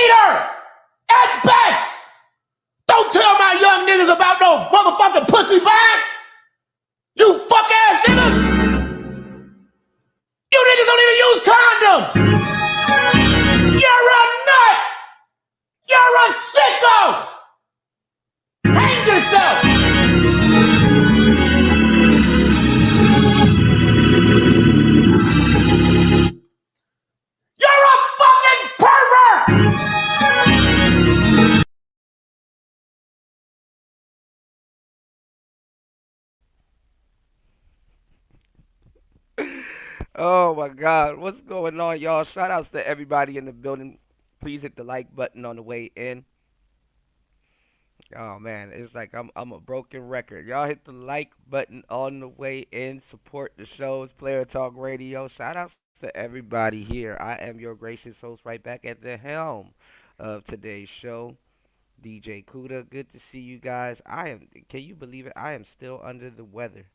eater at best. Don't tell my young niggas about no motherfucking pussy bag. You fuck ass niggas. You niggas don't even use condoms. You're a nut. You're a sicko. Hang yourself. You're a fucking pervert. Oh my God, what's going on, y'all? Shout outs to everybody in the building. Please hit the like button on the way in. Oh man, it's like I'm a broken record. Y'all hit the like button on the way in. Support the shows, Player Talk Radio. Shout outs to everybody here. I am your gracious host, right back at the helm of today's show, DJ Kuda. Good to see you guys. I am. Can you believe it? I am still under the weather.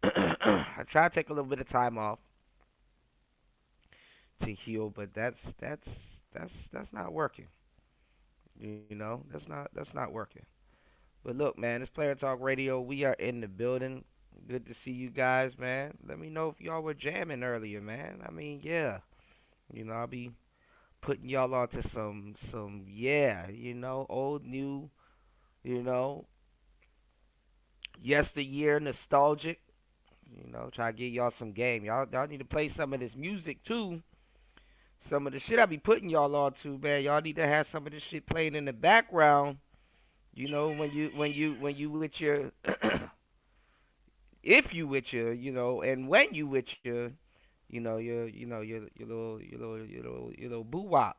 I try to take a little bit of time off to heal, but that's not working. You know, that's not working. But look, man, it's Player Talk Radio. We are in the building. Good to see you guys, man. Let me know if y'all were jamming earlier, man. I mean, yeah, I'll be putting y'all onto some yeah, old new, you know, yesteryear nostalgic. Try to get y'all some game. Y'all need to play some of this music too. Some of the shit I be putting y'all on to, man. Y'all need to have some of this shit playing in the background. When you with your if you with your, and when you with your, your little boo wop,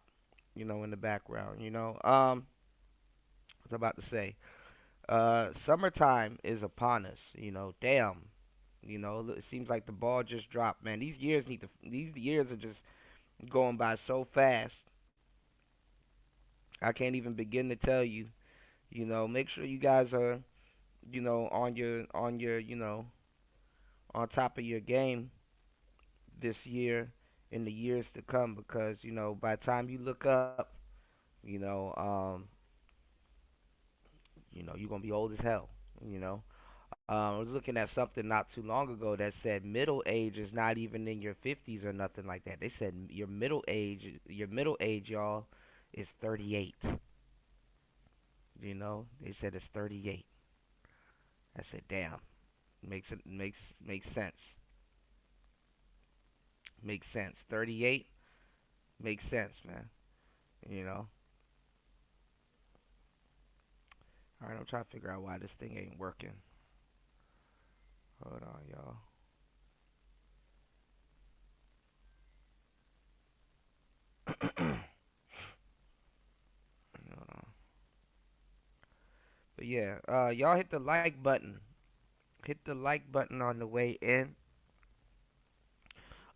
in the background. I was about to say, summertime is upon us. Damn. It seems like the ball just dropped, man. These years are just going by so fast. I can't even begin to tell you. Make sure you guys are, on your, on top of your game this year in the years to come, because by the time you look up, you know, um, you're gonna be old as hell. You know. I was looking at something not too long ago that said middle age is not even in your 50s or nothing like that. They said your middle age, y'all, is 38. They said it's 38. I said, damn, makes sense. Makes sense. 38 makes sense, man. You know. All right, I'm trying to figure out why this thing ain't working. Hold on, y'all. Hold on. But yeah, y'all hit the like button. Hit the like button on the way in.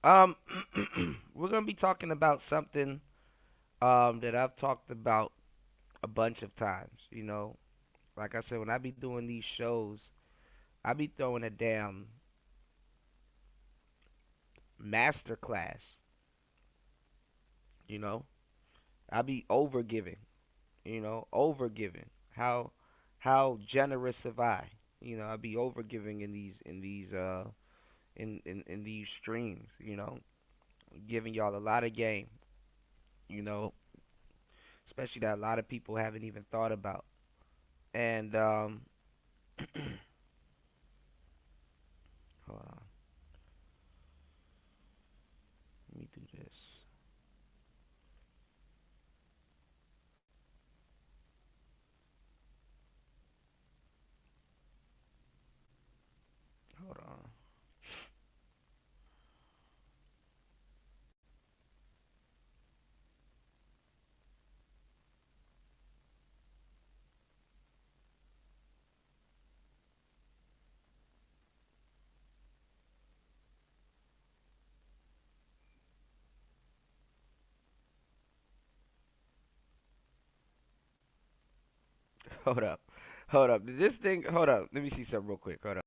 Um, we're gonna be talking about something that I've talked about a bunch of times. Like I said, when I be doing these shows, I be throwing a damn master class. You know, I be over giving. Over giving. How generous have I? I be over giving in these streams. Giving y'all a lot of game. You know, especially that a lot of people haven't even thought about. And hold on, let me do this. Hold on. Hold up. Hold up. This thing. Hold up. Let me see something real quick. Hold up.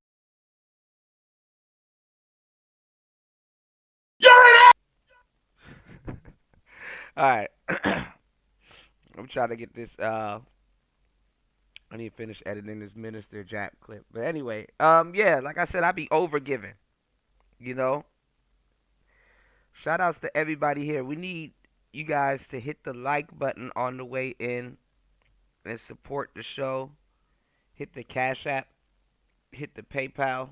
You're an All right. I'm trying to get this. I need to finish editing this Minister Jack clip. But anyway, yeah, like I said, I be over giving. You know, shout outs to everybody here. We need you guys to hit the like button on the way in and support the show. Hit the Cash App, hit the PayPal,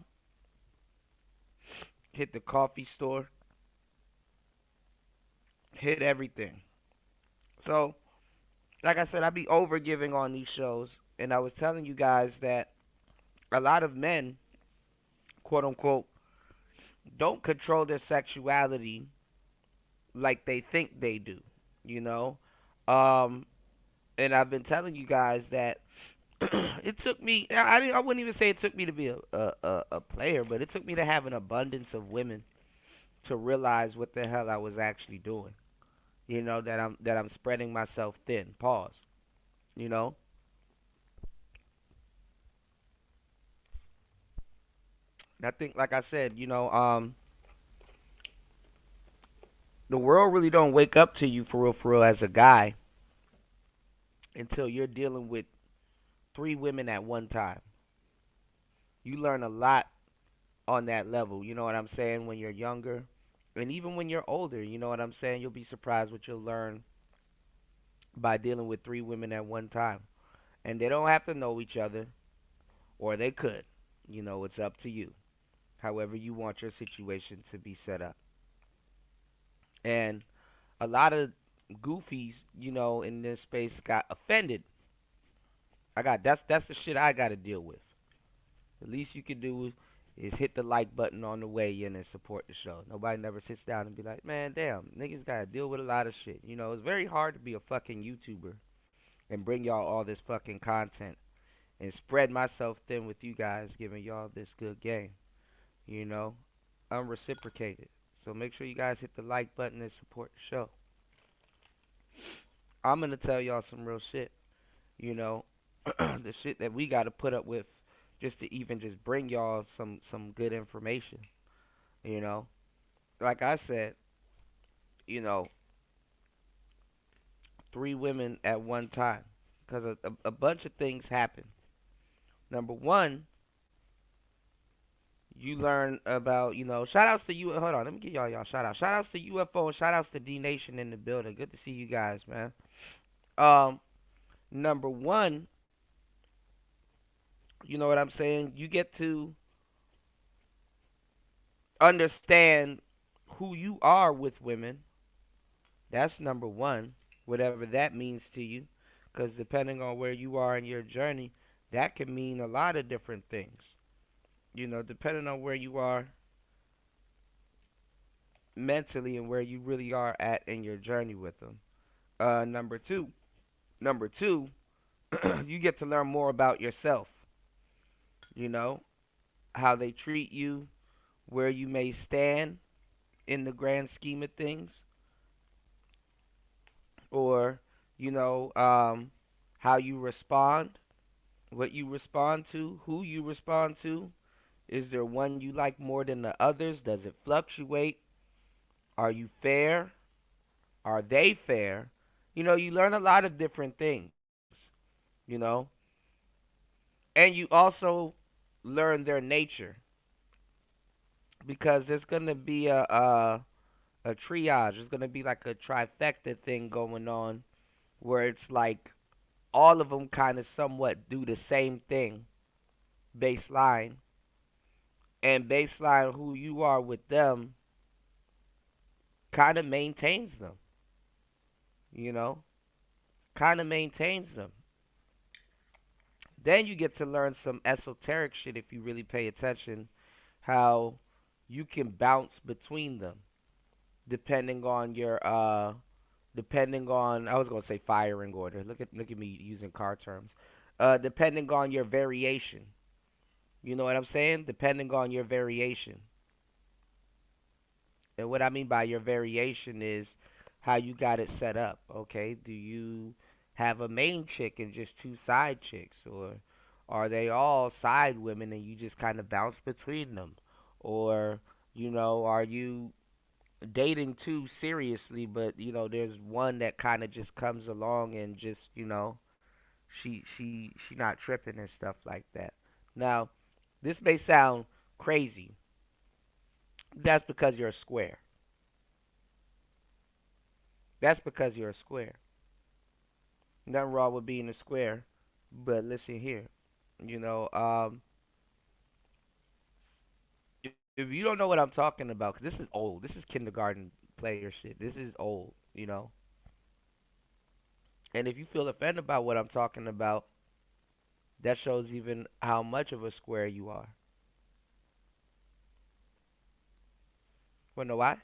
hit the coffee store, hit everything. So, like I said, I be over giving on these shows, and I was telling you guys that a lot of men, quote unquote, don't control their sexuality like they think they do. You know, um, and I've been telling you guys that it took me. I wouldn't even say it took me to be a player, but it took me to have an abundance of women to realize what the hell I was actually doing. You know, that I'm spreading myself thin. Pause. You know, and I think, like I said, the world really don't wake up to you for real as a guy until you're dealing with three women at one time. You learn a lot on that level. You know what I'm saying? When you're younger, and even when you're older, you know what I'm saying? You'll be surprised what you'll learn by dealing with three women at one time. And they don't have to know each other, or they could. You know, it's up to you. However, you want your situation to be set up. And a lot of goofies, in this space got offended. That's the shit I got to deal with. The least you can do is hit the like button on the way in and support the show. Nobody never sits down and be like, man, damn, niggas got to deal with a lot of shit. It's very hard to be a fucking YouTuber and bring y'all all this fucking content and spread myself thin with you guys, giving y'all this good game. You know, unreciprocated. So make sure you guys hit the like button and support the show. I'm gonna tell y'all some real shit. You know, the shit that we gotta put up with just to even just bring y'all some good information. You know, like I said, you know, three women at one time because a bunch of things happen. Number one, you learn about, shout outs to you. Hold on, let me give y'all shout outs. Shout outs to UFO and shout outs to D Nation in the building. Good to see you guys, man. Um, Number one, you know what I'm saying? You get to understand who you are with women. That's number one, whatever that means to you. Because depending on where you are in your journey, that can mean a lot of different things. Depending on where you are mentally and where you really are at in your journey with them. Number two, you get to learn more about yourself. You know, how they treat you, where you may stand in the grand scheme of things, or how you respond, what you respond to, who you respond to. Is there one you like more than the others? Does it fluctuate? Are you fair? Are they fair? You learn a lot of different things, you know, and you also learn their nature because there's gonna be a triage. There's gonna be like a trifecta thing going on where it's like all of them kind of somewhat do the same thing, baseline, and baseline who you are with them kind of maintains them, you know, kind of maintains them. Then you get to learn some esoteric shit if you really pay attention, how you can bounce between them depending on your depending on, I was gonna say firing order. Look at me using car terms. Depending on your variation. You know what I'm saying? Depending on your variation. And what I mean by your variation is how you got it set up. Okay? Do you have a main chick and just two side chicks, or are they all side women and you just kind of bounce between them? Or, are you dating too seriously, but there's one that kind of just comes along and just she not tripping and stuff like that. Now, this may sound crazy. That's because you're a square. That's because you're a square. Nothing wrong with being a square, but listen here. You know, if you don't know what I'm talking about, 'cause this is old. This is kindergarten player shit. This is old. And if you feel offended by what I'm talking about, that shows even how much of a square you are. Wanna know why?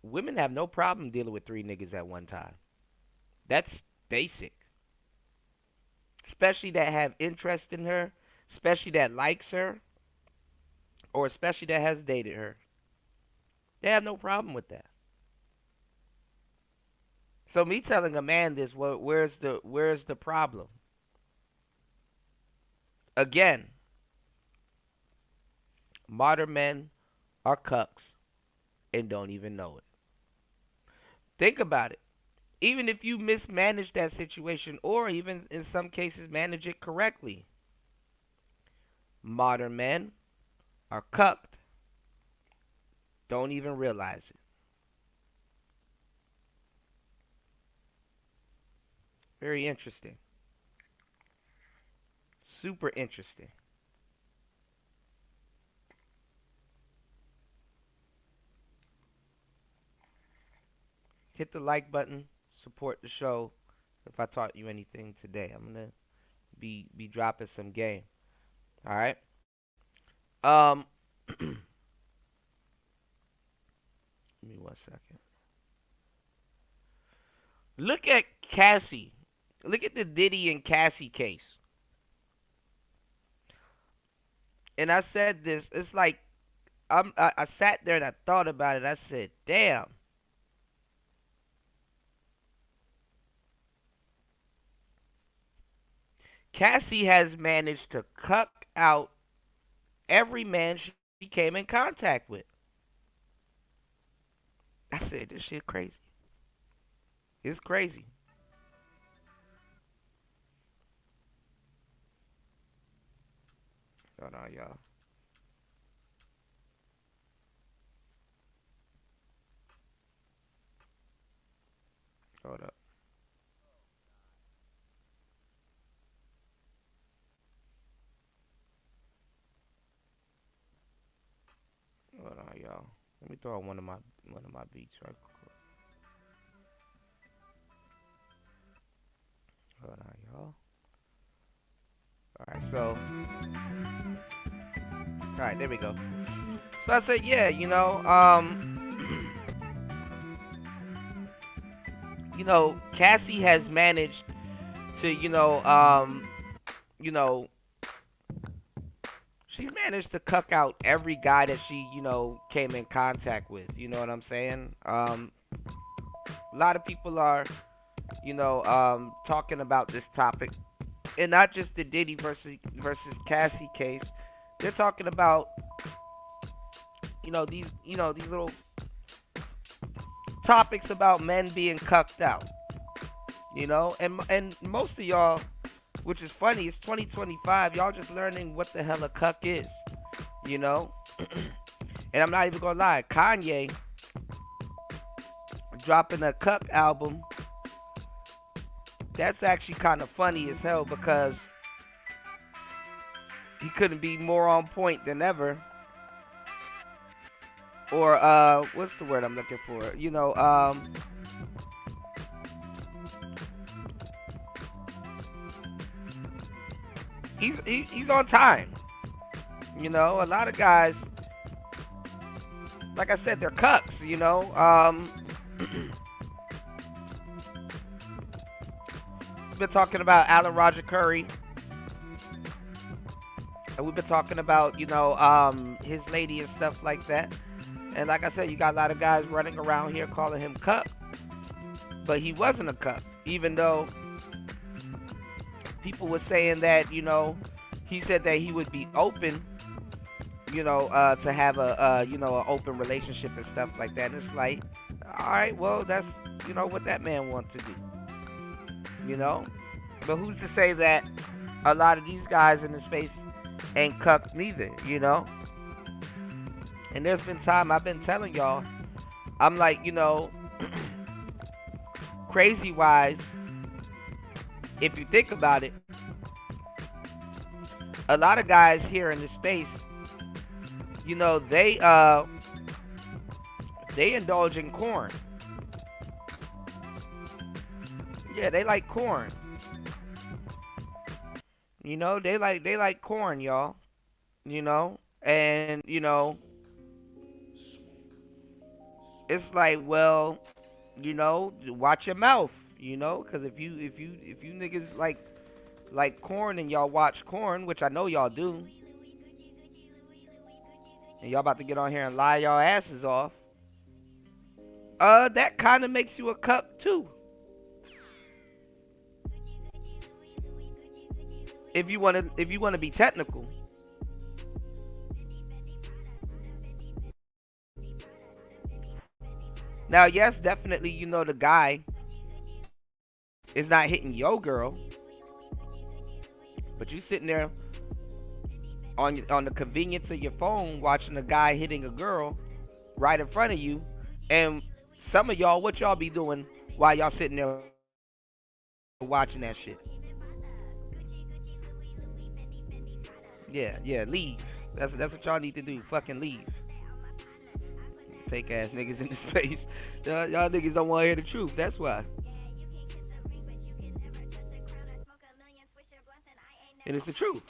Women have no problem dealing with three niggas at one time. That's basic. Especially that have interest in her, especially that likes her, or especially that has dated her. They have no problem with that. So me telling a man this, where's the problem? Again, modern men are cucks and don't even know it. Think about it. Even if you mismanage that situation, or even in some cases manage it correctly, modern men are cucked, don't even realize it. Very interesting. Super interesting. Hit the like button. Support the show. If I taught you anything today, I'm gonna be dropping some game. All right. Um. Give me 1 second. Look at Cassie. Look at the Diddy and Cassie case. And I said this. It's like I sat there and I thought about it. I said, "Damn." Cassie has managed to cuck out every man she came in contact with. I said, this shit crazy. It's crazy. Hold on, y'all. Hold up. Hold on, y'all. Let me throw on one of my beats right quick. Hold on, y'all. All right, so all right, there we go. So I said, yeah, Cassie has managed to, you know, she's managed to cuck out every guy that she, came in contact with. You know what I'm saying? A lot of people are, talking about this topic, and not just the Diddy versus Cassie case. They're talking about, these little topics about men being cucked out. And most of y'all, which is funny, it's 2025. Y'all just learning what the hell a cuck is, you know. And I'm not even gonna lie, Kanye dropping a cuck album. That's actually kind of funny as hell because he couldn't be more on point than ever. Or what's the word I'm looking for? He's on time. A lot of guys, like I said, they're cucks. We've been talking about Alan Roger Curry, and we've been talking about his lady and stuff like that. And like I said, you got a lot of guys running around here calling him cuck, but he wasn't a cuck, even though people were saying that he said that he would be open, to have a, an open relationship and stuff like that. And it's like, all right, well, that's, what that man wants to do, you know? But who's to say that a lot of these guys in the space ain't cucked neither, And there's been time I've been telling y'all, I'm like, crazy wise, if you think about it, a lot of guys here in the space, they indulge in corn. Yeah, they like corn. They like corn, y'all. And it's like, well, watch your mouth, because if you niggas like corn and y'all watch corn, which I know y'all do, and y'all about to get on here and lie y'all asses off, that kind of makes you a cup too. If you want to be technical. Now, yes, definitely, the guy is not hitting your girl, but you sitting there on the convenience of your phone watching a guy hitting a girl right in front of you, and some of y'all, what y'all be doing while y'all sitting there watching that shit? Yeah, leave. That's what y'all need to do. Fucking leave. Fake ass niggas in the space. Y'all niggas don't want to hear the truth. That's why. And it's the truth.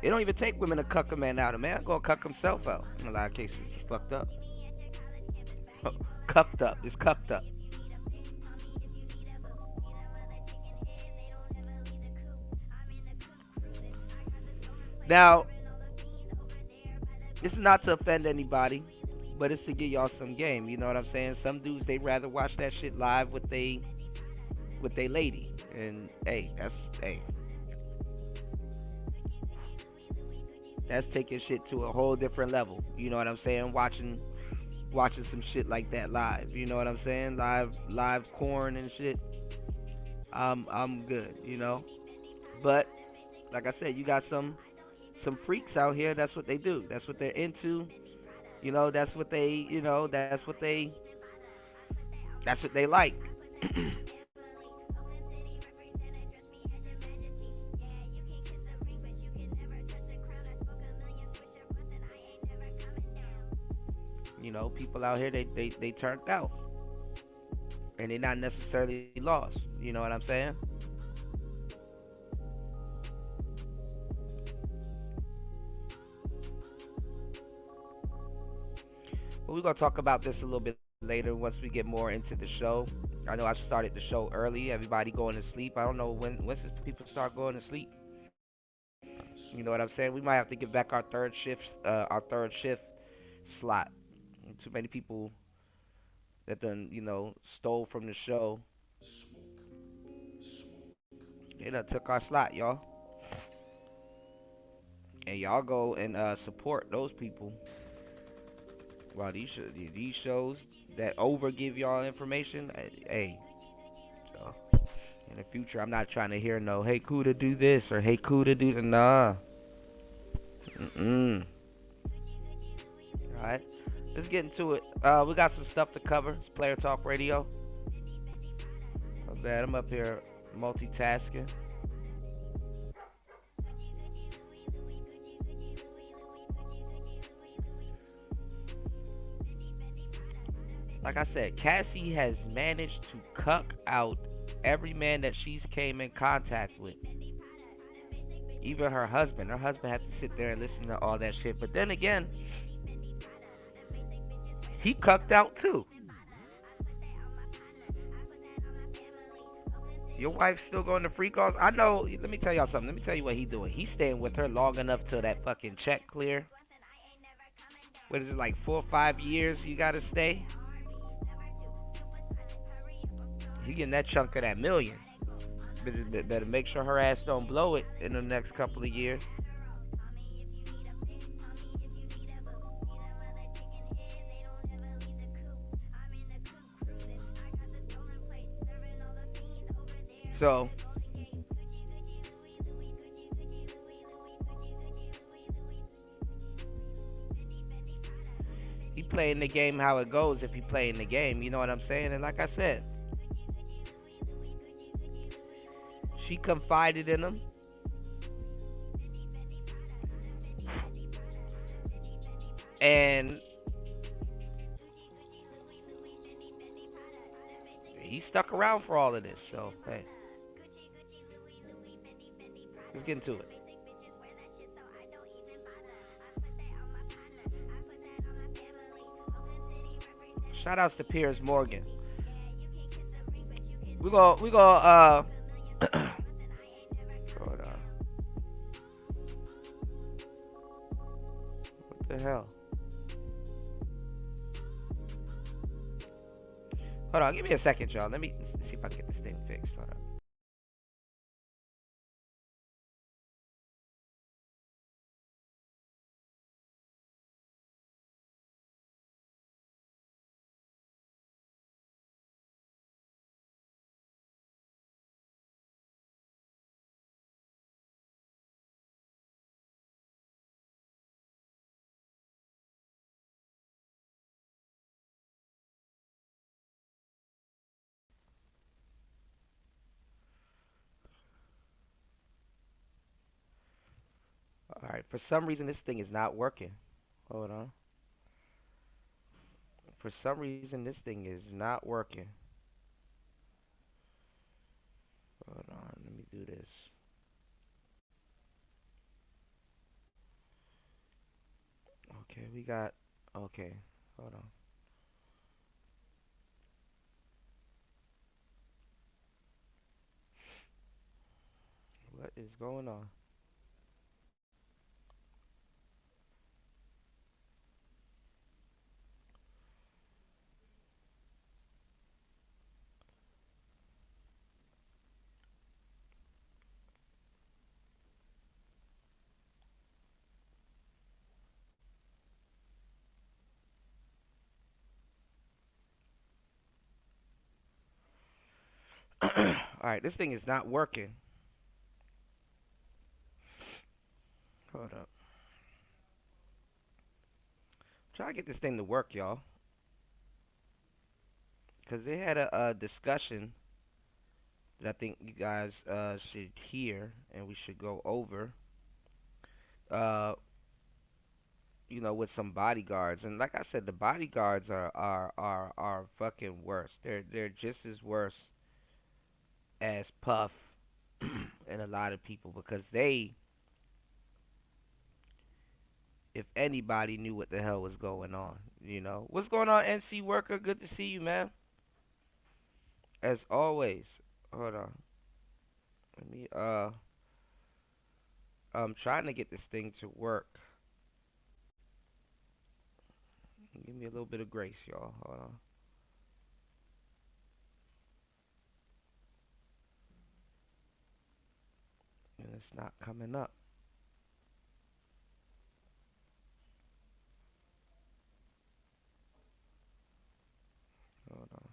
It don't even take women to cuck a man out. A man gonna cuck himself out. In a lot of cases, it's fucked up. Cucked up. It's cucked up. Now, this is not to offend anybody, but it's to give y'all some game. You know what I'm saying? Some dudes, they rather watch that shit live with they lady. And hey, that's taking shit to a whole different level. You know what I'm saying? Watching some shit like that live. You know what I'm saying? Live corn and shit. I'm good, But like I said, you got some freaks out here. That's what they do. That's what they're into. That's what they, that's what they like. People out here, they turned out. And they're not necessarily lost. You know what I'm saying? But we're going to talk about this a little bit later once we get more into the show. I know I started the show early. Everybody going to sleep. I don't know when people start going to sleep. You know what I'm saying? We might have to give back our third shift slot. Too many people that done, stole from the show. They done took our slot, y'all. And y'all go and support those people. Wow, these shows that over give y'all information, hey. So in the future, I'm not trying to hear no, hey, Kuda do this or hey, Kuda do that. Nah. All right, let's get into it. We got some stuff to cover. It's Player Talk Radio. Not bad. I'm up here multitasking. Like I said, Cassie has managed to cuck out every man that she's came in contact with. Even her husband. Her husband had to sit there and listen to all that shit. But then again, he cucked out too. Your wife's still going to free calls? I know. Let me tell y'all something. Let me tell you what he's doing. He's staying with her long enough till that fucking check clear. What is it, like 4 or 5 years you gotta stay? He getting that chunk of that million. better make sure her ass don't blow it in the next couple of years. So he playing the game how it goes if he playing the game, you know what I'm saying? And like I said, she confided in him. And he stuck around for all of this. So, hey, let's get into it. Shout outs to Piers Morgan. We go hold on. What the hell? Hold on, give me a second, y'all. Let me see if I can get this thing fixed. Hold on. All right, for some reason this thing is not working. Hold on. For some reason this thing is not working. Hold on, let me do this. Okay, we got. Okay, hold on. What is going on? All right, this thing is not working. Hold up. Try to get this thing to work, y'all. Because they had a discussion that I think you guys should hear and we should go over. Uh, with some bodyguards. And like I said, the bodyguards are fucking worse. They're just as worse as Puff and a lot of people because they, if anybody knew what the hell was going on. What's going on, NC Worker? Good to see you, man. As always. Hold on. Let me I'm trying to get this thing to work. Give me a little bit of grace, y'all. Hold on. And it's not coming up. Hold on.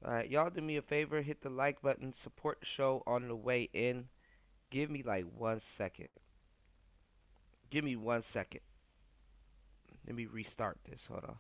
Alright, y'all do me a favor, hit the like button, support the show on the way in. Give me like 1 second. Give me 1 second. Let me restart this. Hold on.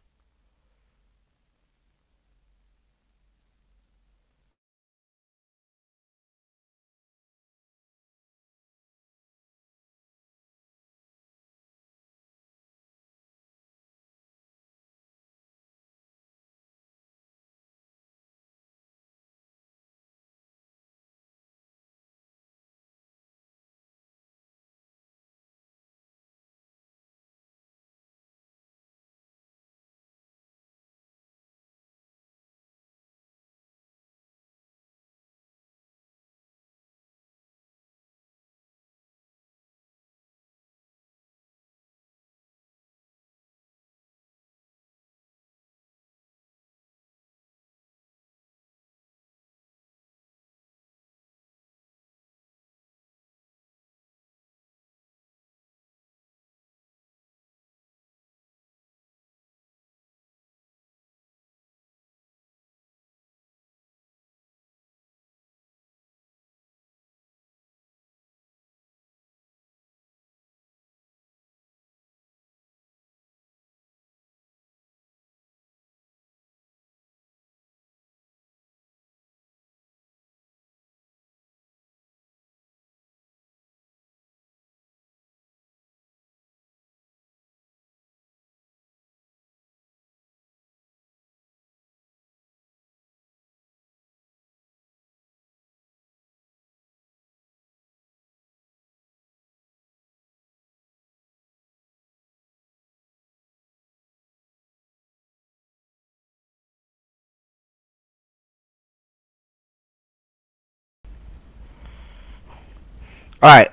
All right,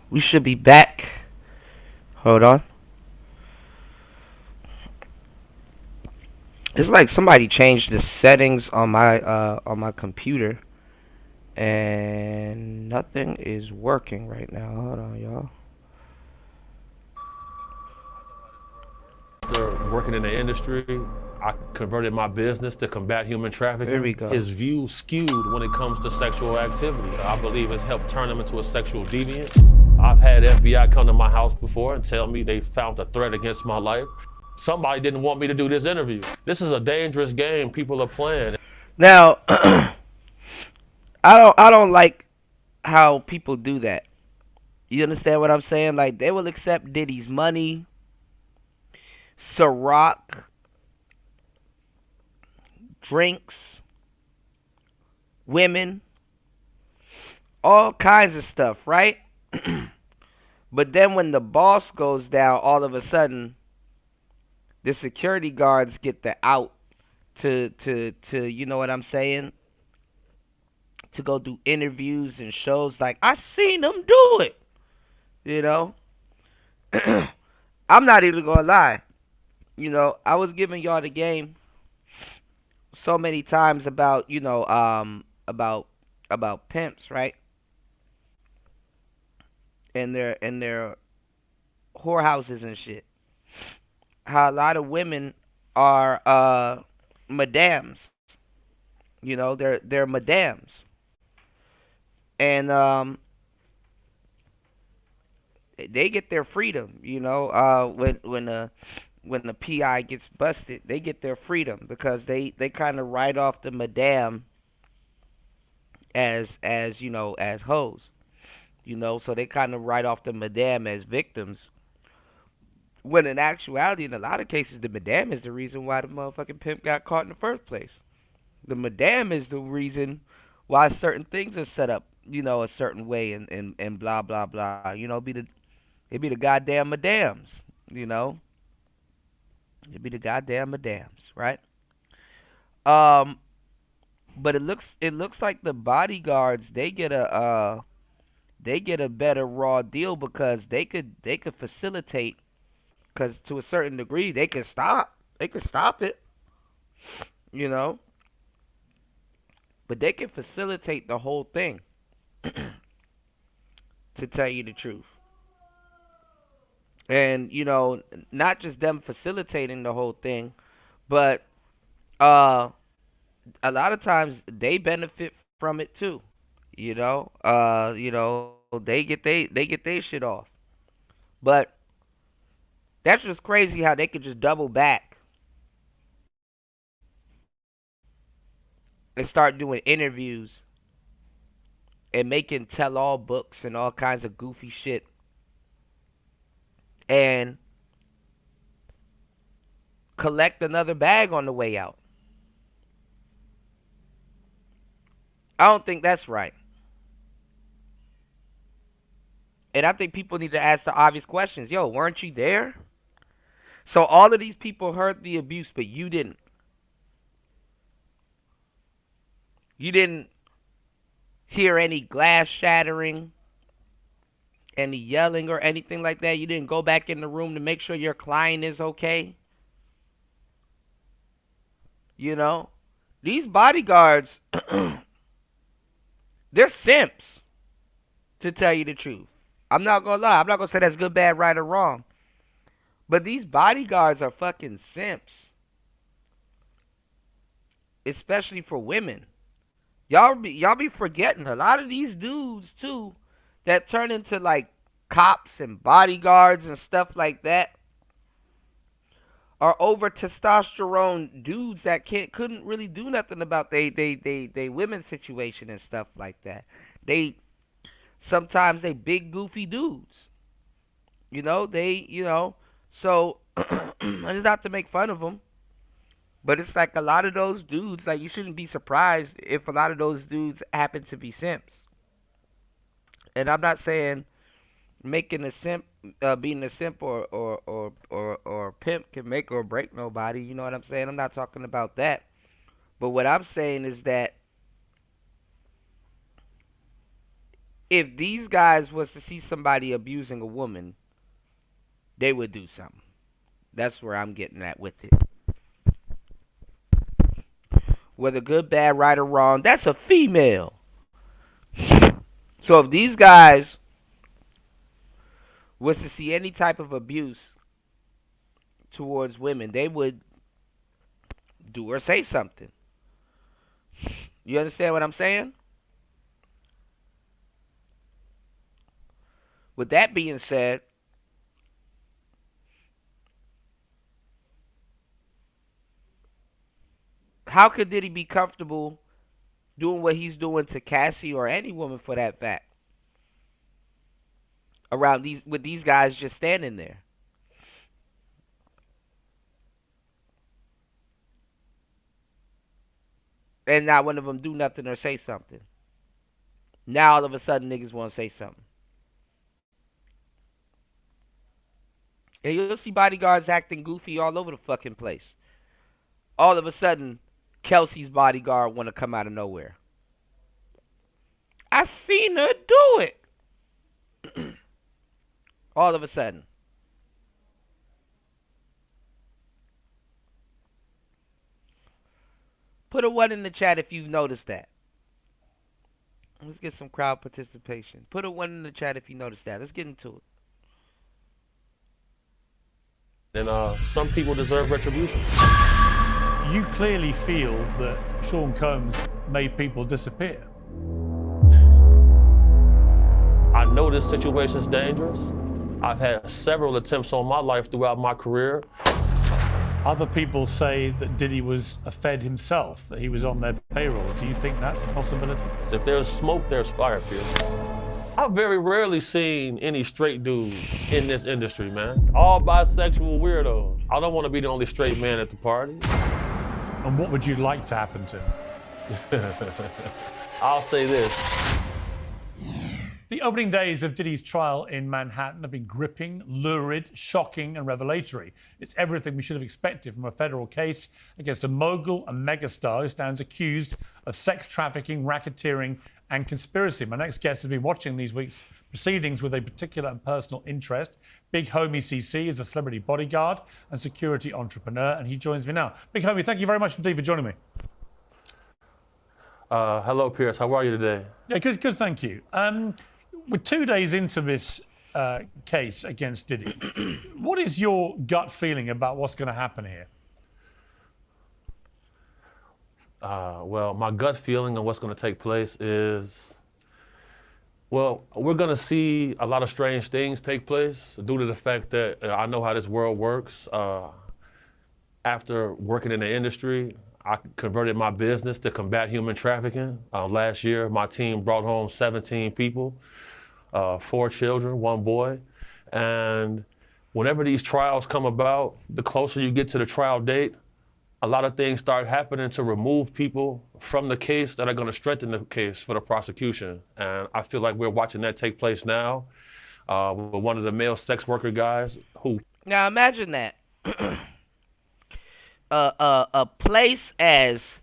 we should be back. Hold on. It's like somebody changed the settings on my computer, and nothing is working right now. Hold on, y'all. After working in the industry, I converted my business to combat human Here we trafficking. go. His views skewed when it comes to sexual activity. I believe it's helped turn him into a sexual deviant. I've had FBI come to my house before and tell me they found a threat against my life. Somebody didn't want me to do this interview. This is a dangerous game people are playing. Now, I don't like how people do that. You understand what I'm saying? Like they will accept Diddy's money, Ciroc, drinks, women, all kinds of stuff, right? But then when the boss goes down, all of a sudden the security guards get the out to you know what I'm saying? To go do interviews and shows like I seen them do it. You know? I'm not even gonna lie. You know, I was giving y'all the game so many times about, about pimps, right? And their whorehouses and shit. How a lot of women are madams. You know, they're madams. And they get their freedom, you know, when the PI gets busted, they get their freedom because they kind of write off the madam as you know as hoes, you know, so they kind of write off the madam as victims. When in actuality, in a lot of cases, the madam is the reason why the motherfucking pimp got caught in the first place. The madam is the reason why certain things are set up, you know, a certain way and blah blah blah. You know, it be the goddamn madams, you know. It be the goddamn madams, right? Um, but it looks like the bodyguards they get a better raw deal because they could facilitate because to a certain degree they could stop it, you know, but they can facilitate the whole thing. To tell you the truth, and you know, not just them facilitating the whole thing, but uh a lot of times they benefit from it too. They get they shit off. But that's just crazy how they could just double back and start doing interviews and making tell all books and all kinds of goofy shit and collect another bag on the way out. I don't think that's right. And I think people need to ask the obvious questions. Yo, weren't you there? So all of these people heard the abuse, but you didn't. You didn't hear any glass shattering, any yelling or anything like that. You didn't go back in the room to make sure your client is okay. You know? These bodyguards, they're simps, to tell you the truth. I'm not gonna lie. I'm not gonna say that's good, bad, right, or wrong. But these bodyguards are fucking simps. Especially for women. Y'all be forgetting a lot of these dudes too that turn into like cops and bodyguards and stuff like that are over testosterone dudes that couldn't really do nothing about they women's situation and stuff like that. They sometimes they big goofy dudes. So and it's not to make fun of them, but it's like a lot of those dudes, like you shouldn't be surprised if a lot of those dudes happen to be simps. And I'm not saying making a simp, being a simp or pimp can make or break nobody. You know what I'm saying? I'm not talking about that. But what I'm saying is that if these guys was to see somebody abusing a woman, they would do something. That's where I'm getting at with it. Whether good, bad, right, or wrong, that's a female. So if these guys was to see any type of abuse towards women, they would do or say something. You understand what I'm saying? With that being said, how could Diddy be comfortable doing what he's doing to Cassie or any woman for that fact? Around these with these guys just standing there. And not one of them do nothing or say something. Now all of a sudden niggas want to say something. And you'll see bodyguards acting goofy all over the fucking place. All of a sudden, Kelsey's bodyguard want to come out of nowhere. I seen her do it. All of a sudden. Put a 1 in the chat if you've noticed that. Let's get some crowd participation. Put a 1 in the chat if you noticed that. Let's get into it. And some people deserve retribution. You clearly feel that Sean Combs made people disappear. I know this situation is dangerous. I've had several attempts on my life throughout my career. Other people say that Diddy was a Fed himself, that he was on their payroll. Do you think that's a possibility? So if there's smoke, there's fire, Pierce. I've very rarely seen any straight dudes in this industry, man. All bisexual weirdos. I don't want to be the only straight man at the party. And what would you like to happen to him? I'll say this. The opening days of Diddy's trial in Manhattan have been gripping, lurid, shocking, and revelatory. It's everything we should have expected from a federal case against a mogul and megastar who stands accused of sex trafficking, racketeering, and conspiracy. My next guest has been watching these week's proceedings with a particular and personal interest. Big Homie CC is a celebrity bodyguard and security entrepreneur, and he joins me now. Big Homie, thank you very much indeed for joining me. Hello, Pierce. How are you today? Yeah, good, thank you. We're 2 days into this case against Diddy. What is your gut feeling about what's going to happen here? Well, my gut feeling on what's going to take place is, well, we're going to see a lot of strange things take place due to the fact that I know how this world works. After working in the industry, I converted my business to combat human trafficking. Last year, my team brought home 17 people, 4 children, 1 boy. And whenever these trials come about, the closer you get to the trial date, a lot of things start happening to remove people from the case that are going to strengthen the case for the prosecution. And I feel like we're watching that take place now with one of the male sex worker guys who... Now imagine that. A place as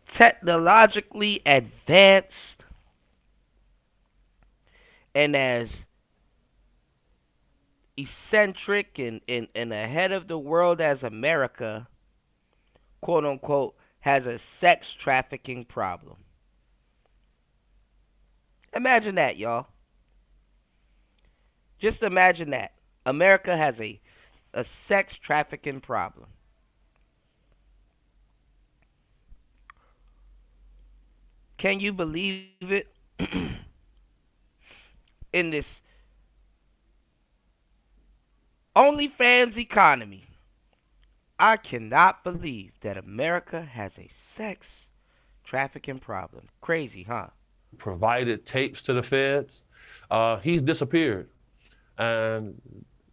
technologically advanced and as eccentric and ahead of the world as America, quote unquote, has a sex trafficking problem. Imagine that, y'all. Just imagine that. America has a sex trafficking problem. Can you believe it? In this OnlyFans economy, I cannot believe that America has a sex trafficking problem. Crazy, huh? Provided tapes to the feds. He's disappeared. And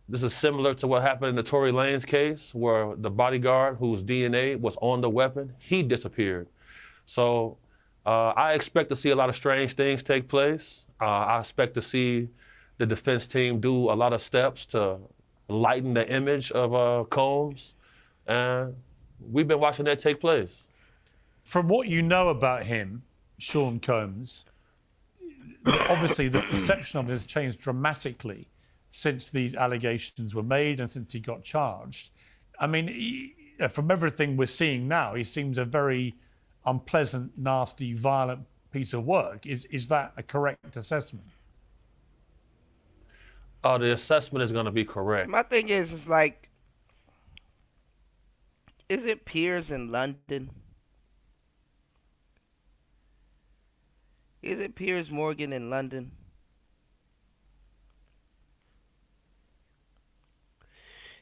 this is similar to what happened in the Tory Lanez case, where the bodyguard whose DNA was on the weapon, he disappeared. So I expect to see a lot of strange things take place. I expect to see the defense team do a lot of steps to lighten the image of Combs. And we've been watching that take place. From what you know about him, Sean Combs, obviously the perception of it has changed dramatically since these allegations were made and since he got charged. I mean, from everything we're seeing now, he seems a very unpleasant, nasty, violent piece of work. Is that a correct assessment? The assessment is going to be correct. My thing is like, is it Piers in London? Is it Piers Morgan in London?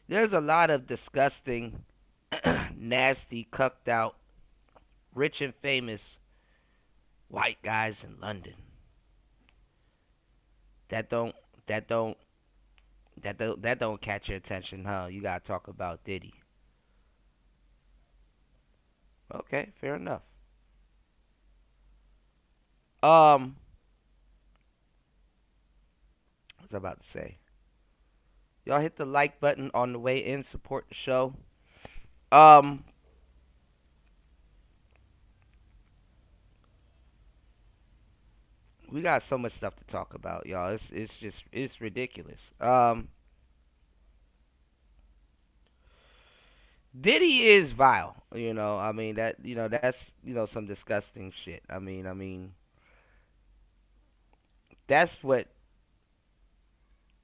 There's a lot of disgusting, nasty, cucked out, rich and famous white guys in London that don't catch your attention, huh? You gotta talk about Diddy. Okay, fair enough. What was I about to say? Y'all hit the like button on the way in, support the show. We got so much stuff to talk about, y'all. It's ridiculous. Diddy is vile, you know. I mean that's some disgusting shit. I mean that's what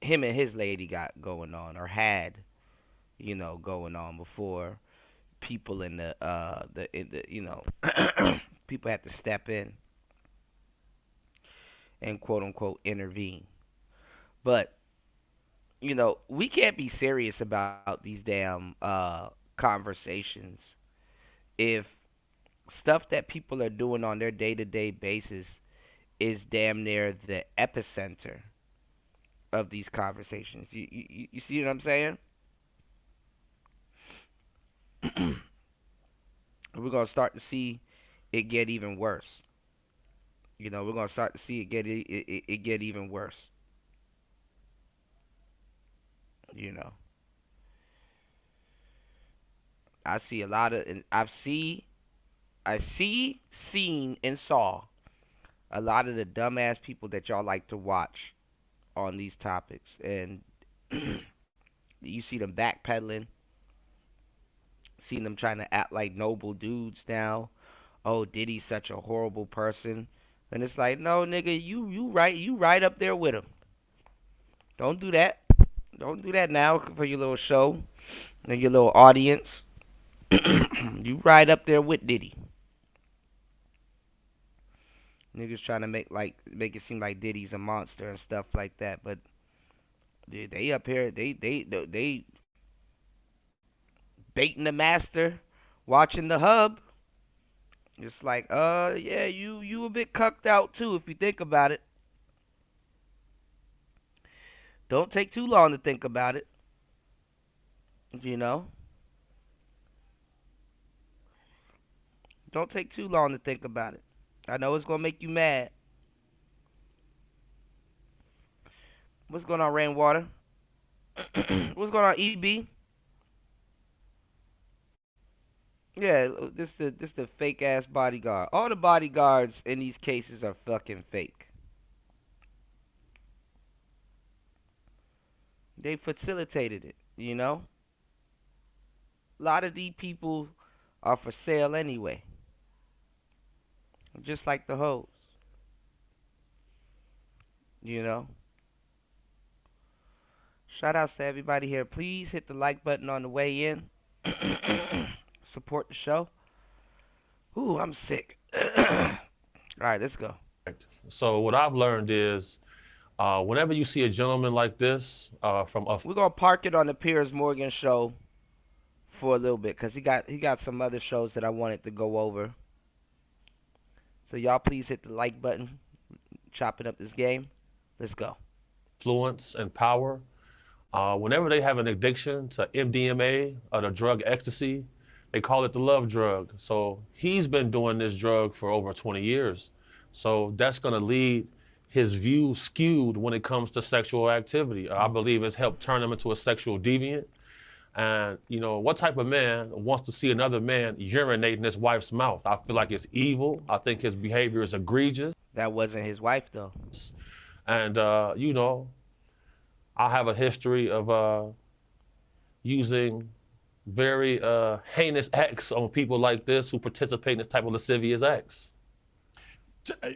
him and his lady got going on, or had, going on before people in the people had to step in and quote unquote intervene. But we can't be serious about these damn conversations if stuff that people are doing on their day-to-day basis is damn near the epicenter of these conversations. You see what I'm saying? We're gonna start to see it get even worse. We're gonna start to see it get even worse. I see a lot of, seen, and saw a lot of the dumbass people that y'all like to watch on these topics, and you see them backpedaling, see them trying to act like noble dudes now. Oh, Diddy's such a horrible person, and it's like, no, nigga, you right up there with him. Don't do that. Don't do that now for your little show and your little audience. You right up there with Diddy. Niggas trying to make it seem like Diddy's a monster and stuff like that, but they up here, they baiting the master, watching the hub. It's like, yeah, you a bit cucked out too if you think about it. Don't take too long to think about it. Don't take too long to think about it. I know it's gonna make you mad. What's going on, Rainwater? What's going on, EB? Yeah, this the fake ass bodyguard. All the bodyguards in these cases are fucking fake. They facilitated it, A lot of these people are for sale anyway. Just like the hoes. Shout outs to everybody here. Please hit the like button on the way in. Support the show. Ooh, I'm sick. All right, let's go. So what I've learned is, whenever you see a gentleman like this, we're gonna park it on the Piers Morgan show for a little bit, because he got some other shows that I wanted to go over. So y'all please hit the like button. Chopping up this game. Let's go. Influence and power. Whenever they have an addiction to MDMA or the drug ecstasy, they call it the love drug. So he's been doing this drug for over 20 years. So that's going to lead his view skewed when it comes to sexual activity. I believe it's helped turn him into a sexual deviant. And, you know, what type of man wants to see another man urinate in his wife's mouth? I feel like it's evil. I think his behavior is egregious. That wasn't his wife, though. And, you know, I have a history of using very heinous acts on people like this who participate in this type of lascivious acts.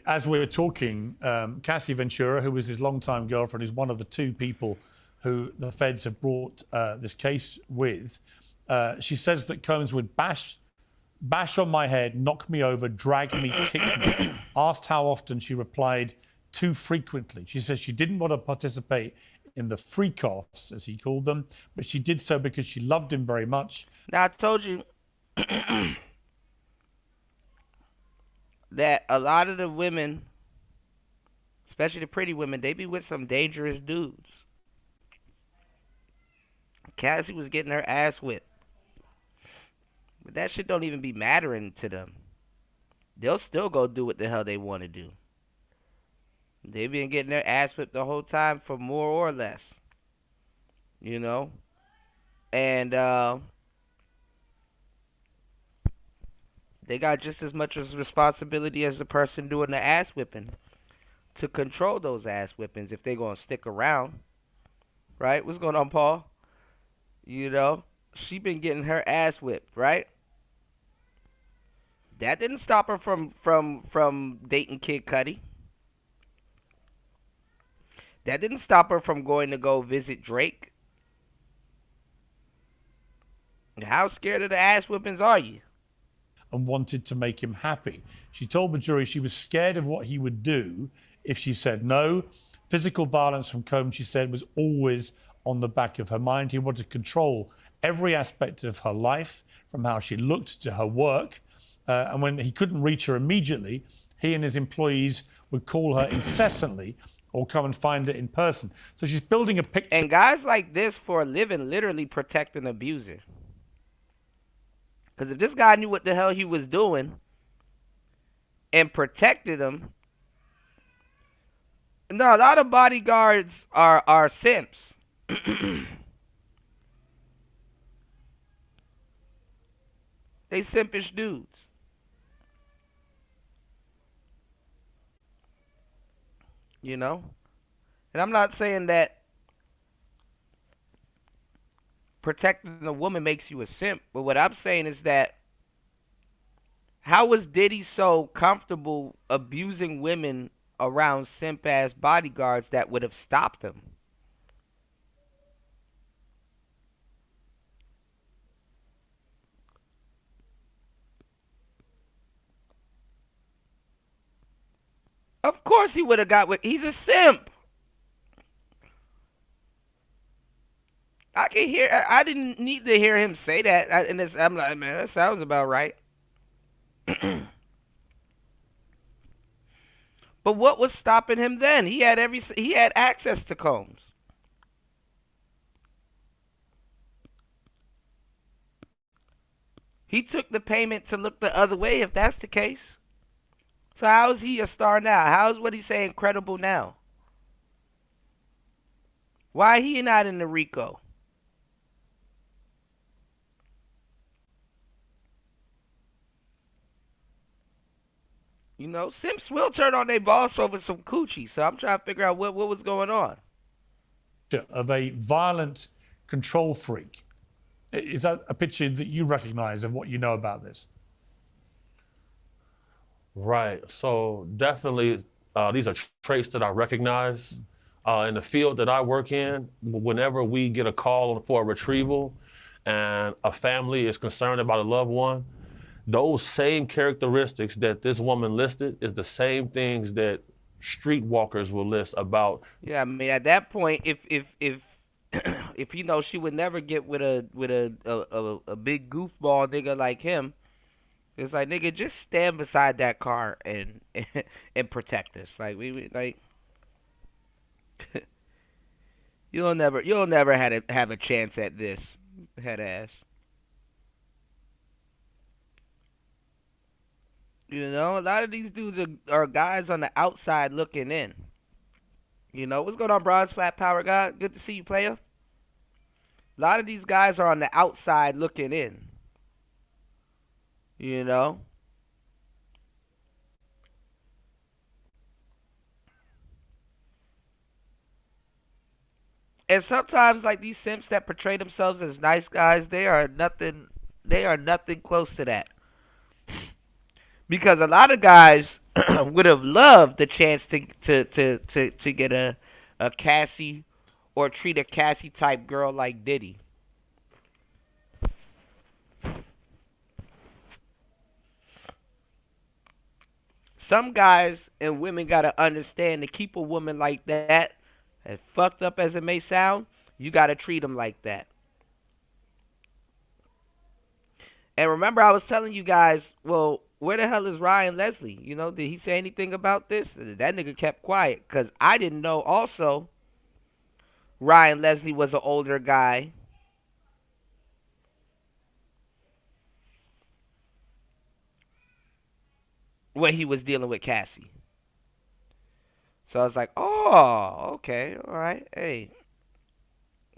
As we were talking, Cassie Ventura, who was his longtime girlfriend, is one of the two people who the feds have brought this case with. She says that Combs would bash on my head, knock me over, drag me, kick me. Asked how often, she replied, too frequently. She says she didn't want to participate in the freak-offs, as he called them, but she did so because she loved him very much. Now, I told you that a lot of the women, especially the pretty women, they be with some dangerous dudes. Cassie was getting her ass whipped. But that shit don't even be mattering to them. They'll still go do what the hell they want to do. They been getting their ass whipped the whole time for more or less. You know? And they got just as much as responsibility as the person doing the ass whipping to control those ass whippings if they gonna stick around. Right? What's going on, Paul? You know? She been getting her ass whipped, right? That didn't stop her from dating Kid Cudi. That didn't stop her from going to go visit Drake. How scared of the ass whippings are you? And wanted to make him happy. She told the jury she was scared of what he would do if she said no. Physical violence from Combs, she said, was always on the back of her mind. He wanted to control every aspect of her life, from how she looked to her work. And when he couldn't reach her immediately, he and his employees would call her incessantly or come and find her in person. So she's building a picture. And guys like this for a living literally protect an abuser. Because if this guy knew what the hell he was doing and protected him. No, a lot of bodyguards are simps. They simpish dudes. You know? And I'm not saying that protecting a woman makes you a simp, but what I'm saying is that how was Diddy so comfortable abusing women around simp-ass bodyguards that would have stopped him? Of course he would have got with. He's a simp. I can hear. I didn't need to hear him say that. I'm like, man, that sounds about right. But what was stopping him then? He had access to Combs. He took the payment to look the other way if that's the case. So how is he a star now? How is what he's saying credible now? Why he not in the RICO? You know, simps will turn on their boss over some coochie. So I'm trying to figure out what was going on. Of a violent control freak. Is that a picture that you recognize of what you know about this? Right. So definitely, these are traits that I recognize. In the field that I work in, whenever we get a call for a retrieval and a family is concerned about a loved one, those same characteristics that this woman listed is the same things that streetwalkers will list about. Yeah, I mean, at that point, if if you know she would never get with a big goofball nigga like him, it's like, nigga, just stand beside that car and and protect us. Like we like you'll never have a chance at this, head ass. You know, a lot of these dudes are guys on the outside looking in. You know, what's going on, Bronze Flat Power God? Good to see you, player. A lot of these guys are on the outside looking in. You know? And sometimes like these simps that portray themselves as nice guys, they are nothing close to that. Because a lot of guys would have loved the chance to get a Cassie or treat a Cassie type girl like Diddy. Some guys and women gotta understand to keep a woman like that, as fucked up as it may sound, you gotta treat them like that. And remember, I was telling you guys, well, where the hell is Ryan Leslie? You know, did he say anything about this? That nigga kept quiet, because I didn't know also Ryan Leslie was an older guy. When he was dealing with Cassie. So I was like, oh, okay, all right. Hey,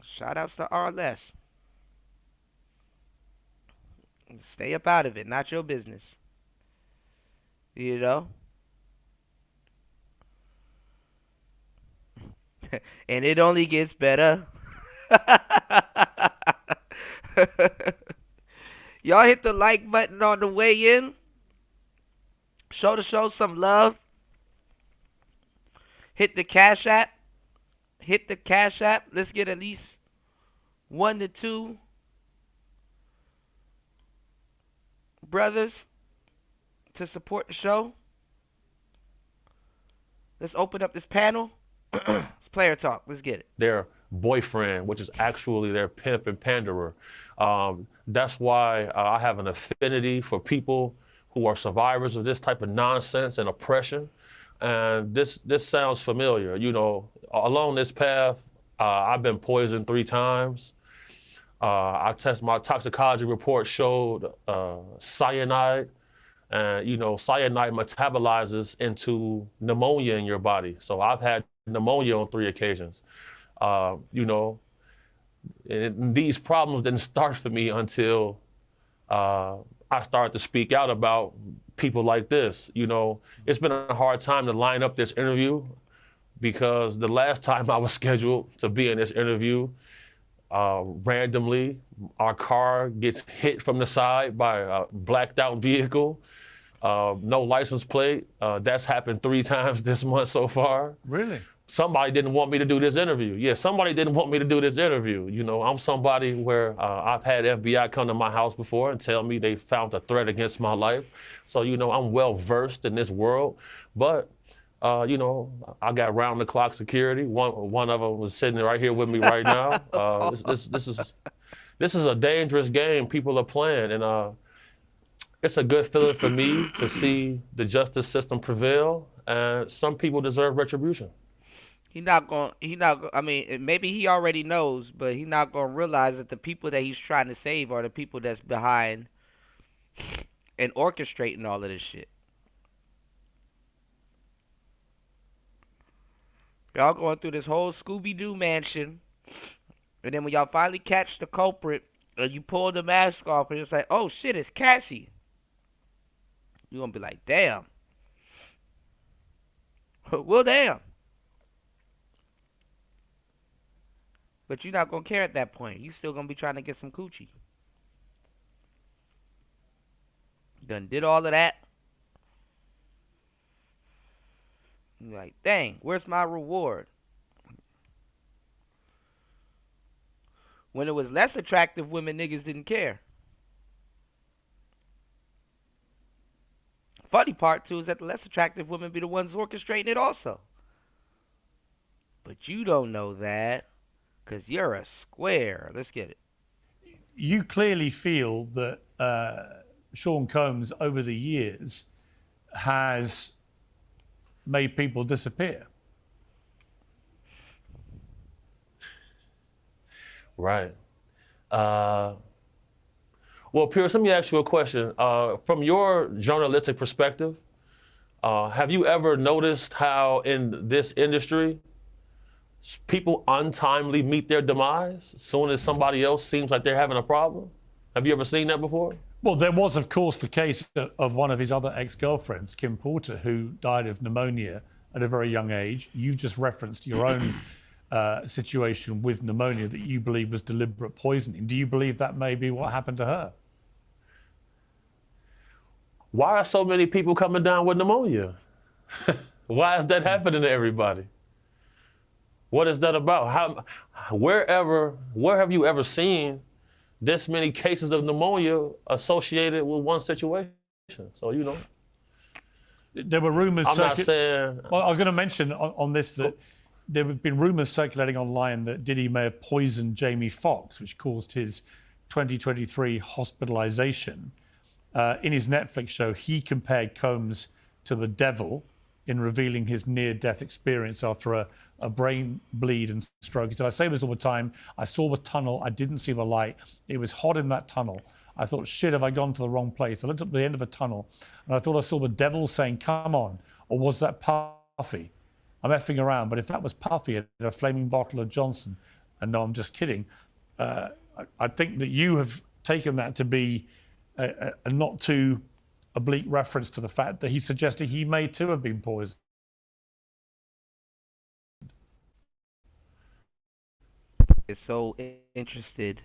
shout outs to RLS. Stay up out of it, not your business. You know? And it only gets better. Y'all hit the like button on the way in. Show the show some love. Hit the Cash App. Hit the Cash App. Let's get at least 1 to 2 brothers to support the show. Let's open up this panel. It's player talk. Let's get it. Their boyfriend, which is actually their pimp and panderer. That's why I have an affinity for people who are survivors of this type of nonsense and oppression. And this sounds familiar. You know, along this path, I've been poisoned 3 times. My toxicology report showed cyanide. And, you know, cyanide metabolizes into pneumonia in your body. So I've had pneumonia on 3 occasions. You know, and these problems didn't start for me until I started to speak out about people like this. You know, it's been a hard time to line up this interview because the last time I was scheduled to be in this interview, randomly, our car gets hit from the side by a blacked out vehicle. No license plate. That's happened 3 times this month so far. Really? Somebody didn't want me to do this interview. Yeah, somebody didn't want me to do this interview. You know, I'm somebody where I've had FBI come to my house before and tell me they found a threat against my life. So, you know, I'm well versed in this world. But, you know, I got round the clock security. One of them was sitting right here with me right now. This is a dangerous game people are playing. And it's a good feeling for me to see the justice system prevail. And some people deserve retribution. I mean, maybe he already knows, but he's not going to realize that the people that he's trying to save are the people that's behind and orchestrating all of this shit. Y'all going through this whole Scooby-Doo mansion, and then when y'all finally catch the culprit, and you pull the mask off, and it's like, oh shit, it's Cassie. You're going to be like, damn. Well, damn. But you're not going to care at that point. You still going to be trying to get some coochie. Done did all of that. You're like, dang, where's my reward? When it was less attractive women, niggas didn't care. Funny part, too, is that the less attractive women be the ones orchestrating it also. But you don't know that. Because you're a square. Let's get it. You clearly feel that Sean Combs, over the years, has made people disappear. Right. Well, Pierce, let me ask you a question. From your journalistic perspective, have you ever noticed how in this industry, People untimely meet their demise as soon as somebody else seems like they're having a problem? Have you ever seen that before? Well, there was, of course, the case of one of his other ex-girlfriends, Kim Porter, who died of pneumonia at a very young age. You just referenced your own situation with pneumonia that you believe was deliberate poisoning. Do you believe that may be what happened to her? Why are so many people coming down with pneumonia? Why is that happening to everybody? What is that about? Where have you ever seen this many cases of pneumonia associated with one situation? So, you know. There were rumors. I'm not saying. Well, I was going to mention on this that there have been rumors circulating online that Diddy may have poisoned Jamie Foxx, which caused his 2023 hospitalization. In his Netflix show, he compared Combs to the devil in revealing his near-death experience after a brain bleed and stroke. He said, I say this all the time. I saw the tunnel. I didn't see the light. It was hot in that tunnel. I thought, shit, have I gone to the wrong place? I looked up the end of a tunnel and I thought I saw the devil saying, come on. Or was that Puffy? I'm effing around. But if that was Puffy at a flaming bottle of Johnson, and no, I'm just kidding, I think that you have taken that to be a not too oblique reference to the fact that he's suggesting he may too have been poisoned. Is so interested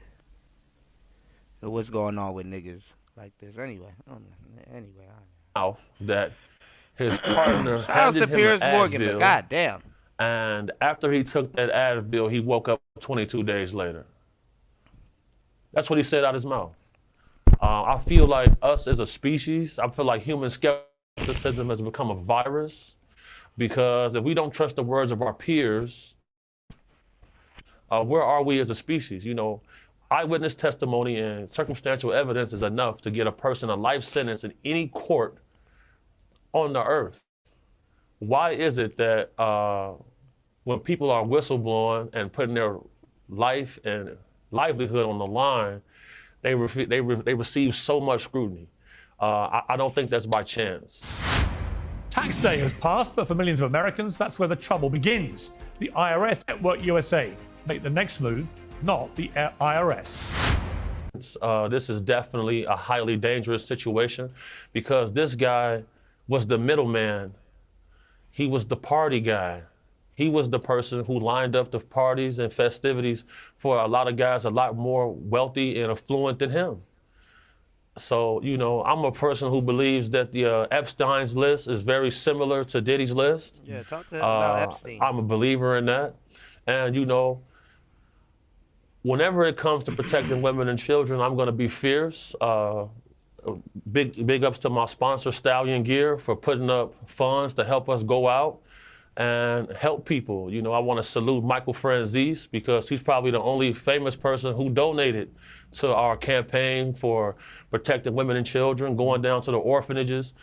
in what's going on with niggas like this. Anyway, That his partner shout out to handed him Piers an Morgan, but Advil, goddamn. and after he took that Advil, he woke up 22 days later. That's what he said out his mouth. I feel like us as a species, I feel like human skepticism has become a virus, because if we don't trust the words of our peers, where are we as a species? You know, eyewitness testimony and circumstantial evidence is enough to get a person a life sentence in any court on the earth. Why is it that when people are whistleblowing and putting their life and livelihood on the line, they receive so much scrutiny? I don't think that's by chance. Tax day has passed, but for millions of Americans, that's where the trouble begins. The IRS, Network USA, make the next move, not the IRS. This is definitely a highly dangerous situation, because this guy was the middleman. He was the party guy. He was the person who lined up the parties and festivities for a lot of guys a lot more wealthy and affluent than him. So, you know, I'm a person who believes that the Epstein's list is very similar to Diddy's list. Yeah, talk to him about Epstein. I'm a believer in that. And, you know, whenever it comes to protecting women and children, I'm going to be fierce. Big ups to my sponsor, Stallion Gear, for putting up funds to help us go out and help people. You know, I want to salute Michael Franzese, because he's probably the only famous person who donated to our campaign for protecting women and children, going down to the orphanages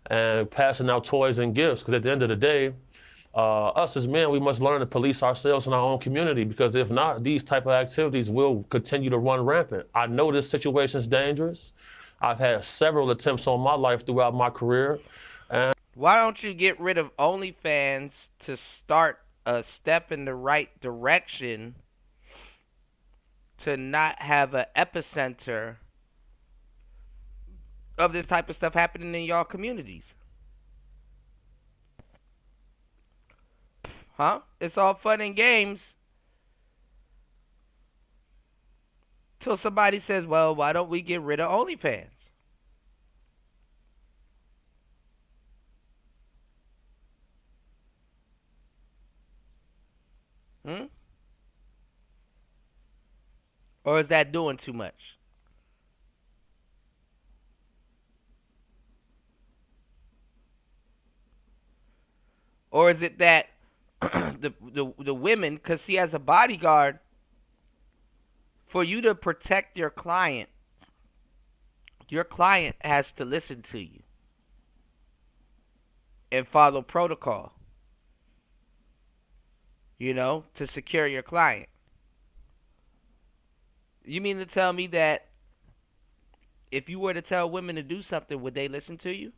and passing out toys and gifts. Because at the end of the day, us as men, we must learn to police ourselves in our own community, because if not, these type of activities will continue to run rampant. I know this situation is dangerous. I've had several attempts on my life throughout my career. And why don't you get rid of OnlyFans to start a step in the right direction to not have an epicenter of this type of stuff happening in y'all communities? Huh? It's all fun and games till somebody says, well, why don't we get rid of OnlyFans? Or is that doing too much? Or is it that the women, because see, as a bodyguard, for you to protect your client has to listen to you and follow protocol, you know, to secure your client. You mean to tell me that if you were to tell women to do something, would they listen to you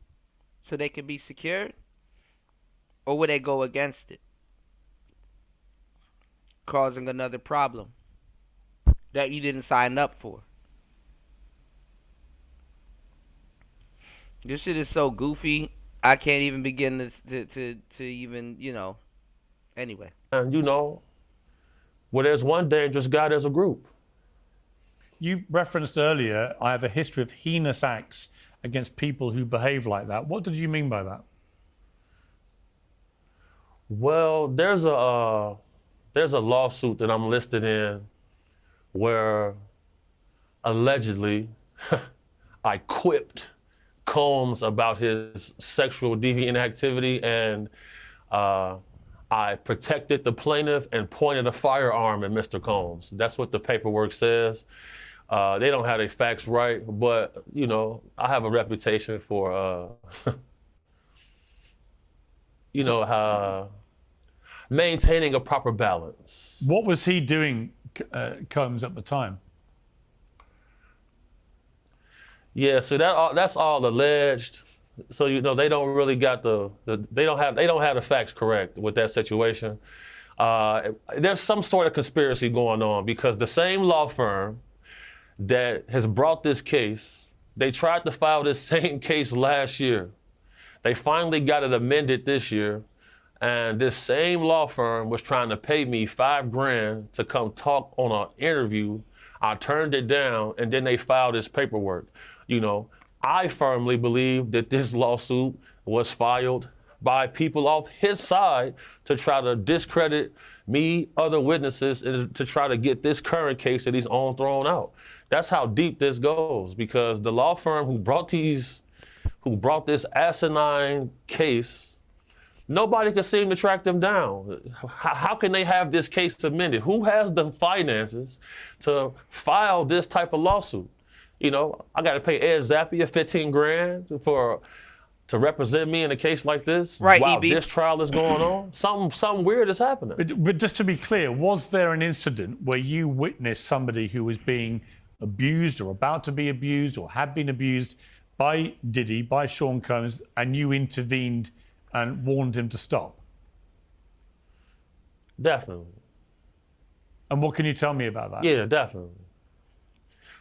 so they can be secured? Or would they go against it? causing another problem that you didn't sign up for. This shit is so goofy. I can't even begin to even, anyway. And, where there's one dangerous guy, there's a group. You referenced earlier, I have a history of heinous acts against people who behave like that. What did you mean by that? Well, there's a lawsuit that I'm listed in where allegedly I quipped Combs about his sexual deviant activity, and I protected the plaintiff and pointed a firearm at Mr. Combs. That's what the paperwork says. They don't have their facts right, but I have a reputation for maintaining a proper balance. What was he doing, Combs, at the time? Yeah, so that's all alleged. So they don't really got they don't have the facts correct with that situation. There's some sort of conspiracy going on because the same law firm that has brought this case, they tried to file this same case last year. They finally got it amended this year, and this same law firm was trying to pay me $5,000 to come talk on an interview. I turned it down, and then they filed this paperwork. I firmly believe that this lawsuit was filed by people off his side to try to discredit me, other witnesses, and to try to get this current case that he's on thrown out. That's how deep this goes, because the law firm who brought this asinine case, nobody can seem to track them down. How can they have this case amended? Who has the finances to file this type of lawsuit? I got to pay Ed Zappia $15,000 to represent me in a case like this, right, while EB. this trial is going on. Something weird is happening. But just to be clear, was there an incident where you witnessed somebody who was being abused or about to be abused or had been abused by Diddy, by Sean Combs, and you intervened and warned him to stop? Definitely. And what can you tell me about that? Yeah, definitely.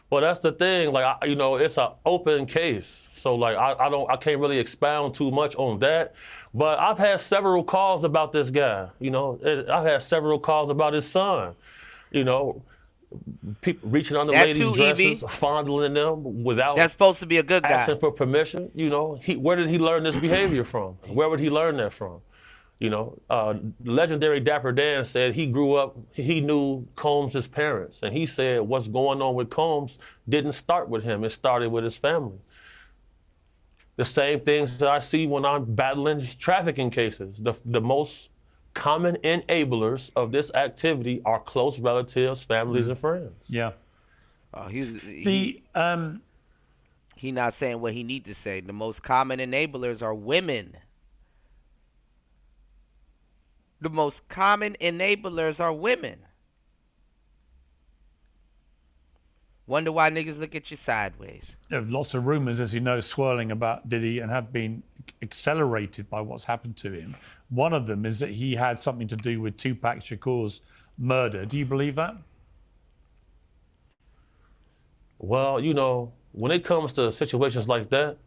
Well, that's the thing. It's an open case, so I can't really expound too much on that. But I've had several calls about this guy. I've had several calls about his son. People reaching under That ladies' too, dresses, EB. fondling them without That's supposed to be a good guy. asking for permission. Where did he learn this behavior from? Where would he learn that from? Legendary Dapper Dan said he grew up, he knew Combs' parents, and he said what's going on with Combs didn't start with him, it started with his family. The same things that I see when I'm battling trafficking cases. The most common enablers of this activity are close relatives, families, and friends. Yeah. He not saying what he need to say. The most common enablers are women. The most common enablers are women. Wonder why niggas look at you sideways. There are lots of rumours, as you know, swirling about Diddy and have been accelerated by what's happened to him. One of them is that he had something to do with Tupac Shakur's murder. Do you believe that? Well, when it comes to situations like that,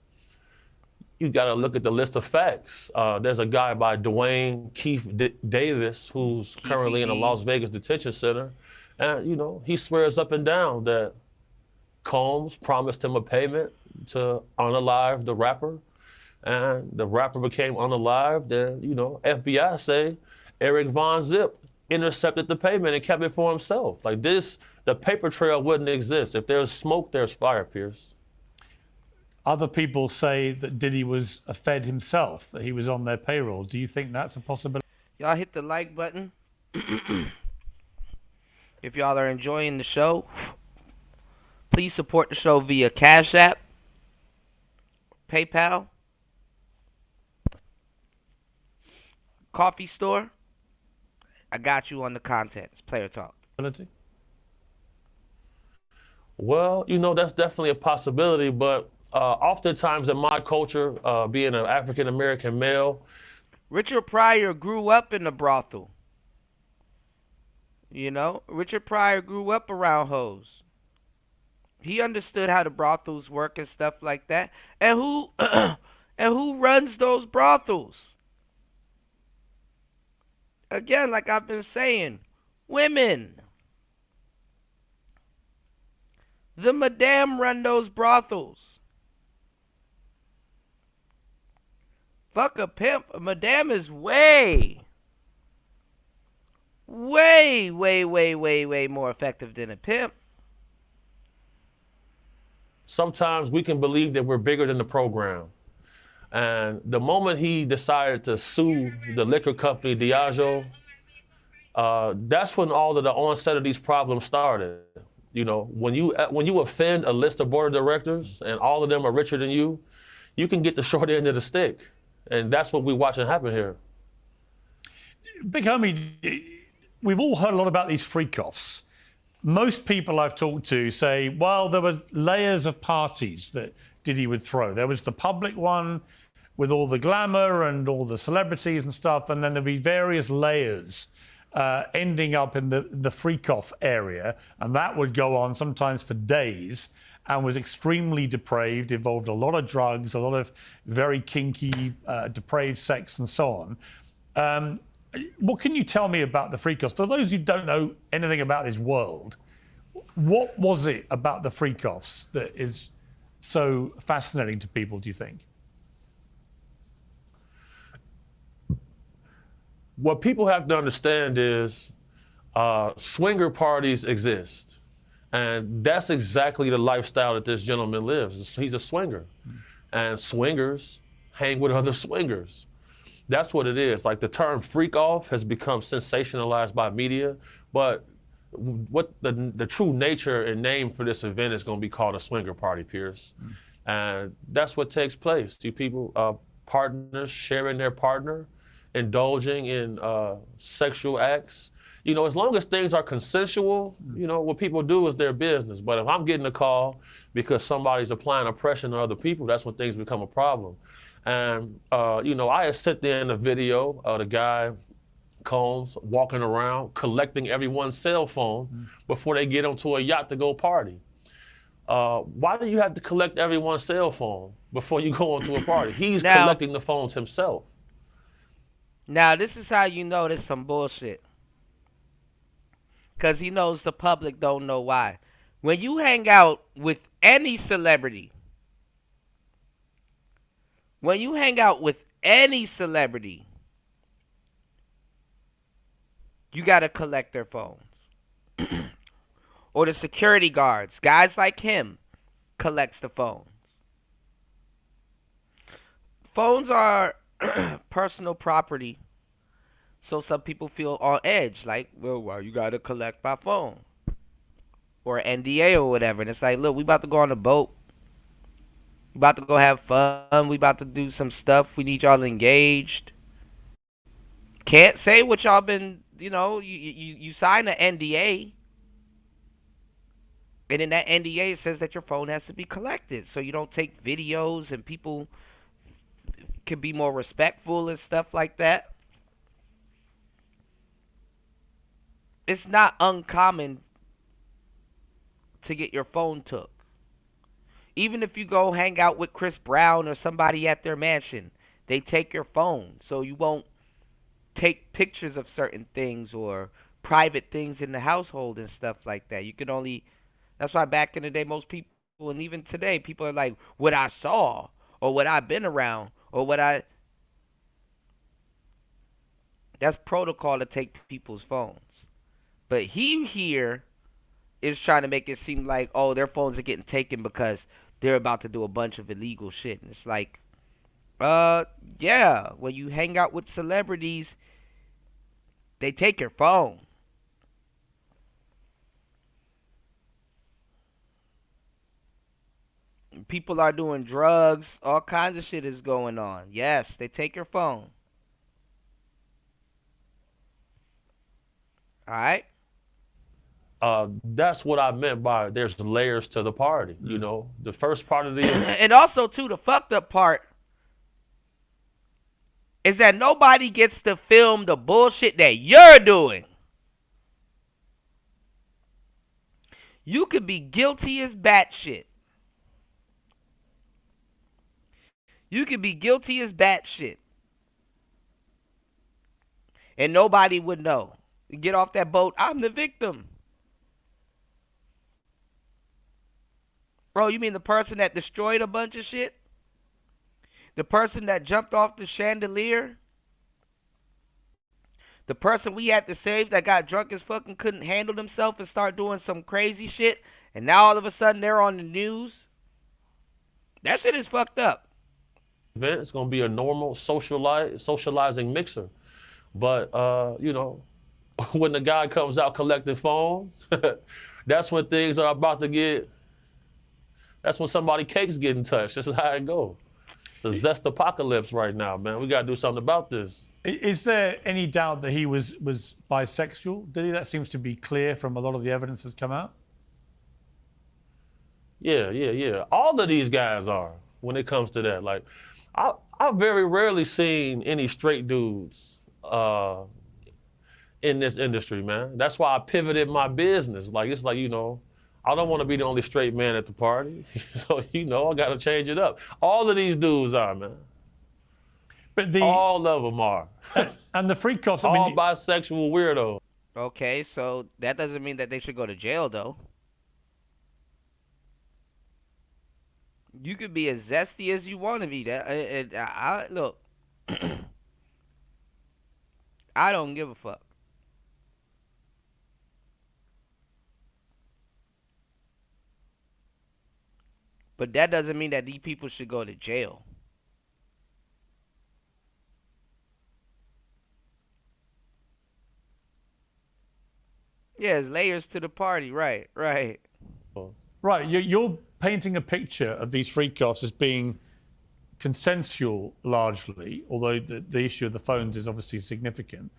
you got to look at the list of facts. There's a guy by Dwayne Keith Davis who's currently in a Las Vegas detention center. And, he swears up and down that Combs promised him a payment to unalive the rapper. And the rapper became unalived. And, FBI say Eric Von Zip intercepted the payment and kept it for himself. The paper trail wouldn't exist. If there's smoke, there's fire, Pierce. Other people say that Diddy was a Fed himself, that he was on their payroll. Do you think that's a possibility? Y'all hit the like button. If y'all are enjoying the show, please support the show via Cash App, PayPal, coffee store. I got you on the content. It's Player Talk. Well, that's definitely a possibility, but oftentimes in my culture, being an African-American male, Richard Pryor grew up in the brothel. You know, Richard Pryor grew up around hoes. He understood how the brothels work and stuff like that. And who and who runs those brothels? Again, like I've been saying, women. The madame run those brothels. Fuck a pimp. A madame is way more effective than a pimp. Sometimes we can believe that we're bigger than the program. And the moment he decided to sue the liquor company Diageo, that's when all of the onset of these problems started. You know, when you offend a list of board of directors and all of them are richer than you can get the short end of the stick. And that's what we're watching happen here. Big homie, we've all heard a lot about these freak-offs. Most people I've talked to say, well, there were layers of parties that Diddy would throw. There was the public one with all the glamour and all the celebrities and stuff, and then there'd be various layers ending up in the freak-off area, and that would go on sometimes for days and was extremely depraved, involved a lot of drugs, a lot of very kinky, depraved sex and so on. What can you tell me about the freak-offs? For those who don't know anything about this world, what was it about the freak-offs that is so fascinating to people, do you think? What people have to understand is swinger parties exist. And that's exactly the lifestyle that this gentleman lives. He's a swinger. And swingers hang with other swingers. That's what it is. Like, the term freak off has become sensationalized by media, but what the true nature and name for this event is going to be called a swinger party, Pierce. And that's what takes place. You people, partners sharing their partner, indulging in sexual acts. You know, as long as things are consensual, you know, what people do is their business. But if I'm getting a call because somebody's applying oppression on other people, that's when things become a problem. And, you know, I had sent in a video of the guy, Combs, walking around, collecting everyone's cell phone before they get onto a yacht to go party. Why do you have to collect everyone's cell phone before you go onto a party? He's collecting the phones himself. Now, this is how you know there's some bullshit. Because he knows the public don't know why. When you hang out with any celebrity, you gotta collect their phones. Or the security guards, guys like him, collects the phones. Phones are personal property. So some people feel on edge, like, well, why you gotta collect my phone? Or NDA or whatever. And it's like, look, we about to go on a boat. We about to go have fun. We about to do some stuff. We need y'all engaged. Can't say what y'all been, you know, you sign an NDA. And in that NDA, it says that your phone has to be collected. So you don't take videos and people can be more respectful and stuff like that. It's not uncommon to get your phone took. Even if you go hang out with Chris Brown or somebody at their mansion, they take your phone. So you won't take pictures of certain things or private things in the household and stuff like that. You can only... That's why back in the day, most people, and even today, people are like, what I saw, or what I've been around, or what I... That's protocol to take people's phones. But he here is trying to make it seem like, oh, their phones are getting taken because they're about to do a bunch of illegal shit. And it's like, yeah, when you hang out with celebrities, they take your phone. People are doing drugs. All kinds of shit is going on. Yes, they take your phone. All right? That's what I meant by there's layers to the party. You know, the first part of the... And also, too, the fucked up part is that nobody gets to film the bullshit that you're doing. You could be guilty as batshit. You could be guilty as batshit. And nobody would know. Get off that boat, I'm the victim. Bro, you mean the person that destroyed a bunch of shit? The person that jumped off the chandelier? The person we had to save that got drunk as fuck and couldn't handle himself and start doing some crazy shit, and now all of a sudden they're on the news? That shit is fucked up. It's going to be a normal socializing mixer. But, you know, when the guy comes out collecting phones, that's when things are about to get, that's when somebody's cake's getting touched. This is how it goes. It's a zest apocalypse right now, man. We got to do something about this. Is there any doubt that he was bisexual? Did he? That seems to be clear from a lot of the evidence that's come out. Yeah. All of these guys are when it comes to that. Like, I've very rarely seen any straight dudes in this industry, man. That's why I pivoted my business. Like, it's like, you know, I don't want to be the only straight man at the party. So, you know, I got to change it up. All of these dudes are, man. But all of them are. And the freak offs, all bisexual weirdos. Okay, so that doesn't mean that they should go to jail, though. You could be as zesty as you want to be. Look, I don't give a fuck. But that doesn't mean that these people should go to jail. Yeah, there's layers to the party, right. Right, you're painting a picture of these freak-offs as being consensual largely, although the issue of the phones is obviously significant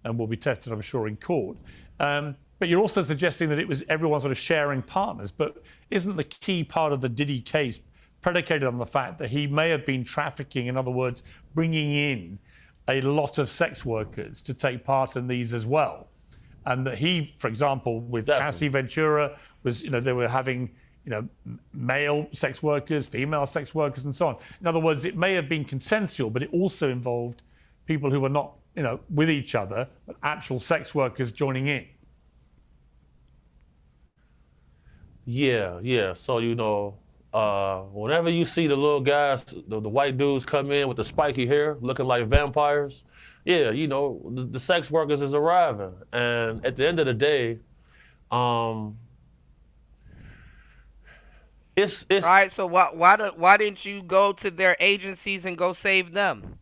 and will be tested, I'm sure, in court. But you're also suggesting that it was everyone sort of sharing partners. But isn't the key part of the Diddy case predicated on the fact that he may have been trafficking, in other words, bringing in a lot of sex workers to take part in these as well? And that he, for example, with Cassie Ventura, was, you know, they were having, you know, male sex workers, female sex workers, and so on. In other words, it may have been consensual, but it also involved people who were not, you know, with each other, but actual sex workers joining in. Yeah. So, you know, whenever you see the little guys, the white dudes come in with the spiky hair looking like vampires, yeah, you know, the sex workers is arriving. And at the end of the day, it's all right, so why didn't you go to their agencies and go save them?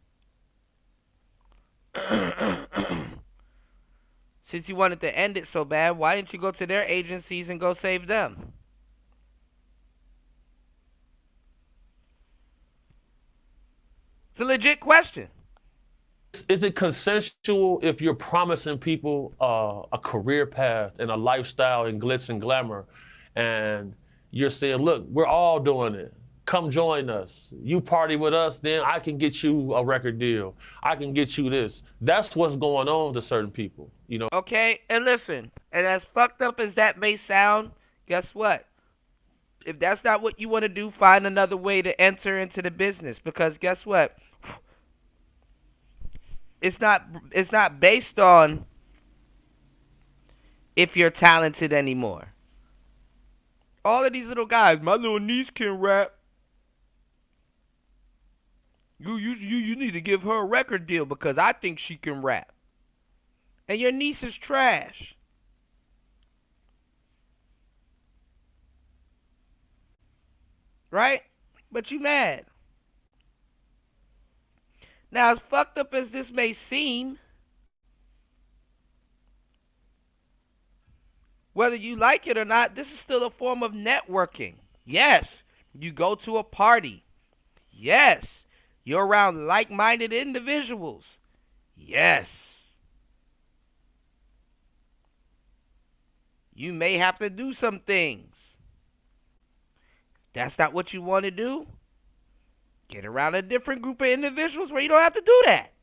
Since you wanted to end it so bad, why didn't you go to their agencies and go save them? It's a legit question. Is it consensual if you're promising people a career path and a lifestyle and glitz and glamour, and you're saying, look, we're all doing it. Come join us. You party with us, then I can get you a record deal. I can get you this. That's what's going on to certain people, you know? Okay, and listen, and as fucked up as that may sound, guess what? If that's not what you want to do, find another way to enter into the business, because guess what? It's not based on if you're talented anymore. All of these little guys, my little niece can rap. You need to give her a record deal because I think she can rap. And your niece is trash. Right? But you mad. Now, as fucked up as this may seem, whether you like it or not, this is still a form of networking. Yes, you go to a party. Yes, you're around like-minded individuals. Yes. You may have to do some things. That's not what you want to do. Get around a different group of individuals where you don't have to do that.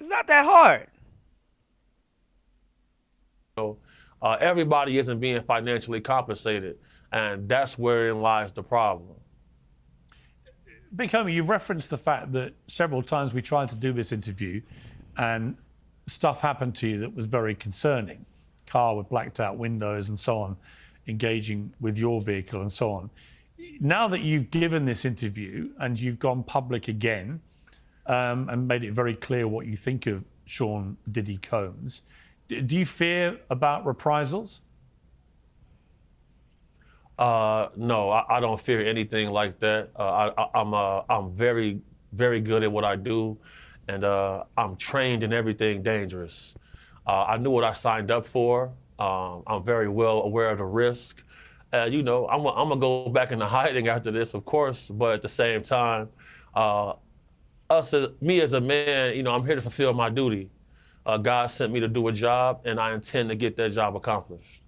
It's not that hard. Everybody isn't being financially compensated, and that's wherein lies the problem. Big Homie, you've referenced the fact that several times we tried to do this interview and stuff happened to you that was very concerning. Car with blacked out windows and so on, engaging with your vehicle and so on. Now that you've given this interview and you've gone public again and made it very clear what you think of Sean Diddy Combs, do you fear about reprisals? No, I don't fear anything like that. I'm very, very good at what I do, and I'm trained in everything dangerous. I knew what I signed up for. I'm very well aware of the risk. I'm gonna go back into hiding after this, of course, but at the same time, me as a man, I'm here to fulfill my duty. God sent me to do a job, and I intend to get that job accomplished.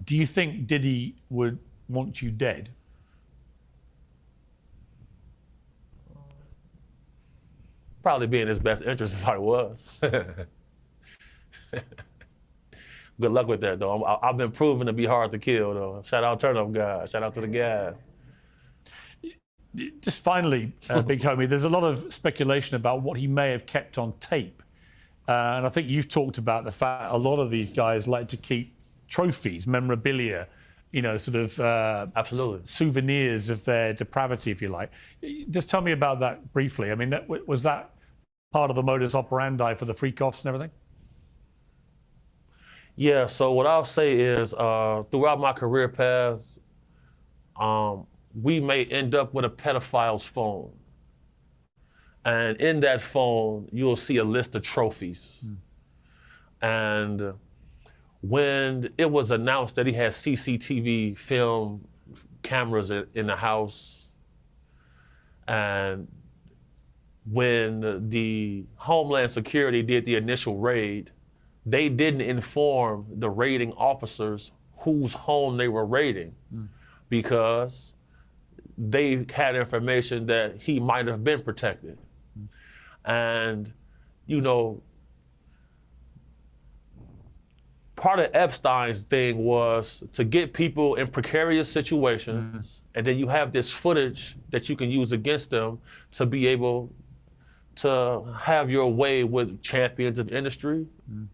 Do you think Diddy would want you dead? Probably be in his best interest if I was. Good luck with that, though. I've been proven to be hard to kill, though. Shout out Turn Up Guys. Shout out to the guys. Just finally, Big Homie, there's a lot of speculation about what he may have kept on tape. And I think you've talked about the fact a lot of these guys like to keep trophies, memorabilia, Absolutely. Souvenirs of their depravity, if you like. Just tell me about that briefly. I mean, was that part of the modus operandi for the freak-offs and everything? Yeah, so what I'll say is throughout my career path, we may end up with a pedophile's phone. And in that phone, you'll see a list of trophies. And when it was announced that he had CCTV film cameras in the house, and when the Homeland Security did the initial raid, they didn't inform the raiding officers whose home they were raiding because they had information that he might have been protected. And, part of Epstein's thing was to get people in precarious situations, and then you have this footage that you can use against them to be able to have your way with champions of industry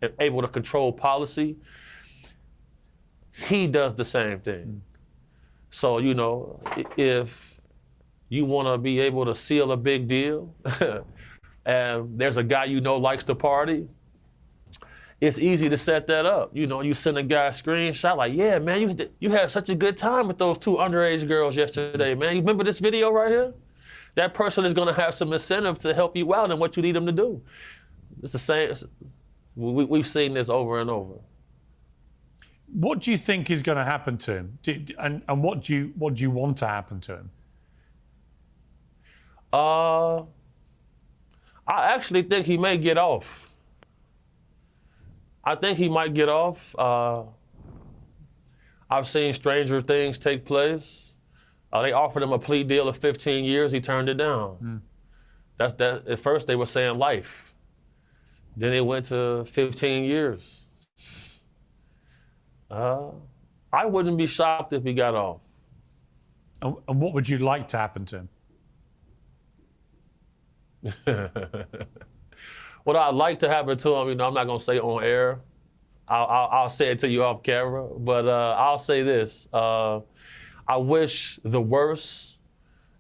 and able to control policy. He does the same thing. So, if you want to be able to seal a big deal and there's a guy likes to party, it's easy to set that up. You send a guy a screenshot like, yeah, man, you had such a good time with those two underage girls yesterday, man. You remember this video right here? That person is going to have some incentive to help you out in what you need them to do. It's the same. We've seen this over and over. What do you think is going to happen to him? And what do you want to happen to him? I actually think he may get off. I think he might get off. I've seen stranger things take place. They offered him a plea deal of 15 years. He turned it down. That's that. At first, they were saying life. Then it went to 15 years. I wouldn't be shocked if he got off. And what would you like to happen to him? What I'd like to happen to him, I'm not going to say on air. I'll say it to you off camera. But I'll say this. I wish the worst,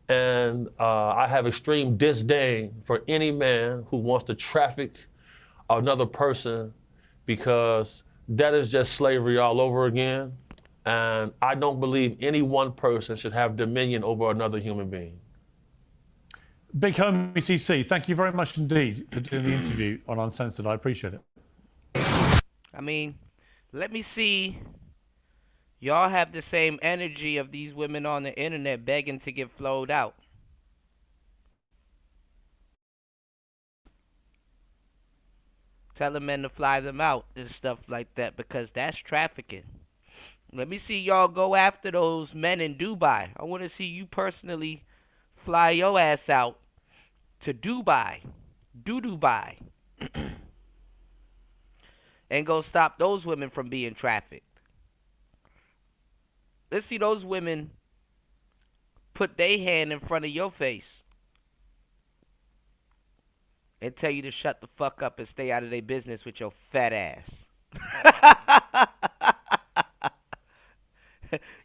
and I have extreme disdain for any man who wants to traffic another person, because that is just slavery all over again. And I don't believe any one person should have dominion over another human being. Big Homie CC, thank you very much indeed for doing the interview on Uncensored. I appreciate it. I mean, let me see. Y'all have the same energy of these women on the internet begging to get flowed out. Telling men to fly them out and stuff like that, because that's trafficking. Let me see y'all go after those men in Dubai. I want to see you personally fly your ass out to Dubai. Dubai. and go stop those women from being trafficked. Let's see those women put their hand in front of your face and tell you to shut the fuck up and stay out of their business with your fat ass.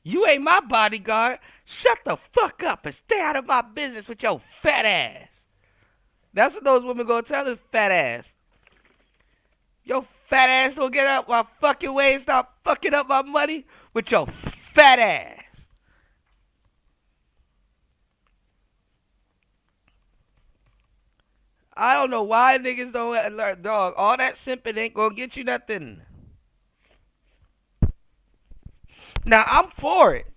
You ain't my bodyguard. Shut the fuck up and stay out of my business with your fat ass. That's what those women gonna tell his fat ass. Your fat ass will get up my fucking way and stop fucking up my money with your fat ass. I don't know why niggas don't learn, dog. All that simping ain't gonna get you nothing. Now I'm for it.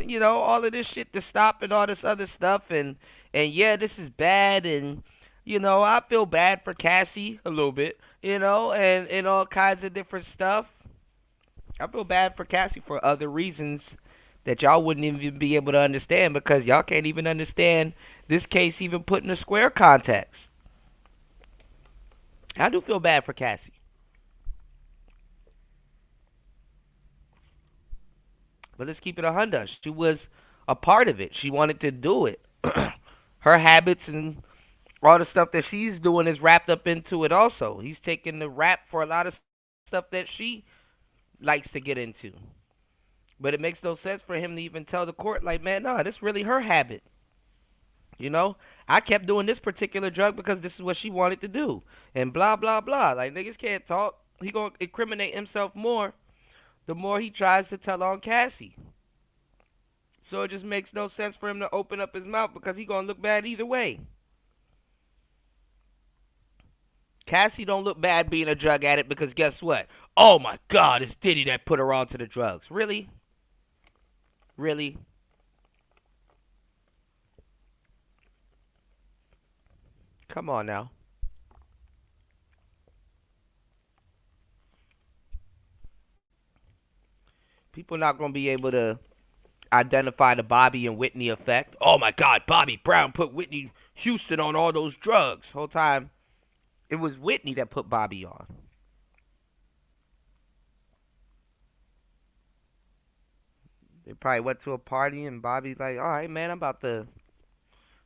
You know, all of this shit to stop and all this other stuff, and yeah, this is bad, and you know, I feel bad for Cassie a little bit, you know, and all kinds of different stuff. I feel bad for Cassie for other reasons that y'all wouldn't even be able to understand, because y'all can't even understand this case even put in a square context. I do feel bad for Cassie. But let's keep it 100. She was a part of it. She wanted to do it. Her habits and all the stuff that she's doing is wrapped up into it also. He's taking the rap for a lot of stuff that she likes to get into. But it makes no sense for him to even tell the court, like, man, no, this is really her habit. You know, I kept doing this particular drug because this is what she wanted to do. And blah, blah, blah. Like, niggas can't talk. He gonna incriminate himself more the more he tries to tell on Cassie. So it just makes no sense for him to open up his mouth, because he gonna look bad either way. Cassie don't look bad being a drug addict, because guess what? Oh my God, it's Diddy that put her onto the drugs. Really? Really? Come on now. People not going to be able to identify the Bobby and Whitney effect. Oh my God, Bobby Brown put Whitney Houston on all those drugs. Whole time, it was Whitney that put Bobby on. They probably went to a party and Bobby's like, all right, man, I'm about to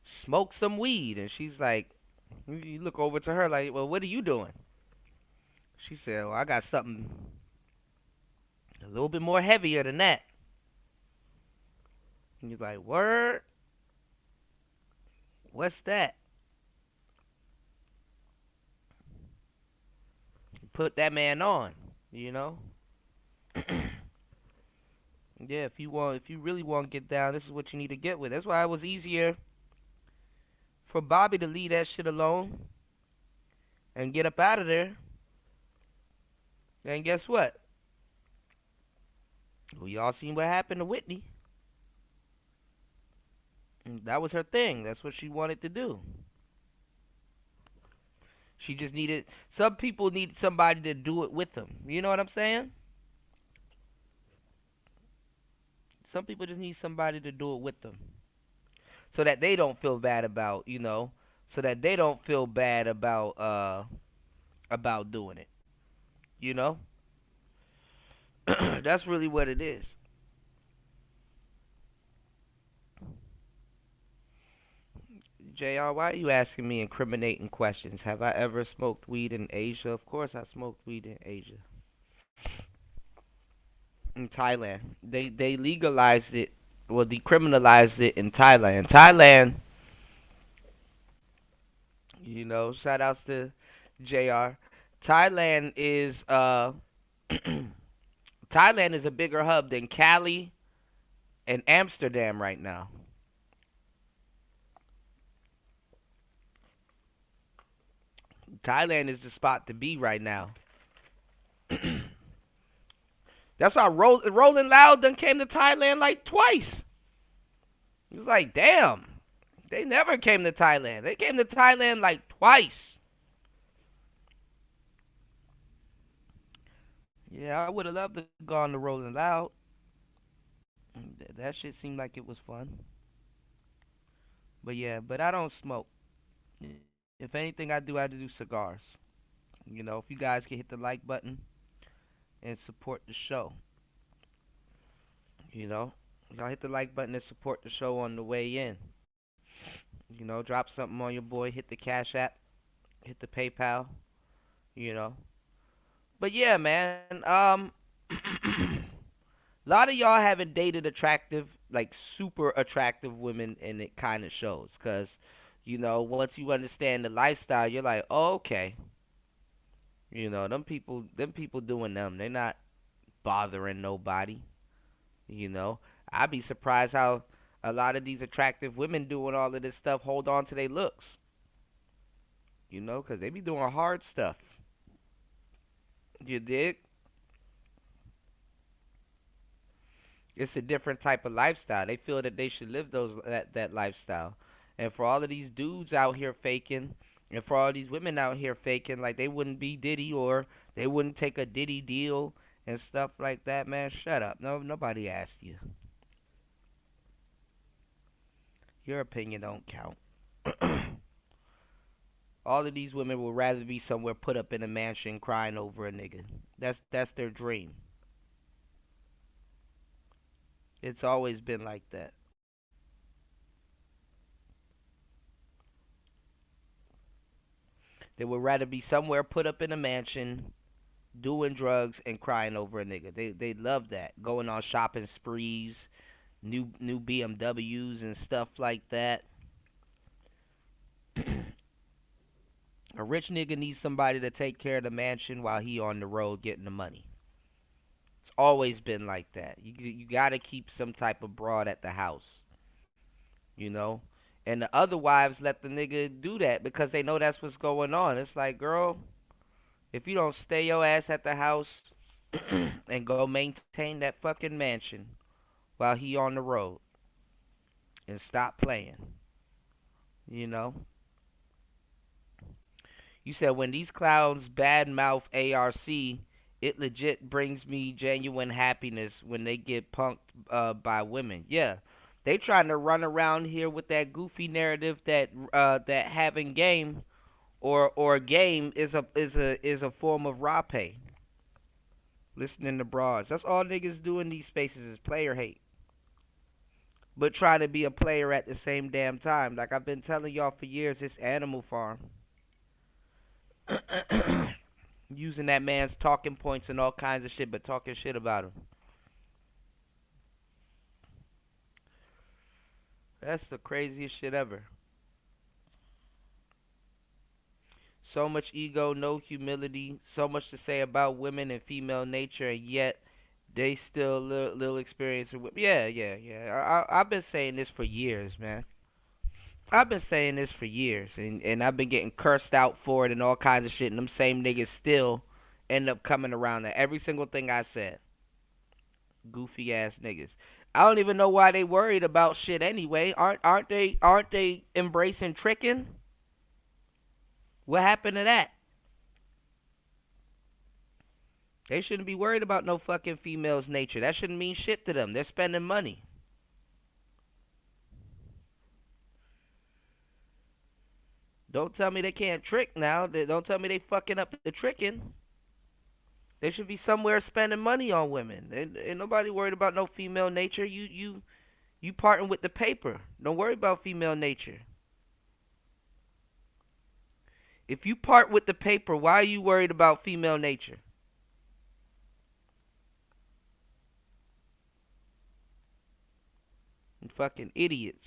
smoke some weed. And she's like, you look over to her like, well, what are you doing? She said, well, I got something a little bit more heavier than that. And he's like, word? What's that? Put that man on, you know? Yeah, if you really want to get down, this is what you need to get with. That's why it was easier for Bobby to leave that shit alone and get up out of there. And guess what? We all seen what happened to Whitney. And that was her thing. That's what she wanted to do. She just needed, some people need somebody to do it with them. You know what I'm saying? Some people just need somebody to do it with them, so that they don't feel bad about, you know, so that they don't feel bad about doing it. You know? That's really what it is. JR, why are you asking me incriminating questions? Have I ever smoked weed in Asia? Of course I smoked weed in Asia. In Thailand. They legalized it, well, decriminalized it in Thailand. Thailand, you know, shout outs to JR. Thailand is Thailand is a bigger hub than Cali and Amsterdam right now. Thailand is the spot to be right now. That's why Rolling Loud done came to Thailand like twice. It's like, damn. They never came to Thailand. They came to Thailand like twice. Yeah, I would have loved to go on the Rolling Loud. That shit seemed like it was fun. But yeah, but I don't smoke. If anything I do cigars. You know, if you guys can hit the like button, and support the show. You know, y'all hit the like button and support the show on the way in. You know, drop something on your boy, hit the Cash App, hit the PayPal, you know. But yeah, man, a lot of y'all haven't dated attractive, like super attractive women, and it kind of shows. Cause, you know, once you understand the lifestyle, you're like, oh, okay. You know, them people doing them. They're not bothering nobody. You know, I'd be surprised how a lot of these attractive women doing all of this stuff hold on to their looks. You know, cause they be doing hard stuff. You dig? It's a different type of lifestyle. They feel that they should live that lifestyle. And for all of these dudes out here faking, and for all these women out here faking, like they wouldn't be Diddy or they wouldn't take a Diddy deal and stuff like that, man, shut up. No, nobody asked you. Your opinion don't count. All of these women would rather be somewhere put up in a mansion crying over a nigga. That's their dream. It's always been like that. They would rather be somewhere put up in a mansion, doing drugs and crying over a nigga. They love that. Going on shopping sprees, new BMWs and stuff like that. A rich nigga needs somebody to take care of the mansion while he on the road getting the money. It's always been like that. You gotta keep some type of broad at the house. You know? And the other wives let the nigga do that because they know that's what's going on. It's like, girl, if you don't stay your ass at the house and go maintain that fucking mansion while he on the road and stop playing. You know? You said when these clowns badmouth ARC, it legit brings me genuine happiness when they get punked by women. Yeah, they trying to run around here with that goofy narrative that that having game or game is a form of raw pay. Listening to broads. That's all niggas do in these spaces is player hate. But trying to be a player at the same damn time. Like I've been telling y'all for years, it's Animal Farm. Using that man's talking points and all kinds of shit, but talking shit about him. That's the craziest shit ever. So much ego, no humility, so much to say about women and female nature, and yet they still little experience with. Yeah. I've been saying this for years, man. I've been saying this for years, and I've been getting cursed out for it and all kinds of shit, and them same niggas still end up coming around to every single thing I said. Goofy ass niggas. I don't even know why they worried about shit anyway. Aren't they embracing tricking? What happened to that? They shouldn't be worried about no fucking female's nature. That shouldn't mean shit to them. They're spending money. Don't tell me they can't trick now. Don't tell me they fucking up the tricking. They should be somewhere spending money on women. Ain't nobody worried about no female nature. You parting with the paper. Don't worry about female nature. If you part with the paper, why are you worried about female nature? You fucking idiots.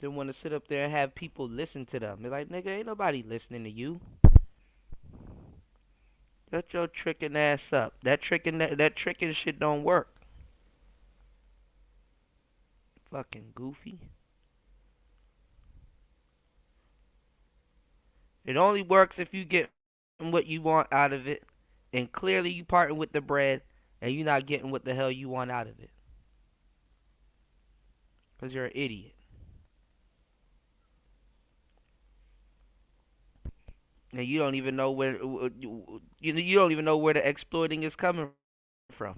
They want to sit up there and have people listen to them. They're like, nigga, ain't nobody listening to you. Shut your tricking ass up. That tricking shit don't work. Fucking goofy. It only works if you get what you want out of it. And clearly you parting with the bread and you're not getting what the hell you want out of it. Because you're an idiot. And you don't even know where you don't even know where the exploiting is coming from.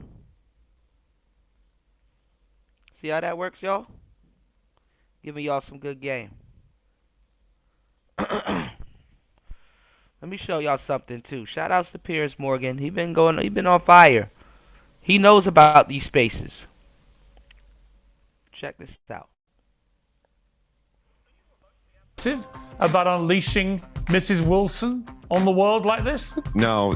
See how that works, y'all? Giving y'all some good game. Let me show y'all something too. Shout outs to Piers Morgan. He been on fire. He knows about these spaces. Check this out. About unleashing Mrs. Wilson on the world like this? No,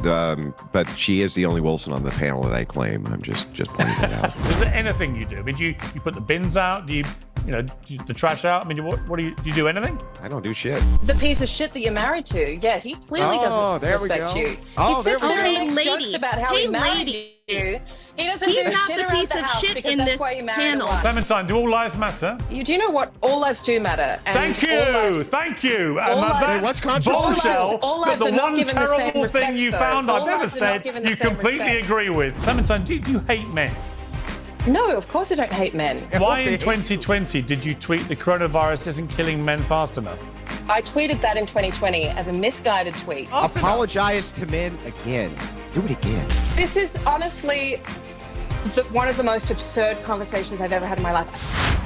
but she is the only Wilson on the panel that I claim. I'm just pointing it out. Is there anything you do? I mean, do you put the bins out? Do you the trash out? I mean, what do you do anything? I don't do shit. The piece of shit that you're married to. Yeah, he clearly doesn't there we respect go. you. Oh, He there sits we there go. and makes Hey, jokes lady. about how he Hey, married lady. you. He doesn't He's do not shit the around piece the of house shit because in that's this why you married panel. a wife. Clementine, do all lives matter? Do you know what? All lives do matter. And Thank all you, lives- thank you. all And lives- that what's controversial? bombshell, All but lives the are not one given the same terrible respect, thing you though. found All I've ever lives are not said, given the you same completely respect. agree with. Clementine, do you hate men? No, of course I don't hate men. Why in 2020 did you tweet the coronavirus isn't killing men fast enough? I tweeted that in 2020 as a misguided tweet. Fast enough. Apologize to men again. Do it again. This is honestly one of the most absurd conversations I've ever had in my life.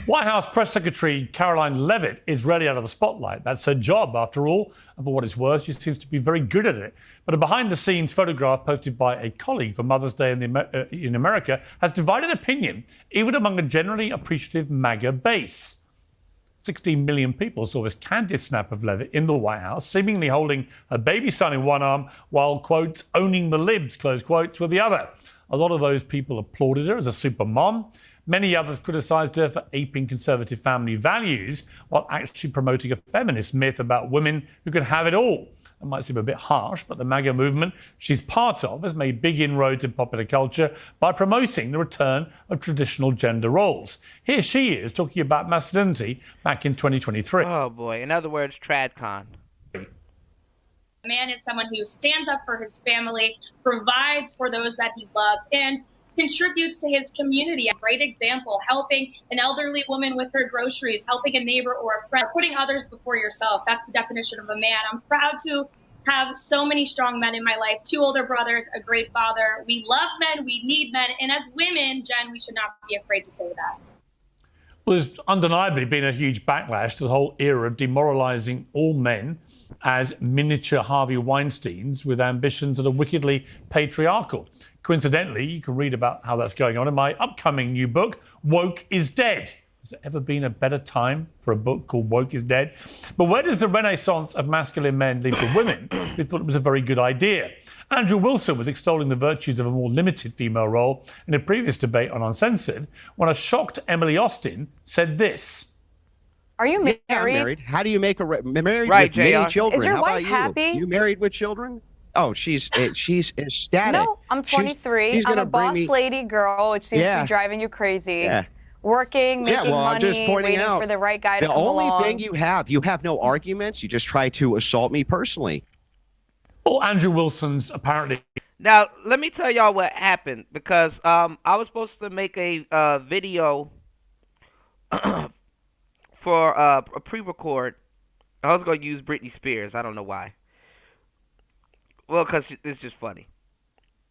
White House Press Secretary Caroline Leavitt is rarely out of the spotlight. That's her job, after all. And for what it's worth, she seems to be very good at it. But a behind-the-scenes photograph posted by a colleague for Mother's Day in America has divided opinion, even among a generally appreciative MAGA base. 16 million people saw this candid snap of Leavitt in the White House, seemingly holding a baby son in one arm while, quotes, owning the libs, close quotes, with the other. A lot of those people applauded her as a super mom. Many others criticised her for aping conservative family values while actually promoting a feminist myth about women who can have it all. It might seem a bit harsh, but the MAGA movement she's part of has made big inroads in popular culture by promoting the return of traditional gender roles. Here she is talking about masculinity back in 2023. Oh boy. In other words, TradCon. A man is someone who stands up for his family, provides for those that he loves, and contributes to his community. A great example, helping an elderly woman with her groceries, helping a neighbor or a friend, putting others before yourself. That's the definition of a man. I'm proud to have so many strong men in my life, 2 older brothers, a great father. We love men, we need men, and as women, Jen, we should not be afraid to say that. Well, there's undeniably been a huge backlash to the whole era of demoralising all men as miniature Harvey Weinsteins with ambitions that are wickedly patriarchal. Coincidentally, you can read about how that's going on in my upcoming new book, Woke is Dead. Has there ever been a better time for a book called Woke is Dead? But where does the renaissance of masculine men lead to women who thought it was a very good idea? Andrew Wilson was extolling the virtues of a more limited female role in a previous debate on Uncensored when a shocked Emily Austin said this. Are you married? Yeah, I'm married. How do you make a married Right, with many JR. children? Is your How wife about you? happy? You married with children? Oh, she's ecstatic. No, I'm 23. She's I'm gonna a bring boss me- lady girl, which seems to Yeah. be driving you crazy. Yeah. Working, making Yeah, well, I'm money, just pointing waiting out for the right guy to the come only along. thing you have no arguments. You just try to assault me personally. Well, Andrew Wilson's apparently... Now, let me tell y'all what happened, because I was supposed to make a video for a pre-record. I was going to use Britney Spears. I don't know why. Well, because it's just funny.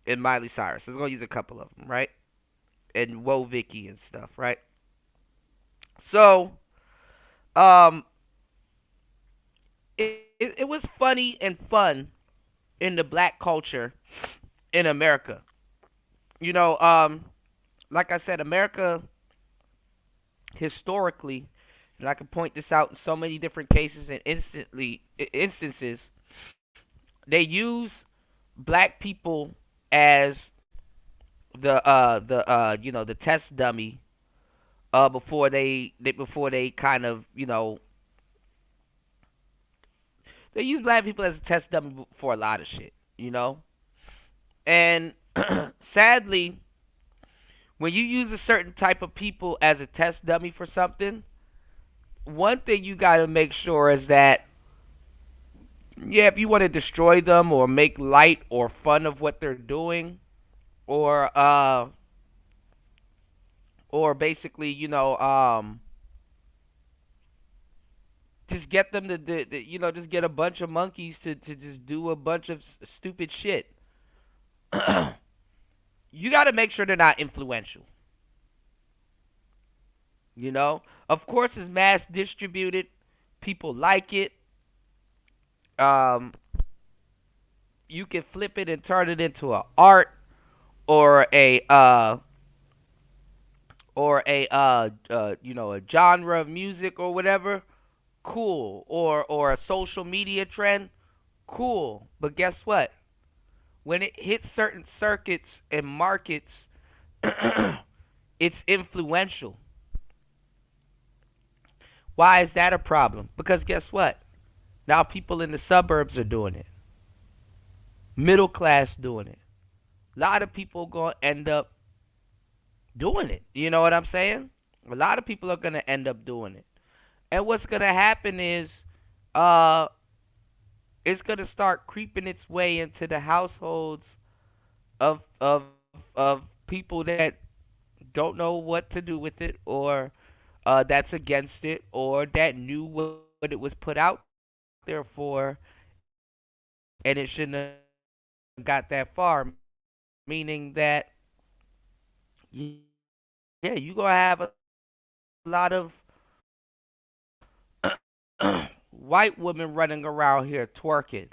And Miley Cyrus. I was going to use a couple of them, right? And Woe Vicky and stuff, right? So, it was funny and fun in the black culture in America. You know, like I said, America historically, and I can point this out in so many different cases and instances, they use black people as the test dummy before they kind of, they use black people as a test dummy for a lot of shit, and sadly, when you use a certain type of people as a test dummy for something, one thing you got to make sure is that, yeah, if you want to destroy them or make light or fun of what they're doing, or basically, just get them to just get a bunch of monkeys to just do a bunch of stupid shit. You got to make sure they're not influential. You know, of course, it's mass distributed. People like it. Um, you can flip it and turn it into a art or a genre of music or whatever. Cool. Or a social media trend. Cool. But guess what? When it hits certain circuits and markets, it's influential. Why is that a problem? Because guess what? Now people in the suburbs are doing it. Middle class doing it. A lot of people going to end up doing it. You know what I'm saying? A lot of people are going to end up doing it. And what's going to happen is it's going to start creeping its way into the households of people that don't know what to do with it, or that's against it, or that knew what it was put out there for, and it shouldn't have got that far. Meaning that, yeah, you gonna have a lot of white women running around here twerking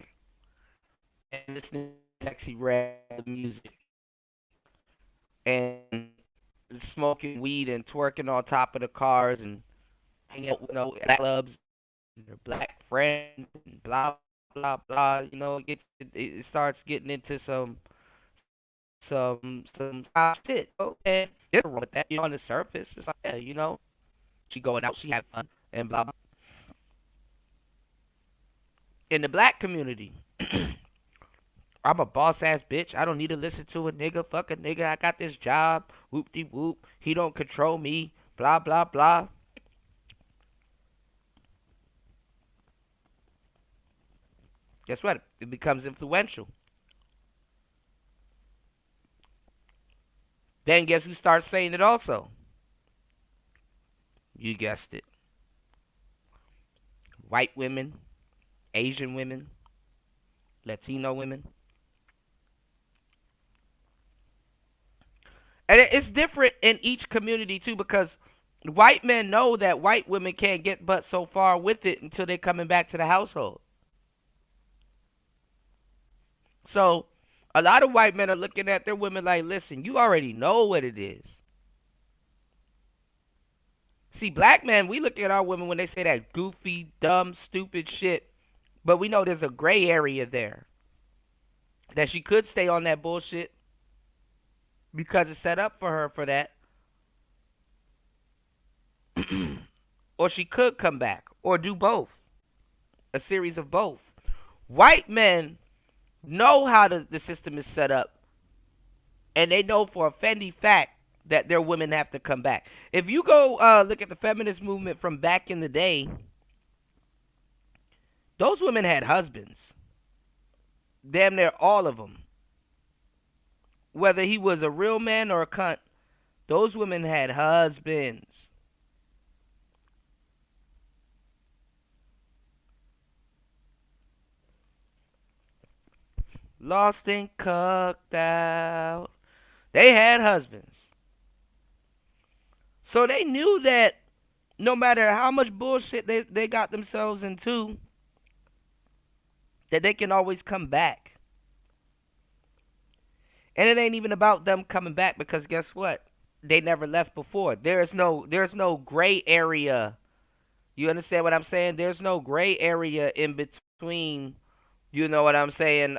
and listening to sexy rap music and smoking weed and twerking on top of the cars and hanging out, at clubs and their black friends and blah blah blah. It starts getting into some shit. And there's wrong with that. On the surface, it's like, yeah, she going out, she having fun and blah blah. In the black community, I'm a boss ass bitch. I don't need to listen to a nigga. Fuck a nigga. I got this job. Whoop de whoop. He don't control me. Blah blah blah. Guess what? It becomes influential. Then guess who starts saying it also? You guessed it. White women, Asian women, Latino women. And it's different in each community too, because white men know that white women can't get but so far with it until they're coming back to the household. So a lot of white men are looking at their women like, listen, you already know what it is. See, black men, we look at our women when they say that goofy, dumb, stupid shit, but we know there's a gray area there. That she could stay on that bullshit because it's set up for her for that. Or she could come back, or do both. A series of both. White men know how the system is set up, and they know for a Fendi fact that their women have to come back. If you go look at the feminist movement from back in the day, those women had husbands. Damn near all of them. Whether he was a real man or a cunt, those women had husbands. Lost and cucked out. They had husbands. So they knew that no matter how much bullshit they got themselves into, that they can always come back. And it ain't even about them coming back, because guess what? They never left before. There's no gray area. You understand what I'm saying? There's no gray area in between, you know what I'm saying,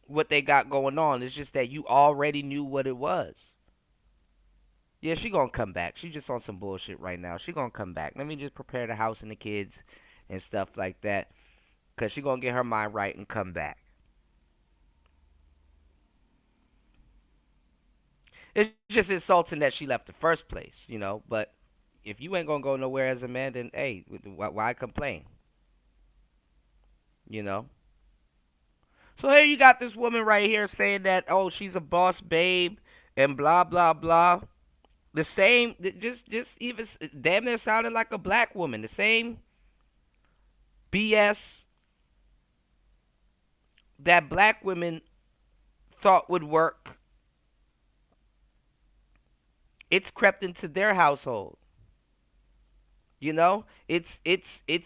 what they got going on. It's just that you already knew what it was. Yeah, she gonna come back. She just on some bullshit right now. She gonna come back. Let me just prepare the house and the kids and stuff like that, because she gonna get her mind right and come back. It's just insulting that she left the first place, but if you ain't gonna go nowhere as a man, then hey, why complain? So here you got this woman right here saying that, oh, she's a boss babe and blah blah blah. The same, just even damn near sounding like a black woman. The same BS that black women thought would work it's crept into their household. You know, it's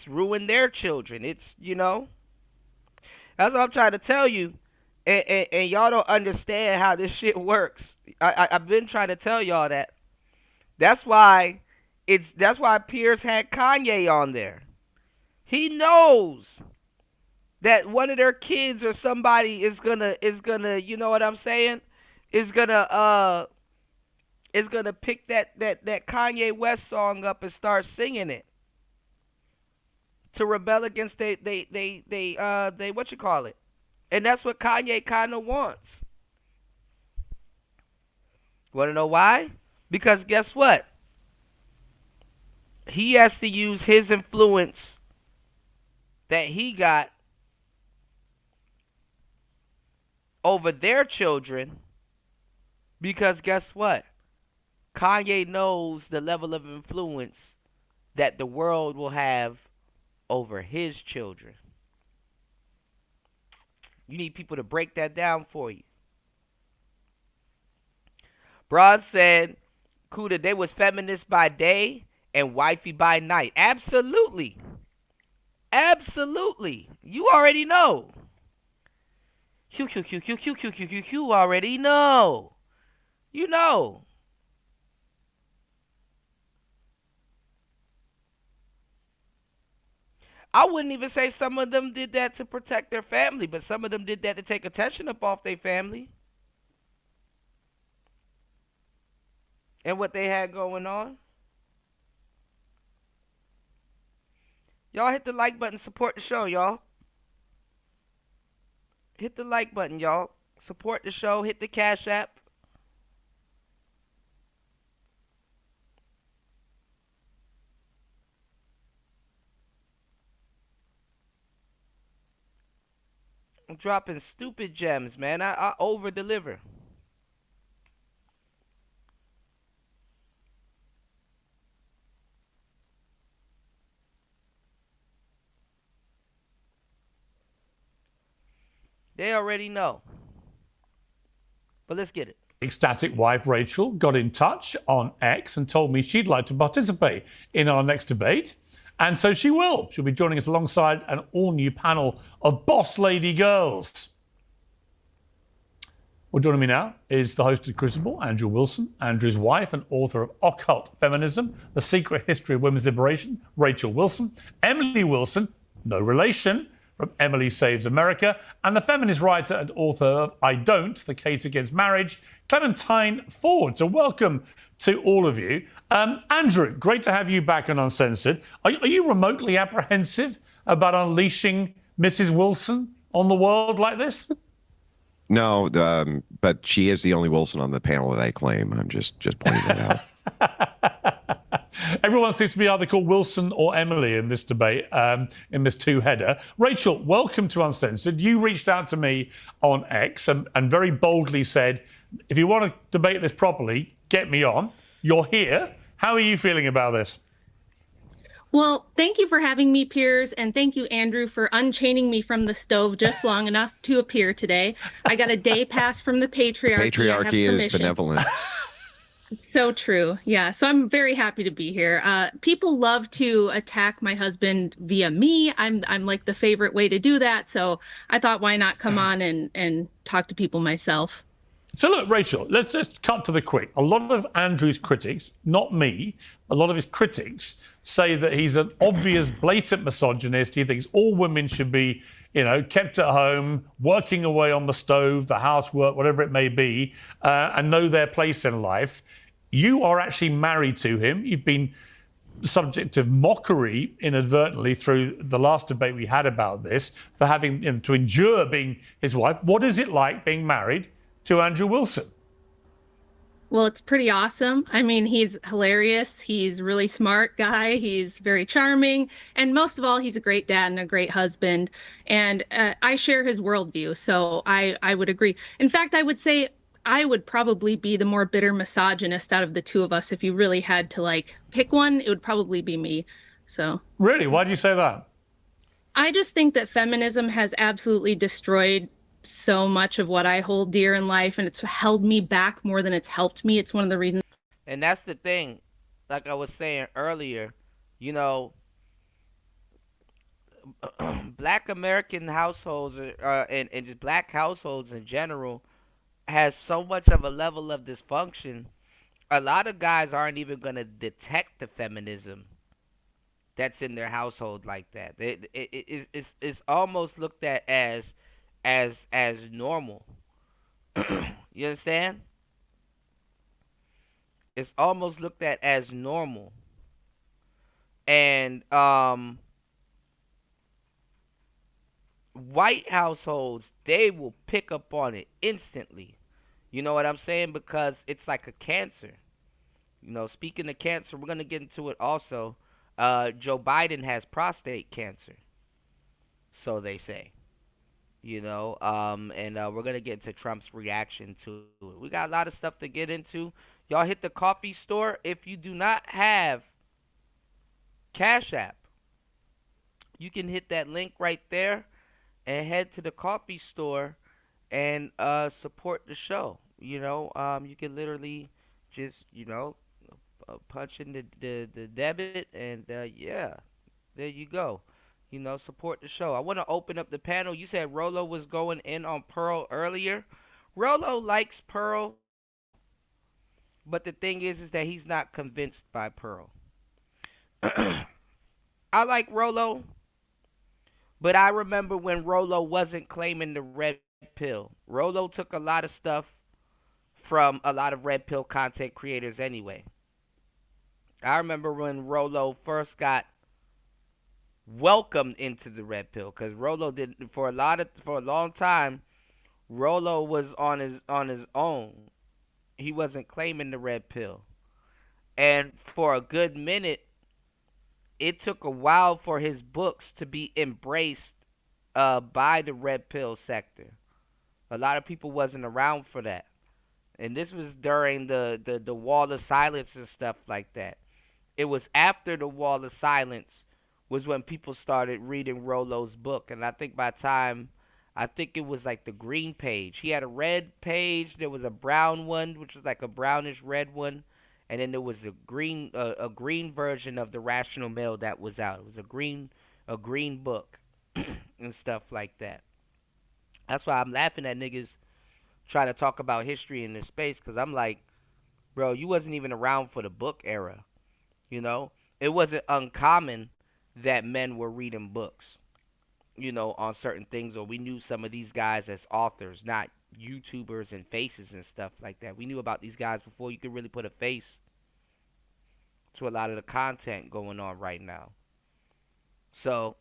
ruined their children. It's, that's what I'm trying to tell you. And y'all don't understand how this shit works. I've been trying to tell y'all that. That's why Piers had Kanye on there. He knows that one of their kids or somebody is gonna, you know what I'm saying? Is gonna pick that Kanye West song up and start singing it to rebel against they what you call it. And that's what Kanye kind of wants. Want to know why? Because guess what? He has to use his influence that he got over their children, because guess what? Kanye knows the level of influence that the world will have over his children. You need people to break that down for you. Broad said, Kuda, they was feminists by day and wifey by night. Absolutely. Absolutely. You already know. You already know. You know. I wouldn't even say some of them did that to protect their family, but some of them did that to take attention up off their family and what they had going on. Y'all hit the like button, support the show, y'all. Hit the like button, y'all. Support the show, hit the Cash App. I'm dropping stupid gems, man. I over-deliver. They already know. But let's get it. Ecstatic wife Rachel got in touch on X and told me she'd like to participate in our next debate. And so she will. She'll be joining us alongside an all-new panel of boss lady girls. Well, joining me now is the host of Crucible, Andrew Wilson, Andrew's wife and author of Occult Feminism, The Secret History of Women's Liberation, Rachel Wilson, Emily Wilson, no relation, from Emily Saves America, and the feminist writer and author of I Don't, The Case Against Marriage, Clementine Ford. So welcome to all of you. Andrew, great to have you back on Uncensored. Are you remotely apprehensive about unleashing Mrs. Wilson on the world like this? No, but she is the only Wilson on the panel that I claim. I'm just pointing that out. Everyone seems to be either called Wilson or Emily in this debate, in this two-header. Rachel, welcome to Uncensored. You reached out to me on X and very boldly said, if you want to debate this properly, get me on. You're here. How are you feeling about this? Well, thank you for having me, Piers, and thank you, Andrew, for unchaining me from the stove just long enough to appear today. I got a day pass from the patriarchy. Patriarchy is benevolent. It's so true. Yeah. So I'm very happy to be here. People love to attack my husband via me. I'm like the favorite way to do that. So I thought, why not come on and talk to people myself? So look, Rachel, let's just cut to the quick. A lot of Andrew's critics, not me, a lot of his critics say that he's an obvious, blatant misogynist. He thinks all women should be, kept at home, working away on the stove, the housework, whatever it may be, and know their place in life. You are actually married to him. You've been subject of mockery inadvertently through the last debate we had about this, for having to endure being his wife. What is it like being married to Andrew Wilson? Well, it's pretty awesome. I mean, he's hilarious. He's a really smart guy. He's very charming. And most of all, he's a great dad and a great husband. And I share his worldview. So I would agree. In fact, I would say I would probably be the more bitter misogynist out of the two of us. If you really had to pick one, it would probably be me. So really, why do you say that? I just think that feminism has absolutely destroyed so much of what I hold dear in life, and it's held me back more than it's helped me. It's one of the reasons. And that's the thing. Like I was saying earlier, you know, black American households and just black households in general has so much of a level of dysfunction. A lot of guys aren't even going to detect the feminism that's in their household like that. It's almost looked at as normal. You understand? It's almost looked at as normal. And white households, they will pick up on it instantly. You know what I'm saying? Because it's like a cancer. You know, speaking of cancer, we're going to get into it also. Joe Biden has prostate cancer, so they say. You know, and we're going to get into Trump's reaction to it. We got a lot of stuff to get into. Y'all hit the coffee store. If you do not have Cash App, you can hit that link right there and head to the coffee store and support the show. You know, you can literally just, punch in the debit and yeah, there you go. You know, support the show. I want to open up the panel. You said Rolo was going in on Pearl earlier. Rolo likes Pearl, but the thing is that he's not convinced by Pearl. I like Rolo, but I remember when Rolo wasn't claiming the red pill. Rolo took a lot of stuff from a lot of red pill content creators anyway. I remember when Rolo first got welcomed into the red pill, because Rolo did for a long time. Rolo was on his own. He wasn't claiming the red pill, and for a good minute, it took a while for his books to be embraced by the red pill sector. A lot of people wasn't around for that, and this was during the wall of silence and stuff like that. It was after the wall of silence was when people started reading Rolo's book. And I think by time, I think it was like the green page. He had a red page. There was a brown one, which was like a brownish red one. And then there was a green version of the Rational Male that was out. It was a green book and stuff like that. That's why I'm laughing at niggas trying to talk about history in this space, because I'm like, bro, you wasn't even around for the book era. You know, it wasn't uncommon that men were reading books, you know, on certain things, or we knew some of these guys as authors, not YouTubers and faces and stuff like that. We knew about these guys before you could really put a face to a lot of the content going on right now. So,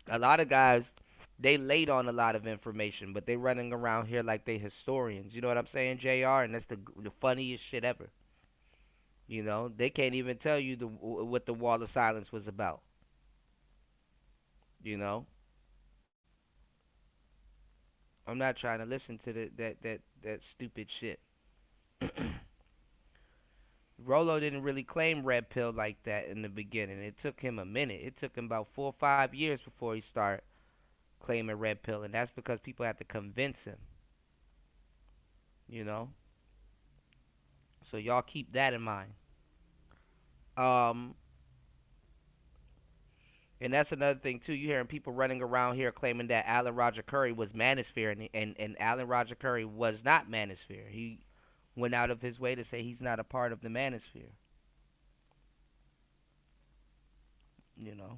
a lot of guys, they late on a lot of information, but they running around here like they historians. You know what I'm saying, JR? And that's the funniest shit ever. You know, they can't even tell you what the wall of silence was about. You know, I'm not trying to listen to that stupid shit. Rolo didn't really claim red pill like that in the beginning. It took him a minute. It took him about 4 or 5 years before he started claiming red pill, and that's because people had to convince him. You know, so y'all keep that in mind. And that's another thing too. You hearing people running around here claiming that Alan Roger Curry was manosphere, and Alan Roger Curry was not manosphere. He went out of his way to say he's not a part of the manosphere. You know.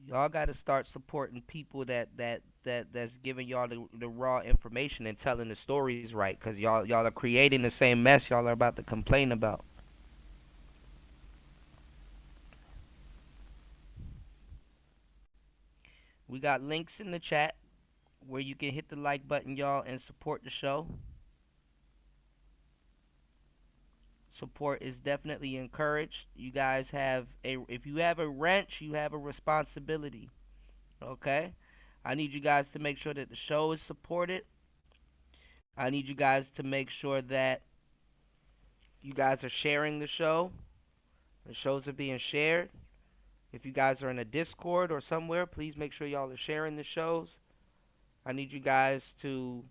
Y'all got to start supporting people that's giving y'all the raw information and telling the stories right, because y'all are creating the same mess y'all are about to complain about. We got links in the chat where you can hit the like button, y'all, and support the show. Support is definitely encouraged. You guys if you have a wrench, you have a responsibility. Okay? I need you guys to make sure that the show is supported. I need you guys to make sure that you guys are sharing the show. The shows are being shared. If you guys are in a Discord or somewhere, please make sure y'all are sharing the shows. I need you guys to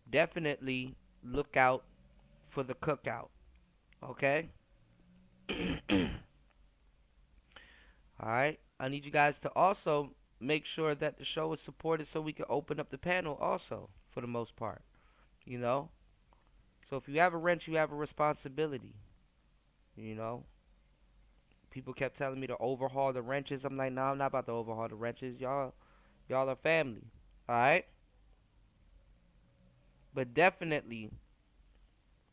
definitely look out for the cookout. Okay? Alright? I need you guys to also make sure that the show is supported so we can open up the panel also, for the most part. You know? So if you have a wrench, you have a responsibility. You know? People kept telling me to overhaul the wrenches. I'm like, nah, I'm not about to overhaul the wrenches. Y'all are family. Alright? But definitely,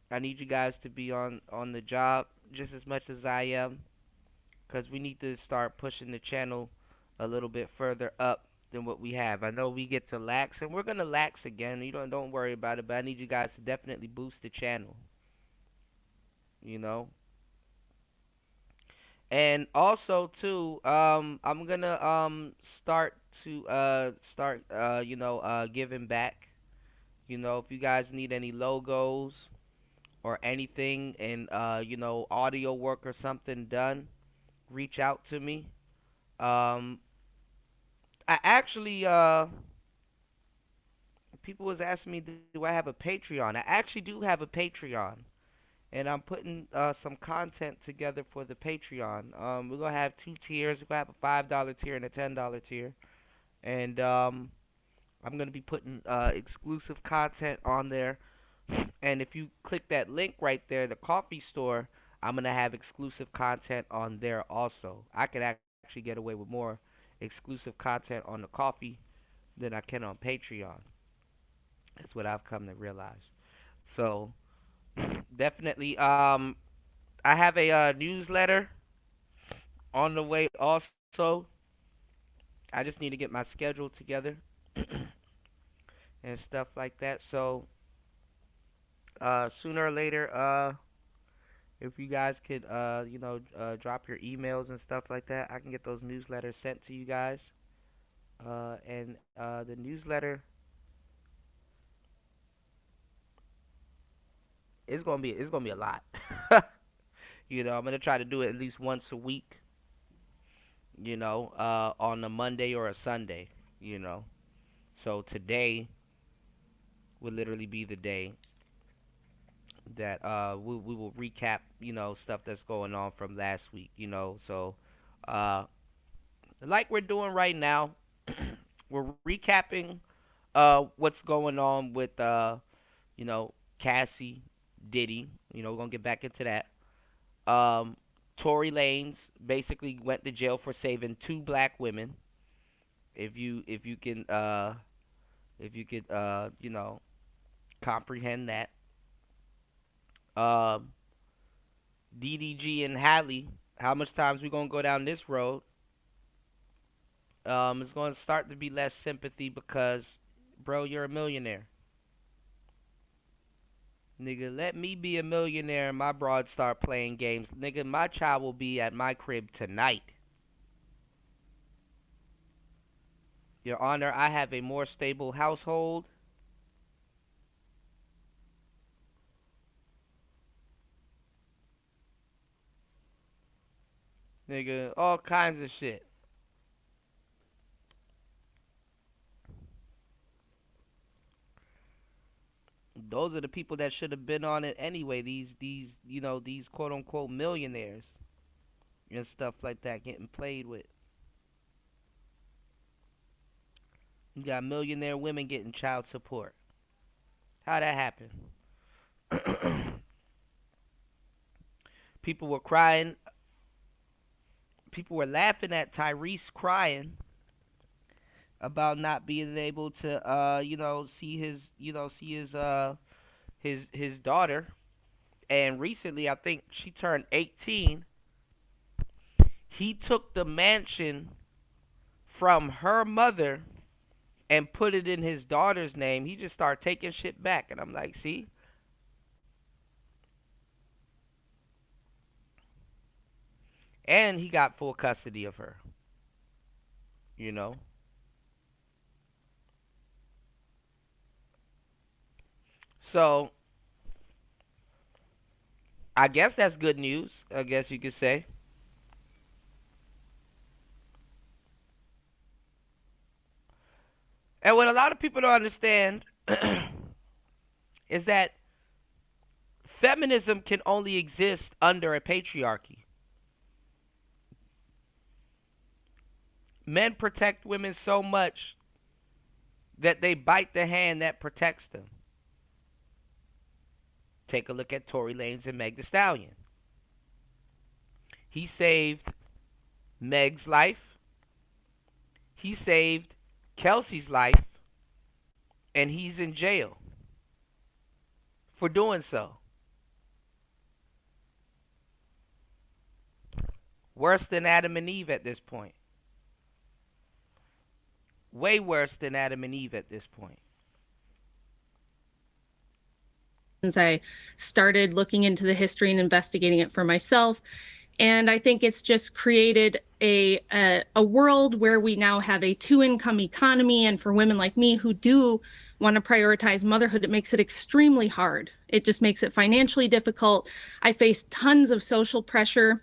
I need you guys to be on the job just as much as I am. Because we need to start pushing the channel a little bit further up than what we have. I know we get to lax, and we're going to lax again. You don't worry about it, but I need you guys to definitely boost the channel. You know? And also too, I'm gonna start giving back. You know, if you guys need any logos or anything, and audio work or something done, reach out to me. I actually people was asking me, do I have a Patreon? I actually do have a Patreon. And I'm putting some content together for the Patreon. We're going to have 2 tiers. We're going to have a $5 tier and a $10 tier. And I'm going to be putting exclusive content on there. And if you click that link right there, the coffee store, I'm going to have exclusive content on there also. I could actually get away with more exclusive content on the coffee than I can on Patreon. That's what I've come to realize. So definitely, I have a newsletter on the way also. I just need to get my schedule together and stuff like that. So sooner or later, if you guys could drop your emails and stuff like that, I can get those newsletters sent to you guys. And the newsletter, it's gonna be a lot. You know, I'm gonna try to do it at least once a week. You know, on a Monday or a Sunday. You know, so today will literally be the day that we will recap. You know, stuff that's going on from last week. You know, so like we're doing right now, we're recapping what's going on with Cassie, Diddy. You know, we're gonna get back into that. Tory Lanez basically went to jail for saving 2 black women. If you can comprehend that. DDG and Halle, how much times we gonna go down this road? It's gonna start to be less sympathy because, bro, you're a millionaire. Nigga, let me be a millionaire and my broad start playing games. Nigga, my child will be at my crib tonight. Your Honor, I have a more stable household. Nigga, all kinds of shit. Those are the people that should have been on it anyway. These quote unquote millionaires and stuff like that getting played with. You got millionaire women getting child support. How'd that happen? People were crying. People were laughing at Tyrese crying about not being able to see his daughter. And recently, I think she turned 18. He took the mansion from her mother and put it in his daughter's name. He just started taking shit back. And I'm like, see? And he got full custody of her. You know? So, I guess that's good news, I guess you could say. And what a lot of people don't understand is that feminism can only exist under a patriarchy. Men protect women so much that they bite the hand that protects them. Take a look at Tory Lanez and Meg Thee Stallion. He saved Meg's life. He saved Kelsey's life. And he's in jail for doing so. Worse than Adam and Eve at this point. Way worse than Adam and Eve at this point. Since I started looking into the history and investigating it for myself. And I think it's just created a world where we now have a two-income economy. And for women like me who do want to prioritize motherhood, it makes it extremely hard. It just makes it financially difficult. I faced tons of social pressure.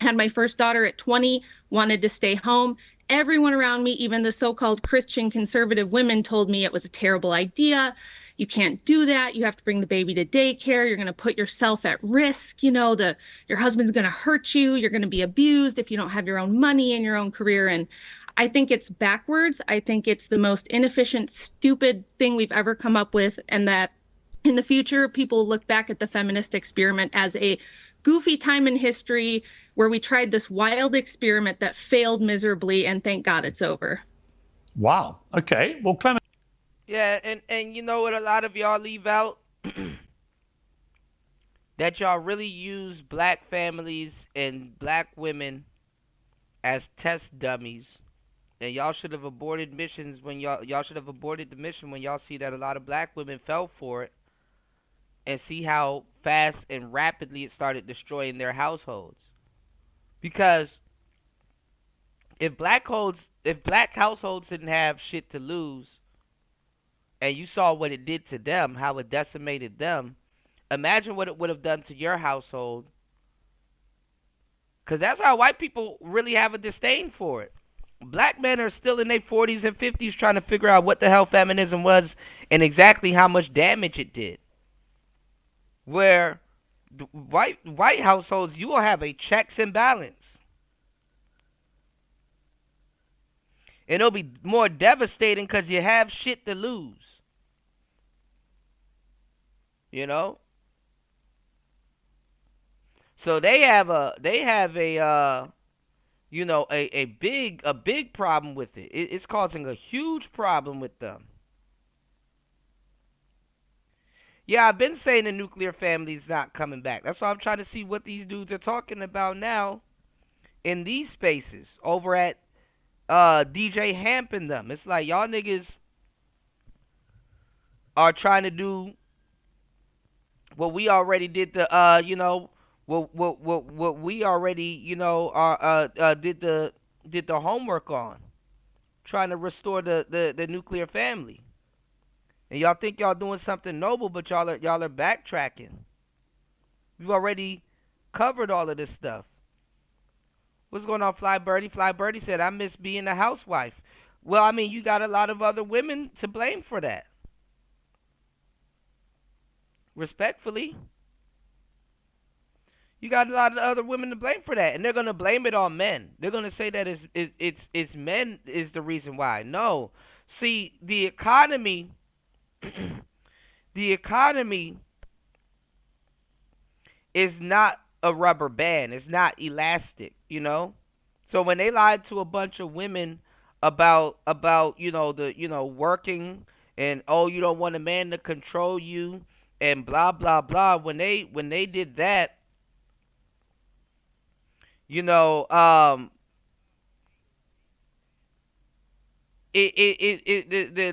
Had my first daughter at 20, wanted to stay home. Everyone around me, even the so-called Christian conservative women, told me it was a terrible idea. You can't do that. You have to bring the baby to daycare. You're going to put yourself at risk. You know, your husband's going to hurt you. You're going to be abused if you don't have your own money and your own career. And I think it's backwards. I think it's the most inefficient, stupid thing we've ever come up with. And that in the future, people look back at the feminist experiment as a goofy time in history where we tried this wild experiment that failed miserably. And thank God it's over. Wow. Okay. Well, Clement. Yeah, and you know what a lot of y'all leave out? That y'all really use black families and black women as test dummies. And y'all should have aborted missions when y'all should have aborted the mission when y'all see that a lot of black women fell for it. And see how fast and rapidly it started destroying their households. Because if black households didn't have shit to lose, and you saw what it did to them, how it decimated them, imagine what it would have done to your household. Because that's how white people really have a disdain for it. Black men are still in their 40s and 50s trying to figure out what the hell feminism was and exactly how much damage it did. Where white households, you will have a checks and balance. And it'll be more devastating because you have shit to lose. You know? So they have a big problem with it. It's causing a huge problem with them. Yeah, I've been saying the nuclear family's not coming back. That's why I'm trying to see what these dudes are talking about now in these spaces over at DJ Hamp and them. It's like y'all niggas are trying to do what we already did what we already did the homework on, trying to restore the nuclear family. And y'all think y'all doing something noble, but y'all are backtracking. We've already covered all of this stuff. What's going on, Fly Birdie? Fly Birdie said, I miss being a housewife. Well, I mean, you got a lot of other women to blame for that. Respectfully. You got a lot of other women to blame for that. And they're going to blame it on men. They're going to say that it's men is the reason why. No. See, the economy is not a rubber band. It's not elastic, you know? So when they lied to a bunch of women about working and you don't want a man to control you and blah blah blah, when they did that, the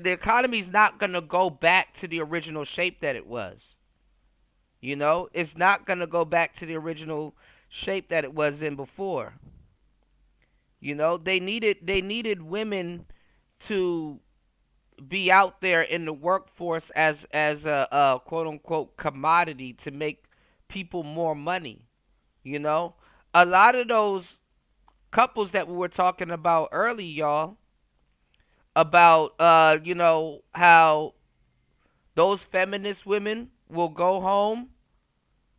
economy's not gonna go back to the original shape that it was. It's not gonna go back to the original shape that it was in before. They needed women to be out there in the workforce as a quote unquote commodity to make people more money. A lot of those couples that we were talking about early, y'all, about how those feminist women will go home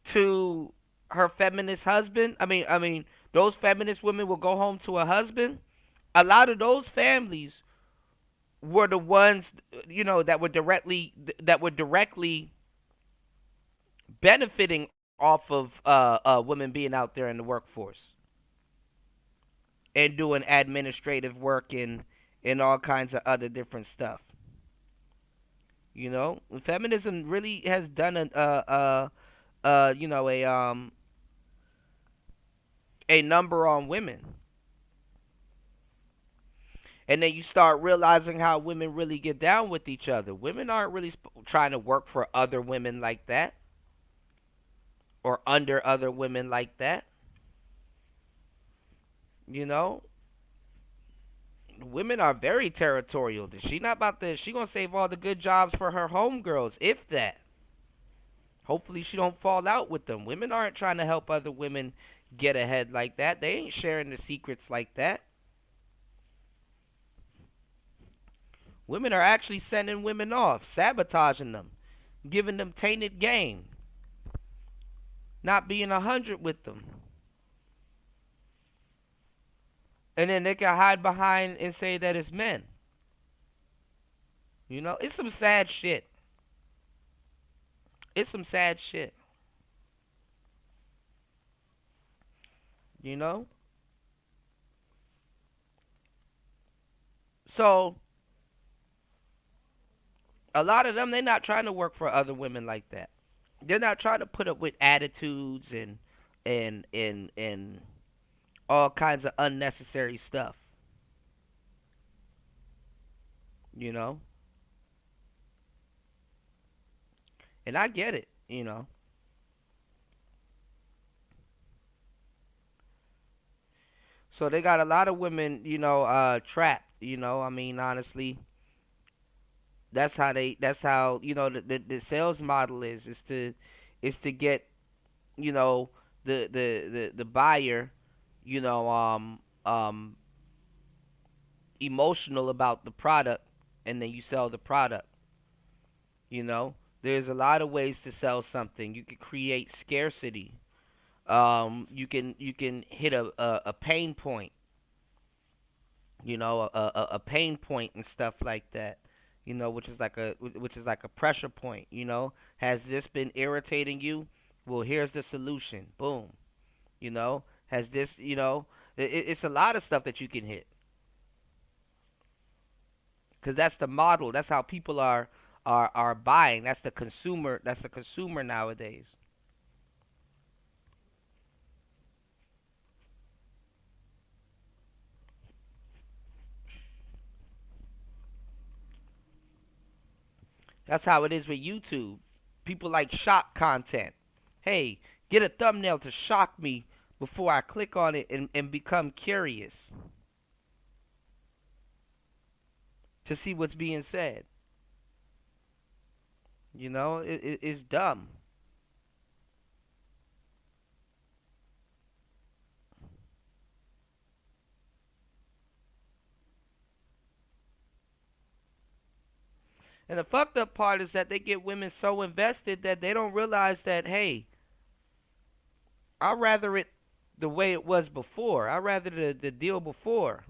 to her feminist husband. I mean, those feminist women will go home to a husband. A lot of those families were the ones, that were directly benefiting off of women being out there in the workforce and doing administrative work and all kinds of other different stuff. Feminism really has done a number on women. And then you start realizing how women really get down with each other. Women aren't really trying to work for other women like that, or under other women like that. Women are very territorial. She gonna save all the good jobs for her homegirls, if that. Hopefully she don't fall out with them. Women aren't trying to help other women get ahead like that. They ain't sharing the secrets like that. Women are actually sending women off, sabotaging them, giving them tainted game, not being 100 with them. And then they can hide behind and say that it's men. It's some sad shit. It's some sad shit. So, a lot of them, they're not trying to work for other women like that. They're not trying to put up with attitudes and all kinds of unnecessary stuff. And I get it, So they got a lot of women, trapped, honestly. That's how the sales model is to get, the buyer, emotional about the product, and then you sell the product. There's a lot of ways to sell something. You can create scarcity. You can hit a pain point. A pain point and stuff like that. Which is like a pressure point. Has this been irritating you? Well, here's the solution. Boom. Has this, it's a lot of stuff that you can hit. Because that's the model. That's how people are buying. That's the consumer. That's the consumer nowadays. That's how it is with YouTube. People like shock content. Hey, get a thumbnail to shock me before I click on it and become curious to see what's being said. It's dumb. And the fucked up part is that they get women so invested that they don't realize that, hey, I'd rather it the way it was before. I'd rather the deal before.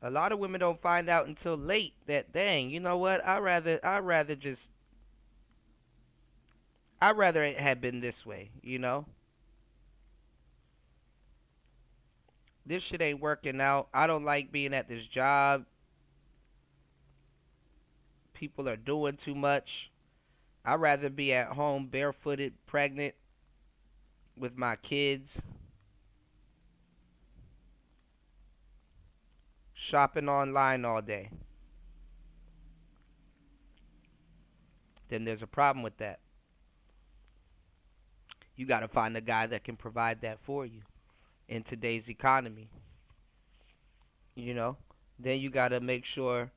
A lot of women don't find out until late that, dang, you know what? I'd rather it had been this way, This shit ain't working out. I don't like being at this job. People are doing too much. I'd rather be at home barefooted, pregnant, with my kids, shopping online all day. Then there's a problem with that. You got to find a guy that can provide that for you in today's economy. Then you got to make sure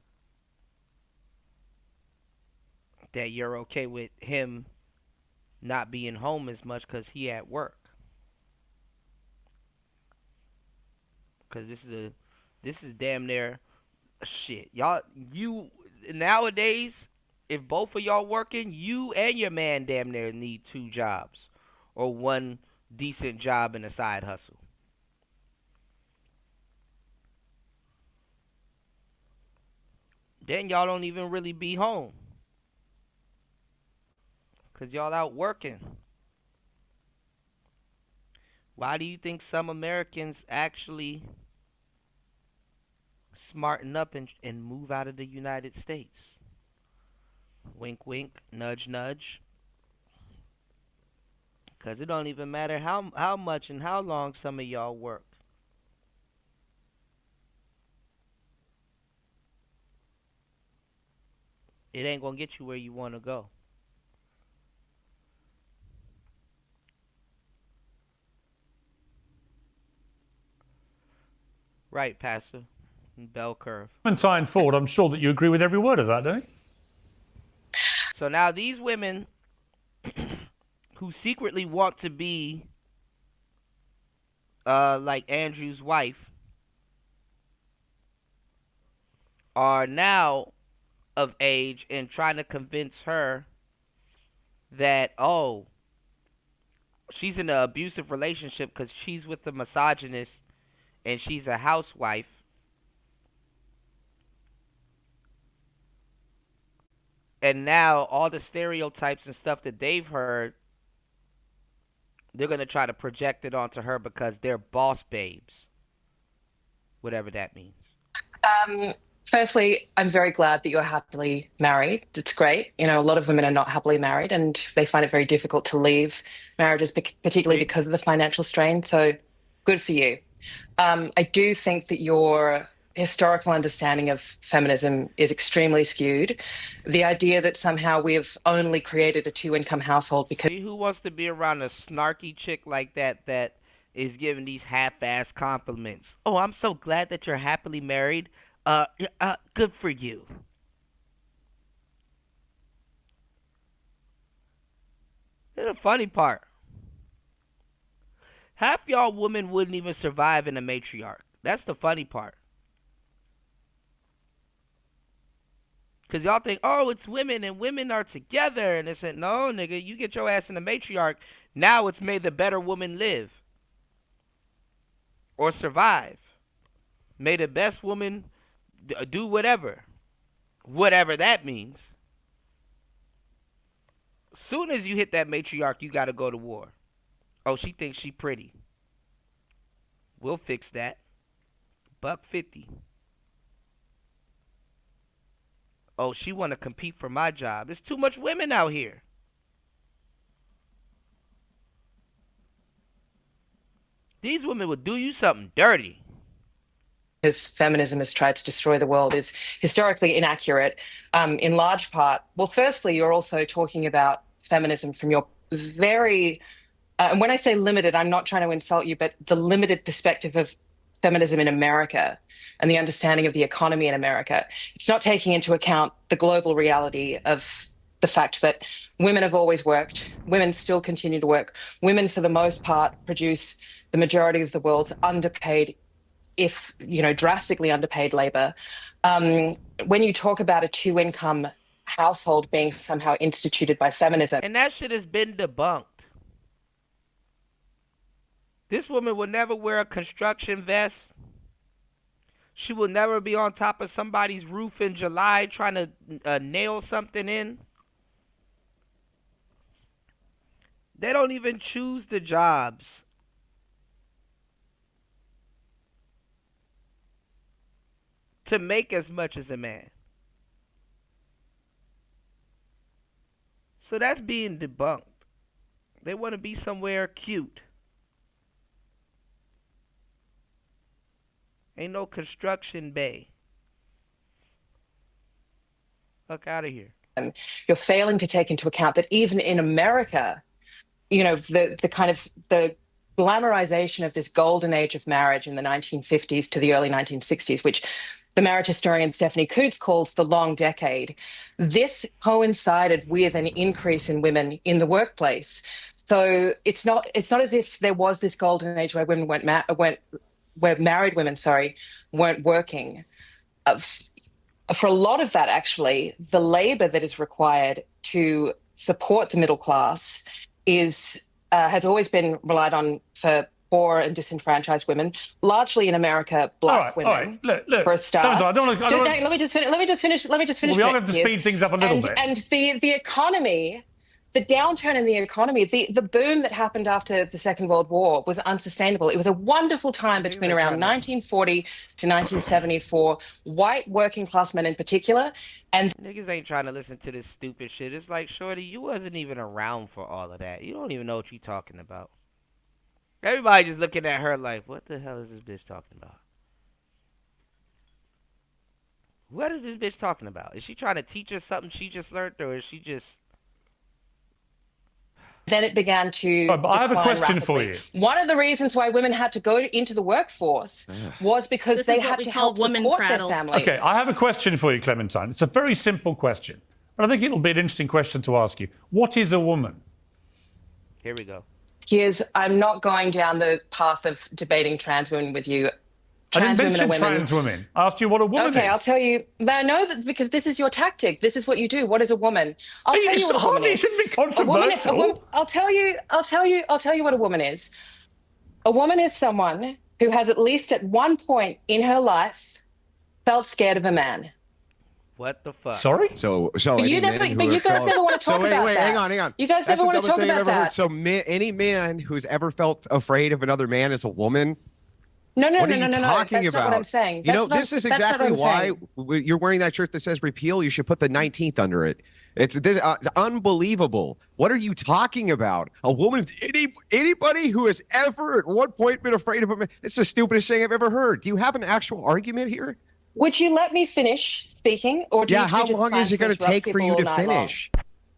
that you're okay with him not being home as much because he at work. Because this This is damn near shit. Y'all, you nowadays, if both of y'all working, you and your man damn near need 2 jobs or 1 decent job and a side hustle. Then y'all don't even really be home. Because y'all out working. Why do you think some Americans actually smarten up and move out of the United States? Wink, wink, nudge, nudge. Because it don't even matter how much and how long some of y'all work. It ain't going to get you where you want to go. Right, Pastor. Bell curve. Clementine Ford, I'm sure that you agree with every word of that, don't you? So now these women who secretly want to be like Andrew's wife are now of age and trying to convince her that, oh, she's in an abusive relationship because she's with a misogynist and she's a housewife. And now all the stereotypes and stuff that they've heard, they're going to try to project it onto her because they're boss babes. Whatever that means. Firstly, I'm very glad that you're happily married. It's great. You know, a lot of women are not happily married and they find it very difficult to leave marriages, particularly because of the financial strain. So good for you. I do think that your historical understanding of feminism is extremely skewed. The idea that somehow we've only created a 2-income household because... See, who wants to be around a snarky chick like that is giving these half-ass compliments? Oh, I'm so glad that you're happily married. Good for you. Here's the funny part. Half y'all women wouldn't even survive in a matriarch. That's the funny part. Because y'all think, oh, it's women and women are together. And they said, no, nigga, you get your ass in a matriarch. Now it's made the better woman live. Or survive. May the best woman do whatever. Whatever that means. Soon as you hit that matriarch, you got to go to war. Oh, she thinks she pretty. We'll fix that. $1.50. Oh, she want to compete for my job. There's too much women out here. These women will do you something dirty. Because feminism has tried to destroy the world is historically inaccurate, in large part. Well, firstly, you're also talking about feminism from your very, and when I say limited, I'm not trying to insult you, but the limited perspective of feminism in America and the understanding of the economy in America. It's not taking into account the global reality of the fact that women have always worked, women still continue to work. Women, for the most part, produce the majority of the world's underpaid, if, you know, drastically underpaid labor. When you talk about a 2-income household being somehow instituted by feminism. And that shit has been debunked. This woman will never wear a construction vest. She will never be on top of somebody's roof in July trying to nail something in. They don't even choose the jobs. To make as much as a man. So that's being debunked. They want to be somewhere cute. Ain't no construction bay. Fuck out of here. You're failing to take into account that even in America, you know, the kind of the glamorization of this golden age of marriage in the 1950s to the early 1960s, which the marriage historian Stephanie Coontz calls the long decade. This coincided with an increase in women in the workplace. So it's not as if there was this golden age where women where married women, weren't working. For a lot of that, actually, the labor that is required to support the middle class has always been relied on for poor and disenfranchised women, largely in America, black women. All right. Look, for a start. Let me just finish. We all have to speed things up a little bit. And the economy, the downturn in the economy, the boom that happened after the Second World War was unsustainable. It was a wonderful time between around 1940 to 1970 for white working class men in particular. And niggas ain't trying to listen to this stupid shit. It's like, shorty, you wasn't even around for all of that. You don't even know what you talking about. Everybody just looking at her like, what the hell is this bitch talking about? What is this bitch talking about? Is she trying to teach us something she just learned, or is she just... Then it began to but I have a question for you. One of the reasons why women had to go into the workforce was because they had to help support their families. Okay, I have a question for you, Clementine. It's a very simple question, but I think it'll be an interesting question to ask you. What is a woman? Here we go. I'm not going down the path of debating trans women with you. I didn't mention trans women. I asked you what a woman is. Okay, I'll tell you. I know that because this is your tactic. This is what you do. What is a woman? I'll tell you what a woman is. It shouldn't be controversial. I'll tell you what a woman is. A woman is someone who has at least at one point in her life felt scared of a man. What the fuck? Sorry? So you guys never want to talk about that. Wait, hang on. You guys never want to talk about that. So any man who's ever felt afraid of another man is a woman? No. What are you talking That's about? not what I'm saying. This is exactly why you're wearing that shirt that says repeal. You should put the 19th under it. It's unbelievable. What are you talking about? A woman, anybody who has ever at one point been afraid of a man, it's the stupidest thing I've ever heard. Do you have an actual argument here? Would you let me finish speaking? Or do you how just long plan is it going to take for you all to night finish?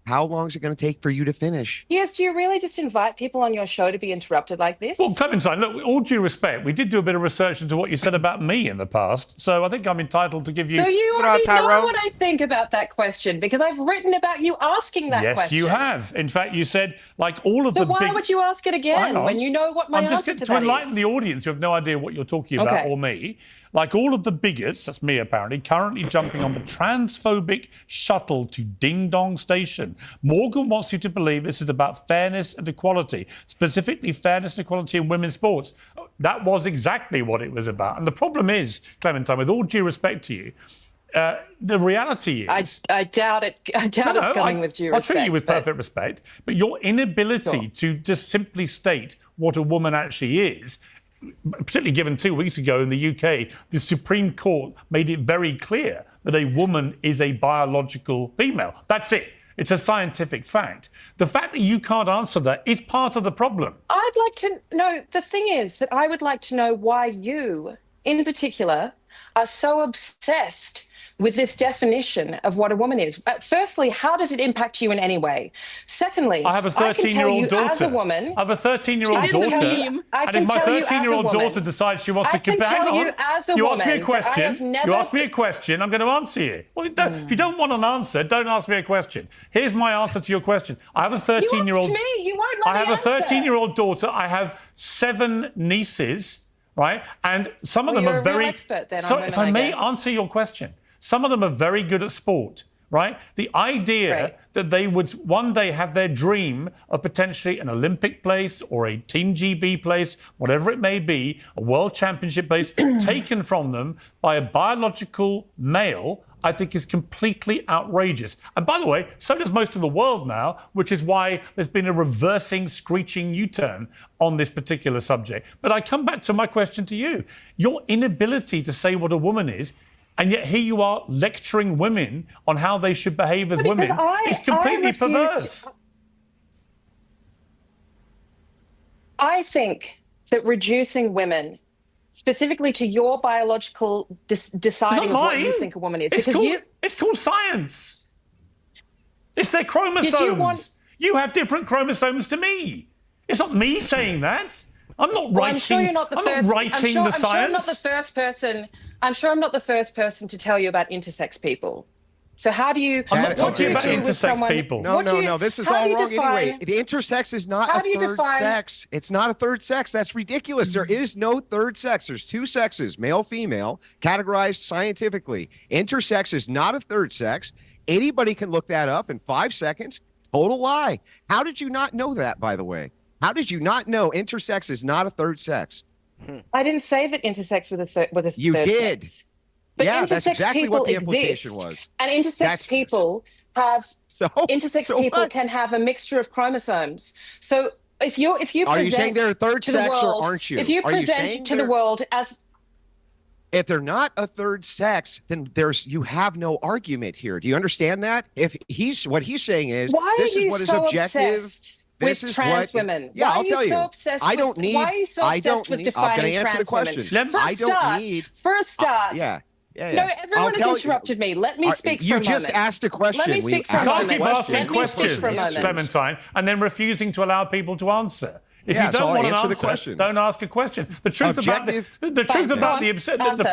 How long is it going to take for you to finish? Yes, do you really just invite people on your show to be interrupted like this? Well, Clementine, look, with all due respect, we did do a bit of research into what you said about me in the past, so I think I'm entitled to give you... So you already know what I think about that question, because I've written about you asking that question. Yes, you have. In fact, you said, like all of the big... So why would you ask it again when you know what my answer to that is? I'm just to enlighten the audience who have no idea what you're talking about, or me. Like all of the bigots, that's me apparently, currently jumping on the transphobic shuttle to Ding Dong Station. Morgan wants you to believe this is about fairness and equality, specifically fairness and equality in women's sports. That was exactly what it was about. And the problem is, Clementine, with all due respect to you, the reality is... I doubt it. I doubt it's coming with due respect. I'll treat you with perfect respect, but your inability to just simply state what a woman actually is, particularly given 2 weeks ago in the UK, the Supreme Court made it very clear that a woman is a biological female. That's it. It's a scientific fact. The fact that you can't answer that is part of the problem. I'd like to know, the thing is that I would like to know why you, in particular, are so obsessed with this definition of what a woman is. Firstly, how does it impact you in any way? Secondly, I have a 13-year-old daughter. As a woman, I have a 13-year-old daughter. And if my 13-year-old daughter decides she wants to compare, you ask me a question. You ask me a question. I'm going to answer you. Well, if you don't want an answer, don't ask me a question. Here's my answer to your question. I have a 13-year-old. You asked me. You won't let me I have a 13-year-old daughter. I have 7 nieces, right? And some of them are very. So, if I may answer your question. Some of them are very good at sport, right? The idea that they would one day have their dream of potentially an Olympic place or a Team GB place, whatever it may be, a world championship place, taken from them by a biological male, I think is completely outrageous. And by the way, so does most of the world now, which is why there's been a reversing, screeching U-turn on this particular subject. But I come back to my question to you. Your inability to say what a woman is, and yet here you are lecturing women on how they should behave as women. It's completely perverse. I think that reducing women, specifically to your biological deciding of what you think a woman is, it's called science. It's their chromosomes. You have different chromosomes to me. It's not me saying that. I'm not writing. I'm sure you're not the first. The science. I'm sure I'm not the first person to tell you about intersex people. So how do you? I'm not what talking do you about do with intersex someone- people. No, what do you- no. This is how all do you wrong define- anyway. The intersex is not How a do you third define- sex. It's not a third sex. That's ridiculous. There is no third sex. There's two sexes, male, female, categorized scientifically. Intersex is not a third sex. Anybody can look that up in 5 seconds. Total lie. How did you not know that, by the way? How did you not know intersex is not a third sex? I didn't say that intersex with a You third did. sex. But Yeah, intersex that's exactly people what the implication exist, was. and intersex That's- people have intersex people what? can have a mixture of chromosomes. So if you Are you present saying they're a third to the sex or world- aren't you? If you Are you saying present to the they're- world as If they're not a third sex, then you have no argument here. Do you understand that? If what he's saying is why this are is you what is so objective. obsessed This with is trans what, women? Yeah, Why I'll are you tell so you. obsessed I with- don't need. Why are you so I obsessed don't with need. I'm going defining to answer the trans women? question. For a I don't start- need. For a start, Yeah. No, I'll everyone has tell you- interrupted me. Let me speak for You a just moment. asked a question. Let me We speak for a asked You a can't moment. keep question. asking Let me speak questions, for a moment. Clementine, and then refusing to allow people to answer. If Yeah, you so don't I'll want an answer the answer, question. don't ask a question. The truth Objective- about the truth Fine, about go the on. Answer.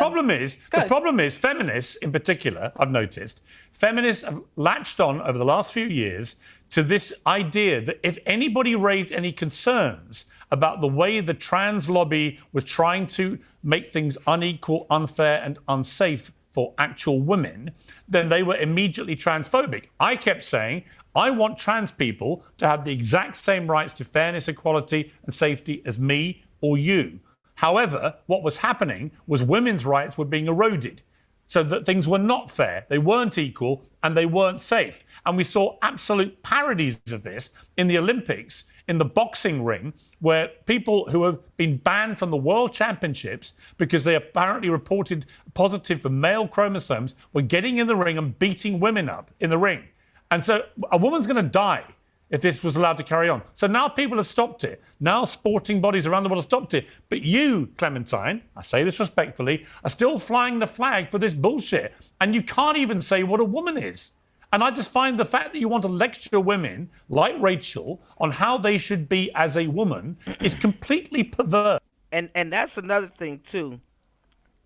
problem is feminists in particular. I've noticed feminists have latched on over the last few years to this idea that if anybody raised any concerns about the way the trans lobby was trying to make things unequal, unfair, and unsafe for actual women, then they were immediately transphobic. I kept saying, I want trans people to have the exact same rights to fairness, equality, and safety as me or you. However, what was happening was women's rights were being eroded, so that things were not fair, they weren't equal, and they weren't safe. And we saw absolute parodies of this in the Olympics, in the boxing ring, where people who have been banned from the World Championships because they apparently reported positive for male chromosomes were getting in the ring and beating women up in the ring. And so a woman's going to die if this was allowed to carry on. So now people have stopped it. Now sporting bodies around the world have stopped it. But you, Clementine, I say this respectfully, are still flying the flag for this bullshit. And you can't even say what a woman is. And I just find the fact that you want to lecture women like Rachel on how they should be as a woman is completely perverse. And that's another thing too.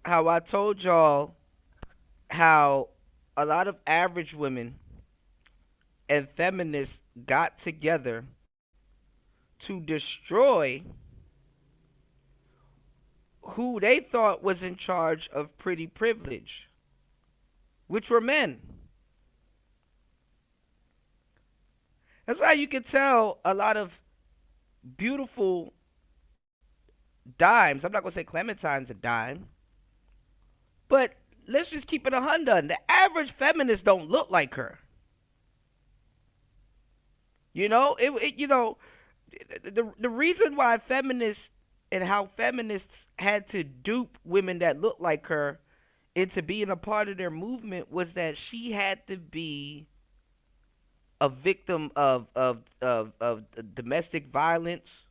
How I told y'all how a lot of average women and feminists got together to destroy who they thought was in charge of pretty privilege, which were men. That's why you can tell a lot of beautiful dimes. I'm not going to say Clementine's a dime, but let's just keep it 100. The average feminist don't look like her. You know, the reason why feminists and how feminists had to dupe women that look like her into being a part of their movement was that she had to be a victim of domestic violence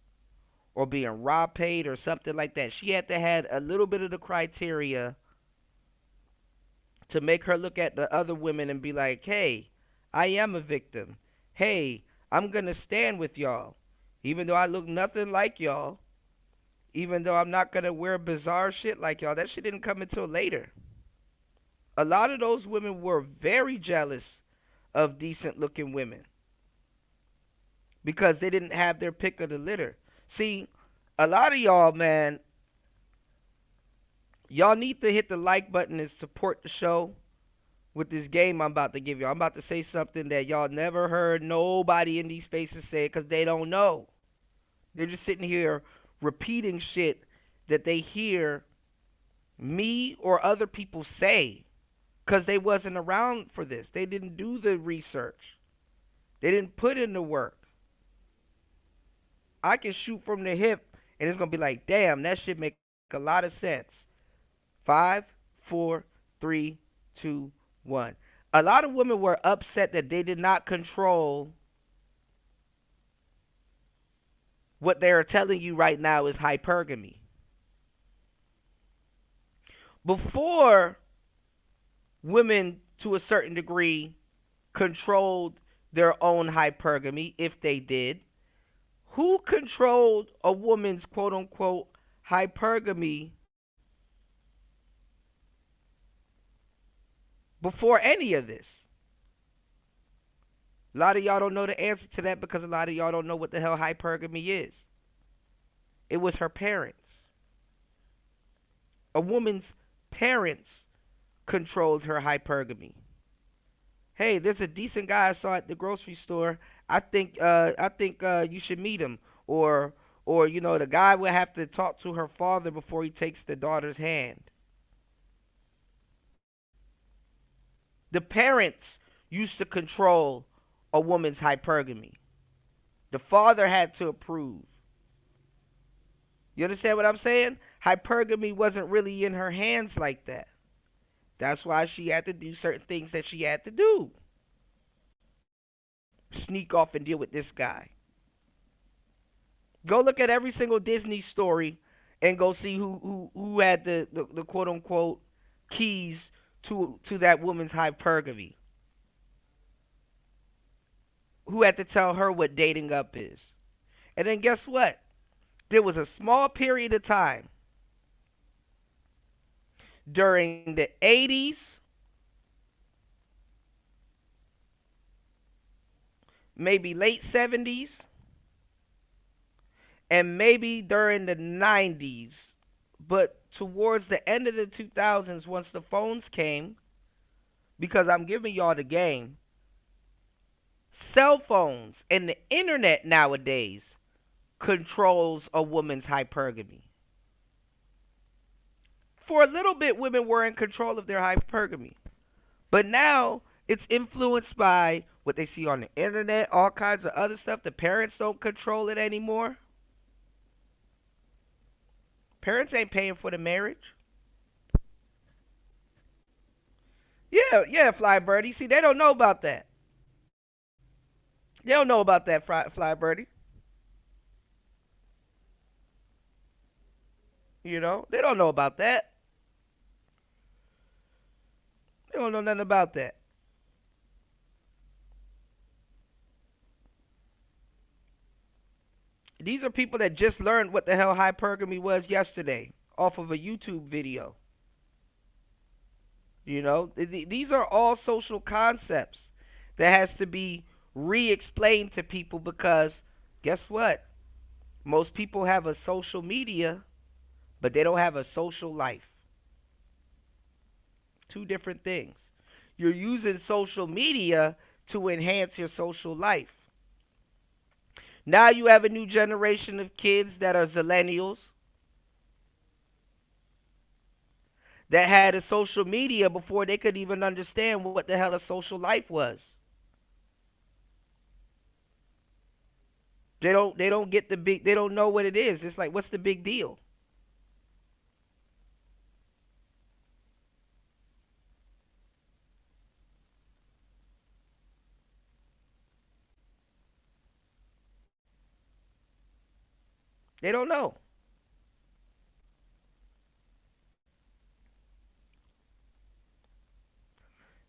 or being raw paid or something like that. She had to have a little bit of the criteria to make her look at the other women and be like, hey, I am a victim. Hey, I'm going to stand with y'all. Even though I look nothing like y'all. Even though I'm not going to wear bizarre shit like y'all. That shit didn't come until later. A lot of those women were very jealous of decent looking women. Because they didn't have their pick of the litter. See, a lot of y'all, man, y'all need to hit the like button and support the show with this game I'm about to give you. I'm about to say something that y'all never heard nobody in these spaces say because they don't know. They're just sitting here repeating shit that they hear me or other people say because they wasn't around for this. They didn't do the research. They didn't put in the work. I can shoot from the hip and it's going to be like, damn, that shit make a lot of sense. 5, 4, 3, 2, 1. A lot of women were upset that they did not control what they're telling you right now is hypergamy. Before women, to a certain degree, controlled their own hypergamy, if they did, who controlled a woman's quote-unquote hypergamy before any of this? A lot of y'all don't know the answer to that because a lot of y'all don't know what the hell hypergamy is. It was her parents. A woman's parents controlled her hypergamy. Hey, there's a decent guy I saw at the grocery store. I think you should meet him. Or you know, the guy would have to talk to her father before he takes the daughter's hand. The parents used to control a woman's hypergamy. The father had to approve. You understand what I'm saying? Hypergamy wasn't really in her hands like that. That's why she had to do certain things that she had to do. Sneak off and deal with this guy. Go look at every single Disney story and go see who had the quote unquote keys to that woman's hypergamy. Who had to tell her what dating up is. And then guess what? There was a small period of time during the 80s, maybe late 70s, and maybe during the 90s, but towards the end of the 2000s, once the phones came, because I'm giving y'all the game, cell phones and the internet nowadays controls a woman's hypergamy. For a little bit, women were in control of their hypergamy. But now it's influenced by what they see on the internet, all kinds of other stuff. The parents don't control it anymore. Parents ain't paying for the marriage. Yeah, Fly Birdie. See, they don't know about that. They don't know about that, Fly Birdie. You know, they don't know about that. They don't know nothing about that. These are people that just learned what the hell hypergamy was yesterday off of a YouTube video. You know, these are all social concepts that has to be re-explained to people because guess what? Most people have a social media, but they don't have a social life. Two different things. You're using social media to enhance your social life. Now you have a new generation of kids that are zillennials that had a social media before they could even understand what the hell a social life was. They don't get the big, they don't know what it is. It's like, what's the big deal? They don't know.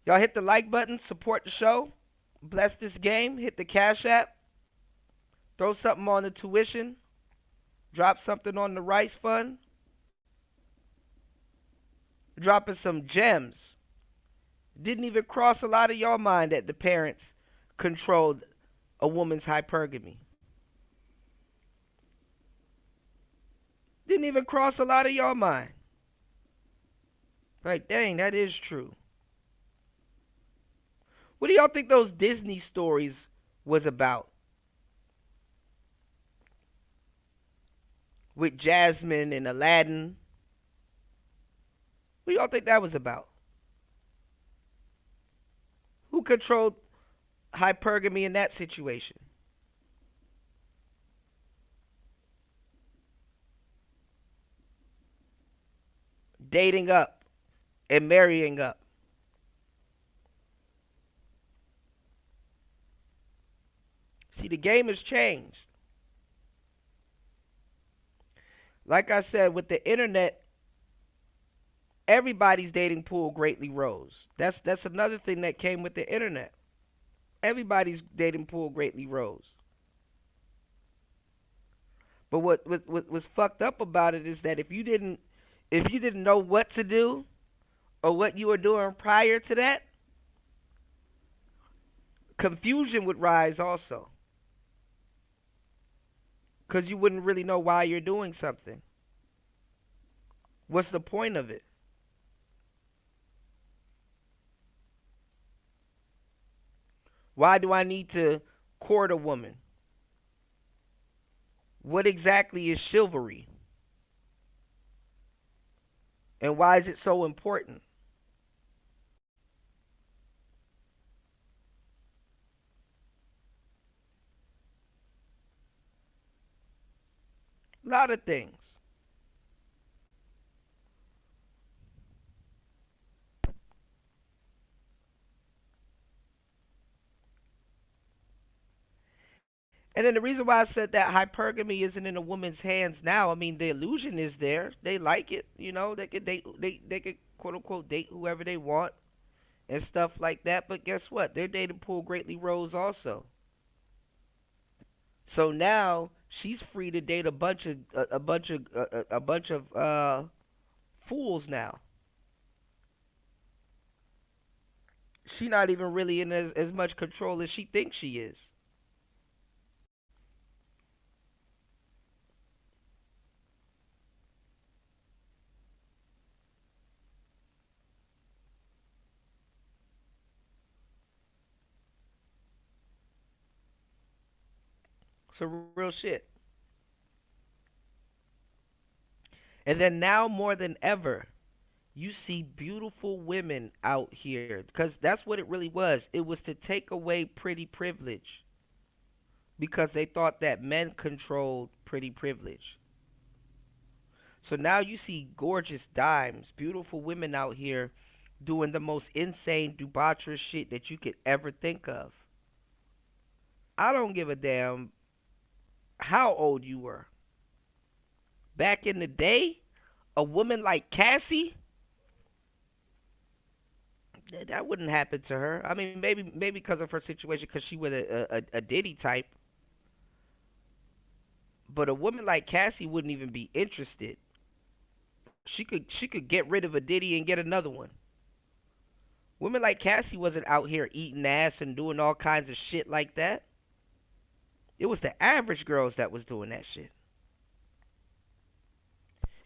Y'all hit the like button, support the show, bless this game, hit the Cash App, throw something on the tuition, drop something on the Rice Fund, dropping some gems. Didn't even cross a lot of y'all mind that the parents controlled a woman's hypergamy. Didn't even cross a lot of y'all mind. Like, dang, that is true. What do y'all think those Disney stories was about? With Jasmine and Aladdin. What do y'all think that was about? Who controlled hypergamy in that situation? Dating up and marrying up. See, the game has changed. Like I said, with the internet, everybody's dating pool greatly rose. That's another thing that came with the internet. Everybody's dating pool greatly rose. But what was fucked up about it is that if you didn't know what to do or what you were doing prior to that, confusion would rise also. Because you wouldn't really know why you're doing something. What's the point of it? Why do I need to court a woman? What exactly is chivalry? And why is it so important? A lot of things. And then the reason why I said that hypergamy isn't in a woman's hands now, I mean, the illusion is there. They like it, you know. They could date, they could quote unquote date whoever they want and stuff like that. But guess what? Their dating pool greatly rose also. So now she's free to date a bunch of fools now. She's not even really in as much control as she thinks she is. So real shit. And then now more than ever, you see beautiful women out here. Because that's what it really was. It was to take away pretty privilege. Because they thought that men controlled pretty privilege. So now you see gorgeous dimes, beautiful women out here doing the most insane, debaucherous shit that you could ever think of. I don't give a damn how old you were. Back in the day, a woman like Cassie, that wouldn't happen to her. I mean, maybe because of her situation, because she was a Diddy type. But a woman like Cassie wouldn't even be interested. She could get rid of a Diddy and get another one. Women like Cassie wasn't out here eating ass and doing all kinds of shit like that. It was the average girls that was doing that shit.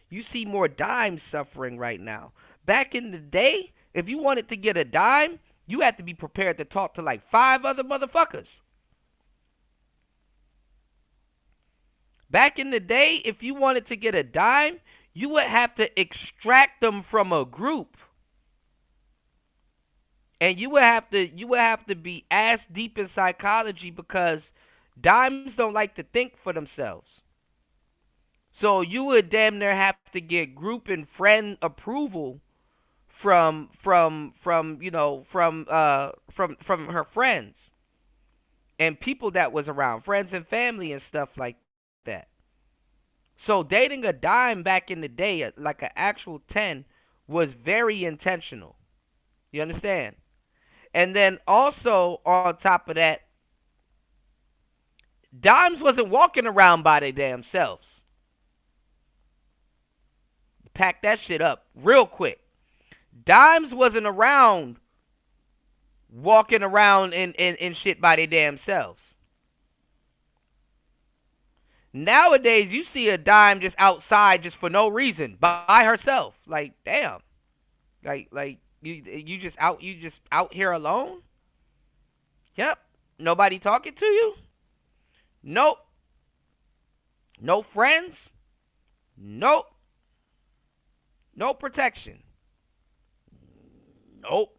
You see more dimes suffering right now. Back in the day, if you wanted to get a dime, you had to be prepared to talk to like 5 other motherfuckers. Back in the day, if you wanted to get a dime, you would have to extract them from a group. And you would have to be ass deep in psychology, because dimes don't like to think for themselves. So you would damn near have to get group and friend approval from her friends and people that was around, friends and family and stuff like that. So dating a dime back in the day, like an actual 10, was very intentional. You understand? And then also on top of that, dimes wasn't walking around by their damn selves. Pack that shit up real quick. Dimes wasn't around walking around and shit by their damn selves. Nowadays, you see a dime just outside just for no reason, by herself. Like, damn. Like you just out here alone? Yep. Nobody talking to you? Nope. No friends? Nope. No protection. Nope.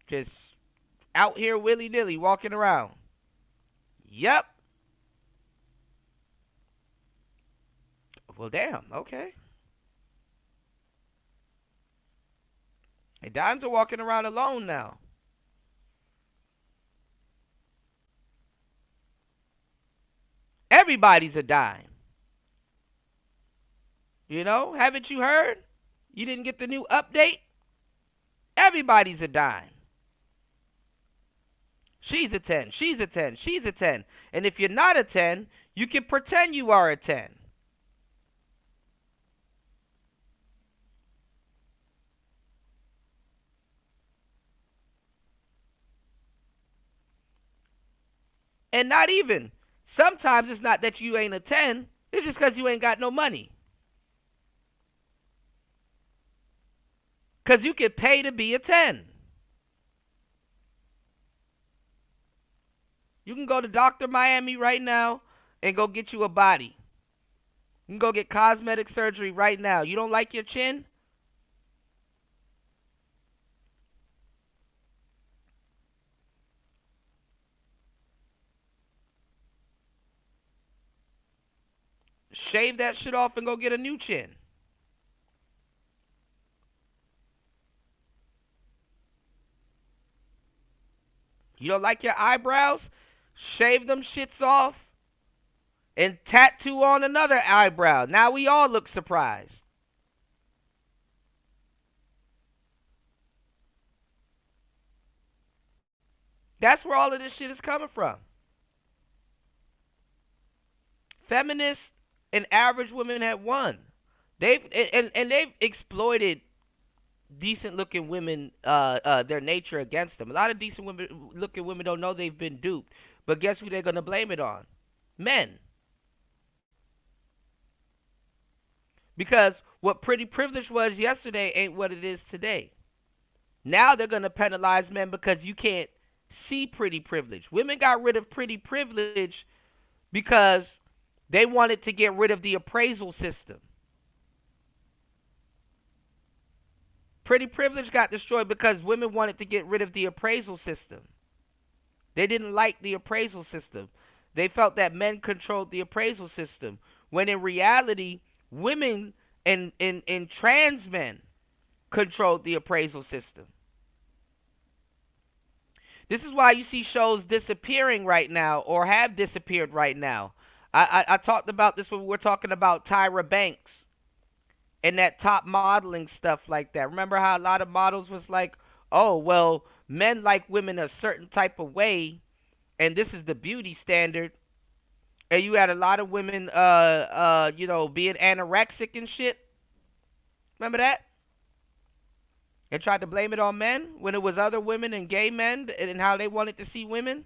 Just out here willy-nilly walking around. Yep. Well, damn. Okay. Hey, dimes are walking around alone now. Everybody's a dime. You know, haven't you heard? You didn't get the new update? Everybody's a dime. She's a 10. She's a 10. She's a 10. And if you're not a 10, you can pretend you are a 10. And not even. Sometimes it's not that you ain't a 10. It's just because you ain't got no money. Because you can pay to be a 10. You can go to Dr. Miami right now and go get you a body. You can go get cosmetic surgery right now. You don't like your chin? Shave that shit off and go get a new chin. You don't like your eyebrows? Shave them shits off and tattoo on another eyebrow. Now we all look surprised. That's where all of this shit is coming from. Feminists and average women have won. They've exploited decent looking women, their nature against them. A lot of decent looking women don't know they've been duped. But guess who they're gonna blame it on? Men. Because what pretty privilege was yesterday ain't what it is today. Now they're gonna penalize men because you can't see pretty privilege. Women got rid of pretty privilege because they wanted to get rid of the appraisal system. Pretty privilege got destroyed because women wanted to get rid of the appraisal system. They didn't like the appraisal system. They felt that men controlled the appraisal system. When in reality, women and trans men controlled the appraisal system. This is why you see shows disappearing right now or have disappeared right now. I talked about this when we were talking about Tyra Banks and that top modeling stuff like that. Remember how a lot of models was like, oh, well, men like women a certain type of way, and this is the beauty standard. And you had a lot of women, being anorexic and shit. Remember that? And tried to blame it on men when it was other women and gay men and how they wanted to see women.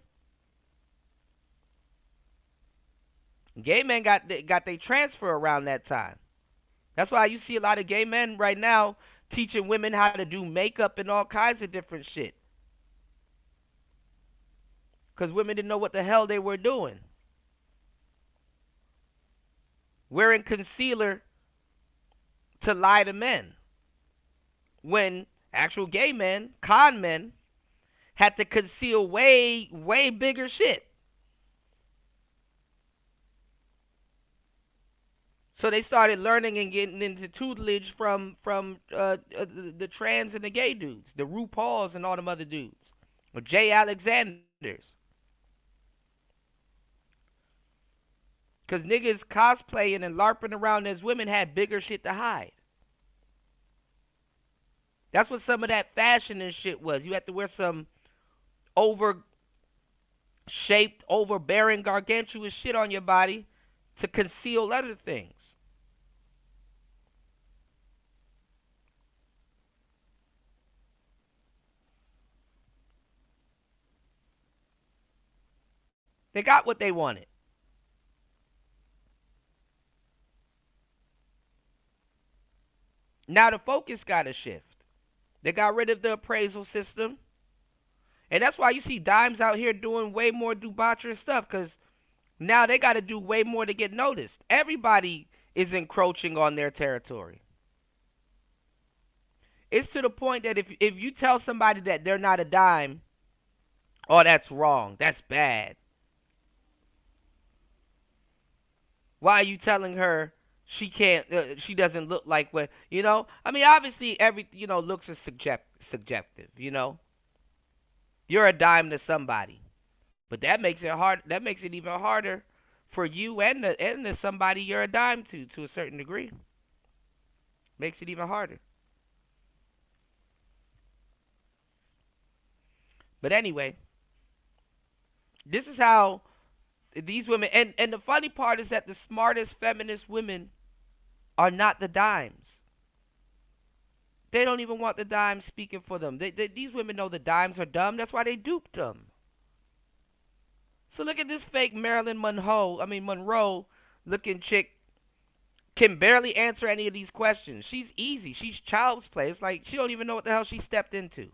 Gay men got they transfer around that time. That's why you see a lot of gay men right now teaching women how to do makeup and all kinds of different shit. Because women didn't know what the hell they were doing. Wearing concealer to lie to men. When actual gay men, con men, had to conceal way, way bigger shit. So they started learning and getting into tutelage from the trans and the gay dudes, the RuPauls and all them other dudes, or Jay Alexanders. Because niggas cosplaying and LARPing around as women had bigger shit to hide. That's what some of that fashion and shit was. You had to wear some over-shaped, overbearing, gargantuous shit on your body to conceal other things. They got what they wanted. Now the focus got to shift. They got rid of the appraisal system. And that's why you see dimes out here doing way more debaucherous stuff, because now they got to do way more to get noticed. Everybody is encroaching on their territory. It's to the point that if you tell somebody that they're not a dime, oh, that's wrong. That's bad. Why are you telling her she can't, she doesn't look like what, I mean, obviously looks is subjective, You're a dime to somebody. But that makes it hard, that makes it even harder for you and the somebody you're a dime to a certain degree. Makes it even harder. But anyway, this is how these women, and the funny part is that the smartest feminist women are not the dimes. They don't even want the dimes speaking for them. These women know the dimes are dumb. That's why they duped them. So look at this fake Marilyn Monroe looking chick can barely answer any of these questions. She's easy. She's child's play. It's like she don't even know what the hell she stepped into.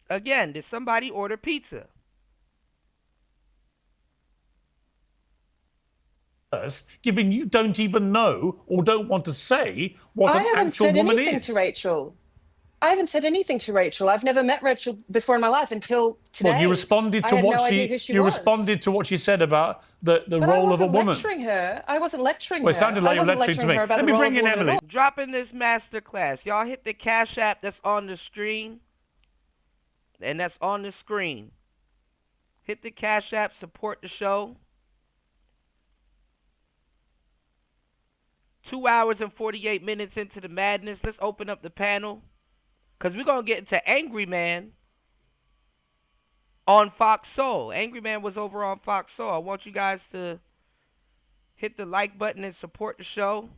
Again, did somebody order pizza? Given you don't even know or don't want to say what an actual woman is. To Rachel. I haven't said anything to Rachel. I've never met Rachel before in my life until today. Well, you responded to responded to what she said about the role of a woman. I wasn't lecturing her. Well, it sounded like you were lecturing to me. Let me bring in Emily. Dropping this masterclass. Y'all hit the Cash App that's on the screen. And that's on the screen. Hit the Cash App, support the show. 2 hours and 48 minutes into the madness. Let's open up the panel. Because we're going to get into Angry Man on Fox Soul. Angry Man was over on Fox Soul. I want you guys to hit the like button and support the show.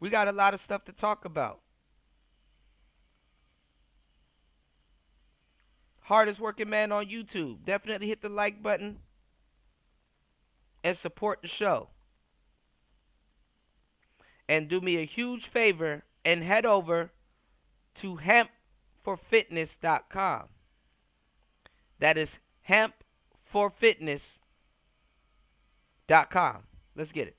We got a lot of stuff to talk about. Hardest working man on YouTube. Definitely hit the like button and support the show. And do me a huge favor and head over to hempforfitness.com. That is hempforfitness.com. Let's get it.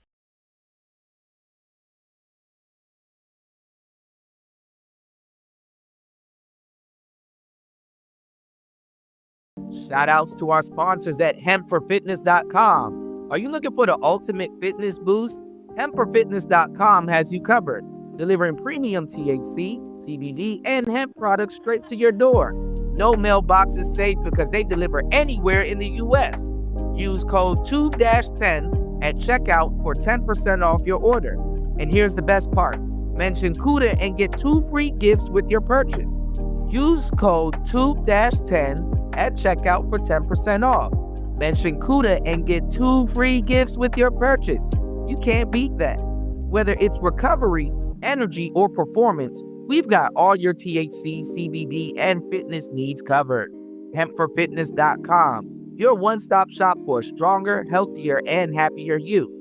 Shout outs to our sponsors at hempforfitness.com. Are you looking for the ultimate fitness boost? Hempforfitness.com has you covered, delivering premium THC, CBD, and hemp products straight to your door. No mailbox is safe because they deliver anywhere in the U.S. Use code TUBE-10 at checkout for 10% off your order. And here's the best part. Mention cked and get 2 free gifts with your purchase. Use code TUBE-10 at checkout for 10% off. Mention cked and get 2 free gifts with your purchase. You can't beat that. Whether it's recovery, energy, or performance, we've got all your THC, CBD, and fitness needs covered. Hempforfitness.com, your one-stop shop for a stronger, healthier, and happier you.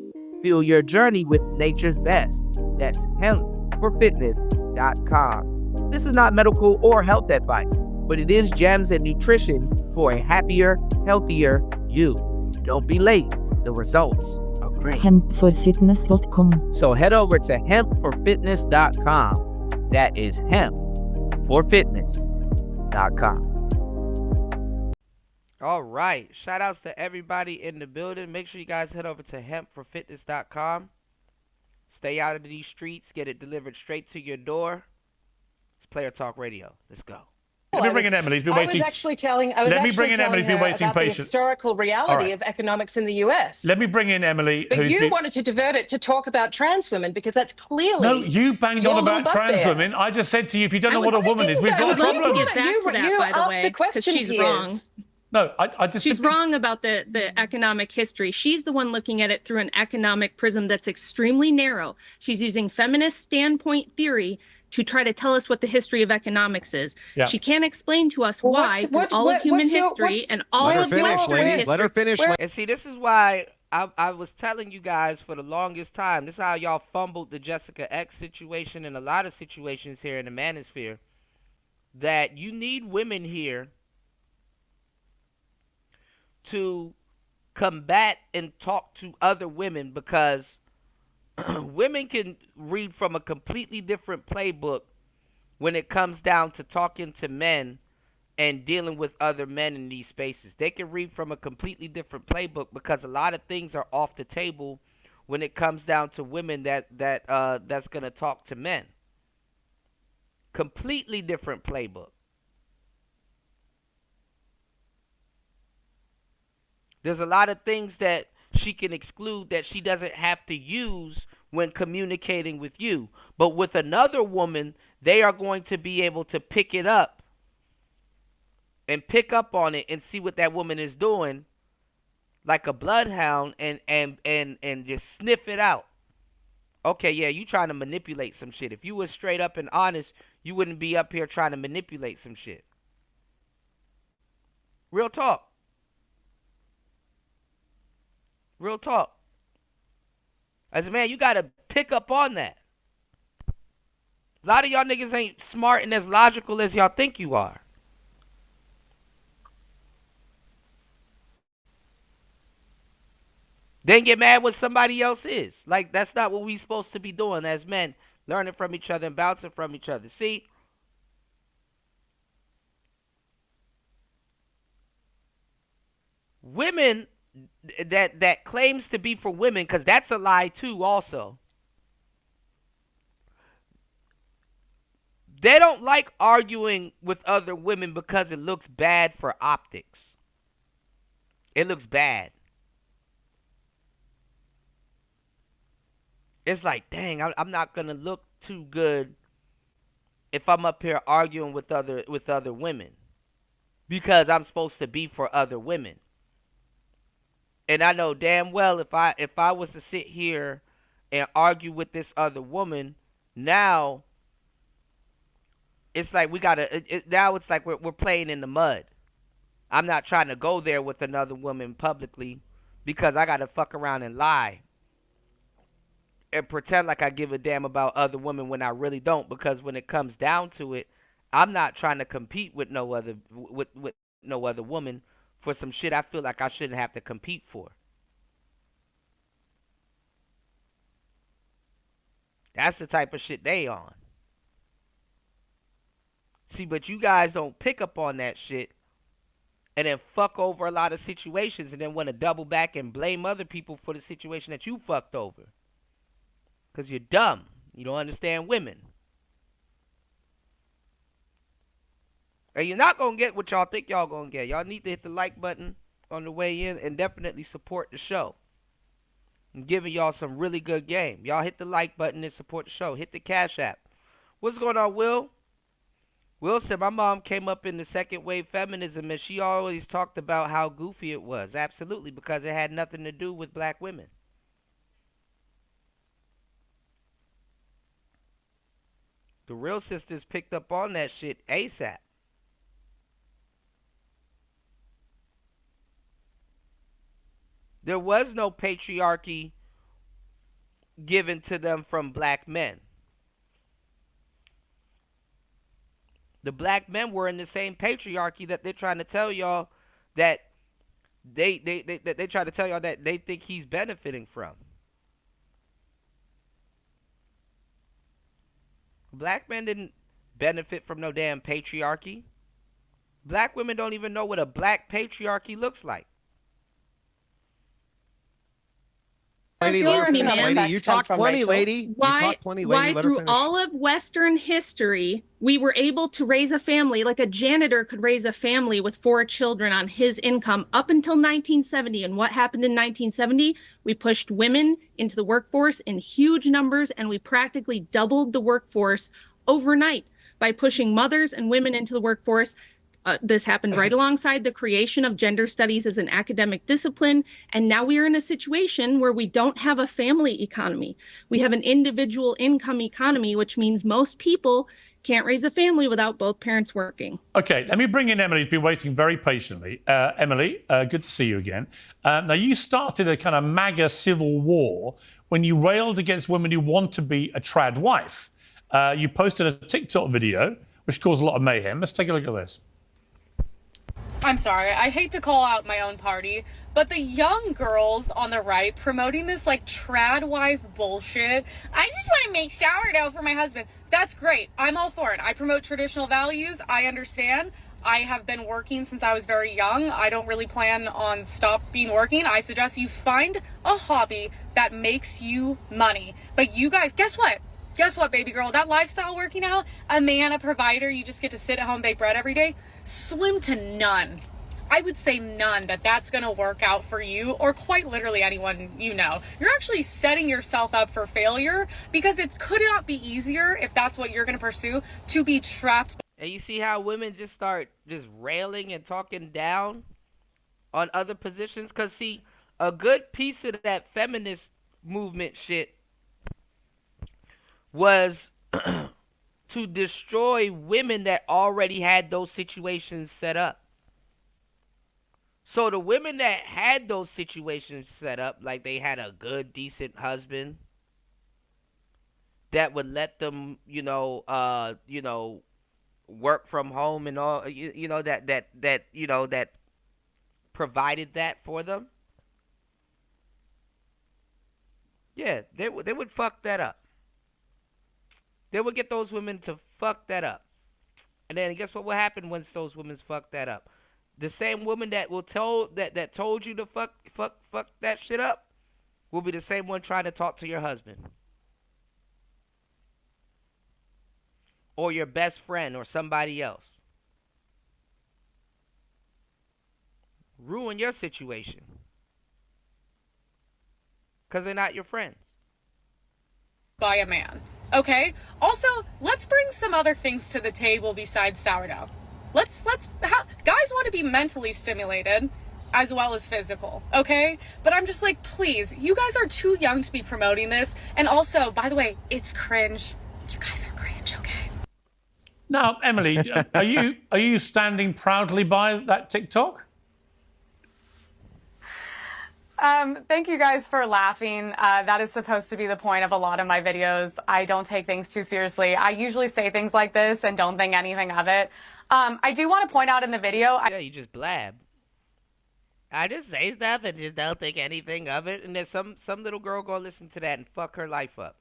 Fuel your journey with nature's best. That's hempforfitness.com. This is not medical or health advice, but it is gems and nutrition for a happier, healthier you. Don't be late. The results are great. Hempforfitness.com. So head over to hempforfitness.com. That is hempforfitness.com. All right. Shout outs to everybody in the building. Make sure you guys head over to hempforfitness.com. Stay out of these streets. Get it delivered straight to your door. It's Player Talk Radio. Let's go. Let me bring in Emily. He's been waiting. I was actually telling her about the historical reality of economics in the US. Let me bring in Emily. But you wanted to divert it to talk about trans women because that's clearly. No, you banged on about trans women. I just said to you, if you don't know what a woman is, we've got a problem. I would like to get back to that, by the way, because she's wrong. No, I just. She's wrong about the economic history. She's the one looking at it through an economic prism that's extremely narrow. She's using feminist standpoint theory to try to tell us what the history of economics is. Yeah. She can't explain to us why through all of human history and all of Western history. Let her finish. And see, this is why I was telling you guys for the longest time. This is how y'all fumbled the Jessica X situation and a lot of situations here in the manosphere. That you need women here to combat and talk to other women, because women can read from a completely different playbook when it comes down to talking to men and dealing with other men in these spaces. They can read from a completely different playbook because a lot of things are off the table when it comes down to women that's going to talk to men. Completely different playbook. There's a lot of things that she can exclude that she doesn't have to use when communicating with you. But with another woman, they are going to be able to pick it up and pick up on it and see what that woman is doing like a bloodhound and just sniff it out. Okay, yeah, you trying to manipulate some shit. If you was straight up and honest, you wouldn't be up here trying to manipulate some shit. Real talk. Real talk. As a man, you gotta pick up on that. A lot of y'all niggas ain't smart and as logical as y'all think you are. Then get mad when somebody else is. Like, that's not what we supposed to be doing as men. Learning from each other and bouncing from each other. See? Women that claims to be for women, because that's a lie too also. They don't like arguing with other women because it looks bad for optics. It looks bad. It's like, dang, I'm not gonna look too good if I'm up here arguing with other women because I'm supposed to be for other women. And I know damn well if I was to sit here and argue with this other woman, now it's like now it's like we're playing in the mud. I'm not trying to go there with another woman publicly because I gotta fuck around and lie and pretend like I give a damn about other women when I really don't, because when it comes down to it, I'm not trying to compete with no other woman for some shit I feel like I shouldn't have to compete for. That's the type of shit they on. See, but you guys don't pick up on that shit and then fuck over a lot of situations and then want to double back and blame other people for the situation that you fucked over. Because you're dumb. You don't understand women. And you're not going to get what y'all think y'all going to get. Y'all need to hit the like button on the way in and definitely support the show. I'm giving y'all some really good game. Y'all hit the like button and support the show. Hit the Cash App. What's going on, Will? Will said, my mom came up in the second wave feminism and she always talked about how goofy it was. Absolutely, because it had nothing to do with black women. The real sisters picked up on that shit ASAP. There was no patriarchy given to them from black men. The black men were in the same patriarchy that they're trying to tell y'all that they try to tell y'all that they think he's benefiting from. Black men didn't benefit from no damn patriarchy. Black women don't even know what a black patriarchy looks like. Lady, you talk plenty, lady. Why through all of Western history, we were able to raise a family, like a janitor could raise a family with 4 children on his income up until 1970. And what happened in 1970? We pushed women into the workforce in huge numbers, and we practically doubled the workforce overnight by pushing mothers and women into the workforce. This happened right alongside the creation of gender studies as an academic discipline. And now we are in a situation where we don't have a family economy. We have an individual income economy, which means most people can't raise a family without both parents working. Okay, let me bring in Emily, who's been waiting very patiently. Emily, good to see you again. Now, you started a kind of MAGA civil war when you railed against women who want to be a trad wife. You posted a TikTok video, which caused a lot of mayhem. Let's take a look at this. I'm sorry, I hate to call out my own party, but the young girls on the right promoting this like trad wife bullshit. I just want to make sourdough for my husband. That's great. I'm all for it. I promote traditional values. I understand. I have been working since I was very young. I don't really plan on stopping working. I suggest you find a hobby that makes you money. But you guys, guess what? Guess what, baby girl? That lifestyle working out, a man, a provider, you just get to sit at home, bake bread every day. Slim to none. I would say none that's going to work out for you, or quite literally anyone you know. You're actually setting yourself up for failure, because it could not be easier, if that's what you're going to pursue, to be trapped. And you see how women just start just railing and talking down on other positions? Because, see, a good piece of that feminist movement shit was to destroy women that already had those situations set up. So the women that had those situations set up, like they had a good, decent husband that would let them, work from home and all, that provided that for them. Yeah, they would fuck that up. They would get those women to fuck that up. And then guess what will happen once those women fuck that up? The same woman that will that told you to fuck that shit up will be the same one trying to talk to your husband. Or your best friend or somebody else. Ruin your situation. Because they're not your friends. By a man. Okay? Also, let's bring some other things to the table besides sourdough. Guys want to be mentally stimulated as well as physical, okay? But I'm just like, please, you guys are too young to be promoting this. And also, by the way, it's cringe. You guys are cringe, okay? Now, Emily, are you standing proudly by that TikTok? Thank you guys for laughing. That is supposed to be the point of a lot of my videos. I don't take things too seriously. I usually say things like this and don't think anything of it. I do want to point out in the video. Yeah, you just blab. I just say stuff and just don't think anything of it. And then some little girl go listen to that and fuck her life up.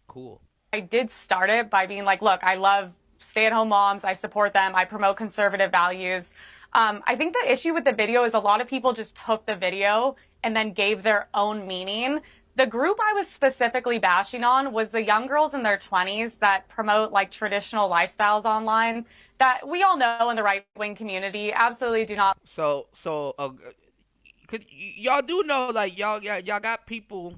Cool. I did start it by being like, look, I love stay-at-home moms. I support them. I promote conservative values. I think the issue with the video is a lot of people just took the video and then gave their own meaning. The group I was specifically bashing on was the young girls in their 20s that promote like traditional lifestyles online that we all know in the right-wing community absolutely do not. So y'all do know, like, y'all got people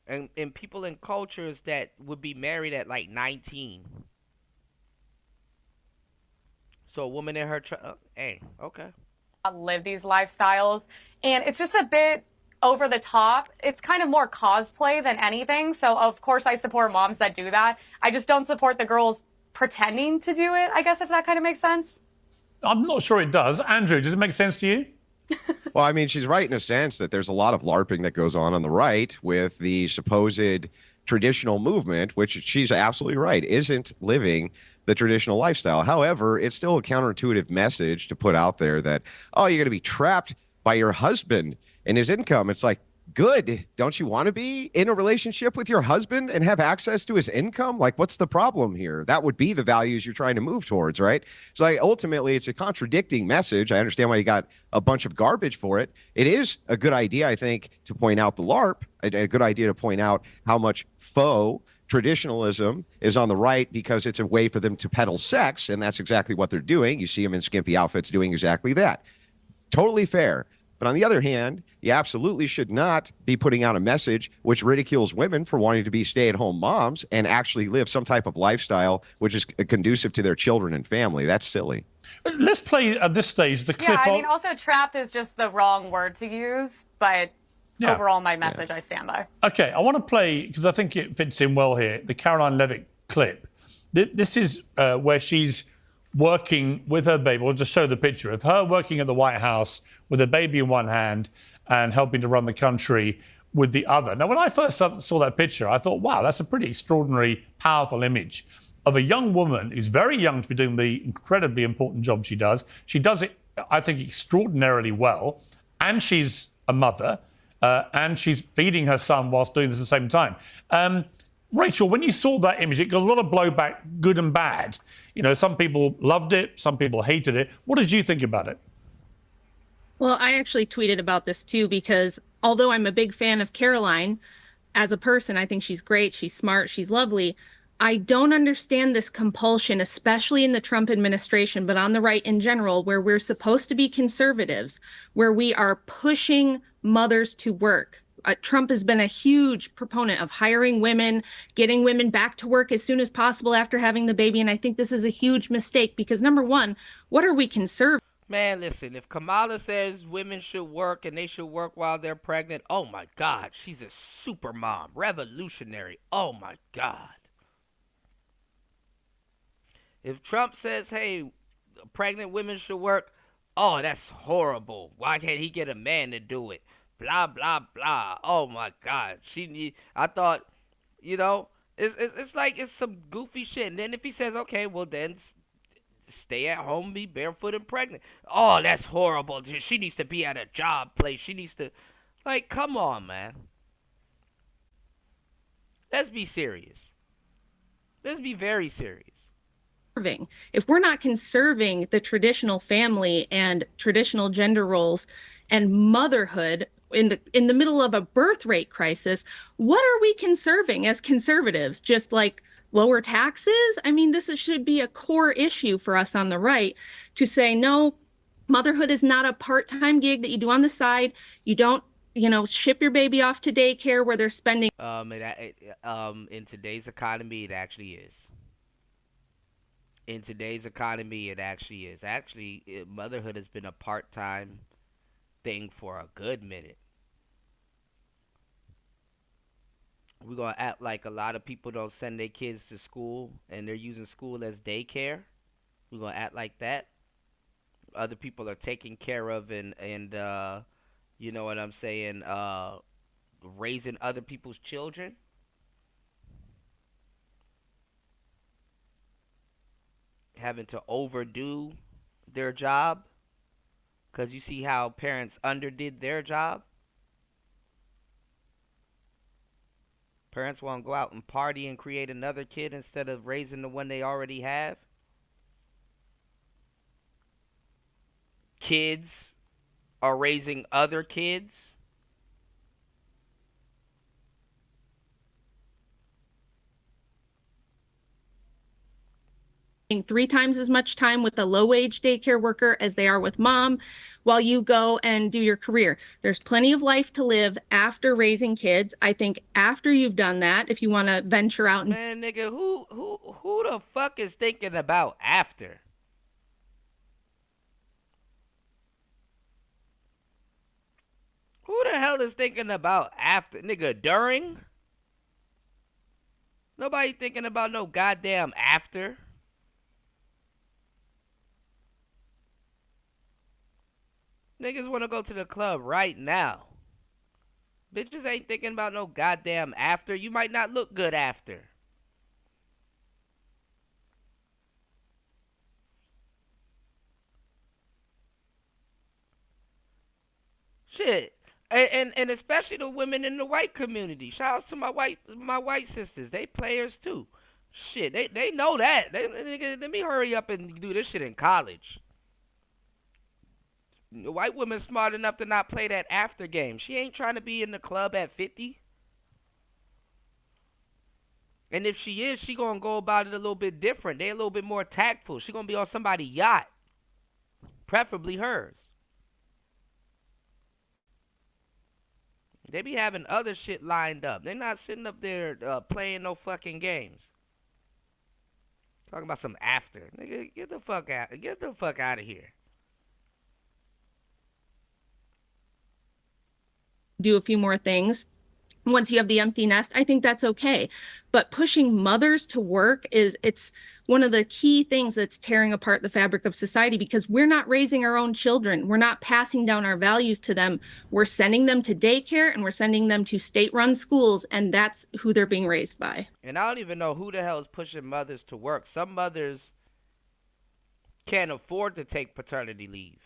and people in cultures that would be married at like 19. So a woman in her okay. Live these lifestyles, and it's just a bit over the top. It's kind of more cosplay than anything. So of course I support moms that do that. I just don't support the girls pretending to do it, I guess, if that kind of makes sense. I'm not sure it does. Andrew, does it make sense to you? Well, I mean, she's right in a sense that there's a lot of LARPing that goes on the right with the supposed traditional movement, which she's absolutely right, isn't living the traditional lifestyle. However, it's still a counterintuitive message to put out there that, oh, you're going to be trapped by your husband and his income. It's like, good. Don't you want to be in a relationship with your husband and have access to his income? Like, what's the problem here? That would be the values you're trying to move towards, right? So ultimately, it's a contradicting message. I understand why you got a bunch of garbage for it. It is a good idea, I think, to point out the LARP, a good idea to point out how much faux traditionalism is on the right because it's a way for them to peddle sex, and that's exactly what they're doing. You see them in skimpy outfits doing exactly that. Totally fair. But on the other hand, you absolutely should not be putting out a message which ridicules women for wanting to be stay-at-home moms and actually live some type of lifestyle which is conducive to their children and family. That's silly. Let's play at this stage the clip. Yeah, I mean, also trapped is just the wrong word to use, but Yeah. overall my message I stand by. Okay, I want to play, because I think it fits in well here, the Caroline Levitt clip. This is where she's working with her baby. We'll just show the picture of her working at the White House with a baby in one hand and helping to run the country with the other. Now, when I first saw that picture, I thought, wow, that's a pretty extraordinary, powerful image of a young woman who's very young to be doing the incredibly important job she does. She does it, I think, extraordinarily well, and she's a mother, and she's feeding her son whilst doing this at the same time. Rachel, when you saw that image, it got a lot of blowback, good and bad. You know, some people loved it, some people hated it. What did you think about it? Well, I actually tweeted about this too, because although I'm a big fan of Caroline, as a person, I think she's great, she's smart, she's lovely. I don't understand this compulsion, especially in the Trump administration, but on the right in general, where we're supposed to be conservatives, where we are pushing mothers to work. Trump has been a huge proponent of hiring women, getting women back to work as soon as possible after having the baby. And I think this is a huge mistake because, number one, what are we conservative? Man, listen, if Kamala says women should work and they should work while they're pregnant, oh my God, she's a super mom, revolutionary. Oh my God. If Trump says, hey, pregnant women should work, oh, that's horrible. Why can't he get a man to do it? Blah, blah, blah. Oh my God. I thought, it's like it's some goofy shit. And then if he says, okay, well then stay at home, be barefoot and pregnant. Oh, that's horrible. She needs to be at a job place. She needs to, like, come on, man. Let's be serious. Let's be very serious. If we're not conserving the traditional family and traditional gender roles and motherhood in the middle of a birth rate crisis, what are we conserving as conservatives? Just like lower taxes? I mean, should be a core issue for us on the right to say, no, motherhood is not a part-time gig that you do on the side. You don't, ship your baby off to daycare where they're spending. In today's economy, it actually is. In today's economy, it actually is. Actually, motherhood has been a part-time thing for a good minute. We're going to act like a lot of people don't send their kids to school and they're using school as daycare. We're going to act like that. Other people are taking care of and you know what I'm saying, raising other people's children. Having to overdo their job because you see how parents underdid their job. Parents want to go out and party and create another kid instead of raising the one they already have. Kids are raising other kids. 3 times as much time with a low-wage daycare worker as they are with mom while you go and do your career. There's plenty of life to live after raising kids. I think after you've done that, if you want to venture out and Man, nigga, who the fuck is thinking about after? Who the hell is thinking about after? Nigga, during? Nobody thinking about no goddamn after. Niggas want to go to the club right now. Bitches ain't thinking about no goddamn after. You might not look good after. Shit. And especially the women in the white community. Shout out to my white sisters. They players too. Shit, they know that. Let me hurry up and do this shit in college. The white woman's smart enough to not play that after game. She ain't trying to be in the club at 50. And if she is, she gonna go about it a little bit different. They a little bit more tactful. She gonna be on somebody's yacht. Preferably hers. They be having other shit lined up. They're not sitting up there playing no fucking games. Talking about some after. Nigga, get the fuck out. Get the fuck out of here. do a few more things. Once you have the empty nest, I think that's okay. But pushing mothers to work it's one of the key things that's tearing apart the fabric of society, because we're not raising our own children. We're not passing down our values to them. We're sending them to daycare and we're sending them to state-run schools, and that's who they're being raised by. And I don't even know who the hell is pushing mothers to work. Some mothers can't afford to take paternity leave.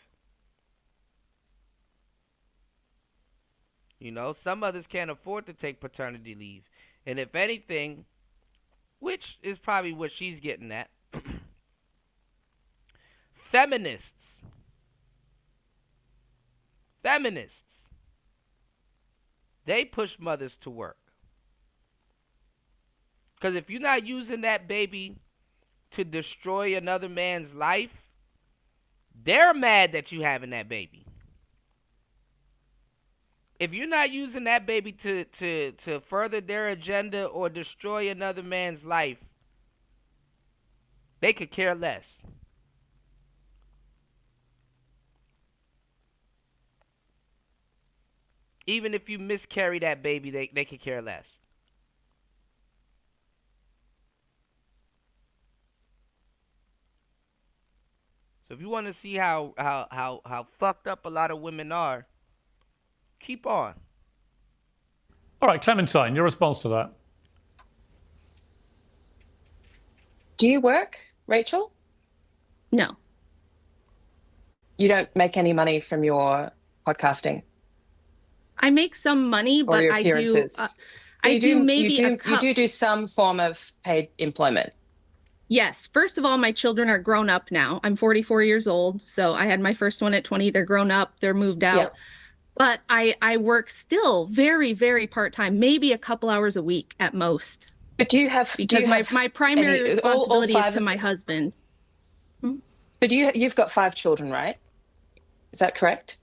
You know, some mothers can't afford to take paternity leave. And if anything, which is probably what she's getting at, feminists, they push mothers to work. Because if you're not using that baby to destroy another man's life, they're mad that you having that baby. If you're not using that baby to further their agenda or destroy another man's life, they could care less. Even if you miscarry that baby, they could care less. So if you want to see how fucked up a lot of women are, keep on. All right, Clementine, your response to that? Do you work, Rachel? No. You don't make any money from your podcasting? I make some money, Or but your I do. appearances? I do maybe you do some form of paid employment. Yes. First of all, my children are grown up now. I'm 44 years old, so I had my first one at 20. They're grown up. They're moved out. Yeah. But I work still very, very part-time, maybe a couple hours a week at most. But do you have my primary any, responsibility all is five, to my husband. But you've got 5 children, right? Is that correct?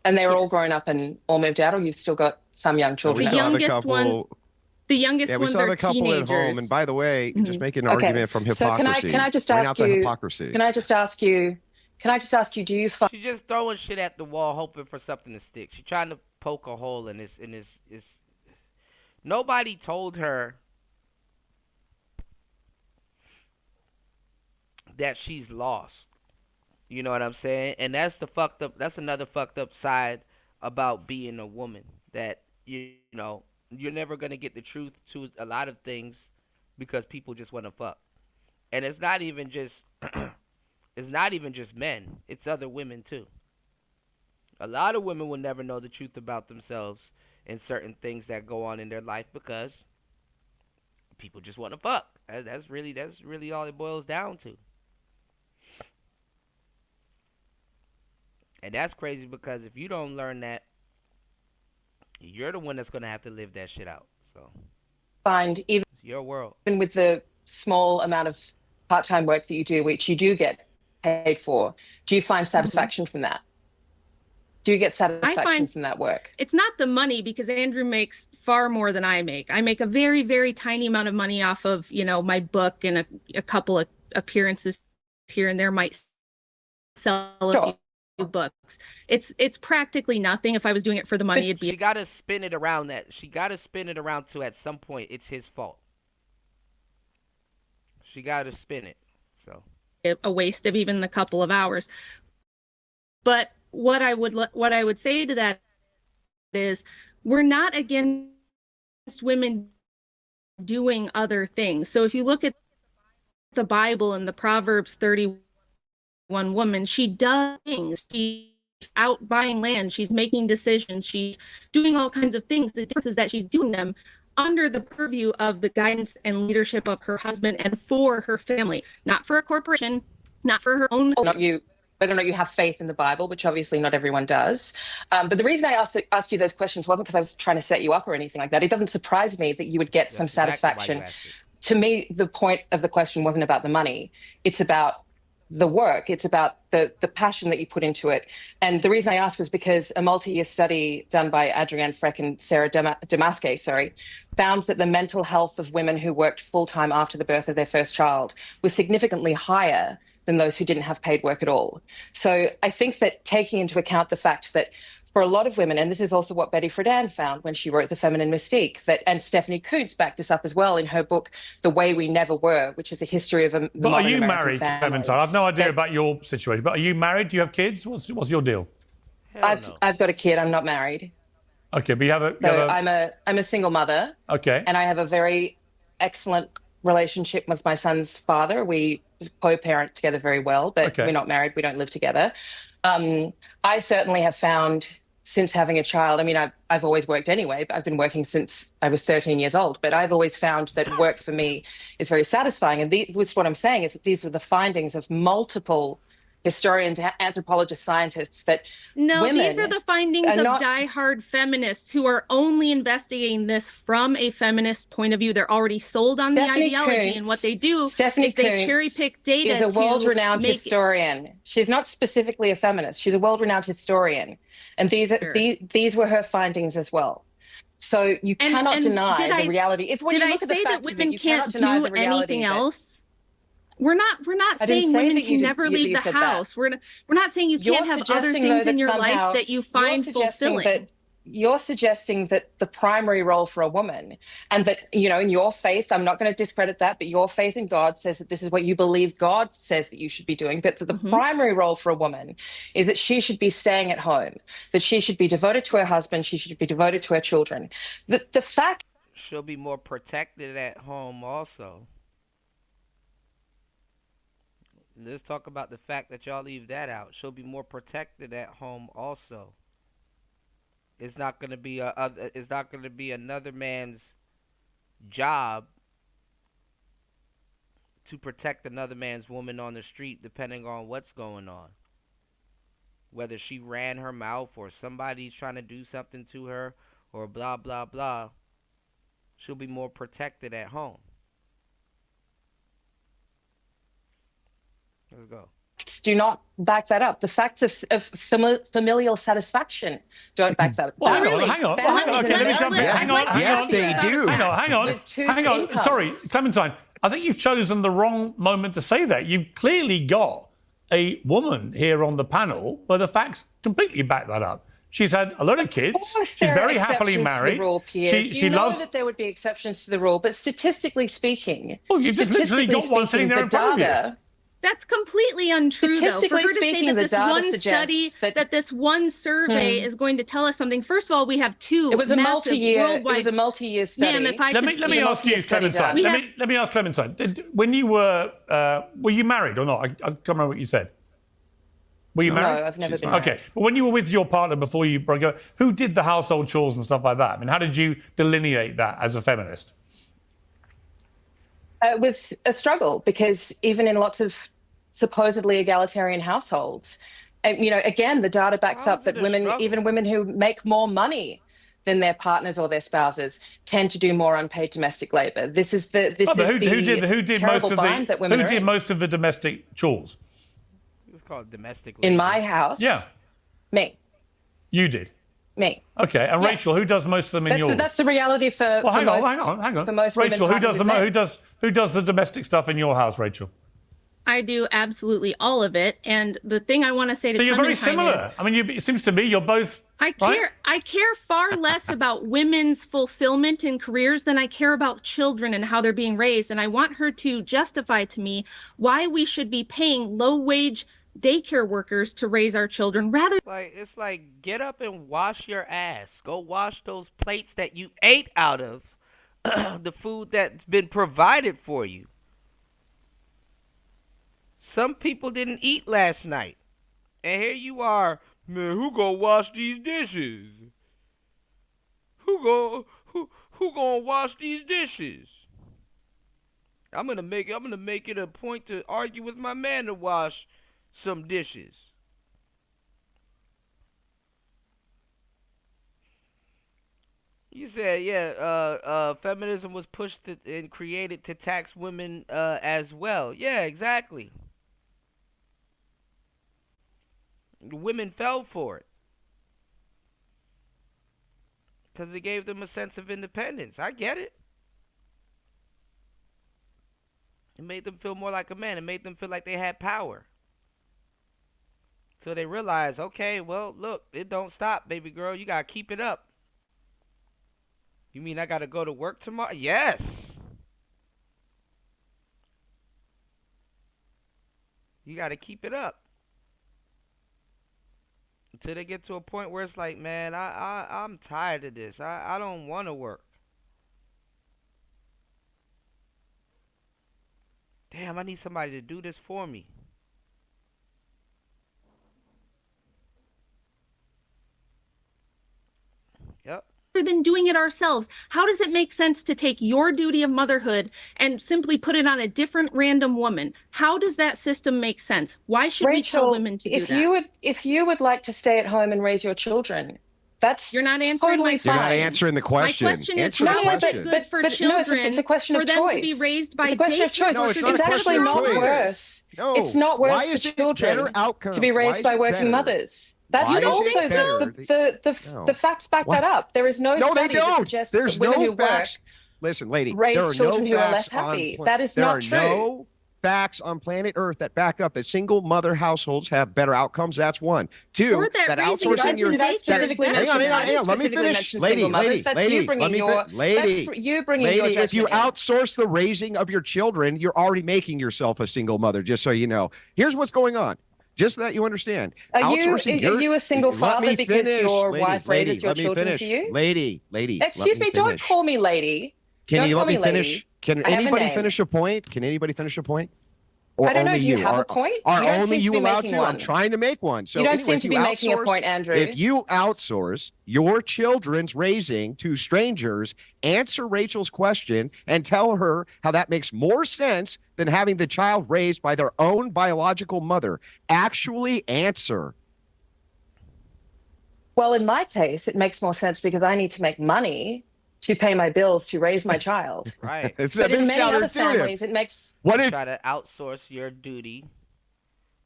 And they're all grown up and all moved out, or you've still got some young children? The youngest one. The youngest Yeah, we ones still have are a couple teenagers. at home. And by the way, just making an argument from hypocrisy. So can I just Point ask out the you? hypocrisy. Can I just ask you? Do you find? She's just throwing shit at the wall, hoping for something to stick. She's trying to poke a hole in this. Nobody told her that she's lost. You know what I'm saying? And that's the fucked up. That's another fucked up side about being a woman. That you know you're never gonna get the truth to a lot of things because people just want to fuck. And it's not even just it's not even just men. It's other women too. A lot of women will never know the truth about themselves and certain things that go on in their life because people just want to fuck. That's really all it boils down to. And that's crazy because if you don't learn that, you're the one that's going to have to live that shit out. So Find even it's your world. Even with the small amount of part-time work that you do, which you do get paid for, do you find satisfaction from that? Do you get satisfaction from that work? It's not the money because Andrew makes far more than I make. I make a very, very tiny amount of money off of, my book and a couple of appearances here and there might sell a few books. It's practically nothing. If I was doing it for the money, it'd be. She got to spin it around that. She got to spin it around to at some point it's his fault. She got to spin it. So a waste of even the couple of hours. But what I would say to that is we're not against women doing other things. So if you look at the Bible and the Proverbs 31 woman, she does things. She's out buying land. She's making decisions. She's doing all kinds of things. The difference is that she's doing them under the purview of the guidance and leadership of her husband and for her family, not for a corporation, not for her own. Whether or not you have faith in the Bible, which obviously not everyone does. But the reason I asked you those questions wasn't because I was trying to set you up or anything like that. It doesn't surprise me that you would get some satisfaction. To me, the point of the question wasn't about the money. It's about the work. It's about the passion that you put into it. And the reason I asked was because a multi-year study done by Adrienne Freck and Sarah Damaske, found that the mental health of women who worked full-time after the birth of their first child was significantly higher than those who didn't have paid work at all. So I think that taking into account the fact that for a lot of women, and this is also what Betty Friedan found when she wrote The Feminine Mystique, and Stephanie Coontz backed this up as well in her book, The Way We Never Were, which is a history of the But modern are you American married, family. Clementine? I've no idea about your situation, but are you married? Do you have kids? What's your deal? I've got a kid. I'm not married. Okay, but you have a... I'm a single mother. Okay. And I have a very excellent relationship with my son's father. We co-parent together very well, but we're not married. We don't live together. I certainly have found since having a child, I mean, I've always worked anyway, but I've been working since I was 13 years old, but I've always found that work for me is very satisfying. And this, what I'm saying is that these are the findings of multiple historians, anthropologists, scientists, that these are the findings of diehard feminists who are only investigating this from a feminist point of view. They're already sold on the ideology, and what they do is they cherry pick data. Is a world-renowned historian. She's not specifically a feminist. She's a world-renowned historian, and these were her findings as well. So you cannot deny the reality. If when you look at the facts of it, you cannot deny the reality. Anything else? We're not saying women can never leave the house. We're not saying you can't have other things in your life that you find fulfilling. you're suggesting that the primary role for a woman, and that, you know, in your faith, I'm not going to discredit that, but your faith in God says that this is what you believe God says that you should be doing, but that the primary role for a woman is that she should be staying at home, that she should be devoted to her husband, she should be devoted to her children. The fact she'll be more protected at home also. Let's talk about the fact that y'all leave that out. She'll be more protected at home also. It's not gonna be it's not gonna be another man's job to protect another man's woman on the street, depending on what's going on. Whether she ran her mouth or somebody's trying to do something to her or blah blah blah, she'll be more protected at home. Let's go. Do not back that up. The facts of familial satisfaction don't back that up. Well, hang on. Okay, let me jump in. Hang on. Yes, they do. Hang on. Sorry, Clementine. I think you've chosen the wrong moment to say that. You've clearly got a woman here on the panel where the facts completely back that up. She's had a lot of kids. She's very happily married. She loves that there would be exceptions to the rule, but statistically speaking, well, you've just literally got one sitting there in front of you. That's completely untrue, though. For her to say that this one study, that this one survey is going to tell us something. First of all, we have two. It was a multi-year. Worldwide... It was a multi-year study. Ma'am, if I let me ask you, Clementine. Let me ask Clementine. When you were you married or not? I can't remember what you said. Were you married? No, I've never been married. Okay, but when you were with your partner before you broke up, who did the household chores and stuff like that? I mean, how did you delineate that as a feminist? It was a struggle because even in lots of supposedly egalitarian households, you know, again, the data backs up that women, even women who make more money than their partners or their spouses, tend to do more unpaid domestic labor. This is the who did most of the domestic chores? It's called domestic labor. In my house? Yeah. Me. You did? Me. Okay, and Rachel, who does most of them in yours? That's the reality for hang on. For most Rachel, who does the domestic stuff in your house, Rachel? I do absolutely all of it, and the thing I want to say to you're very similar. I mean, it seems to me you're both. I care far less about women's fulfillment in careers than I care about children and how they're being raised, and I want her to justify to me why we should be paying low-wage daycare workers to raise our children rather. It's like get up and wash your ass. Go wash those plates that you ate out of the food that's been provided for you. Some people didn't eat last night. And here you are, man, who gonna wash these dishes? Who gonna wash these dishes? I'm gonna make it a point to argue with my man to wash some dishes. You said, feminism was pushed and created to tax women as well. Yeah, exactly. Women fell for it because it gave them a sense of independence. I get it. It made them feel more like a man. It made them feel like they had power. So they realized, okay, well, look, it don't stop, baby girl. You gotta keep it up. You mean I gotta go to work tomorrow? Yes. You gotta keep it up. Until they get to a point where it's like, man, I'm tired of this. I don't want to work. Damn, I need somebody to do this for me. Yep. Than doing it ourselves. How does it make sense to take your duty of motherhood and simply put it on a different random woman? How does that system make sense? Why should we tell women to do that? If you would like to stay at home and raise your children, that's you're not answering totally fine. You're not answering the question. My question is, how is it good for children it's a question for of them choice. to be raised by it's a question of choice. No, it's actually not worse. No. It's not worse Why is for it children better outcomes? to be raised by working mothers. That's also the facts back that up. There is no study that suggests that women who work Listen, lady, raise there are children no who are less facts happy. on That is not true. No facts on planet Earth that back up that single mother households have better outcomes. That's one. Two, Or that raising outsourcing your Did I specifically hang on, mention that? hang on. Let me Specifically finish, mention lady, single mothers. lady, That's lady. you bringing your lady, that's you bringing your lady. If you judgment in. outsource the raising of your children, you're already making yourself a single mother. Just so you know. Here's what's going on. Just so that you understand. Are you a single let father me because finish, your lady, wife lady, raises your let me children finish. for you? Lady, Excuse me, don't call me lady. Can Don't you call let me me finish? lady. Can I have a anybody name. finish a point? Can anybody finish a point? Or I don't know. only Do you have a point? Are You don't only seem to you be allowed making to? one. I'm trying to make one. So You don't anyway, seem if to you be making a point, Andrew. If you outsource your children's raising to strangers, answer Rachel's question and tell her how that makes more sense than having the child raised by their own biological mother. Actually answer. Well, in my case, it makes more sense because I need to make money to pay my bills to raise my child. Right. But in many other families, it makes... You try to outsource your duty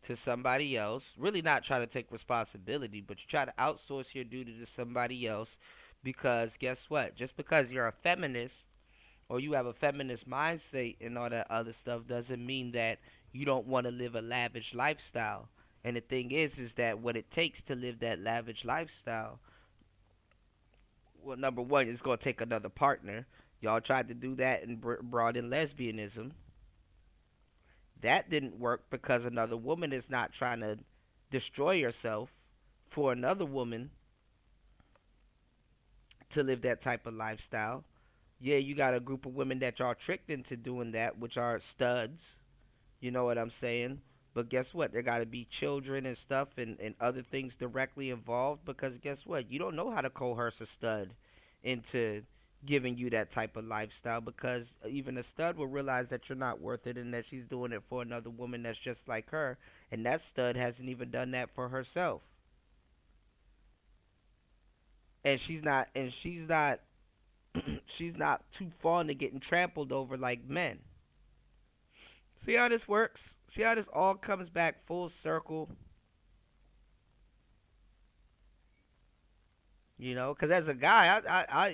to somebody else. Really not try to take responsibility, but you try to outsource your duty to somebody else because guess what? Just because you're a feminist or you have a feminist mindset and all that other stuff doesn't mean that you don't want to live a lavish lifestyle. And the thing is that what it takes to live that lavish lifestyle, well, number one, it's going to take another partner. Y'all tried to do that and brought in lesbianism. That didn't work because another woman is not trying to destroy herself for another woman to live that type of lifestyle. Yeah, you got a group of women that y'all tricked into doing that, which are studs. You know what I'm saying? But guess what? There got to be children and stuff and other things directly involved because guess what? You don't know how to coerce a stud into giving you that type of lifestyle because even a stud will realize that you're not worth it and that she's doing it for another woman that's just like her. And that stud hasn't even done that for herself. And she's not she's not too fond of getting trampled over like men. See how this works? See how this all comes back full circle? You know, because as a guy, I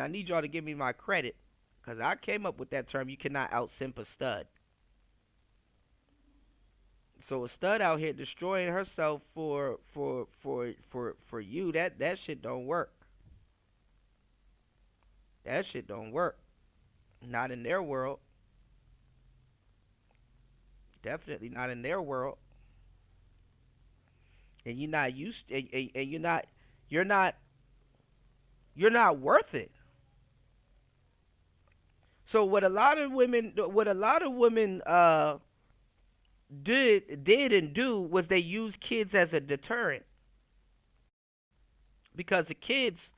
need y'all to give me my credit, because I came up with that term. You cannot out-simp a stud. So a stud out here destroying herself for you, that shit don't work. That shit don't work. Not in their world. Definitely not in their world. And you're not used to, and you're not worth it. So what a lot of women did and do was they use kids as a deterrent. Because the kids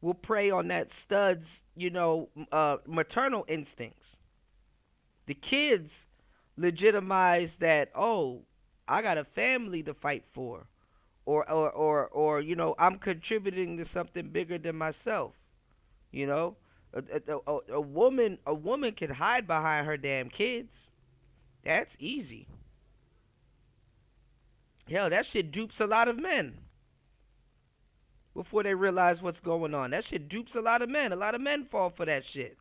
will prey on that stud's, maternal instincts. The kids legitimize that, oh, I got a family to fight for. Or I'm contributing to something bigger than myself. You know? A woman can hide behind her damn kids. That's easy. Hell, that shit dupes a lot of men before they realize what's going on. That shit dupes a lot of men. A lot of men fall for that shit.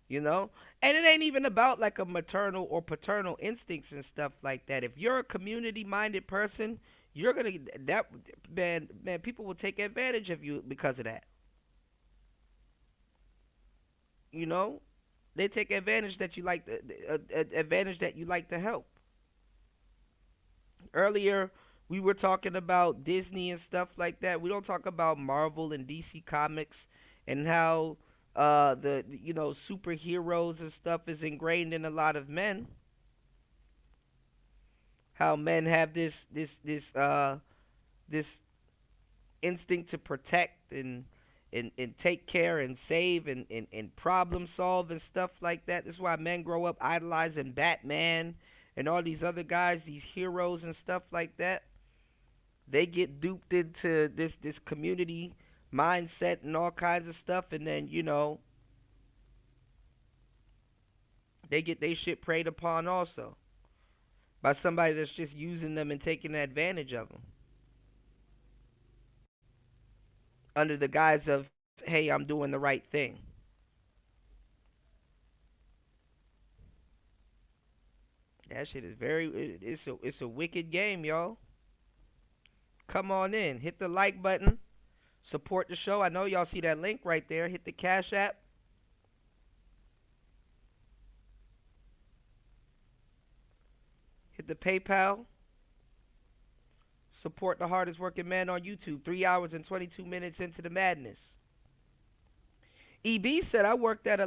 You know? And it ain't even about like a maternal or paternal instincts and stuff like that. If you're a community-minded person, you're gonna man, people will take advantage of you because of that. You know? They take advantage that you like to help. Earlier, we were talking about Disney and stuff like that. We don't talk about Marvel and DC Comics and how the superheroes and stuff is ingrained in a lot of men. How men have this instinct to protect and take care and save and problem solve and stuff like that. This is why men grow up idolizing Batman and all these other guys, these heroes and stuff like that. They get duped into this community mindset and all kinds of stuff, and then they get their shit preyed upon also by somebody that's just using them and taking advantage of them under the guise of, hey, I'm doing the right thing. That shit is it's a wicked game, y'all. Come on in. Hit the like button. Support the show. I know y'all see that link right there. Hit the Cash App. Hit the PayPal. Support the hardest working man on YouTube. 3 hours and 22 minutes into the madness. EB said, I work at a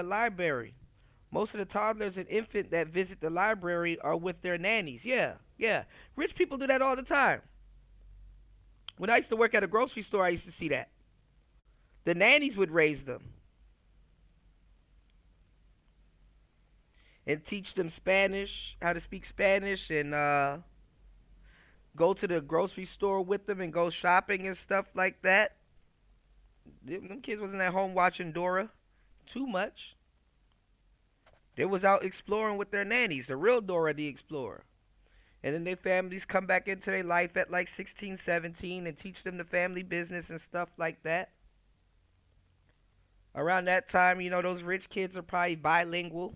library. Most of the toddlers and infants that visit the library are with their nannies. Yeah. Rich people do that all the time. When I used to work at a grocery store, I used to see that. The nannies would raise them and teach them Spanish, how to speak Spanish, and go to the grocery store with them and go shopping and stuff like that. Them kids wasn't at home watching Dora too much. They was out exploring with their nannies, the real Dora the Explorer. And then their families come back into their life at like 16, 17 and teach them the family business and stuff like that. Around that time, you know, those rich kids are probably bilingual.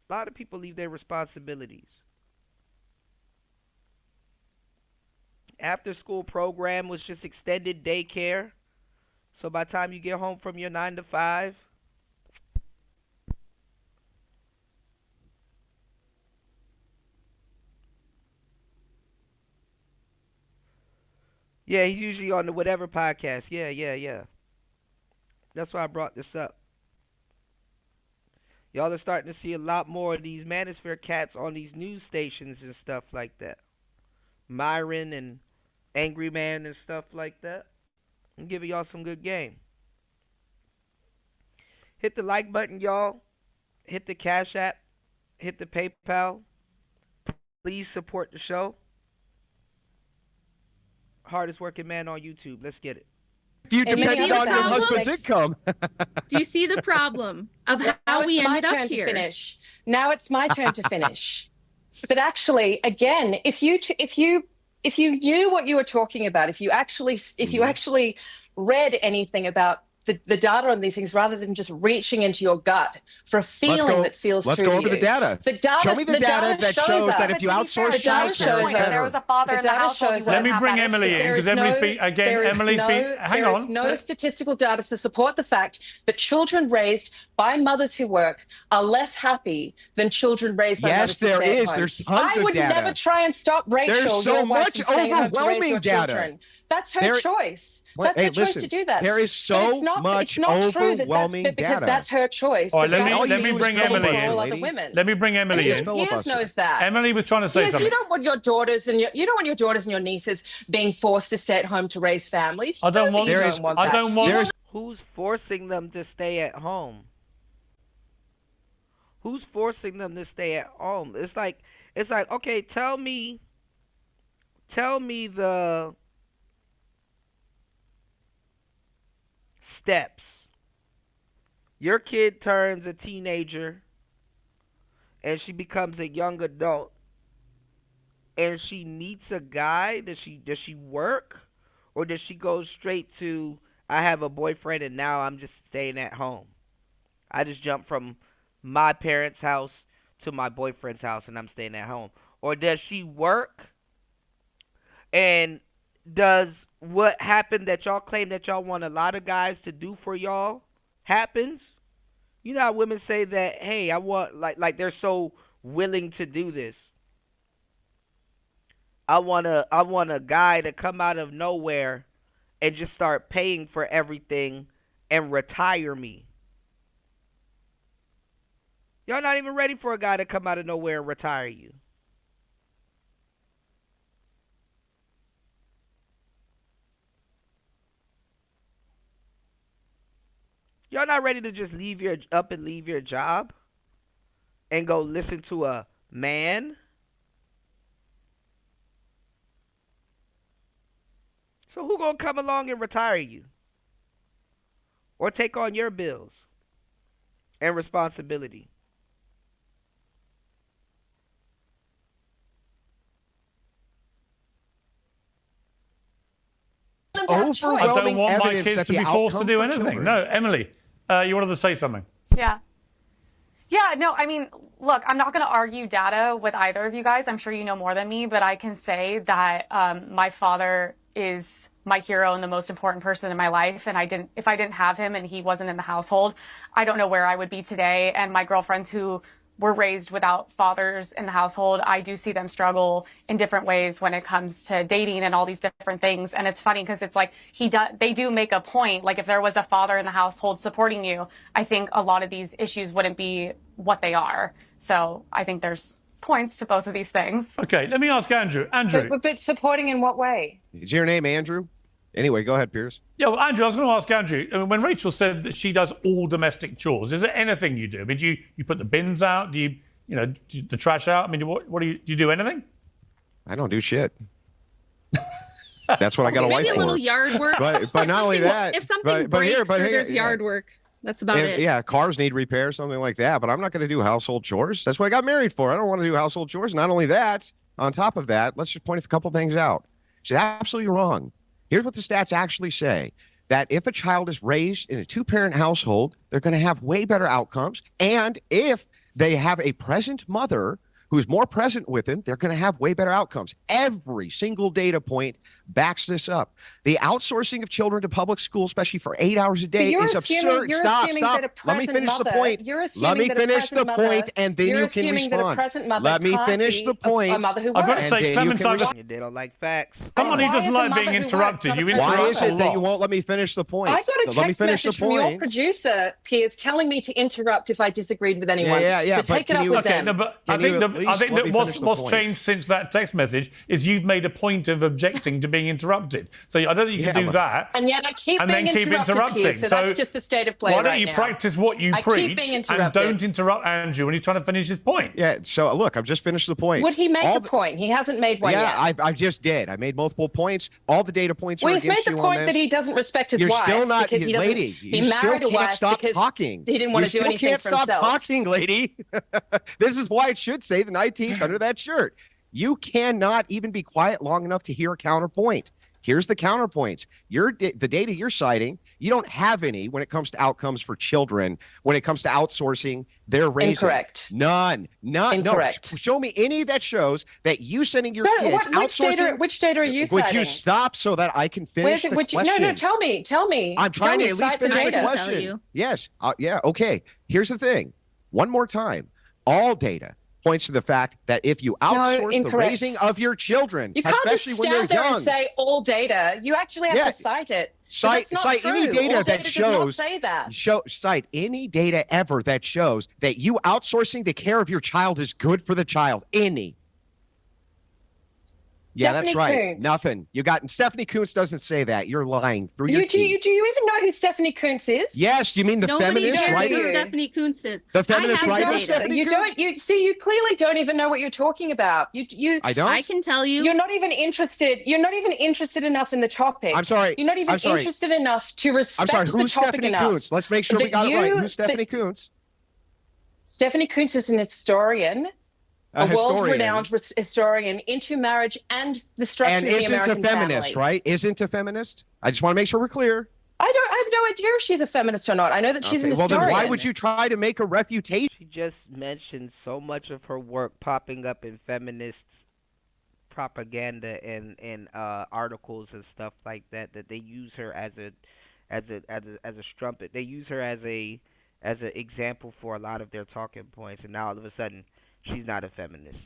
A lot of people leave their responsibilities. After school program was just extended daycare. So by the time you get home from your 9 to 5, yeah, he's usually on the whatever podcast. Yeah. That's why I brought this up. Y'all are starting to see a lot more of these manosphere cats on these news stations and stuff like that. Myron and Angry Man and stuff like that. I'm giving y'all some good game. Hit the like button, y'all. Hit the Cash App. Hit the PayPal. Please support the show. Hardest working man on YouTube. Let's get it. If you depended on your husband's income. Do you see the problem of how we ended up here? Now it's my turn to finish. But actually, again, if you knew what you were talking about, if you actually read anything about the data on these things, rather than just reaching into your gut for a feeling that feels true to you. Let's go over the data. Show me the data that shows that if you outsource childcare, it's better. There was a father in the household. Let me bring Emily in, because Emily's been, again, Emily's been, hang on. There is no statistical data to support the fact that children raised by mothers who work are less happy than children raised by mothers who stay at home. Yes, there is. There's tons of data. I would never try and stop Rachel. There's so much overwhelming data. That's her choice. That's her choice to do that. There is so much overwhelming data. Because that's her choice. All right, let me bring Emily in. Let me bring Emily in. Piers knows that. Emily was trying to say something. You don't want your daughters and your nieces being forced to stay at home to raise families. I don't want that. Who's forcing them to stay at home? Who's forcing them to stay at home? It's like, okay, tell me the steps. Your kid turns a teenager and she becomes a young adult and she meets a guy. Does she work, or does she go straight to, I have a boyfriend and now I'm just staying at home? I just jumped from my parents' house to my boyfriend's house and I'm staying at home. Or does she work, and does what happened that y'all claim that y'all want a lot of guys to do for y'all happens? You know how women say that, hey, I want, like they're so willing to do this. I want a guy to come out of nowhere and just start paying for everything and retire me. Y'all not even ready for a guy to come out of nowhere and retire you. Y'all not ready to just leave your job and go listen to a man? So who gonna come along and retire you? Or take on your bills and responsibility? I don't want my kids to be forced to do anything. No, Emily, you wanted to say something. Yeah. Yeah, no, I mean, look, I'm not going to argue data with either of you guys. I'm sure you know more than me, but I can say that my father is my hero and the most important person in my life. And if I didn't have him and he wasn't in the household, I don't know where I would be today. And my girlfriends who were raised without fathers in the household, I do see them struggle in different ways when it comes to dating and all these different things. And it's funny because it's like they do make a point. Like if there was a father in the household supporting you, I think a lot of these issues wouldn't be what they are. So I think there's points to both of these things. Okay, let me ask Andrew. Andrew. But supporting in what way? Is your name Andrew? Anyway, go ahead, Piers. Yeah, well, Andrew, I was going to ask Andrew, I mean, when Rachel said that she does all domestic chores, is there anything you do? I mean, do you put the bins out? Do you the trash out? I mean, what do you do anything? I don't do shit. That's what I got a wife Maybe for. a little yard work. But not only that. If something breaks or there's yard work, that's about it. Yeah, cars need repair, something like that. But I'm not going to do household chores. That's what I got married for. I don't want to do household chores. Not only that, on top of that, let's just point a couple things out. She's absolutely wrong. Here's what the stats actually say, that if a child is raised in a two-parent household, they're going to have way better outcomes. And if they have a present mother who's more present with them, they're going to have way better outcomes. Every single data point backs this up. The outsourcing of children to public school, especially for 8 hours a day, is absurd. Stop. Let me finish the point. Let me finish the point, and then you can respond. Let me finish the point. I've got to say, Clementine, They don't like facts. someone who doesn't like being interrupted, you interrupt Why is a it that you lot. won't let me finish the point? I got a Let me text finish the message from your point. producer, Piers, telling me to interrupt if I disagreed with anyone. Yeah. So take but it can up you- with Okay, them. no, but Can I think you that at least let me what's finish the point? changed since that text message is you've made a point of objecting to being interrupted. So I don't think you can do that. And yet I keep And being then keep interrupted, interrupting. Piers, so that's just the state of play Why don't right you now. practice what you I keep preach being and interrupted. don't interrupt Andrew when he's trying to finish his point? Yeah, so look, I've just finished the point. Would he make All a point? He hasn't made one Yeah, yet. I just did. I made multiple points. All the data points Well, are he's made against the you on point this. that he doesn't respect his You're wife still not, because he doesn't. lady. He You still married a can't wife stop because talking. he didn't want You to do still anything can't for stop himself. talking, lady. This is why it should say the 19th under that shirt. You cannot even be quiet long enough to hear a counterpoint. Here's the counterpoints. The data you're citing, you don't have any when it comes to outcomes for children. When it comes to outsourcing, they're raising. Incorrect. None. Incorrect. No. Show me any that shows that you sending your So kids outsourcing. which data are you Would citing? you stop so that I can finish Where's it? the Which, question? no, tell me. I'm trying to at least cite the finish the data. question. Yes. Yeah. Okay. Here's the thing. One more time. All data points to the fact that if you outsource the incorrect. raising of your children, You can't just especially when they're stand there young, and say all data. You actually have to cite it. cite any data that shows. Does not say that. Cite any data ever that shows that you outsourcing the care of your child is good for the child. Any. Yeah, that's Stephanie right. Coontz. Nothing. You got Stephanie Coontz doesn't say that. You're lying through your Do teeth. you even know who Stephanie Coontz is? Yes, you mean the Nobody feminist knows writer? who Stephanie Coontz is. The feminist I have writer, data. Stephanie You don't. You see. You clearly don't even know what you're talking about. You. I don't. I can tell you. You're not even interested. You're not even interested enough in the topic. I'm sorry. You're not even I'm sorry. interested enough to respect I'm sorry. the Who's topic Stephanie enough. Coontz? Let's make sure we That got it right. you- Who's Stephanie Coontz? Stephanie Coontz is an historian, a world-renowned historian into marriage and the structure And of the isn't a American feminist, family. right? Isn't a feminist? I just want to make sure we're clear. I have no idea if she's a feminist or not. I know that she's an Well, historian. then why would you try to make a refutation? She just mentioned so much of her work popping up in feminist propaganda and articles and stuff like that they use her as a strumpet. They use her as an example for a lot of their talking points, and now all of a sudden she's not a feminist.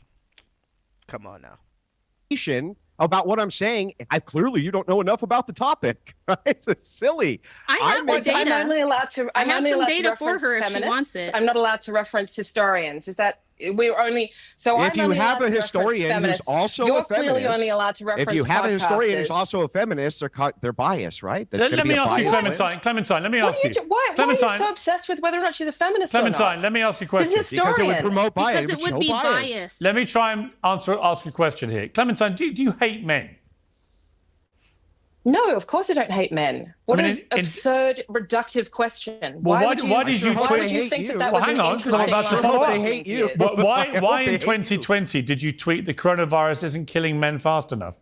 Come on now. About what I'm saying, clearly you don't know enough about the topic. Right? It's silly. I have the data. I'm only allowed to. I have only some allowed to data for reference her if she feminists. wants it. I'm not allowed to reference historians. Is that we're only? So If I'm you only have allowed a to historian reference who's feminists. also You're a feminist, clearly only allowed to reference. if you have a historian who's podcasters. also a feminist, they're biased, right? That's Let gonna me be a ask you, biased Clementine. Clementine, let me What ask are you. you why are you Clementine, so obsessed with whether or not she's a feminist or Clementine, not? let me ask you a She's a question. historian. Because it would promote bias. Because it would show be bias. biased. Let me try and ask a question here. Clementine, do you hate men? No, of course I don't hate men. What I mean, an absurd, reductive question. Well, why did you why tweet? would you think that Well, was hang an on, because I'm interesting about to line follow of up. They hate you. thinking? Why They in hate you. 2020 did you tweet the coronavirus isn't killing men fast enough?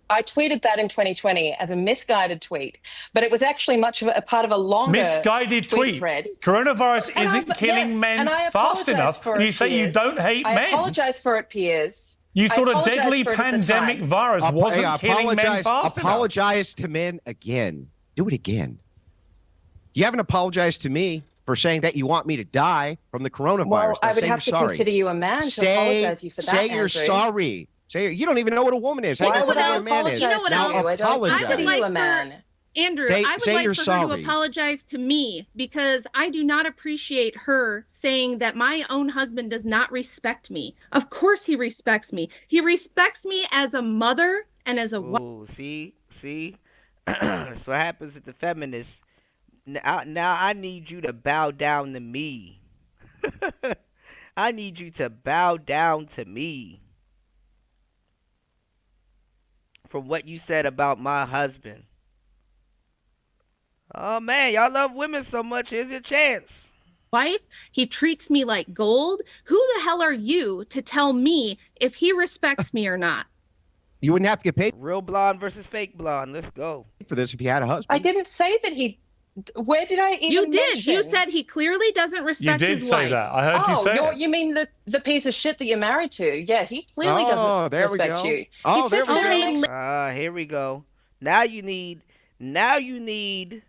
I tweeted that in 2020 as a misguided tweet, but it was actually much of a part of a longer misguided tweet thread. Coronavirus isn't killing men fast enough. And you say you don't hate men. I apologize for it, Piers. You thought a deadly pandemic virus wasn't killing men fast enough. Apologize to men again. Do it again. You haven't apologized to me for saying that you want me to die from the coronavirus. Well, I would have to consider you a man to apologize you for that, Say you're sorry. Say you don't even know what a woman is. Why would I apologize? You know what else? I don't consider you a man. Andrew, I would like for her to apologize to me because I do not appreciate her saying that my own husband does not respect me. Of course he respects me. He respects me as a mother and as a wife. Ooh, see? That's what happens with the feminists. Now I need you to bow down to me. I need you to bow down to me. From what you said about my husband. Oh, man, y'all love women so much. Here's your chance. Wife, he treats me like gold. Who the hell are you to tell me if he respects me or not? You wouldn't have to get paid. Real blonde versus fake blonde. Let's go. For this if you had a husband. I didn't say that he... Where did I even You did. mention? You said he clearly doesn't respect his wife. You did say that. I heard you say it. You mean the piece of shit that you're married to? Yeah, he clearly doesn't respect you. Oh, there we go. Here we go. Now you need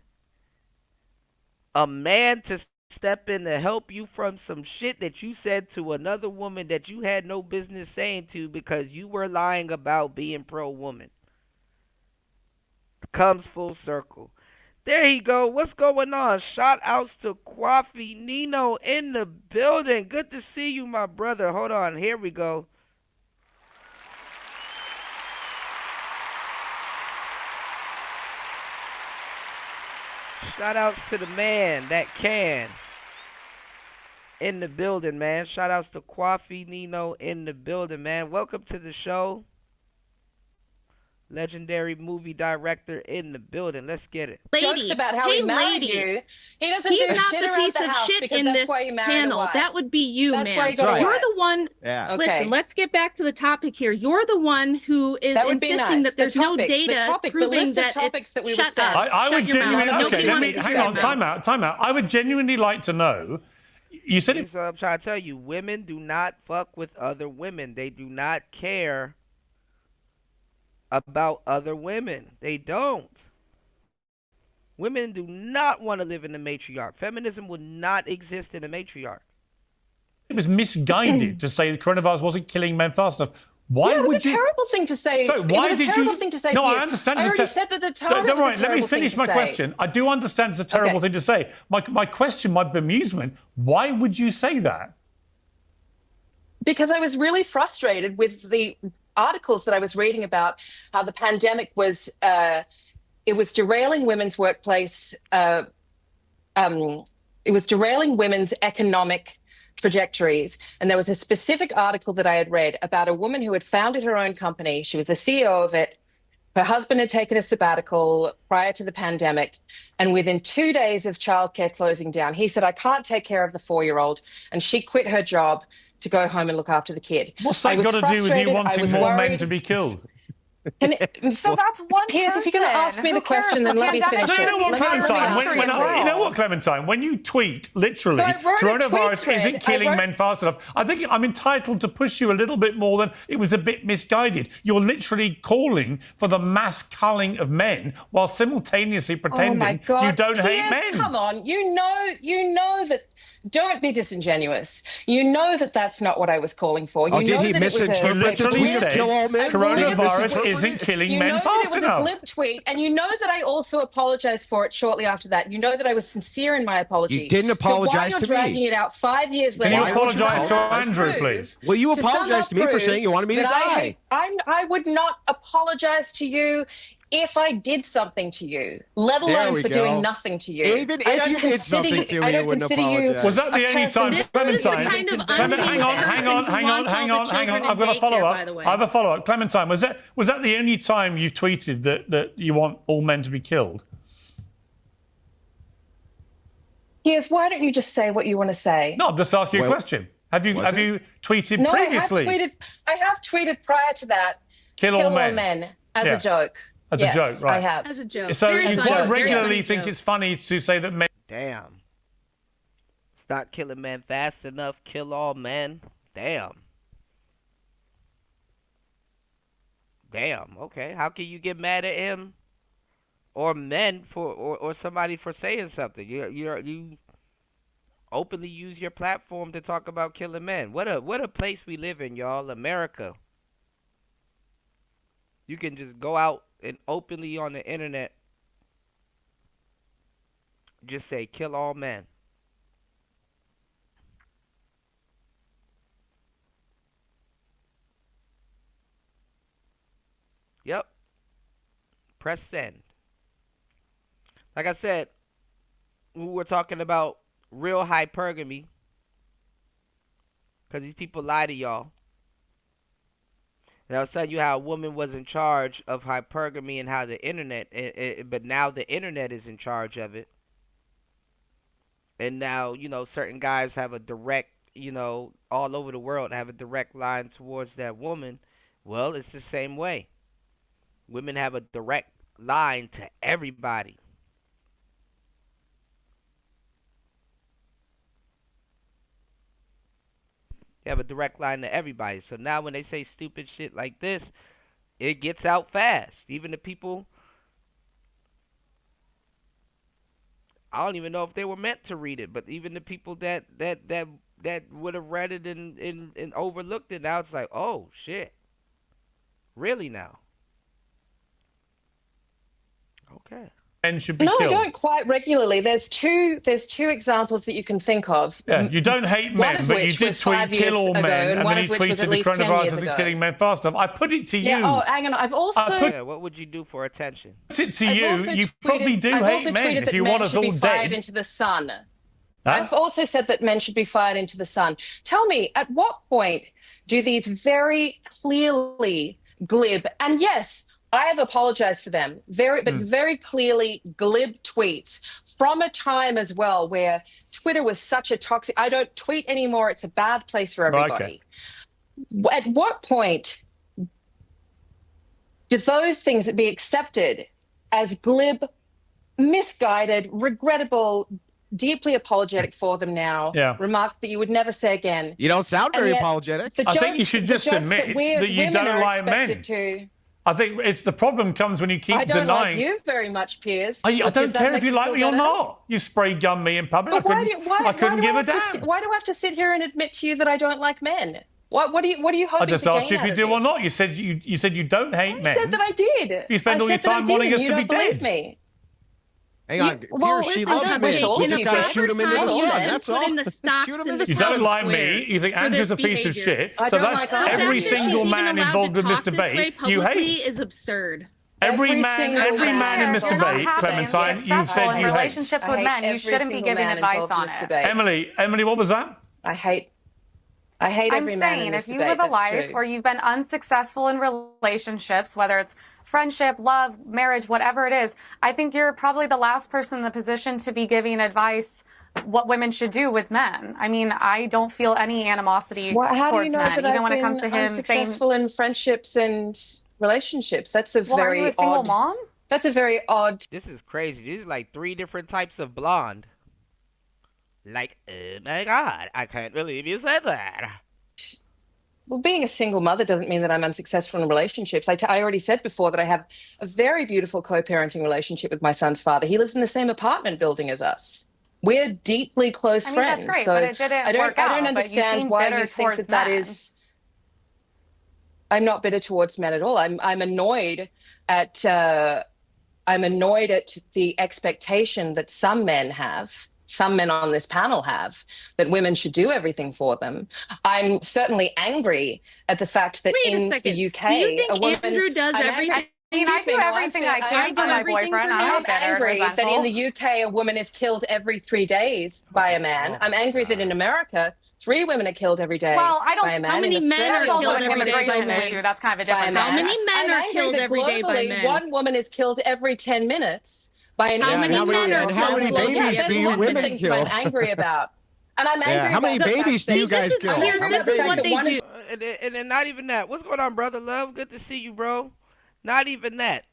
a man to step in to help you from some shit that you said to another woman that you had no business saying to because you were lying about being pro-woman. Comes full circle. There you go. What's going on? Shout outs to Kwafi Nino in the building. Good to see you, my brother. Hold on. Here we go. Shout outs to the man that can. In the building, man. Shout outs to Kwafi Nino in the building, man. Welcome to the show. Legendary movie director in the building. Let's get it. Jokes about how he married you. He doesn't do not shit the around piece the of house shit because in that's this why you married a panel. wife. That would be you, That's man. why you got a You're wife. the one. Yeah. Listen, let's get back to the topic here. You're the one who is insisting that there's no data proving that topics that we shut were up. I would genuinely. Okay, let me hang on. Time Time out. I would genuinely like to know. You said it. So I'm trying to tell you, women do not fuck with other women. They do not care about other women. They don't. Women do not want to live in the matriarch. Feminism would not exist in a matriarch. It was misguided to say the coronavirus wasn't killing men fast enough. Why it was would a terrible thing to say. So why it was a did terrible you? thing to say. No, Piers. I understand. I already said that the time. Don't worry. Let me finish my question. I do understand it's a terrible thing to say. My question, my bemusement. Why would you say that? Because I was really frustrated with the articles that I was reading about how the pandemic was it was derailing women's workplace. It was derailing women's economic trajectories. And there was a specific article that I had read about a woman who had founded her own company. She was the CEO of it. Her husband had taken a sabbatical prior to the pandemic. And within 2 days of childcare closing down, he said, I can't take care of the 4-year-old. And she quit her job to go home and look after the kid. What's that got to do with you wanting more men to be killed? So that's one Piers, if you're going to ask me the question, then let me finish it. You know what, Clementine? You know what, Clementine? When you tweet, literally, coronavirus isn't killing men fast enough, I think I'm entitled to push you a little bit more than it was a bit misguided. You're literally calling for the mass culling of men while simultaneously pretending you don't hate men. Come on, you know that. Don't be disingenuous. You know that that's not what I was calling for. You did know he that misinterpret it was the tweet to kill all men? Coronavirus isn't killing men fast enough. You know that it was a glib tweet, and you know that I also apologized for it shortly after that. You know that I was sincere in my apology. You didn't apologize to me. So why you're dragging it out 5 years later? Can you apologize to Andrew, please? Will you apologize to me for saying you wanted me to die? I would not apologize to you if I did something to you, let alone for doing nothing to you. Even if you did something to me, you wouldn't apologize. Was that the only time, Clementine? Hang on. I've got a follow-up. I have a follow-up. Clementine, was that the only time you've tweeted that you want all men to be killed? Yes, why don't you just say what you want to say? No, I'm just asking you a question. Have you tweeted previously? I have tweeted prior to that. Kill all men. As a joke. As Yes, a joke, right? I have. As a joke. So Very you funny. quite Very regularly funny think joke. it's funny to say that men. Damn. Stop killing men fast enough. Kill all men. Damn. Damn. Okay. How can you get mad at him or men for or somebody for saying something? You openly use your platform to talk about killing men. What a place we live in, y'all. America. You can just go out and openly on the internet just say kill all men. Yep. Press send. Like I said, we were talking about real hypergamy because these people lie to y'all. And I was telling you how a woman was in charge of hypergamy and how the internet, but now the internet is in charge of it. And now, certain guys have a direct, all over the world have a direct line towards that woman. Well, it's the same way. Women have a direct line to everybody. They have a direct line to everybody. So now when they say stupid shit like this, it gets out fast. Even the people, I don't even know if they were meant to read it, but even the people that would have read it and overlooked it, now it's like, oh shit. Really now? Okay. Men should be No, killed. I don't quite regularly. There's two examples that you can think of. Yeah, you don't hate men, but you did tweet kill all men, and then you tweeted the coronavirus isn't killing men fast enough. I put it to you. Yeah, oh, hang on. I've also... Yeah, what would you do for attention? Put it to you. You probably do hate men if you want us all dead. Into the sun. Huh? I've also said that men should be fired into the sun. Tell me, at what point do these very clearly glib, and yes, I have apologized for them, very clearly glib tweets from a time as well where Twitter was such a toxic... I don't tweet anymore. It's a bad place for everybody. Okay. At what point do those things be accepted as glib, misguided, regrettable, deeply apologetic for them now, remarks that you would never say again? You don't sound very apologetic. I think you should just admit that you don't like men. I think it's the problem comes when you keep denying. I don't like you very much, Piers. I don't care if you like me or not. You spray gun me in public. I couldn't give a damn. Why do I have to sit here and admit to you that I don't like men? What are you hoping to gain? I just asked you if you do or not. You said you don't hate men. I said that I did. You spend all your time wanting us to be dead. Me. Hang on, she loves men. You just got to shoot him into the sun. That's all. You don't like me. You think Andrew's a piece of shit. So that's every single man involved in this debate you hate. Is absurd. Every man in this debate, Clementine, you've said you hate. Relationships with men, you shouldn't be giving advice on it. Emily, what was that? I hate every man in this debate. If you live a life where you've been unsuccessful in relationships, whether it's friendship, love, marriage, whatever it is, I think you're probably the last person in the position to be giving advice what women should do with men. I mean, I don't feel any animosity towards men, even when it comes to him successful in friendships and relationships. That's a are you a single mom? That's a very odd. This is crazy. These are like 3 different types of blonde. Like, oh my God, I can't believe you said that. Well, being a single mother doesn't mean that I'm unsuccessful in relationships. I already said before that I have a very beautiful co-parenting relationship with my son's father. He lives in the same apartment building as us. We're deeply close friends. That's great, so but it didn't work out. I don't understand why you think that is. I'm not bitter towards men at all. I'm annoyed at the expectation that some men on this panel have, that women should do everything for them. I'm certainly angry at the fact that in the UK, do you think Andrew does everything? I do everything I can for my boyfriend. I'm angry that in the UK, a woman is killed every 3 days by a man. I'm angry that in America, 3 women are killed every day by a man. How many men are killed every day by men? Issue. That's kind of a different. How many men are killed every day by men? 1 woman is killed every 10 minutes. How many babies do you women kill? I'm angry about. And I'm angry how many babies do you guys kill? This is what they do. And then not even that. What's going on, brother love? Good to see you, bro. Not even that.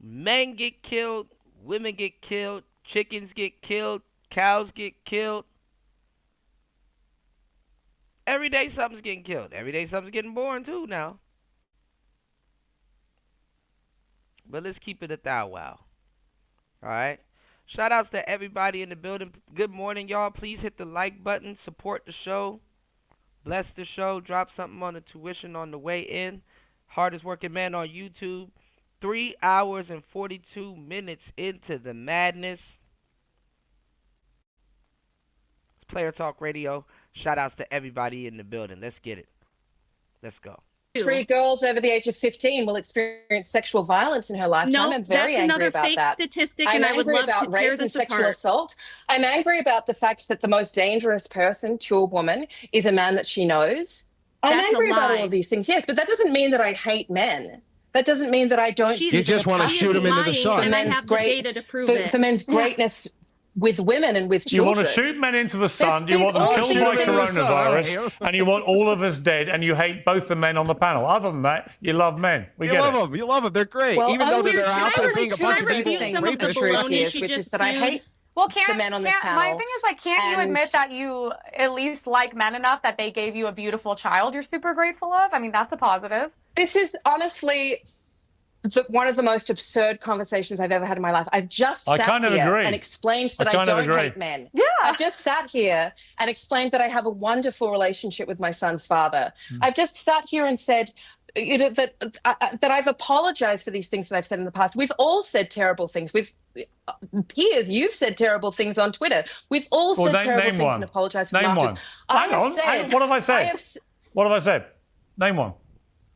Men get killed, women get killed, chickens get killed, cows get killed. Every day something's getting killed. Every day something's getting born too now. But let's keep it a thou wow. Alright? Shout outs to everybody in the building. Good morning, y'all. Please hit the like button. Support the show. Bless the show. Drop something on the tuition on the way in. Hardest working man on YouTube. 3 hours and 42 minutes into the madness. It's Player Talk Radio. Shout outs to everybody in the building. Let's get it. Let's go. 3 girls over the age of 15 will experience sexual violence in her lifetime. No, I'm very that's angry another about fake that. statistic, I'm and I would angry love about to tear rape and this sexual apart. assault. I'm angry about the fact that the most dangerous person to a woman is a man that she knows. I'm That's a angry about lie. all of these things, yes, but that doesn't mean that I hate men. That doesn't mean that I don't. She's- You just want to shoot him into the sun. And I have the data to prove it. For men's greatness with women and with You children. want to shoot men into the sun, you want them all killed these by things- coronavirus, and you want all of us dead, and you hate both the men on the panel. Other than that, you love men. We You get love it. them. You love them. They're great. Well, Even though only they're can out I there being a refute bunch of some evil some of the rapists. baloney she which is just that I spewed? hate Well, the men on this my panel. thing is, like, can't you And- admit that you at least like men enough that they gave you a beautiful child you're super grateful of? I mean, that's a positive. This is honestly one of the most absurd conversations I've ever had in my life. I've just I sat kind of here agree. and explained that I I kind of don't agree. hate men. Yeah. I've just sat here and explained that I have a wonderful relationship with my son's father. I've just sat here and said, you know, that I've apologized for these things that I've said in the past. We've all said terrible things. Piers, you've said terrible things on Twitter. We've all Well, said terrible name things one. and apologized for Name them one. afterwards. Hang on. What have I said? What have I said? Name one.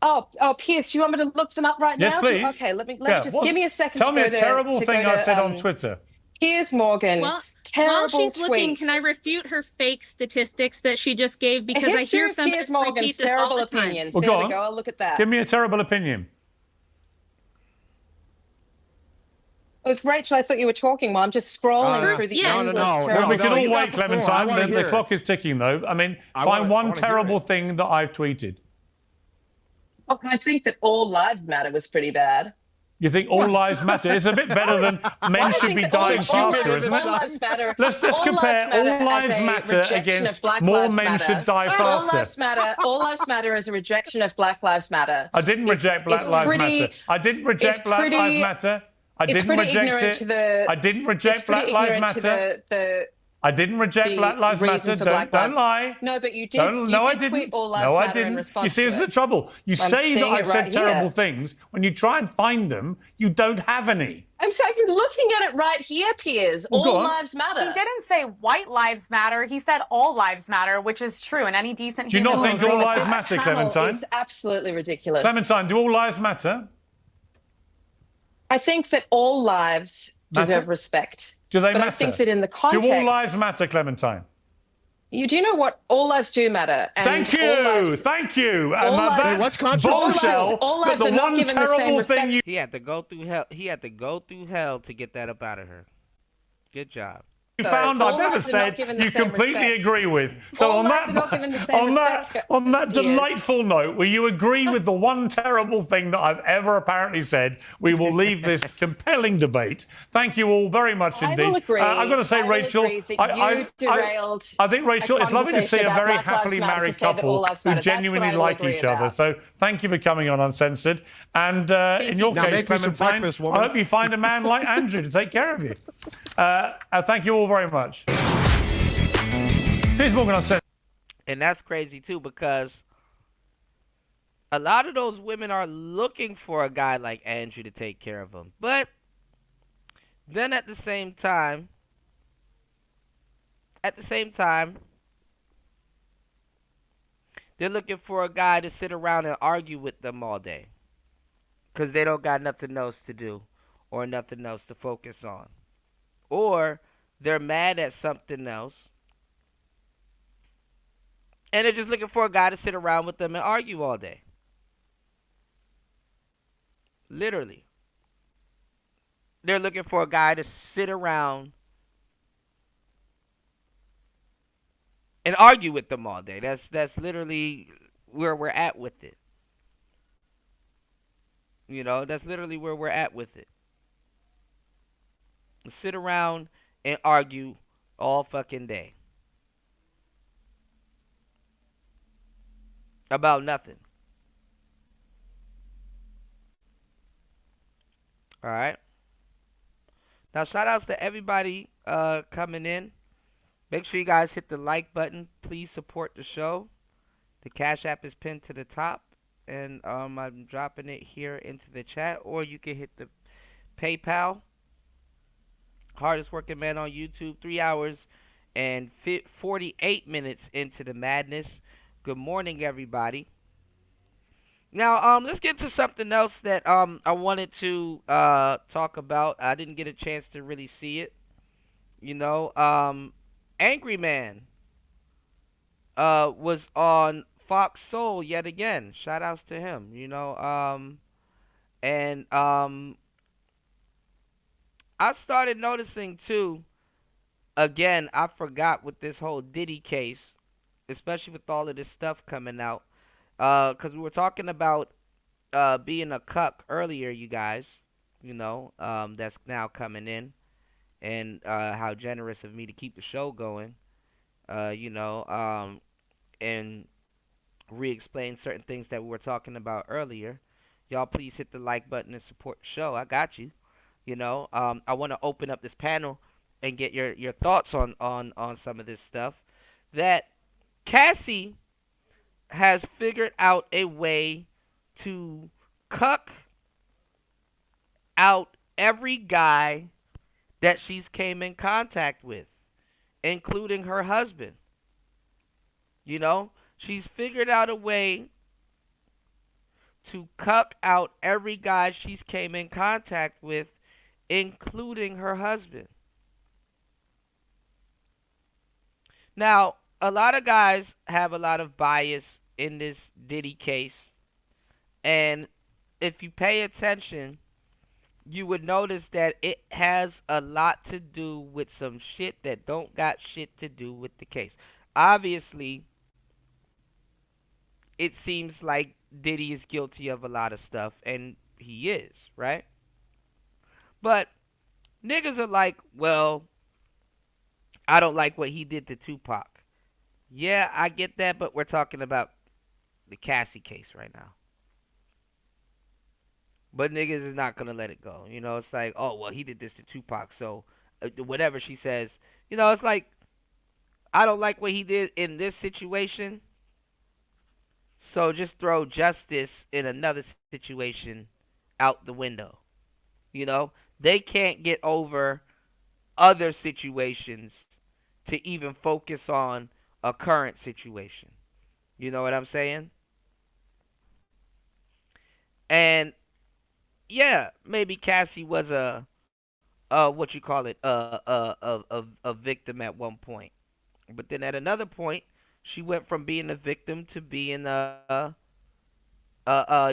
Oh, Piers, do you want me to look them up right Yes, now? please. Okay, let me Yeah, just what- give me a second. Tell to me go a to- terrible to thing go I to, said on Twitter. Piers Morgan. While Terrible she's looking, tweets. can I refute her fake statistics that she just gave? A Because I history hear of Piers feminists Morgan's repeat this all terrible the time. opinions. Well, There go we on. go. I'll look at that. Give me a terrible opinion. Oh, Rachel, I thought you were talking while I'm just scrolling through the yeah. endless No. terrible We can all you got wait, the floor. I Clementine. wanna The hear clock it. is ticking, though. I mean, I find wanna one hear terrible it. thing that I've tweeted. Oh, I think that all lives matter was pretty bad. You think all lives matter? It's a bit better than men should be dying faster, isn't it? Lives matter. Let's compare all lives matter against more men should die All faster. lives matter. All lives matter is a rejection of Black Lives Matter. I didn't reject Black it's Lives pretty- Matter. I didn't reject it's Black pretty- Lives Matter. I it's didn't pretty reject ignorant it. to the- I didn't reject it's pretty Black Lives ignorant to Matter. I didn't reject Black Lives reason Matter. for Don't Black Lives. lie. No, but you did. Don't, no, I tweet didn't. all lives No, I matter in didn't. response You see, to this is it. the trouble. You I'm say that seeing I've it said right terrible here. things. When you try and find them, you don't have any. I'm looking at it right here, Piers. Well, go all on. lives matter. He didn't say white lives matter. He said all lives matter, which is true. And any decent Do you human not think will all agree with lives that. matter, Panel Clementine? is absolutely ridiculous. Clementine, do all lives matter? I think that all lives Matter? deserve respect. Do they but matter? I think that in the context, Do all lives matter, Clementine? you do know what all lives do matter. And Thank all you, lives- thank you. all And lives- that what's controversial? bombshell, all that lives the are not one given the same terrible thing respect. you He had to go through hell. He had to go through hell to get that up out of her. Good job. found all I've never lives are not said given the you same completely respect. agree with. So All on lives that, are not given the same respect. on that Yes. delightful note, where you agree with the one terrible thing that I've ever apparently said, we will leave this compelling debate. Thank you all very much I indeed. will agree. I've got to say, I will Rachel, agree that you derailed I think Rachel, a it's lovely to see a conversation very about Black happily Lives Matter married to say that all couple lives who matter. That's what genuinely I will like agree each other. about. So thank you for coming on Uncensored. And in your Now case, make me some Clementine, breakfast, I woman. hope you find a man like Andrew to take care of you. Thank you all very much. Piers Morgan Uncensored. And that's crazy too, because a lot of those women are looking for a guy like Andrew to take care of them. But then at the same time, they're looking for a guy to sit around and argue with them all day, because they don't got nothing else to do or nothing else to focus on. Or they're mad at something else, and they're just looking for a guy to sit around with them and argue all day. Literally. They're looking for a guy to sit around and argue with them all day. That's literally where we're at with it. You know, that's literally where we're at with it. Sit around and argue all fucking day about nothing. All right. Now, shout outs to everybody coming in. Make sure you guys hit the like button. Please support the show. The Cash App is pinned to the top, and I'm dropping it here into the chat, or you can hit the PayPal. Hardest working man on YouTube, 3 hours and 48 minutes into the madness. Good morning, everybody. Now, let's get to something else that I wanted to talk about. I didn't get a chance to really see it. You know, Angry Man was on Fox Soul yet again. Shout outs to him. You know, and I started noticing too. Again, I forgot with this whole Diddy case, especially with all of this stuff coming out. Because we were talking about being a cuck earlier, you guys. You know, that's now coming in, and how generous of me to keep the show going. You know, and re-explain certain things that we were talking about earlier. Y'all, please hit the like button and support the show. I got you. You know, I want to open up this panel and get your thoughts on some of this stuff. That Cassie has figured out a way to cuck out every guy that she's came in contact with, including her husband. You know, she's figured out a way to cuck out every guy she's came in contact with, including her husband. Now, a lot of guys have a lot of bias in this Diddy case. And if you pay attention, you would notice that it has a lot to do with some shit that don't got shit to do with the case. Obviously, it seems like Diddy is guilty of a lot of stuff, and he is, right? But niggas are like, well, I don't like what he did to Tupac. Yeah, I get that, but we're talking about the Cassie case right now. But niggas is not going to let it go. You know, it's like, oh, well, he did this to Tupac, so whatever she says. You know, it's like, I don't like what he did in this situation, so just throw justice in another situation out the window. You know, they can't get over other situations to even focus on a current situation. You know what I'm saying? And yeah, maybe Cassie was a what you call it, a victim at one point. But then at another point, she went from being a victim to being a criminal.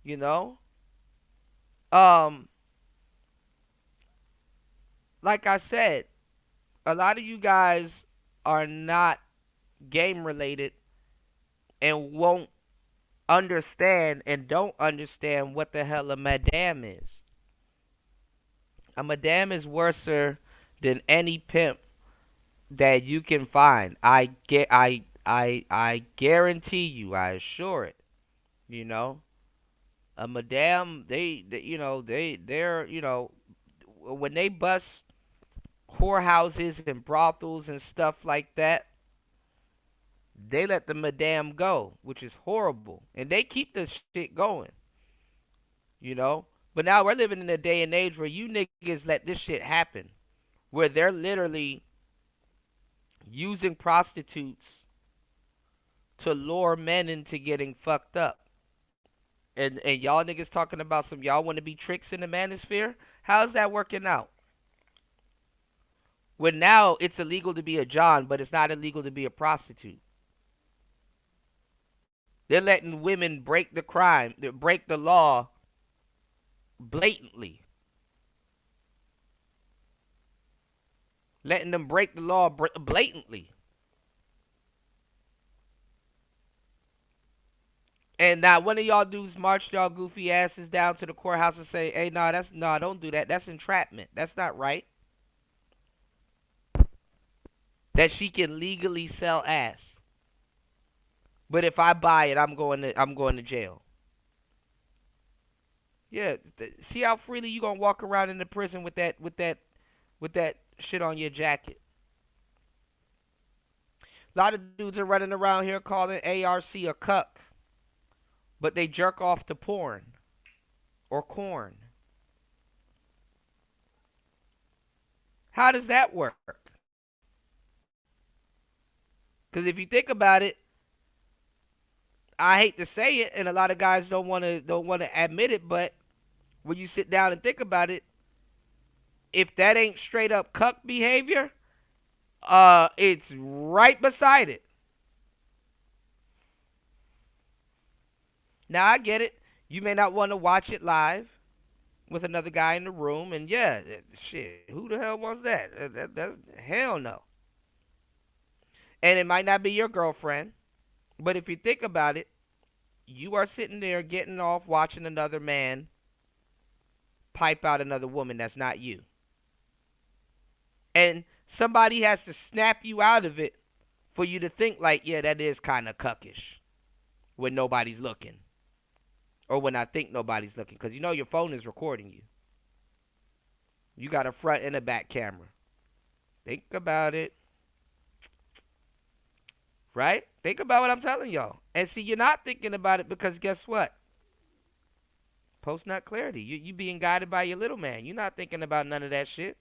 You know? Like I said, a lot of you guys are not game related and won't understand and don't understand what the hell a madame is. A madame is worse than any pimp that you can find. I guarantee you, I assure it. You know, a madame, they're when they bust whorehouses and brothels and stuff like that, they let the madame go, which is horrible. And they keep the shit going. You know? But now we're living in a day and age where you niggas let this shit happen. Where they're literally using prostitutes to lure men into getting fucked up. And y'all niggas talking about some y'all want to be tricks in the manosphere? How's that working out? When now it's illegal to be a John, but it's not illegal to be a prostitute. They're letting women break the law blatantly. Letting them break the law blatantly. And now one of y'all dudes marched y'all goofy asses down to the courthouse and say, hey, don't do that. That's entrapment. That's not right. That she can legally sell ass. But if I buy it, I'm going to jail. Yeah, see how freely you gonna walk around in the prison with that shit on your jacket. A lot of dudes are running around here calling ARC a cuck, but they jerk off to porn or corn. How does that work? Because if you think about it, I hate to say it, and a lot of guys don't want to admit it, but when you sit down and think about it, if that ain't straight up cuck behavior, it's right beside it. Now I get it. You may not want to watch it live with another guy in the room, and yeah, shit, who the hell wants that? Hell no. And it might not be your girlfriend, but if you think about it, you are sitting there getting off watching another man pipe out another woman that's not you. And somebody has to snap you out of it for you to think like, yeah, that is kind of cuckish when nobody's looking. Or when I think nobody's looking. Because you know your phone is recording you. You got a front and a back camera. Think about it. Right? Think about what I'm telling y'all. And see, you're not thinking about it because guess what? Post-nut clarity. You being guided by your little man. You're not thinking about none of that shit.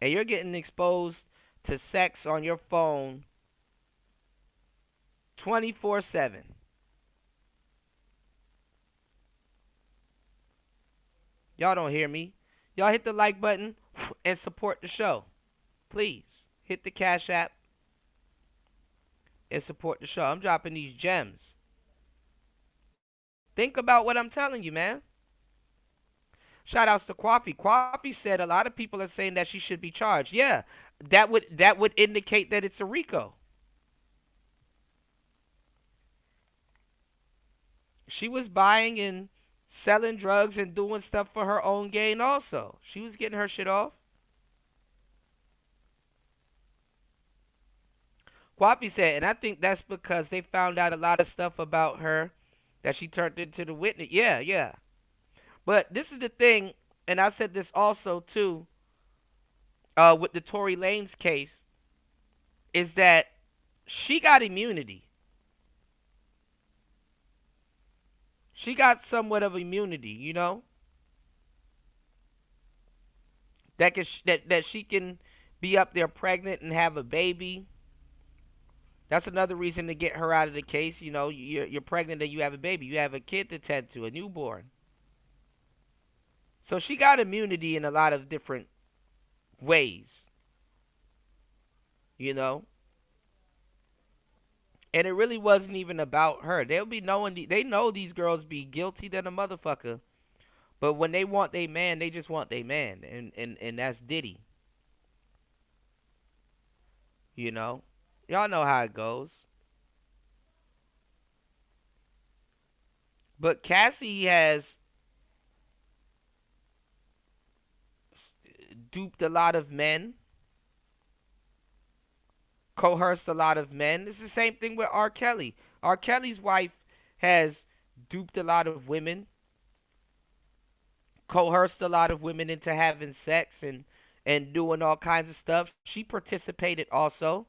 And you're getting exposed to sex on your phone 24/7. Y'all don't hear me. Y'all hit the like button and support the show. Please. Hit the Cash App and support the show. I'm dropping these gems. Think about what I'm telling you, man. Shout outs to Coffee. Coffee said a lot of people are saying that she should be charged. Yeah, that would indicate that it's a RICO. She was buying and selling drugs and doing stuff for her own gain also. She was getting her shit off. Coffee said, and I think that's because they found out a lot of stuff about her that she turned into the witness. Yeah. But this is the thing, and I said this also too, with the Tory Lanez case, is that she got immunity. She got somewhat of immunity, you know? That she can be up there pregnant and have a baby. That's another reason to get her out of the case. You know, you're pregnant and you have a baby. You have a kid to tend to, a newborn. So she got immunity in a lot of different ways. You know? And it really wasn't even about her. They'll be knowing, they know these girls be guilty than a motherfucker. But when they want their man, they just want their man. And that's Diddy. You know? Y'all know how it goes. But Cassie has duped a lot of men. Coerced a lot of men. It's the same thing with R. Kelly. R. Kelly's wife has duped a lot of women. Coerced a lot of women into having sex and doing all kinds of stuff. She participated also.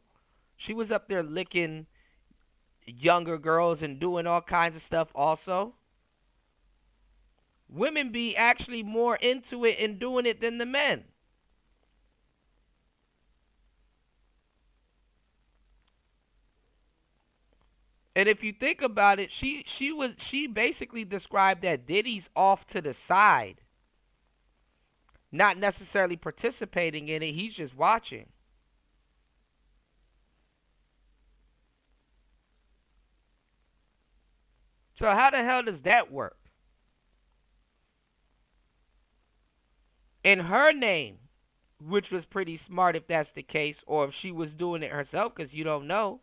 She was up there licking younger girls and doing all kinds of stuff also. Women be actually more into it and doing it than the men. And if you think about it, she basically described that Diddy's off to the side. Not necessarily participating in it, he's just watching. So how the hell does that work? In her name, which was pretty smart if that's the case, or if she was doing it herself, because you don't know.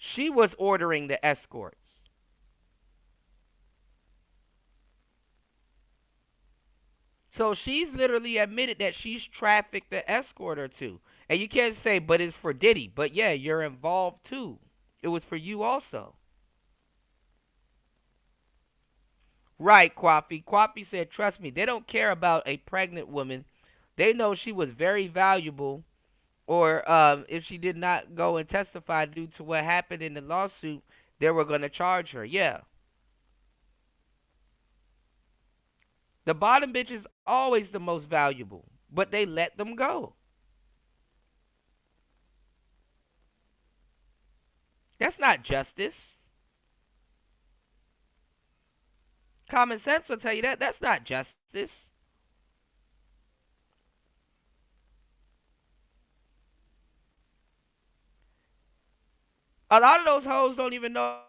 She was ordering the escorts. So she's literally admitted that she's trafficked the escort or two. And you can't say, but it's for Diddy. But yeah, you're involved too. It was for you also. Right, Kwafi. Kwafi said, trust me, they don't care about a pregnant woman. They know she was very valuable, or if she did not go and testify due to what happened in the lawsuit, they were going to charge her. Yeah. The bottom bitch is always the most valuable, but they let them go. That's not justice. Common sense will tell you that. That's not justice. A lot of those hoes don't even know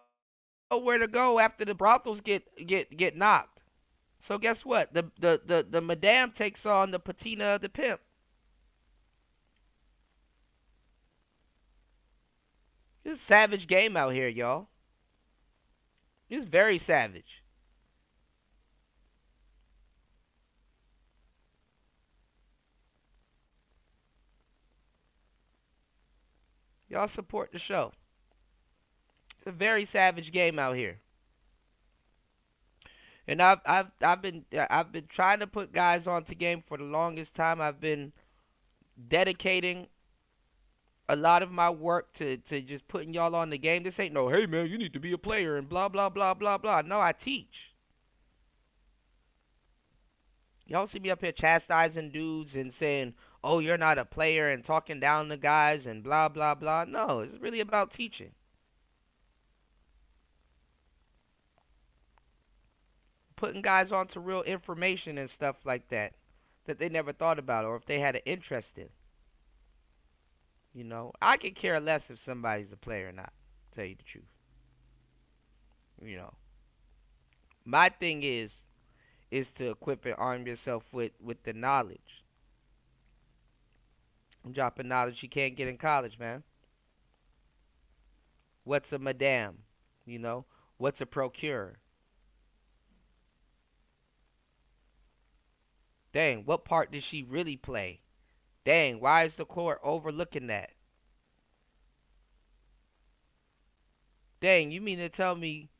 where to go after the brothels get knocked. So guess what? The madame takes on the patina of the pimp. It's a savage game out here, y'all. It's very savage. Y'all support the show. It's a very savage game out here. And I've been trying to put guys onto game for the longest time. I've been dedicating a lot of my work to just putting y'all on the game. This ain't no, hey man, you need to be a player and blah blah blah blah blah. No, I teach. Y'all see me up here chastising dudes and saying, oh, you're not a player, and talking down to guys and blah blah blah. No, it's really about teaching. Putting guys onto real information and stuff like that they never thought about, or if they had an interest in. You know, I could care less if somebody's a player or not, to tell you the truth. You know, my thing is to equip and arm yourself with the knowledge. I'm dropping knowledge you can't get in college, man. What's a madame? You know, what's a procurer? Dang, what part did she really play? Dang, why is the court overlooking that? Dang, you mean to tell me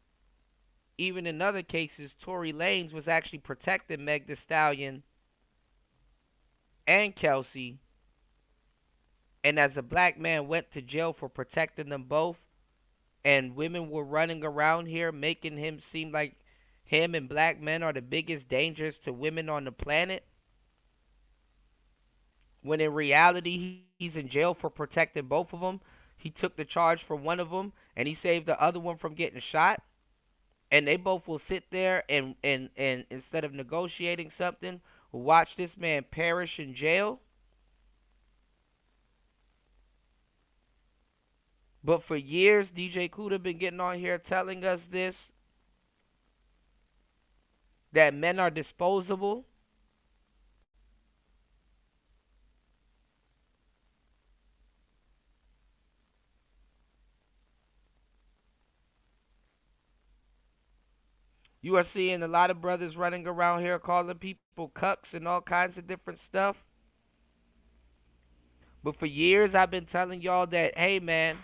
even in other cases, Tory Lanez was actually protecting Meg Thee Stallion and Kelsey, and as a black man went to jail for protecting them both, and women were running around here making him seem like him and black men are the biggest dangers to women on the planet, when in reality he's in jail for protecting both of them. He took the charge for one of them and he saved the other one from getting shot, and they both will sit there and instead of negotiating something, watch this man perish in jail. But for years, DJ Kuda been getting on here telling us this, that men are disposable. You are seeing a lot of brothers running around here calling people cucks and all kinds of different stuff. But for years, I've been telling y'all that, hey man,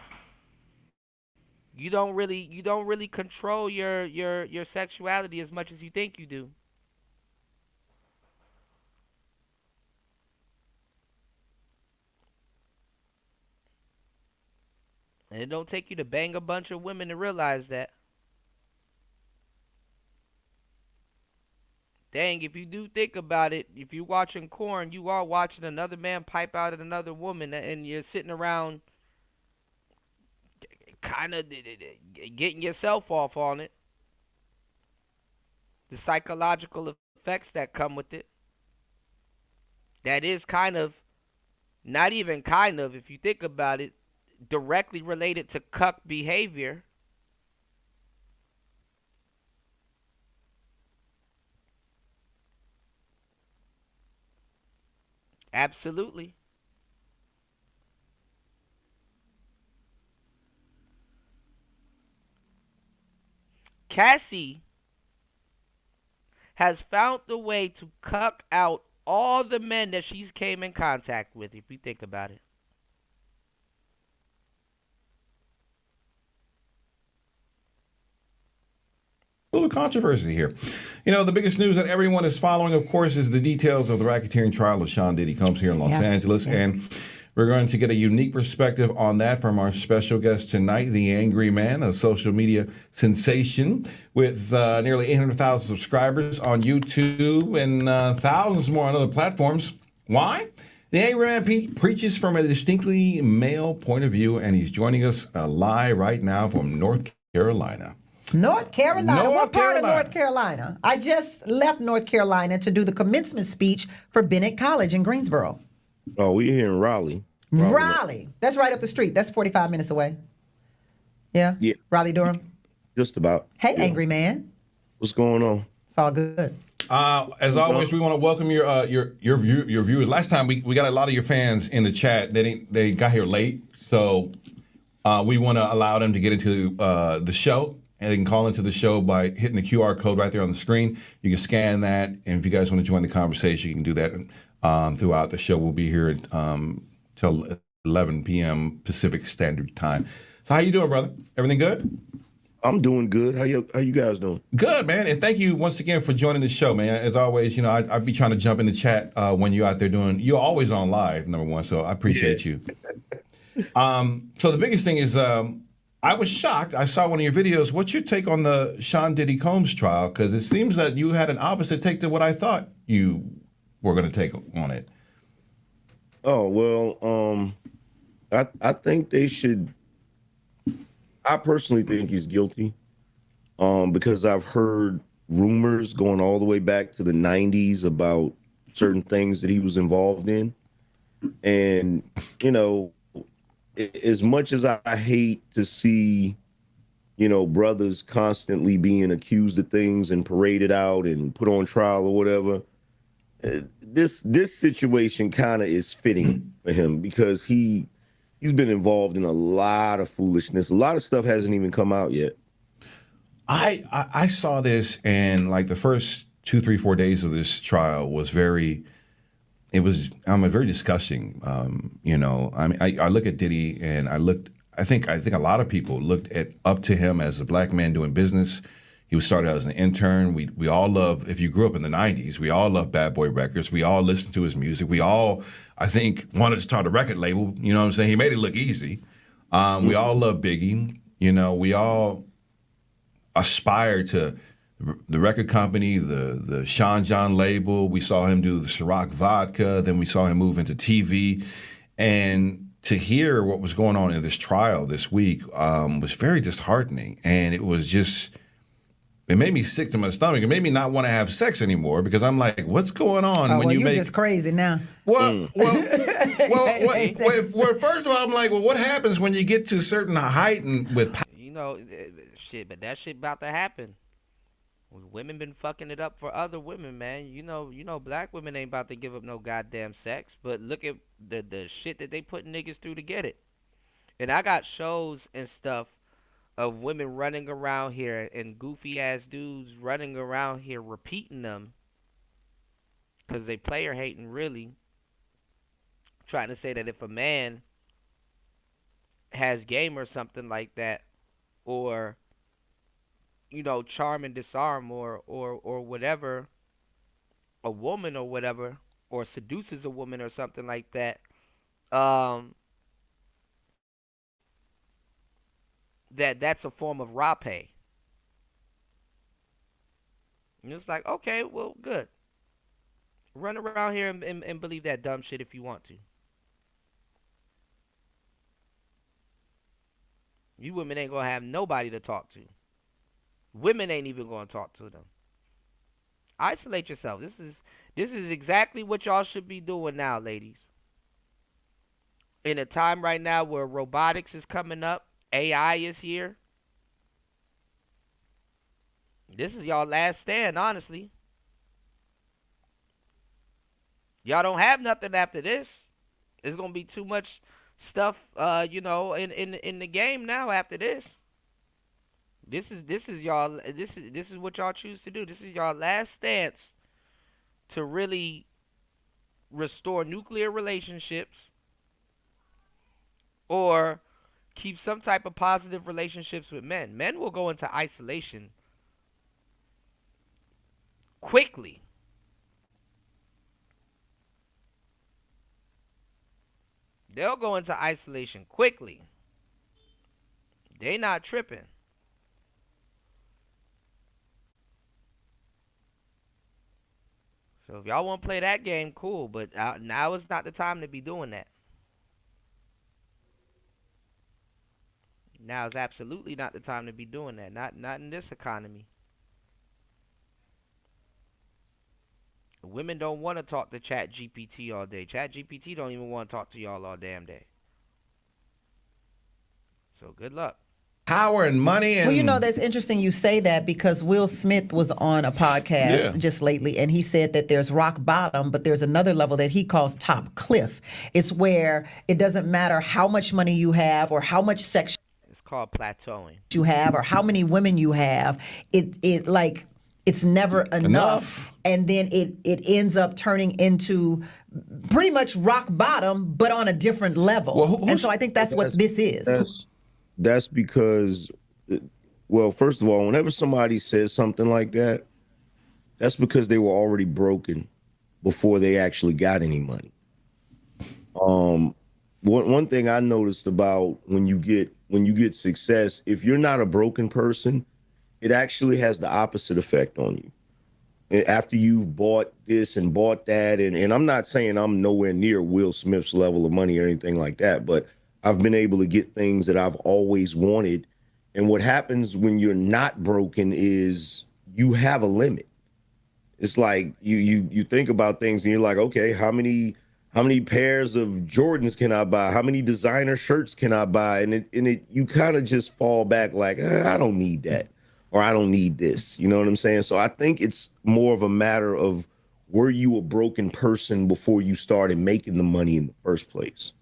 you don't really control your sexuality as much as you think you do. And it don't take you to bang a bunch of women to realize that. Dang, if you do think about it, if you're watching Korn, you are watching another man pipe out at another woman, and you're sitting around kind of getting yourself off on it. The psychological effects that come with it. That is kind of, not even kind of, if you think about it, directly related to cuck behavior. Absolutely. Cassie has found the way to cuck out all the men that she's came in contact with, if you think about it. A little controversy here. You know, the biggest news that everyone is following, of course, is the details of the racketeering trial of Sean Diddy Combs here in Los Angeles. And we're going to get a unique perspective on that from our special guest tonight, the Angry Man, a social media sensation with nearly 800,000 subscribers on YouTube and thousands more on other platforms. Why? The Angry Man preaches from a distinctly male point of view, and he's joining us live right now from North Carolina. North Carolina. What part of North Carolina? I just left North Carolina to do the commencement speech for Bennett College in Greensboro. Oh, we're here in Raleigh. Raleigh. That's right up the street. That's 45 minutes away. Yeah? Yeah. Raleigh, Durham? Just about. Hey, Angry Man. What's going on? It's all good. As always, we want to welcome your viewers. Last time we got a lot of your fans in the chat. They got here late, so we want to allow them to get into the show. And they can call into the show by hitting the QR code right there on the screen. You can scan that, and if you guys want to join the conversation, you can do that throughout the show. We'll be here till 11 p.m. Pacific Standard Time. So how you doing, brother? Everything good? I'm doing good. How you guys doing? Good, man. And thank you once again for joining the show, man. As always, you know, I'd be trying to jump in the chat when you're out there you're always on live, number one, so I appreciate you. So the biggest thing is I was shocked. I saw one of your videos. What's your take on the Sean Diddy Combs trial? Because it seems that you had an opposite take to what I thought you were going to take on it. Oh, well, I think they should. I personally think he's guilty because I've heard rumors going all the way back to the 90s about certain things that he was involved in. And, you know, as much as I hate to see, you know, brothers constantly being accused of things and paraded out and put on trial or whatever, this situation kind of is fitting for him because he's been involved in a lot of foolishness. A lot of stuff hasn't even come out yet. I saw this, and like the first 2, 3, 4 days of this trial was very disgusting. You know, I mean, I look at Diddy, and I think a lot of people looked up to him as a black man doing business. He was started out as an intern. We all love, if you grew up in the 90s, we all love Bad Boy Records. We all listened to his music. We all, I think, wanted to start a record label. You know what I'm saying? He made it look easy. We all love Biggie. You know, we all aspire to the record company, the Sean John label. We saw him do the Ciroc vodka. Then we saw him move into TV. And to hear what was going on in this trial this week was very disheartening. And it was just, it made me sick to my stomach. It made me not want to have sex anymore because I'm like, what's going on when you're just crazy now. Well, first of all, I'm like, well, what happens when you get to a certain height and with You know, shit, but that shit about to happen. Women been fucking it up for other women, man. You know, black women ain't about to give up no goddamn sex. But look at the shit that they put niggas through to get it. And I got shows and stuff of women running around here and goofy ass dudes running around here repeating them because they player hating, really trying to say that if a man has game or something like that, or you know, charm and disarm or whatever, a woman or whatever, or seduces a woman or something like that, that's a form of rape. And it's like, okay, well, good. Run around here and believe that dumb shit if you want to. You women ain't gonna have nobody to talk to. Women ain't even gonna talk to them. Isolate yourself. This is exactly what y'all should be doing now, ladies. In a time right now where robotics is coming up, AI is here. This is y'all last stand, honestly. Y'all don't have nothing after this. There's gonna be too much stuff, you know, in the game now after this. This is y'all. This is what y'all choose to do. This is y'all last stance to really restore nuclear relationships or keep some type of positive relationships with men. Men will go into isolation quickly. They'll go into isolation quickly. They not tripping. So if y'all want to play that game, cool. But now is not the time to be doing that. Now is absolutely not the time to be doing that. Not in this economy. Women don't want to talk to Chat GPT all day. Chat GPT don't even want to talk to y'all all damn day. So good luck. Power and money and well, you know, that's interesting you say that because Will Smith was on a podcast just lately and he said that there's rock bottom, but there's another level that he calls top cliff. It's where it doesn't matter how much money you have or how much sex It's called plateauing. you have or how many women you have. It's never enough. And then it ends up turning into pretty much rock bottom, but on a different level. Well, and so I think that's what this is. That's because, well, first of all, whenever somebody says something like that, that's because they were already broken before they actually got any money. One thing I noticed about when you get success, if you're not a broken person, it actually has the opposite effect on you. After you've bought this and bought that, and I'm not saying I'm nowhere near Will Smith's level of money or anything like that, but I've been able to get things that I've always wanted. And what happens when you're not broken is you have a limit. It's like you think about things and you're like, okay, how many pairs of Jordans can I buy? How many designer shirts can I buy? And you kind of just fall back like, I don't need that, or I don't need this. You know what I'm saying? So I think it's more of a matter of, were you a broken person before you started making the money in the first place?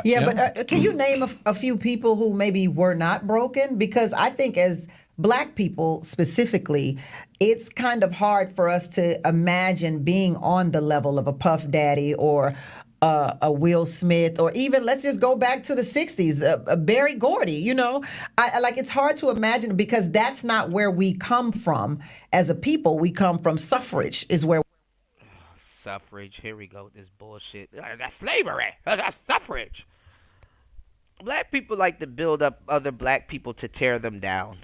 Yeah, but can you name a few people who maybe were not broken? Because I think as Black people specifically, it's kind of hard for us to imagine being on the level of a Puff Daddy or a Will Smith, or even let's just go back to the 60s, Barry Gordy, you know? It's hard to imagine because that's not where we come from as a people. We come from suffrage is where. Suffrage, here we go with this bullshit. That's slavery. That's suffrage. Black people like to build up other black people to tear them down.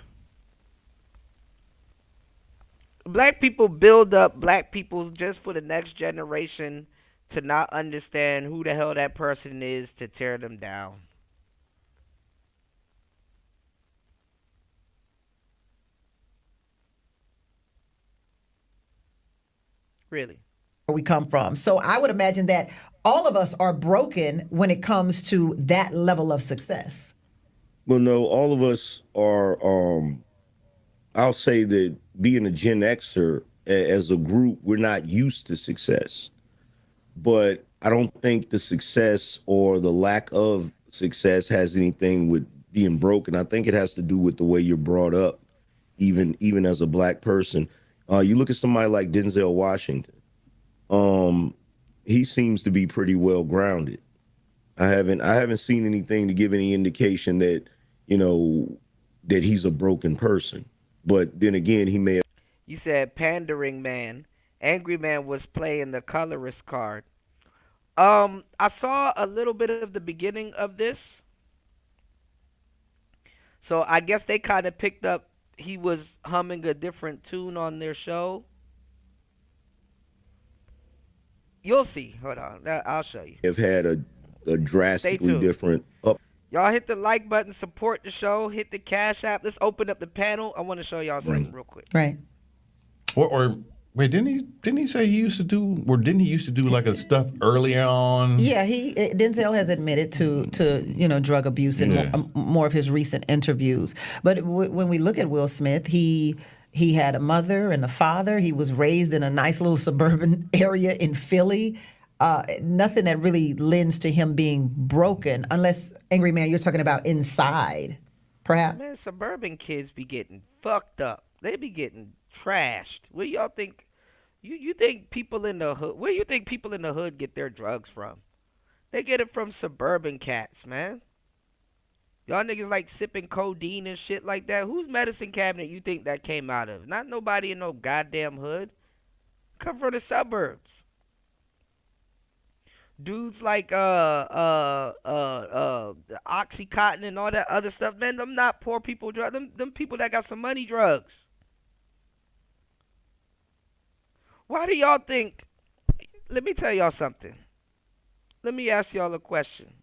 Black people build up black people just for the next generation to not understand who the hell that person is, to tear them down. Really. We come from. So I would imagine that all of us are broken when it comes to that level of success. Well, no, all of us are, I'll say that being a Gen Xer as a group, we're not used to success. But I don't think the success or the lack of success has anything with being broken. I think it has to do with the way you're brought up, even as a Black person. You look at somebody like Denzel Washington. He seems to be pretty well grounded. I haven't seen anything to give any indication that, that he's a broken person. But then again, he may have. You said pandering man. Angry Man was playing the colorist card. I saw a little bit of the beginning of this. So I guess they kind of picked up, he was humming a different tune on their show. You'll see. Hold on. I'll show you. Have had a drastically different up. Y'all hit the like button, support the show, hit the Cash App. Let's open up the panel. I want to show y'all something real quick. Right. Or wait, didn't he say he used to do, or didn't he used to do like a stuff earlier on? Yeah, Denzel has admitted to drug abuse in more of his recent interviews. But when we look at Will Smith, he had a mother and a father. He was raised in a nice little suburban area in Philly. Nothing that really lends to him being broken, unless, Angry Man, you're talking about inside. perhaps. Man, suburban kids be getting fucked up. They be getting trashed. Where y'all think you think people in the hood? Where you think people in the hood get their drugs from? They get it from suburban cats, man. Y'all niggas like sipping codeine and shit like that. Whose medicine cabinet you think that came out of? Not nobody in no goddamn hood. Come from the suburbs. Dudes like Oxycontin and all that other stuff, man. Them not poor people drugs. Them people that got some money drugs. Why do y'all think? Let me tell y'all something. Let me ask y'all a question.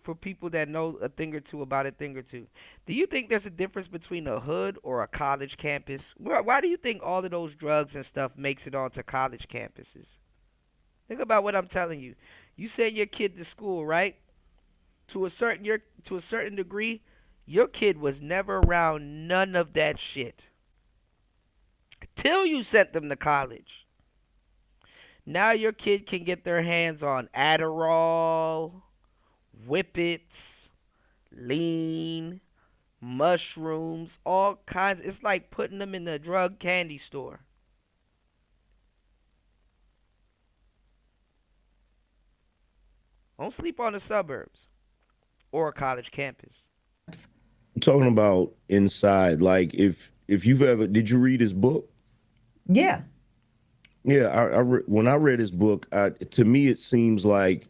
For people that know a thing or two about a thing or two, do you think there's a difference between a hood or a college campus? Why do you think all of those drugs and stuff makes it onto college campuses? Think about what I'm telling you. You send your kid to school, right? To a certain degree, your kid was never around none of that shit till you sent them to college. Now your kid can get their hands on Adderall, Whippets, lean, mushrooms, all kinds. It's like putting them in the drug candy store. Don't sleep on the suburbs or a college campus. I'm talking about inside. Like if you've ever, did you read his book? Yeah. Yeah, when I read his book, to me it seems like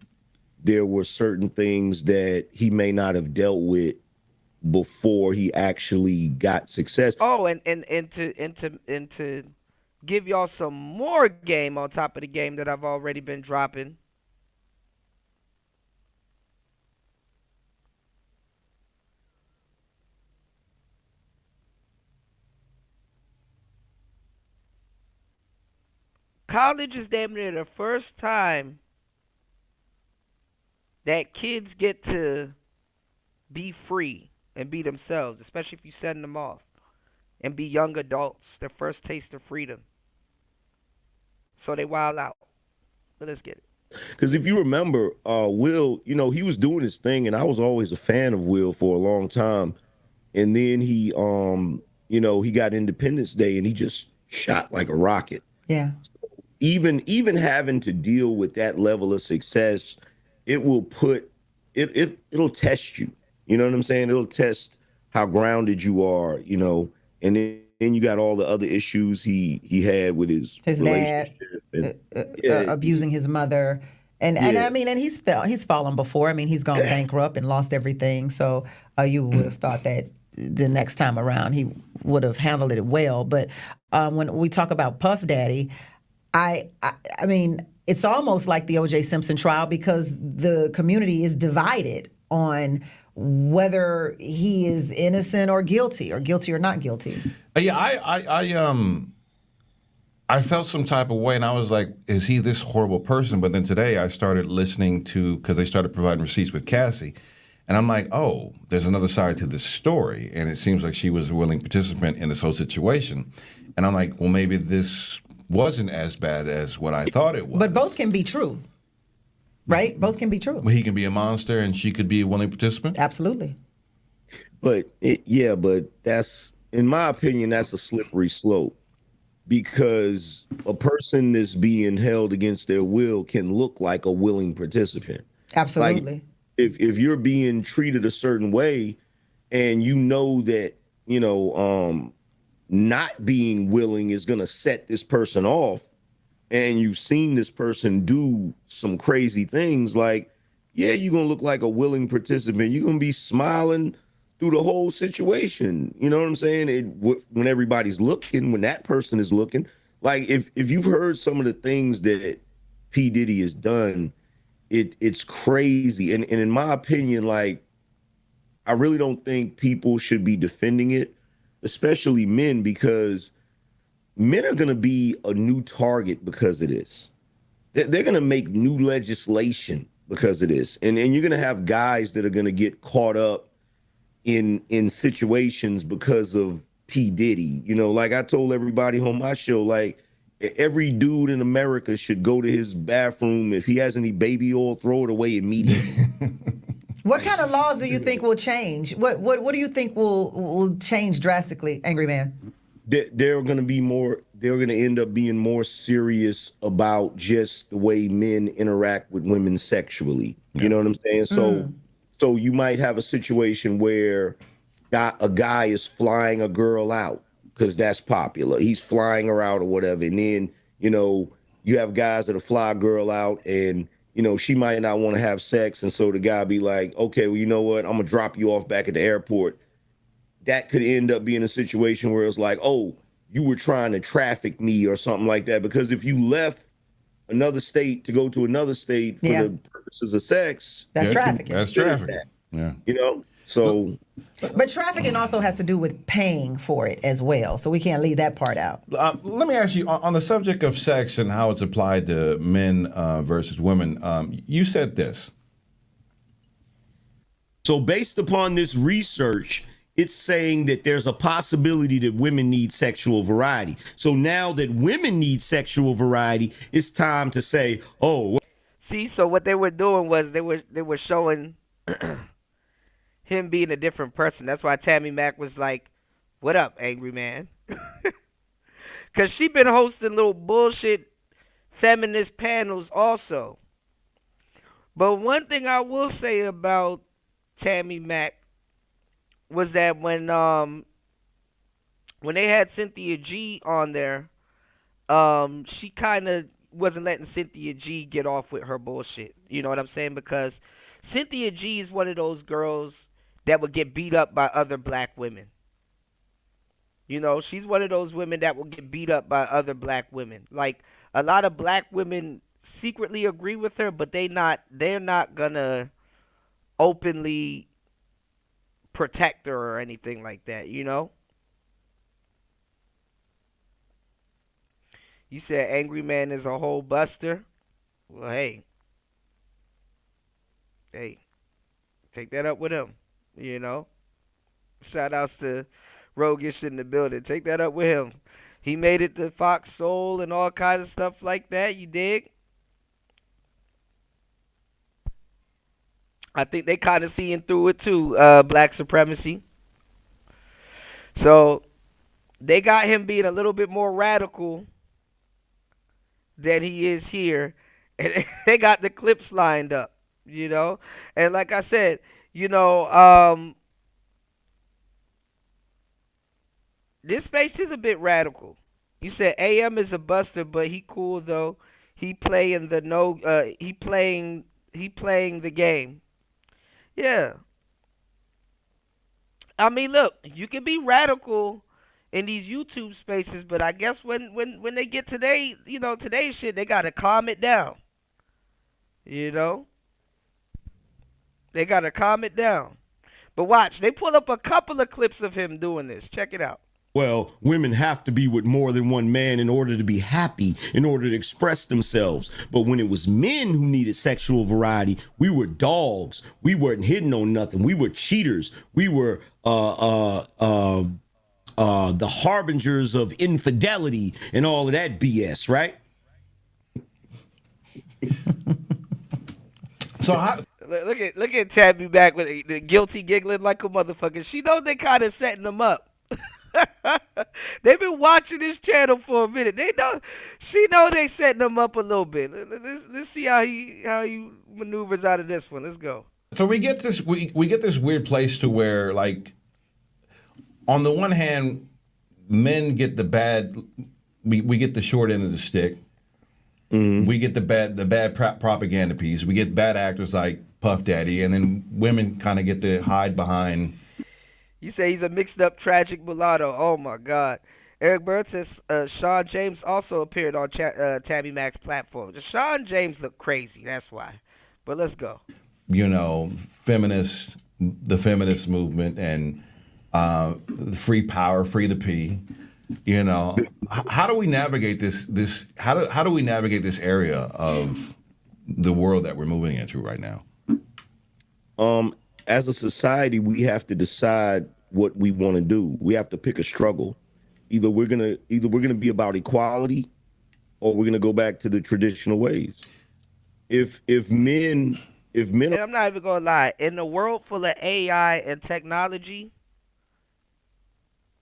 there were certain things that he may not have dealt with before he actually got success. Oh, and to give y'all some more game on top of the game that I've already been dropping. College is damn near the first time that kids get to be free and be themselves, especially if you send them off, and be young adults, their first taste of freedom. So they wild out. But let's get it. Because if you remember, Will, he was doing his thing, and I was always a fan of Will for a long time. And then he got Independence Day, and he just shot like a rocket. Yeah. Even having to deal with that level of success, it will put it'll test you. You know what I'm saying? It'll test how grounded you are, and then you got all the other issues he had with his dad and, abusing his mother. And I mean, and he's fallen before. I mean, he's gone bankrupt and lost everything. So you would have thought that the next time around he would have handled it well. But when we talk about Puff Daddy, I mean, it's almost like the O.J. Simpson trial because the community is divided on whether he is innocent or guilty or not guilty. Yeah, I felt some type of way, and I was like, is he this horrible person? But then today I started listening to, because they started providing receipts with Cassie, and I'm like, oh, there's another side to this story, and it seems like she was a willing participant in this whole situation. And I'm like, well, maybe this wasn't as bad as what I thought it was. But both can be true, right? Both can be true. Well, he can be a monster, and she could be a willing participant? Absolutely. But that's, in my opinion, that's a slippery slope. Because a person that's being held against their will can look like a willing participant. Absolutely. Like if you're being treated a certain way and you know that, not being willing is going to set this person off, and you've seen this person do some crazy things, like, yeah, you're going to look like a willing participant. You're going to be smiling through the whole situation. You know what I'm saying? When everybody's looking, when that person is looking, like if you've heard some of the things that P. Diddy has done, it's crazy. And in my opinion, like, I really don't think people should be defending it, especially men, because men are going to be a new target because of this. They're going to make new legislation because of this. And you're going to have guys that are going to get caught up in situations because of P. Diddy. Like I told everybody on my show, like, every dude in America should go to his bathroom. If he has any baby oil, throw it away immediately. What kind of laws do you think will change? What do you think will change drastically, Angry Man? They're going to be more. They're going to end up being more serious about just the way men interact with women sexually. You know what I'm saying? So you might have a situation where a guy is flying a girl out because that's popular. He's flying her out or whatever, and then you have guys that'll fly a girl out and. She might not want to have sex. And so the guy be like, okay, well, you know what? I'm going to drop you off back at the airport. That could end up being a situation where it's like, oh, you were trying to traffic me or something like that. Because if you left another state to go to another state for the purposes of sex. That's trafficking. That's trafficking. Yeah. So. But trafficking also has to do with paying for it as well. So we can't leave that part out. Let me ask you, on the subject of sex and how it's applied to men versus women, you said this. So based upon this research, it's saying that there's a possibility that women need sexual variety. So now that women need sexual variety, it's time to say, oh. See, so what they were doing was they were showing him being a different person. That's why Tammy Mack was like, what up, Angry Man? Because she been hosting little bullshit feminist panels also. But one thing I will say about Tammy Mack was that when they had Cynthia G on there, she kind of wasn't letting Cynthia G get off with her bullshit. You know what I'm saying? Because Cynthia G is one of those girls that would get beat up by other black women. She's one of those women that will get beat up by other black women. Like, a lot of black women secretly agree with her, but they're not gonna openly protect her or anything like that, You said Angry Man is a whole buster? Well, hey, take that up with him. Shout outs to Roguish in the building. Take that up with him. He made it to Fox Soul and all kinds of stuff like that. You dig? I think they kind of seeing through it too, black supremacy. So they got him being a little bit more radical than he is here. And they got the clips lined up, And like I said, this space is a bit radical. You said AM is a buster, but he cool though. He playing the game. Yeah. I mean, look, you can be radical in these YouTube spaces, but I guess when they get today's shit, they gotta calm it down. They gotta calm it down. But watch, they pull up a couple of clips of him doing this. Check it out. Well, women have to be with more than one man in order to be happy, in order to express themselves. But when it was men who needed sexual variety, we were dogs. We weren't hitting on nothing. We were cheaters. We were the harbingers of infidelity and all of that BS, right? So look at Tabby back with the guilty giggling like a motherfucker. She knows they kind of setting them up. They've been watching this channel for a minute. She know they setting them up a little bit. Let's see how he maneuvers out of this one. Let's go. So we get this weird place to where, like, on the one hand, men get the bad. We get the short end of the stick. Mm-hmm. We get the bad propaganda piece. We get bad actors like Puff Daddy, and then women kind of get to hide behind. You say he's a mixed up tragic mulatto. Oh my God. Eric Bird says Sean James also appeared on Tabby Mack's platform. Sean James looked crazy. That's why. But let's go. The feminist movement and free power, free the P. How do we navigate this? How do we navigate this area of the world that we're moving into right now? As a society, we have to decide what we want to do. We have to pick a struggle. Either we're gonna be about equality, or we're gonna go back to the traditional ways. If men if men And I'm not even gonna lie, in the world full of AI and technology,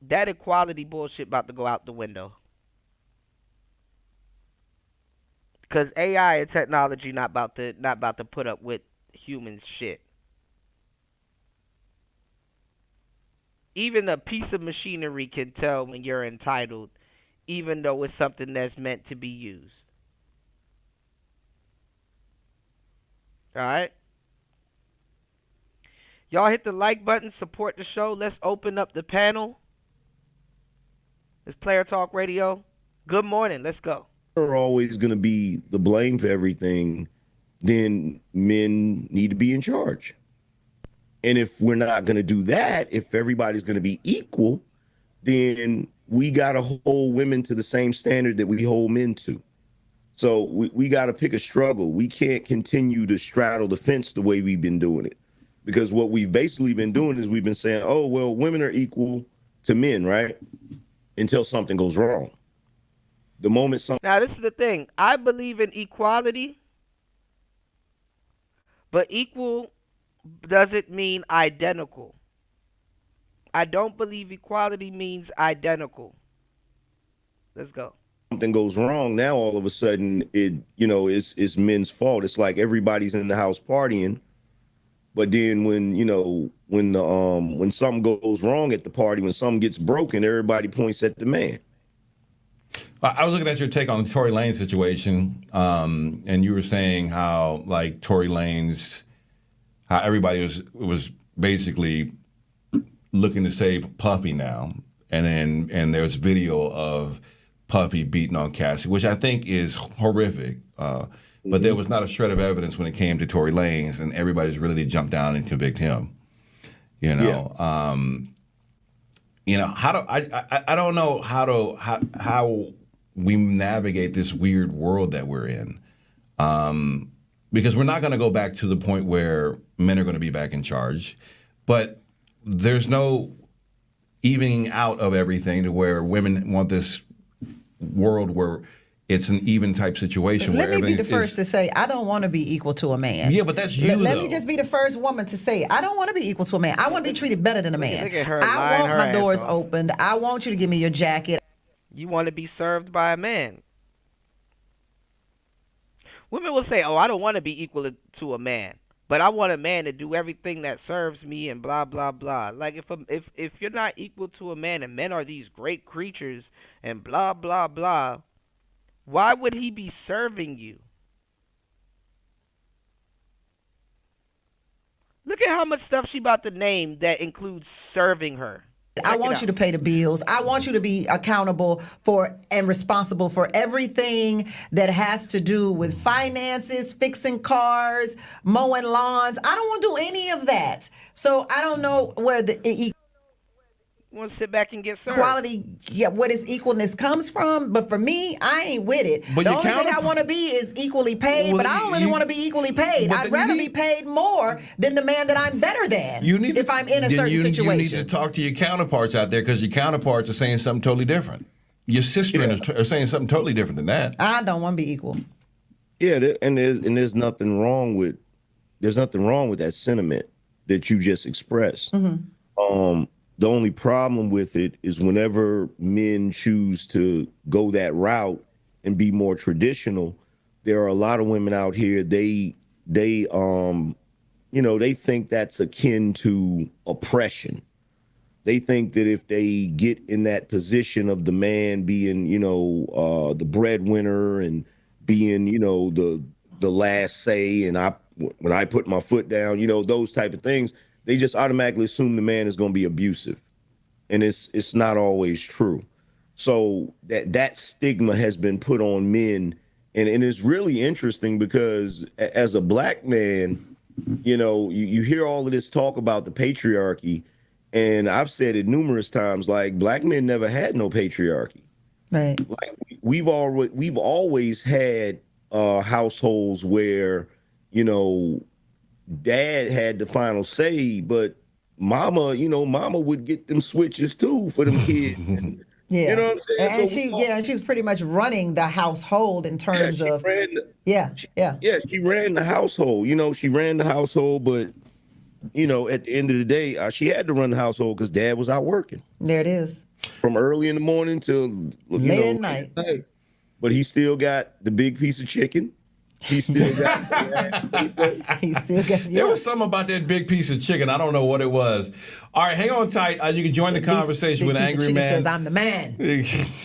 that equality bullshit about to go out the window. Cause AI and technology not about to put up with humans shit. Even a piece of machinery can tell when you're entitled, even though it's something that's meant to be used. Alright? Y'all hit the like button, support the show. Let's open up the panel. It's Player Talk Radio. Good morning. Let's go. are always going to be the blame for everything, then men need to be in charge. And if we're not going to do that, if everybody's going to be equal, then we got to hold women to the same standard that we hold men to. So we got to pick a struggle. We can't continue to straddle the fence the way we've been doing it. Because what we've basically been doing is we've been saying, oh, well, women are equal to men, right? Until something goes wrong. The moment something... Now, this is the thing. I believe in equality, but equal doesn't mean identical. I don't believe equality means identical. Let's go. Something goes wrong, now all of a sudden it's men's fault. It's like everybody's in the house partying, but then when something goes wrong at the party, when something gets broken, everybody points at the man. I was looking at your take on the Tory Lanez situation, and you were saying how like Tory Lanez, how everybody was basically looking to save Puffy now, and there's video of Puffy beating on Cassie, which I think is horrific. But there was not a shred of evidence when it came to Tory Lanez, and everybody's ready to jump down and convict him. You know, how do I don't know how we navigate this weird world that we're in, because we're not going to go back to the point where men are going to be back in charge, but there's no evening out of everything to where women want this world where it's an even type situation. Let me be the first to say, I don't want to be equal to a man. Yeah, but that's you, Let me just be the first woman to say, I don't want to be equal to a man. I want to be treated better than a man. Look at her I want my doors off. opened. I want you to give me your jacket. You want to be served by a man. Women will say, oh, I don't want to be equal to a man, but I want a man to do everything that serves me and blah, blah, blah. Like if you're not equal to a man and men are these great creatures and blah, blah, blah, why would he be serving you? Look at how much stuff she about to name that includes serving her. I want you to pay the bills. I want you to be accountable for and responsible for everything that has to do with finances, fixing cars, mowing lawns. I don't want to do any of that. So I don't know where the want to sit back and get served. Equality, what is equalness comes from. But for me, I ain't with it. But the only thing I want to be is equally paid, but I don't really want to be equally paid. I'd rather be paid more than the man that I'm better than if I'm in a certain situation. You need to talk to your counterparts out there, because your counterparts are saying something totally different. Your sister are saying something totally different than that. I don't want to be equal. Yeah, there's nothing wrong with that sentiment that you just expressed. Mm-hmm. The only problem with it is whenever men choose to go that route and be more traditional, there are a lot of women out here, they think that's akin to oppression. They think that if they get in that position of the man being, the breadwinner and being, the last say, and when I put my foot down, those type of things, they just automatically assume the man is going to be abusive. And it's not always true. So that stigma has been put on men. And it's really interesting because as a black man, you hear all of this talk about the patriarchy. And I've said it numerous times, like black men never had no patriarchy. Right. Like we've always had households where, dad had the final say, but mama would get them switches too for them kids. Yeah. You know what I'm saying? And So she was pretty much running the household in terms of she ran the household. You know, she ran the household, but you know, at the end of the day, she had to run the household because dad was out working. There it is. From early in the morning till late at night. But he still got the big piece of chicken. He still got There was something about that big piece of chicken. I don't know what it was. All right, hang on tight. You can join the conversation with Angry Man. Says, I'm the man.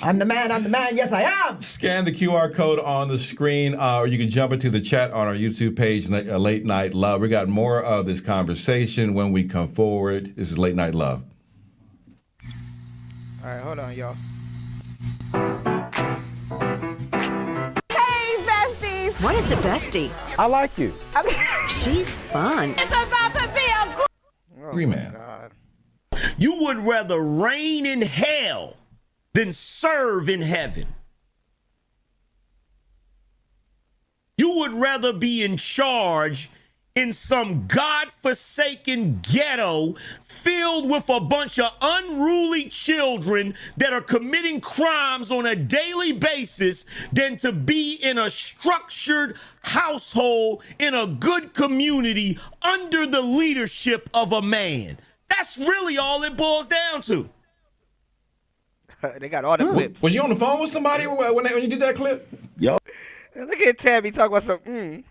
I'm the man. I'm the man. Yes, I am. Scan the QR code on the screen, or you can jump into the chat on our YouTube page, Late Night Love. We got more of this conversation when we come forward. This is Late Night Love. All right, hold on, y'all. What is a bestie? I like you. She's fun. It's about to be a Angry Man. You would rather reign in hell than serve in heaven. You would rather be in charge in some godforsaken ghetto filled with a bunch of unruly children that are committing crimes on a daily basis than to be in a structured household in a good community under the leadership of a man. That's really all it boils down to. They got all the clips. Was you on the phone with somebody when you did that clip? Yo. Look at Tabby talking about some.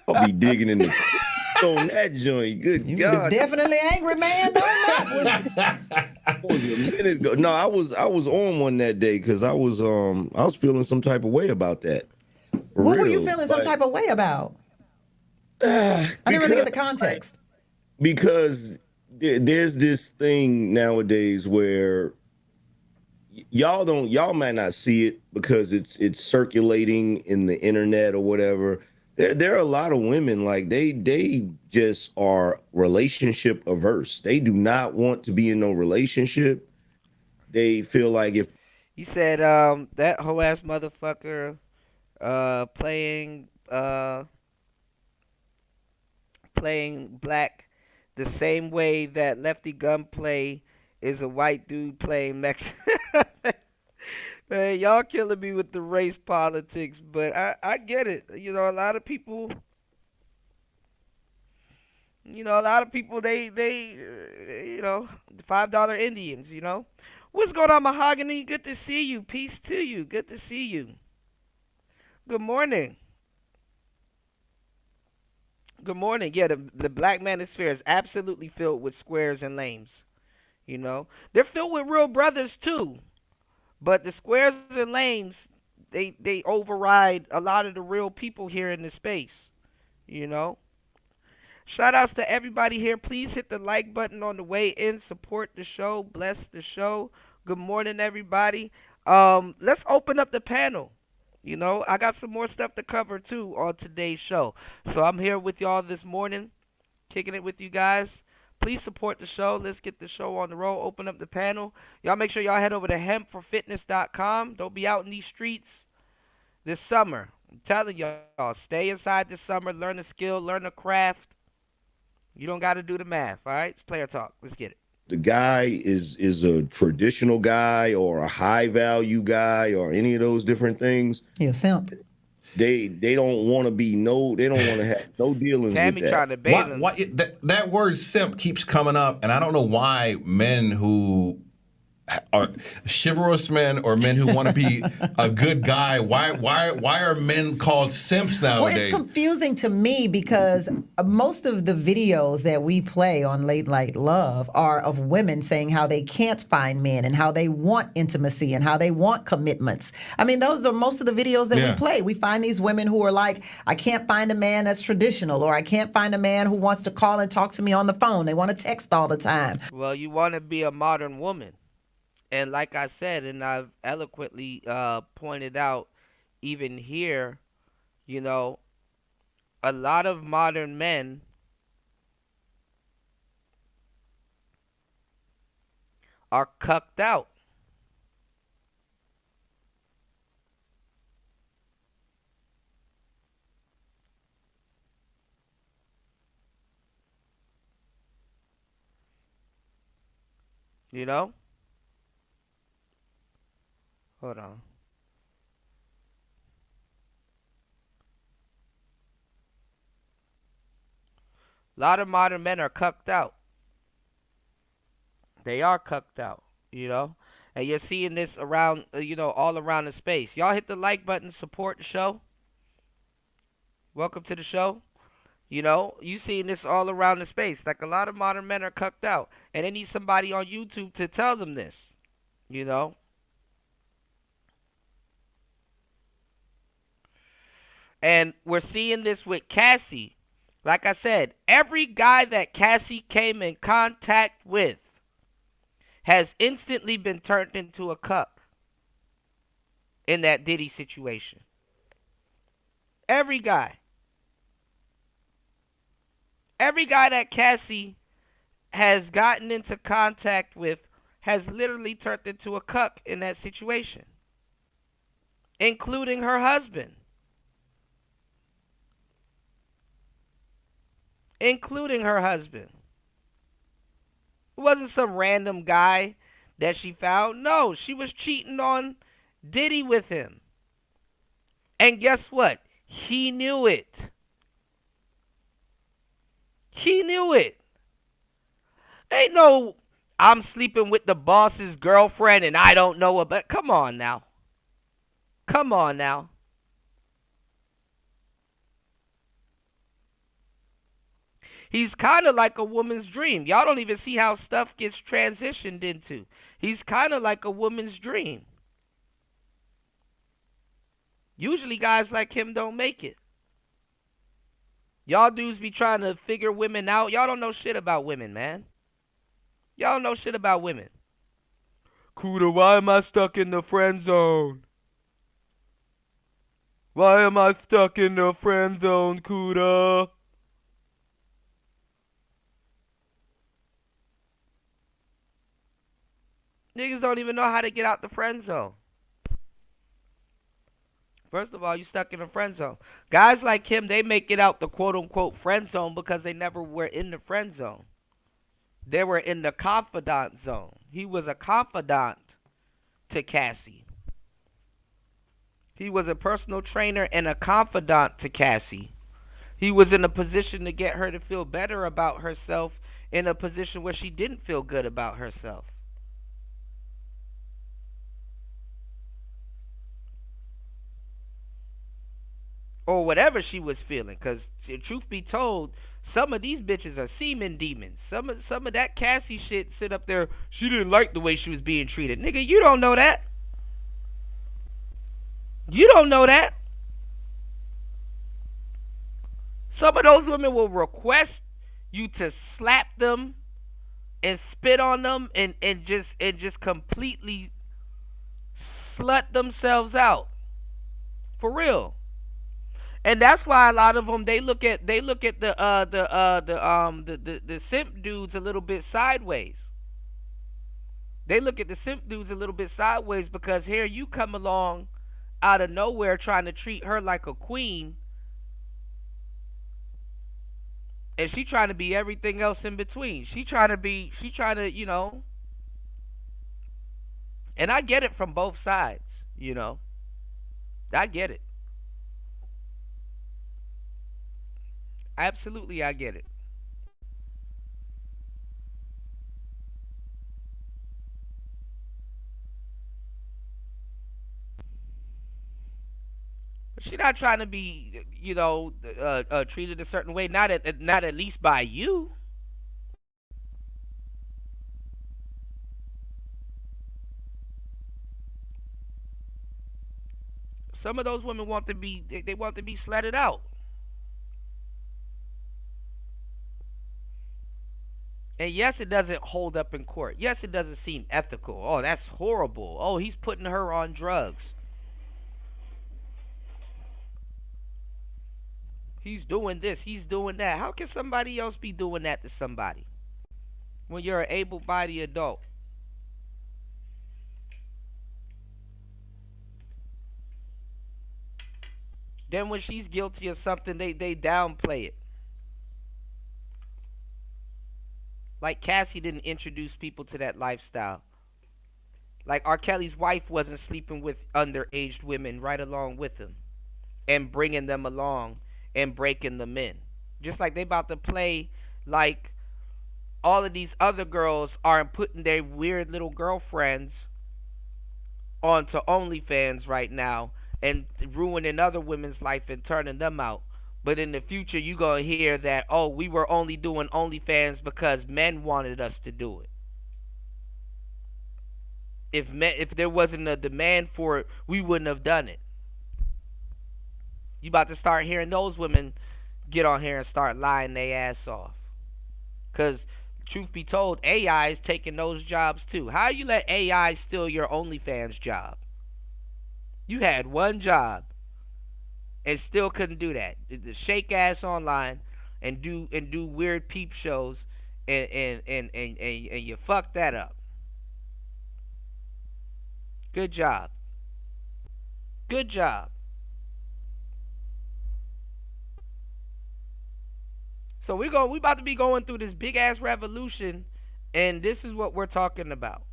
I'll be digging in the on that joint. Good God. Was definitely Angry Man. That was a minute ago. No, I was on one that day because I was feeling some type of way about that. What were you feeling some type of way about? I didn't really get the context. Because there's this thing nowadays where y'all might not see it because it's circulating in the internet or whatever. There are a lot of women like they just are relationship averse. They do not want to be in no relationship. They feel like if you said that whole ass motherfucker playing black the same way that Lefty Gunplay is a white dude playing Mexican. Man, y'all killing me with the race politics, but I get it. You know, a lot of people, they $5 Indians, you know. What's going on, Mahogany? Good to see you. Peace to you. Good to see you. Good morning. Good morning. Yeah, the black manosphere is absolutely filled with squares and lames. You know, they're filled with real brothers too. But the squares and lames, they override a lot of the real people here in the space, you know. Shout outs to everybody here. Please hit the like button on the way in. Support the show. Bless the show. Good morning, everybody. Let's open up the panel. You know, I got some more stuff to cover too on today's show. So I'm here with y'all this morning, kicking it with you guys. Please support the show. Let's get the show on the road. Open up the panel. Y'all make sure y'all head over to hempforfitness.com. Don't be out in these streets this summer. I'm telling y'all, stay inside this summer. Learn a skill. Learn a craft. You don't got to do the math, all right? It's player talk. Let's get it. the guy is a traditional guy or a high value guy or any of those different things, yeah, simp. They don't want to be they don't want to have no dealings Tammy with that. trying to bait him. That word simp keeps coming up, and I don't know why men who are chivalrous men or men who want to be a good guy, why are men called simps nowadays? Well, it's confusing to me because most of the videos that we play on Late Night Love are of women saying how they can't find men and how they want intimacy and how they want commitments. I mean, those are most of the videos that we play. We find these women who are like, I can't find a man that's traditional, or I can't find a man who wants to call and talk to me on the phone. They want to text all the time. Well, you want to be a modern woman. And like I said, and I've eloquently pointed out, even here, you know, a lot of modern men are cucked out. You know? Hold on. A lot of modern men are cucked out. They are cucked out, you know? And you're seeing this around, all around the space. Y'all hit the like button, support the show. Welcome to the show. You seeing this all around the space. Like, a lot of modern men are cucked out. And they need somebody on YouTube to tell them this, And we're seeing this with Cassie. Like I said, every guy that Cassie came in contact with has instantly been turned into a cuck in that Diddy situation. Every guy. Every guy that Cassie has gotten into contact with has literally turned into a cuck in that situation, including her husband. Including her husband. It wasn't some random guy that she found. No, she was cheating on Diddy with him. And guess what? He knew it. He knew it. Ain't no, I'm sleeping with the boss's girlfriend and I don't know about. Come on now. Come on now. He's kind of like a woman's dream. Y'all don't even see how stuff gets transitioned into. He's kind of like a woman's dream. Usually guys like him don't make it. Y'all dudes be trying to figure women out. Y'all don't know shit about women, man. Y'all don't know shit about women. Kuda, why am I stuck in the friend zone? Why am I stuck in the friend zone, Kuda? Niggas don't even know how to get out the friend zone. First of all, you stuck in the friend zone. Guys like him, they make it out the quote-unquote friend zone because they never were in the friend zone. They were in the confidant zone. He was a confidant to Cassie. He was a personal trainer and a confidant to Cassie. He was in a position to get her to feel better about herself in a position where she didn't feel good about herself. Or whatever she was feeling, because truth be told, some of these bitches are semen demons. Some of that Cassie shit sit up there. She didn't like the way she was being treated. Nigga, you don't know that. You don't know that. Some of those women will request you to slap them and spit on them and just completely slut themselves out. For real. And that's why a lot of them they look at the simp dudes a little bit sideways. They look at the simp dudes a little bit sideways because here you come along out of nowhere trying to treat her like a queen, and she trying to be everything else in between. She trying to, and I get it from both sides, I get it. Absolutely, I get it. But she's not trying to be, treated a certain way. Not at least by you. Some of those women want to be. They want to be slutted out. And yes, it doesn't hold up in court. Yes, it doesn't seem ethical. Oh, that's horrible. Oh, he's putting her on drugs. He's doing this. He's doing that. How can somebody else be doing that to somebody when you're an able-bodied adult? Then when she's guilty of something, they downplay it. Like Cassie didn't introduce people to that lifestyle. Like R. Kelly's wife wasn't sleeping with underaged women right along with him and bringing them along and breaking them in. Just like they about to play like all of these other girls are putting their weird little girlfriends onto OnlyFans right now and ruining other women's life and turning them out. But in the future, you gonna hear that, oh, we were only doing OnlyFans because men wanted us to do it. If there wasn't a demand for it, we wouldn't have done it. You about to start hearing those women get on here and start lying their ass off. Because, truth be told, AI is taking those jobs too. How you let AI steal your OnlyFans job? You had one job and still couldn't do that. To shake ass online and do weird peep shows and you fucked that up. Good job. Good job. So we about to be going through this big ass revolution, and this is what we're talking about.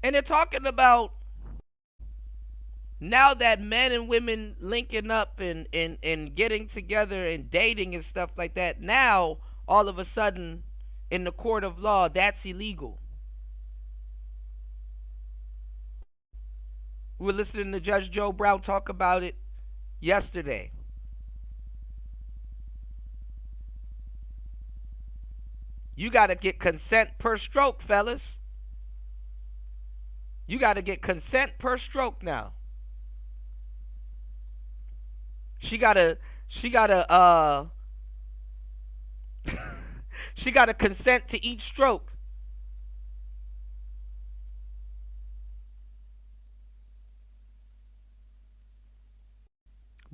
And they're talking about now that men and women linking up and getting together and dating and stuff like that, now all of a sudden in the court of law, that's illegal. We were listening to Judge Joe Brown talk about it yesterday. You got to get consent per stroke, fellas. You got to get consent per stroke now. She got to she got to consent to each stroke.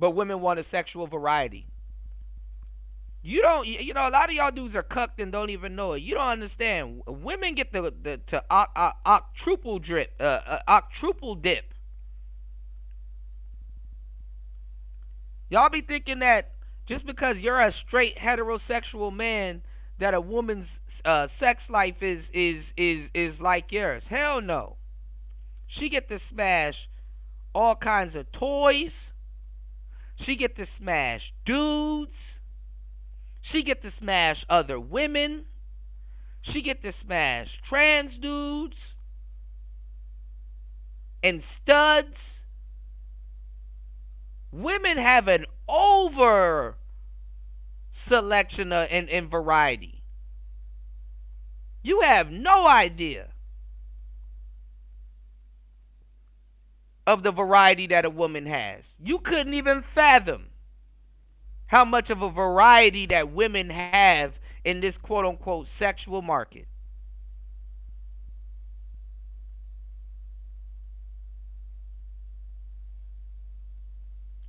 But women want a sexual variety. You don't, you know, a lot of y'all dudes are cucked and don't even know it. You don't understand. Women get the octuple dip. Y'all be thinking that just because you're a straight heterosexual man, that a woman's sex life is like yours. Hell no. She get to smash all kinds of toys. She get to smash dudes. She get to smash other women. She get to smash trans dudes and studs. Women have an over selection and variety. You have no idea of the variety that a woman has. You couldn't even fathom how much of a variety that women have in this quote-unquote sexual market.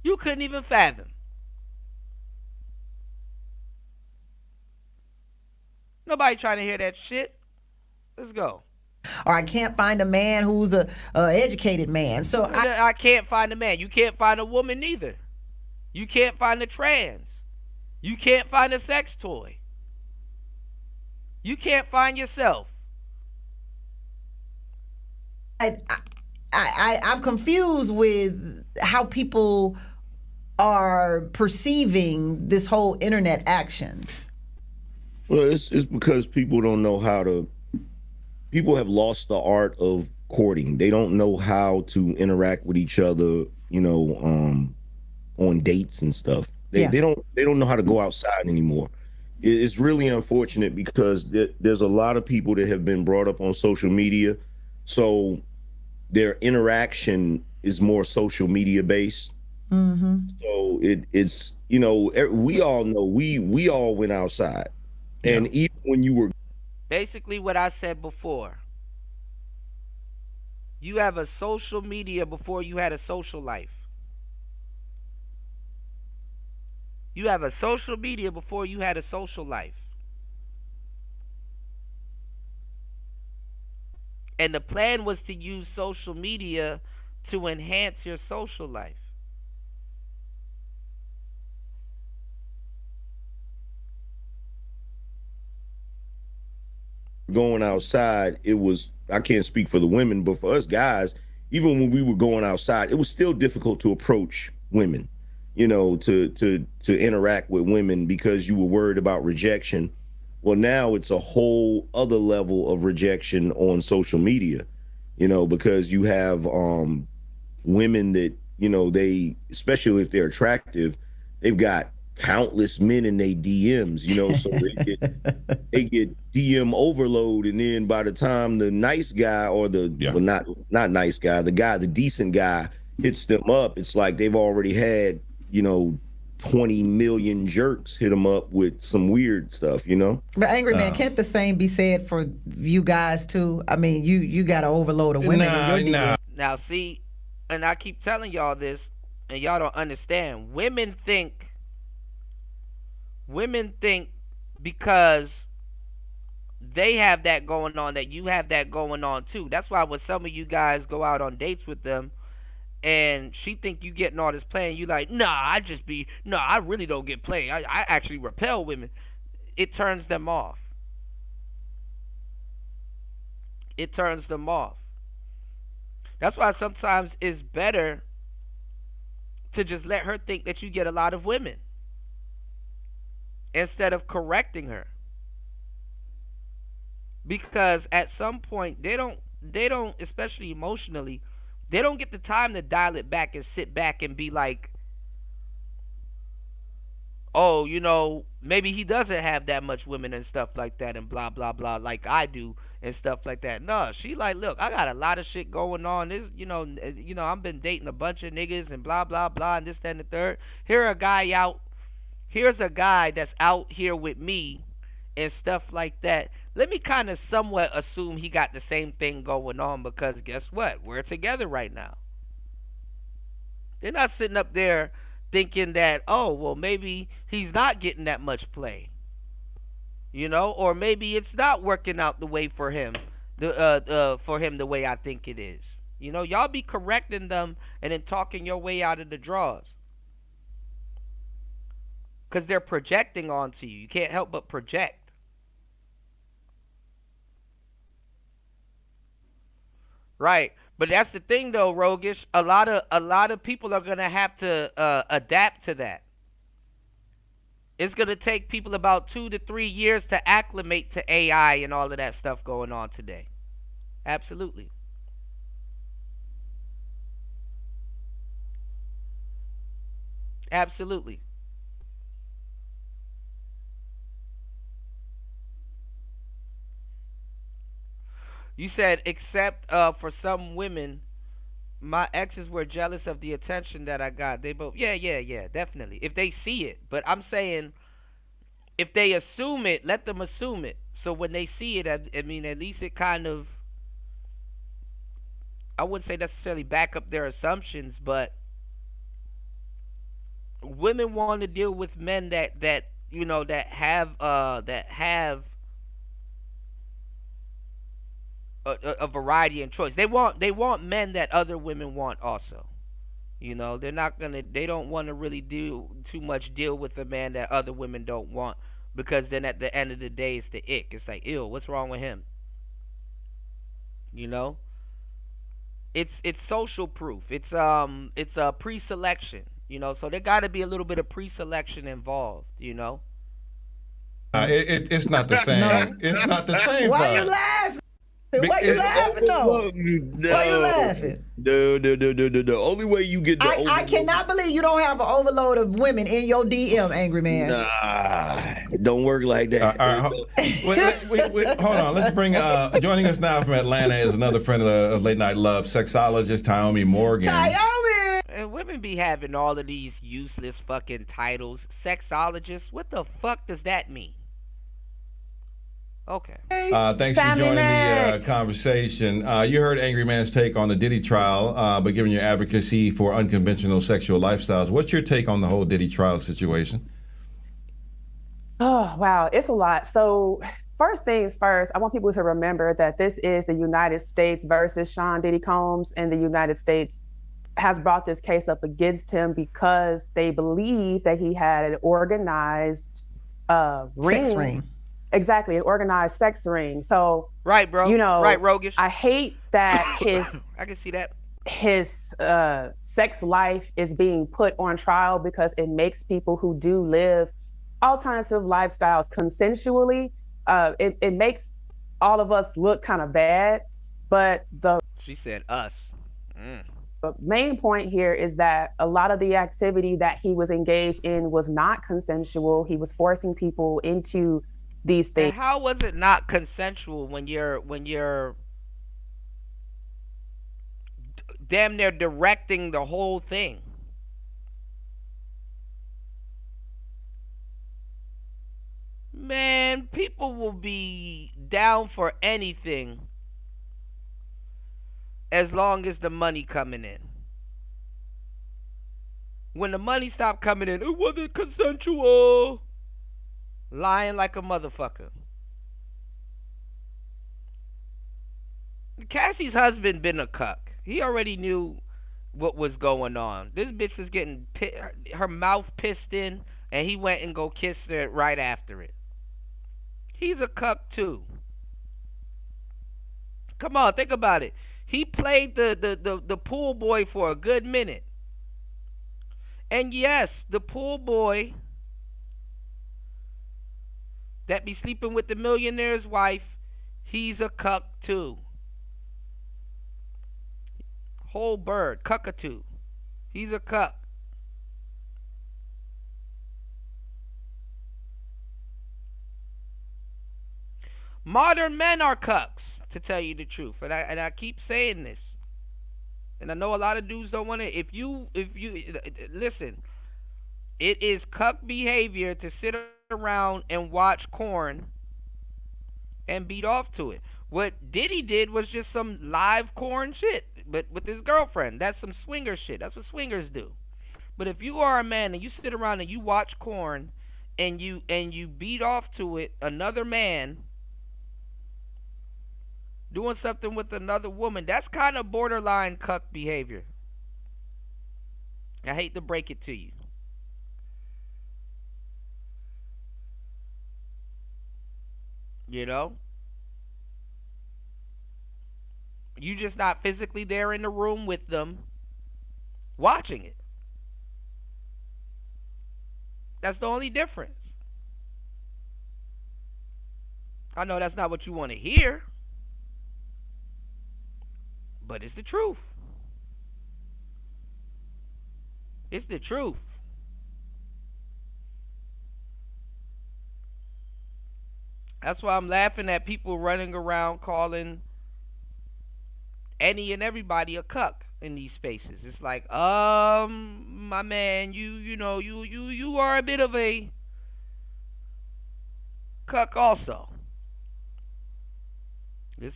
You couldn't even fathom. Nobody trying to hear that shit. Let's go. Or I can't find a man who's a educated man. So I can't find a man. You can't find a woman neither. You can't find a trans. You can't find a sex toy. You can't find yourself. I'm confused with how people are perceiving this whole internet action. Well, it's because people don't know how to. People have lost the art of courting. They don't know how to interact with each other, you know, on dates and stuff. They don't know how to go outside anymore. It's really unfortunate because there's a lot of people that have been brought up on social media, so their interaction is more social media based. Mm-hmm. So it's you know, we all know we all went outside, and even when you were basically what I said before. You have a social media before you had a social life. You have a social media before you had a social life. And the plan was to use social media to enhance your social life. going outside, it was, I can't speak for the women, but for us guys, even when we were going outside, it was still difficult to approach women, you know, to interact with women because you were worried about rejection. Well, now it's a whole other level of rejection on social media, you know, because you have women that, you know, they, especially if they're attractive, they've got countless men in their DMs, you know, so they get DM overload, and then by the time the nice guy or the well, not nice guy, the decent guy hits them up, it's like they've already had, you know, 20 million jerks hit them up with some weird stuff, you know. But Angry Man, can't the same be said for you guys too? I mean, you got an overload of women in your DM. Now see, and I keep telling y'all this, and y'all don't understand. Women think because they have that going on, that you have that going on too. That's why when some of you guys go out on dates with them and she think you getting all this play and you like, I really don't get play. I actually repel women. It turns them off. It turns them off. That's why sometimes it's better to just let her think that you get a lot of women instead of correcting her. Because at some point they don't, especially emotionally, they don't get the time to dial it back and sit back and be like, oh, you know, maybe he doesn't have that much women and stuff like that and blah blah blah like I do and stuff like that. No, she like, look, I got a lot of shit going on. This, you know, I've been dating a bunch of niggas and blah blah blah and this, that, and the third. Here's a guy that's out here with me and stuff like that. Let me kind of somewhat assume he got the same thing going on, because guess what? We're together right now. They're not sitting up there thinking that, oh, well, maybe he's not getting that much play. You know, or maybe it's not working out the way for him, the way I think it is. You know, y'all be correcting them and then talking your way out of the draws. Because they're projecting onto you. You can't help but project. Right. But that's the thing, though, Rogish. A lot of people are gonna have to adapt to that. It's gonna take people about 2 to 3 years to acclimate to AI and all of that stuff going on today. Absolutely. Absolutely. You said, except for some women, my exes were jealous of the attention that I got. They both, yeah, definitely. If they see it. But I'm saying, if they assume it, let them assume it. So when they see it, I mean, at least it kind of, I wouldn't say necessarily back up their assumptions, but women want to deal with men that you know, that have a variety and choice. They want men that other women want also. You know, they don't want to really do too much deal with a man that other women don't want, because then at the end of the day it's the ick. It's like, ew, what's wrong with him? You know? It's social proof. It's a pre-selection, you know, so there got to be a little bit of pre-selection involved, you know? It's not the same. No. It's not the same. Why you laughing? Why you laughing though? No. Why you laughing? No. The only way you get the I cannot believe you don't have an overload of women in your DM, Angry Man. Nah, don't work like that. Wait, hold on. Let's bring joining us now from Atlanta is another friend of Late Night Love, sexologist Tyomi Morgan. Tyomi! And women be having all of these useless fucking titles. Sexologist? What the fuck does that mean? Okay. Thanks for joining the conversation. You heard Angry Man's take on the Diddy trial, but given your advocacy for unconventional sexual lifestyles, what's your take on the whole Diddy trial situation? Oh, wow. It's a lot. So first things first, I want people to remember that this is the United States versus Sean Diddy Combs, and the United States has brought this case up against him because they believe that he had an organized sex ring. Exactly, an organized sex ring. So right, bro. You know, right, Rogish. I hate that I can see that. his sex life is being put on trial because it makes people who do live alternative lifestyles consensually. It makes all of us look kind of bad. But she said us. The main point here is that a lot of the activity that he was engaged in was not consensual. He was forcing people into these things. And how was it not consensual when you're damn near directing the whole thing? Man, people will be down for anything as long as the money coming in. When the money stopped coming in, it wasn't consensual. Lying like a motherfucker. Cassie's husband been a cuck. He already knew what was going on. This bitch was getting her mouth pissed in, and he went and go kiss her right after it. He's a cuck too. Come on, think about it. He played the pool boy for a good minute. And yes, the pool boy that be sleeping with the millionaire's wife, he's a cuck too. Whole bird, cuckatoo. He's a cuck. Modern men are cucks, to tell you the truth. And I keep saying this. And I know a lot of dudes don't want to. If you listen, it is cuck behavior to sit around and watch corn and beat off to it. What Diddy did was just some live corn shit, but with his girlfriend. That's some swinger shit. That's what swingers do. But if you are a man and you sit around and you watch corn and you beat off to it another man doing something with another woman, that's kind of borderline cuck behavior. I hate to break it to you. You know? You just not physically there in the room with them watching it. That's the only difference. I know that's not what you want to hear, but it's the truth. It's the truth. That's why I'm laughing at people running around calling any and everybody a cuck in these spaces. It's like, my man, you are a bit of a cuck also.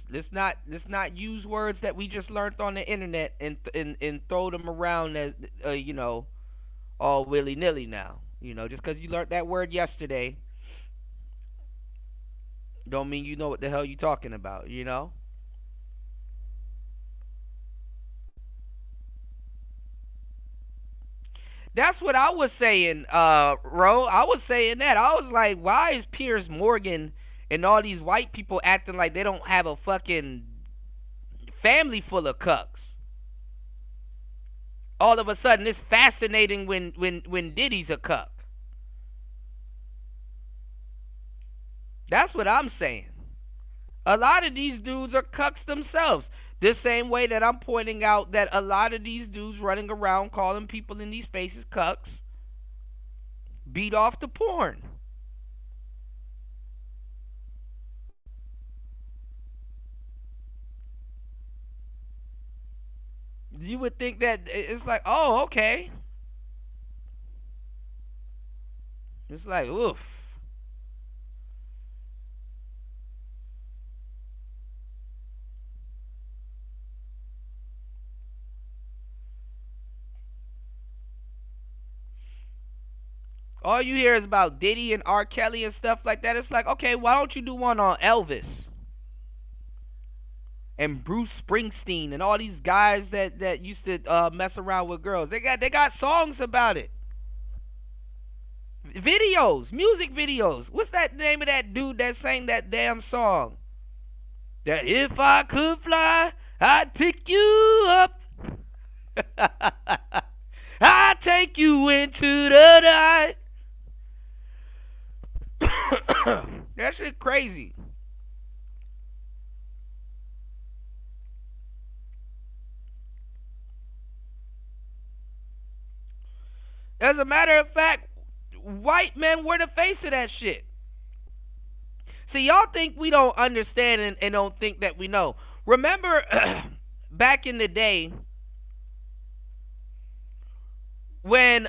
Let's not use words that we just learned on the internet and throw them around as all willy nilly now. Just because you learned that word yesterday, don't mean you know what the hell you're talking about. That's what I was saying, Ro. I was saying that. I was like, why is Piers Morgan and all these white people acting like they don't have a fucking family full of cucks? All of a sudden, it's fascinating when Diddy's a cuck. That's what I'm saying. A lot of these dudes are cucks themselves. The same way that I'm pointing out that a lot of these dudes running around calling people in these spaces cucks beat off to porn. You would think that it's like, oh, okay. It's like, oof. All you hear is about Diddy and R. Kelly and stuff like that. It's like, okay, why don't you do one on Elvis and Bruce Springsteen and all these guys that used to mess around with girls? They got songs about it. videos, music videos. What's that name of that dude that sang that damn song? That if I could fly, I'd pick you up. I'd take you into the night. That shit crazy. As a matter of fact, white men were the face of that shit. See, y'all think we don't understand and don't think that we know. Remember back in the day when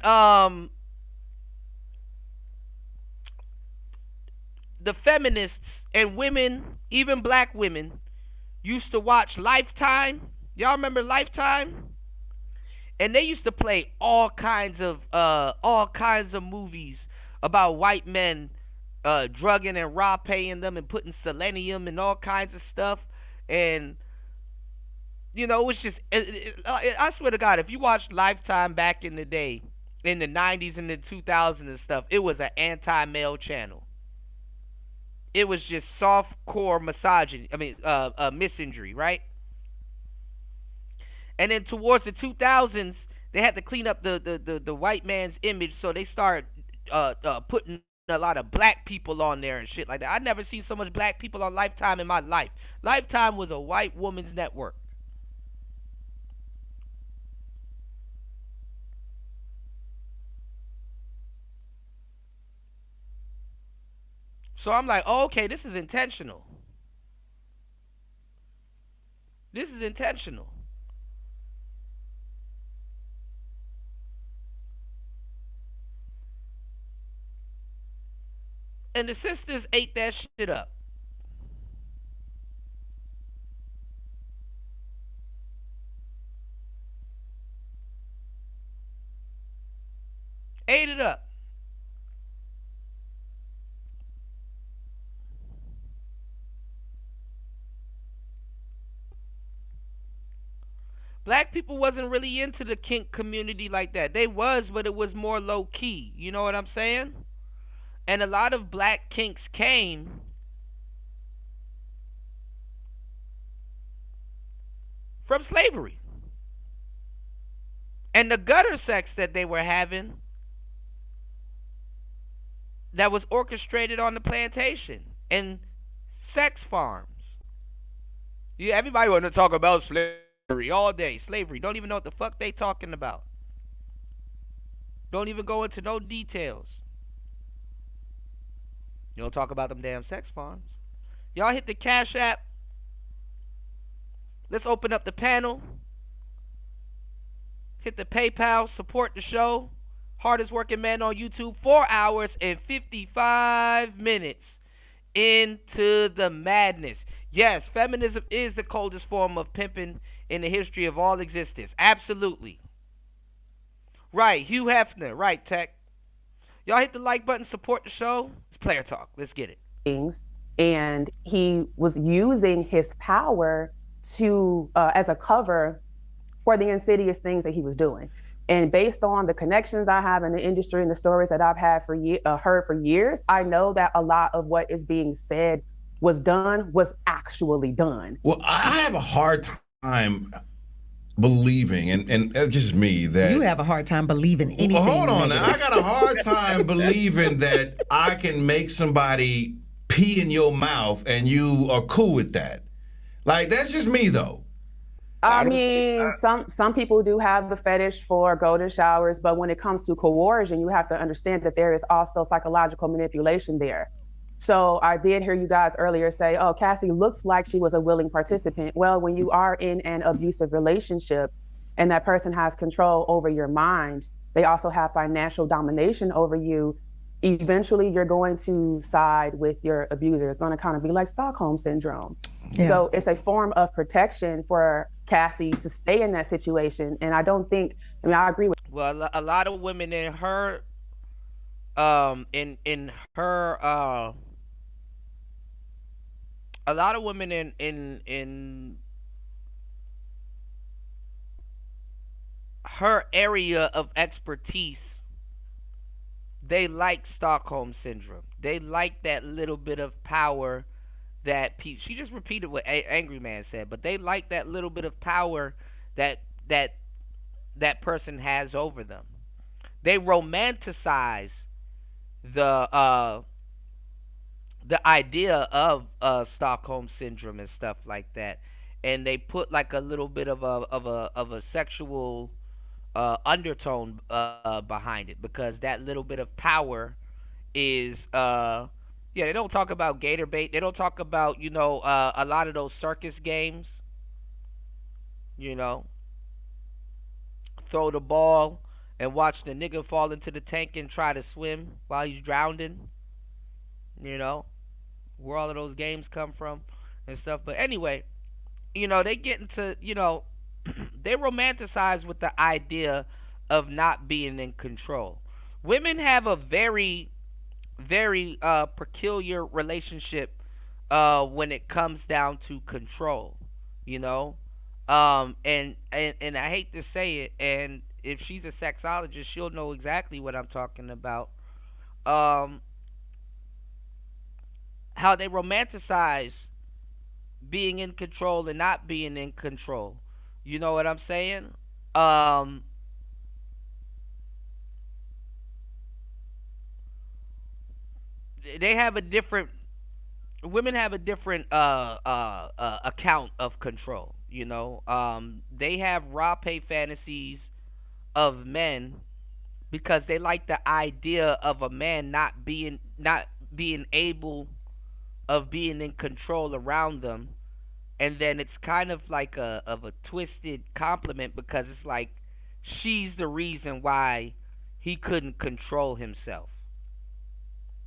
the feminists and women, even black women, used to watch Lifetime. Y'all remember Lifetime? And they used to play all kinds of movies about white men drugging and raw paying them and putting selenium and all kinds of stuff. And you know, it was just I swear to God, if you watched Lifetime back in the day, in the 90s and the 2000s and stuff, it was an anti-male channel. It was just soft-core misogyny. I mean, misinjury, right? And then towards the 2000s, they had to clean up the white man's image, so they started putting a lot of black people on there and shit like that. I never seen so much black people on Lifetime in my life. Lifetime was a white woman's network. So I'm like, oh, okay, this is intentional. This is intentional. And the sisters ate that shit up. Ate it up. Black people wasn't really into the kink community like that. They was, but it was more low key. You know what I'm saying? And a lot of black kinks came from slavery. And the gutter sex that they were having that was orchestrated on the plantation and sex farms. Yeah, everybody want to talk about slavery all day. Slavery. Don't even know what the fuck they talking about. Don't even go into no details. You don't talk about them damn sex farms. Y'all hit the Cash App. Let's open up the panel. Hit the PayPal. Support the show. Hardest working man on YouTube. 4 hours and 55 minutes into the madness. Yes, feminism is the coldest form of pimping in the history of all existence. Absolutely. Right, Hugh Hefner. Right, Tech. Y'all hit the like button, support the show. It's player talk. Let's get it. And he was using his power to as a cover for the insidious things that he was doing. And based on the connections I have in the industry and the stories that I've had heard for years, I know that a lot of what is being said was actually done. Well, I have a hard time believing, and that's just me, that you have a hard time believing anything. Well, hold on now. I got a hard time believing that I can make somebody pee in your mouth and you are cool with that. Like, that's just me though. I mean, some people do have the fetish for golden showers, but when it comes to coercion, you have to understand that there is also psychological manipulation there. So I did hear you guys earlier say, oh, Cassie looks like she was a willing participant. Well, when you are in an abusive relationship and that person has control over your mind, they also have financial domination over you. Eventually, you're going to side with your abuser. It's going to kind of be like Stockholm syndrome. Yeah. So it's a form of protection for Cassie to stay in that situation. And I don't think, I mean, I agree with. Well, a lot of women in her, a lot of women in her area of expertise they like Stockholm syndrome. They like that little bit of power that she just repeated what Angry Man said, but they like that little bit of power that that person has over them. They romanticize the idea of Stockholm syndrome and stuff like that, and they put like a little bit of a sexual undertone behind it, because that little bit of power is yeah, they don't talk about gator bait. They don't talk about, you know, a lot of those circus games. You know, throw the ball and watch the nigga fall into the tank and try to swim while he's drowning. You know, where all of those games come from and stuff. But anyway, you know, they get into, you know, they romanticize with the idea of not being in control. Women have a very peculiar relationship when it comes down to control, you know. And I hate to say it, and if she's a sexologist, she'll know exactly what I'm talking about. How they romanticize being in control and not being in control. You know what I'm saying? They have a different, women have a different account of control. You know, they have raw pay fantasies of men because they like the idea of a man not being able of being in control around them. And then it's kind of like a twisted compliment, because it's like she's the reason why he couldn't control himself.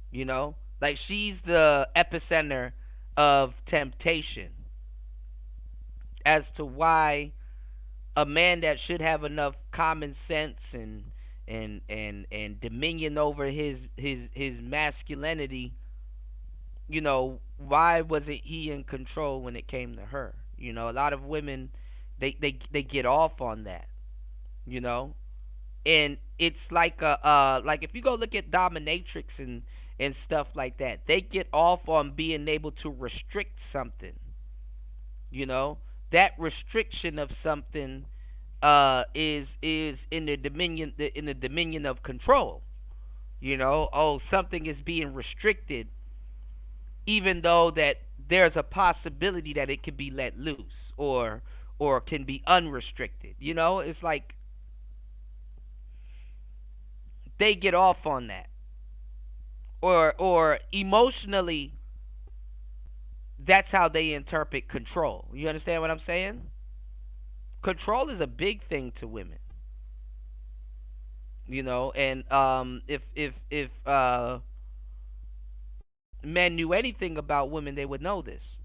You know, like she's the epicenter of temptation as to why a man that should have enough common sense and dominion over his masculinity, you know, why wasn't he in control when it came to her? You know, a lot of women, they get off on that, you know, and it's like like if you go look at dominatrix and stuff like that, they get off on being able to restrict something. You know, that restriction of something is in the dominion of control. You know, oh, something is being restricted, even though that there's a possibility that it can be let loose or can be unrestricted. You know, it's like they get off on that. Or emotionally, that's how they interpret control. You understand what I'm saying? Control is a big thing to women. You know, and if men knew anything about women, they would know this.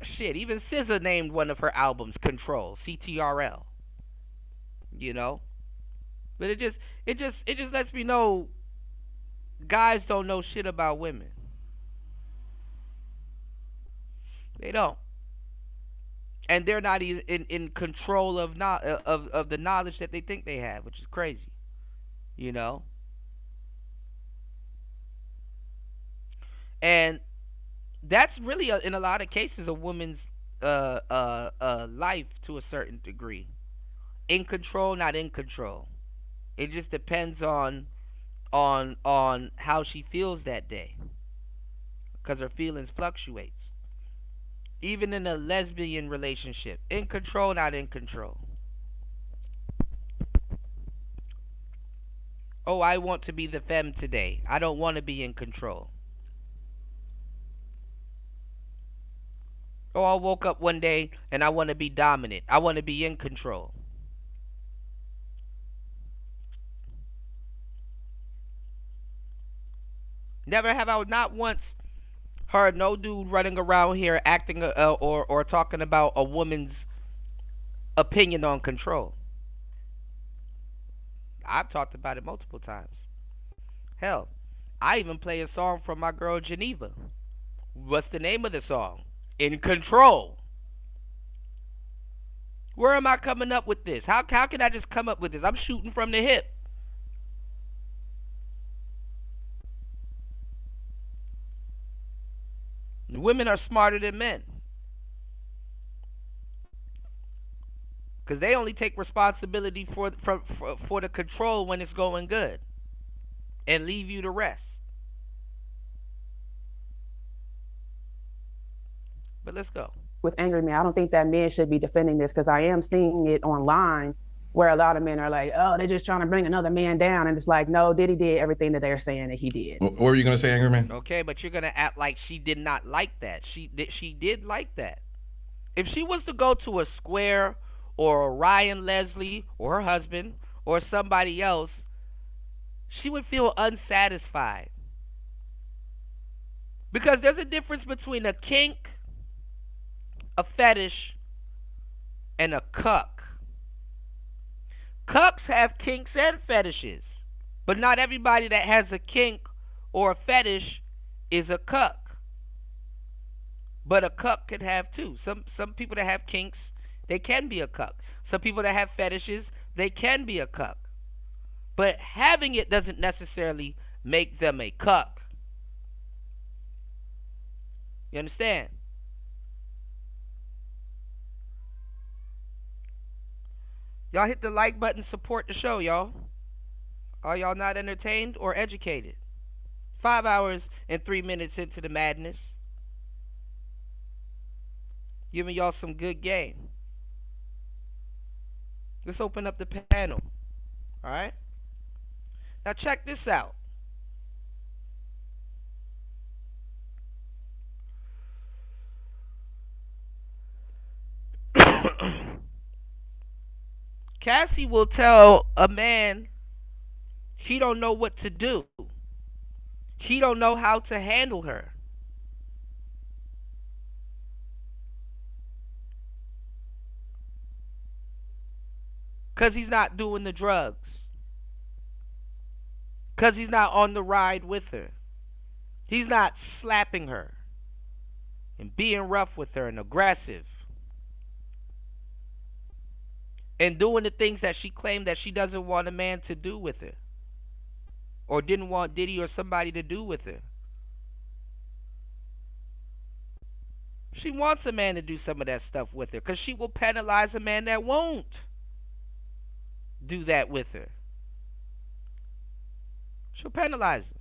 Shit, even SZA named one of her albums Control, CTRL. You know? But it just lets me know guys don't know shit about women. They don't. And they're not even in control of the knowledge that they think they have, which is crazy. You know? And that's really in a lot of cases a woman's life to a certain degree. In control, not in control. It just depends on how she feels that day, because her feelings fluctuates. Even in a lesbian relationship, in control, not in control. Oh, I want to be the femme today. I don't want to be in control. Oh, I woke up one day and I want to be dominant. I want to be in control. Never have I not once heard no dude running around here acting or talking about a woman's opinion on control. I've talked about it multiple times. Hell, I even play a song from my girl Geneva. What's the name of the song? In Control. Where am I coming up with this? How can I just come up with this? I'm shooting from the hip. Women are smarter than men. Because they only take responsibility for the control when it's going good. And leave you to rest. But let's go. With angry men, I don't think that men should be defending this, because I am seeing it online where a lot of men are like, oh, they're just trying to bring another man down. And it's like, no, Diddy did everything that they're saying that he did. What were you going to say, Angry Man? Okay, but you're going to act like she did not like that. She did like that. If she was to go to a Square or a Ryan Leslie or her husband or somebody else, she would feel unsatisfied. Because there's a difference between a kink, a fetish, and a cuck. Cucks have kinks and fetishes, but not everybody that has a kink or a fetish is a cuck. But a cuck could have too. Some people that have kinks, they can be a cuck. Some people that have fetishes, they can be a cuck. But having it doesn't necessarily make them a cuck. You understand? Y'all hit the like button, support the show, y'all. Are y'all not entertained or educated? 5 hours and 3 minutes into the madness. Giving y'all some good game. Let's open up the panel. Alright? Now check this out. Cassie will tell a man he don't know what to do. He don't know how to handle her. Because he's not doing the drugs. Because he's not on the ride with her. He's not slapping her and being rough with her and aggressive. And doing the things that she claimed that she doesn't want a man to do with her. Or didn't want Diddy or somebody to do with her. She wants a man to do some of that stuff with her, because she will penalize a man that won't do that with her. She'll penalize him.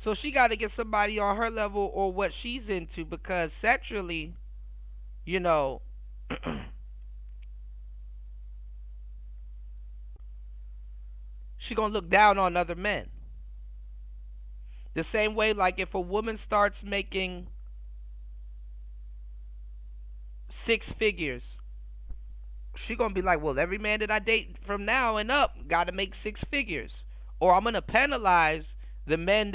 So she got to get somebody on her level or what she's into, because sexually, you know, she gonna look down on other men. The same way, like if a woman starts making 6 figures, she gonna be like, well, every man that I date from now and up gotta make 6 figures, or I'm gonna penalize the men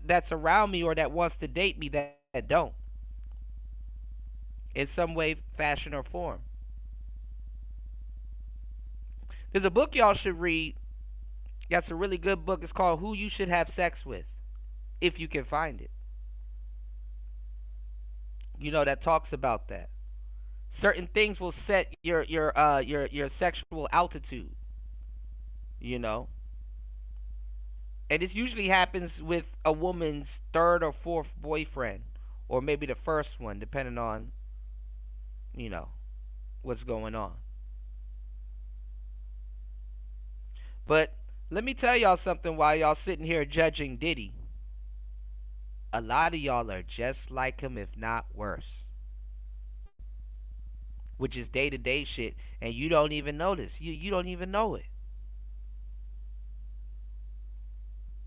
that's around me or that wants to date me that don't, in some way, fashion, or form. There's a book y'all should read. That's a really good book. It's called Who You Should Have Sex With, if you can find it. You know, that talks about that. Certain things will set your sexual altitude. You know. And this usually happens with a woman's 3rd or 4th boyfriend, or maybe the first one, depending on, you know, what's going on. But let me tell y'all something while y'all sitting here judging Diddy. A lot of y'all are just like him, if not worse. Which is day-to-day shit, and you don't even notice. You don't even know it.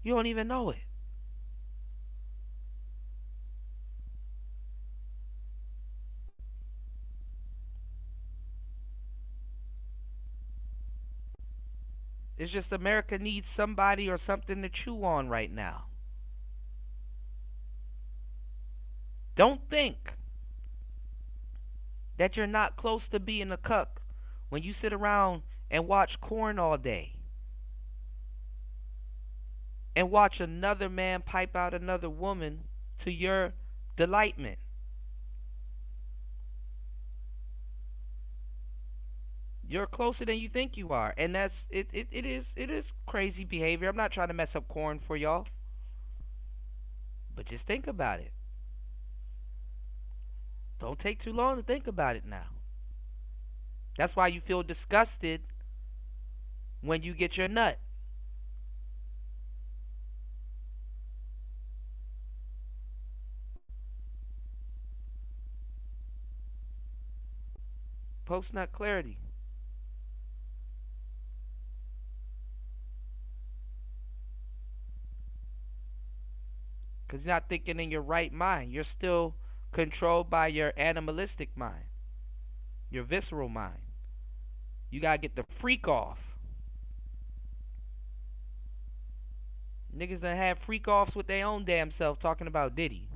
You don't even know it. It's just America needs somebody or something to chew on right now. Don't think that you're not close to being a cuck when you sit around and watch corn all day. And watch another man pipe out another woman to your delightment. You're closer than you think you are, and that's it. It is crazy behavior. I'm not trying to mess up corn for y'all, but just think about it. Don't take too long to think about it now. That's why you feel disgusted when you get your nut. Post nut clarity. Because you're not thinking in your right mind. You're still controlled by your animalistic mind, your visceral mind. You gotta get the freak off. Niggas done had freak offs with their own damn self talking about Diddy.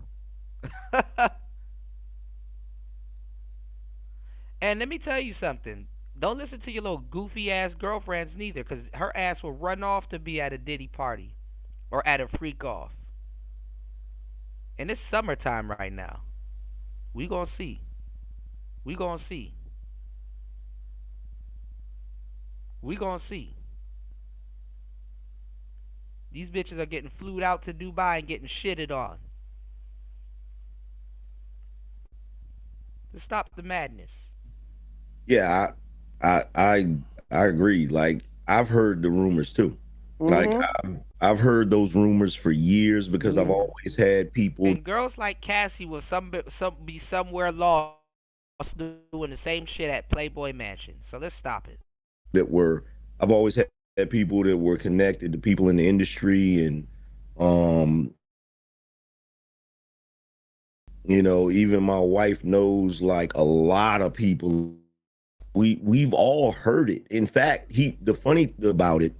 And let me tell you something. Don't listen to your little goofy ass girlfriends neither, because her ass will run off to be at a Diddy party or at a freak off. And it's summertime right now. We gonna see. We gonna see. We gonna see. These bitches are getting flued out to Dubai and getting shitted on. To stop the madness. Yeah, I agree. Like, I've heard the rumors too. Like, I've heard those rumors for years because I've always had people. And girls like Cassie will be somewhere lost doing the same shit at Playboy Mansion. So let's stop it. I've always had people that were connected to people in the industry, and you know, even my wife knows like a lot of people. We've all heard it. In fact, the funny thing about it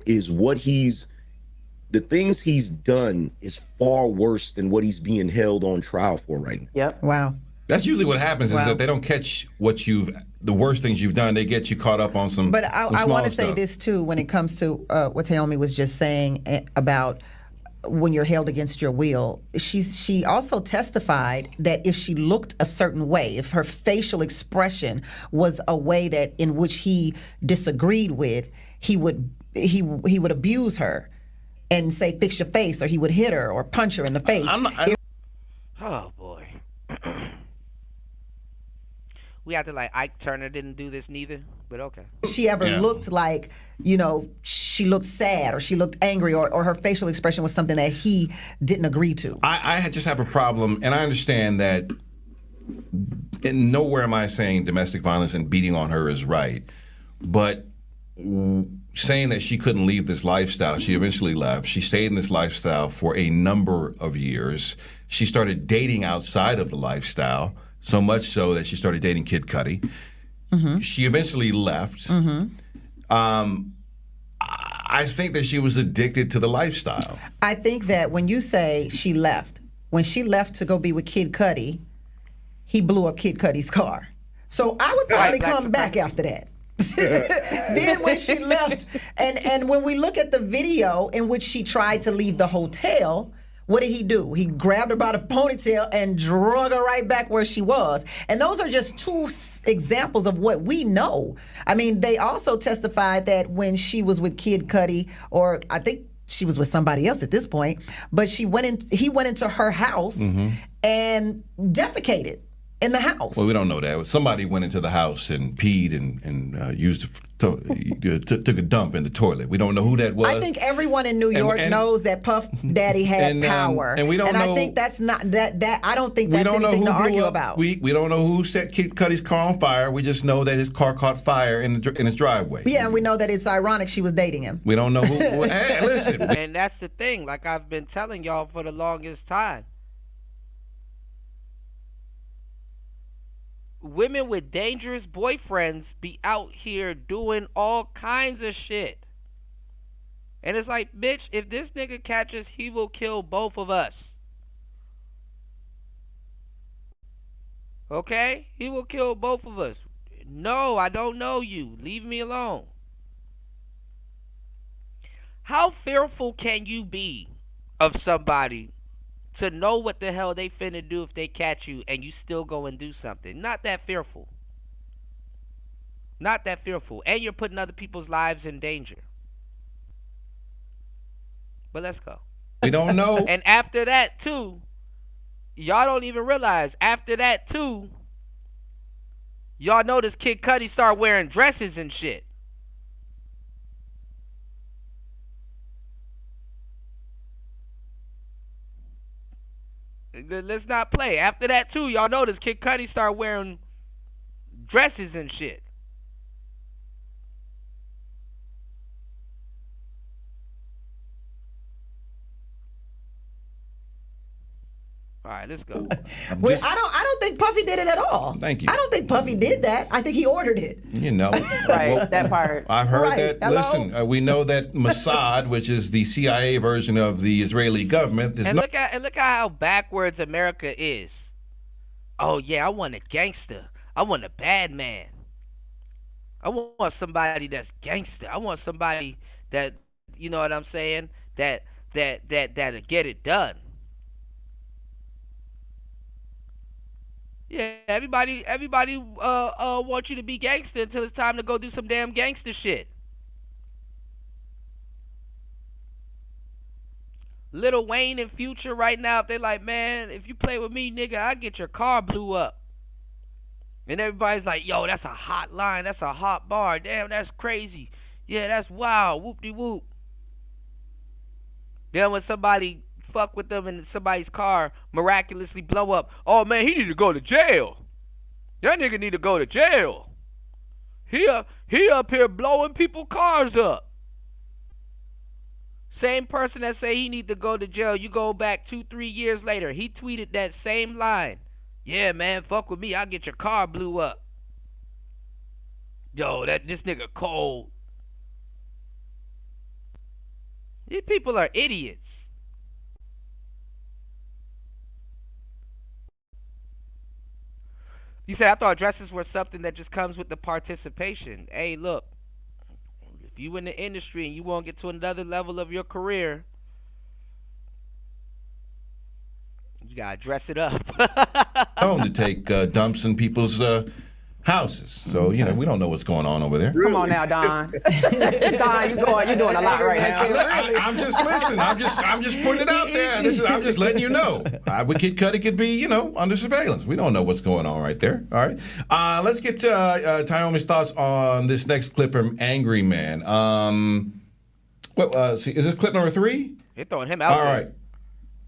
is the things he's done is far worse than what he's being held on trial for right now. Yep. Wow. That's usually what happens is that they don't catch the worst things you've done. They get you caught up on some. But I want to say stuff. this too when it comes to what Naomi was just saying about when you're held against your will. She also testified that if she looked a certain way, if her facial expression was a way that in which he disagreed with, he would abuse her and say, fix your face, or he would hit her or punch her in the face. Oh boy. We have to like Ike Turner didn't do this neither, but okay. She ever looked like, you know, she looked sad or she looked angry or her facial expression was something that he didn't agree to. I just have a problem, and I understand that and nowhere am I saying domestic violence and beating on her is right, but saying that she couldn't leave this lifestyle, she eventually left. She stayed in this lifestyle for a number of years. She started dating outside of the lifestyle, so much so that she started dating Kid Cudi. Mm-hmm. She eventually left. Mm-hmm. I think that she was addicted to the lifestyle. I think that when you say she left, when she left to go be with Kid Cudi, he blew up Kid Cudi's car. So I would probably come back after that. Then when she left, and when we look at the video in which she tried to leave the hotel, what did he do? He grabbed her by the ponytail and drug her right back where she was. And those are just two examples of what we know. I mean, they also testified that when she was with Kid Cudi, or I think she was with somebody else at this point, but he went into her house and defecated in the house. Well, we don't know that. Somebody went into the house and peed and took a dump in the toilet. We don't know who that was. I think everyone in New York knows that Puff Daddy had power, and we don't know. I think that's not that. I don't think that's anything to argue about. We don't know who set Kid Cudi's car on fire. We just know that his car caught fire in his driveway. Yeah, and we know that it's ironic she was dating him. We don't know who. Hey, listen. And that's the thing. Like I've been telling y'all for the longest time. Women with dangerous boyfriends be out here doing all kinds of shit. And it's like, bitch, if this nigga catches, he will kill both of us. Okay? He will kill both of us. No, I don't know you. Leave me alone. How fearful can you be of somebody to know what the hell they finna do if they catch you and you still go and do something? Not that fearful. Not that fearful. And you're putting other people's lives in danger. But let's go. We don't know. And after that, too, y'all don't even realize, after that, too, y'all notice Kid Cudi start wearing dresses and shit. Let's not play. After that, too, y'all notice Kid Cudi start wearing dresses and shit. All right, let's go. Well, I don't think Puffy did it at all. Thank you. I don't think Puffy did that. I think he ordered it. You know. Right, that part. I've heard Right. that. Hello? Listen, we know that Mossad, which is the CIA version of the Israeli government, is And not. look at how backwards America is. Oh yeah, I want a gangster. I want a bad man. I want somebody that's gangster. I want somebody that, you know what I'm saying, that'll get it done. Yeah, everybody wants you to be gangster until it's time to go do some damn gangster shit. Lil Wayne and Future right now, if they like, man, if you play with me, nigga, I'll get your car blew up. And everybody's like, yo, that's a hot line. That's a hot bar. Damn, that's crazy. Yeah, that's wild. Whoop-de-whoop. Then when somebody fuck with them and somebody's car miraculously blow up, oh, man, he need to go to jail. That nigga need to go to jail. He up here blowing people's cars up. Same person that say he need to go to jail, you go back 2-3 years later, he tweeted that same line. Yeah, man, fuck with me, I'll get your car blew up. Yo, this nigga cold. These people are idiots. You said, I thought dresses were something that just comes with the participation. Hey, look. If you in the industry and you want to get to another level of your career, you gotta dress it up. Known to take dumps in people's houses. So, you know, we don't know what's going on over there. Come on now, Don. Don, you're doing a lot right now. I'm just listening. I'm just putting it out there. I'm just letting you know. Kid Cudi could be, you know, under surveillance. We don't know what's going on right there. All right. Let's get to Tyomi's thoughts on this next clip from Angry Man. See, is this clip number 3? They're throwing him out there.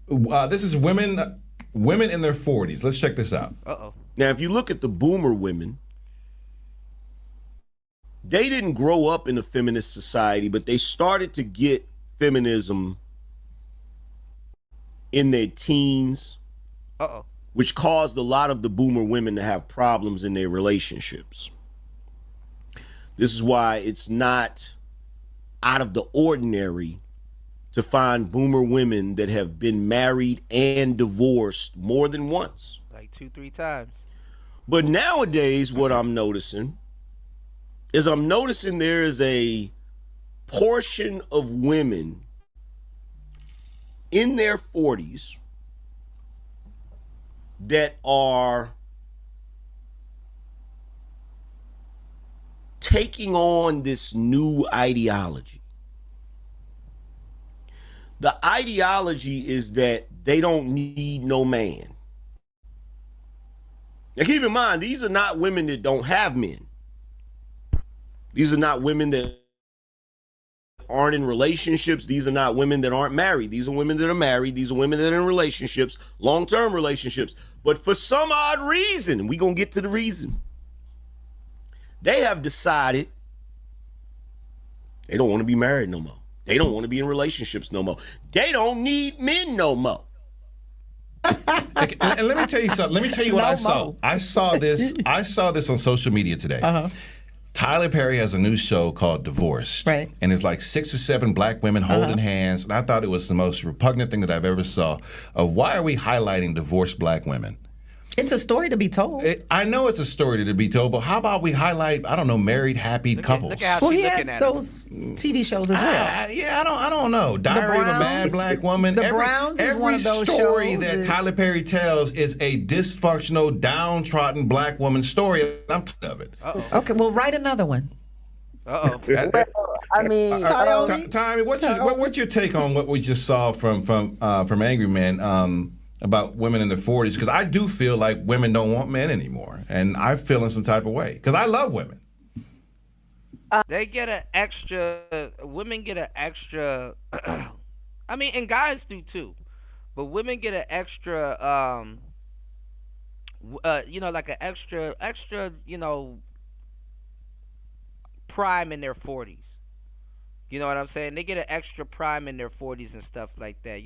All right. This is women in their 40s. Let's check this out. Uh-oh. Now, if you look at the boomer women, they didn't grow up in a feminist society, but they started to get feminism in their teens, which caused a lot of the boomer women to have problems in their relationships. This is why it's not out of the ordinary to find boomer women that have been married and divorced more than once. Like 2-3 times. But nowadays, what I'm noticing is there is a portion of women in their 40s that are taking on this new ideology. The ideology is that they don't need no man. Now keep in mind, these are not women that don't have men. These are not women that aren't in relationships. These are not women that aren't married. These are women that are married. These are women that are in relationships, long-term relationships. But for some odd reason, and we're going to get to the reason, they have decided they don't want to be married no more. They don't want to be in relationships no more. They don't need men no more. And let me tell you something. Let me tell you what I saw. I saw this on social media today. Tyler Perry has a new show called Divorced. Right. And it's like 6 or 7 black women holding hands. And I thought it was the most repugnant thing that I've ever saw of why are we highlighting divorced black women? It's a story to be told. I know it's a story to be told, but how about we highlight, I don't know, married, happy couples? Look at how Well, she's he has looking at those TV shows as well. Yeah, I don't know. Diary of a Mad Black Woman. The Browns is one of those story shows that Tyler Perry tells is a dysfunctional, downtrodden black woman story, and I'm tired of it. Okay, well, write another one. I mean, Tommy, what's your take on what we just saw from Angry Man about women in their 40s? Because I do feel like women don't want men anymore, and I feel in some type of way because I love women. They get an extra. Women get an extra. I mean, and guys do too, but women get an extra. Like an extra, prime in their 40s. You know what I'm saying? They get an extra prime in their 40s and stuff like that.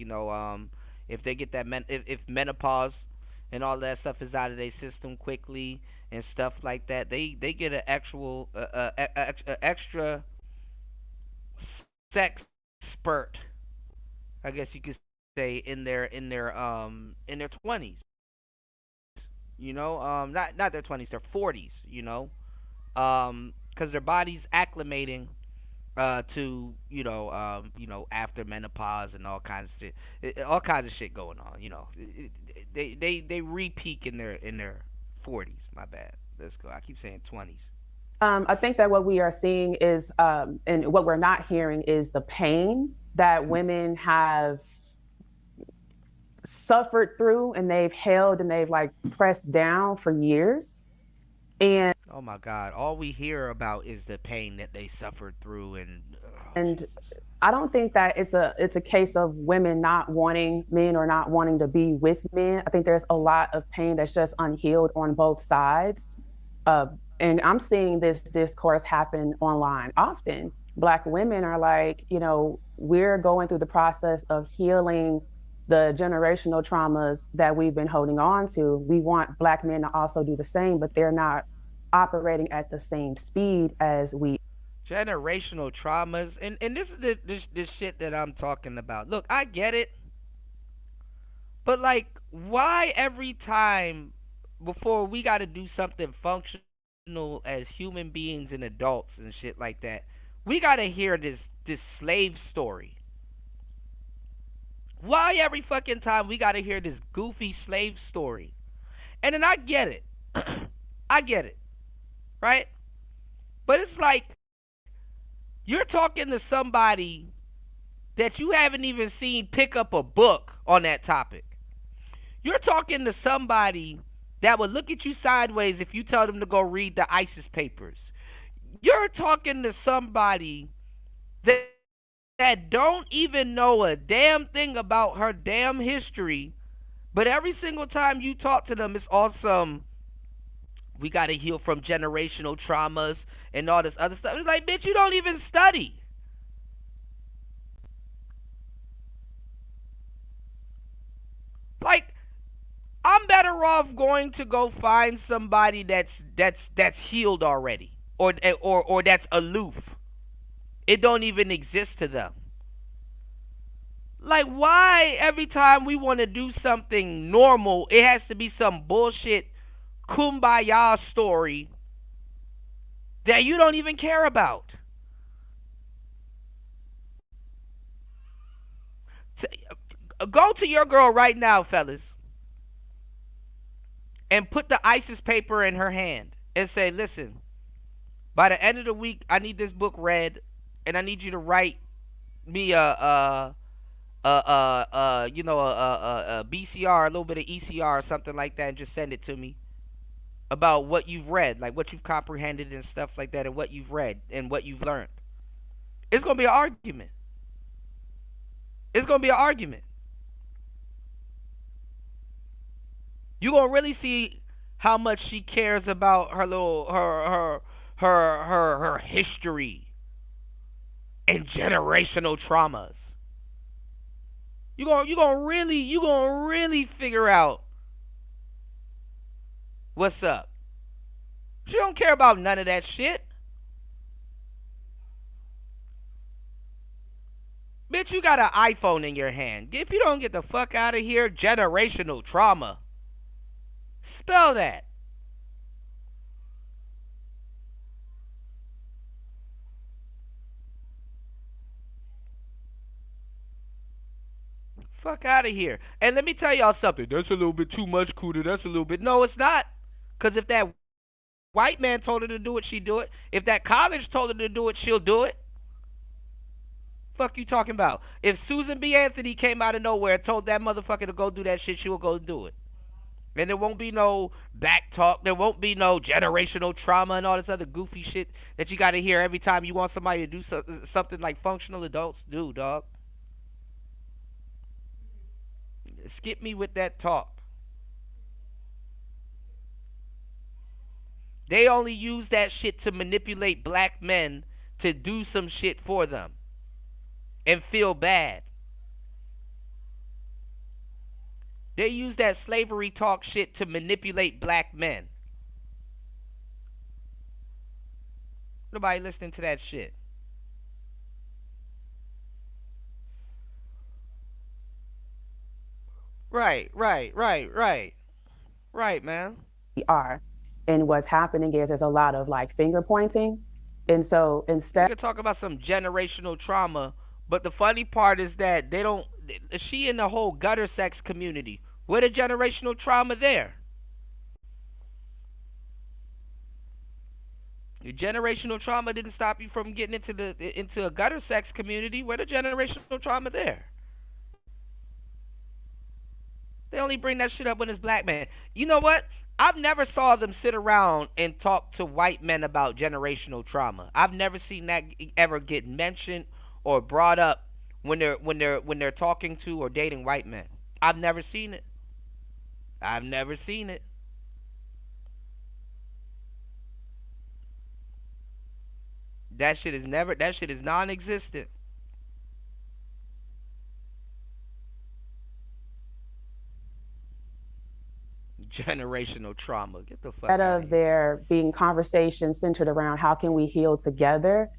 If they get that if menopause and all that stuff is out of their system quickly and stuff like that, they get an actual extra sex spurt, I guess you could say, in their 20s. Not their 20s, their 40s. Because their body's acclimating to after menopause and all kinds of shit, going on. They re-peak in their 40s. My bad. Let's go. I keep saying 20s. I think that what we are seeing is, and what we're not hearing is the pain that women have suffered through, and they've held and they've pressed down for years. And oh my God, all we hear about is the pain that they suffered through, and I don't think that it's a case of women not wanting men or not wanting to be with men. I think there's a lot of pain that's just unhealed on both sides. And I'm seeing this discourse happen online often. Black women are like, we're going through the process of healing the generational traumas that we've been holding on to. We want Black men to also do the same, but they're not operating at the same speed as we. Generational traumas, and this is this shit that I'm talking about. Look, I get it, but why every time before we got to do something functional as human beings and adults and shit like that, we got to hear this slave story? Why every fucking time we got to hear this goofy slave story? And then I get it. I get it. Right? But it's like you're talking to somebody that you haven't even seen pick up a book on that topic. You're talking to somebody that would look at you sideways if you tell them to go read the ISIS papers. You're talking to somebody that don't even know a damn thing about her damn history, but every single time you talk to them, it's awesome. We got to heal from generational traumas and all this other stuff. It's like, bitch, you don't even study. I'm better off going to go find somebody that's healed already, or that's aloof. It don't even exist to them. Why every time we want to do something normal, it has to be some bullshit kumbaya story that you don't even care about? Go to your girl right now, fellas, and put the ISIS paper in her hand and say, listen, by the end of the week, I need this book read, and I need you to write me a BCR, a little bit of ECR or something like that, and just send it to me about what you've read, what you've comprehended and stuff like that, and what you've read and what you've learned. It's going to be an argument. It's going to be an argument. You're going to really see how much she cares about her history and generational traumas. You're gonna really figure out what's up. She don't care about none of that shit. Bitch, you got an iPhone in your hand. If you don't get the fuck out of here, generational trauma. Spell that. Fuck out of here. And let me tell y'all something. That's a little bit too much, Cuda. That's a little bit. No, it's not. Because if that white man told her to do it, she'd do it. If that college told her to do it, she'll do it. Fuck you talking about? If Susan B. Anthony came out of nowhere and told that motherfucker to go do that shit, she will go do it. And there won't be no back talk. There won't be no generational trauma and all this other goofy shit that you got to hear every time you want somebody to do something like functional adults do, dog. Skip me with that talk. They only use that shit to manipulate black men to do some shit for them and feel bad. They use that slavery talk shit to manipulate black men. Nobody listening to that shit. Right, man. We are. And what's happening is there's a lot of like finger pointing. And so instead, you could talk about some generational trauma, but the funny part is that they don't, she in the whole gutter sex community. What a generational trauma there. Your generational trauma didn't stop you from getting into a gutter sex community. What a generational trauma there. They only bring that shit up when it's black man. You know what? I've never saw them sit around and talk to white men about generational trauma. I've never seen that ever get mentioned or brought up when they're talking to or dating white men. I've never seen it. I've never seen it. That shit is non-existent. Generational trauma. Get the fuck out of here. There being conversations centered around how can we heal together,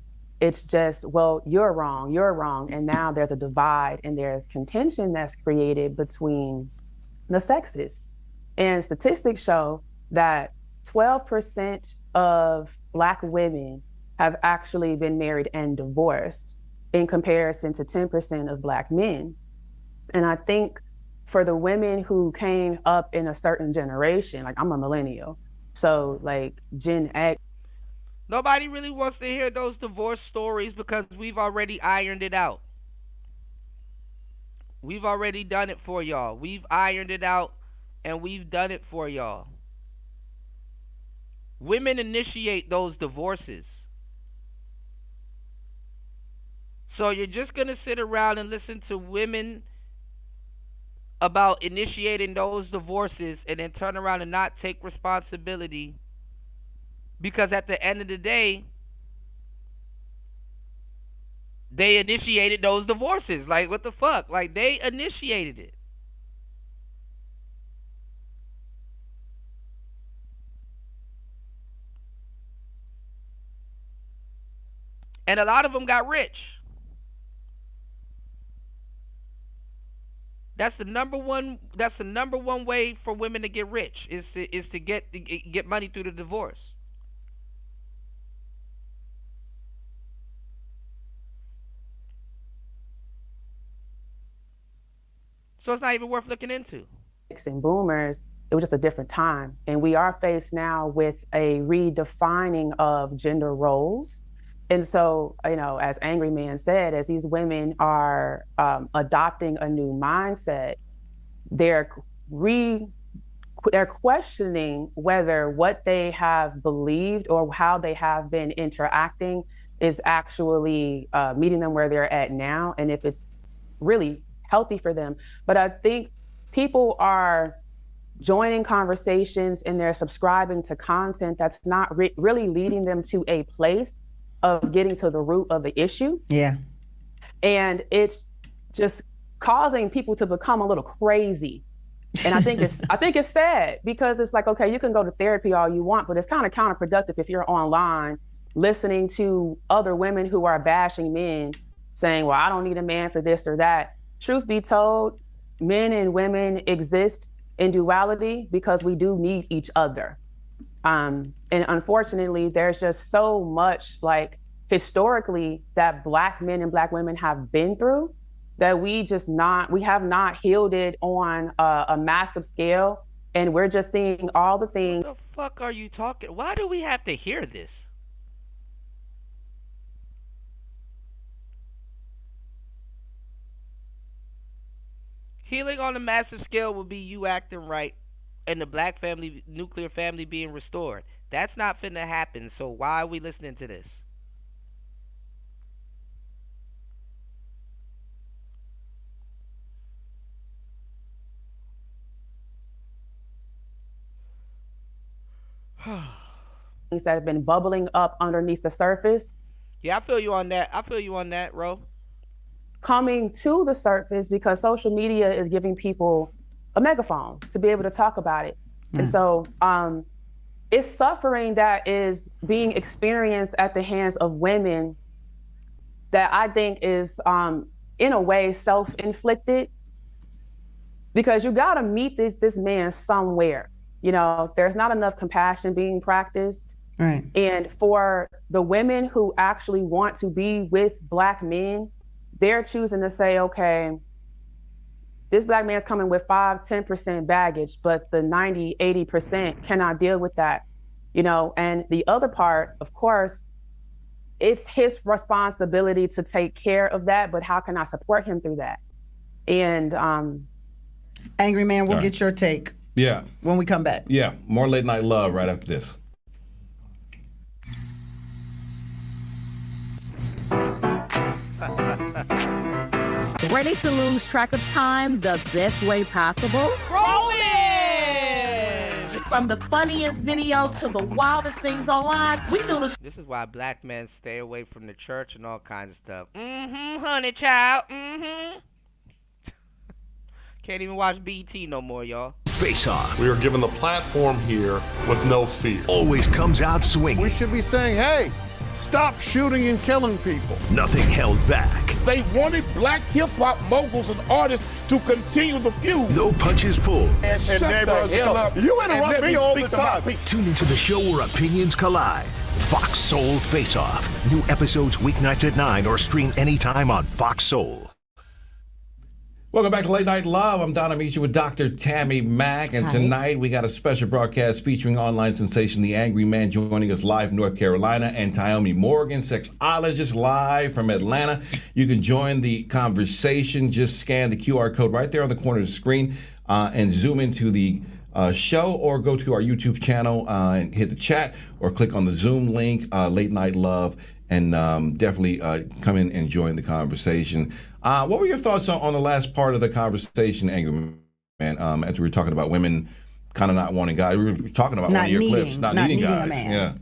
it's just, well, you're wrong. And now there's a divide and there's contention that's created between the sexes. And statistics show that 12% of Black women have actually been married and divorced in comparison to 10% of Black men. And I think for the women who came up in a certain generation, like I'm a millennial, so like Gen X. Nobody really wants to hear those divorce stories because we've already ironed it out. We've already done it for y'all. We've ironed it out and we've done it for y'all. Women initiate those divorces. So you're just going to sit around and listen to women about initiating those divorces and then turn around and not take responsibility, because at the end of the day, they initiated those divorces. Like, what the fuck? Like, they initiated it. And a lot of them got rich. That's the number one way for women to get rich is to get money through the divorce. So it's not even worth looking into. And boomers, it was just a different time. And we are faced now with a redefining of gender roles. And so, you know, as Angry Man said, as these women are adopting a new mindset, they're questioning whether what they have believed or how they have been interacting is actually meeting them where they're at now, and if it's really healthy for them. But I think people are joining conversations and they're subscribing to content that's not really leading them to a place of getting to the root of the issue. Yeah. And it's just causing people to become a little crazy. And I think it's sad, because it's like, okay, you can go to therapy all you want, but it's kind of counterproductive if you're online listening to other women who are bashing men saying, well, I don't need a man for this or that. Truth be told, men and women exist in duality because we do need each other. And unfortunately, there's just so much, like, historically that Black men and Black women have been through that we have not healed it on a massive scale. And we're just seeing all the things. What the fuck are you talking? Why do we have to hear this? Healing on a massive scale would be you acting right and the Black family, nuclear family being restored. That's not finna happen, so why are we listening to this? Things that have been bubbling up underneath the surface. Yeah, I feel you on that, Ro. Coming to the surface because social media is giving people a megaphone to be able to talk about it. And so it's suffering that is being experienced at the hands of women that I think is in a way self-inflicted, because you got to meet this man somewhere. You know, there's not enough compassion being practiced. Right. And for the women who actually want to be with Black men, they're choosing to say, okay, this Black man's coming with 5-10% baggage, but the 90-80% cannot deal with that, you know. And the other part, of course, it's his responsibility to take care of that, but how can I support him through that? And Angry Man, we'll All right. get your take. Yeah. When we come back. Yeah. More Late Night Love right after this. Ready to lose track of time the best way possible? Rolling! From the funniest videos to the wildest things online, we do this. This is why Black men stay away from the church and all kinds of stuff. Honey child. Can't even watch BT no more, y'all. Face Off We are given the platform here with no fear. always comes out swinging. We should be saying, hey, stop shooting and killing people. Nothing held back. They wanted Black hip-hop moguls and artists to continue the feud. No punches pulled. And shut the hell up. You and interrupt let me all the speak to my time. people. Tune into the show where opinions collide. Fox Soul Face Off. New episodes weeknights at 9 or stream anytime on Fox Soul. Welcome back to Late Night Love. I'm Don Amici with Dr. Tammy Mack, and tonight we got a special broadcast featuring online sensation The Angry Man joining us live from North Carolina, and Taomi Morgan, sexologist, live from Atlanta. You can join the conversation. Just scan the QR code right there on the corner of the screen and zoom into the show, or go to our YouTube channel and hit the chat, or click on the Zoom link, Late Night Love, and definitely come in and join the conversation. What were your thoughts on the last part of the conversation, Angry Man, as we were talking about women kind of not wanting guys? We were talking about one of your clips, not needing guys. A man. Yeah.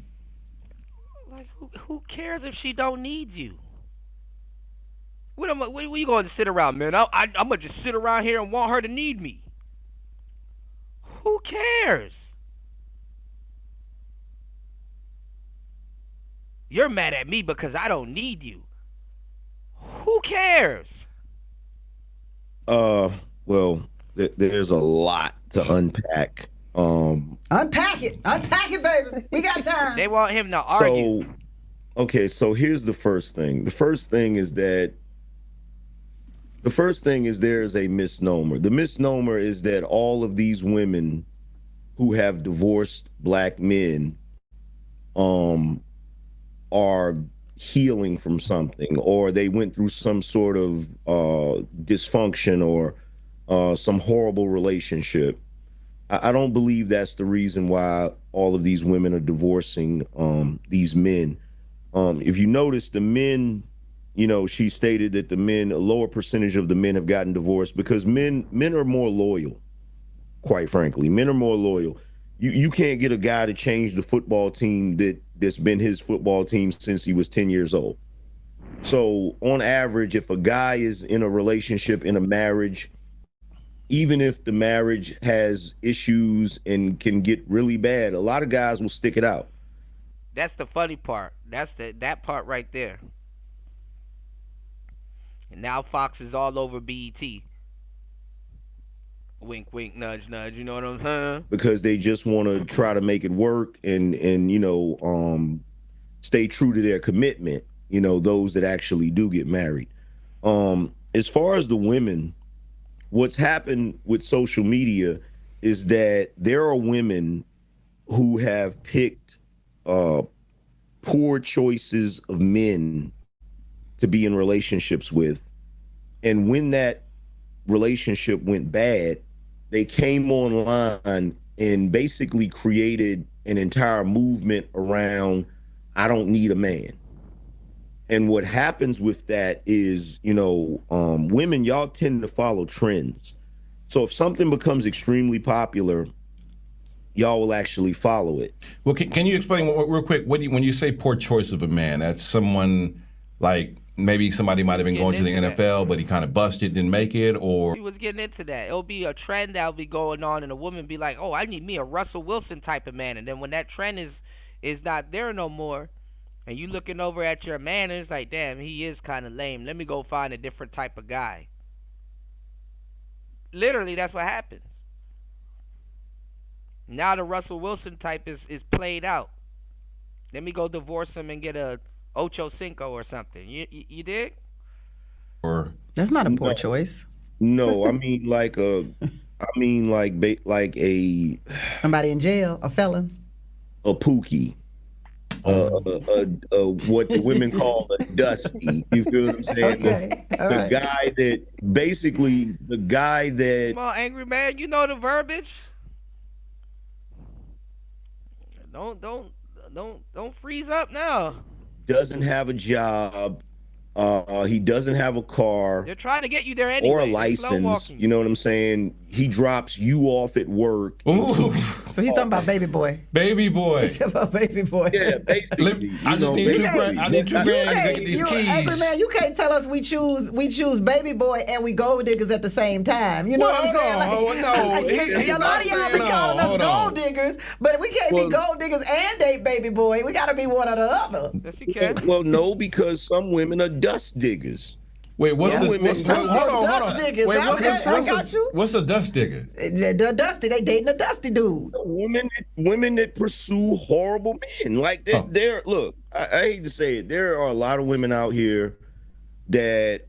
Like, who cares if she don't need you? What are you going to sit around, man? I'm going to just sit around here and want her to need me. Who cares? You're mad at me because I don't need you. Who cares? Well, there's a lot to unpack. Unpack it, baby. We got time. They want him to argue. So here's the first thing. The first thing is there is a misnomer. The misnomer is that all of these women who have divorced Black men are healing from something, or they went through some sort of dysfunction or some horrible relationship. I don't believe that's the reason why all of these women are divorcing these men. If you notice, the men, she stated that a lower percentage of the men have gotten divorced because men are more loyal. Quite frankly, men are more loyal. You can't get a guy to change the football team that's been his football team since he was 10 years old. So on average, if a guy is in a relationship, in a marriage, even if the marriage has issues and can get really bad, a lot of guys will stick it out. That's the funny part. That's that part right there. And now Fox is all over BET. Wink, wink, nudge, nudge. You know what I'm saying? because they just want to try to make it work and stay true to their commitment. Those that actually do get married. As far as the women, what's happened with social media is that there are women who have picked poor choices of men to be in relationships with. And when that relationship went bad, they came online and basically created an entire movement around, I don't need a man. And what happens with that is, women, y'all tend to follow trends. So if something becomes extremely popular, y'all will actually follow it. Well, can you explain real quick, when you say poor choice of a man, that's someone like maybe somebody might have been going to the NFL, but he kind of busted, didn't make it, or... He was getting into that. It'll be a trend that'll be going on, and a woman be like, oh, I need me a Russell Wilson type of man. And then when that trend is not there no more, and you looking over at your man, and it's like, damn, he is kind of lame. Let me go find a different type of guy. Literally, that's what happens. Now the Russell Wilson type is played out. Let me go divorce him and get a Ocho Cinco or something. You dig? Or that's not a poor choice. No, I mean like a somebody in jail, a felon, a pookie. What the women call a dusty. You feel what I'm saying? Okay. The guy that. Come on, angry man. You know the verbiage. Don't freeze up now. Doesn't have a job. He doesn't have a car. They're trying to get you there anyway. Or a license. You know what I'm saying? He drops you off at work. So he's talking about baby boy. Baby boy. He's talking about baby boy. Yeah, basically. I need two grand to get these keys. Angry man, you can't tell us we choose baby boy and we gold diggers at the same time. You know what I'm saying? A lot of y'all be calling us gold diggers, but we can't be gold diggers and date baby boy. We got to be one or the other. Yes, you can. Well, no, because some women are dust diggers. Wait, hold on. Wait, what's a dust digger? The dusty, they dating a dusty dude. Women that pursue horrible men. Like they're look, I hate to say it, there are a lot of women out here that,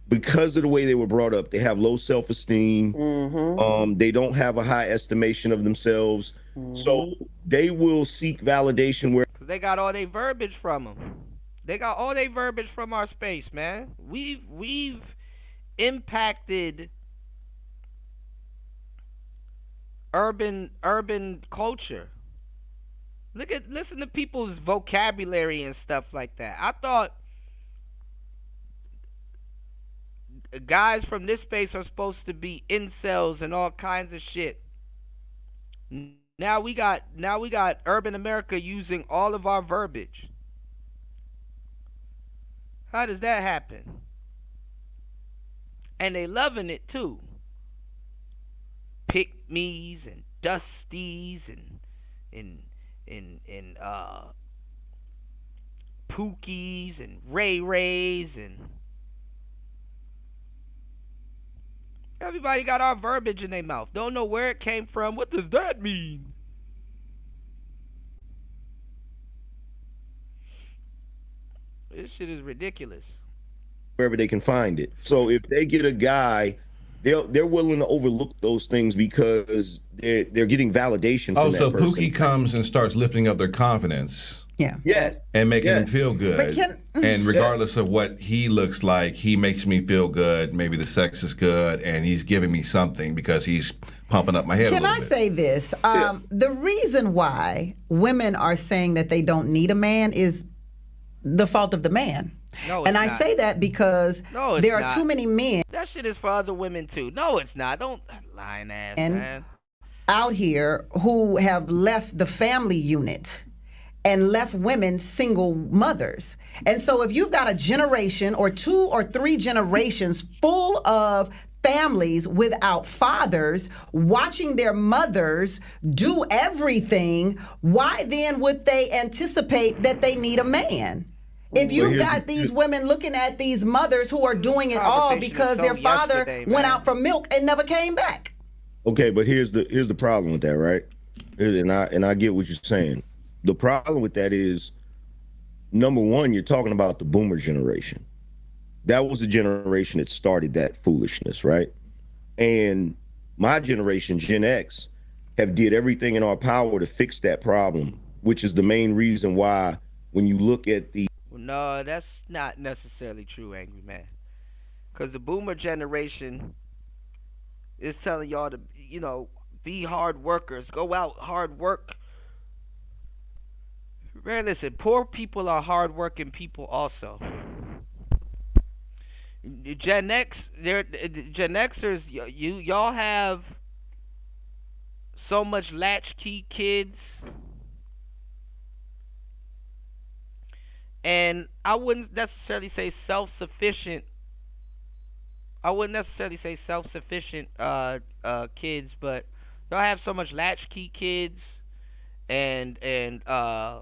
because of the way they were brought up, they have low self-esteem. Mm-hmm. They don't have a high estimation of themselves. Mm-hmm. So they will seek validation where they got all their verbiage from them. They got all their verbiage from our space, man. We've impacted urban culture. Listen to people's vocabulary and stuff like that. I thought guys from this space are supposed to be incels and all kinds of shit. Now we got urban America using all of our verbiage. How does that happen? And they loving it too. Pick-me's and dusties and pookies and ray-rays and everybody got our verbiage in their mouth. Don't know where it came from. What does that mean? This shit is ridiculous. Wherever they can find it. So if they get a guy, they're willing to overlook those things because they're getting validation from that person. Pookie comes and starts lifting up their confidence. Yeah. And making them feel good. But and regardless of what he looks like, he makes me feel good. Maybe the sex is good, and he's giving me something because he's pumping up my head a little bit. Can I say this? The reason why women are saying that they don't need a man is the fault of the man. No, and I not. say that because there are not. too many men. That shit is for other women too. No, it's not. Don't lying ass man. Out here who have left the family unit and left women single mothers. And so if you've got a generation or 2 or 3 generations full of families without fathers watching their mothers do everything, why then would they anticipate that they need a man? If you've got these women looking at these mothers who are doing it all because their father went out for milk and never came back. Okay, but here's the problem with that, right? And I get what you're saying. The problem with that is, number one, you're talking about the boomer generation. That was the generation that started that foolishness, right? And my generation, Gen X, have did everything in our power to fix that problem, which is the main reason why when you look at the... No, that's not necessarily true, Angry Man. Because the boomer generation is telling y'all to, be hard workers. Go out, hard work. Man, listen, poor people are hard-working people also. Gen Xers, y'all have so much latchkey kids. And I wouldn't necessarily say self-sufficient. Kids, but y'all have so much latchkey kids, and the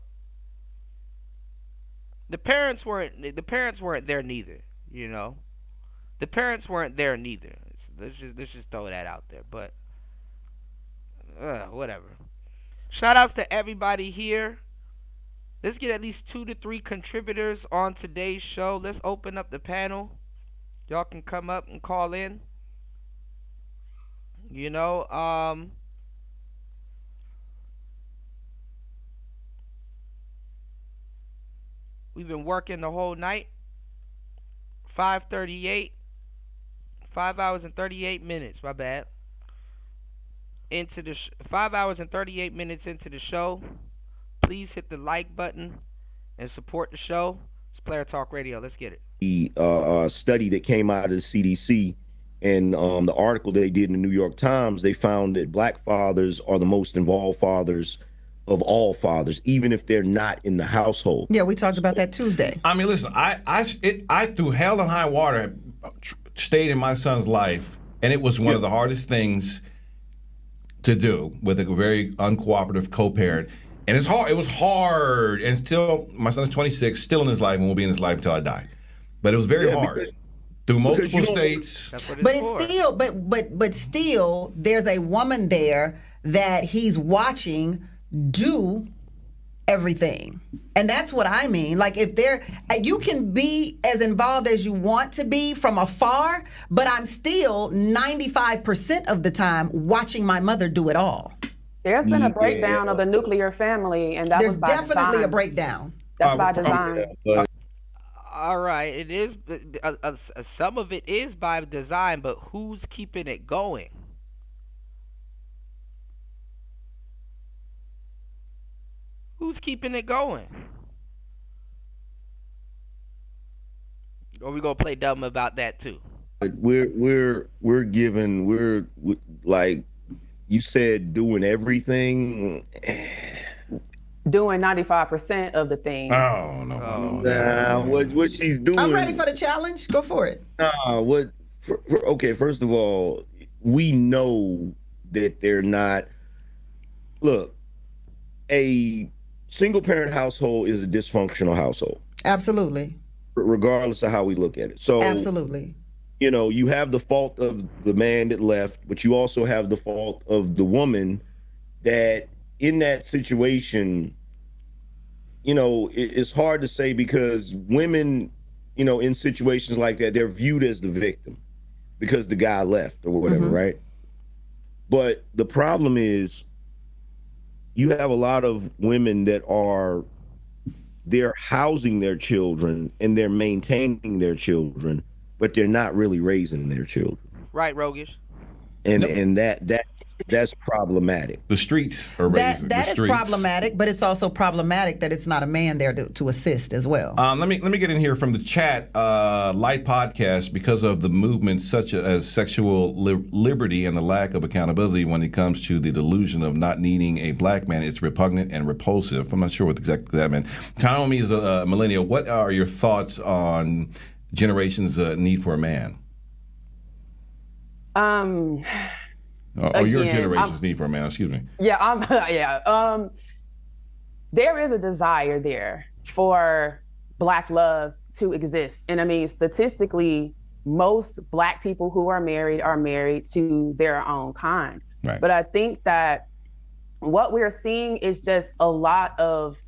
parents weren't there neither. The parents weren't there neither. Let's just throw that out there. But whatever. Shout outs to everybody here. Let's get at least 2 to 3 contributors on today's show. Let's open up the panel. Y'all can come up and call in. We've been working the whole night. 5:38. 5 hours and 38 minutes. My bad. 5 hours and 38 minutes into the show. Please hit the like button and support the show. It's Player Talk Radio. Let's get it. The study that came out of the CDC and the article they did in the New York Times, they found that black fathers are the most involved fathers of all fathers, even if they're not in the household. Yeah, we talked about that Tuesday. I mean, listen, I through hell and high water stayed in my son's life, and it was one of the hardest things to do with a very uncooperative co-parent. And it's hard. It was hard, and still, my son is 26, still in his life, and will be in his life until I die. But it was very hard through multiple states. But it's still, but still, there's a woman there that he's watching do everything, and that's what I mean. Like, if you can be as involved as you want to be from afar, but I'm still 95% of the time watching my mother do it all. There's been a breakdown of the nuclear family, and that was by design. There's definitely a breakdown. That's by design. All right, it is. Some of it is by design, but who's keeping it going? Who's keeping it going? Or we gonna play dumb about that too? We're like, you said, doing everything. Doing 95% of the things. Oh no! What she's doing? I'm ready for the challenge. Go for it. Okay, first of all, we know that they're not. Look, a single parent household is a dysfunctional household. Absolutely. Regardless of how we look at it. So absolutely. You have the fault of the man that left, but you also have the fault of the woman that in that situation, it's hard to say, because women, in situations like that, they're viewed as the victim because the guy left or whatever, right? But the problem is, you have a lot of women that they're housing their children and they're maintaining their children, but they're not really raising their children. Right, Rogish. And that's problematic. The streets are raising that is problematic, but it's also problematic that it's not a man there to assist as well. Let me get in here from the chat. Light podcast, because of the movements such as sexual liberty and the lack of accountability when it comes to the delusion of not needing a black man, it's repugnant and repulsive. I'm not sure what exactly that meant. Tommy is a millennial. What are your thoughts on generation's need for a man? Or your generation's need for a man, excuse me. Yeah, there is a desire there for Black love to exist. And I mean, statistically, most Black people who are married to their own kind. Right. But I think that what we're seeing is just a lot of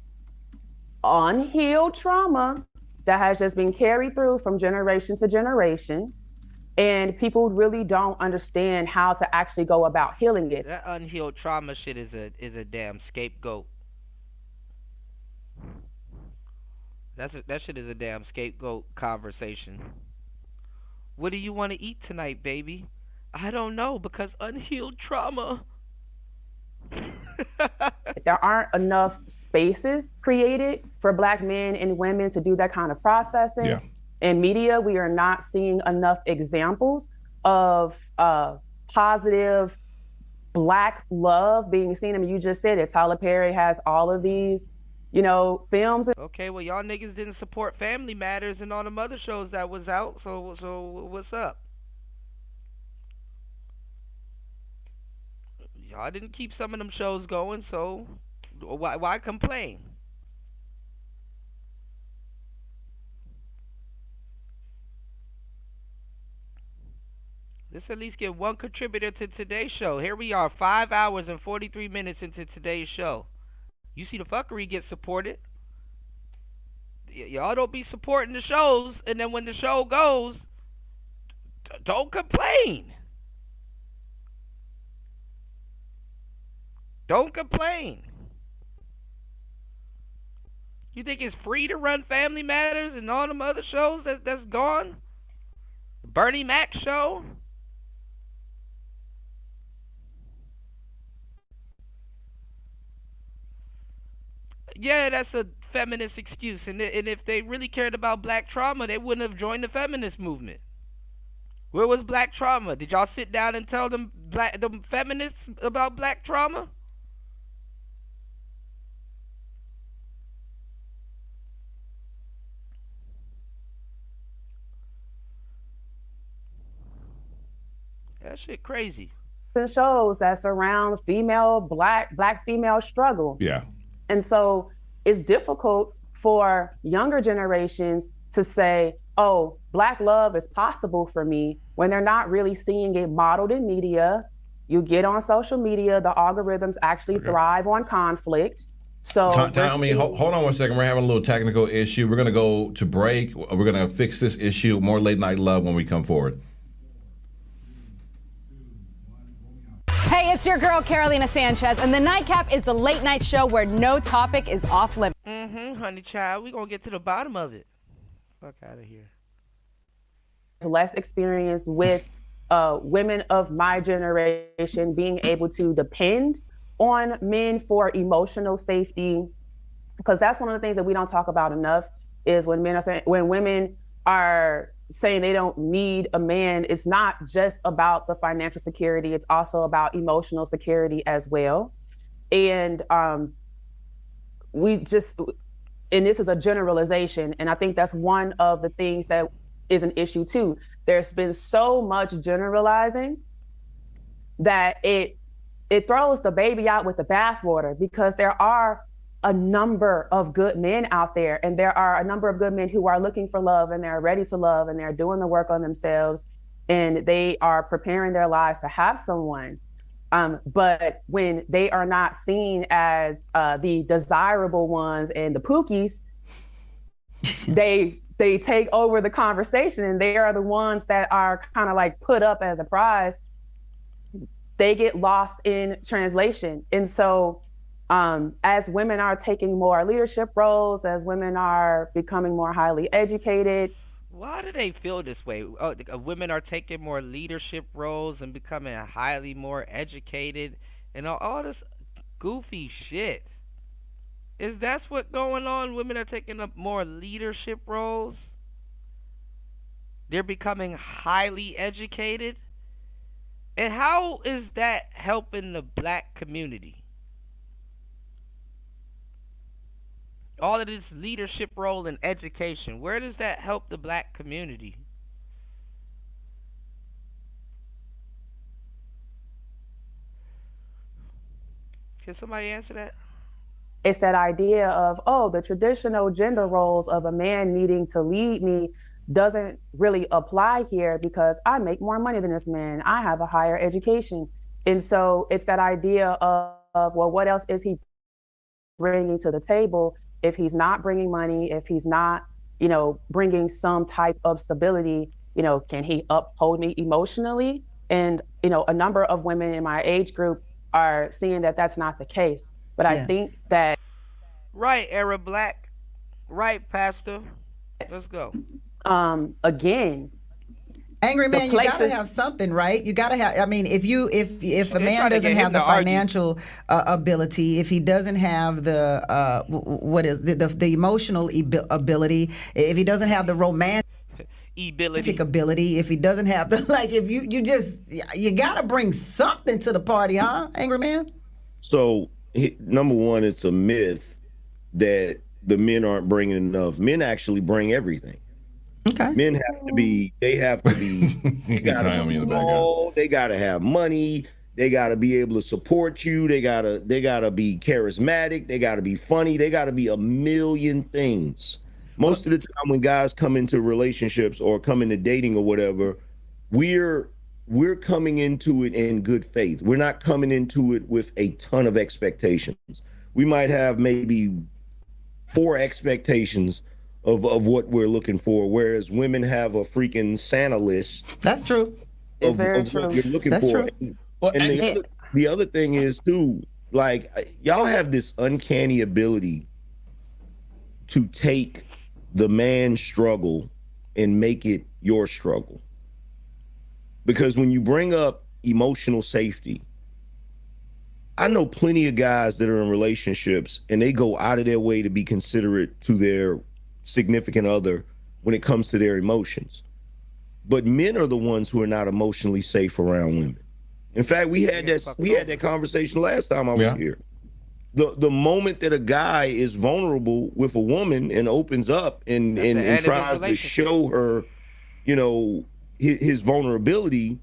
unhealed trauma that has just been carried through from generation to generation. And people really don't understand how to actually go about healing it. That unhealed trauma shit is a damn scapegoat. That shit is a damn scapegoat conversation. What do you want to eat tonight, baby? I don't know, because unhealed trauma. There aren't enough spaces created for Black men and women to do that kind of processing. Yeah. In media, we are not seeing enough examples of positive Black love being seen. I mean, you just said it. Tyler Perry has all of these, films. Okay, well, y'all niggas didn't support Family Matters and all them other shows that was out, so what's up? Y'all didn't keep some of them shows going, so why complain? Let's at least get one contributor to today's show. Here we are, 5 hours and 43 minutes into today's show. You see the fuckery get supported. Y'all don't be supporting the shows, and then when the show goes, don't complain. Don't complain. You think it's free to run Family Matters and all them other shows that's gone? The Bernie Mac show? Yeah, that's a feminist excuse. And if they really cared about Black trauma, they wouldn't have joined the feminist movement. Where was Black trauma? Did y'all sit down and tell them the feminists about Black trauma? That shit crazy. Shows that surround black female struggle. Yeah. And so it's difficult for younger generations to say, oh, Black love is possible for me, when they're not really seeing it modeled in media. You get on social media, the algorithms actually thrive on conflict. So hold on 1 second. We're having a little technical issue. We're going to go to break. We're going to fix this issue, more late night love, when we come forward. Hey, it's your girl, Carolina Sanchez, and The Nightcap is the late night show where no topic is off limits. Honey child, we gonna get to the bottom of it. Fuck out of here. Less experience with women of my generation being able to depend on men for emotional safety, because that's one of the things that we don't talk about enough, is when women are saying they don't need a man, it's not just about the financial security, it's also about emotional security as well. And and this is a generalization, and I think that's one of the things that is an issue too. There's been so much generalizing that it throws the baby out with the bathwater, because there are a number of good men out there, and there are a number of good men who are looking for love, and they're ready to love, and they're doing the work on themselves, and they are preparing their lives to have someone. But when they are not seen as the desirable ones and the pookies, they take over the conversation, and they are the ones that are kind of like put up as a prize. They get lost in translation. And so as women are taking more leadership roles, as women are becoming more highly educated. Why do they feel this way? Women are taking more leadership roles and becoming highly more educated and all this goofy shit. Is that what's going on? Women are taking up more leadership roles? They're becoming highly educated? And how is that helping the Black community? All of this leadership role in education, where does that help the Black community? Can somebody answer that? it's that idea of, oh, the traditional gender roles of a man needing to lead me doesn't really apply here because I make more money than this man. I have a higher education. And so it's that idea of well, what else is he bringing to the table if he's not bringing money, if he's not, bringing some type of stability, can he uphold me emotionally? And, a number of women in my age group are seeing that that's not the case. But I think that. Right, Era Black. Right, Pastor. Let's go. Again, Angry man, you gotta have something, right? You gotta have. I mean, if a man doesn't have the financial ability, if he doesn't have the the emotional ability, if he doesn't have the romantic ability, if he doesn't have the if you gotta bring something to the party, huh, Angry man? So number one, it's a myth that the men aren't bringing enough. Men actually bring everything. Okay. Men have to be, they gotta have money, they gotta be able to support you, they gotta be charismatic, they gotta be funny, they gotta be a million things. Most of the time when guys come into relationships or come into dating or whatever, we're coming into it in good faith. We're not coming into it with a ton of expectations. We might have maybe 4 expectations of what we're looking for, whereas women have a freaking Santa list. That's true. Of what you're looking That's for. true. And the other thing is too, y'all have this uncanny ability to take the man's struggle and make it your struggle. Because when you bring up emotional safety, I know plenty of guys that are in relationships and they go out of their way to be considerate to their significant other when it comes to their emotions. But men are the ones who are not emotionally safe around women. In fact, we had that conversation last time I was here. The moment that a guy is vulnerable with a woman and opens up and tries to show her, his vulnerability,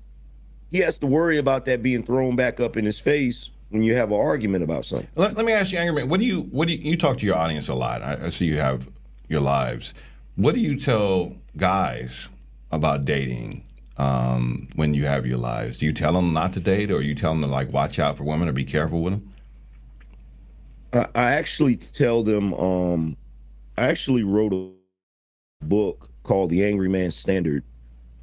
he has to worry about that being thrown back up in his face when you have an argument about something. Let me ask you, Angry Man, you talk to your audience a lot. I see you have your lives. What do you tell guys about dating when you have your lives? Do you tell them not to date, or you tell them to watch out for women or be careful with them? I actually tell them, I actually wrote a book called The Angry Man Standard,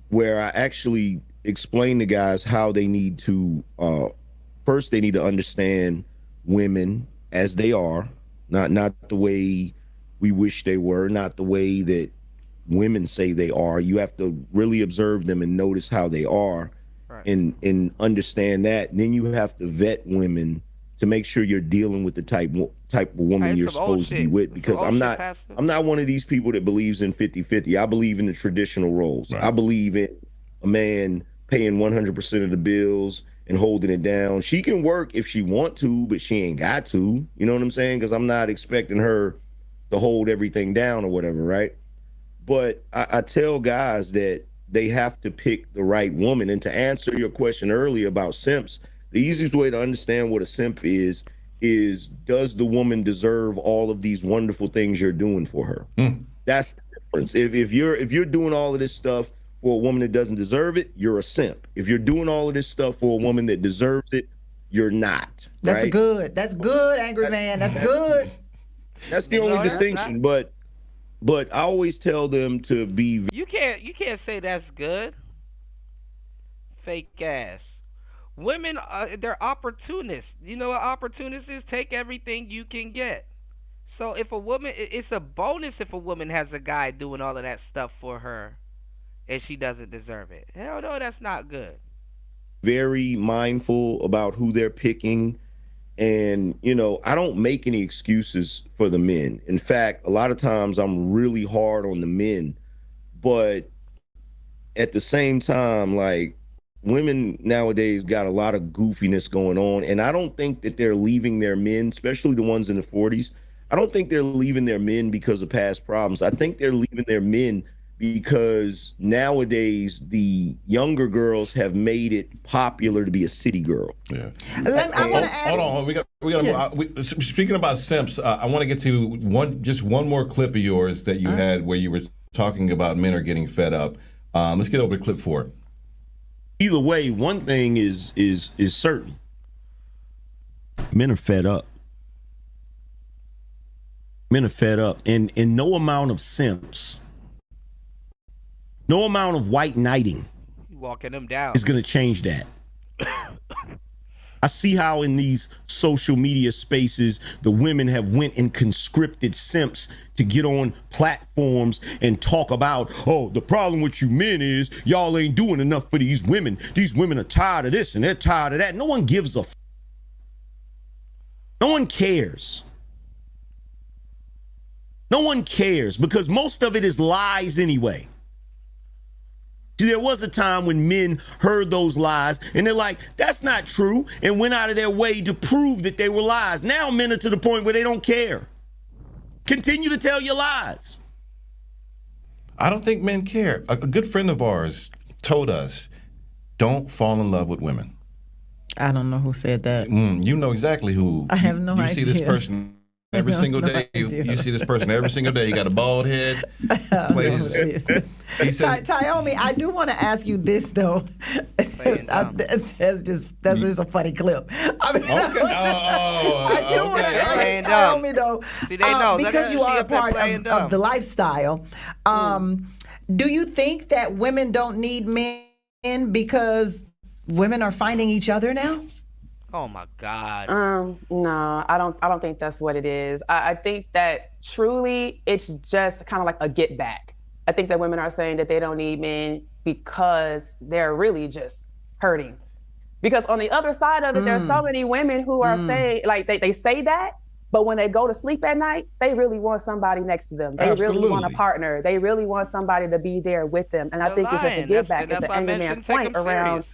where I actually explain to guys how they need to, first they need to understand women as they are, not the way we wish they were, not the way that women say they are. You have to really observe them and notice how they are, right, and understand that. And then you have to vet women to make sure you're dealing with the type of woman you're supposed to be with. Because I'm not one of these people that believes in 50-50. I believe in the traditional roles. Right. I believe in a man paying 100% of the bills and holding it down. She can work if she want to, but she ain't got to. You know what I'm saying? Because I'm not expecting her to hold everything down or whatever, right? But I tell guys that they have to pick the right woman. And to answer your question earlier about simps, the easiest way to understand what a simp is does the woman deserve all of these wonderful things you're doing for her? That's the difference. If you're doing all of this stuff for a woman that doesn't deserve it, you're a simp. If you're doing all of this stuff for a woman that deserves it, you're not. That's right? good. That's good, Angry Man. That's good. That's the only distinction. But I always tell them to be. You can't say that's good. Fake ass. Women, they're opportunists. You know what opportunists is? Take everything you can get. So if a woman, it's a bonus if a woman has a guy doing all of that stuff for her and she doesn't deserve it. Hell no, that's not good. Very mindful about who they're picking. And, I don't make any excuses for the men. In fact, a lot of times I'm really hard on the men. But at the same time, women nowadays got a lot of goofiness going on. And I don't think that they're leaving their men, especially the ones in the 40s. I don't think they're leaving their men because of past problems. I think they're leaving their men because nowadays the younger girls have made it popular to be a city girl. Yeah. I want to ask. Hold on, we got. Speaking about simps, I want to get to one more clip of yours that you had where you were talking about men are getting fed up. Let's get over to clip 4. Either way, one thing is certain. Men are fed up. Men are fed up, and no amount of simps, no amount of white knighting Walking them down is going to change that. I see how in these social media spaces, the women have went and conscripted simps to get on platforms and talk about, oh, the problem with you men is y'all ain't doing enough for these women. These women are tired of this and they're tired of that. No one gives a no one cares. No one cares because most of it is lies anyway. See, there was a time when men heard those lies and they're like, that's not true, and went out of their way to prove that they were lies. Now men are to the point where they don't care. Continue to tell your lies. I don't think men care. A good friend of ours told us, don't fall in love with women. I don't know who said that. You know exactly who. I have no idea. You see this person every single day. You see this person every single day. He got a bald head. He said, Tyomi, I do want to ask you this though. That's just a funny clip. I mean, I do want to ask Tyomi though, See, they know. because you are a part of the lifestyle. Do you think that women don't need men because women are finding each other now? Oh my God. No, I don't think that's what it is. I think that truly it's just kind of like a get back. I think that women are saying that they don't need men because they're really just hurting. Because on the other side of it, there's so many women who are saying, like they say that, but when they go to sleep at night, they really want somebody next to them. They really want a partner. They really want somebody to be there with them. And I think it's just a give back. It's an angry man's point around,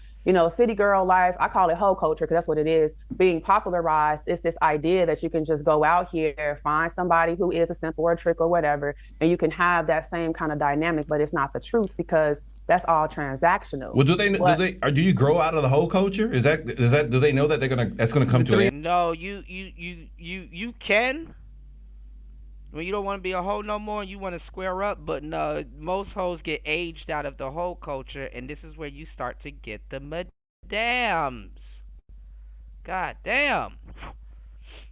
city girl life. I call it hoe culture because that's what it is. Being popularized is this idea that you can just go out here, find somebody who is a simp or a trick or whatever, and you can have that same kind of dynamic, but it's not the truth because that's all transactional. Well, do you grow out of the hoe culture? Do they know that that's gonna come to an end? No, you can. When you don't want to be a hoe no more and you want to square up, but no, most hoes get aged out of the hoe culture, and this is where you start to get the madams. God damn.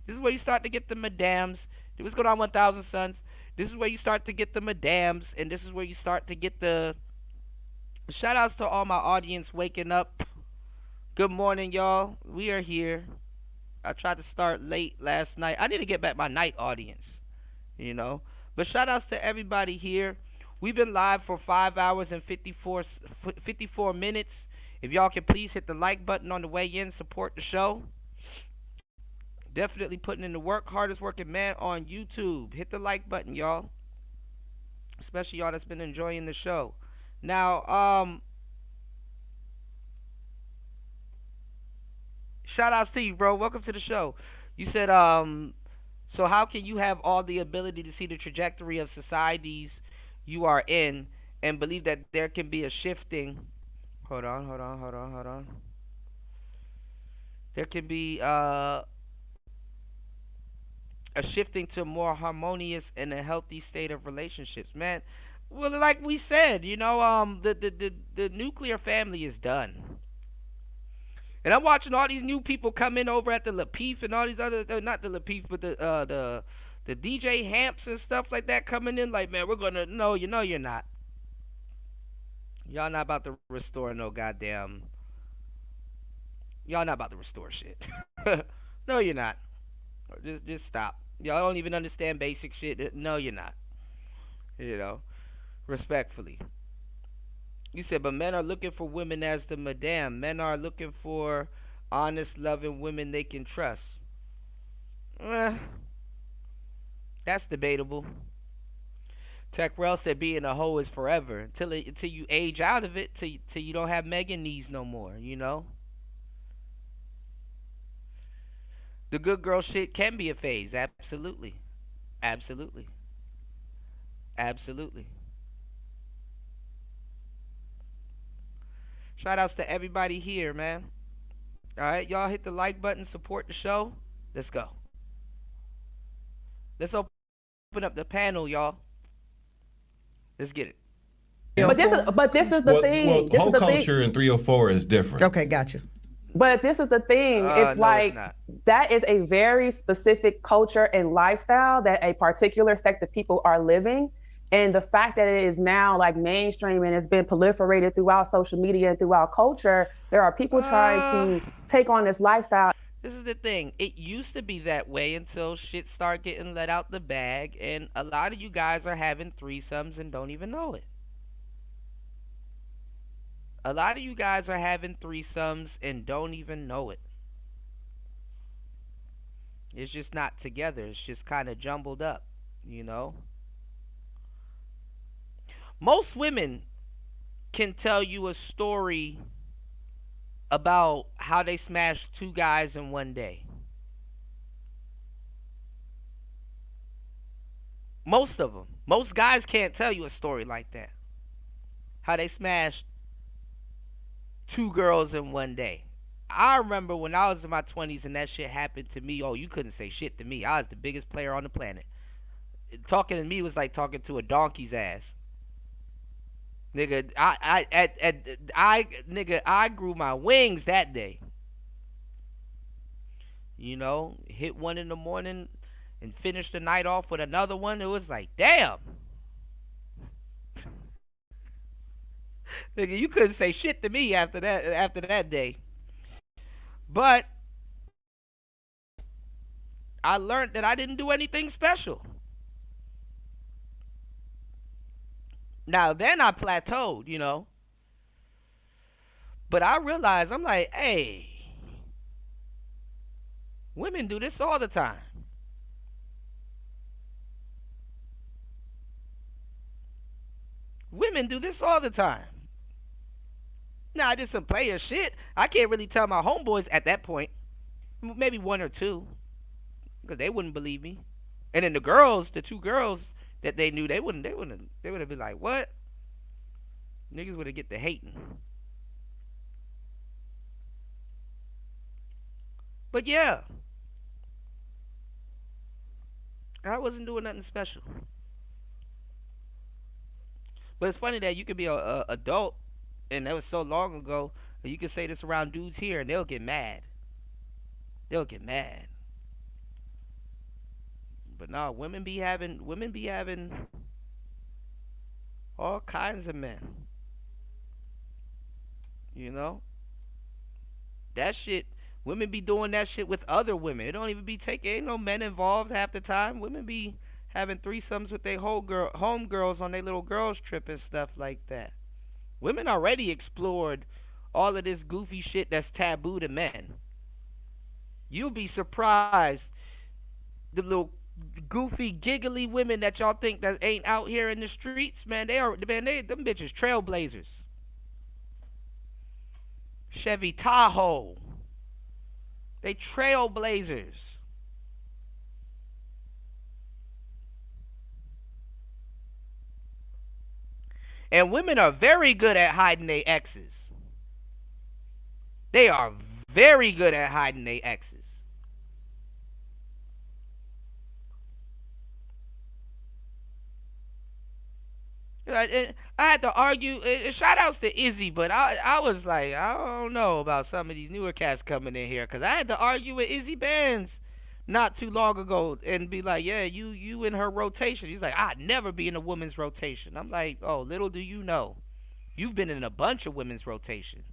This is where you start to get the madams. What's going on, 1,000 Sons? This is where you start to get the madams, and this is where you start to get the... Shout outs to all my audience waking up. Good morning, y'all. We are here. I tried to start late last night. I need to get back my night audience. But shout outs to everybody here. We've been live for 5 hours and 54 minutes. If y'all can please hit the like button on the way in, support the show. Definitely putting in the work. Hardest working man on YouTube. Hit the like button, y'all. Especially y'all that's been enjoying the show. Now, shout outs to you, bro. Welcome to the show. You said, so how can you have all the ability to see the trajectory of societies you are in and believe that there can be a shifting? Hold on. There can be a shifting to more harmonious and a healthy state of relationships, man. Well, like we said, the nuclear family is done. And I'm watching all these new people come in over at the Lapeef and all these other, not the Lapeef, but the DJ Hamps and stuff like that coming in. Like, man, we're gonna, no, you're not. Y'all not about to restore no goddamn. Y'all not about to restore shit. No, you're not. Just stop. Y'all don't even understand basic shit. No, you're not. Respectfully. You said, but men are looking for women as the madame. Men are looking for honest, loving women they can trust. That's debatable. Techrell said being a hoe is forever. Until you age out of it, till you don't have Megan knees no more, The good girl shit can be a phase. Absolutely. Shout outs to everybody here, man. All right, y'all hit the like button, support the show. Let's go. Let's open up the panel, y'all. Let's get it. But this is the thing. Well, This is whole the thing. culture in 304 is different. Okay, got you. But this is the thing. It's No, like it's not. that is a very specific culture and lifestyle that a particular sect of people are living. And the fact that it is now like mainstream and it's been proliferated throughout social media and throughout culture, there are people trying to take on this lifestyle. This is the thing. It used to be that way until shit started getting let out the bag, and a lot of you guys are having threesomes and don't even know it. A lot of you guys are having threesomes and don't even know it. It's just not together. It's just kind of jumbled up, you know? Most women can tell you a story about how they smashed 2 guys in one day. Most of them. Most guys can't tell you a story like that. How they smashed 2 girls in one day. I remember when I was in my 20s and that shit happened to me. Oh, you couldn't say shit to me. I was the biggest player on the planet. Talking to me was like talking to a donkey's ass. Nigga, I grew my wings that day. You know, hit one in the morning and finished the night off with another one. It was like, damn. Nigga, you couldn't say shit to me after that day. But I learned that I didn't do anything special. Now, then I plateaued, you know. But I realized, I'm like, hey, women do this all the time. Women do this all the time. Now, I did some player shit. I can't really tell my homeboys at that point. Maybe 1 or 2. Because they wouldn't believe me. And then the girls, the 2 girls that they knew, they would have been like, what? Niggas would have get the hating. But yeah. I wasn't doing nothing special. But it's funny that you could be a adult, and that was so long ago, that you could say this around dudes here, and they'll get mad. They'll get mad. But no, women be having all kinds of men. You know? That shit, women be doing that shit with other women. It don't even be ain't no men involved half the time. Women be having threesomes with their homegirls on their little girls trip and stuff like that. Women already explored all of this goofy shit that's taboo to men. You'll be surprised the little goofy, giggly women that y'all think that ain't out here in the streets, man. Them bitches trailblazers. Chevy Tahoe. They trailblazers. And women are very good at hiding their exes. They are very good at hiding their exes. I had to argue. Shout outs to Izzy, but I was like, I don't know about some of these newer cats coming in here, because I had to argue with Izzy Bands not too long ago and be like, yeah, you in her rotation. He's like, I'd never be in a woman's rotation. I'm like, oh, little do you know, you've been in a bunch of women's rotation.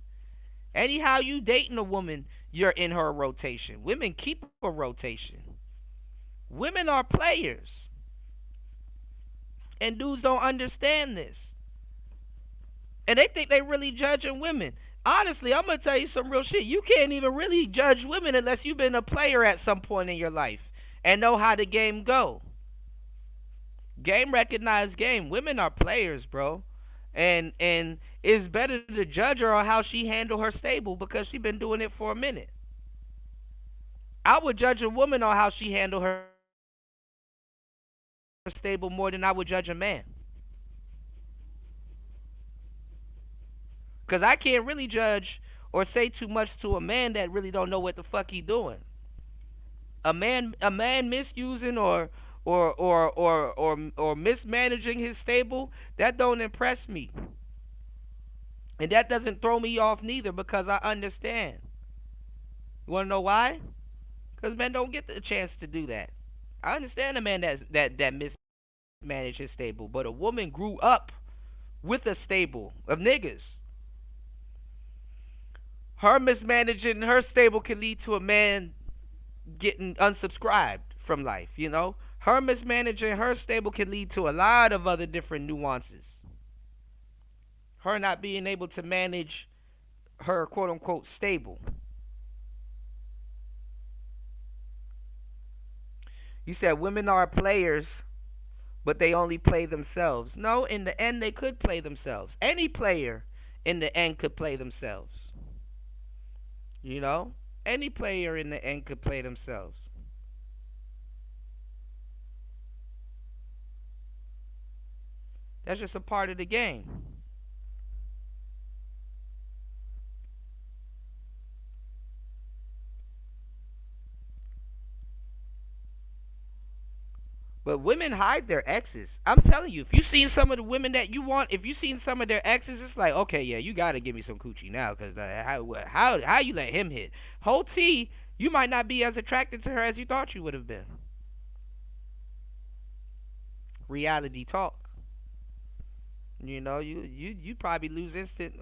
Anyhow you dating a woman, you're in her rotation. Women keep a rotation. Women are players. And dudes don't understand this. And they think they really judging women. Honestly, I'm going to tell you some real shit. You can't even really judge women unless you've been a player at some point in your life and know how the game go. Game recognized game. Women are players, bro. And it's better to judge her on how she handle her stable because she been doing it for a minute. I would judge a woman on how she handle her stable more than I would judge a man. Because I can't really judge or say too much to a man that really don't know what the fuck he doing. A man misusing or mismanaging his stable, that don't impress me. And that doesn't throw me off neither, because I understand. You want to know why? Because men don't get the chance to do that. I understand a man that mismanaged his stable, but a woman grew up with a stable of niggas. Her mismanaging her stable can lead to a man getting unsubscribed from life, you know? Her mismanaging her stable can lead to a lot of other different nuances. Her not being able to manage her quote-unquote stable. You said women are players, but they only play themselves. No, in the end, they could play themselves. Any player in the end could play themselves. You know? Any player in the end could play themselves. That's just a part of the game. But women hide their exes. I'm telling you, if you seen some of the women that you want, if you seen some of their exes, it's like, okay, yeah, you gotta give me some coochie now, because how you let him hit? Whole T, you might not be as attracted to her as you thought you would have been. Reality talk. You know, you probably lose instant.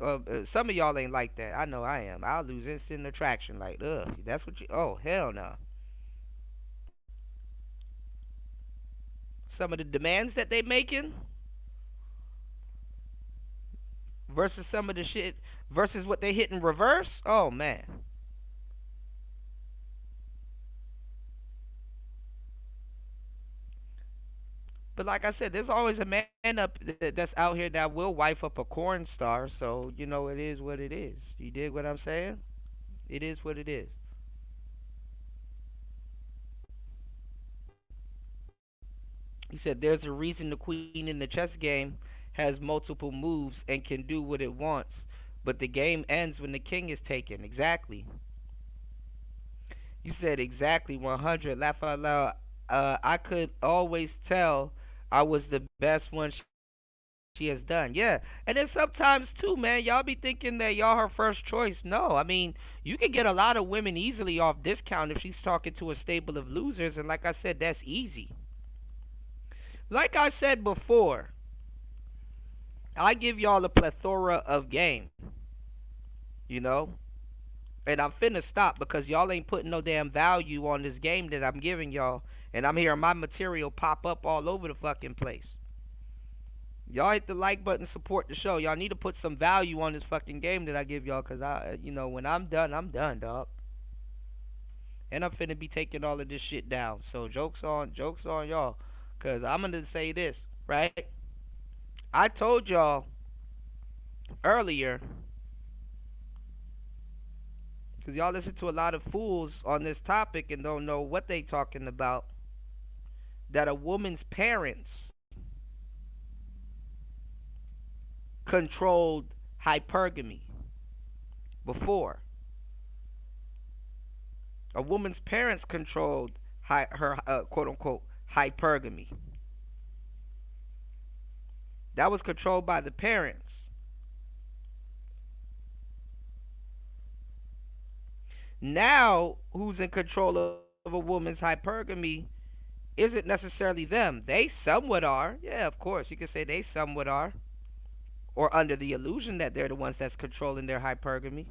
Some of y'all ain't like that. I know I am. I'll lose instant attraction. Like, ugh, that's what you. Oh, hell no. Some of the demands that they making versus some of the shit versus what they hit in reverse. Oh man. But like I said, there's always a man up that's out here that will wife up a corn star. So, you know, it is what it is. You dig what I'm saying? It is what it is. He said there's a reason the queen in the chess game has multiple moves and can do what it wants. But the game ends when the king is taken. Exactly. You said exactly 100. Laugh out loud. I could always tell I was the best one she has done. Yeah. And then sometimes too, man, y'all be thinking that y'all her first choice. No, I mean, you can get a lot of women easily off discount if she's talking to a stable of losers. And like I said, that's easy. Like I said before, I give y'all a plethora of game. You know? And I'm finna stop because y'all ain't putting no damn value on this game that I'm giving y'all. And I'm hearing my material pop up all over the fucking place. Y'all hit the like button, support the show. Y'all need to put some value on this fucking game that I give y'all, because when I'm done, dog. And I'm finna be taking all of this shit down. So jokes on y'all. Because I'm going to say this, right? I told y'all earlier, because y'all listen to a lot of fools on this topic and don't know what they talking about, that a woman's parents controlled hypergamy before. A woman's parents controlled her quote-unquote hypergamy. That was controlled by the parents. Now, who's in control of a woman's hypergamy isn't necessarily them. They somewhat are. Yeah, of course, you can say they somewhat are. Or under the illusion that they're the ones that's controlling their hypergamy.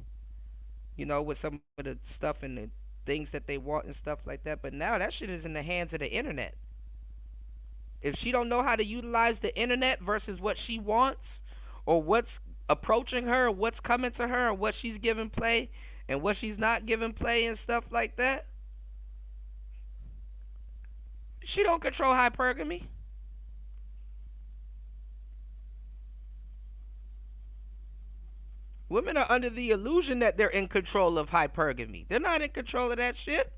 You know, with some of the stuff and the things that they want and stuff like that. But now that shit is in the hands of the internet. If she don't know how to utilize the internet versus what she wants, or what's approaching her, or what's coming to her, or what she's giving play and what she's not giving play and stuff like that, she don't control hypergamy. Women are under the illusion that they're in control of hypergamy. They're not in control of that shit.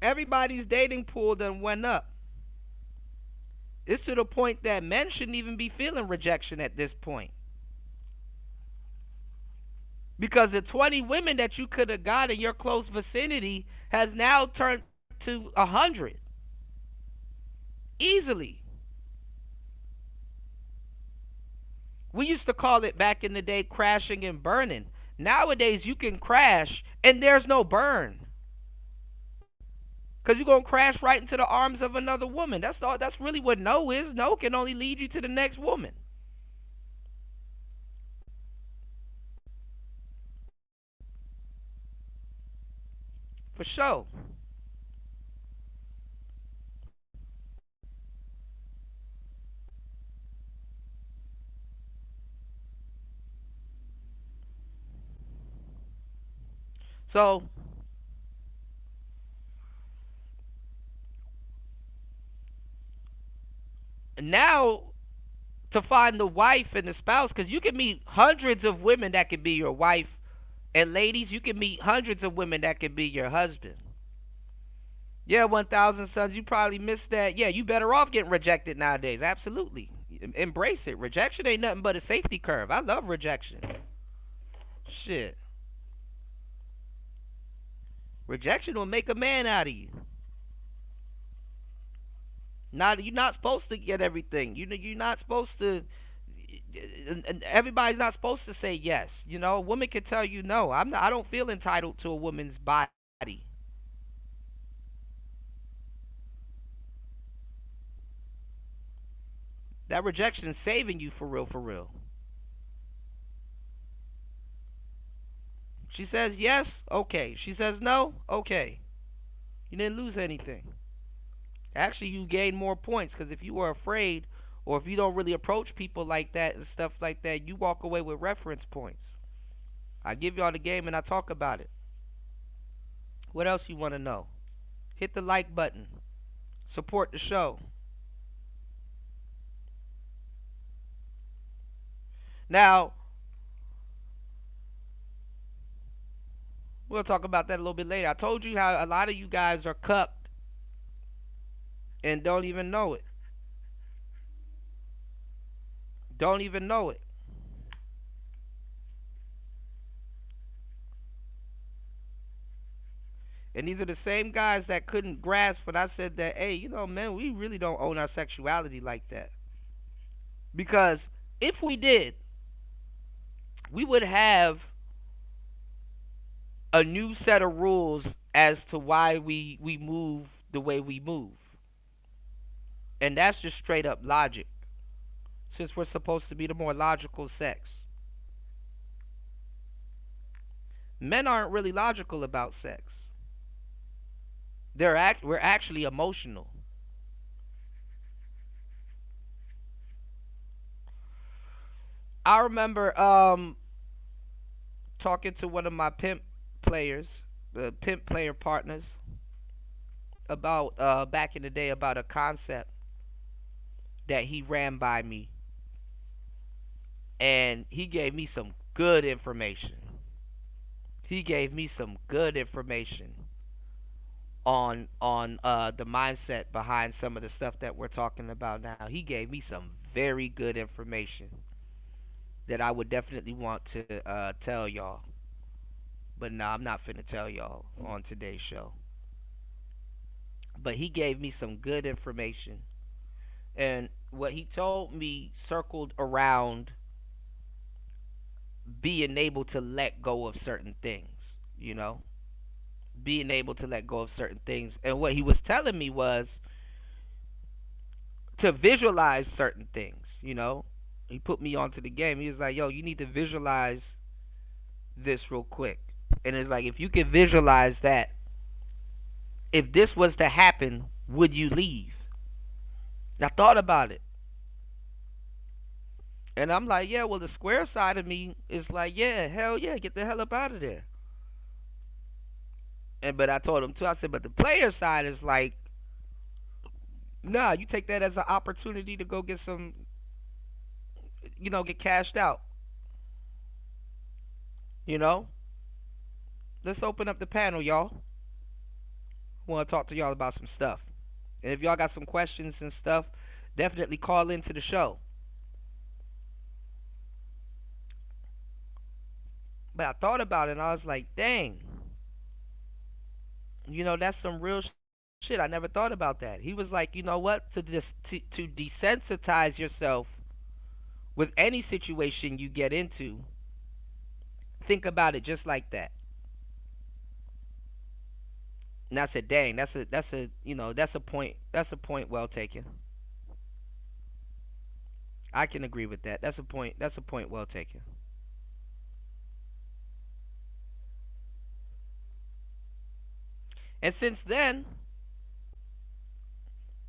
Everybody's dating pool done went up. It's to the point that men shouldn't even be feeling rejection at this point. Because the 20 women that you could have got in your close vicinity has now turned to 100. Easily. We used to call it back in the day crashing and burning. Nowadays you can crash and there's no burn. Because you're going to crash right into the arms of another woman. That's really what no is. No can only lead you to the next woman. For sure. So, now to find the wife and the spouse, because you can meet hundreds of women that could be your wife, and ladies, you can meet hundreds of women that could be your husband. Yeah, 1,000 Sons, you probably missed that. Yeah, you better off getting rejected nowadays. Absolutely. Embrace it. Rejection ain't nothing but a safety curve. I love rejection. Shit. Rejection will make a man out of you. You're not supposed to get everything. You're not supposed to. And everybody's not supposed to say yes. You know, a woman can tell you no. I don't feel entitled to a woman's body. That rejection is saving you for real, for real. She says yes, okay. She says no, okay. You didn't lose anything. Actually, you gain more points, because if you were afraid, or if you don't really approach people like that and stuff like that, you walk away with reference points. I give y'all the game and I talk about it. What else you want to know? Hit the like button. Support the show. Now, we'll talk about that a little bit later. I told you how a lot of you guys are cucked and don't even know it. Don't even know it. And these are the same guys that couldn't grasp when I said that, hey, you know, man, we really don't own our sexuality like that. Because if we did, we would have a new set of rules as to why we move the way we move. And that's just straight up logic, since we're supposed to be the more logical sex. Men aren't really logical about sex. We're actually emotional. I remember talking to one of my pimp player partners about back in the day about a concept that he ran by me, and he gave me some good information. He gave me some good information on the mindset behind some of the stuff that we're talking about now. He gave me some very good information that I would definitely want to tell y'all. But no, I'm not finna tell y'all on today's show. But he gave me some good information. And what he told me circled around being able to let go of certain things, you know? Being able to let go of certain things. And what he was telling me was to visualize certain things, you know? He put me onto the game. He was like, yo, you need to visualize this real quick. And it's like, if you can visualize that, if this was to happen, would you leave? And I thought about it. And I'm like, yeah, well, the square side of me is like, yeah, hell yeah, get the hell up out of there. But I told him too, I said, but the player side is like, nah, you take that as an opportunity to go get some, you know, get cashed out. You know? Let's open up the panel, y'all. I want to talk to y'all about some stuff. And if y'all got some questions and stuff definitely call into the show. But I thought about it and I was like, dang. That's some real shit. I never thought about that. He was like, you know what? To desensitize yourself with any situation you get into, think about it just like that. And I said, dang, that's a point well taken. I can agree with that. That's a point well taken. And since then,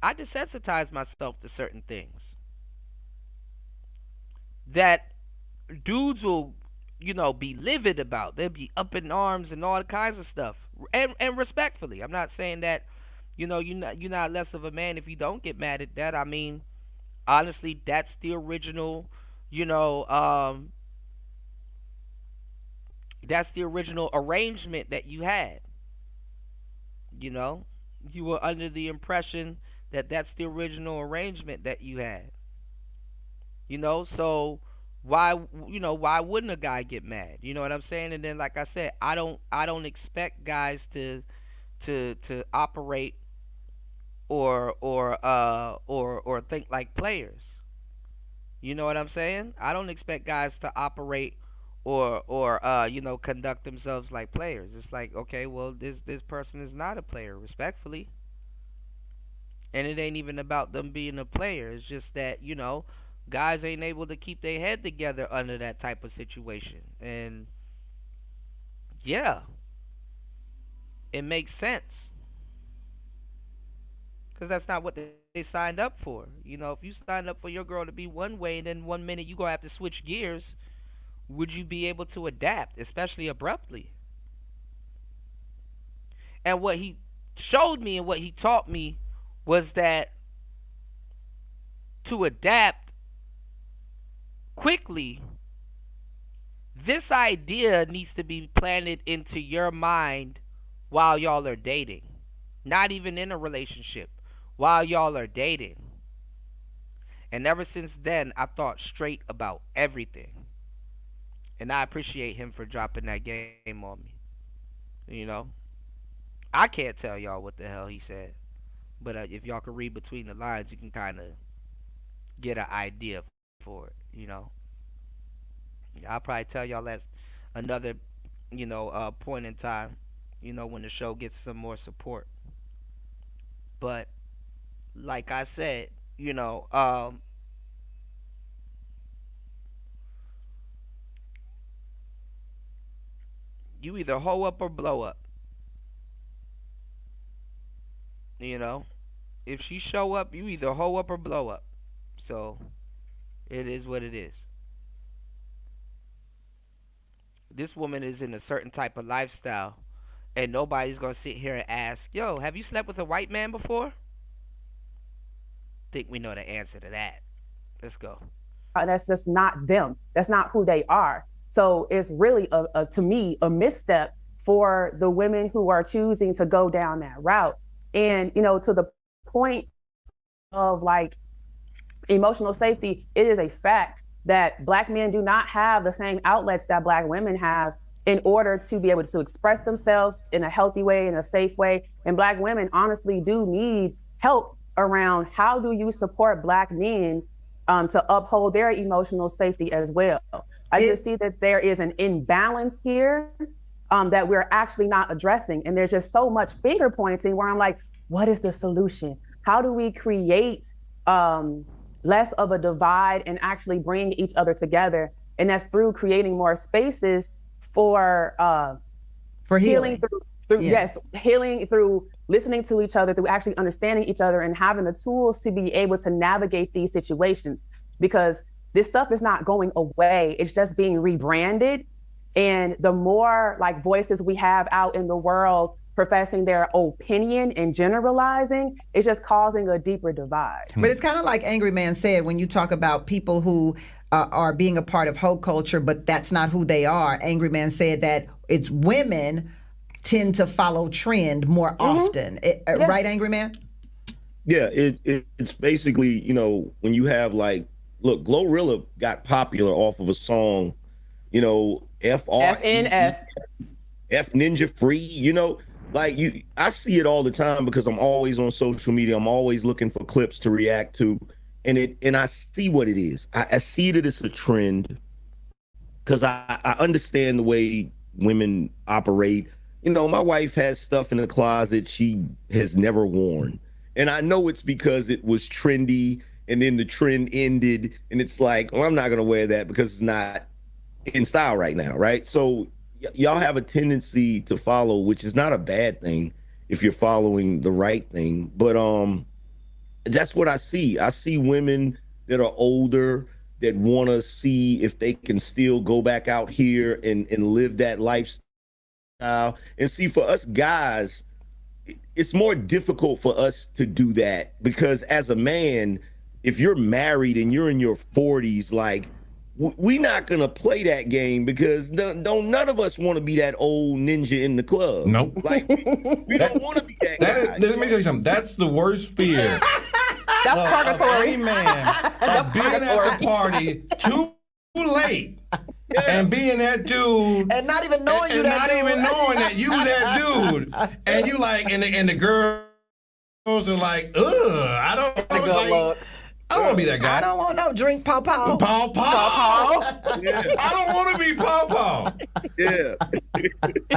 I desensitized myself to certain things that dudes will, be livid about. They'll be up in arms and all kinds of stuff. And respectfully, I'm not saying that, you're not less of a man if you don't get mad at that. I mean, honestly, that's the original, that's the original arrangement that you had. You were under the impression that that's the original arrangement that you had. So why wouldn't a guy get mad? You know what I'm saying? And then, like I said, I don't expect guys to operate or think like players. You know what I'm saying? I don't expect guys to operate or conduct themselves like players. It's like, okay, well, this person is not a player, respectfully. And it ain't even about them being a player. It's just that, guys ain't able to keep their head together under that type of situation. And yeah, it makes sense. Because that's not what they signed up for. If you signed up for your girl to be one way and then 1 minute you gonna have to switch gears, would you be able to adapt, especially abruptly? And what he showed me and what he taught me was that to adapt quickly, this idea needs to be planted into your mind while y'all are dating. Not even in a relationship, while y'all are dating. And ever since then, I've thought straight about everything. And I appreciate him for dropping that game on me. I can't tell y'all what the hell he said. But if y'all can read between the lines, you can kind of get an idea for it, I'll probably tell y'all that's another, point in time, when the show gets some more support. But like I said, you either hoe up or blow up. If she show up, you either hoe up or blow up. So it is what it is. This woman is in a certain type of lifestyle, and nobody's gonna sit here and ask, yo, have you slept with a white man before? Think we know the answer to that. Let's go. That's just not them. That's not who they are. So it's really, to me, a misstep for the women who are choosing to go down that route. And, to the point of like emotional safety, it is a fact that Black men do not have the same outlets that Black women have in order to be able to express themselves in a healthy way, in a safe way. And Black women honestly do need help around how do you support Black men to uphold their emotional safety as well. I just see that there is an imbalance here that we're actually not addressing. And there's just so much finger pointing where I'm like, what is the solution? How do we create less of a divide and actually bring each other together? And that's through creating more spaces for healing healing through listening to each other, through actually understanding each other and having the tools to be able to navigate these situations, because this stuff is not going away. It's just being rebranded. And the more like voices we have out in the world professing their opinion and generalizing, it's just causing a deeper divide. But it's kind of like Angry Man said, when you talk about people who are being a part of hoe culture, but that's not who they are. Angry Man said that it's women tend to follow trend more often. Right, Angry Man? Yeah, it's basically, when you have like, look, Glorilla got popular off of a song, FNF. F Ninja Free, I see it all the time because I'm always on social media. I'm always looking for clips to react to. And I see what it is. I see that it's a trend because I understand the way women operate. My wife has stuff in the closet she has never worn. And I know it's because it was trendy and then the trend ended. And it's like, well, I'm not going to wear that because it's not in style right now, right? So y'all have a tendency to follow, which is not a bad thing if you're following the right thing. But that's what I see. I see women that are older that want to see if they can still go back out here and live that lifestyle. And see, for us guys, it's more difficult for us to do that because as a man, if you're married and you're in your 40s, like, we're not gonna play that game because none of us want to be that old ninja in the club. Nope. Like we don't want to be that guy. Let me tell you something. That's the worst fear. That's purgatory. Of any man of being at the party too late and being that dude and not even knowing and not even knowing that you that dude, and you like, and the girls are like, ugh, I don't like. I don't want to be that guy. I don't want no drink pow pow. Pow pow. Yeah. I don't want to be pow pow. Yeah.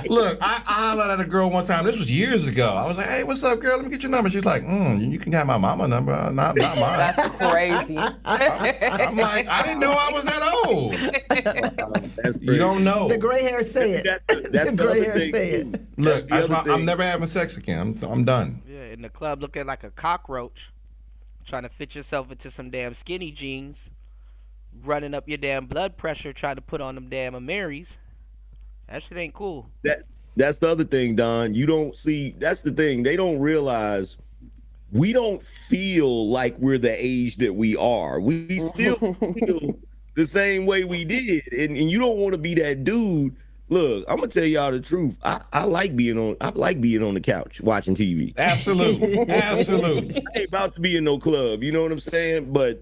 Look, I hollered at a girl one time. This was years ago. I was like, hey, what's up, girl? Let me get your number. She's like, you can have my mama number, not mine. That's crazy. I'm like, I didn't know I was that old. You don't know. The gray hair say it. That's the gray hair say it. Look, I'm never having sex again. I'm done. Yeah, in the club looking like a cockroach, trying to fit yourself into some damn skinny jeans, running up your damn blood pressure, trying to put on them damn Marys. That shit ain't cool. That's the other thing, Don. You don't see. That's the thing. They don't realize we don't feel like we're the age that we are. We still feel the same way we did, and you don't want to be that dude. Look, I'm gonna tell y'all the truth. I like being on the couch watching TV. Absolutely, absolutely. I ain't about to be in no club. You know what I'm saying? But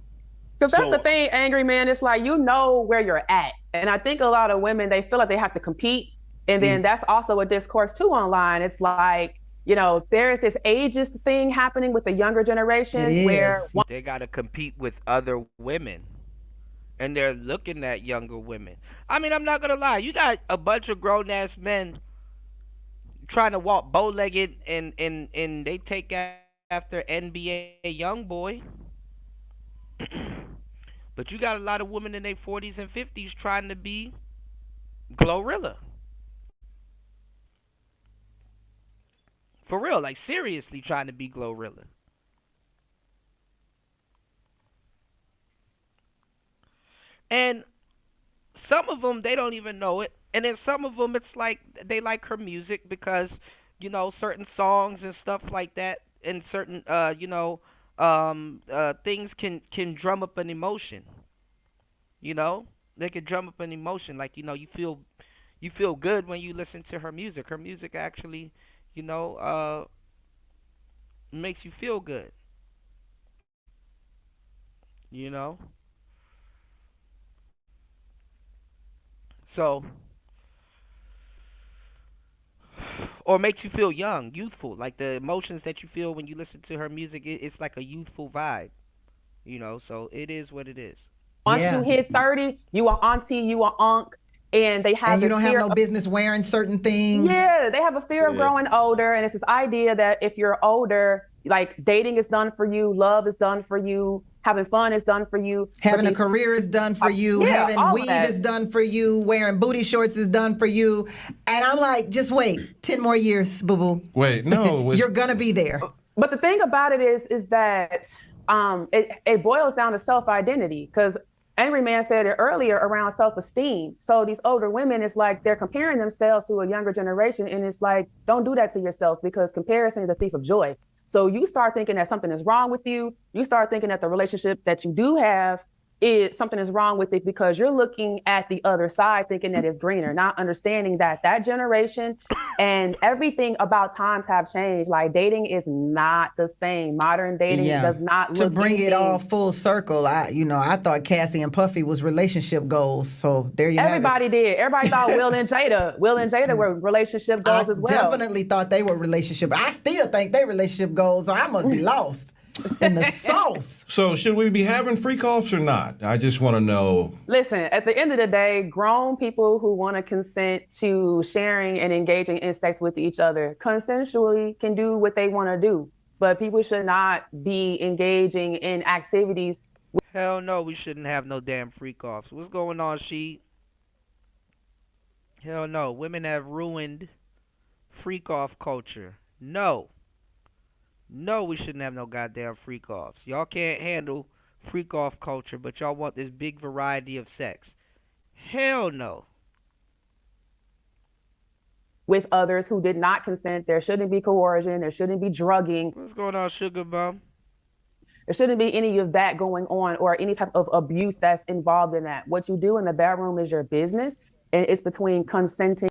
because that's the thing, angry man. It's like where you're at, and I think a lot of women they feel like they have to compete, and then that's also a discourse too online. It's like there is this ageist thing happening with the younger generation where they gotta compete with other women. And they're looking at younger women. I mean, I'm not gonna lie. You got a bunch of grown ass men trying to walk bow-legged, and they take after NBA YoungBoy. But you got a lot of women in their 40s and 50s trying to be Glorilla. For real, like seriously trying to be Glorilla. And some of them, they don't even know it. And then some of them, it's like they like her music because, certain songs and stuff like that and certain, things can drum up an emotion. They can drum up an emotion. Like, you feel good when you listen to her music. Her music actually, makes you feel good. So, or makes you feel young, youthful, like the emotions that you feel when you listen to her music, it's like a youthful vibe, so it is what it is. Once you hit 30, you are auntie, you are unc, and they have and you don't have no business wearing certain things. Yeah, they have a fear of growing older, and it's this idea that if you're older, like dating is done for you, love is done for you, having fun is done for you. Having a career is done for you. Having weave is done for you. Wearing booty shorts is done for you. And I'm like, just wait, 10 more years, boo-boo. Wait, no. You're going to be there. But the thing about it is that it boils down to self-identity, because Angry Man said it earlier around self-esteem. So these older women, it's like they're comparing themselves to a younger generation. And it's like, don't do that to yourself, because comparison is a thief of joy. So you start thinking that something is wrong with you. You start thinking that the relationship that you do have is something is wrong with it because you're looking at the other side thinking that it's greener, not understanding that that generation And everything about times have changed. Like dating is not the same. Modern dating does not look to bring anything. it all full circle. I thought Cassie and Puffy was relationship goals. So there you have it. Everybody did. Everybody thought Will and Jada were relationship goals as well. Definitely thought they were relationship. I still think they relationship goals. So I must be lost in the sauce. So should we be having freak offs or not? I just want to know. Listen, at the end of the day, grown people who want to consent to sharing and engaging in sex with each other consensually can do what they want to do. But people should not be engaging in activities. Hell no, we shouldn't have no damn freak offs. What's going on, she? Hell no, women have ruined freak off culture. No, we shouldn't have no goddamn freak offs. Y'all can't handle freak off culture, but y'all want this big variety of sex. Hell no. With others who did not consent, there shouldn't be coercion, there shouldn't be drugging. What's going on, sugar bum? There shouldn't be any of that going on or any type of abuse that's involved in that. What you do in the bedroom is your business, and it's between consenting.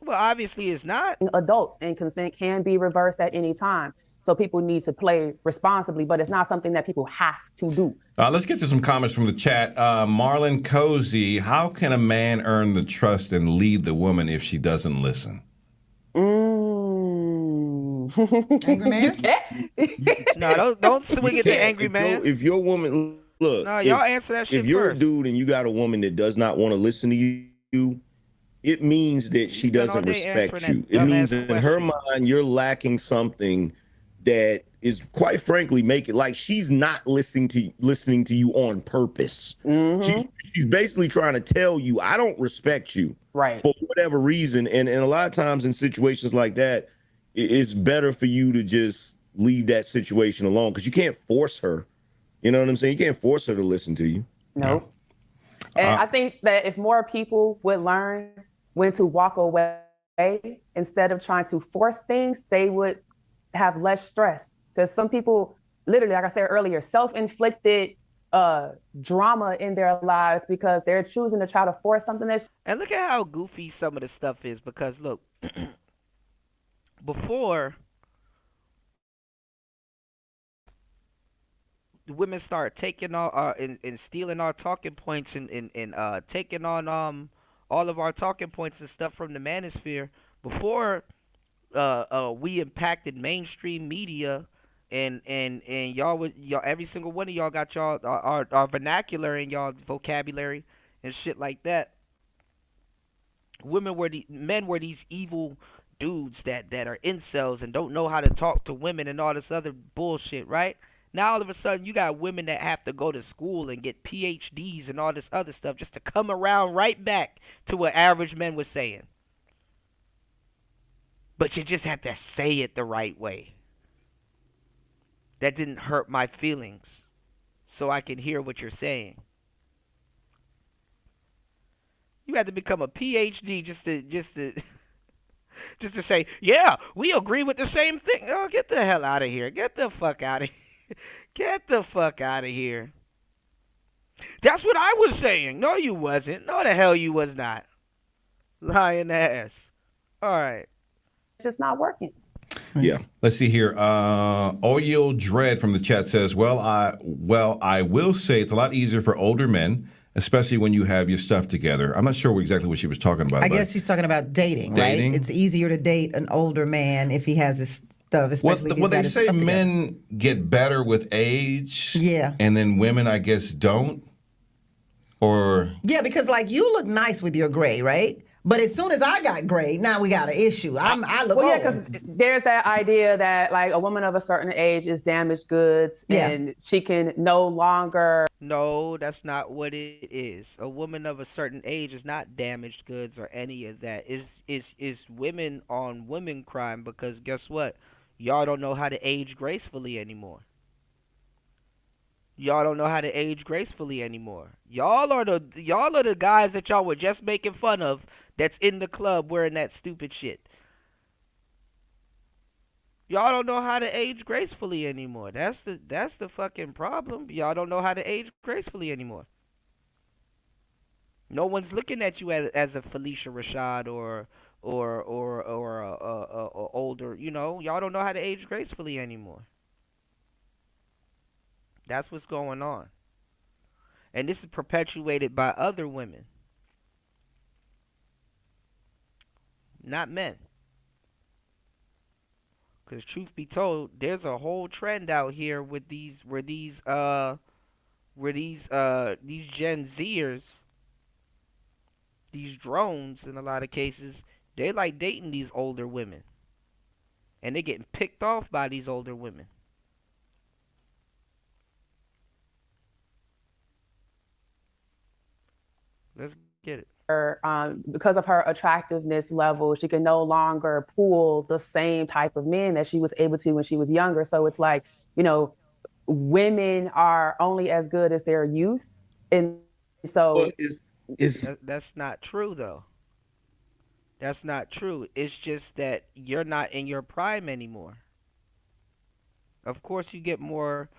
Well, obviously it's not. Adults, and consent can be reversed at any time. So people need to play responsibly, but it's not something that people have to do. Let's get to some comments from the chat. Marlon Cozy, how can a man earn the trust and lead the woman if she doesn't listen? Angry man? No, don't swing at the angry man. If your woman, look. No, y'all answer that shit If you're first. a dude and you got a woman that does not want to listen to you, it means that she doesn't respect you. It means that in her mind, you're lacking something that is, quite frankly, make it like she's not listening to you on purpose. She's basically trying to tell you, I don't respect you, right? For whatever reason. And a lot of times in situations like that, it's better for you to just leave that situation alone because you can't force her. You know what I'm saying? You can't force her to listen to you. No. And I think that if more people would learn when to walk away instead of trying to force things, they would have less stress. Because some people, literally, like I said earlier, self-inflicted drama in their lives because they're choosing to try to force something that's... And look at how goofy some of the stuff is. Because look, before the women start taking our and stealing our talking points and taking on all of our talking points and stuff from the manosphere, before we impacted mainstream media and y'all every single one of y'all got y'all our vernacular and y'all vocabulary and shit like that. Men were these evil dudes that are incels and don't know how to talk to women and all this other bullshit, right? Now all of a sudden you got women that have to go to school and get PhDs and all this other stuff just to come around right back to what average men was saying. But you just have to say it the right way. That didn't hurt my feelings, so I can hear what you're saying. You had to become a PhD just to say, yeah, we agree with the same thing. Oh, get the hell out of here. Get the fuck out of here. Get the fuck out of here. That's what I was saying. No, you wasn't. No, the hell you was not. Lying ass. All right. It's just not working. Yeah. Let's see here. Oil Dread from the chat says, well, I will say it's a lot easier for older men, especially when you have your stuff together. I'm not sure exactly what she was talking about. I guess she's talking about dating, right? It's easier to date an older man if he has his stuff, especially well, they say men get better with age. Yeah. And then women, I guess, don't. Or yeah, because like you look nice with your gray, right? But as soon as I got gray, now we got an issue. I look well, yeah, old. because there's that idea that like a woman of a certain age is damaged goods, and she can no longer. No, that's not what it is. A woman of a certain age is not damaged goods or any of that. It's women on women crime, because guess what? Y'all don't know how to age gracefully anymore. Y'all don't know how to age gracefully anymore. Y'all are the guys that y'all were just making fun of that's in the club wearing that stupid shit. Y'all don't know how to age gracefully anymore. That's the fucking problem. Y'all don't know how to age gracefully anymore. No one's looking at you as a Felicia Rashad or or older, y'all don't know how to age gracefully anymore. That's what's going on. And this is perpetuated by other women, not men. Because truth be told, there's a whole trend out here with these Gen Zers, these drones in a lot of cases, they like dating these older women. And they're getting picked off by these older women. Let's get it. Because of her attractiveness level, she can no longer pull the same type of men that she was able to when she was younger. So it's like, women are only as good as their youth. And so that's not true, though. That's not true. It's just that you're not in your prime anymore. Of course, you get more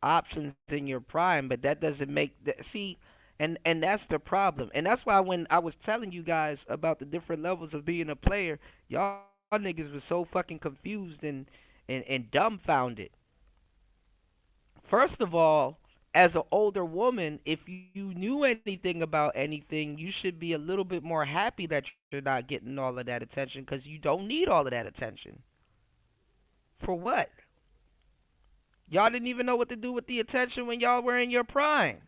options in your prime, but that doesn't make and that's the problem. And that's why when I was telling you guys about the different levels of being a player, y'all niggas was so fucking confused and dumbfounded. First of all, as an older woman, if you knew anything about anything, you should be a little bit more happy that you're not getting all of that attention, because you don't need all of that attention. For what? Y'all didn't even know what to do with the attention when y'all were in your prime.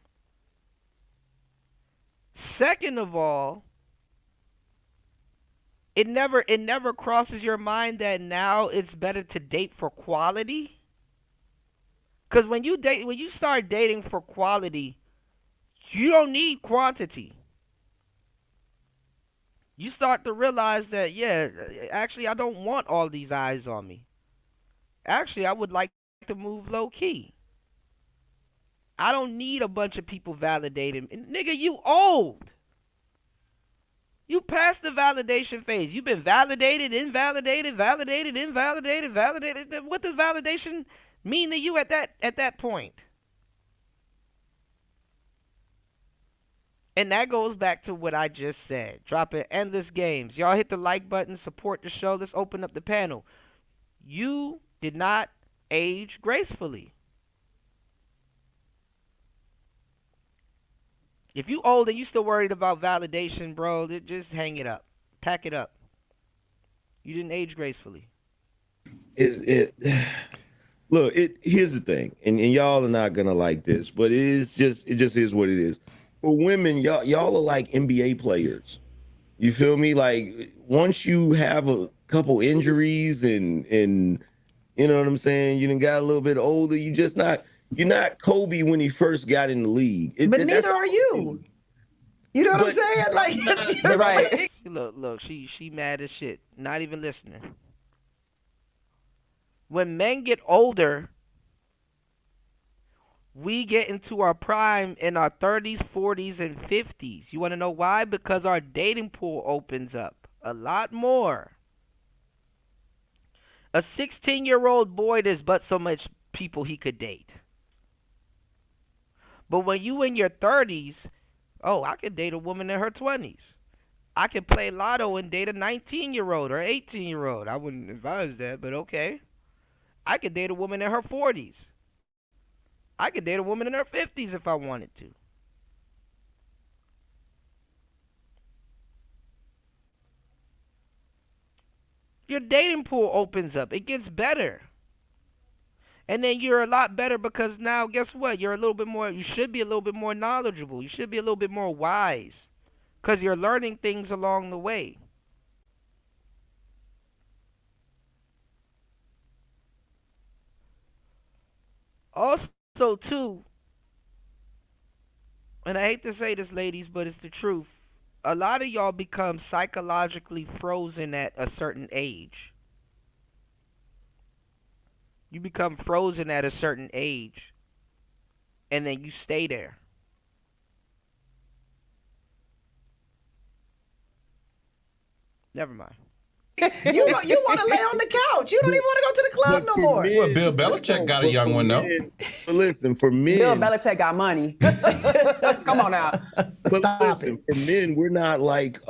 Second of all, it never crosses your mind that now it's better to date for quality. Because when you start dating for quality, you don't need quantity. You start to realize that, yeah, actually I don't want all these eyes on me. Actually, I would like to move low key. I don't need a bunch of people validating. Nigga, you old. You passed the validation phase. You've been validated, invalidated, validated, invalidated, validated. What does validation mean to you at that point? And that goes back to what I just said. Dropping endless games. Y'all hit the like button, support the show. Let's open up the panel. You did not age gracefully. If you old and you still worried about validation, bro, just hang it up. Pack it up. You didn't age gracefully. Here's the thing, and y'all are not gonna like this, but it just is what it is. For women, y'all are like NBA players. You feel me? Like, once you have a couple injuries and you know what I'm saying, you done got a little bit older, you're not Kobe when he first got in the league. But neither are you. You know what I'm saying? Like, right. Look, she mad as shit. Not even listening. When men get older, we get into our prime in our 30s, 40s, and 50s. You want to know why? Because our dating pool opens up a lot more. A 16-year-old boy, there's but so much people he could date. But when you in your 30s, I could date a woman in her 20s. I could play lotto and date a 19-year-old or 18-year-old. I wouldn't advise that, but okay. I could date a woman in her 40s. I could date a woman in her 50s if I wanted to. Your dating pool opens up. It gets better. And then you're a lot better because now, guess what? You should be a little bit more knowledgeable. You should be a little bit more wise because you're learning things along the way. Also, too, and I hate to say this, ladies, but it's the truth. A lot of y'all become psychologically frozen at a certain age. You become frozen at a certain age, and then you stay there. Never mind. You want to lay on the couch. You don't even want to go to the club no more. Well, Bill Belichick got a young one, though. But listen, for men... Bill Belichick got money. Come on now. But listen, for men, we're not like...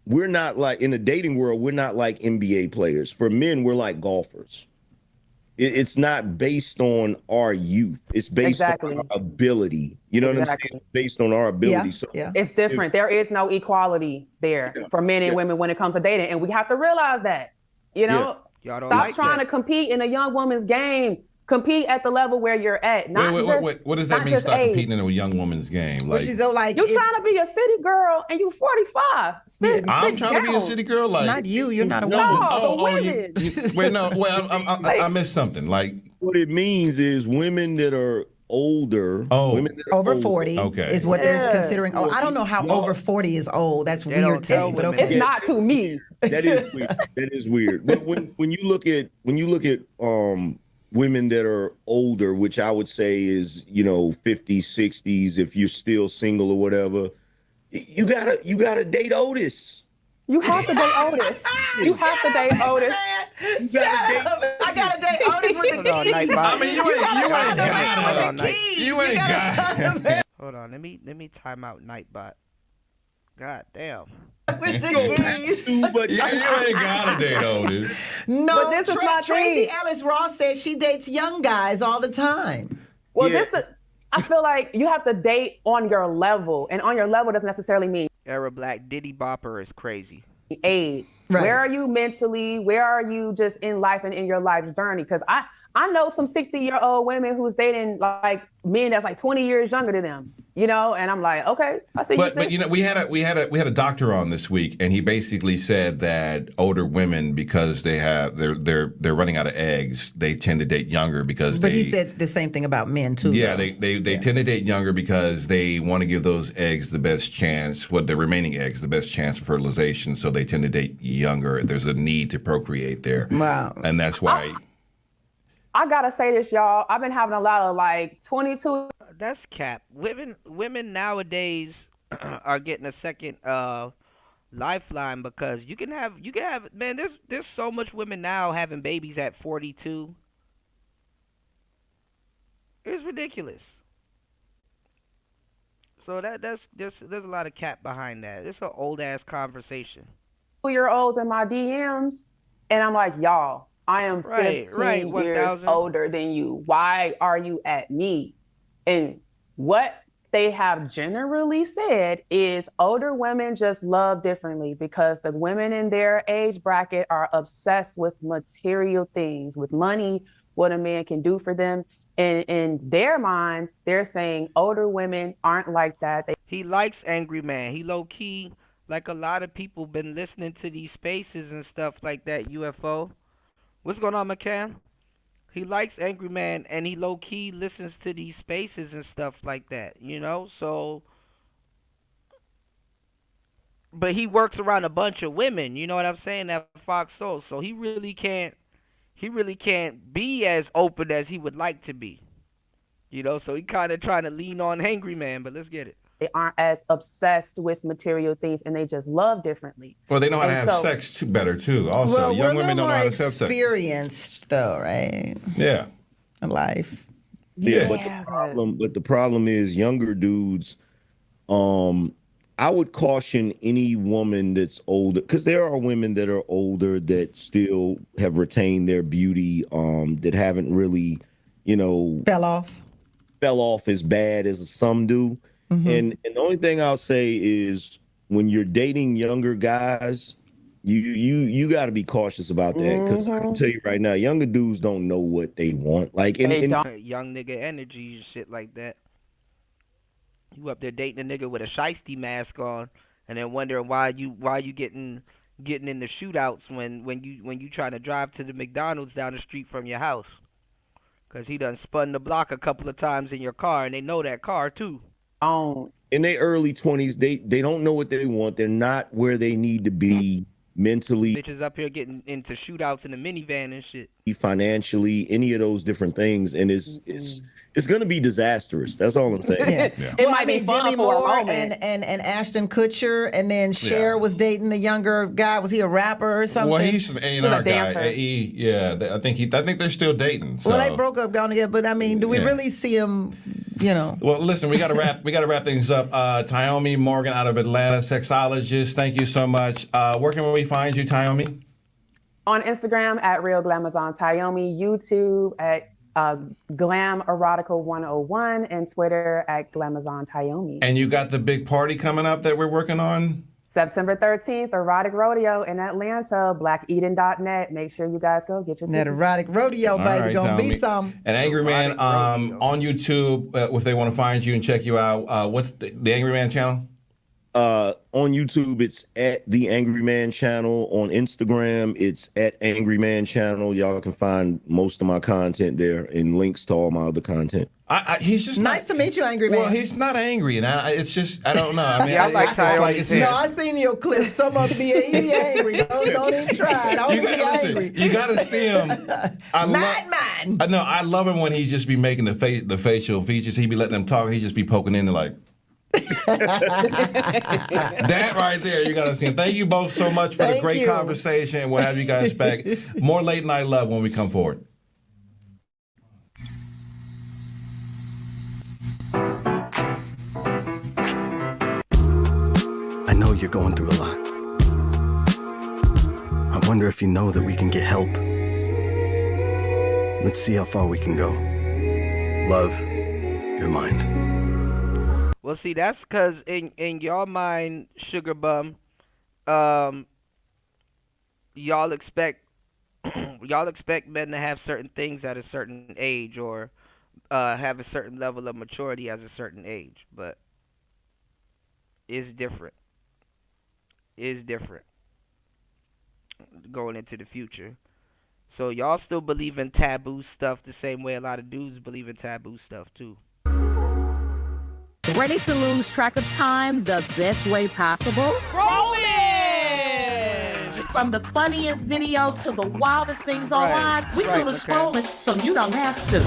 we're not like in the dating world. We're not like NBA players. For men, we're like golfers. It's not based on our youth. It's based on our ability. You know what I'm saying? It's based on our ability. It's different. There is no equality there for men and women when it comes to dating, and we have to realize that. You know, stop trying to compete in a young woman's game. Compete at the level where you're at. Wait. What does that mean? Stop competing in a young woman's game? Well, she's though, like you trying to be a city girl and you 45. I'm trying to be a city girl. Like not you. You're not a woman. No, the women. Wait, no. Wait, I missed something. Like what it means is women that are older, women that are over 40 is what they're considering. Oh, I don't know how over 40 is old. That's weird to me, but okay. It's not to me. That is weird. That is weird. But when you look at women that are older, which I would say is, 50s, 60s, if you're still single or whatever, you gotta date Otis. You have to date Otis. You have to date Otis. Shut up. I gotta date Otis with the keys. I mean, you ain't got it. Hold on, let me time out Nightbot. God damn. With the keys. But you ain't gotta date Otis. No, but this is my Tracy thing. Ellis Ross said she dates young guys all the time. Well, I feel like you have to date on your level, and on your level doesn't necessarily mean Era Black Diddy Bopper is crazy. Age. Right. Where are you mentally? Where are you just in life and in your life's journey? Because I know some 60-year-old women who's dating like men that's like 20 years younger than them, and I'm like, okay, I see. But we had a doctor on this week, and he basically said that older women, because they're running out of eggs, they tend to date younger because he said the same thing about men too. Yeah, they tend to date younger because they want to give those eggs the best chance, the remaining eggs the best chance for fertilization. So they tend to date younger. There's a need to procreate there. Wow. And that's why. I gotta say this, y'all. I've been having a lot of like 22. That's cap. Women nowadays are getting a second lifeline because you can have man. There's so much women now having babies at 42. It's ridiculous. So there's a lot of cap behind that. It's an old ass conversation. 2-year-olds in my DMs, and I'm like, y'all, I am 15 years older than you. Why are you at me? And what they have generally said is older women just love differently because the women in their age bracket are obsessed with material things, with money, what a man can do for them. And in their minds, they're saying older women aren't like that. He likes Angry Man. He low key, like a lot of people, been listening to these spaces and stuff like that. UFO. What's going on, McCann? He likes Angry Man, and he low key listens to these spaces and stuff like that. So. But he works around a bunch of women. You know what I'm saying? That Fox Soul. So he really can't be as open as he would like to be. So he kind of trying to lean on Angry Man, but let's get it. They aren't as obsessed with material things, and they just love differently. Well, they know how to have sex better too. Also, young women don't know how to have sex. Experienced though, right? Yeah. In life. Yeah. But the problem is younger dudes. I would caution any woman that's older, because there are women that are older that still have retained their beauty, that haven't really, fell off as bad as some do. Mm-hmm. And the only thing I'll say is when you're dating younger guys, you got to be cautious about that, because I can tell you right now, younger dudes don't know what they want. Like young nigga energy and shit like that. You up there dating a nigga with a shiesty mask on, and then wondering why you getting in the shootouts when you trying to drive to the McDonald's down the street from your house, cause he done spun the block a couple of times in your car, and they know that car too. In their early 20s, they don't know what they want. They're not where they need to be mentally. Bitches up here getting into shootouts in the minivan and shit. Financially, any of those different things, and it's going to be disastrous. That's all I'm saying. Yeah. It might be Demi Moore and Ashton Kutcher, and then Cher was dating the younger guy. Was he a rapper or something? Well, he's an A&R guy. I think they're still dating. So. Well, they broke up, gone together. But I mean, do we really see him you know. Well, listen, we got to wrap things up. Tyomi Morgan out of Atlanta, sexologist. Thank you so much. Where can we find you, Tyomi? On Instagram at Real Glamazon Tyomi, YouTube at Glam Erotica 101, and Twitter at Glamazon Tyomi. And you got the big party coming up that we're working on? September 13th, Erotic Rodeo in Atlanta, blackeden.net. Make sure you guys go get your tickets. That Erotic Rodeo, baby, right, gonna Tyomi. be some. And Angry Man on YouTube, if they want to find you and check you out, what's the Angry Man channel? On YouTube, it's at The Angry Man Channel. On Instagram, it's at Angry Man Channel. Y'all can find most of my content there and links to all my other content. He's just nice to meet you, Angry Man. Well, he's not angry, and it's just I don't know. I mean, Yeah, I like Tyomi's No, I seen your clip. Some of it he be angry. Don't even try. Don't be angry. You gotta see him. Madman. I love him when he just be making the facial features. He be letting them talk, and he just be poking in like. That right there, you gotta see him. Thank you both so much for the great conversation. We'll have you guys back. More late night love when we come forward. I know you're going through a lot. I wonder if you know that we can get help. Let's see how far we can go. Love, your mind. Well, see, that's because in your mind, Sugar Bum, y'all expect men to have certain things at a certain age or have a certain level of maturity at a certain age, but it's different. It's different going into the future. So y'all still believe in taboo stuff the same way a lot of dudes believe in taboo stuff too. Ready to lose track of time the best way possible? Rolling! From the funniest videos to the wildest things online, we do the scrolling so you don't have to.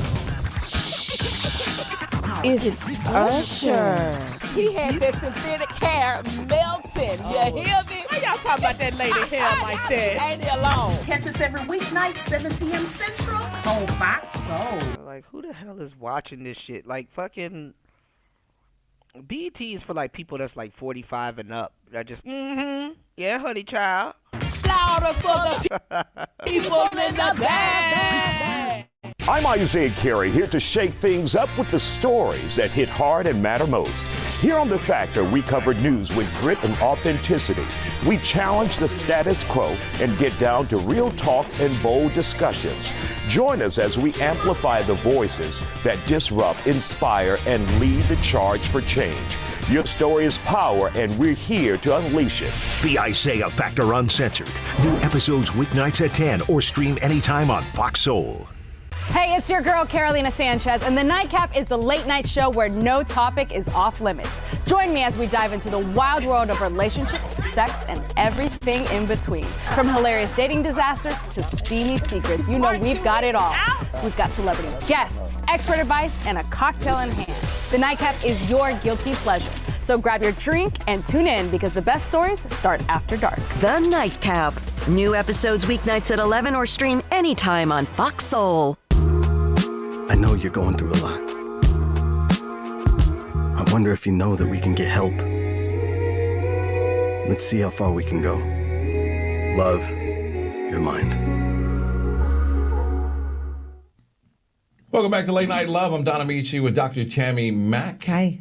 It's Usher. He had that synthetic hair melting. You hear me? Why y'all talking about that lady hair like that? Ain't it alone? Catch us every weeknight, 7 p.m. Central on Fox Soul. Like, who the hell is watching this shit? Like, fucking BET is for like people that's like 45 and up. That just yeah, honey child. Louder for the people in the back. I'm Isaiah Carey, here to shake things up with the stories that hit hard and matter most. Here on The Factor, we cover news with grit and authenticity. We challenge the status quo and get down to real talk and bold discussions. Join us as we amplify the voices that disrupt, inspire, and lead the charge for change. Your story is power, and we're here to unleash it. The Isaiah Factor Uncensored. New episodes weeknights at 10 or stream anytime on Fox Soul. Hey, it's your girl, Carolina Sanchez, and The Nightcap is the late night show where no topic is off limits. Join me as we dive into the wild world of relationships, sex, and everything in between. From hilarious dating disasters to steamy secrets, you know we've got it all. We've got celebrity guests, expert advice, and a cocktail in hand. The Nightcap is your guilty pleasure. So grab your drink and tune in because the best stories start after dark. The Nightcap. New episodes weeknights at 11 or stream anytime on Fox Soul. I know you're going through a lot. I wonder if you know that we can get help. Let's see how far we can go. Love, your mind. Welcome back to Late Night Love. I'm Don Amici with Dr. Tammy Mack. Hi.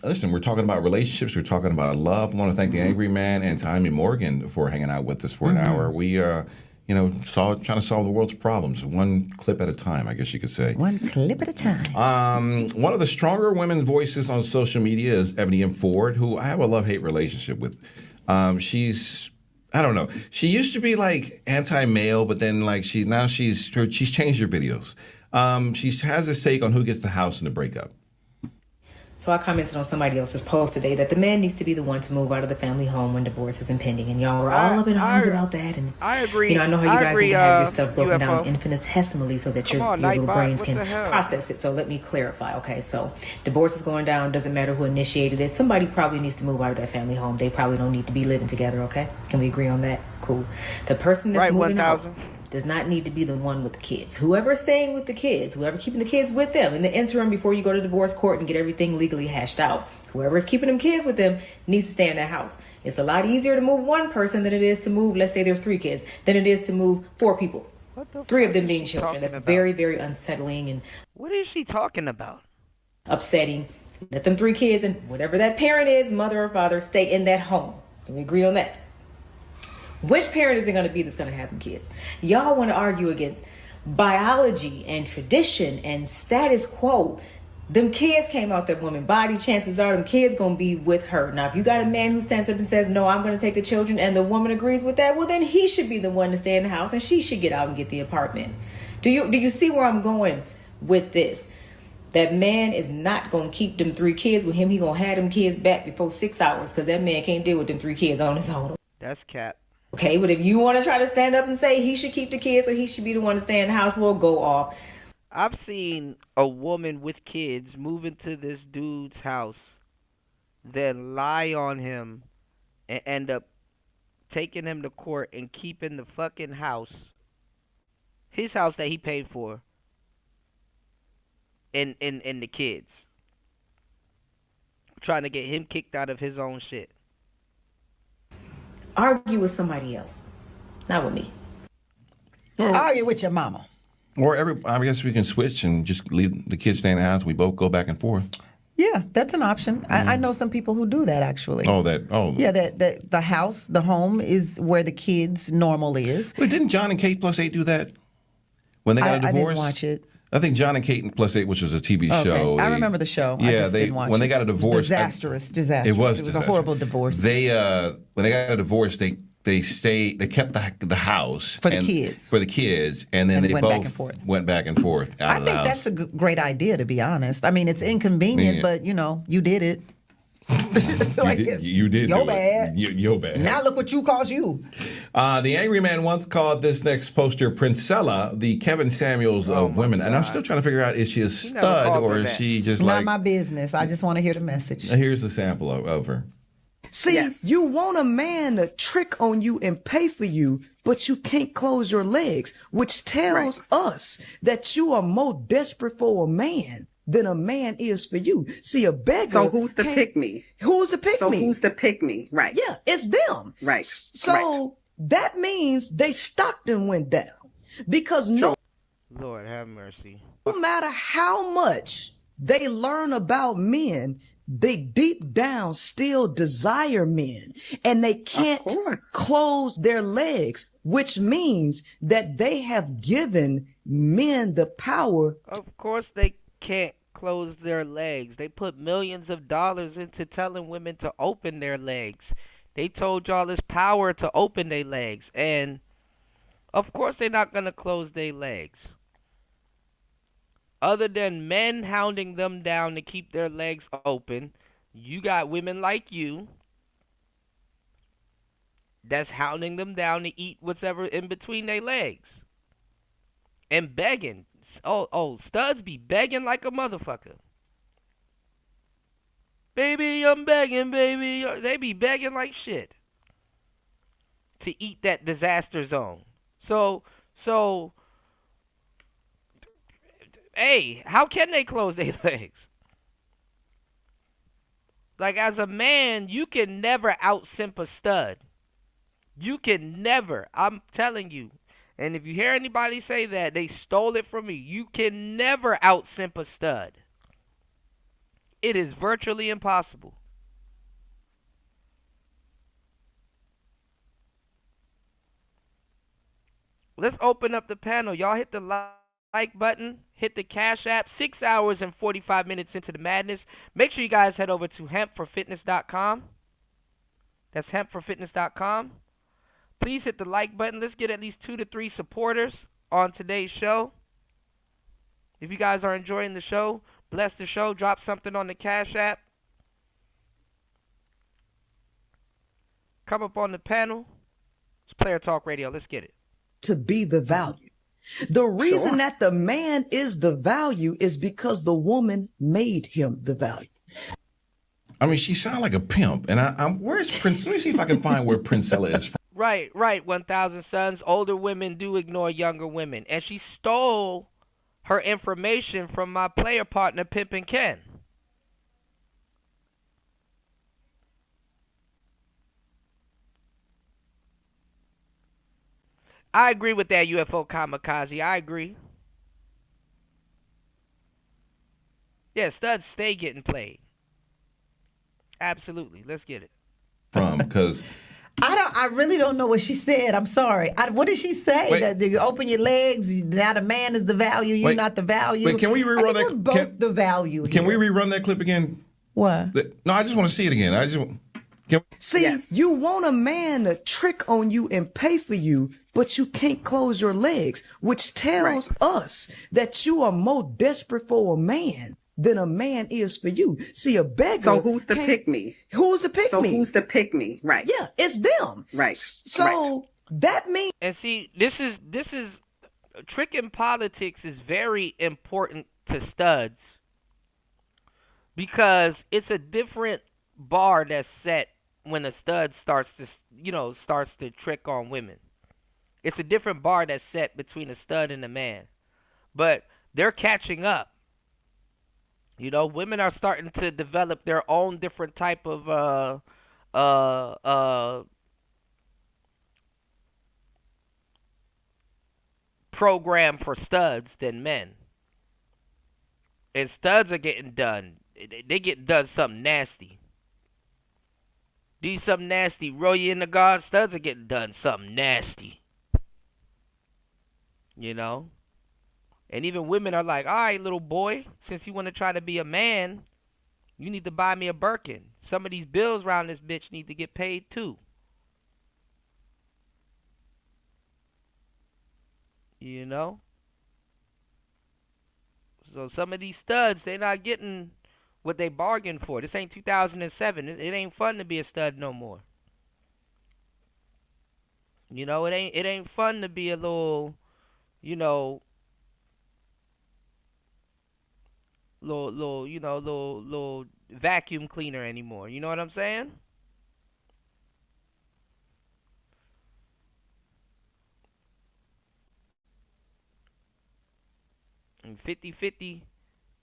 Listen, we're talking about relationships. We're talking about love. I want to thank the Angry Man and Tyomi Morgan for hanging out with us for an hour. We, trying to solve the world's problems, one clip at a time, I guess you could say. One clip at a time. One of the stronger women's voices on social media is Ebony M. Ford, who I have a love-hate relationship with. She's, I don't know. She used to be like anti-male, but then like she's changed her videos. She has this take on who gets the house in the breakup. So I commented on somebody else's post today that the man needs to be the one to move out of the family home when divorce is impending, and y'all were all up in arms about that. And I agree. I know how you guys need to have your stuff broken down infinitesimally so that your little brains can process it. So let me clarify, okay? So divorce is going down. Doesn't matter who initiated it. Somebody probably needs to move out of that family home. They probably don't need to be living together, okay? Can we agree on that? Cool. The person that's moving out does not need to be the one with the kids. Whoever's staying with the kids, whoever keeping the kids with them in the interim before you go to divorce court and get everything legally hashed out, whoever's keeping them kids with them needs to stay in that house. It's a lot easier to move one person than it is to move, let's say there's 3 kids, than it is to move 4 people. 3 of them being children. That's very, very unsettling and what is she talking about? Upsetting. Let them 3 kids and whatever that parent is, mother or father, stay in that home. Can we agree on that? Which parent is it going to be that's going to have them kids? Y'all want to argue against biology and tradition and status quo. Them kids came out that woman body. Chances are them kids going to be with her. Now, if you got a man who stands up and says, no, I'm going to take the children, and the woman agrees with that, well, then he should be the one to stay in the house and she should get out and get the apartment. Do you see where I'm going with this? That man is not going to keep them 3 kids with him. He going to have them kids back before 6 hours because that man can't deal with them 3 kids on his own. That's cap. Okay, but if you want to try to stand up and say he should keep the kids or he should be the one to stay in the house, well, go off. I've seen a woman with kids move into this dude's house, then lie on him, and end up taking him to court and keeping the fucking house, his house that he paid for, and the kids. Trying to get him kicked out of his own shit. Argue with somebody else, not with me. Argue with your mama. Or I guess we can switch and just leave the kids stay in the house. We both go back and forth. Yeah, that's an option. I know some people who do that actually. Yeah, that the house, the home is where the kids' normal is. But didn't John and Kate Plus 8 do that when they got a divorce? I didn't watch it. I think John and Kate Plus 8, which was a TV show. I remember the show. Yeah, I just didn't watch when it. they got a divorce. It was disastrous. It was disastrous. A horrible divorce. They when they got a divorce, they kept the house for the kids, and then they went both back and forth. went back and forth out I of the think house. that's a great idea, to be honest. I mean, it's inconvenient, but you did it. You did. Your do bad. It. Your bad. Now look what you caused you. The angry man once called this next poster Princella, the Kevin Samuels of women, and I'm still trying to figure out, is she a stud or is she just not my business? I just want to hear the message. Here's a sample of her. See, you want a man to trick on you and pay for you, but you can't close your legs, which tells us that you are more desperate for a man than a man is for you. See, a beggar. So who's the pick me? Who's the pick me? So who's the pick me? Right. Yeah, it's them. Right. So that means they stocked and went down. Because Lord have mercy. No matter how much they learn about men, they deep down still desire men. And they can't close their legs, which means that they have given men the power. Of course they can't close their legs. They put millions of dollars into telling women to open their legs. They told y'all it's power to open their legs. And of course they're not going to close their legs. Other than men hounding them down to keep their legs open, you got women like you that's hounding them down to eat whatever in between their legs. And begging. Oh, studs be begging like a motherfucker. Baby, I'm begging, baby. They be begging like shit to eat that disaster zone. So, hey, how can they close their legs? Like, as a man, you can never out-simp a stud. You can never. I'm telling you. And if you hear anybody say that, they stole it from me. You can never out-simp a stud. It is virtually impossible. Let's open up the panel. Y'all hit the like button. Hit the Cash App. 6 hours and 45 minutes into the madness. Make sure you guys head over to hempforfitness.com. That's hempforfitness.com. Please hit the like button. Let's get at least 2 to 3 supporters on today's show. If you guys are enjoying the show, bless the show. Drop something on the Cash App. Come up on the panel. It's Player Talk Radio. Let's get it. To be the value. The reason that the man is the value is because the woman made him the value. I mean, she sounds like a pimp. And I'm where's Prince? Let me see if I can find where Princella is from. Right, 1,000 Sons. Older women do ignore younger women. And she stole her information from my player partner, Pimpin' Ken. I agree with that, UFO Kamikaze. I agree. Yeah, studs stay getting played. Absolutely. Let's get it. Because I really don't know what she said. I'm sorry. What did she say? Wait. That you open your legs, now the man is the value, you're Wait. not the value. Wait, can we rerun I think that? we're both the value Can here. we rerun that clip again? What? No, I just want to see it again. See, you want a man to trick on you and pay for you, but you can't close your legs, which tells us that you are more desperate for a man than a man is for you. See, a beggar. So who's the pick me? Who's the pick me? So who's the pick me? Right. Yeah, it's them. Right. So that means. And see, this is trick in politics is very important to studs because it's a different bar that's set when a stud starts to trick on women. It's a different bar that's set between a stud and a man. But they're catching up. Women are starting to develop their own different type of program for studs than men. And studs are getting done. They get done something nasty. Do something nasty, roll you in the guard. Studs are getting done something nasty. And even women are like, all right, little boy, since you want to try to be a man, you need to buy me a Birkin. Some of these bills around this bitch need to get paid too. So some of these studs, they're not getting what they bargained for. This ain't 2007. It ain't fun to be a stud no more. It ain't fun to be a little, little vacuum cleaner anymore. You know what I'm saying? And 50-50.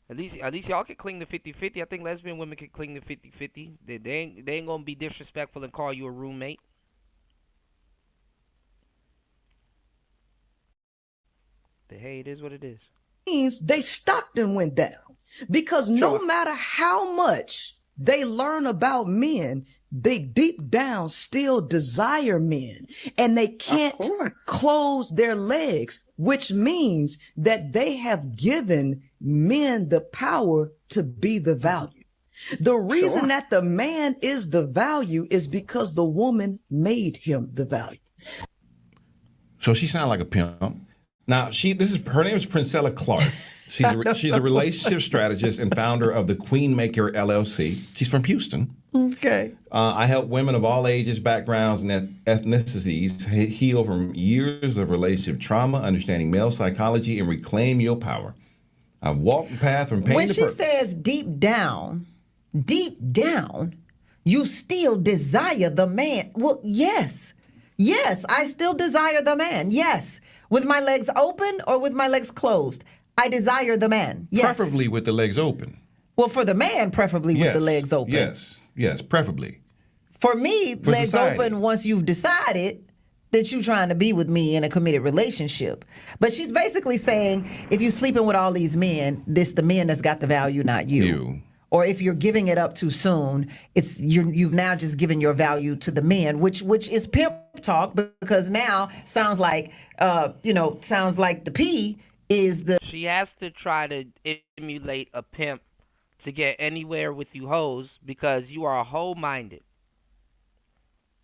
At least y'all can cling to 50-50. I think lesbian women can cling to 50-50. They ain't gonna be disrespectful and call you a roommate. But hey, it is what it is. Means they stopped and went down. Because no matter how much they learn about men, they deep down still desire men. And they can't close their legs, which means that they have given men the power to be the value. The reason that the man is the value is because the woman made him the value. So she sounded like a pimp. Now her name is Princella Clark. She's a relationship strategist and founder of the Queen Maker LLC. She's from Houston. Okay. I help women of all ages, backgrounds, and ethnicities heal from years of relationship trauma, understanding male psychology, and reclaim your power. I've walked the path from pain when to she purpose. says deep down, you still desire the man. Well, yes, I still desire the man. Yes, with my legs open or with my legs closed, I desire the man. Yes. Preferably with the legs open. Well, for the man, preferably with the legs open. Yes, preferably. For me, For legs society. open once you've decided that you're trying to be with me in a committed relationship. But she's basically saying, if you're sleeping with all these men, this the men that's got the value, not you. Or if you're giving it up too soon, you've now just given your value to the men, which is pimp talk, because now sounds like the P is the. She has to try to emulate a pimp to get anywhere with you hoes because you are hoe-minded.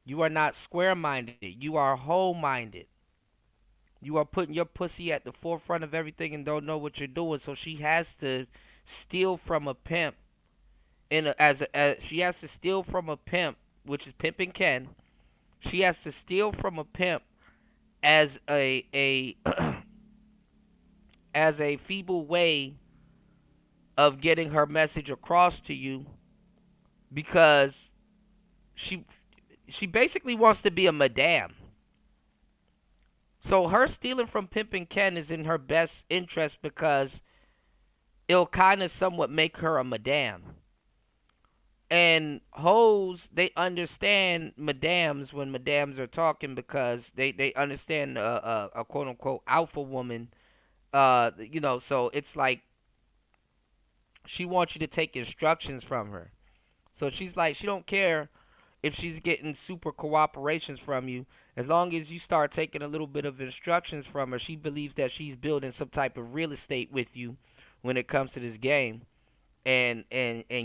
You are not square-minded. You are hoe-minded. You are putting your pussy at the forefront of everything and don't know what you're doing. So she has to steal from a pimp. She has to steal from a pimp, which is Pimpin' Ken. She has to steal from a pimp as a as a feeble way of getting her message across to you, because she basically wants to be a madame. So her stealing from Pimpin' Ken is in her best interest because it'll kind of somewhat make her a madame. And hoes, they understand madams when madams are talking because they understand a quote unquote alpha woman. So it's like she wants you to take instructions from her. So she's like, she don't care if she's getting super cooperations from you. As long as you start taking a little bit of instructions from her, she believes that she's building some type of real estate with you when it comes to this game and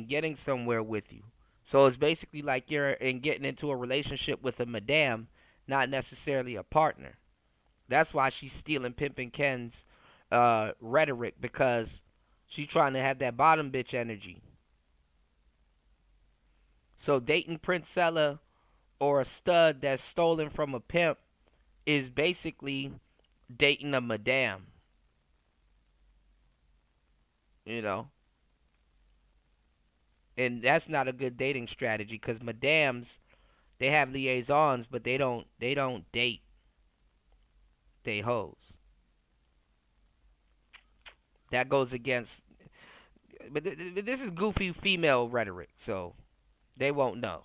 getting somewhere with you. So it's basically like you're getting into a relationship with a madame, not necessarily a partner. That's why she's stealing Pimpin' Ken's rhetoric, because she's trying to have that bottom bitch energy. So dating Princella or a stud that's stolen from a pimp is basically dating a madame. You know? And that's not a good dating strategy, because madams, they have liaisons, but they don't date. They hoes. That goes against, but this is goofy female rhetoric, so they won't know.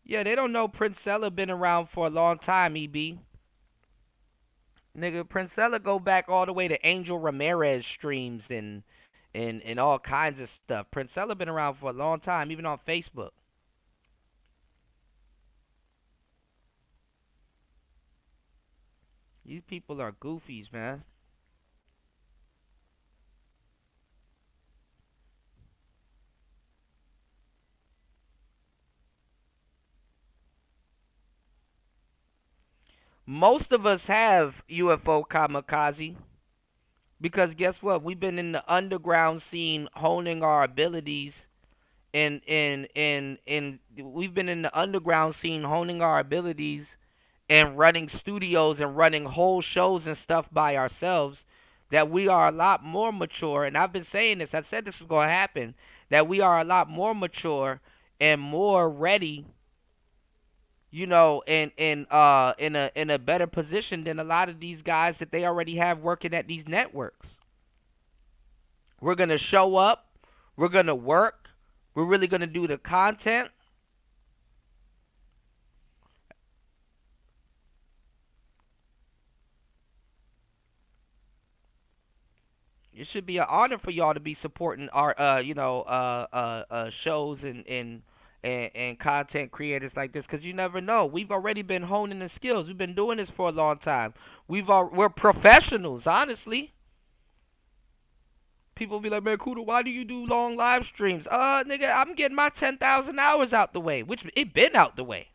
Yeah, they don't know Princella been around for a long time, EB. Nigga, Princella go back all the way to Angel Ramirez streams and all kinds of stuff. Princella been around for a long time, even on Facebook. These people are goofies, man. Most of us have UFO kamikaze, because guess what? We've been in the underground scene honing our abilities, and we've been in the underground scene honing our abilities and running studios and running whole shows and stuff by ourselves, that we are a lot more mature. And I've been saying this, I said this was going to happen, that we are a lot more mature and more ready, you know, in a better position than a lot of these guys that they already have working at these networks. We're going to show up. We're going to work. We're really going to do the content. It should be an honor for y'all to be supporting our, shows and content creators like this, because you never know. We've already been honing the skills. We've been doing this for a long time. We're professionals, honestly. People be like, man, Kuda, why do you do long live streams? Nigga, I'm getting my 10,000 hours out the way, which it been out the way.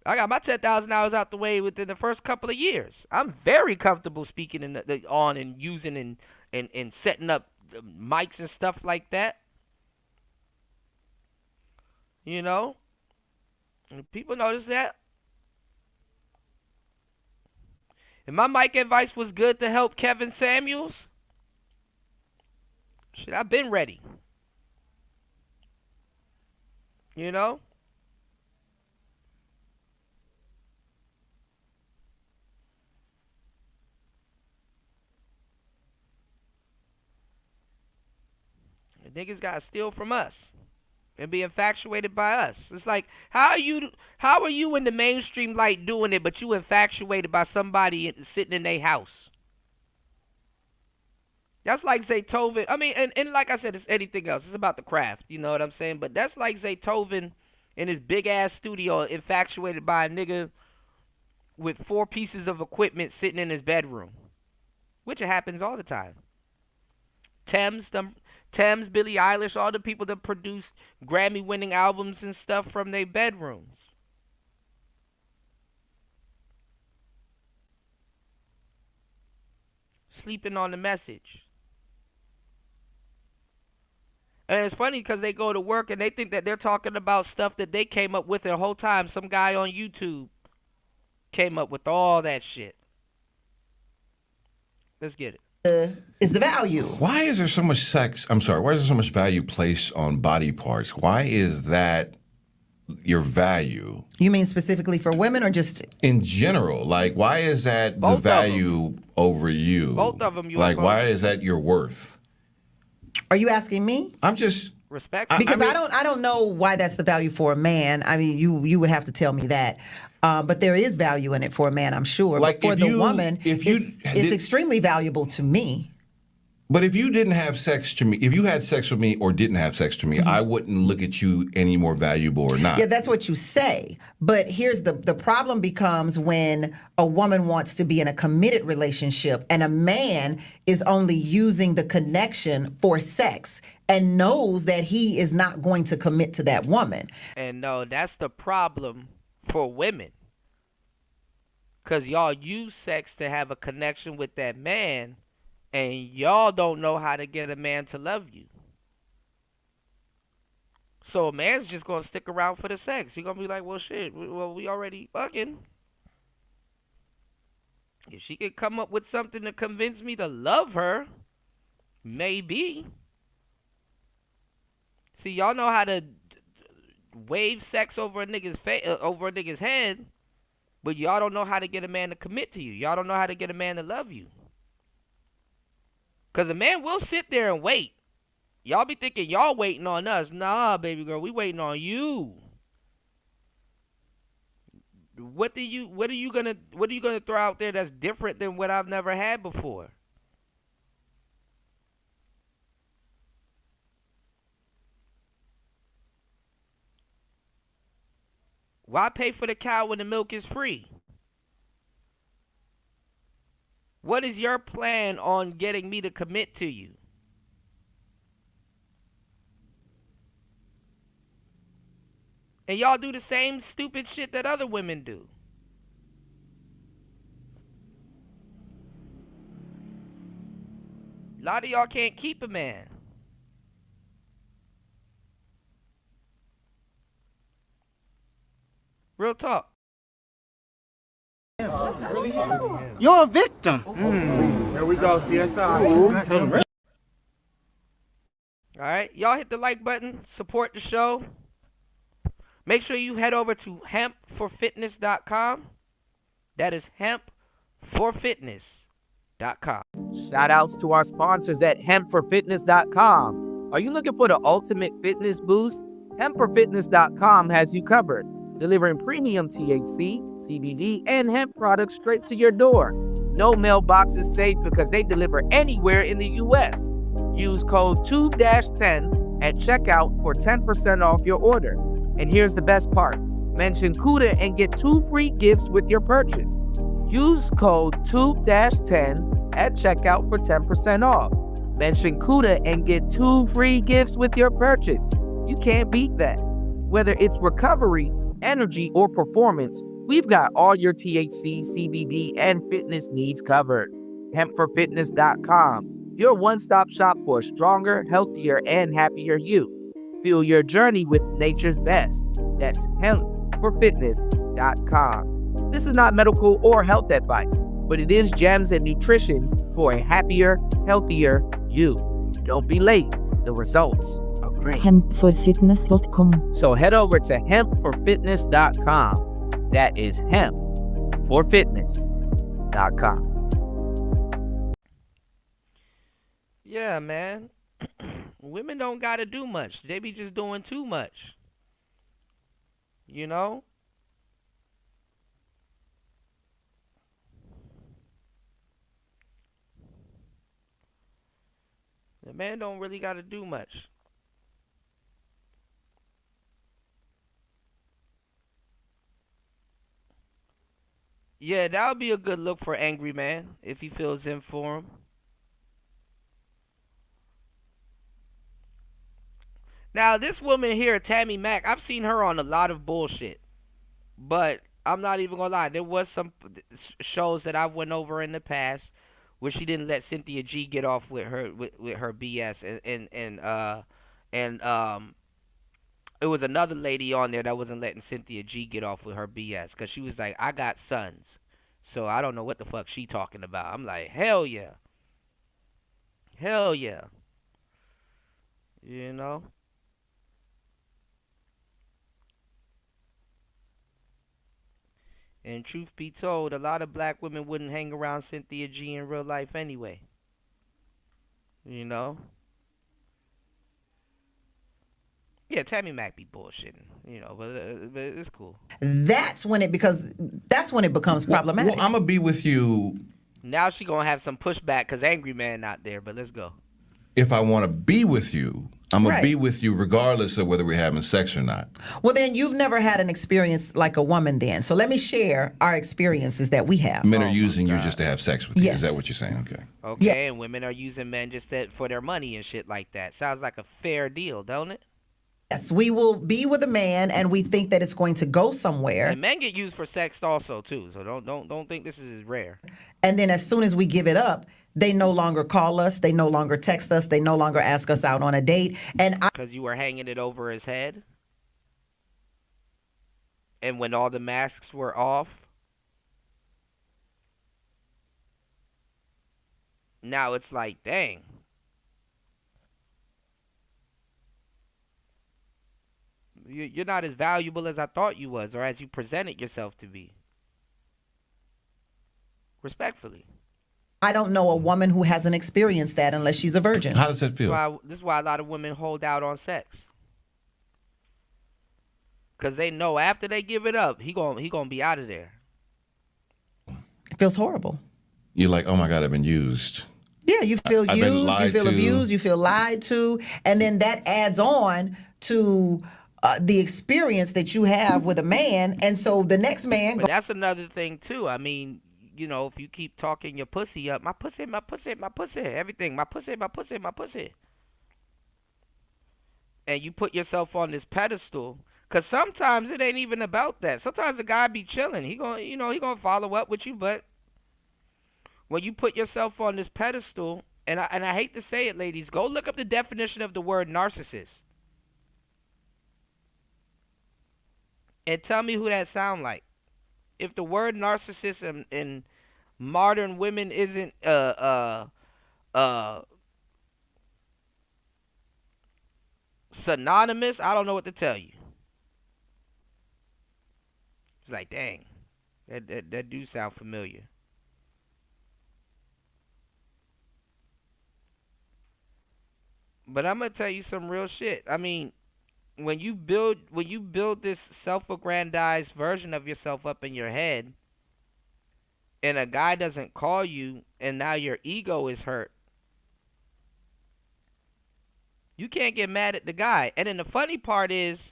I got my 10,000 hours out the way within the first couple of years. I'm very comfortable speaking on and using and setting up mics and stuff like that. You know? And people notice that. And my mic advice was good to help Kevin Samuels. Shit, I've been ready. You know? The niggas gotta steal from us and be infatuated by us. It's like, how are you in the mainstream light doing it, but you infatuated by somebody sitting in their house? That's like Zaytoven. I mean, and like I said, it's anything else. It's about the craft. You know what I'm saying? But that's like Zaytoven in his big-ass studio infatuated by a nigga with 4 pieces of equipment sitting in his bedroom. Which it happens all the time. Thames, Billie Eilish, all the people that produced Grammy-winning albums and stuff from their bedrooms. Sleeping on the message. And it's funny because they go to work and they think that they're talking about stuff that they came up with the whole time. Some guy on YouTube came up with all that shit. Let's get it. Is the value. Why is there so much why is there so much value placed on body parts? Why is that your value. You mean specifically for women or just in general? Like, why is that Both the of 'em. value over you? Both of 'em, Like, UFO. why is that your worth? Are you asking me? I'm just respect. Because I don't know why that's the value for a man. I mean, you would have to tell me that. But there is value in it for a man, I'm sure. Like, But for if the you- woman, if you it's did- extremely valuable to me. But if you didn't have sex to me, if you had sex with me or didn't have sex to me, I wouldn't look at you any more valuable or not. Yeah, that's what you say. But here's the problem becomes when a woman wants to be in a committed relationship and a man is only using the connection for sex and knows that he is not going to commit to that woman. And no, that's the problem for women. Because y'all use sex to have a connection with that man, and y'all don't know how to get a man to love you. So a man's just going to stick around for the sex. You're going to be like, well, shit, we already fucking. If she could come up with something to convince me to love her, maybe. See, y'all know how to wave sex over a nigga's head, but y'all don't know how to get a man to commit to you. Y'all don't know how to get a man to love you. Because a man will sit there and wait. Y'all be thinking y'all waiting on us. Nah, baby girl, we waiting on you. What are you gonna throw out there that's different than what I've never had before? Why pay for the cow when the milk is free? What is your plan on getting me to commit to you? And y'all do the same stupid shit that other women do. A lot of y'all can't keep a man. Real talk. You're a victim. Here we go, CSI. All right, y'all hit the like button, support the show. Make sure you head over to hempforfitness.com. That is hempforfitness.com. Shout outs to our sponsors at hempforfitness.com. Are you looking for the ultimate fitness boost? Hempforfitness.com has you covered, delivering premium THC, CBD, and hemp products straight to your door. No mailbox is safe because they deliver anywhere in the U.S. Use code 2-10 at checkout for 10% off your order. And here's the best part. Mention CUDA and get 2 free gifts with your purchase. Use code 2-10 at checkout for 10% off. Mention CUDA and get 2 free gifts with your purchase. You can't beat that. Whether it's recovery, energy, or performance, we've got all your THC, CBD, and fitness needs covered. Hempforfitness.com, your one-stop shop for a stronger, healthier, and happier you. Fuel your journey with nature's best. That's hempforfitness.com. This is not medical or health advice, but it is gems and nutrition for a happier, healthier you. Don't be late. The results are great. Hempforfitness.com. So head over to hempforfitness.com. That is hempforfitness.com. Yeah, man. Women don't gotta do much. They be just doing too much. You know? The man don't really gotta do much. Yeah, that would be a good look for Angry Man if he feels in for him. Now, this woman here, Tammy Mack, I've seen her on a lot of bullshit. But I'm not even gonna lie. There was some shows that I've went over in the past where she didn't let Cynthia G get off with her BS, and it was another lady on there that wasn't letting Cynthia G get off with her BS because she was like, I got sons, so I don't know what the fuck she talking about. I'm like, hell yeah, you know. And truth be told, a lot of black women wouldn't hang around Cynthia G in real life anyway. You know? Yeah, Tammy Mac be bullshitting, you know, but it's cool. That's when it becomes problematic. Well, I'm gonna be with you. Now she gonna have some pushback because Angry Man not there, but let's go. If I want to be with you, I'm gonna Right. be with you regardless of whether we're having sex or not. Well, then you've never had an experience like a woman then. So let me share our experiences that we have. Men are using you just to have sex with you. Yes. Is that what you're saying? Okay. Okay, and women are using men just for their money and shit like that. Sounds like a fair deal, don't it? Yes, we will be with a man and we think that it's going to go somewhere. And men get used for sex also too, so don't think this is rare. And then as soon as we give it up, they no longer call us, they no longer text us, they no longer ask us out on a date. And Because you were hanging it over his head? And when all the masks were off? Now it's like, dang. You're not as valuable as I thought you was, or as you presented yourself to be. Respectfully. I don't know a woman who hasn't experienced that unless she's a virgin. How does that feel? This is why a lot of women hold out on sex. Because they know after they give it up, he gonna be out of there. It feels horrible. You're like, oh my God, I've been used. Yeah, you feel I've been used, you lied feel to. abused, you feel lied to, and then that adds on to the experience that you have with a man, and so the next man. But that's another thing too. I mean, you know, if you keep talking your pussy up, my pussy, everything, my pussy. And you put yourself on this pedestal, because sometimes it ain't even about that. Sometimes the guy be chilling. He gonna follow up with you, but when you put yourself on this pedestal, and I hate to say it, ladies, go look up the definition of the word narcissist. And tell me who that sound like. If the word narcissist in modern women isn't synonymous, I don't know what to tell you. It's like, dang, that do sound familiar. But I'm gonna tell you some real shit. I mean, when you build this self-aggrandized version of yourself up in your head, and a guy doesn't call you, and now your ego is hurt, you can't get mad at the guy. And then the funny part is,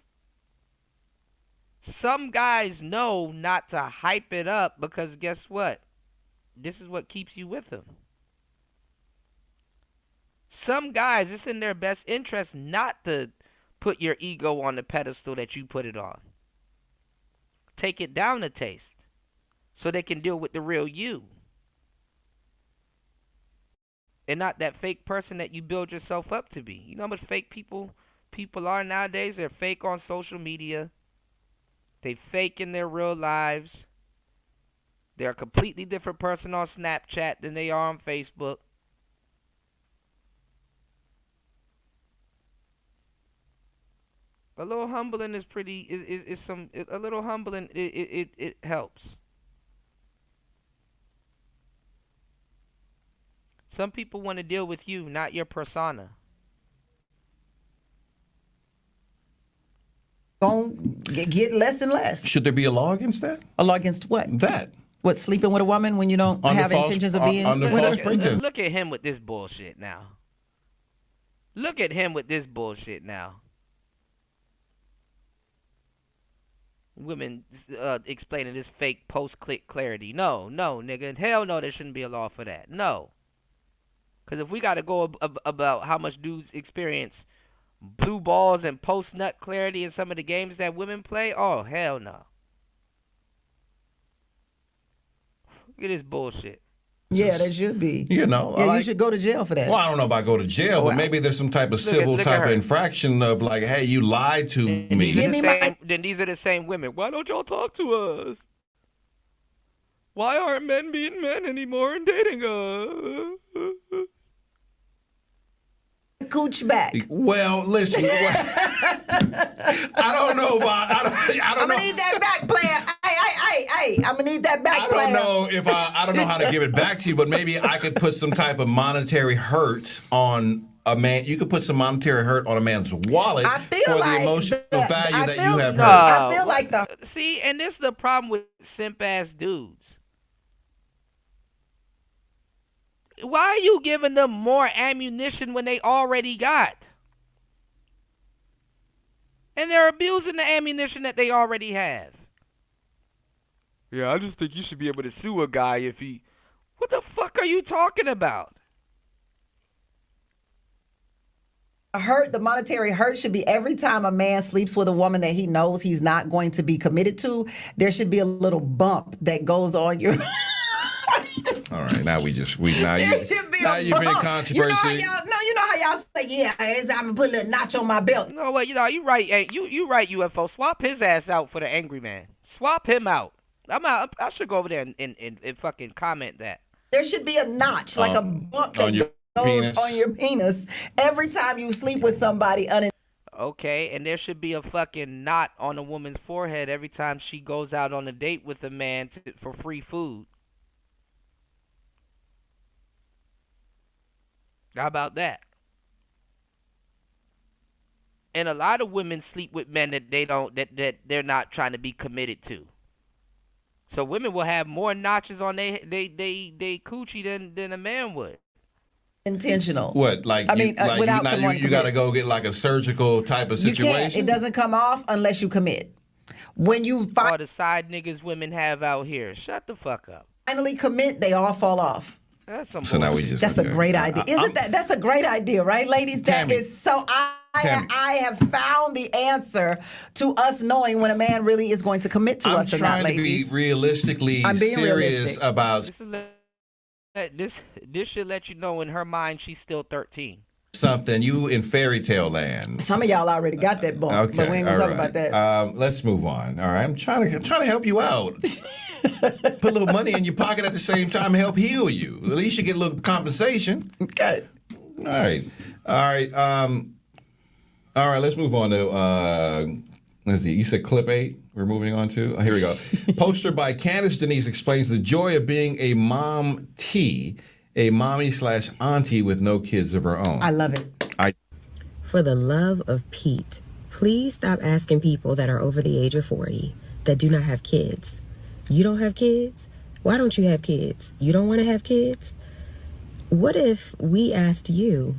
some guys know not to hype it up, because guess what? This is what keeps you with them. Some guys, it's in their best interest not to put your ego on the pedestal that you put it on. Take it down a taste so they can deal with the real you. And not that fake person that you build yourself up to be. You know how much fake people are nowadays? They're fake on social media. They fake in their real lives. They're a completely different person on Snapchat than they are on Facebook. A little humbling is pretty. A little humbling. It helps. Some people want to deal with you, not your persona. Don't get less and less. Should there be a law against that? A law against what? That. What, sleeping with a woman when you don't have intentions of being under with false her? pretense. Look at him with this bullshit now. Look at him with this bullshit now. Women explaining this fake post-click clarity. No, nigga. Hell no, there shouldn't be a law for that. No. Because if we got to go about how much dudes experience blue balls and post-nut clarity in some of the games that women play, oh, hell no. Look at this bullshit. Yeah, that should be. You know, yeah, you should go to jail for that. Well, I don't know about go to jail, but maybe there's some type of civil type of infraction of like, hey, you lied to me. Then these are the same women. Why don't y'all talk to us? Why aren't men being men anymore and dating us? Cooch back. Well, listen. I don't know about. I don't know. I'm gonna need that back, player. Hey, I'm gonna need that back. I don't know if I don't know how to give it back to you, but maybe I could put some type of monetary hurt on a man. You could put some monetary hurt on a man's wallet for the emotional value that you have hurt. I feel like See, and this is the problem with simp ass dudes. Why are you giving them more ammunition when they already got? And they're abusing the ammunition that they already have. Yeah, I just think you should be able to sue a guy if he... What the fuck are you talking about? The monetary hurt should be every time a man sleeps with a woman that he knows he's not going to be committed to, there should be a little bump that goes on your... All right, now there should be a you're being bump. controversy. You know how y'all say, yeah, I'm gonna put a little notch on my belt. No, well, you right. Hey, you right, UFO. Swap his ass out for the angry man. Swap him out. I'm out. I should go over there and fucking comment that. There should be a notch, like a bump that goes on your penis every time you sleep with somebody. Okay, and there should be a fucking knot on a woman's forehead every time she goes out on a date with a man for free food. How about that? And a lot of women sleep with men that they're not trying to be committed to. So women will have more notches on they coochie than a man would. Intentional. What? Like, you got to go get like a surgical type of situation? You can't. It doesn't come off unless you commit. When you all the side niggas women have out here. Shut the fuck up. Finally commit, they all fall off. That's some so now we just. That's a great idea. Isn't that? That's a great idea, right, ladies? That is so. I have found the answer to us knowing when a man really is going to commit to us or not, ladies. I'm trying to be realistically serious about this. This should let you know in her mind she's still 13. Something you in fairy tale land. Some of y'all already got that bump, okay, but we ain't gonna talk about that. Let's move on. All right, I'm trying to help you out. Put a little money in your pocket at the same time, help heal you. At least you get a little compensation. Okay. All right. Let's move on to. Let's see. You said clip 8. We're moving on to. Here we go. Poster by Candace Denise explains the joy of being a mom T, a mommy/auntie with no kids of her own. I love it. For the love of Pete, please stop asking people that are over the age of 40 that do not have kids. You don't have kids? Why don't you have kids? You don't want to have kids? What if we asked you,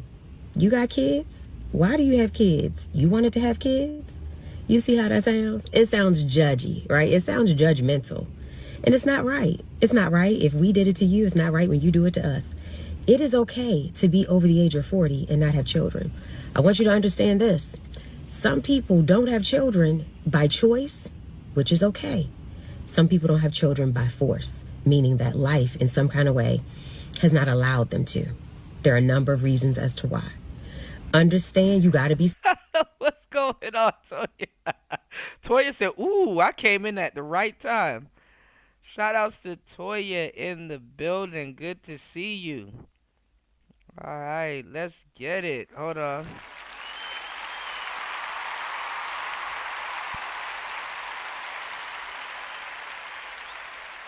you got kids? Why do you have kids? You wanted to have kids? You see how that sounds? It sounds judgy, right? It sounds judgmental. And it's not right. It's not right. If we did it to you, it's not right when you do it to us. It is okay to be over the age of 40 and not have children. I want you to understand this. Some people don't have children by choice, which is okay. Some people don't have children by force, meaning that life in some kind of way has not allowed them to. There are a number of reasons as to why. Understand you got to be... What's going on, Toya? Toya said, ooh, I came in at the right time. Shout outs to Toya in the building. Good to see you. All right, let's get it. Hold on.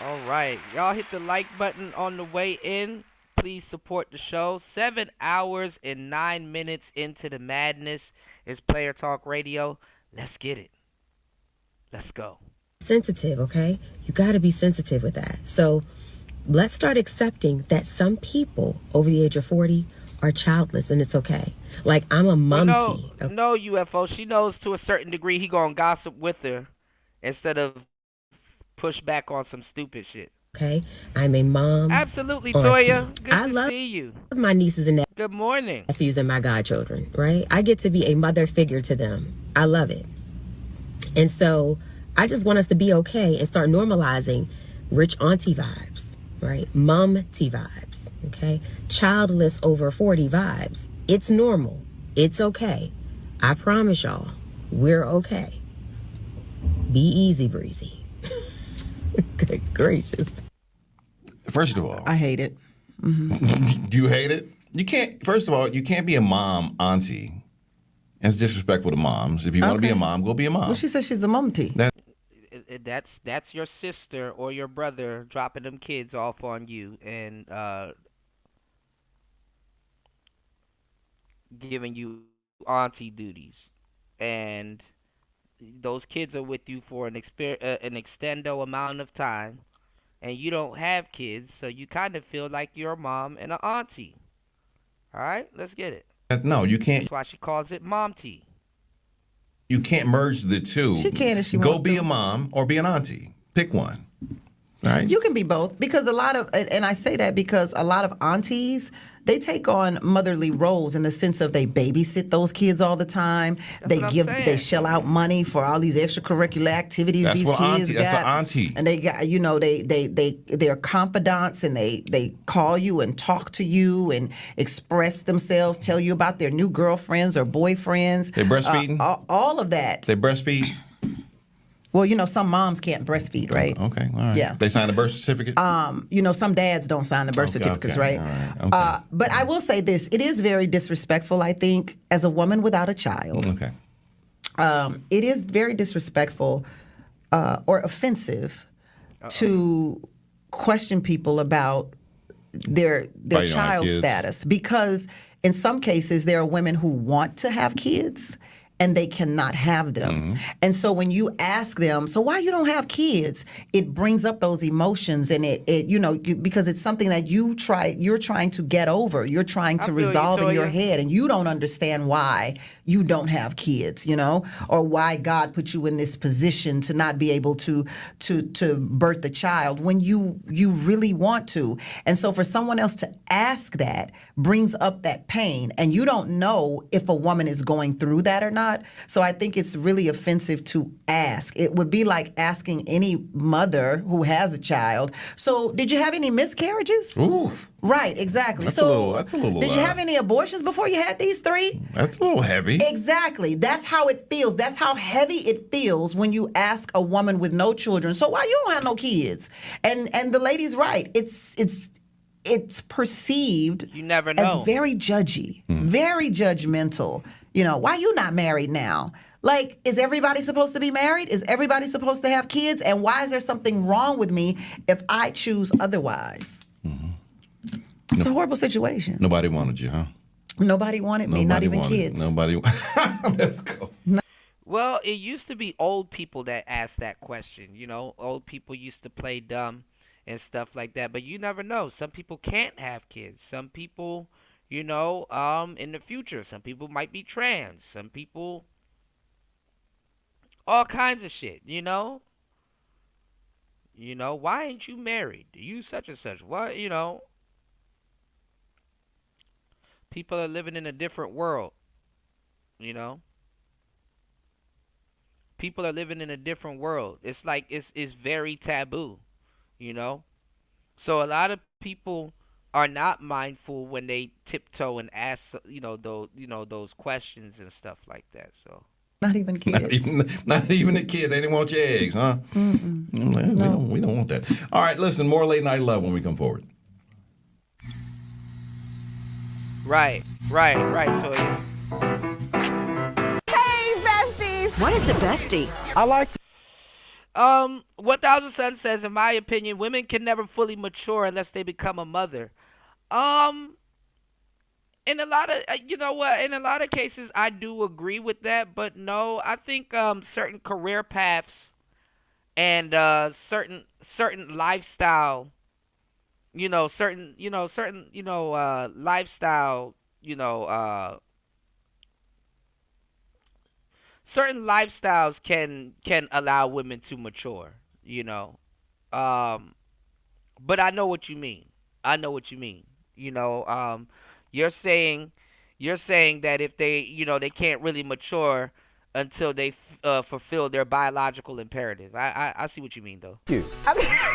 All right, y'all hit the like button on the way in. Please support the show. 7 hours and 9 minutes into the madness. It's Player Talk Radio. Let's get it. Let's go. Sensitive, okay? You got to be sensitive with that. So let's start accepting that some people over the age of 40 are childless, and it's okay. Like, I'm a mom. No, UFO. She knows to a certain degree he gonna gossip with her instead of push back on some stupid shit. Okay, I'm a mom. Absolutely, Toya. Good to see you. My nieces and good morning. Nephews and my godchildren, right? I get to be a mother figure to them. I love it. And so I just want us to be okay and start normalizing rich auntie vibes, right? Mom-ty vibes, okay? Childless over 40 vibes. It's normal. It's okay. I promise y'all, we're okay. Be easy breezy. Good gracious. First of all, I hate it. Mm-hmm. Do you hate it? You can't. First of all, you can't be a mom auntie. It's disrespectful to moms. If you want to be a mom, go be a mom. Well, she says she's a mom-ty. that's your sister or your brother dropping them kids off on you and giving you auntie duties, and those kids are with you for an extendo amount of time, and you don't have kids, so you kind of feel like you're a mom and an auntie. All right, let's get it. No, you can't. That's why she calls it mom tea. You can't merge the two. She can if she Go wants be to. a mom or be an auntie. Pick one. Right? You can be both, because a lot of, and I say that because a lot of aunties, they take on motherly roles in the sense of they babysit those kids all the time. They shell out money for all these extracurricular activities That's these what kids auntie, got. that's an auntie. And they got, they're confidants, and they call you and talk to you and express themselves, tell you about their new girlfriends or boyfriends. They breastfeeding? All of that. They breastfeed? Well, some moms can't breastfeed, right? Okay, all right. Yeah. They sign the birth certificate? Some dads don't sign the birth certificates, right? All right. Okay. But I will say this. It is very disrespectful, I think, as a woman without a child. Okay. It is very disrespectful or offensive to question people about their child status, because in some cases there are women who want to have kids and they cannot have them. Mm-hmm. And so when you ask them, so why you don't have kids, it brings up those emotions, and because it's something that you're trying to get over, you're trying to resolve in your head, and you don't understand why you don't have kids, or why God put you in this position to not be able to birth a child when you really want to. And so for someone else to ask that brings up that pain, and you don't know if a woman is going through that or not. So I think it's really offensive to ask. It would be like asking any mother who has a child, so did you have any miscarriages? Ooh. Right, exactly. That's a little. Did you have any abortions before you had these 3? That's a little heavy. Exactly. That's how it feels. That's how heavy it feels when you ask a woman with no children, so why you don't have no kids? And the lady's right. It's perceived You never know. as very judgy, very judgmental. Why you not married now? Like, is everybody supposed to be married? Is everybody supposed to have kids? And why is there something wrong with me if I choose otherwise? It's a horrible situation. Nobody wanted you, huh? Nobody wanted me, not even kids. Nobody. Let's go. Well, it used to be old people that asked that question. Old people used to play dumb and stuff like that. But you never know. Some people can't have kids. Some people, in the future, some people might be trans. Some people, all kinds of shit. Why ain't you married? You such and such. What? People are living in a different world. People are living in a different world. It's like it's very taboo. So a lot of people are not mindful when they tiptoe and ask those questions and stuff like that. So not even kids. Not even a kid. They didn't want your eggs, huh? No. We don't want that. All right, listen, more late night love when we come forward. Right, Toya. Hey, besties! What is a bestie? I like 1000 Sun says, in my opinion, women can never fully mature unless they become a mother. In a lot of in a lot of cases I do agree with that, but no, I think certain career paths and certain lifestyle certain lifestyle certain lifestyles can allow women to mature, but I know what you mean. You're saying that if they they can't really mature until they fulfill their biological imperative. I see what you mean, though.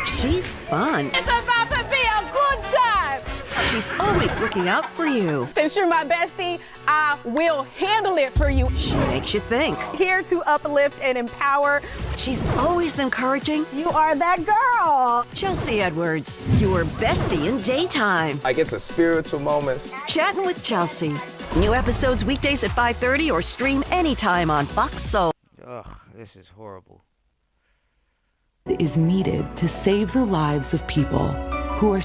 She's fun. It's about to be a good time. She's always looking out for you. Since you're my bestie, I will handle it for you. She makes you think. Here to uplift and empower. She's always encouraging. You are that girl. Chelsea Edwards, your bestie in daytime. I get the spiritual moments. Chatting with Chelsea. New episodes weekdays at 5:30 or stream anytime on Fox Soul. Ugh, this is horrible. is needed to save the lives of people who are.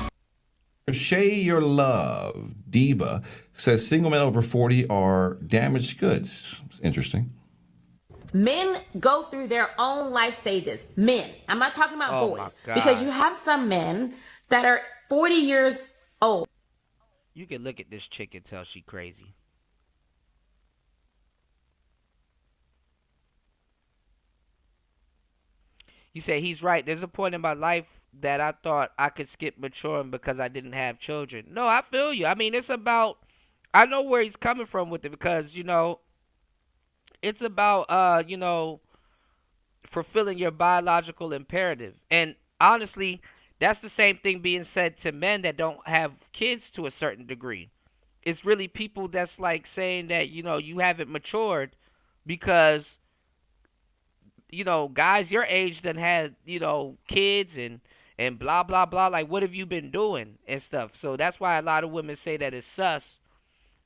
Shay Your Love, Diva, says single men over 40 are damaged goods. It's interesting. Men go through their own life stages. Men. I'm not talking about boys. Because you have some men that are 40 years old. You can look at this chick and tell she crazy. You say he's right. There's a point in my life that I thought I could skip maturing because I didn't have children. No, I feel you. I mean, it's about, I know where he's coming from with it because, you know, it's about, you know, fulfilling your biological imperative. And honestly, that's the same thing being said to men that don't have kids to a certain degree. It's really people that's like saying that, you know, you haven't matured because, you know, guys your age done had, you know, kids and blah, blah, blah. Like, what have you been doing and stuff? So that's why a lot of women say that it's sus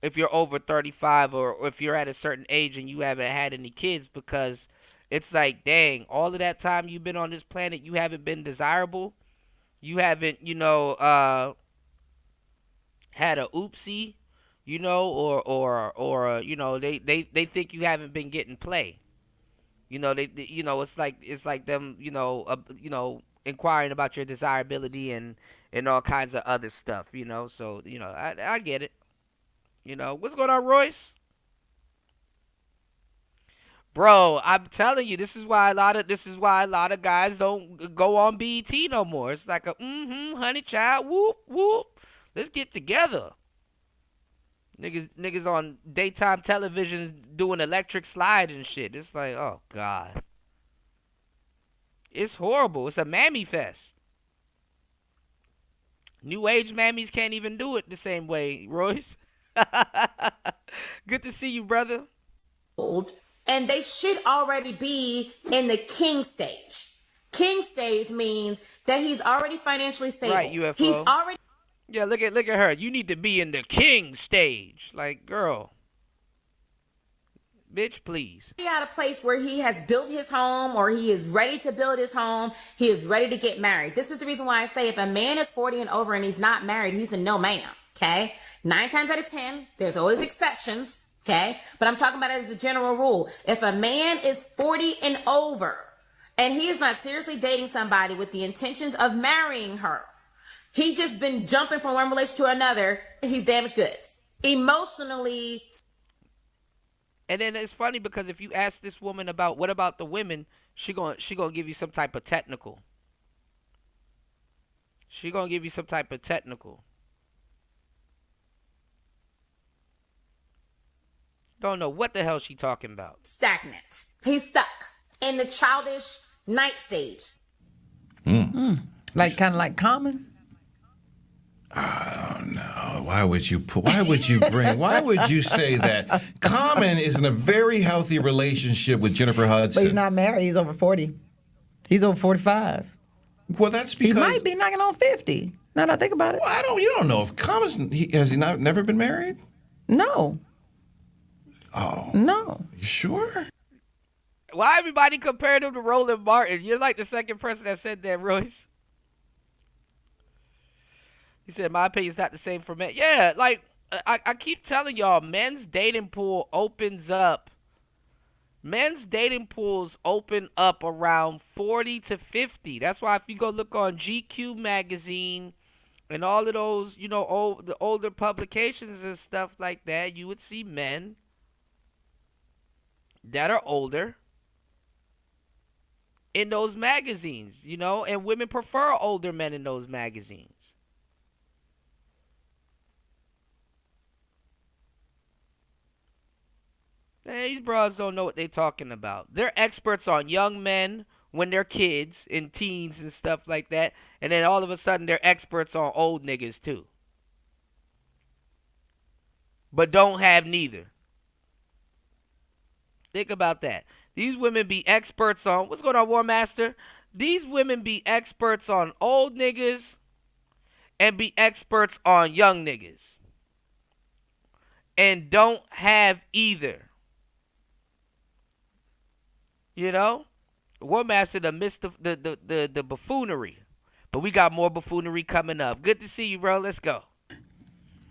if you're over 35 or if you're at a certain age and you haven't had any kids, because it's like, dang, all of that time you've been on this planet, you haven't been desirable. You haven't, you know, had a oopsie, you know, or you know, they think you haven't been getting play. You know, they you know, it's like them, you know, inquiring about your desirability and all kinds of other stuff, you know. So, you know, I get it. You know, what's going on, Royce? Bro, I'm telling you, this is why a lot of guys don't go on BET no more. It's like a honey child, whoop whoop. Let's get together. Niggas on daytime television doing electric slide and shit. It's like, oh God. It's horrible. It's a mammy fest. New age mammies can't even do it the same way, Royce. Good to see you, brother. And they should already be in the king stage. King stage means that he's already financially stable. Right, UFO. He's already... Yeah, look at her. You need to be in the king stage. Like, girl. Bitch, please. At a place where he has built his home, or he is ready to build his home. He is ready to get married. This is the reason why I say if a man is 40 and over and he's not married, he's a no man. Okay? 9 times out of 10, there's always exceptions. Okay? But I'm talking about it as a general rule. If a man is 40 and over and he is not seriously dating somebody with the intentions of marrying her, he just been jumping from one relation to another, and he's damaged goods. Emotionally. And then it's funny because if you ask this woman about what about the women, she gonna give you some type of technical. She gonna give you some type of technical. Don't know what the hell she talking about. Stagnant. He's stuck in the childish night stage. Like kind of like Common. Oh no! Why would you say that? Common is in a very healthy relationship with Jennifer Hudson. But he's not married. He's over 40. He's over 45. Well, that's because he might be knocking on 50. Now that I think about it. Well, you don't know if Common's never been married? No. Oh. No. You sure? Why everybody compared him to Roland Martin? You're like the second person that said that, Royce. He said, my opinion's not the same for men. Yeah, like, I keep telling y'all, men's dating pool opens up. Men's dating pools open up around 40 to 50. That's why if you go look on GQ magazine and all of those, you know, the older publications and stuff like that, you would see men that are older in those magazines, you know, and women prefer older men in those magazines. These broads don't know what they're talking about. They're experts on young men when they're kids and teens and stuff like that. And then all of a sudden they're experts on old niggas too. But don't have neither. Think about that. These women be experts on... What's going on, War Master? These women be experts on old niggas and be experts on young niggas. And don't have either. You know? War Master done missed the buffoonery. But we got more buffoonery coming up. Good to see you, bro. Let's go.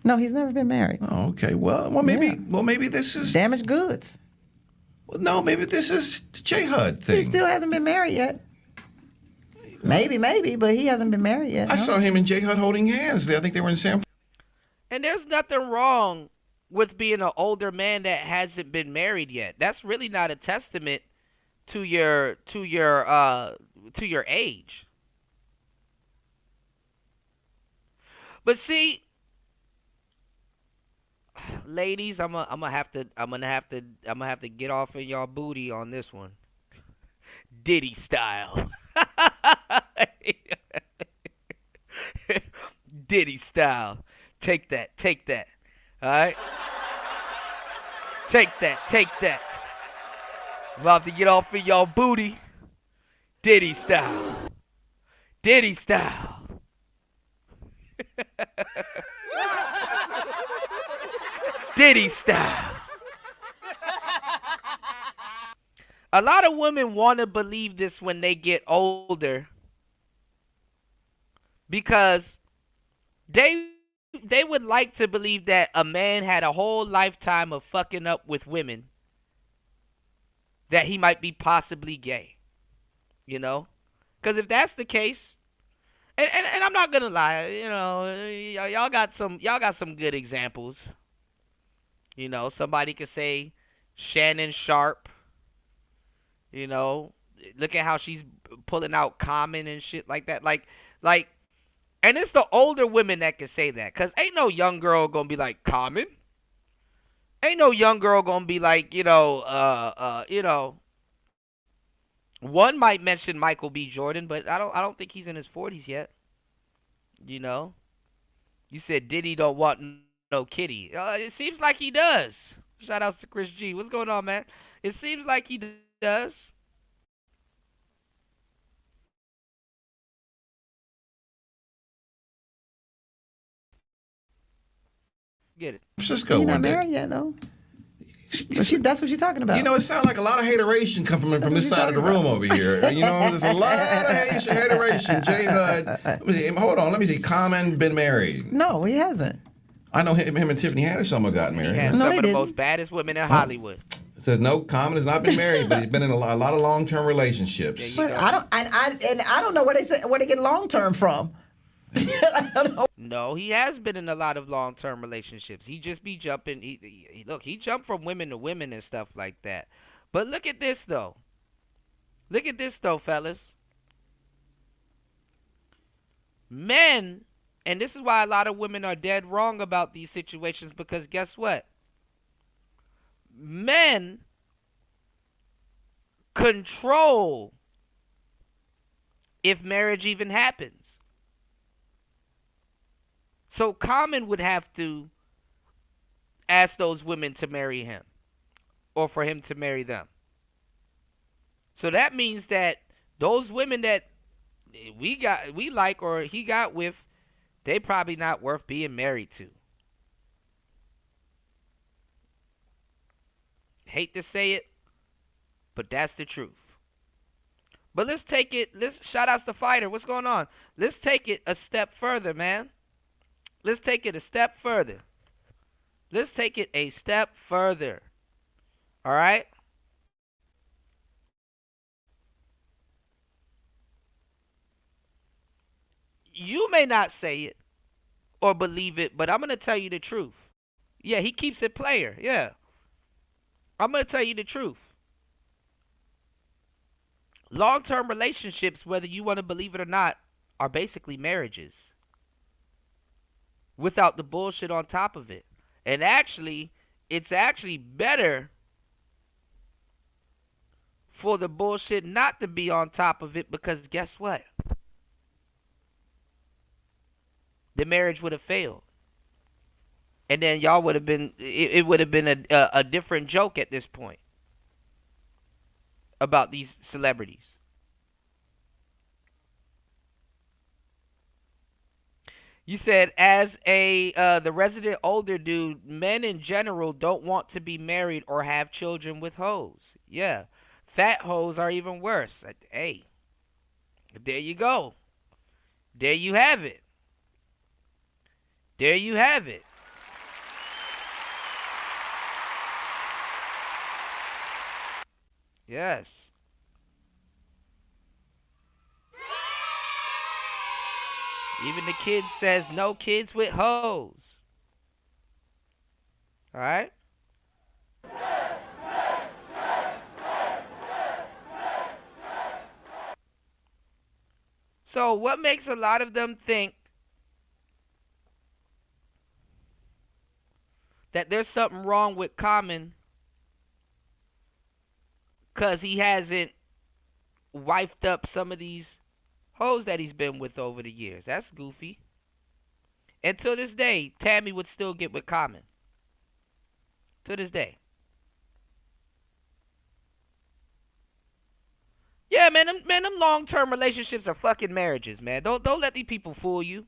No, he's never been married. Oh, okay. Well, maybe this is damaged goods. Well, no, maybe this is the J HUD thing. He still hasn't been married yet. Maybe, but he hasn't been married yet. I saw him and J HUD holding hands. I think they were in San. And there's nothing wrong with being an older man that hasn't been married yet. That's really not a testament to your age. But see, ladies, I'm gonna have to get off in y'all booty on this one. Diddy style. Diddy style. Take that. All right? Take that. I'm about to get off in y'all booty. Diddy style. Diddy style. Diddy style. A lot of women want to believe this when they get older because they would like to believe that a man had a whole lifetime of fucking up with women, that he might be possibly gay, you know? Because if that's the case, and I'm not gonna lie, you know, y'all got some good examples. You know, somebody could say Shannon Sharp. You know, look at how she's pulling out Common and shit like that. Like, and it's the older women that can say that. Because ain't no young girl going to be like, Common? Ain't no young girl going to be like, one might mention Michael B. Jordan, but I don't think he's in his 40s yet. You know? You said Diddy don't want no kitty. It seems like he does. Shout outs to Chris G. What's going on, man? It seems like he does. Get it. Cisco He's one not day. married yet, though. But that's what she's talking about. You know, it sounds like a lot of hateration coming from this side of the room over here. You know, there's a lot of hateration. J HUD. Let me see. Hold on. Let me see. Common been married. No, he hasn't. I know him and Tiffany Haddish got married. He had some of the most baddest women in Hollywood. It says no, Common has not been married, but he's been in a lot of long-term relationships. But I don't know where they get long-term from. I don't know. No, he has been in a lot of long-term relationships. He just be jumping. He jumped from women to women and stuff like that. But look at this, though. Look at this, though, fellas. Men, and this is why a lot of women are dead wrong about these situations, because guess what? Men control if marriage even happens. So Common would have to ask those women to marry him or for him to marry them. So that means that those women that we like or he got with, they probably not worth being married to. Hate to say it, but that's the truth. But let's take it, shout outs to Fighter. What's going on? Let's take it a step further, man. Let's take it a step further. Let's take it a step further. All right? You may not say it or believe it, but I'm going to tell you the truth. Yeah, he keeps it player. Yeah. I'm going to tell you the truth. Long-term relationships, whether you want to believe it or not, are basically marriages. Without the bullshit on top of it. And actually, it's actually better for the bullshit not to be on top of it, because guess what? The marriage would have failed. And then y'all would have been, it would have been a different joke at this point about these celebrities. You said, as the resident older dude, men in general don't want to be married or have children with hoes. Yeah. fat hoes are even worse. Hey, there you go. There you have it. There you have it. Yes. Even the kid says no kids with hoes. All right? So what makes a lot of them think that there's something wrong with Common because he hasn't wifed up some of these hoes that he's been with over the years? That's goofy. And to this day, Tammy would still get with Common. To this day. Yeah, man, them long-term relationships are fucking marriages, man. Don't let these people fool you.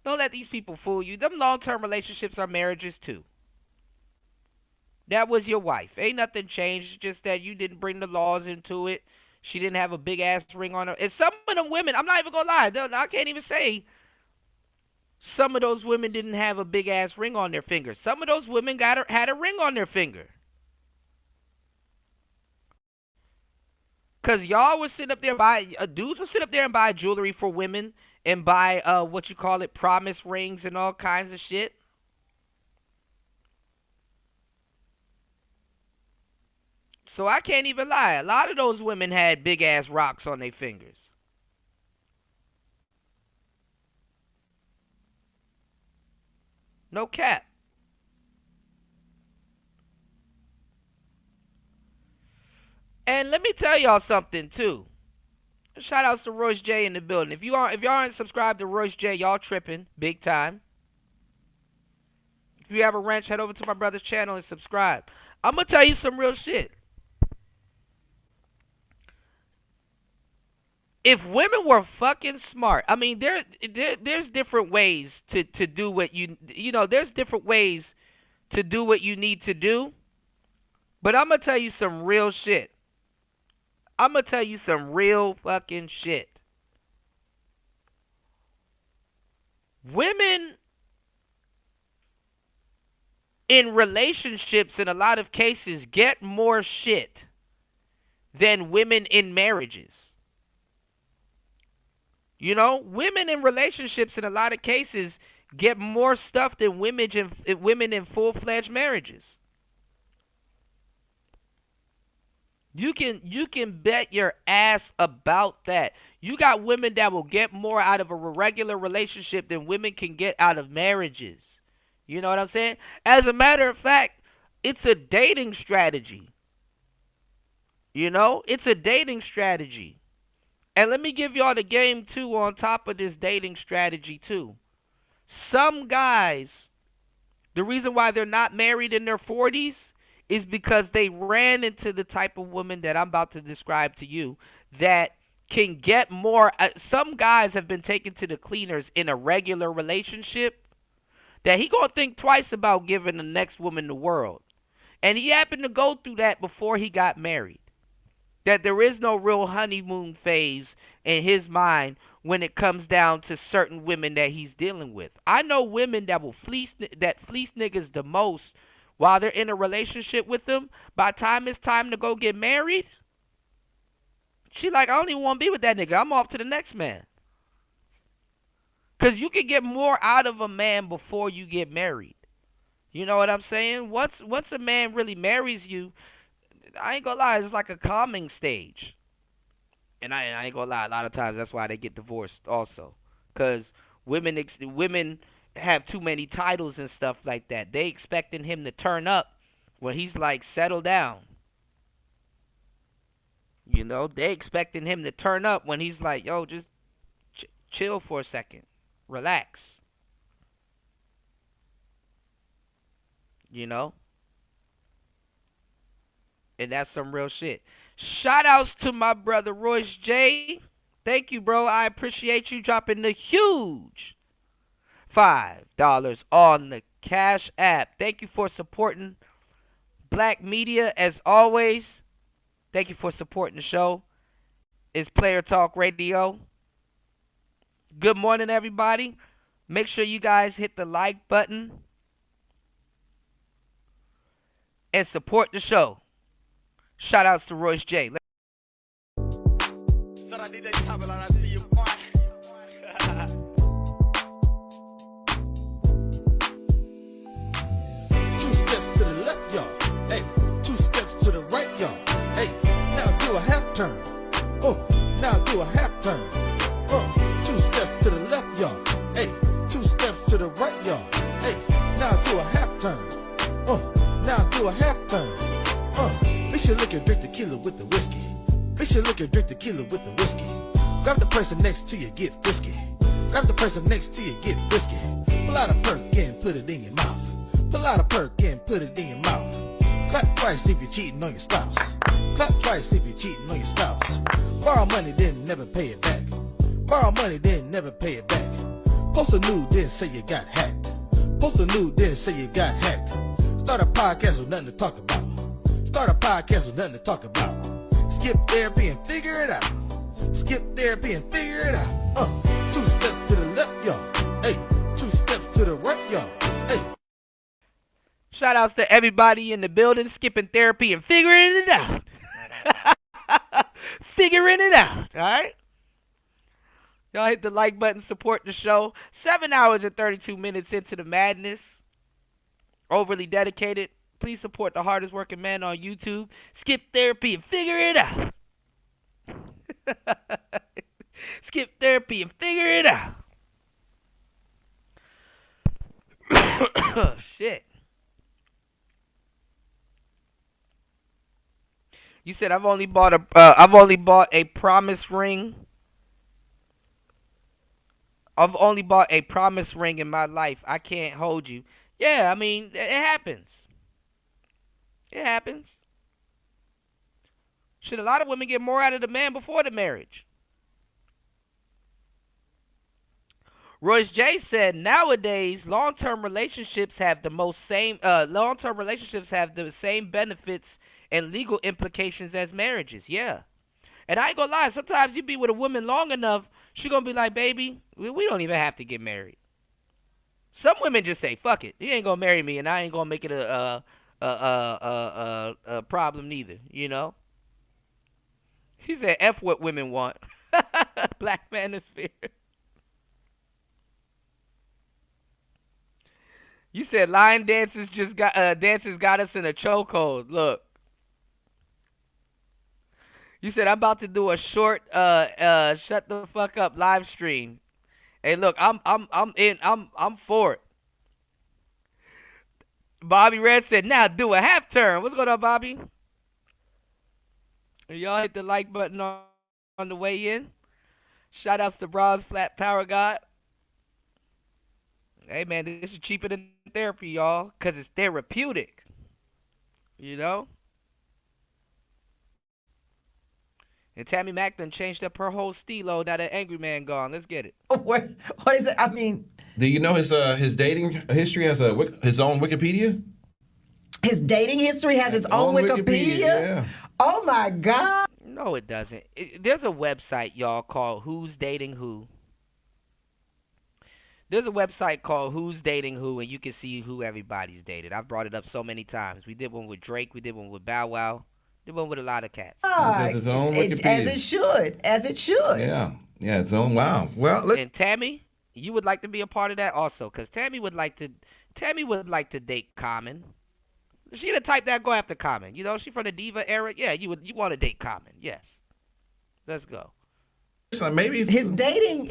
Don't let these people fool you. Them long-term relationships are marriages too. That was your wife. Ain't nothing changed, just that you didn't bring the laws into it. She didn't have a big-ass ring on her. And some of them women, I'm not even gonna lie, I can't even say some of those women didn't have a big-ass ring on their finger. Some of those women had a ring on their finger. Because y'all would sit up there dudes would sit up there and buy jewelry for women and buy, promise rings and all kinds of shit. So I can't even lie. A lot of those women had big-ass rocks on their fingers. No cap. And let me tell y'all something too. Shout outs to Royce J in the building. If y'all aren't subscribed to Royce J, y'all tripping big time. If you have a wrench, head over to my brother's channel and subscribe. I'm gonna tell you some real shit. If women were fucking smart, I mean, there's different ways to do what there's different ways to do what you need to do. But I'm gonna tell you some real shit. I'm going to tell you some real fucking shit. Women in relationships, in a lot of cases, get more shit than women in marriages. You know, women in relationships, in a lot of cases, get more stuff than women in full-fledged marriages. You can bet your ass about that. You got women that will get more out of a regular relationship than women can get out of marriages. You know what I'm saying? As a matter of fact, it's a dating strategy. You know, it's a dating strategy. And let me give y'all the game too on top of this dating strategy too. Some guys, the reason why they're not married in their 40s is because they ran into the type of woman that I'm about to describe to you that can get more. Some guys have been taken to the cleaners in a regular relationship that he gonna think twice about giving the next woman the world. And he happened to go through that before he got married. That there is no real honeymoon phase in his mind when it comes down to certain women that he's dealing with. I know women that will fleece niggas the most while they're in a relationship with them. By the time it's time to go get married, she like, I don't even want to be with that nigga. I'm off to the next man. Because you can get more out of a man before you get married. You know what I'm saying? Once a man really marries you, I ain't gonna lie, it's like a calming stage. And I ain't gonna lie, a lot of times that's why they get divorced also. Because women have too many titles and stuff like that. They expecting him to turn up when he's like, settle down. You know, they expecting him to turn up when he's like, yo, just chill for a second. Relax. You know? And that's some real shit. Shout outs to my brother Royce J. Thank you, bro. I appreciate you dropping the huge $5 on the Cash App. Thank you for supporting black media as always. Thank you for supporting the show. It's Player Talk Radio. Good morning, everybody. Make sure you guys hit the like button and support the show. Shout outs to Royce J. Two steps to the left, y'all. Hey, two steps to the right, y'all. Hey, now do a half turn. Now do a half turn. Two steps to the left, y'all. Hey, two steps to the right, y'all. Hey, now do a half turn. Now do a half turn. Mix your liquor, drink tequila with the whiskey. Mix your liquor, drink tequila with the whiskey. Grab the person next to you, get frisky. Grab the person next to you, get frisky. Pull out a perk and put it in your mouth. Pull out a perk and put it in your mouth. Clap twice if you're cheating on your spouse. Clap twice if you're cheating on your spouse. Borrow money, then never pay it back. Borrow money, then never pay it back. Post a nude, then say you got hacked. Post a nude, then say you got hacked. Start a podcast with nothing to talk about. Start a podcast with nothing to talk about. Skip therapy and figure it out. Skip therapy and figure it out. Two steps to the left, y'all. Hey, two steps to the right, y'all. Hey. Shout outs to everybody in the building, skipping therapy and figuring it out. Figuring it out, all right? Y'all hit the like button, support the show. 7 hours and 32 minutes into the madness. Overly dedicated. Please support the hardest working man on YouTube. Skip therapy and figure it out. Skip therapy and figure it out. Shit. You said I've only bought a promise ring. I've only bought a promise ring in my life. I can't hold you. Yeah, I mean, it happens. It happens. Should a lot of women get more out of the man before the marriage? Royce J said nowadays long-term relationships have the same benefits and legal implications as marriages. Yeah. And I ain't gonna lie, sometimes you be with a woman long enough, she gonna be like, baby, we don't even have to get married. Some women just say, fuck it, he ain't gonna marry me and I ain't gonna make it a problem neither, you know? He said, F what women want. Black manosphere. You said line dances got us in a chokehold. Look. You said I'm about to do a short shut the fuck up live stream. Hey, look, I'm for it. Bobby Red said, now do a half turn. What's going on, Bobby? Y'all hit the like button on the way in. Shout outs to Bronze Flat Power God. Hey, man, this is cheaper than therapy, y'all, because it's therapeutic. You know? And Tammy Mack done changed up her whole stilo now that Angry Man gone. Let's get it. What is it? I mean... Do you know his dating history has his own Wikipedia? His dating history has its own Wikipedia? Yeah. Oh, my God. No, it doesn't. There's a website, y'all, called Who's Dating Who. There's a website called Who's Dating Who, and you can see who everybody's dated. I've brought it up so many times. We did one with Drake. We did one with Bow Wow. Did one with a lot of cats. It has its own Wikipedia. As it should. As it should. Yeah. Yeah, its own. Wow. Well, and Tammy, you would like to be a part of that also, because Tammy would like to date Common. She the type that go after Common. You know, she from the diva era. Yeah, you want to date Common. Yes. Let's go. So maybe his dating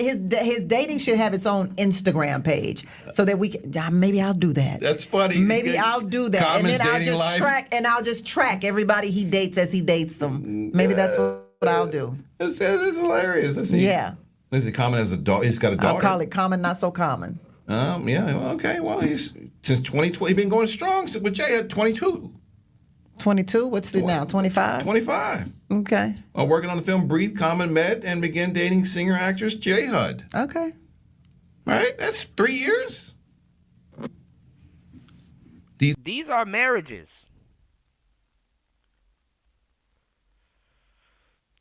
should have its own Instagram page so that we can. Maybe I'll do that. That's funny. Maybe I'll do that, Common's and then I'll just track everybody he dates as he dates them. Maybe that's what I'll do. It's hilarious. Yeah. Is it Common as a daughter? He's got a daughter. I'll call it Common, not so common. Yeah. Okay. Well, he's since 2020. He's been going strong with Jay at 22. 22? What's it now? 25? 25. Okay. Working on the film Breathe, Common met and began dating singer-actress J. Hud. Okay. Right? That's 3 years. These are marriages.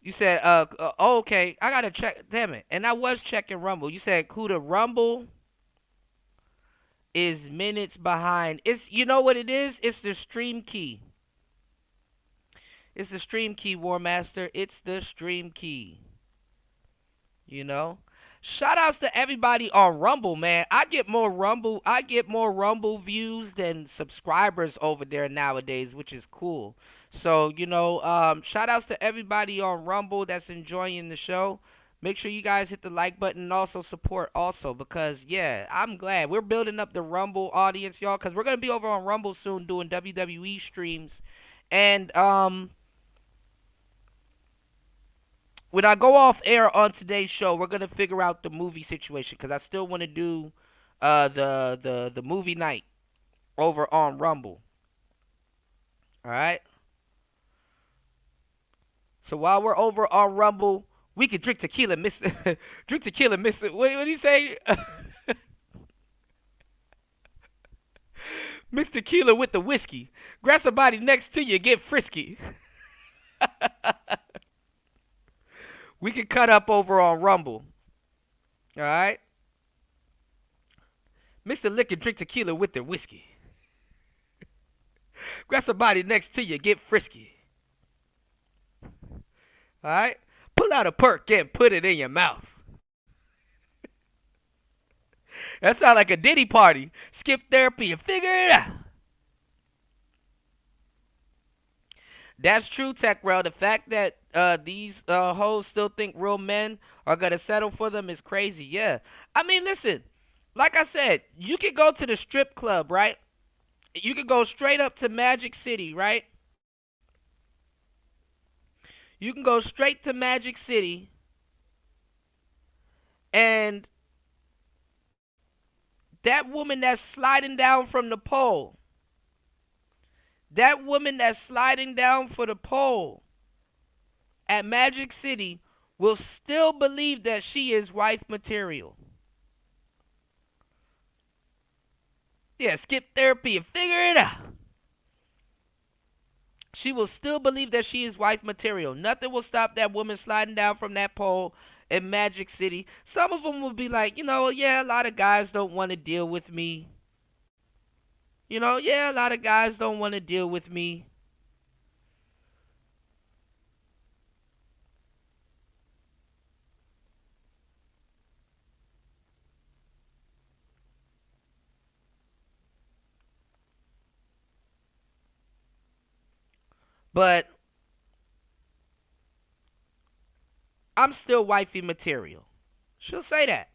You said, oh, okay, I gotta check. Damn it, and I was checking Rumble. You said Kuda Rumble is minutes behind. It's, you know what it is? It's the stream key. It's the stream key, War Master. It's the stream key. You know? Shout outs to everybody on Rumble, man. I get more Rumble views than subscribers over there nowadays, which is cool. So, you know, shout outs to everybody on Rumble that's enjoying the show. Make sure you guys hit the like button and also support also, because yeah, I'm glad we're building up the Rumble audience, y'all, because we're gonna be over on Rumble soon doing WWE streams. And when I go off air on today's show, we're gonna figure out the movie situation, because I still want to do the movie night over on Rumble. All right. So while we're over on Rumble, we can drink tequila, Mister. Drink tequila, Mister. What did he say? Mix tequila with the whiskey. Grab somebody next to you, get frisky. We can cut up over on Rumble. All right. Mix the liquor, drink tequila with the whiskey. Grab somebody next to you, get frisky. All right. Pull out a perk and put it in your mouth. That sounds like a Diddy party. Skip therapy and figure it out. That's true, Tech Rail. The fact that these hoes still think real men are going to settle for them is crazy. Yeah. I mean, listen. Like I said, you can go to the strip club, right? You can go straight up to Magic City, right? You can go straight to Magic City and that woman that's sliding down from the pole, that woman that's sliding down for the pole at Magic City will still believe that she is wife material. Yeah, skip therapy and figure it out. She will still believe that she is wife material. Nothing will stop that woman sliding down from that pole in Magic City. Some of them will be like, you know, yeah, a lot of guys don't want to deal with me. You know, yeah, a lot of guys don't want to deal with me. But I'm still wifey material. She'll say that.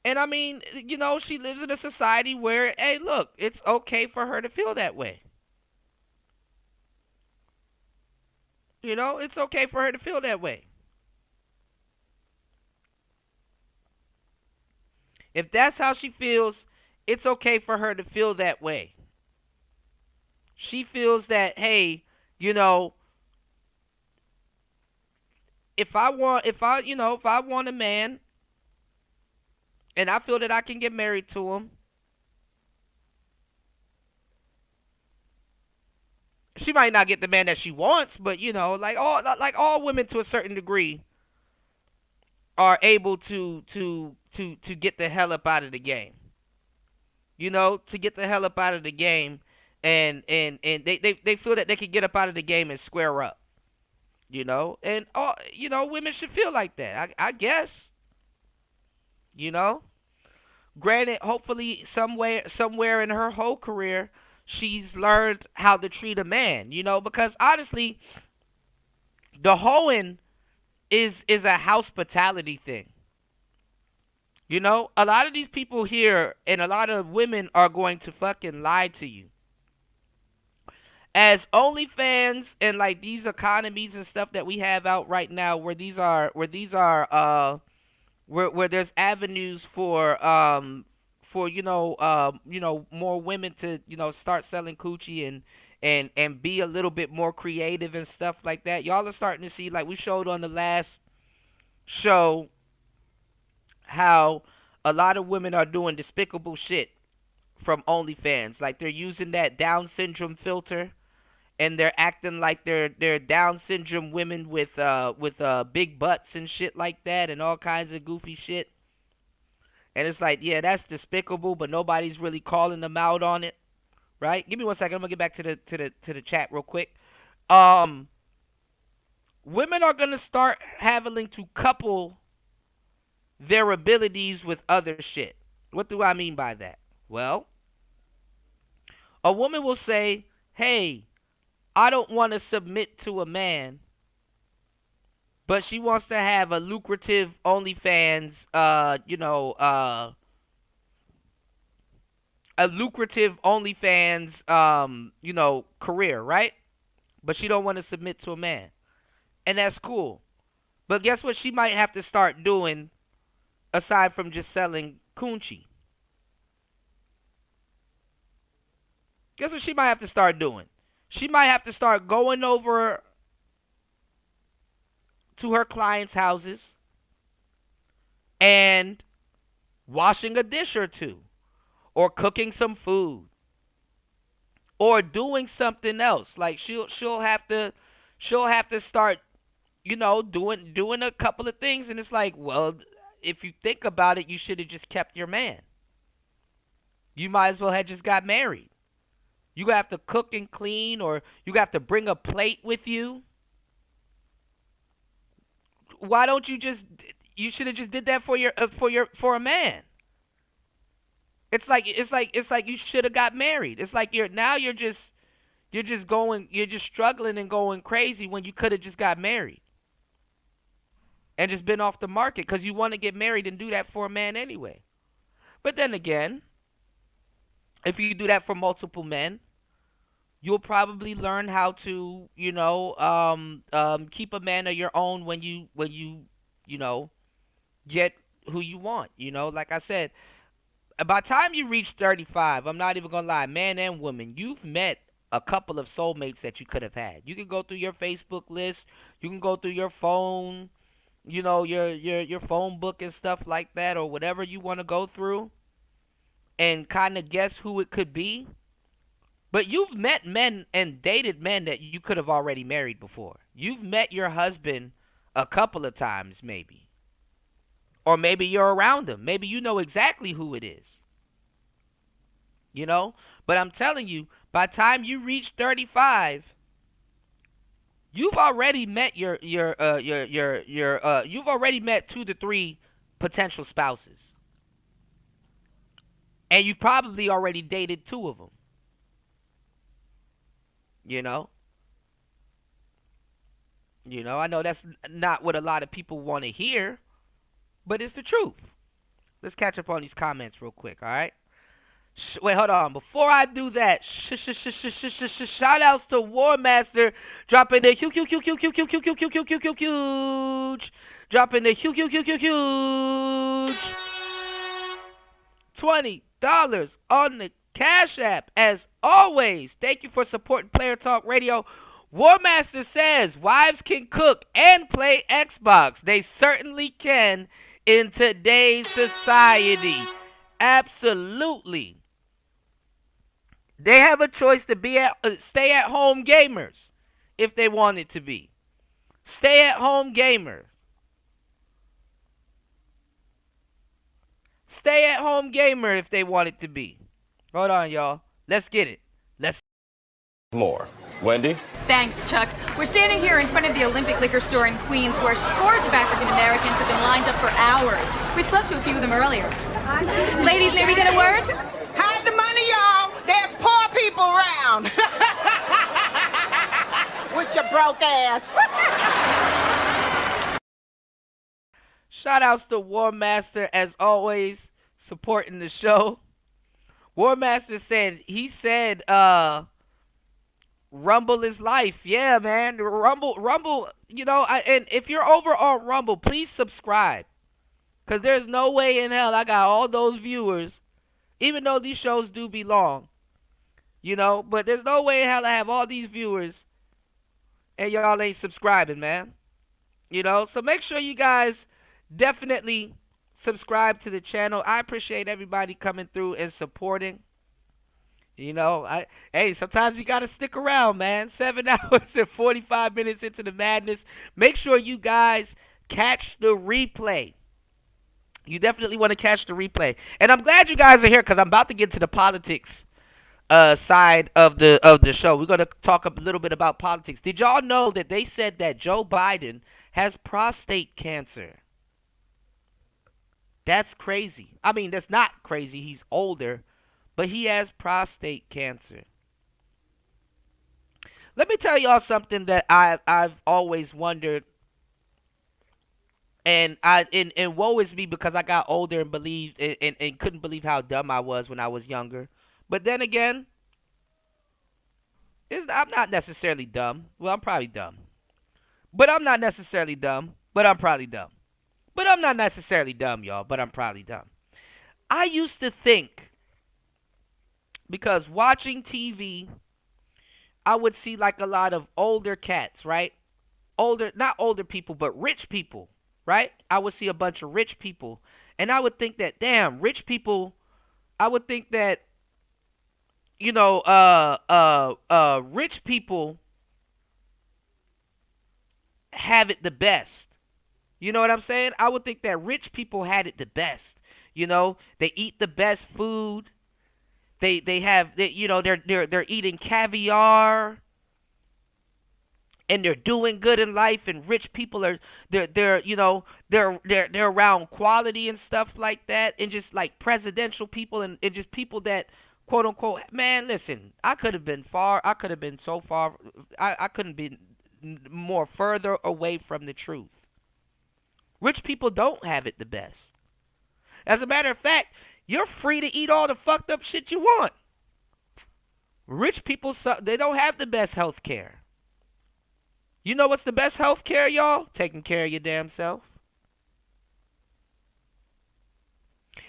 And I mean, you know, she lives in a society where, hey, look, it's okay for her to feel that way. You know, it's okay for her to feel that way. If that's how she feels, it's okay for her to feel that way. She feels that, hey, you know, if I want a man and I feel that I can get married to him, she might not get the man that she wants, but you know, like all women to a certain degree are able to get the hell up out of the game. You know, to get the hell up out of the game, and they feel that they can get up out of the game and square up. You know, and you know, women should feel like that. I guess. You know, granted, hopefully somewhere in her whole career, she's learned how to treat a man. You know, because honestly, the hoeing is a hospitality thing. You know, a lot of these people here and a lot of women are going to fucking lie to you. As OnlyFans and like these economies and stuff that we have out right now, where there's avenues for more women to, you know, start selling coochie and be a little bit more creative and stuff like that. Y'all are starting to see, like we showed on the last show, how a lot of women are doing despicable shit from OnlyFans. Like they're using that Down syndrome filter and they're acting like they're Down syndrome women with big butts and shit like that, and all kinds of goofy shit. And it's like, yeah, that's despicable, but nobody's really calling them out on it, right? Give me 1 second. I'm gonna get back to the chat real quick. Women are gonna start having to couple their abilities with other shit. What do I mean by that? Well, a woman will say, hey, I don't want to submit to a man, but she wants to have a lucrative OnlyFans, a lucrative OnlyFans, career, right? But she don't want to submit to a man. And that's cool. But guess what she might have to start doing aside from just selling coochie? Guess what she might have to start doing? She might have to start going over to her clients' houses and washing a dish or two, or cooking some food, or doing something else. Like she'll have to start, doing a couple of things. And it's like, well, if you think about it, you should have just kept your man. You might as well have just got married. You have to cook and clean, or you have to bring a plate with you. Why don't you you should have just did that for a man. It's like you should have got married. It's like you're just struggling and going crazy when you could have just got married and just been off the market, because you want to get married and do that for a man anyway. But then again, if you do that for multiple men, you'll probably learn how to, keep a man of your own when you get who you want. Like I said, by the time you reach 35, I'm not even gonna lie, man and woman, you've met a couple of soulmates that you could have had. You can go through your Facebook list, you can go through your phone, your phone book and stuff like that, or whatever you want to go through, and kind of guess who it could be. But you've met men and dated men that you could have already married before. You've met your husband a couple of times, maybe. Or maybe you're around him. Maybe you know exactly who it is. But I'm telling you, by the time you reach 35, you've already met you've already met 2 to 3 potential spouses. And you've probably already dated 2 of them. I know that's not what a lot of people want to hear, but it's the truth. Let's catch up on these comments real quick, all right? Wait, hold on. Before I do that, shout outs to War Master dropping the huge, dropping the huge $20 on the Cash App. As always, thank you for supporting Player Talk Radio. War Master says wives can cook and play Xbox. They certainly can in today's society. Absolutely. They have a choice to be stay-at-home gamers if they wanted to be. Stay-at-home gamers. Stay-at-home gamer if they wanted to be. Hold on, y'all. Let's get it. Let's more. Wendy? Thanks, Chuck. We're standing here in front of the Olympic Liquor Store in Queens, where scores of African Americans have been lined up for hours. We spoke to a few of them earlier. Ladies, may we get a word? Hide the money, y'all. There's poor people around. With your broke ass. Shout outs to War Master, as always, supporting the show. War Master said, Rumble is life. Yeah, man. Rumble, and if you're over on Rumble, please subscribe. Because there's no way in hell I got all those viewers, even though these shows do be long, but there's no way in hell I have all these viewers and y'all ain't subscribing, man. So make sure you guys definitely subscribe to the channel. I appreciate everybody coming through and supporting. Hey, sometimes you gotta stick around, man. 7 hours and 45 minutes into the madness. Make sure you guys catch the replay. You definitely want to catch the replay. And I'm glad you guys are here because I'm about to get to the politics side of the show. We're gonna talk a little bit about politics. Did y'all know that they said that Joe Biden has prostate cancer? That's crazy. I mean, that's not crazy. He's older, but he has prostate cancer. Let me tell y'all something that I've always wondered, and woe is me because I got older and believed and couldn't believe how dumb I was when I was younger. But then again, I'm not necessarily dumb. Well, I'm probably dumb, but I'm not necessarily dumb. But I'm probably dumb. But I'm not necessarily dumb, y'all. But I'm probably dumb. I used to think, because watching TV, I would see like a lot of older cats, right? Not older people, but rich people, right? I would see a bunch of rich people. And I would think that, damn, rich people, I would think that, rich people have it the best. You know what I'm saying? I would think that rich people had it the best. They eat the best food. They're eating caviar, and they're doing good in life. And rich people they're around quality and stuff like that, and just like presidential people and just people that quote unquote. Man, listen, I could have been far. I could have been so far. I couldn't be more further away from the truth. Rich people don't have it the best. As a matter of fact, you're free to eat all the fucked up shit you want. Rich people, they don't have the best health care. You know what's the best health care, y'all? Taking care of your damn self.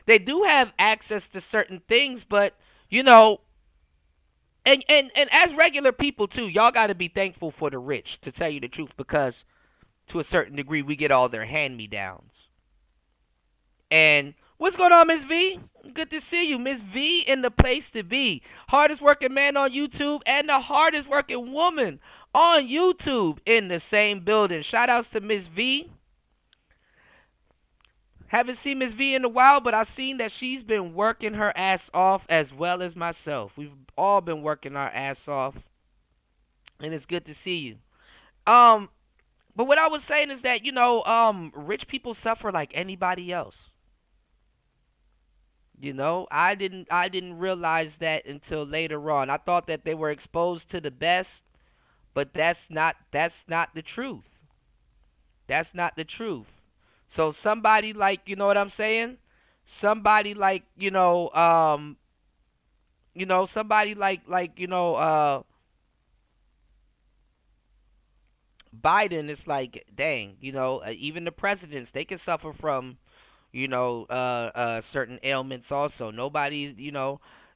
They do have access to certain things, but, and as regular people, too, y'all got to be thankful for the rich, to tell you the truth, because to a certain degree, we get all their hand-me-downs. And what's going on, Miss V? Good to see you. Miss V in the place to be. Hardest working man on YouTube and the hardest working woman on YouTube in the same building. Shout outs to Miss V. Haven't seen Miss V in a while, but I've seen that she's been working her ass off as well as myself. We've all been working our ass off. And it's good to see you. But what I was saying is that, rich people suffer like anybody else. I didn't realize that until later on. I thought that they were exposed to the best, but that's not the truth. That's not the truth. So somebody like, you know what I'm saying? Somebody like, somebody Biden is like, dang, even the presidents, they can suffer from certain ailments also. Nobody,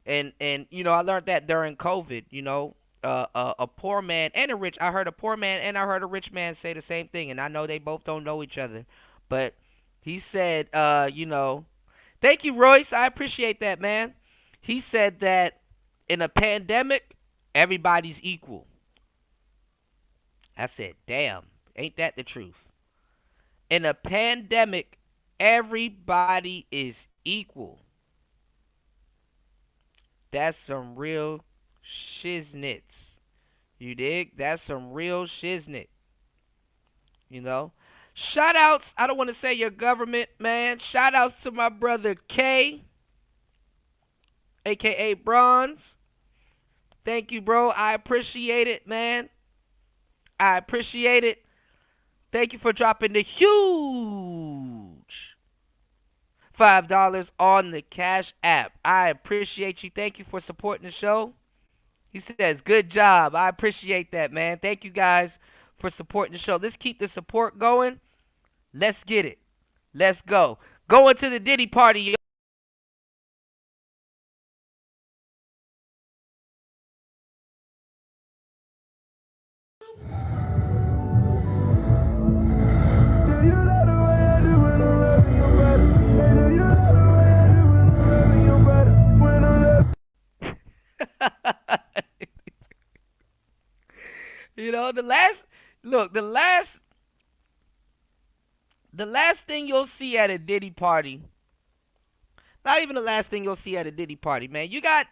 and I learned that during COVID, a poor man and a rich, I heard a poor man and I heard a rich man say the same thing, and I know they both don't know each other, but he said, thank you, Royce, I appreciate that, man. He said that in a pandemic, everybody's equal. I said, damn, ain't that the truth? In a pandemic, everybody is equal. That's some real shiznits. You dig? That's some real shiznit. Shout outs. I don't want to say your government, man. Shout outs to my brother K, aka Bronze. Thank you, bro. I appreciate it, man. I appreciate it. Thank you for dropping the huge $5 on the Cash App. I appreciate you. Thank you for supporting the show. He says, good job. I appreciate that, man. Thank you guys for supporting the show. Let's keep the support going. Let's get it. Let's go. Going to the Diddy party. the last thing you'll see at a Diddy party, not even the last thing you'll see at a Diddy party, man. You got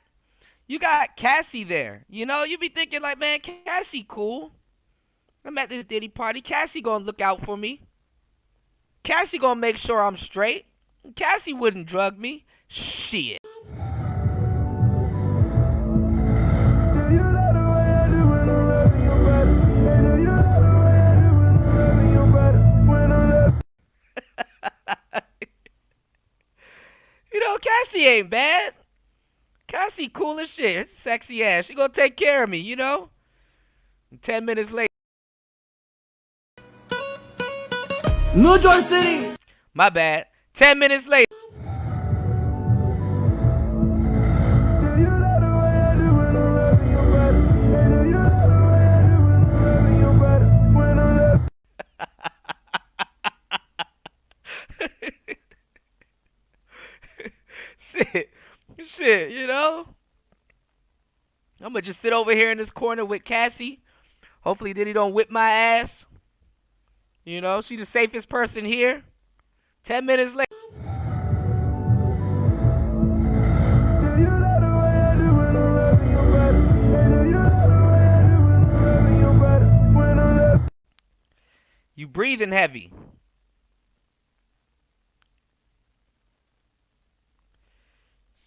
Cassie there. You know, you be thinking like, man, Cassie cool. I'm at this Diddy party. Cassie gonna look out for me. Cassie gonna make sure I'm straight. Cassie wouldn't drug me. Shit. You know, Cassie ain't bad. Cassie cool as shit. Sexy ass. She gonna take care of me, you know? 10 minutes later. New York City. My bad. 10 minutes later. Shit, you know? I'm gonna just sit over here in this corner with Cassie. Hopefully Diddy don't whip my ass. You know, she the safest person here. 10 minutes later. You breathing heavy.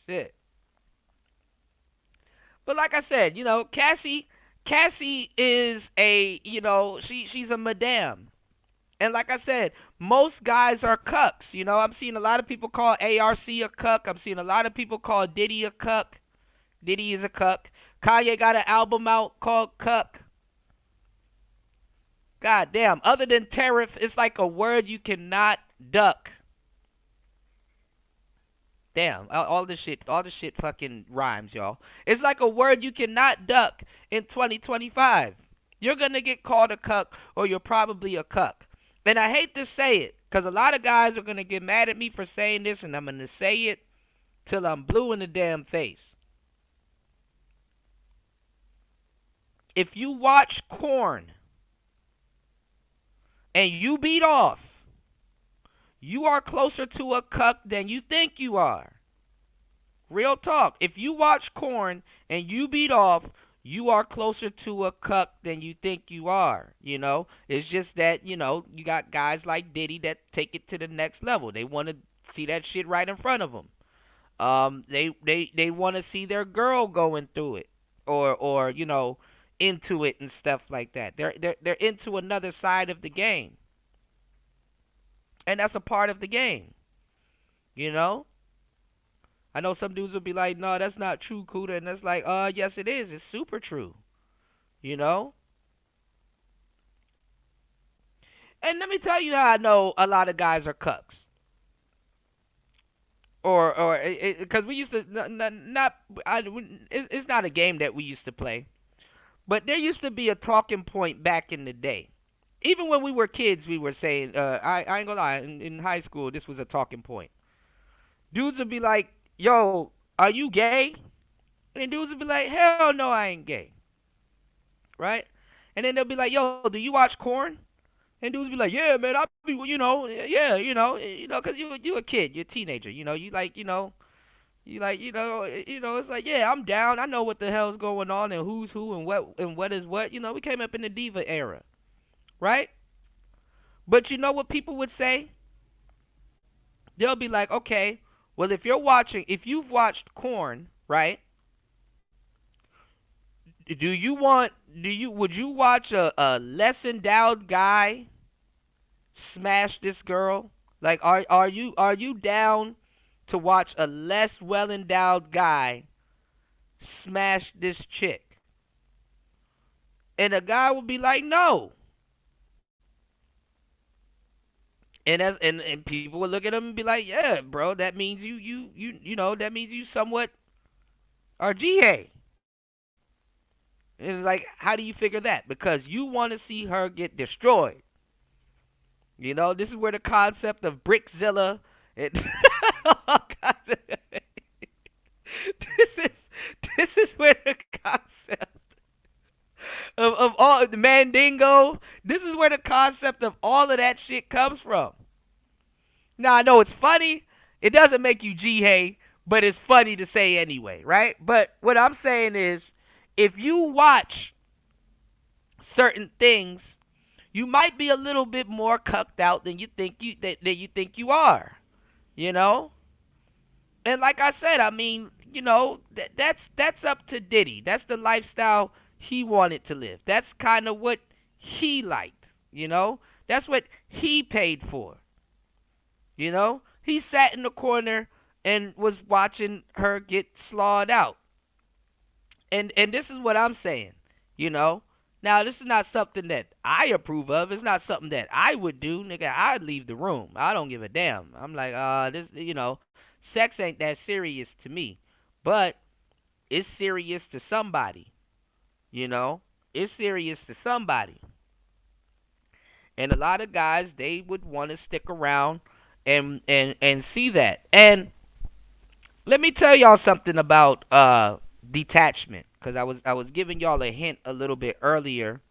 Shit. But like I said, you know, Cassie is a, you know, she's a madame. And like I said, most guys are cucks. You know, I'm seeing a lot of people call ARC a cuck. I'm seeing a lot of people call Diddy a cuck. Diddy is a cuck. Kanye got an album out called Cuck. God damn. Other than tariff, it's like a word you cannot duck. Damn, all this shit fucking rhymes, y'all. It's like a word you cannot duck in 2025. You're gonna get called a cuck, or you're probably a cuck. And I hate to say it, because a lot of guys are gonna get mad at me for saying this, and I'm gonna say it till I'm blue in the damn face. If you watch Korn and you beat off, you are closer to a cuck than you think you are. Real talk. If you watch Korn and you beat off, you are closer to a cuck than you think you are. You know, it's just that, you know, you got guys like Diddy that take it to the next level. They want to see that shit right in front of them. They want to see their girl going through it, or you know, into it and stuff like that. They're into another side of the game. And that's a part of the game. You know? I know some dudes will be like, no, that's not true, Kuda. And that's like, yes, it is. It's super true. You know? And let me tell you how I know a lot of guys are cucks. Or because we used to, it's not a game that we used to play. But there used to be a talking point back in the day. Even when we were kids, we were saying, I ain't gonna lie, in high school, this was a talking point. Dudes would be like, yo, are you gay? And dudes would be like, hell no, I ain't gay. Right? And then they'll be like, yo, do you watch Korn? And dudes be like, yeah, man, I be, you know, yeah, you know, because you a kid, you're a teenager, you know, you like, you know, it's like, yeah, I'm down. I know what the hell's going on and who's who and what is what. You know, we came up in the diva era. Right? But you know what people would say? They'll be like, okay, well, if you've watched Korn, right? Would you watch a less endowed guy smash this girl? Like, are you down to watch a less well endowed guy smash this chick? And a guy would be like, no. And people would look at him and be like, yeah, bro, that means you know, that means you somewhat are GA. And like, how do you figure that? Because you want to see her get destroyed. You know, this is where the concept of Brickzilla and this is where the concept of all the Mandingo. This is where the concept of all of that shit comes from. Now I know it's funny. It doesn't make you G-hay, but it's funny to say anyway, right? But what I'm saying is, if you watch certain things, you might be a little bit more cucked out than you think you are, you know. And like I said, I mean, you know, that's up to Diddy. That's the lifestyle he wanted to live. That's kind of what he liked, you know. That's what he paid for, you know. He sat in the corner and was watching her get slawed out. And this is what I'm saying, you know. Now, this is not something that I approve of. It's not something that I would do. Nigga, I'd leave the room. I don't give a damn. I'm like, this, you know, sex ain't that serious to me. But it's serious to somebody, you know. It's serious to somebody. And a lot of guys, they would want to stick around and see that. And let me tell y'all something about detachment, because I was giving y'all a hint a little bit earlier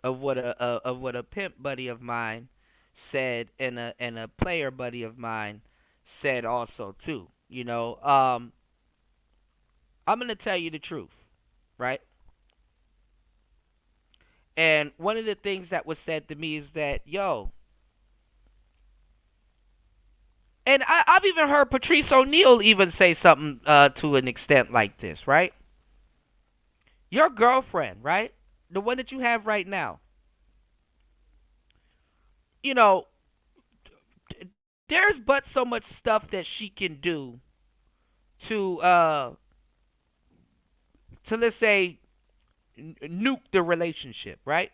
of what a pimp buddy of mine said, and a player buddy of mine said also too. You know, I'm gonna tell you the truth, right? And one of the things that was said to me is that, yo, and I've even heard Patrice O'Neal even say something to an extent like this, right? Your girlfriend, right? The one that you have right now. You know, there's but so much stuff that she can do to let's say nuke the relationship, right?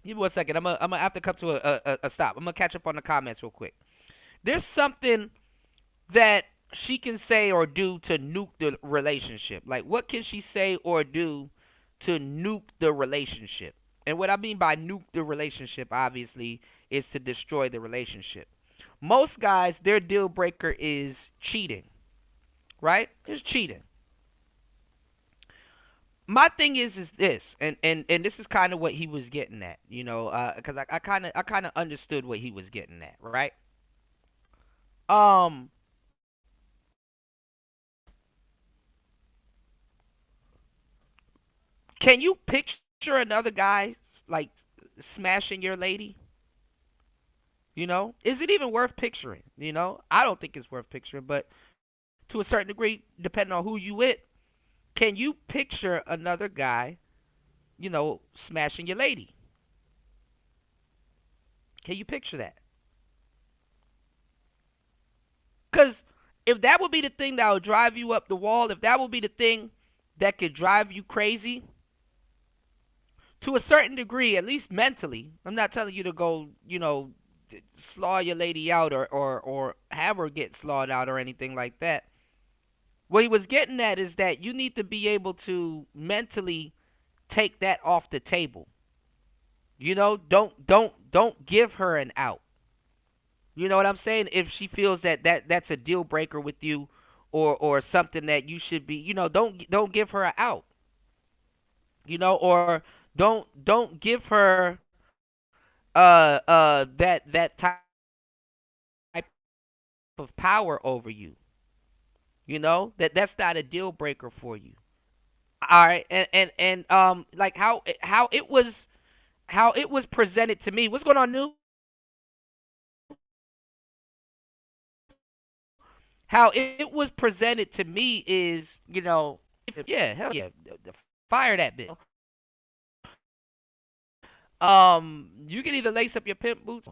Give me 1 second. I'm gonna have to come to a stop. I'm gonna catch up on the comments real quick. There's something that she can say or do to nuke the relationship. Like, what can she say or do to nuke the relationship? And what I mean by nuke the relationship, obviously, is to destroy the relationship. Most guys, their deal breaker is cheating, right? It's cheating. My thing is this, and this is kind of what he was getting at, you know, because I kind of understood what he was getting at, right? Can you picture another guy like smashing your lady? You know, is it even worth picturing? You know, I don't think it's worth picturing, but to a certain degree, depending on who you with, can you picture another guy, you know, smashing your lady? Can you picture that? Because if that would be the thing that would drive you up the wall, if that would be the thing that could drive you crazy, to a certain degree, at least mentally, I'm not telling you to go, you know, slaw your lady out or have her get slawed out or anything like that. What he was getting at is that you need to be able to mentally take that off the table. You know, don't give her an out. You know what I'm saying? If she feels that's a deal breaker with you, or something that you should be, you know, don't give her an out. You know, or don't give her that type of power over you. You know, that's not a deal breaker for you. All right, and like how it was presented to me. What's going on, New? How it was presented to me is, you know, yeah, hell yeah, fire that bitch. You can either lace up your pimp boots.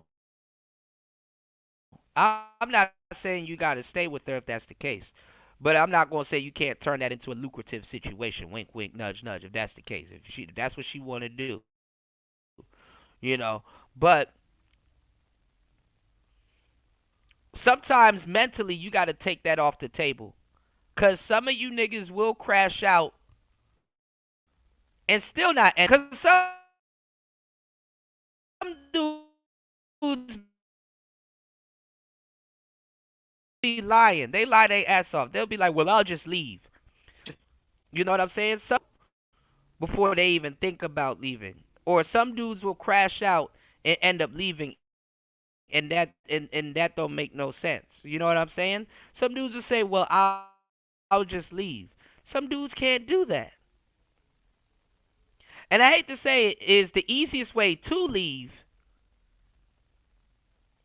I'm not saying you got to stay with her if that's the case. But I'm not going to say you can't turn that into a lucrative situation. Wink, wink, nudge, nudge, if that's the case. If that's what she want to do. You know. But sometimes mentally you got to take that off the table. Because some of you niggas will crash out and still not end. Because some dudes be lying. They lie their ass off. They'll be like, well, I'll just leave. You know what I'm saying? So before they even think about leaving. Or some dudes will crash out and end up leaving, and that don't make no sense. You know what I'm saying? Some dudes will say, "Well, I'll just leave." Some dudes can't do that. And I hate to say it, is the easiest way to leave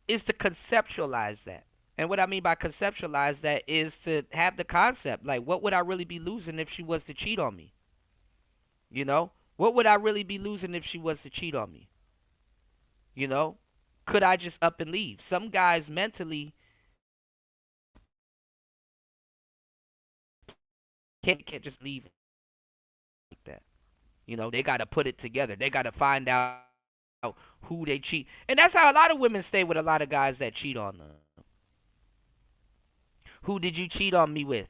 is to conceptualize that. And what I mean by conceptualize that is to have the concept, like, what would I really be losing if she was to cheat on me? You know? What would I really be losing if she was to cheat on me? You know? Could I just up and leave? Some guys mentally can't just leave like that. You know, they got to put it together. They got to find out who they cheat. And that's how a lot of women stay with a lot of guys that cheat on them. Who did you cheat on me with?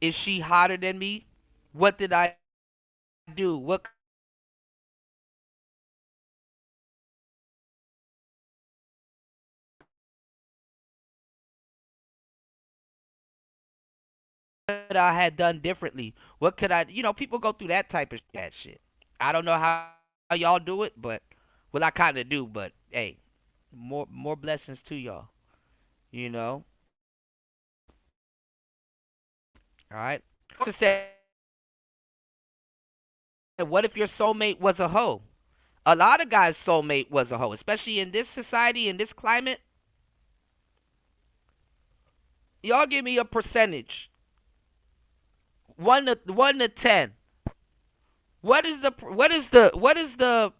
Is she hotter than me? What did I do? What could I had done differently? What could I, people go through that type of that shit. I don't know how y'all do it, but, well, I kind of do, but, hey, more blessings to y'all, you know? All right? To say, what if your soulmate was a hoe? A lot of guys' soulmate was a hoe, especially in this society, in this climate. Y'all give me a percentage. 1 to 10. What is the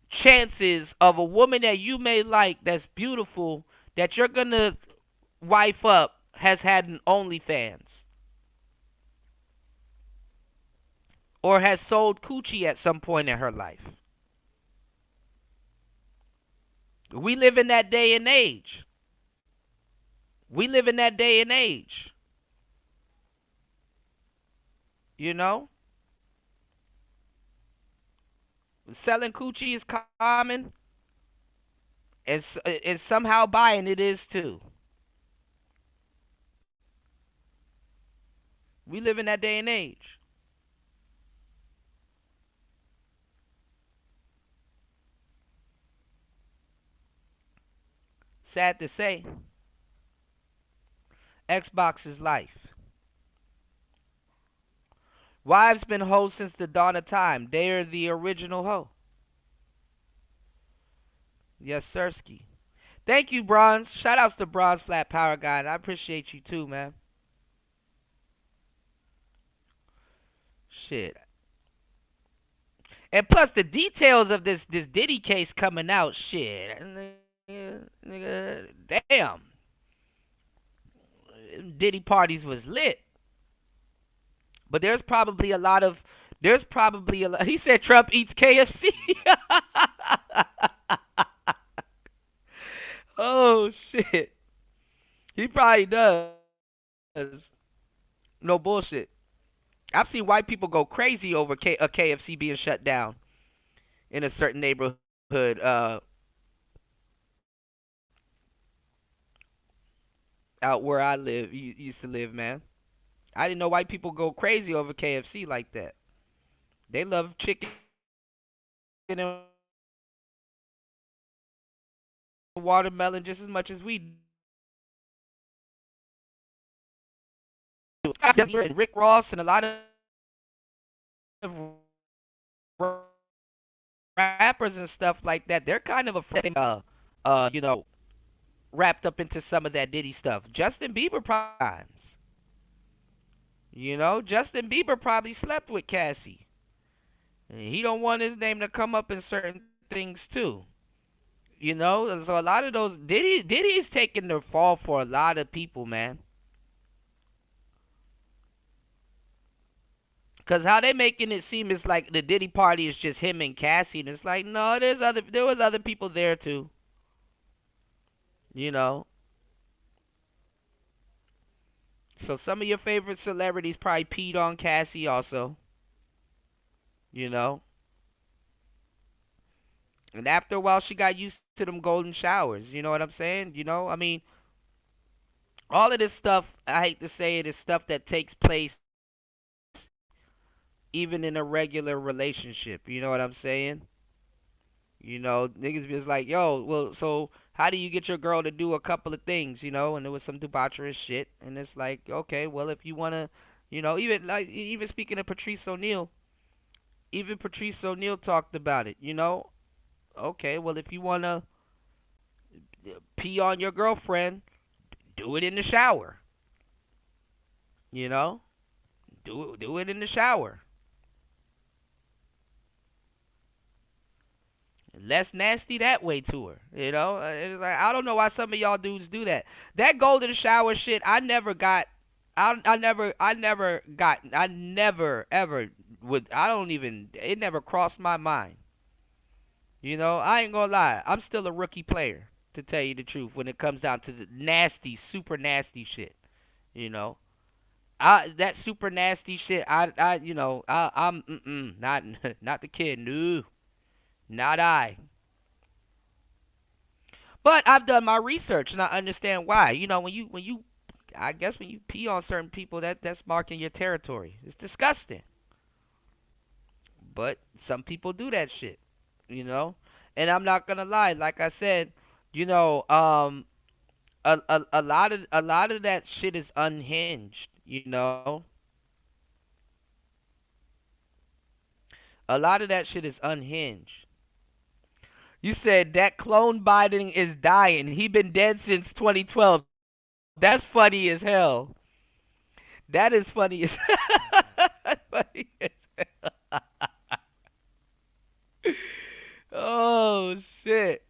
chances of a woman that you may like that's beautiful that you're gonna wife up has had an OnlyFans or has sold coochie at some point in her life? We live in that day and age. You know? Selling coochie is common. And somehow buying it is too. We live in that day and age. Sad to say. Xbox is life. Wives been hoes since the dawn of time. They are the original hoe. Yes, Sirski. Thank you, Bronze. Shout outs to Bronze Flat Power Guy. I appreciate you too, man. Shit. And plus the details of this Diddy case coming out, shit. Nigga, damn. Diddy parties was lit. But there's probably a lot. He said Trump eats KFC. Oh, shit. He probably does. No bullshit. I've seen white people go crazy over a KFC being shut down in a certain neighborhood out where I used to live, man. I didn't know white people go crazy over KFC like that. They love chicken and watermelon just as much as we do. Rick Ross and a lot of rappers and stuff like that, they're kind of wrapped up into some of that Diddy stuff. Justin Bieber probably, Justin Bieber probably slept with Cassie. And he don't want his name to come up in certain things too. So a lot of those Diddy's taking the fall for a lot of people, man. Cause how they making it seem is like the Diddy party is just him and Cassie, and it's like, no, there was other people there too. So some of your favorite celebrities probably peed on Cassie also. And after a while, she got used to them golden showers. You know what I'm saying? I mean, All of this stuff, I hate to say it, is stuff that takes place even in a regular relationship. You know what I'm saying? Niggas be just like, yo, well, so how do you get your girl to do a couple of things, And there was some debaucherous shit. And it's like, okay, well, if you want to, even speaking of Patrice O'Neal, even Patrice O'Neal talked about it. Okay, well, if you want to pee on your girlfriend, do it in the shower. Do it in the shower. Less nasty that way to her. It's like, I don't know why some of y'all dudes do that. That golden shower shit, I never ever would. It never crossed my mind. I ain't gonna lie. I'm still a rookie player, to tell you the truth, when it comes down to the nasty, super nasty shit. That super nasty shit, I'm not the kid, no. Not I. But I've done my research and I understand why. I guess when you pee on certain people, that's marking your territory. It's disgusting. But some people do that shit, And I'm not gonna lie, like I said, a lot of that shit is unhinged, A lot of that shit is unhinged. You said that clone Biden is dying. He been dead since 2012. That's funny as hell. That is funny as funny as hell. Oh shit.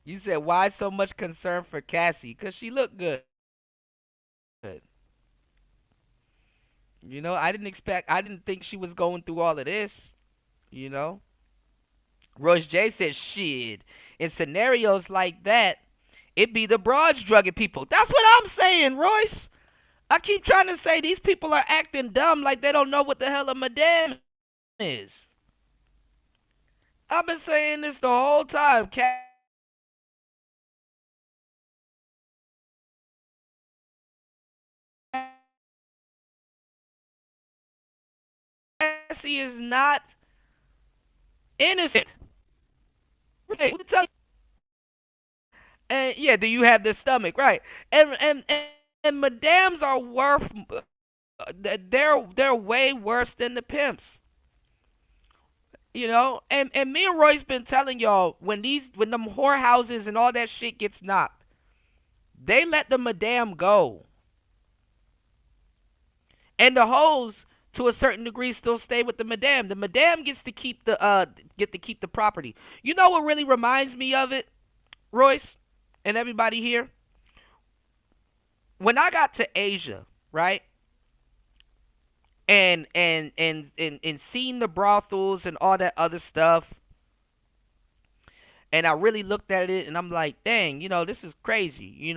You said, why so much concern for Cassie? Because she looked good. I didn't think she was going through all of this. Royce J said, shit, in scenarios like that, it be the broads drugging people. That's what I'm saying, Royce. I keep trying to say these people are acting dumb like they don't know what the hell a madam is. I've been saying this the whole time. Cassie is not innocent. Right. And yeah, do you have the stomach? Right. And madams are worth. They're way worse than the pimps. And me and Roy's been telling y'all, when them whorehouses and all that shit gets knocked, they let the madam go. And the hoes, to a certain degree, still stay with the madam. The madam gets to keep the property. You know what really reminds me of it, Royce, and everybody here? When I got to Asia, right? And seeing the brothels and all that other stuff, and I really looked at it and I'm like, dang, this is crazy,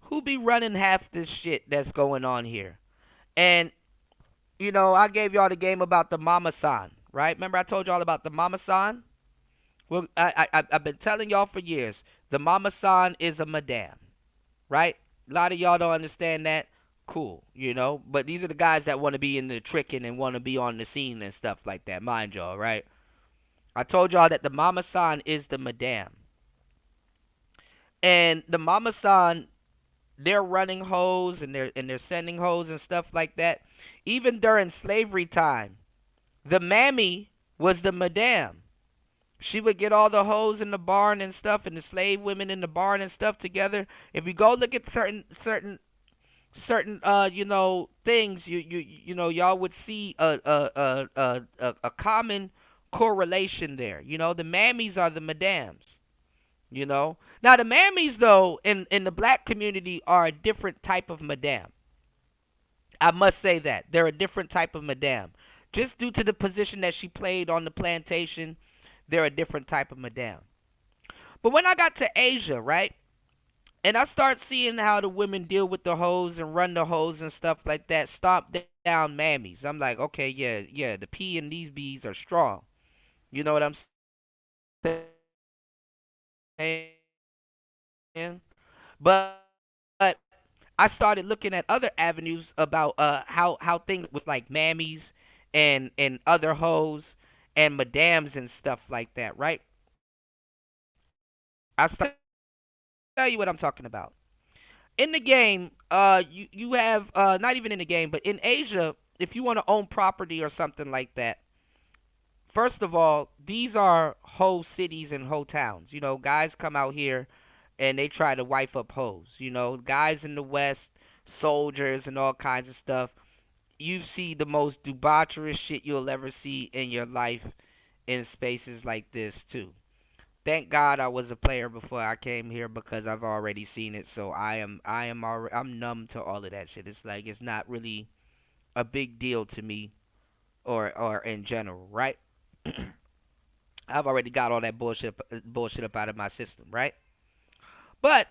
Who be running half this shit that's going on here? And I gave y'all the game about the mama san, right? Remember I told y'all about the mama san? Well, I've been telling y'all for years, the mama san is a madam, right? A lot of y'all don't understand that. Cool, but these are the guys that want to be in the tricking and want to be on the scene and stuff like that, mind y'all, right? I told y'all that the mama san is the madam. And the mama san, they're running hoes and they're sending hoes and stuff like that. Even during slavery time, the mammy was the madam. She would get all the hoes in the barn and stuff, and the slave women in the barn and stuff together. If you go look at certain things, y'all would see a common correlation there. The mammies are the madams. Now the mammies, though, in the black community are a different type of madam. I must say that they're a different type of madam, just due to the position that she played on the plantation. They're a different type of madam. But when I got to Asia, right, and I start seeing how the women deal with the hoes and run the hoes and stuff like that, stomp down mammies, I'm like, okay, yeah, the P in these B's are strong. You know what I'm saying? But I started looking at other avenues about how things with like mammies and other hoes and madams and stuff like that, right? I start tell you what I'm talking about. In the game, you have not even in the game, but in Asia, if you want to own property or something like that, first of all, these are whole cities and whole towns. You know, guys come out here and they try to wife up hoes. You know, guys in the West, soldiers and all kinds of stuff. You see the most debaucherous shit you'll ever see in your life in spaces like this too. Thank God I was a player before I came here because I've already seen it. So I'm numb to all of that shit. It's like it's not really a big deal to me or in general, right? I've already got all that bullshit up out of my system, right? But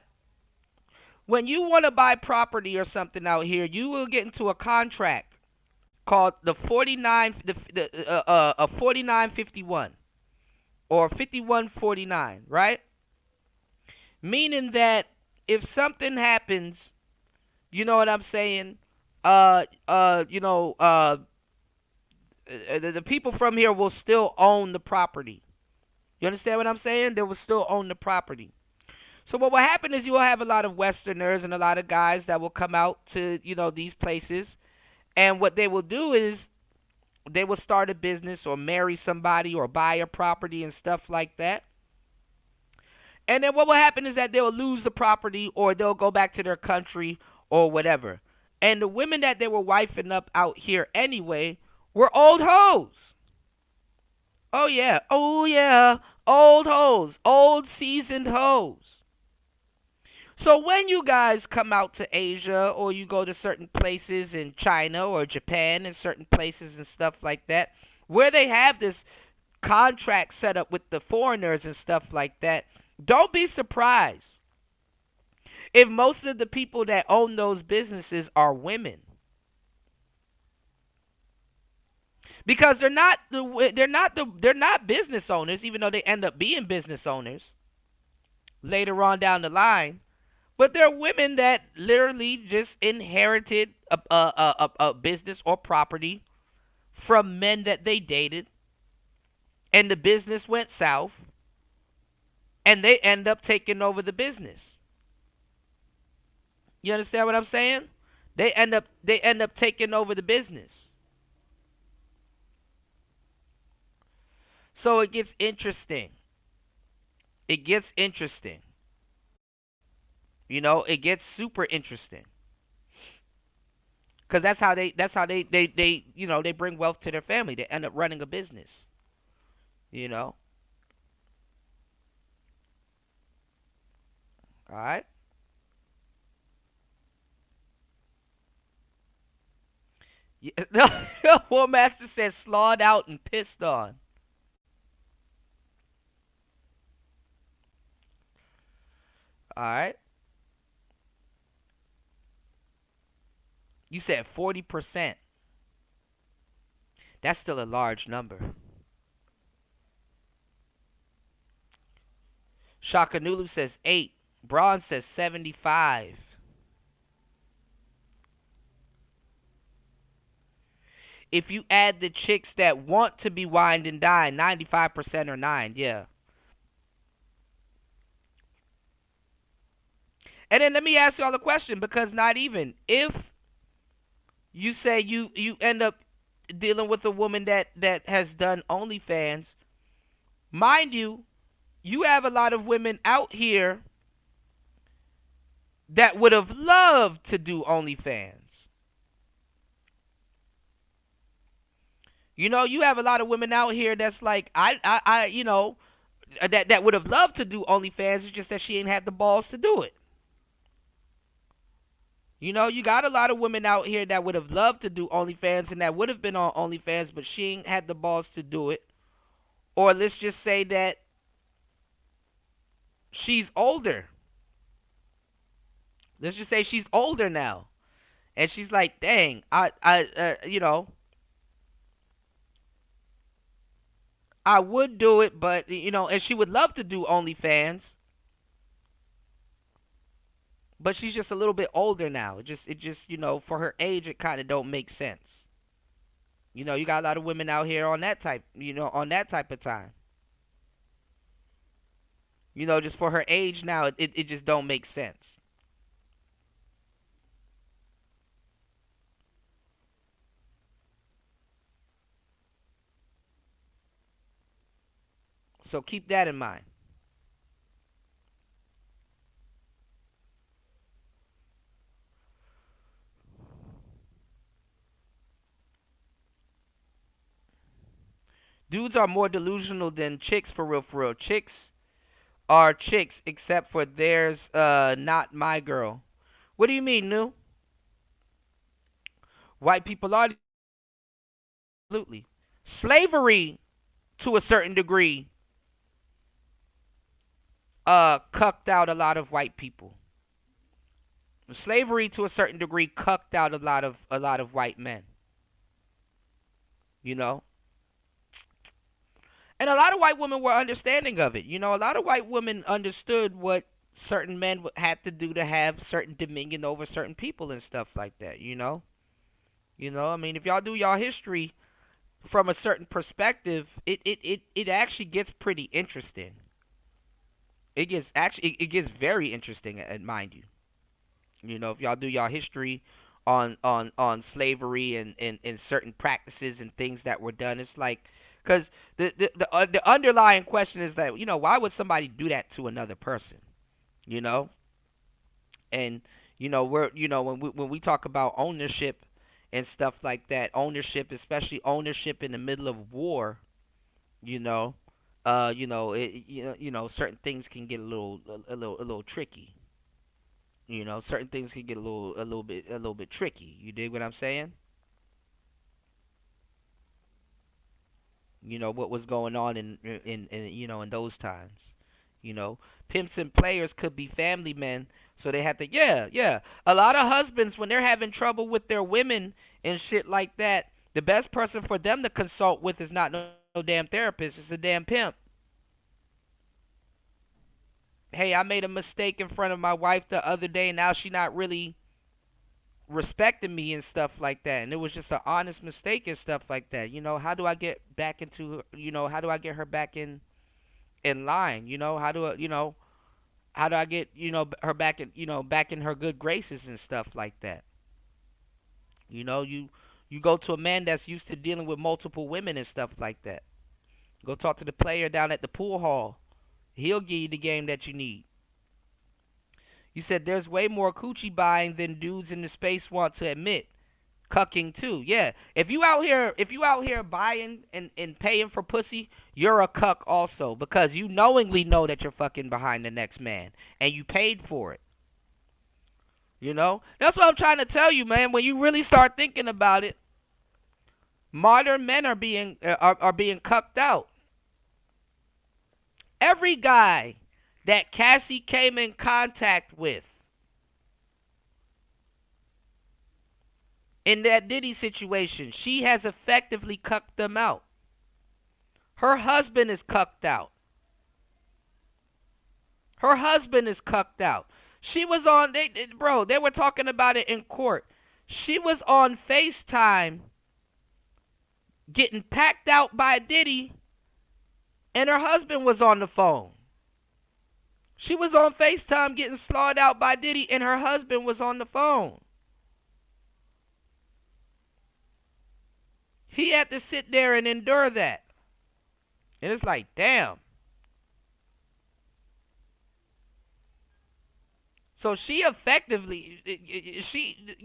when you want to buy property or something out here, you will get into a contract called the 4951 or 5149, right? Meaning that if something happens, you know what I'm saying? The people from here will still own the property. You understand what I'm saying? They will still own the property. So what will happen is you will have a lot of Westerners and a lot of guys that will come out to, these places. And what they will do is they will start a business or marry somebody or buy a property and stuff like that. And then what will happen is that they'll lose the property or they'll go back to their country or whatever. And the women that they were wifing up out here anyway were old hoes. Oh yeah, old hoes, old seasoned hoes. So when you guys come out to Asia or you go to certain places in China or Japan and certain places and stuff like that, where they have this contract set up with the foreigners and stuff like that, don't be surprised if most of the people that own those businesses are women. Because they're not business owners, even though they end up being business owners later on down the line. But they're women that literally just inherited a business or property from men that they dated, and the business went south, and they end up taking over the business. You understand what I'm saying? They end up taking over the business. So it gets interesting. It gets interesting. It gets super interesting. Cause that's how they they bring wealth to their family. They end up running a business. All right. Yeah, War Master says slawed out and pissed on. All right. You said 40%. That's still a large number. Shakanulu says 8. Braun says 75. If you add the chicks that want to be wined and dined, 95% are 9. Yeah. And then let me ask y'all a question, because not even if you say you end up dealing with a woman that has done OnlyFans, mind you, you have a lot of women out here that would have loved to do OnlyFans. You have a lot of women out here that's like, that would have loved to do OnlyFans. It's just that she ain't had the balls to do it. You got a lot of women out here that would have loved to do OnlyFans and that would have been on OnlyFans, but she ain't had the balls to do it. Or let's just say that she's older. Let's just say she's older now. And she's like, dang, I would do it, but, and she would love to do OnlyFans. But she's just a little bit older now. It just for her age, it kind of don't make sense. You got a lot of women out here on that type, on that type of time. Just for her age now, it just don't make sense. So keep that in mind. Dudes are more delusional than chicks, for real, for real. Chicks are chicks, except for theirs, not my girl. What do you mean, New? White people are absolutely. Slavery, to a certain degree, cucked out a lot of white people. Slavery, to a certain degree, cucked out a lot of white men. And a lot of white women were understanding of it. A lot of white women understood what certain men had to do to have certain dominion over certain people and stuff like that. I mean, if y'all do y'all history from a certain perspective, it actually gets pretty interesting. It gets very interesting, mind you. If y'all do y'all history on slavery and certain practices and things that were done, it's like, because the underlying question is that, why would somebody do that to another person? And when we talk about ownership and stuff like that, ownership, especially ownership in the middle of war, certain things can get a little tricky. Certain things can get a little bit tricky. You dig what I'm saying? What was going on in those times. Pimps and players could be family men, so they had to, yeah. A lot of husbands, when they're having trouble with their women and shit like that, the best person for them to consult with is not no damn therapist, it's a damn pimp. Hey, I made a mistake in front of my wife the other day, and now she not really respecting me and stuff like that, and it was just an honest mistake and stuff like that. How do I get back into, how do I get her back in line? How do I get, her back in her good graces and stuff like that? You go to a man that's used to dealing with multiple women and stuff like that. Go talk to the player down at the pool hall. He'll give you the game that you need. You said there's way more coochie buying than dudes in the space want to admit. Cucking too, yeah. If you out here buying and paying for pussy, you're a cuck also, because you knowingly know that you're fucking behind the next man and you paid for it. That's what I'm trying to tell you, man. When you really start thinking about it, modern men are being cucked out. Every guy that Cassie came in contact with in that Diddy situation, she has effectively cucked them out. Her husband is cucked out. Her husband is cucked out. She was on, they were talking about it in court. She was on FaceTime getting packed out by Diddy, and her husband was on the phone. She was on FaceTime getting slaughtered out by Diddy, and her husband was on the phone. He had to sit there and endure that. And it's like, damn. So she effectively, she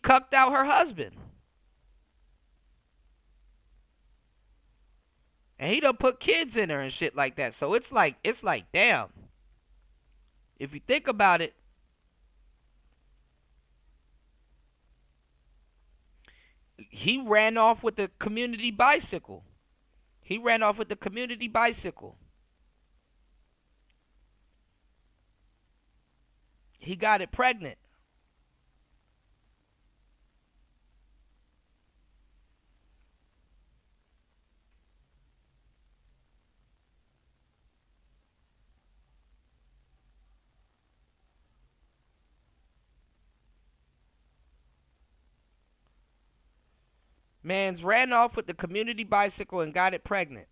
cucked out her husband. And he done put kids in her and shit like that. So it's like, damn. If you think about it, he ran off with the community bicycle. He got it pregnant. Man's ran off with the community bicycle and got it pregnant.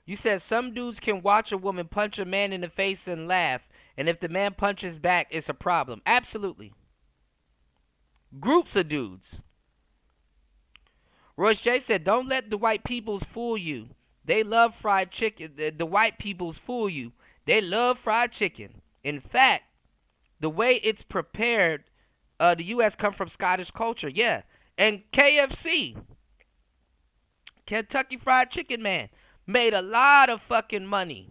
You said some dudes can watch a woman punch a man in the face and laugh, and if the man punches back, it's a problem. Absolutely. Groups of dudes. Royce J said, don't let the white peoples fool you. They love fried chicken. The white peoples fool you. They love fried chicken. In fact, the way it's prepared, the U.S. come from Scottish culture. Yeah. And KFC, Kentucky Fried Chicken Man, made a lot of fucking money.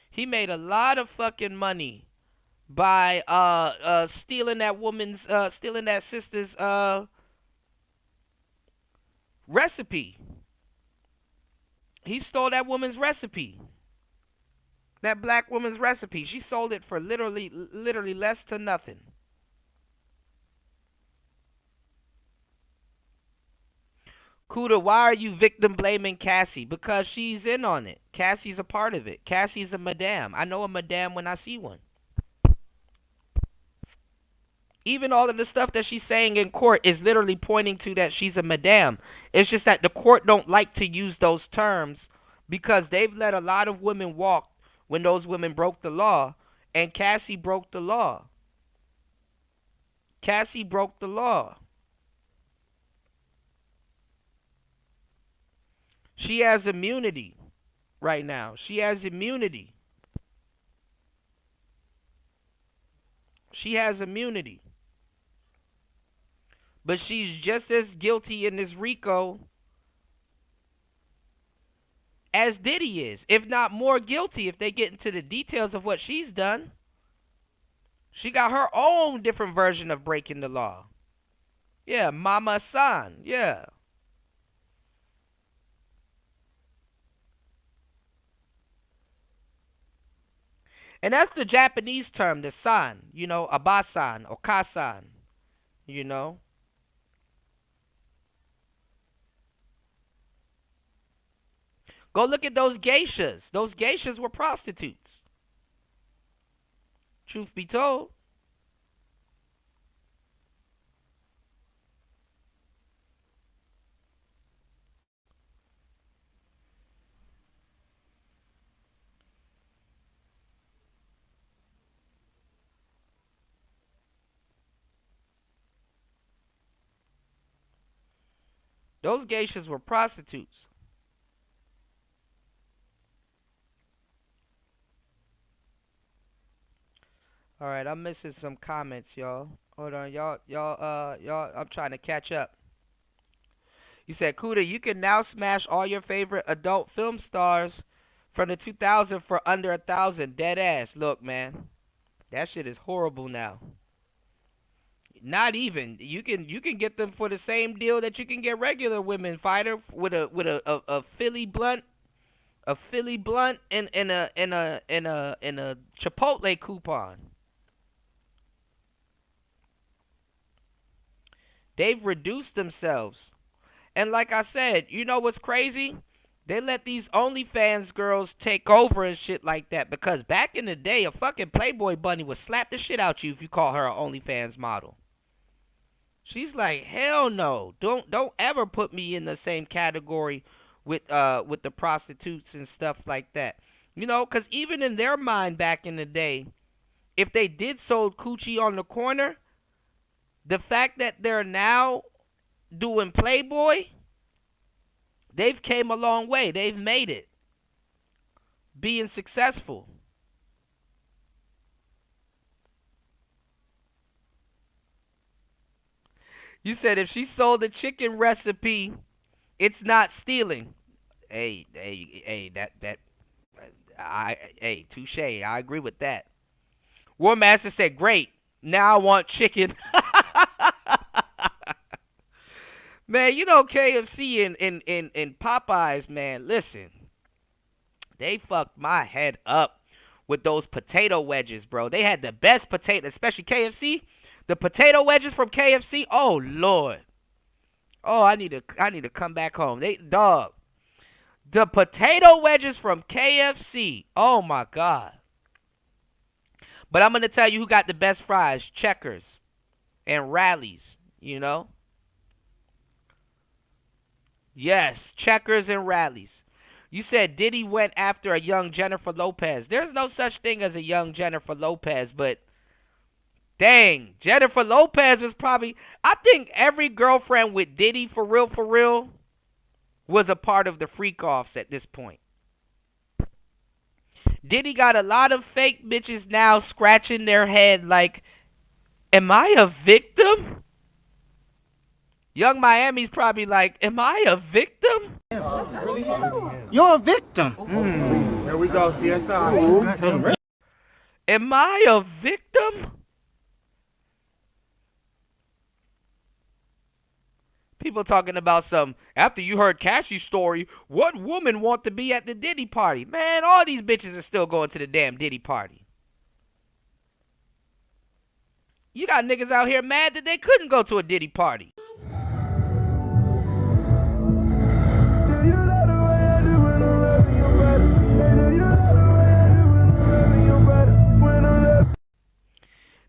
He made a lot of fucking money by stealing that sister's recipe. He stole that woman's recipe. That black woman's recipe. She sold it for literally less to nothing. Kuda, why are you victim blaming Cassie? Because she's in on it. Cassie's a part of it. Cassie's a madame. I know a madame when I see one. Even all of the stuff that she's saying in court is literally pointing to that she's a madame. It's just that the court don't like to use those terms because they've let a lot of women walk when those women broke the law, and Cassie broke the law. Cassie broke the law. She has immunity right now. She has immunity. She has immunity. But she's just as guilty in this RICO as Diddy is, if not more guilty if they get into the details of what she's done. She got her own different version of breaking the law. Yeah, Mama San, yeah. And that's the Japanese term, the san, you know, abasan, okasan, you know. Go look at those geishas. Those geishas were prostitutes. Truth be told. Those geishas were prostitutes. All right, I'm missing some comments, y'all. Hold on, y'all. I'm trying to catch up. You said, Kuda, you can now smash all your favorite adult film stars from the 2000 for under 1,000. Dead ass. Look, man, that shit is horrible now. Not even. You can get them for the same deal that you can get regular women fighter with a Philly blunt, and a Chipotle coupon. They've reduced themselves. And like I said, you know what's crazy? They let these OnlyFans girls take over and shit like that, because back in the day, a fucking Playboy bunny would slap the shit out you if you call her an OnlyFans model. She's like, hell no. Don't ever put me in the same category with the prostitutes and stuff like that. You know, because even in their mind back in the day, if they did sold coochie on the corner, the fact that they're now doing Playboy, they've came a long way. They've made it. Being successful. You said if she sold the chicken recipe, it's not stealing. Hey, touche. I agree with that. War Master said, great. Now I want chicken. Man, you know KFC and Popeyes, man, listen. They fucked my head up with those potato wedges, bro. They had the best potato, especially KFC. The potato wedges from KFC, oh, Lord. Oh, I need to come back home. Dog. The potato wedges from KFC. Oh my God. But I'm gonna tell you who got the best fries: Checkers and Rallies. You know. Yes, Checkers and Rallies. You said Diddy went after a young Jennifer Lopez. There's no such thing as a young Jennifer Lopez, but dang, Jennifer Lopez is probably, I think every girlfriend with Diddy for real, was a part of the freak-offs at this point. Diddy got a lot of fake bitches now scratching their head like, am I a victim? Young Miami's probably like, am I a victim? You're a victim. There we go, CSI. Am I a victim? People talking about some, after you heard Cassie's story, what woman want to be at the Diddy party? Man, all these bitches are still going to the damn Diddy party. You got niggas out here mad that they couldn't go to a Diddy party.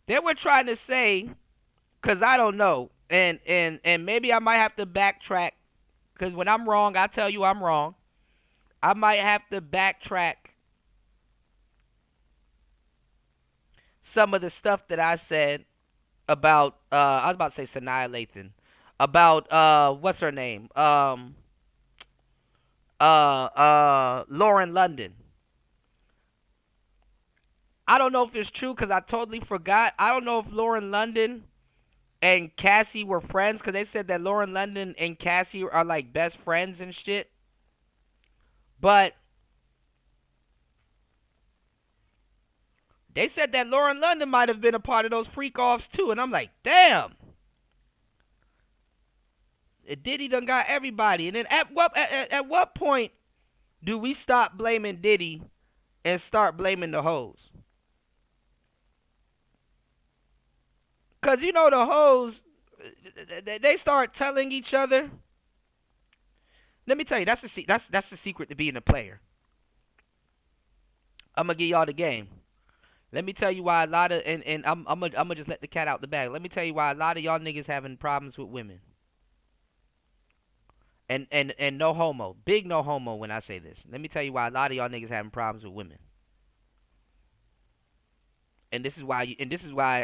They were trying to say, because I don't know, and maybe I might have to backtrack, because when I'm wrong, I tell you I'm wrong. I might have to backtrack some of the stuff that I said about, I was about to say Sanaa Lathan, about, what's her name? Lauren London. I don't know if it's true because I totally forgot. I don't know if Lauren London and Cassie were friends because they said that Lauren London and Cassie are like best friends and shit. But they said that Lauren London might have been a part of those freak-offs too. And I'm like, damn. Diddy done got everybody. And then at what point do we stop blaming Diddy and start blaming the hoes? Because, you know, the hoes, they start telling each other. Let me tell you, that's the secret to being a player. I'm going to give y'all the game. Let me tell you why a lot of, and I'm gonna just let the cat out the bag. Let me tell you why a lot of y'all niggas having problems with women. And no homo. Big no homo when I say this. Let me tell you why a lot of y'all niggas having problems with women. And this is why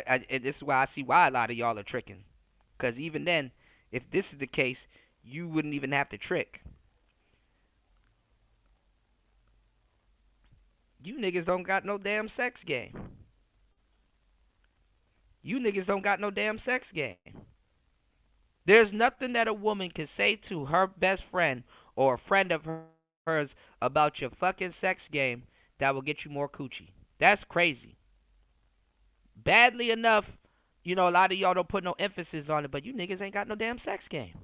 I see why a lot of y'all are tricking. Because even then, if this is the case, you wouldn't even have to trick. You niggas don't got no damn sex game. You niggas don't got no damn sex game. There's nothing that a woman can say to her best friend or a friend of hers about your fucking sex game that will get you more coochie. That's crazy. Badly enough, you know, a lot of y'all don't put no emphasis on it, but you niggas ain't got no damn sex game.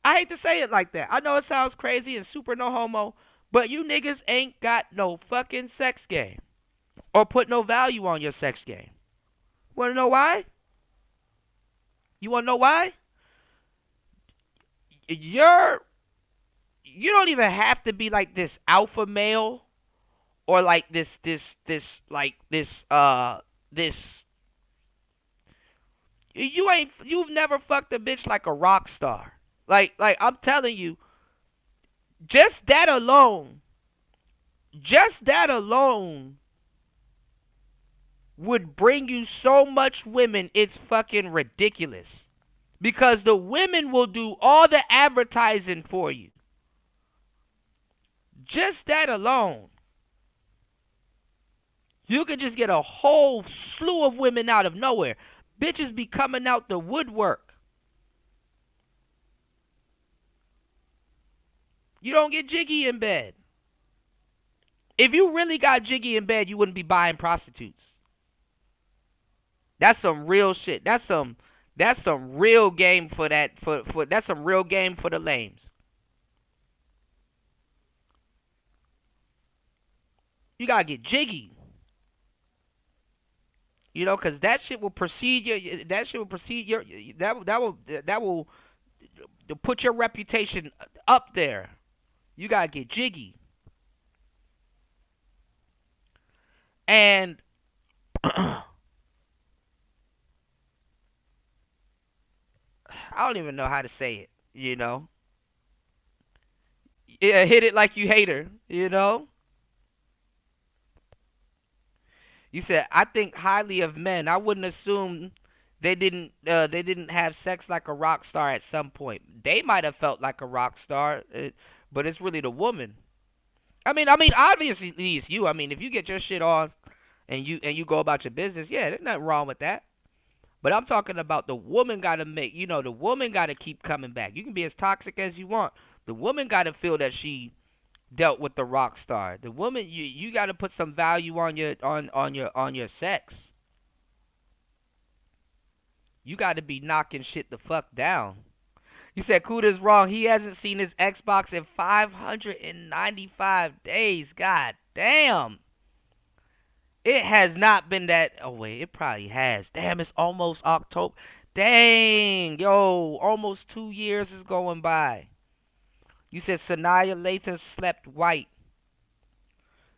I hate to say it like that. I know it sounds crazy and super no homo, but you niggas ain't got no fucking sex game. Or put no value on your sex game. Wanna know why? You wanna know why? You don't even have to be like this alpha male or like this you've never fucked a bitch like a rock star. Like I'm telling you, just that alone would bring you so much women, it's fucking ridiculous. Because the women will do all the advertising for you. Just that alone. You could just get a whole slew of women out of nowhere. Bitches be coming out the woodwork. You don't get jiggy in bed. If you really got jiggy in bed, you wouldn't be buying prostitutes. That's some real shit. That's some real game for that. That's some real game for the lames. You gotta get jiggy. You know, cause that shit will precede your. That shit will precede your. That will to put your reputation up there, you gotta get jiggy. And I don't even know how to say it, you know. Yeah, hit it like you hate her, you know. You said, I think highly of men. I wouldn't assume they didn't have sex like a rock star at some point. They might have felt like a rock star, but it's really the woman. I mean, obviously it's you. I mean, if you get your shit on and you go about your business, yeah, there's nothing wrong with that. But I'm talking about the woman got to make, the woman got to keep coming back. You can be as toxic as you want. The woman got to feel that she dealt with the rock star. The woman, you got to put some value on your sex. You got to be knocking shit the fuck down. You said Kuda's wrong. He hasn't seen his Xbox in 595 days. God damn. It has not been that. Oh, wait. It probably has. Damn, it's almost October. Dang. Yo, almost 2 years is going by. You said Sanaya Lathan slept white.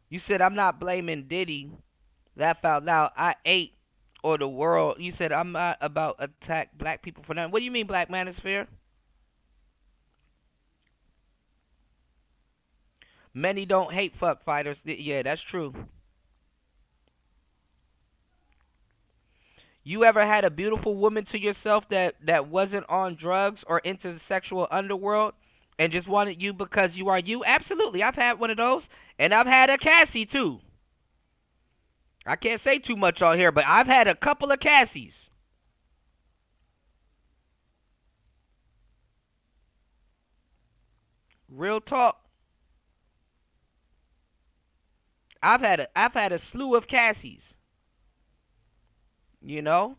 You said I'm not blaming Diddy. Laugh out loud. I ate or the world. You said I'm not about attack black people for nothing. What do you mean, Black Manosphere? Many don't hate fuck fighters. Yeah, that's true. You ever had a beautiful woman to yourself that wasn't on drugs or into the sexual underworld and just wanted you because you are you? Absolutely. I've had one of those. And I've had a Cassie too. I can't say too much on here, but I've had a couple of Cassies. Real talk. I've had a slew of Cassies. You know?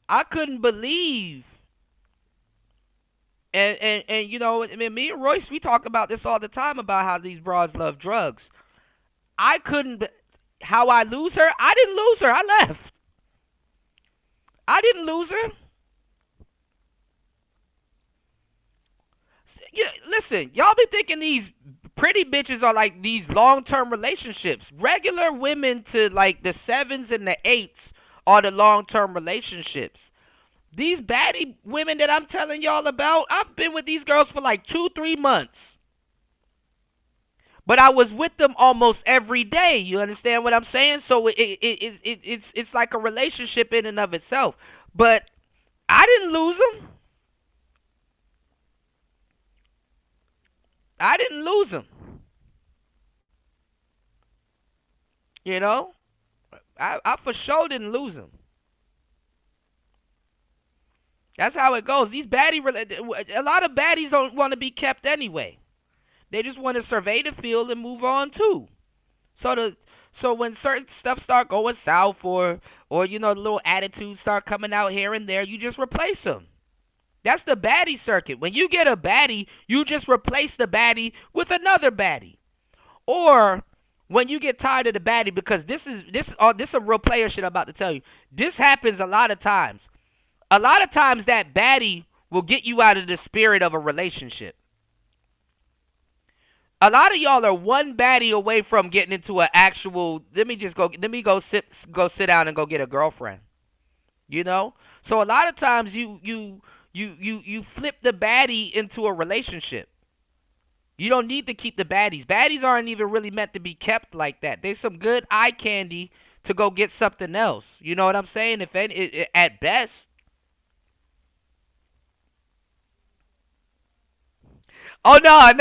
I couldn't believe. And you know, I mean, me and Royce, we talk about this all the time about how these broads love drugs. I couldn't. How I lose her? I didn't lose her. I left. I didn't lose her. Yeah, listen, y'all be thinking these pretty bitches are like these long-term relationships. Regular women to like the 7s and the 8s are the long-term relationships. These baddie women that I'm telling y'all about, I've been with these girls for like 2-3 months. But I was with them almost every day. You understand what I'm saying? So it's like a relationship in and of itself. But I didn't lose them. I didn't lose them. You know? I for sure didn't lose them. That's how it goes. These a lot of baddies don't want to be kept anyway. They just want to survey the field and move on too. So when certain stuff start going south or you know, the little attitudes start coming out here and there, you just replace them. That's the baddie circuit. When you get a baddie, you just replace the baddie with another baddie. Or when you get tired of the baddie, because this is some real player shit I'm about to tell you. This happens a lot of times. A lot of times that baddie will get you out of the spirit of a relationship. A lot of y'all are one baddie away from getting into an actual, let me go sit down and go get a girlfriend. You know? So a lot of times you flip the baddie into a relationship. You don't need to keep the baddies. Baddies aren't even really meant to be kept like that. They're some good eye candy to go get something else. You know what I'm saying? If any, at best. Oh no.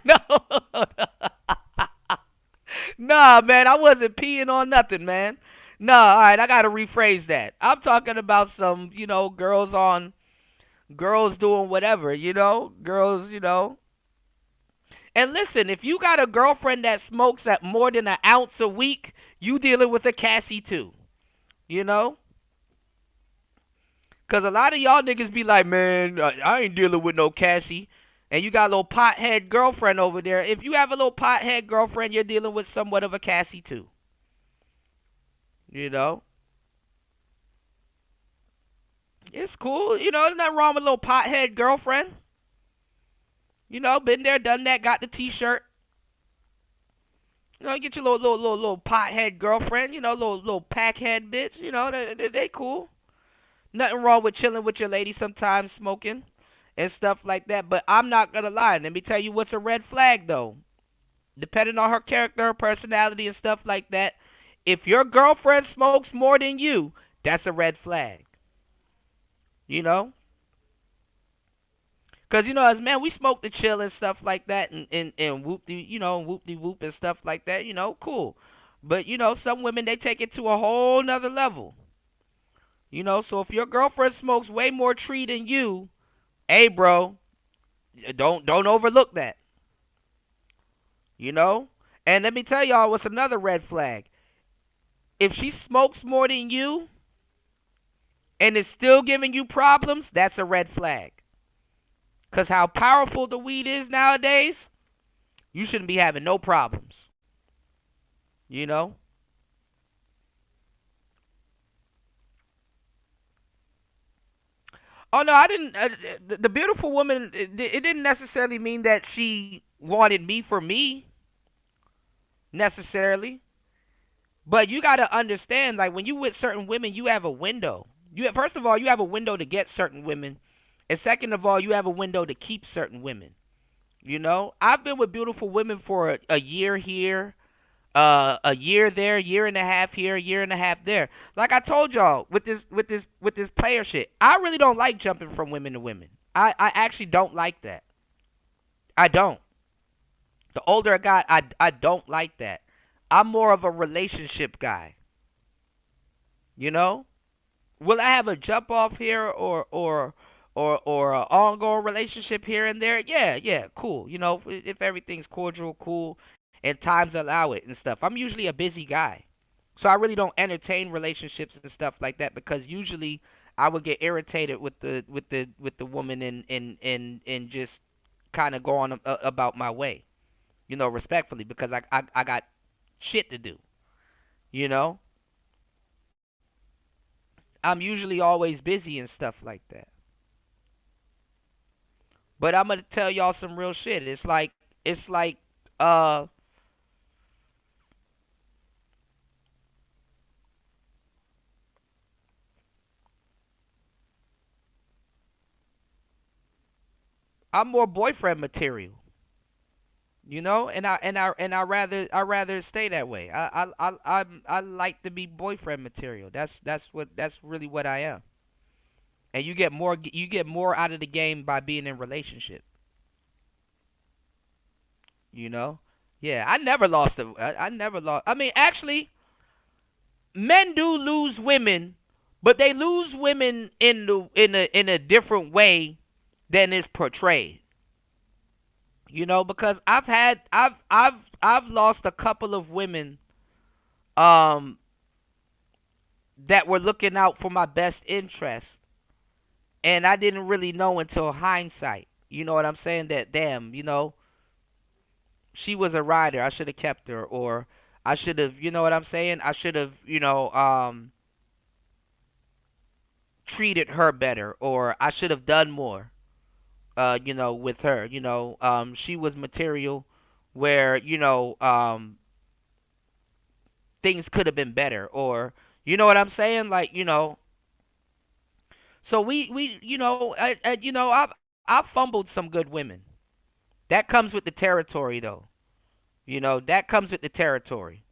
No. Nah, man, I wasn't peeing on nothing, man. Nah, all right, I gotta rephrase that. I'm talking about some, you know, girls doing whatever, you know, girls, you know. And listen, if you got a girlfriend that smokes at more than an ounce a week, you dealing with a Cassie too, you know. Cause a lot of y'all niggas be like, man, I ain't dealing with no Cassie. And you got a little pothead girlfriend over there. If you have a little pothead girlfriend, you're dealing with somewhat of a Cassie too. You know? It's cool. You know, there's nothing wrong with a little pothead girlfriend. You know, been there, done that, got the t-shirt. You know, get your little pothead girlfriend, you know, little packhead bitch, you know, they cool. Nothing wrong with chilling with your lady sometimes, smoking and stuff like that. But I'm not gonna lie. Let me tell you what's a red flag though. Depending on her character, her personality, and stuff like that, if your girlfriend smokes more than you, that's a red flag. You know? Because, you know, as men, we smoke to chill and stuff like that, and whoop-de-whoop and stuff like that, you know, cool. But, you know, some women, they take it to a whole nother level. You know, so if your girlfriend smokes way more tree than you, hey, bro, don't overlook that. You know? And let me tell y'all what's another red flag. If she smokes more than you and is still giving you problems, that's a red flag. Because how powerful the weed is nowadays, you shouldn't be having no problems. You know? Oh, no, I didn't. The beautiful woman, it didn't necessarily mean that she wanted me for me, necessarily. But you got to understand, like, when you with certain women, you have a window. First of all, you have a window to get certain women. And second of all, you have a window to keep certain women. You know, I've been with beautiful women for a year here, a year there, year and a half here, a year and a half there. Like I told y'all with this player shit, I really don't like jumping from women to women. I actually don't like that. I don't. The older I got, I don't like that. I'm more of a relationship guy. You know, will I have a jump off here or an ongoing relationship here and there? Yeah, cool. You know, if everything's cordial, cool, and times allow it and stuff. I'm usually a busy guy, so I really don't entertain relationships and stuff like that because usually I would get irritated with the woman and just kind of go on about my way, you know, respectfully, because I got shit to do, you know. I'm usually always busy and stuff like that. But I'm gonna tell y'all some real shit. It's like I'm more boyfriend material. You know, and I rather stay that way. I like to be boyfriend material. That's really what I am. And you get more out of the game by being in relationship. You know? Yeah, I never lost. I never lost. I mean, actually, men do lose women, but they lose women in a different way than is portrayed. You know, because I've lost a couple of women that were looking out for my best interest. And I didn't really know until hindsight. You know what I'm saying? That damn, you know, she was a rider. I should have kept her, or I should have, you know what I'm saying? I should have, you know, treated her better, or I should have done more. You know, with her, you know, she was material where, you know, things could have been better, or you know what I'm saying? Like, you know, so we you know, you know, I've fumbled some good women. That comes with the territory, though. You know, that comes with the territory.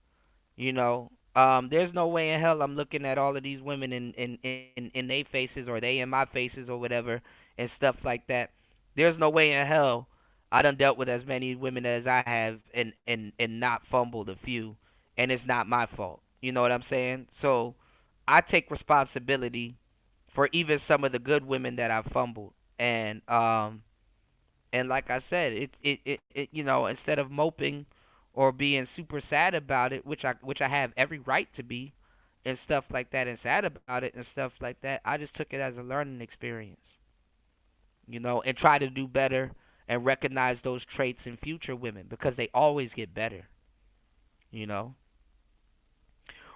You know, there's no way in hell I'm looking at all of these women in their faces, or they in my faces, or whatever, and stuff like that. There's no way in hell I done dealt with as many women as I have and not fumbled a few, and it's not my fault. You know what I'm saying? So I take responsibility for even some of the good women that I fumbled. And like I said, it you know, instead of moping or being super sad about it, which I have every right to be, and stuff like that, and sad about it and stuff like that, I just took it as a learning experience. You know, and try to do better and recognize those traits in future women, because they always get better. You know.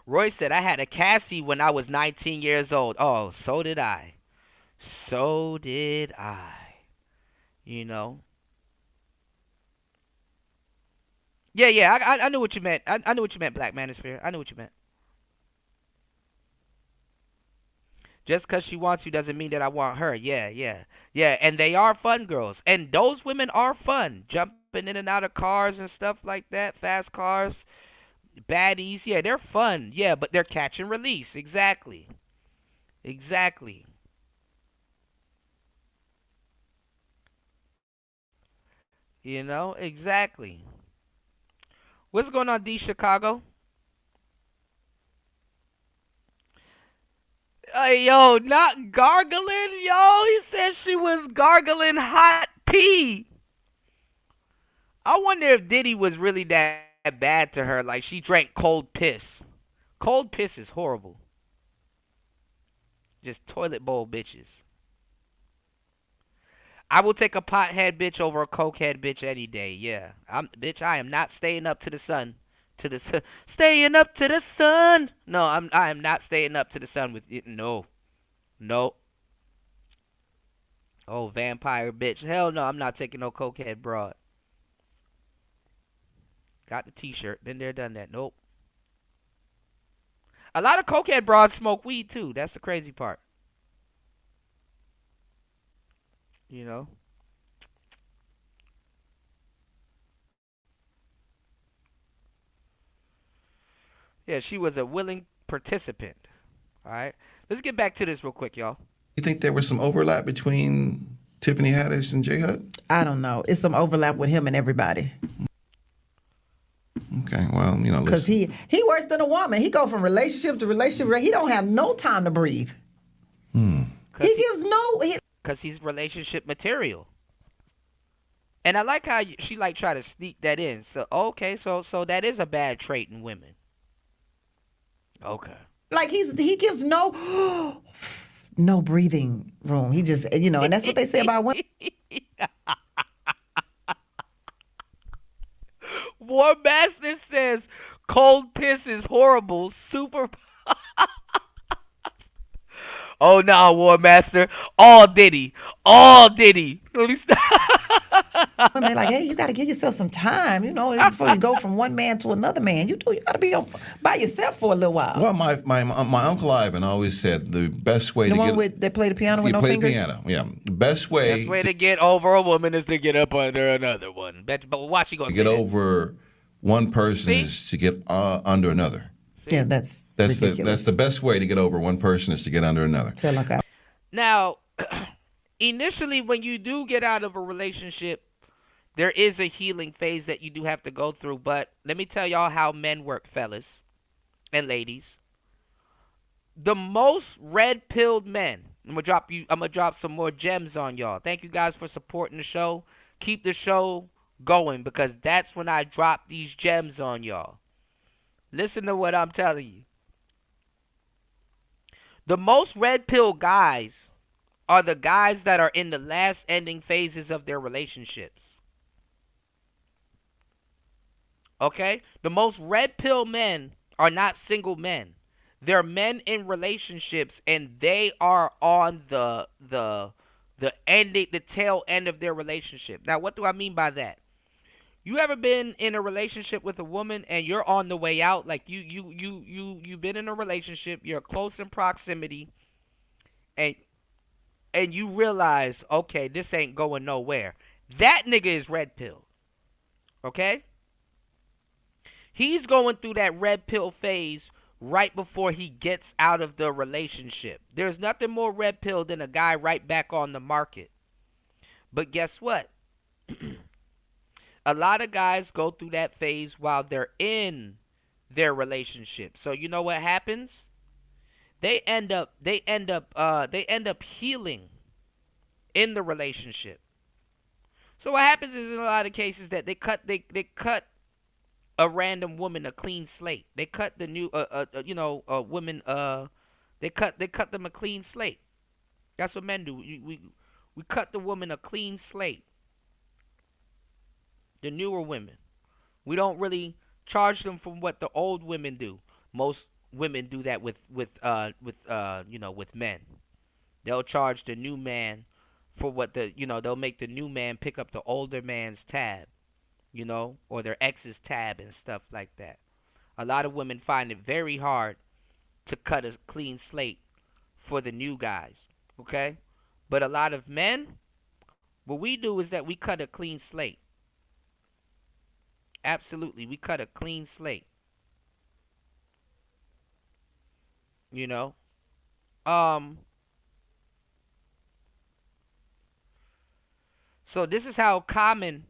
Roy said, I had a Cassie when I was 19 years old. Oh, so did I. So did I. You know. Yeah. I knew what you meant. I knew what you meant, Black Manosphere. I knew what you meant. Just because she wants you doesn't mean that I want her. Yeah. And they are fun girls. And those women are fun. Jumping in and out of cars and stuff like that. Fast cars. Baddies. Yeah, they're fun. Yeah, but they're catch and release. Exactly. You know, exactly. What's going on, D Chicago? Yo, not gargling, yo. He said she was gargling hot pee. I wonder if Diddy was really that bad to her. Like she drank cold piss. Cold piss is horrible. Just toilet bowl bitches. I will take a pothead bitch over a cokehead bitch any day. Yeah, I am not staying up to the sun. Staying up to the sun. No, I am not staying up to the sun with it. No. Oh, vampire bitch. Hell no, I'm not taking no cokehead broad. Got the t-shirt. Been there, done that. Nope. A lot of cokehead broads smoke weed too. That's the crazy part. You know? Yeah, she was a willing participant. All right. Let's get back to this real quick, y'all. You think there was some overlap between Tiffany Haddish and J Hud? I don't know. It's some overlap with him and everybody. Okay, well, you know, because he worse than a woman. He go from relationship to relationship. He don't have no time to breathe. He gives no. Because he's relationship material. And I like how she like try to sneak that in. So okay, so that is a bad trait in women. Okay. Like he gives no breathing room. He just and that's what they say about women. War Master says cold piss is horrible. Super. Oh no, War Master. All Diddy. Women like, hey, you got to give yourself some time, before you go from one man to another man. You got to be by yourself for a little while. Well, my Uncle Ivan always said the best way the to one get with they play the piano with no play fingers. The piano, yeah. The best way to get over a woman is to get up under another one. But watch you go. To get over one person is to get under another. Yeah, that's the best way to get over one person is to get under another. Now, initially, when you do get out of a relationship, there is a healing phase that you do have to go through. But let me tell y'all how men work, fellas and ladies. The most red-pilled men. I'm gonna drop some more gems on y'all. Thank you guys for supporting the show. Keep the show going because that's when I drop these gems on y'all. Listen to what I'm telling you. The most red-pill guys are the guys that are in the last ending phases of their relationships. Okay? The most red-pill men are not single men. They're men in relationships, and they are on the tail end of their relationship. Now, what do I mean by that? You ever been in a relationship with a woman and you're on the way out? Like you've been in a relationship, you're close in proximity, and you realize, okay, this ain't going nowhere. That nigga is red pill. Okay? He's going through that red pill phase right before he gets out of the relationship. There's nothing more red pill than a guy right back on the market. But guess what? A lot of guys go through that phase while they're in their relationship. So you know what happens? They end up healing in the relationship. So what happens is in a lot of cases that they cut a random woman a clean slate. They cut the new women they cut them a clean slate. That's what men do. We cut the woman a clean slate. The newer women. We don't really charge them from what the old women do. Most women do that with men. they'll charge the new man for what they'll make the new man pick up the older man's tab, or their ex's tab and stuff like that. A lot of women find it very hard to cut a clean slate for the new guys, okay? But a lot of men, what we do is that we cut a clean slate. Absolutely, we cut a clean slate. So this is how common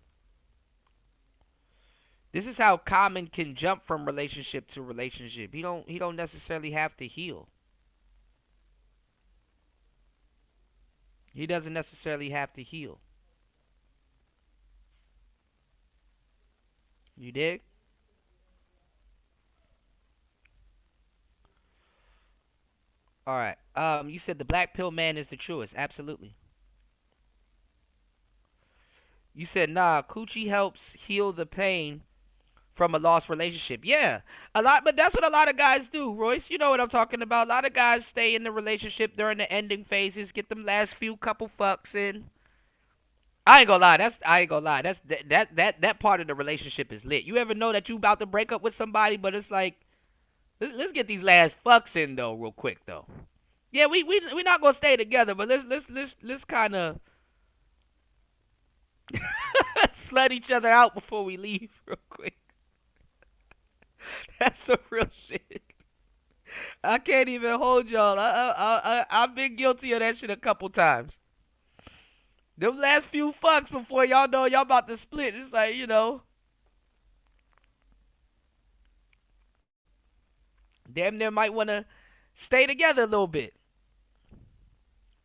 can jump from relationship to relationship. He don't necessarily have to heal. He doesn't necessarily have to heal. You dig? All right. You said the black pill man is the truest. Absolutely. You said, nah, coochie helps heal the pain from a lost relationship. Yeah, but that's what a lot of guys do, Royce. You know what I'm talking about. A lot of guys stay in the relationship during the ending phases, get them last few couple fucks in. I ain't gonna lie. That's that part of the relationship is lit. You ever know that you about to break up with somebody, but it's like, let's get these last fucks in though, real quick though. Yeah, we're not gonna stay together, but let's kind of slut each other out before we leave, real quick. That's some real shit. I can't even hold y'all. I've been guilty of that shit a couple times. Them last few fucks before y'all know y'all about to split. It's like, damn near might want to stay together a little bit.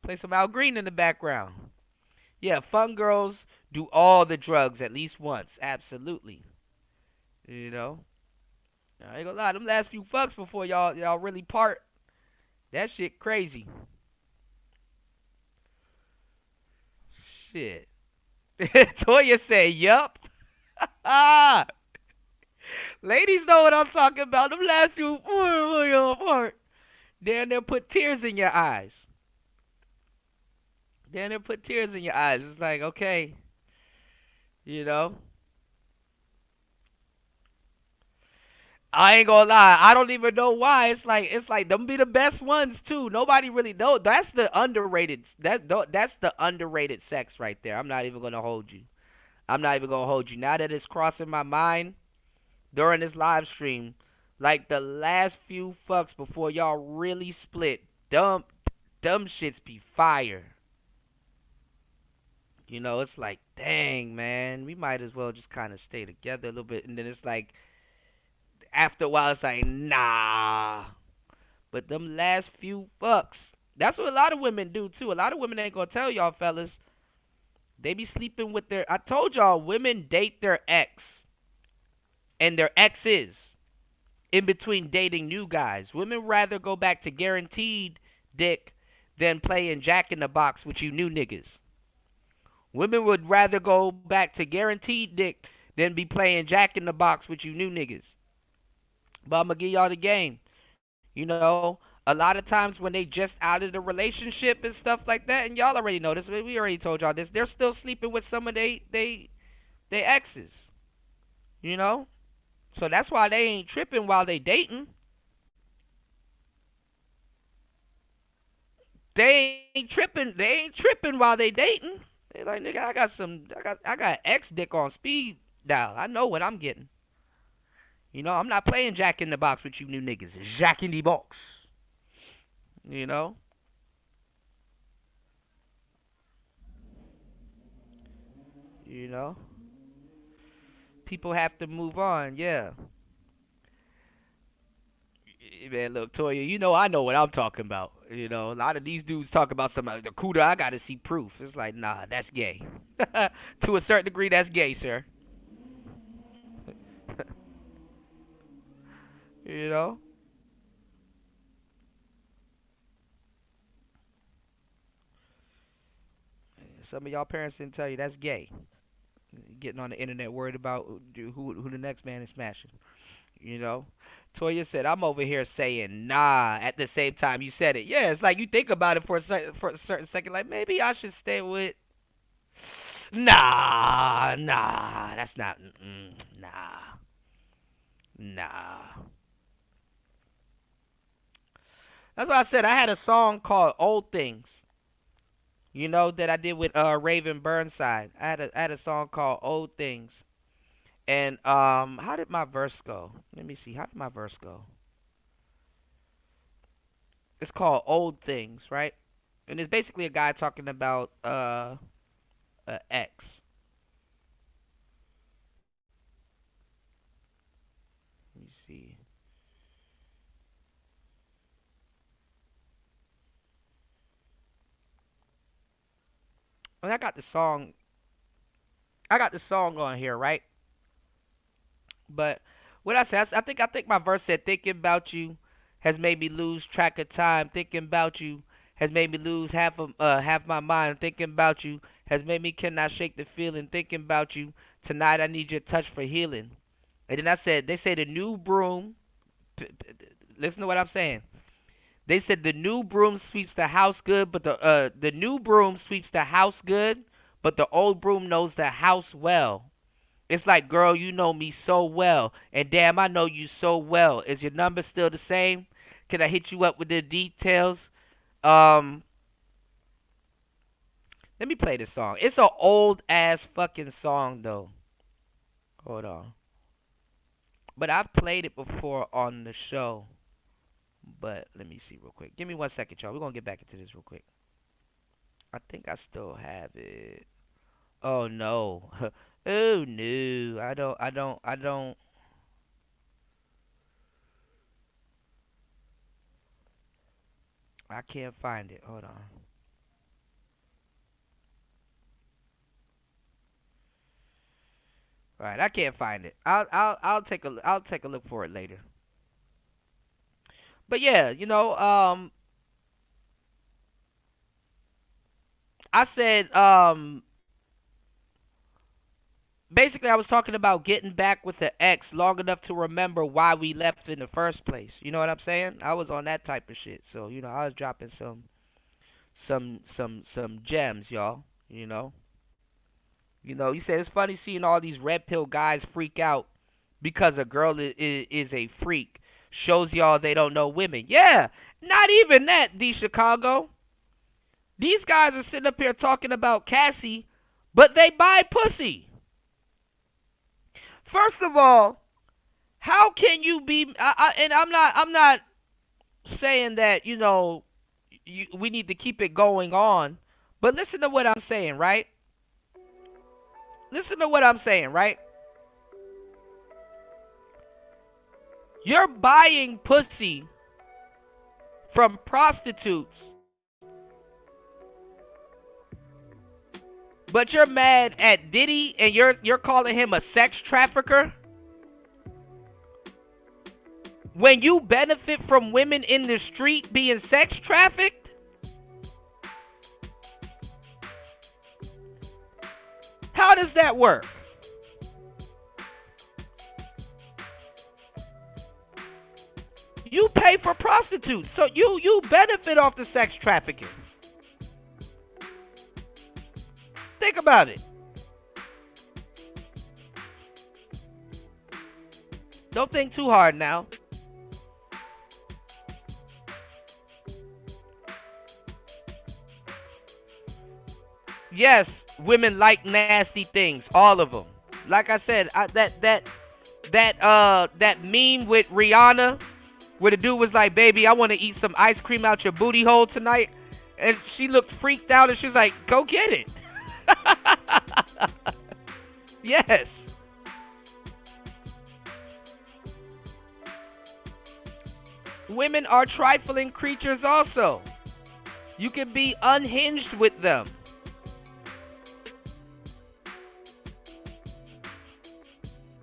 Play some Al Green in the background. Yeah, fun girls do all the drugs at least once. Absolutely. I ain't gonna lie. Them last few fucks before y'all really part. That shit crazy. Shit. Toya say, yup. Ladies know what I'm talking about. Them last few part. Damn, they'll put tears in your eyes. It's like, okay. I ain't gonna lie. I don't even know why. It's like them be the best ones too. Nobody really know. That's the underrated. That's the underrated sex right there. I'm not even gonna hold you. Now that it's crossing my mind during this live stream, like the last few fucks before y'all really split, dumb shits be fire. It's like, dang, man, we might as well just kind of stay together a little bit, and then it's like, after a while, it's like, nah. But them last few fucks, that's what a lot of women do, too. A lot of women ain't gonna tell y'all, fellas. They be sleeping with I told y'all, women date their ex and their exes in between dating new guys. Women rather go back to guaranteed dick than playing Jack in the Box with you new niggas. Women would rather go back to guaranteed dick than be playing Jack in the Box with you new niggas. But I'm going to give y'all the game. A lot of times when they just out of the relationship and stuff like that, and y'all already know this, we already told y'all this, they're still sleeping with some of they exes. So that's why they ain't tripping while they dating. They ain't tripping while they dating. They like, nigga, I got X dick on speed dial. I know what I'm getting. I'm not playing Jack in the Box with you new niggas. It's Jack in the Box. People have to move on, yeah. Man, look, Toya, I know what I'm talking about. A lot of these dudes talk about something. The cooter, I gotta see proof. It's like, nah, that's gay. To a certain degree, that's gay, sir. Some of y'all parents didn't tell you that's gay. Getting on the internet worried about who the next man is smashing. You know, Toya said, I'm over here saying nah at the same time you said it. Yeah, it's like you think about it for a certain second, like maybe I should stay with. Nah, that's not. Nah. That's why I said I had a song called "Old Things." You know, that I did with Raven Burnside. I had a song called "Old Things." And how did my verse go? Let me see. How did my verse go? It's called "Old Things," right? And it's basically a guy talking about ex. Let me see. And I got the song on here, right? But what I said, I think my verse said, "Thinking about you has made me lose track of time. Thinking about you has made me lose half my mind. Thinking about you has made me cannot shake the feeling. Thinking about you tonight, I need your touch for healing." And then I said, they say the new broom. Listen to what I'm saying. They said the new broom sweeps the house good, but the new broom sweeps the house good, but the old broom knows the house well. It's like, girl, you know me so well, and damn, I know you so well. Is your number still the same? Can I hit you up with the details? Let me play this song. It's an old ass fucking song though. Hold on. But I've played it before on the show. But let me see real quick. Give me 1 second, y'all. We're gonna get back into this real quick. I think I still have it. Oh no. Oh no. I don't. I can't find it. Hold on. All right, I can't find it. I'll take a look for it later. But yeah, you know, I said, basically I was talking about getting back with the ex long enough to remember why we left in the first place. You know what I'm saying? I was on that type of shit. So, you know, I was dropping some gems, y'all, you know. You know, you said it's funny seeing all these red pill guys freak out because a girl is a freak. Shows y'all they don't know women. Yeah, not even that, D Chicago. These guys are sitting up here talking about Cassie, but they buy pussy. First of all, how can you be? And I'm not saying that, you know, we need to keep it going on. But listen to what I'm saying, right? Listen to what I'm saying, right? You're buying pussy from prostitutes, but you're mad at Diddy and you're calling him a sex trafficker? When you benefit from women in the street being sex trafficked? How does that work? You pay for prostitutes, so you benefit off the sex trafficking. Think about it. Don't think too hard now. Yes, women like nasty things, all of them. Like I said, that meme with Rihanna, where the dude was like, "Baby, I want to eat some ice cream out your booty hole tonight," and she looked freaked out, and she's like, "Go get it." Yes. Women are trifling creatures also. You can be unhinged with them.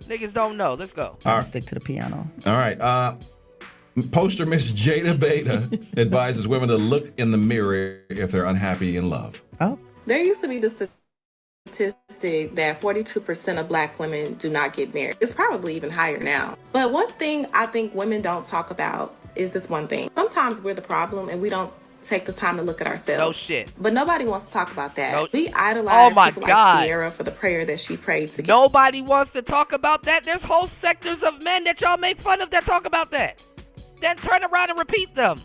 Niggas don't know. Let's go. All right. Stick to the piano. All right. Poster Miss Jada Beta advises women to look in the mirror if they're unhappy in love. There used to be this statistic that 42% of black women do not get married. It's probably even higher now. But one thing I think women don't talk about is this one thing. Sometimes we're the problem and we don't take the time to look at ourselves. No shit. But nobody wants to talk about that. No. We idolize Oh my people God. like Sierra for the prayer that she prayed to get. Nobody wants to talk about that. There's whole sectors of men that y'all make fun of that talk about that. Then turn around and repeat them.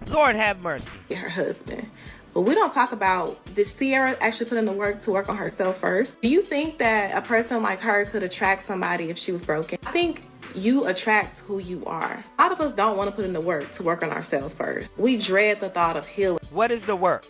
Lord have mercy. Her husband. But we don't talk about, did Sierra actually put in the work to work on herself first? Do you think that a person like her could attract somebody if she was broken? I think you attract who you are. A lot of us don't want to put in the work to work on ourselves first. We dread the thought of healing. What is the work?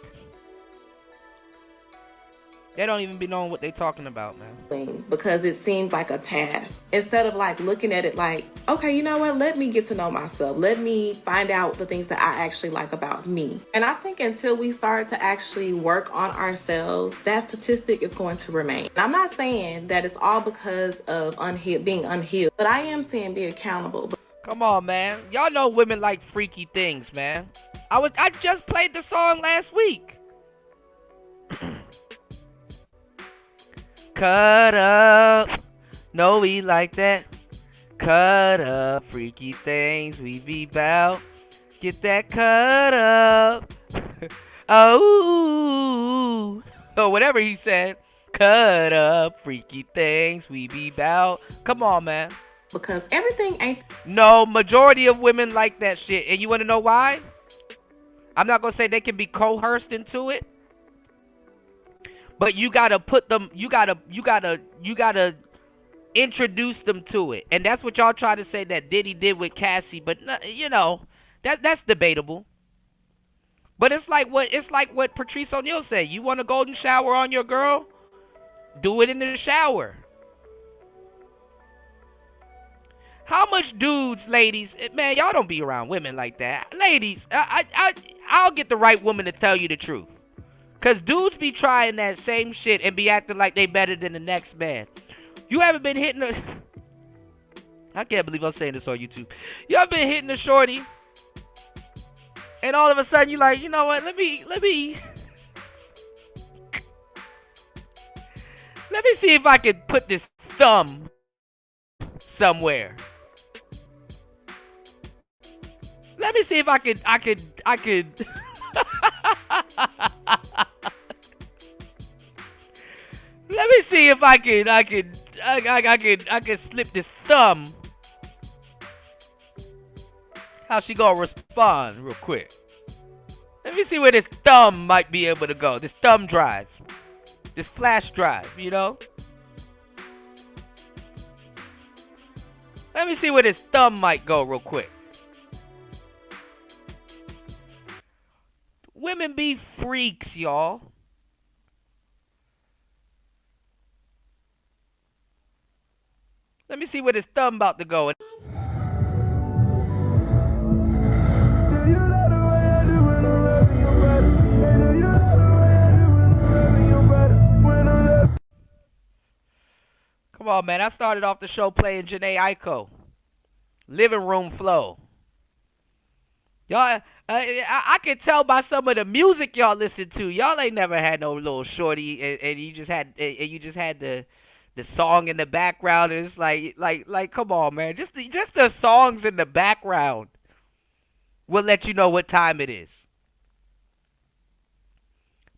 They don't even be knowing what they talking about, man. Because it seems like a task. Instead of like looking at it like, okay, you know what? Let me get to know myself. Let me find out the things that I actually like about me. And I think until we start to actually work on ourselves, that statistic is going to remain. And I'm not saying that it's all because of being unhealed, but I am saying be accountable. Come on, man. Y'all know women like freaky things, man. I just played the song last week. Cut up, no we like that. Cut up, freaky things we be bout. Get that cut up. Oh, or whatever he said. Cut up, freaky things we be bout. Come on, man. Because everything ain't. No, majority of women like that shit, and you want to know why? I'm not gonna say they can be coerced into it. But you gotta put them, you gotta introduce them to it. And that's what y'all try to say that Diddy did with Cassie, but you know, that's debatable. But it's like what Patrice O'Neal said. You want a golden shower on your girl? Do it in the shower. How much dudes, ladies, man, y'all don't be around women like that. Ladies, I'll get the right woman to tell you the truth. Because dudes be trying that same shit and be acting like they better than the next man. You haven't been hitting a... I can't believe I'm saying this on YouTube. You ever been hitting a shorty? And all of a sudden you're like, you know what? Let me see if I can put this thumb somewhere. Let me see if I could let me see if I could slip this thumb. How she gonna respond real quick? Let me see where this thumb might be able to go. This thumb drive. This flash drive, you know? Let me see where this thumb might go real quick. Women be freaks, y'all. Let me see where this thumb about to go. Come on, man. I started off the show playing Janae Aiko. Living Room Flow. Y'all, I can tell by some of the music y'all listen to. Y'all ain't never had no little shorty, and you just had the song in the background. And it's like, come on, man. Just the songs in the background will let you know what time it is.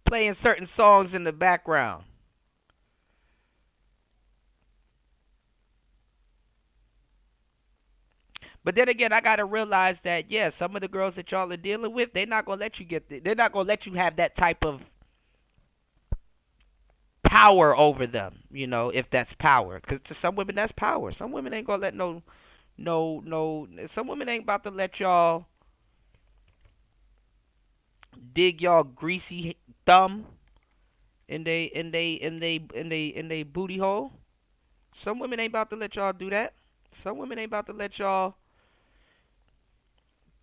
Playing certain songs in the background. But then again, I gotta realize that some of the girls that y'all are dealing with, they're not gonna let you they're not gonna let you have that type of power over them, you know, if that's power. Because to some women, that's power. Some women ain't gonna let some women ain't about to let y'all dig y'all greasy thumb in they booty hole. Some women ain't about to let y'all do that. Some women ain't about to let y'all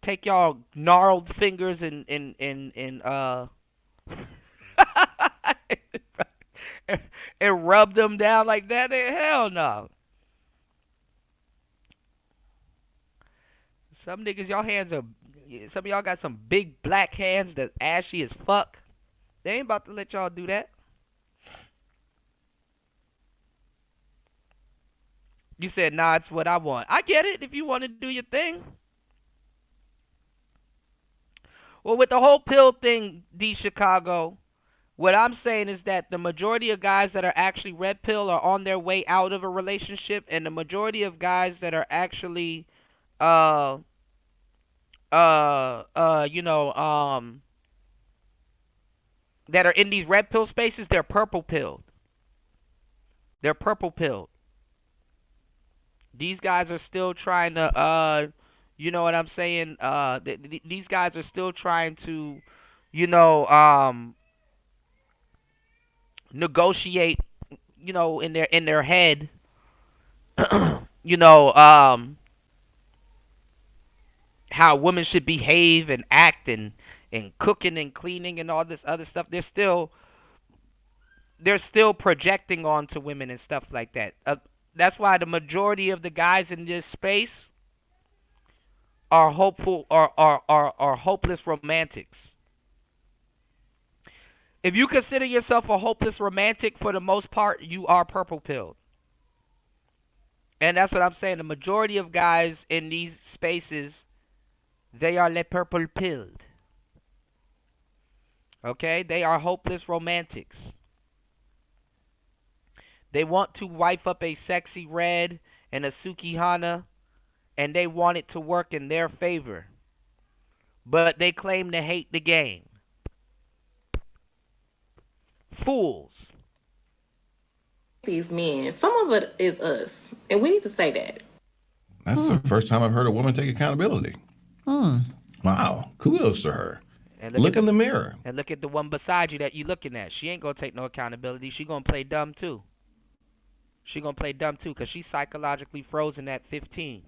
take y'all gnarled fingers and and rub them down like that. Hell no. Some niggas, some of y'all got some big black hands that's ashy as fuck. They ain't about to let y'all do that. You said, nah, it's what I want. I get it if you want to do your thing. Well, with the whole pill thing, D Chicago, what I'm saying is that the majority of guys that are actually red pill are on their way out of a relationship, and the majority of guys that are actually, that are in these red pill spaces, they're purple pilled. They're purple pilled. These guys are still trying to, you know what I'm saying? These guys are still trying to, negotiate, in their head, how women should behave and act and cooking and cleaning and all this other stuff. They're still projecting onto women and stuff like that. That's why the majority of the guys in this space are hopeless romantics. If you consider yourself a hopeless romantic, for the most part, you are purple pilled. And that's what I'm saying. The majority of guys in these spaces, they are les purple pilled. Okay? They are hopeless romantics. They want to wife up a sexy red and a Sukihana, and they want it to work in their favor. But they claim to hate the game. Fools. These men, some of it is us, and we need to say that. That's the first time I've heard a woman take accountability. Wow. Kudos to her. And look in the mirror. And look at the one beside you that you looking at. She ain't going to take no accountability. She going to play dumb too. She going to play dumb too because she's psychologically frozen at 15.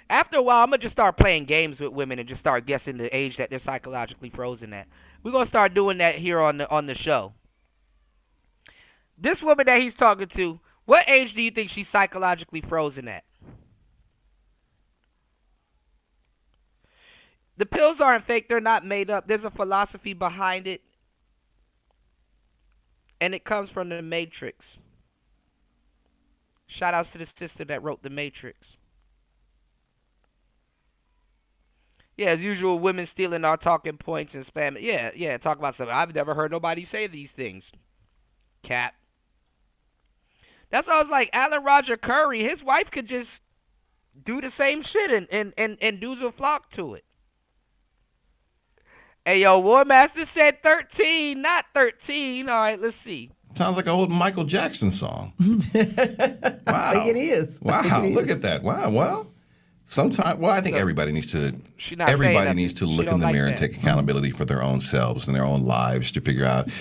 After a while, I'm going to just start playing games with women and just start guessing the age that they're psychologically frozen at. We're going to start doing that here on the show. This woman that he's talking to, what age do you think she's psychologically frozen at? The pills aren't fake. They're not made up. There's a philosophy behind it. And it comes from the Matrix. Shout outs to the sister that wrote the Matrix. Yeah, as usual, women stealing our talking points and spamming. Yeah, talk about something. I've never heard nobody say these things. Cap. That's why I was like, Alan Roger Curry, his wife could just do the same shit and dudes will flock to it. Hey, yo, War Master said 13, not 13. All right, let's see. Sounds like an old Michael Jackson song. Wow. I think it is. Wow, look at that. Wow, well, I think everybody needs to look in the mirror and take accountability for their own selves and their own lives to figure out,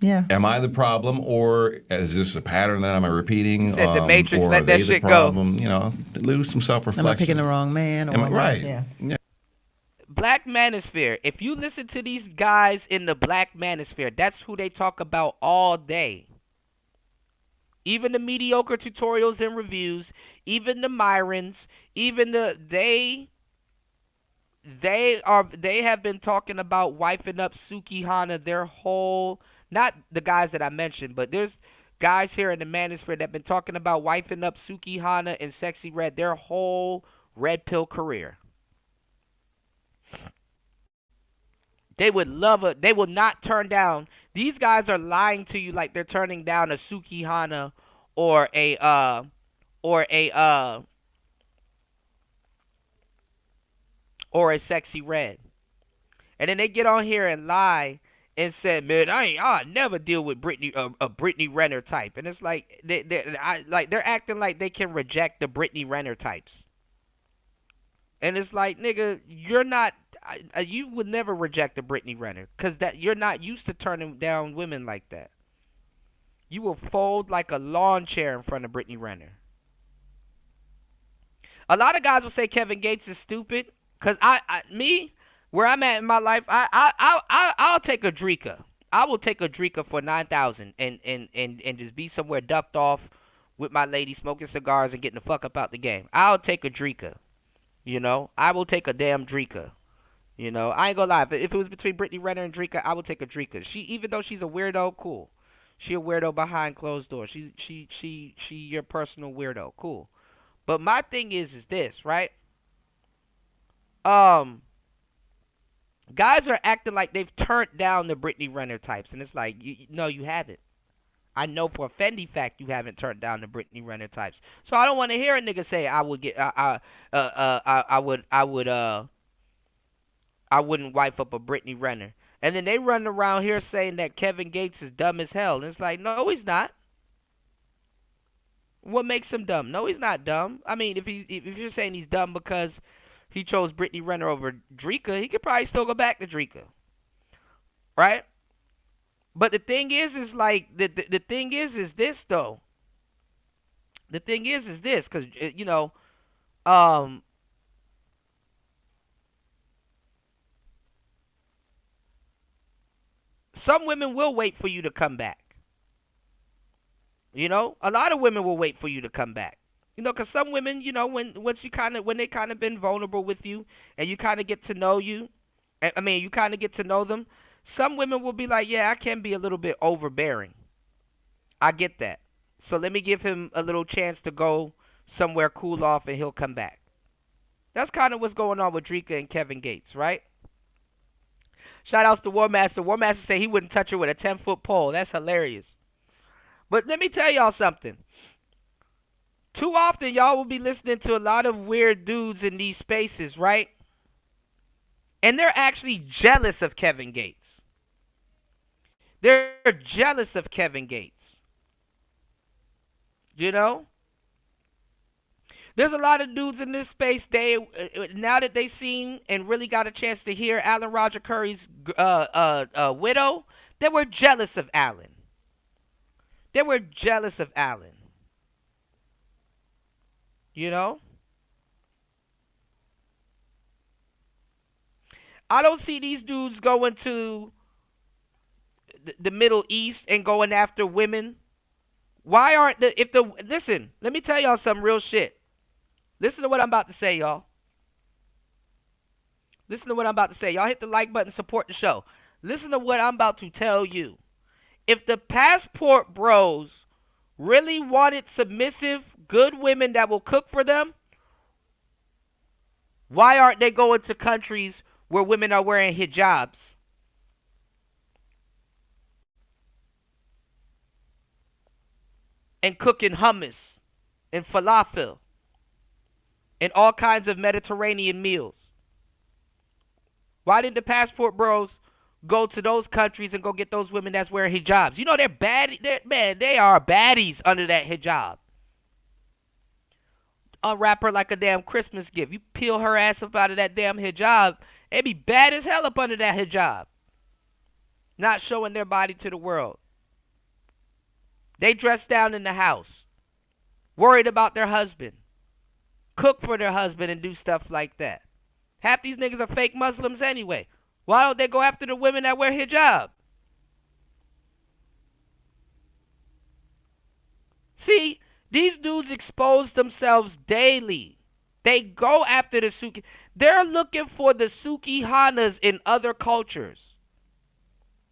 am I the problem, or is this a pattern that I'm repeating? Said the Matrix, or let are that they shit the problem? go. Lose some self-reflection. Am I picking the wrong man? Or right. Yeah. Black manosphere. If you listen to these guys in the black manosphere, that's who they talk about all day. Even the mediocre tutorials and reviews, even the Myrons, even they have been talking about wifing up Sukihana their whole, not the guys that I mentioned, but there's guys here in the manosphere that have been talking about wifing up Sukihana and Sexy Red their whole red pill career. They would love it. They will not turn down. These guys are lying to you like they're turning down a Sukihana or a Sexy Red. And then they get on here and lie and say, man, I'll never deal with a Brittany Renner type. And it's like they're acting like they can reject the Brittany Renner types. And it's like, nigga, you're not. You would never reject a Brittany Renner because you're not used to turning down women like that. You will fold like a lawn chair in front of Brittany Renner. A lot of guys will say Kevin Gates is stupid because where I'm at in my life, I'll take a Drika. I will take a Drika for 9,000 and just be somewhere ducked off with my lady smoking cigars and getting the fuck up out the game. I'll take a Drika. You know, I will take a damn Drika. You know, I ain't gonna lie. If it was between Brittany Renner and Drika, I would take a Drika. She, even though she's a weirdo, cool. She a weirdo behind closed doors. She your personal weirdo, cool. But my thing is this, right? Guys are acting like they've turned down the Brittany Renner types, and it's like, no, you haven't. I know for a Fendi fact you haven't turned down the Brittany Renner types. So I don't want to hear a nigga say I wouldn't wife up a Brittany Renner. And then they run around here saying that Kevin Gates is dumb as hell. And it's like, no, he's not. What makes him dumb? No, he's not dumb. I mean, if you're saying he's dumb because he chose Brittany Renner over Drika, he could probably still go back to Drika. Right? But the thing is like, the thing is this, though. The thing is this, because, you know, some women will wait for you to come back. You know, a lot of women will wait for you to come back. You know, because some women, you know, when they kind of been vulnerable with you and you kind of get to know you, you kind of get to know them, some women will be like, yeah, I can be a little bit overbearing. I get that. So let me give him a little chance to go somewhere, cool off, and he'll come back. That's kind of what's going on with Drika and Kevin Gates, right? Shout outs to War Master. War Master said he wouldn't touch her with a 10-foot pole. That's hilarious. But let me tell y'all something. Too often, y'all will be listening to a lot of weird dudes in these spaces, right? And they're actually jealous of Kevin Gates. They're jealous of Kevin Gates. You know? There's a lot of dudes in this space, now that they seen and really got a chance to hear Alan Roger Curry's widow, they were jealous of Alan. They were jealous of Alan. You know? I don't see these dudes going to the Middle East and going after women. Why aren't listen, let me tell y'all some real shit. Listen to what I'm about to say, y'all. Listen to what I'm about to say. Y'all hit the like button, support the show. Listen to what I'm about to tell you. If the passport bros really wanted submissive, good women that will cook for them, why aren't they going to countries where women are wearing hijabs? And cooking hummus and falafel and all kinds of Mediterranean meals? Why didn't the passport bros go to those countries and go get those women that's wearing hijabs? You know, they're bad. They are baddies under that hijab. Unwrap her like a damn Christmas gift. You peel her ass up out of that damn hijab, it'd be bad as hell up under that hijab. Not showing their body to the world. They dress down in the house, worried about their husband, cook for their husband and do stuff like that. Half these niggas are fake Muslims anyway. Why don't they go after the women that wear hijab? See, these dudes expose themselves daily. They go after the Suki. They're looking for the Suki Hanas in other cultures.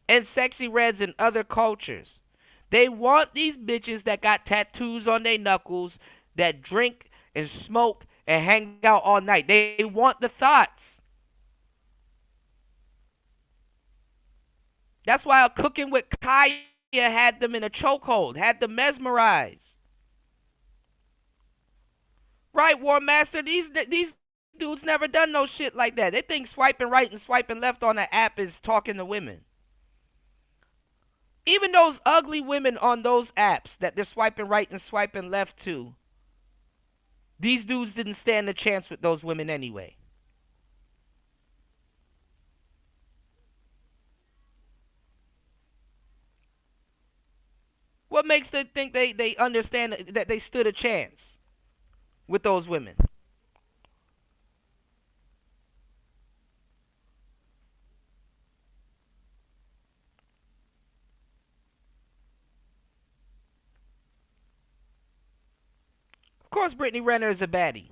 And sexy reds in other cultures. They want these bitches that got tattoos on their knuckles, that drink and smoke and hang out all night. They want the thoughts. That's why Cooking with Kaya had them in a chokehold, had them mesmerized. Right, War Master? These dudes never done no shit like that. They think swiping right and swiping left on an app is talking to women. Even those ugly women on those apps that they're swiping right and swiping left to, these dudes didn't stand a chance with those women anyway. What makes them think they understand that they stood a chance with those women? course Brittany Renner is a baddie.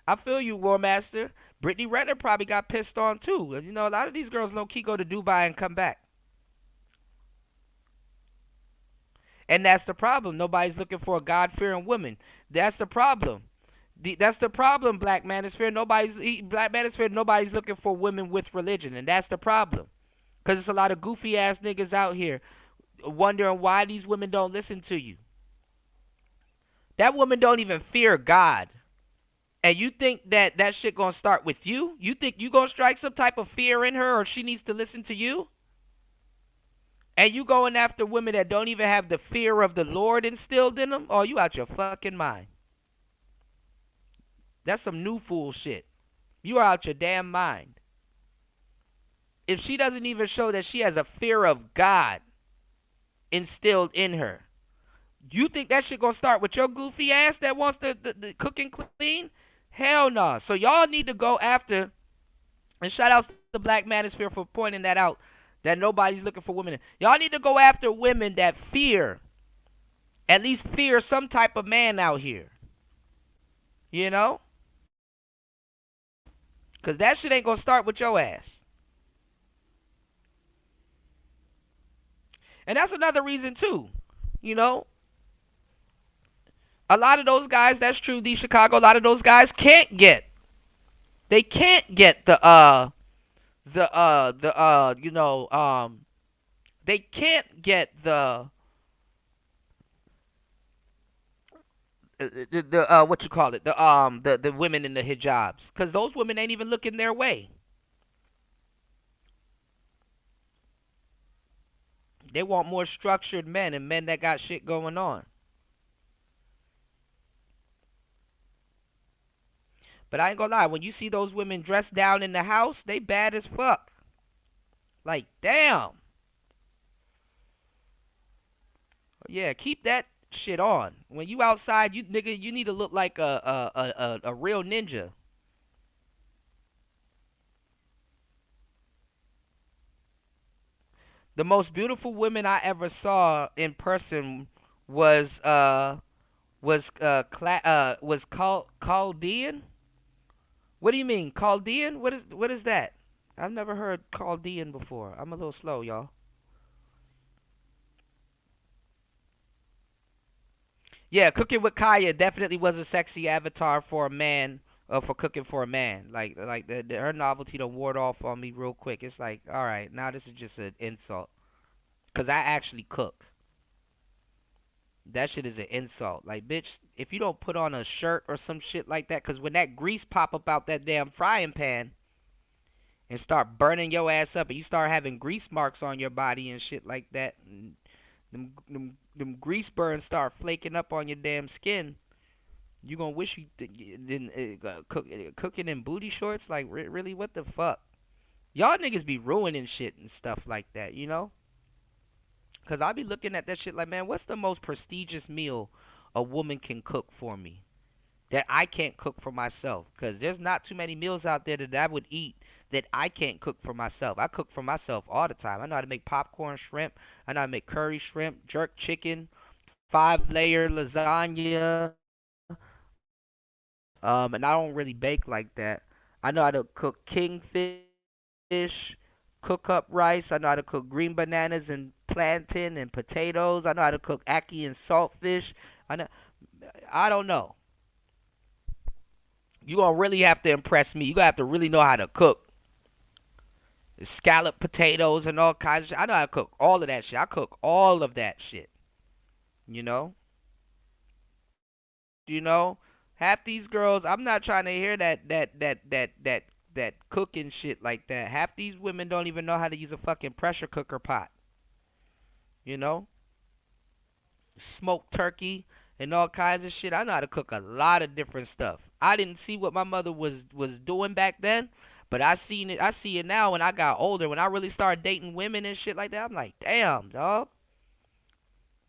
I feel you, War Master. Brittany Renner probably got pissed on too. You know, a lot of these girls low-key go to Dubai and come back. And that's the problem. Nobody's looking for a God-fearing woman. That's the problem. That's the problem, Black Manosphere. Nobody's looking for women with religion, and that's the problem. Because there's a lot of goofy-ass niggas out here wondering why these women don't listen to you. That woman don't even fear God. And you think that shit gonna start with you? You think you gonna strike some type of fear in her, or she needs to listen to you? And you going after women that don't even have the fear of the Lord instilled in them? Oh, you out your fucking mind. That's some new fool shit. You are out your damn mind. If she doesn't even show that she has a fear of God instilled in her, you think that shit gonna start with your goofy ass that wants to cook and clean? Hell no. So y'all need to go after, and shout out to the Black Manosphere for pointing that out, that nobody's looking for women. Y'all need to go after women that fear, at least fear some type of man out here. You know? Because that shit ain't gonna start with your ass. And that's another reason too. You know? A lot of those guys, that's true, these Chicago, a lot of those guys can't get the they can't get the what you call it, the women in the hijabs, because those women ain't even looking their way. They want more structured men and men that got shit going on. But I ain't gonna lie, when you see those women dressed down in the house, they bad as fuck. Like, damn. Yeah, keep that shit on. When you outside, you need to look like a real ninja. The most beautiful women I ever saw in person was Chaldean. What do you mean, Chaldean? What is that? I've never heard Chaldean before. I'm a little slow, y'all. Yeah, cooking with Kaya definitely was a sexy avatar for a man, for cooking for a man. Like her novelty done ward off on me real quick. It's like, all right, now this is just an insult, cause I actually cook. That shit is an insult. Like, bitch, if you don't put on a shirt or some shit like that, cause when that grease pop up out that damn frying pan and start burning your ass up, and you start having grease marks on your body and shit like that, and them grease burns start flaking up on your damn skin, you gonna wish you didn't cooking in booty shorts. Like, really, what the fuck? Y'all niggas be ruining shit and stuff like that, you know? Cause I be looking at that shit like, man, what's the most prestigious meal a woman can cook for me that I can't cook for myself? Cause there's not too many meals out there that I would eat that I can't cook for myself. I cook for myself all the time. I know how to make popcorn shrimp. I know how to make curry shrimp, jerk chicken, 5-layer lasagna. And I don't really bake like that. I know how to cook kingfish, cook up rice. I know how to cook green bananas and plantain and potatoes. I know how to cook ackee and saltfish. I don't know. You gonna really have to impress me. You gonna have to really know how to cook scallop potatoes and all kinds of shit. I know how to cook all of that shit. I cook all of that shit. You know? Half these girls, I'm not trying to hear that cooking shit like that. Half these women don't even know how to use a fucking pressure cooker pot. You know? Smoked turkey and all kinds of shit. I know how to cook a lot of different stuff. I didn't see what my mother was doing back then, but I see it now when I got older. When I really started dating women and shit like that, I'm like, damn, dog.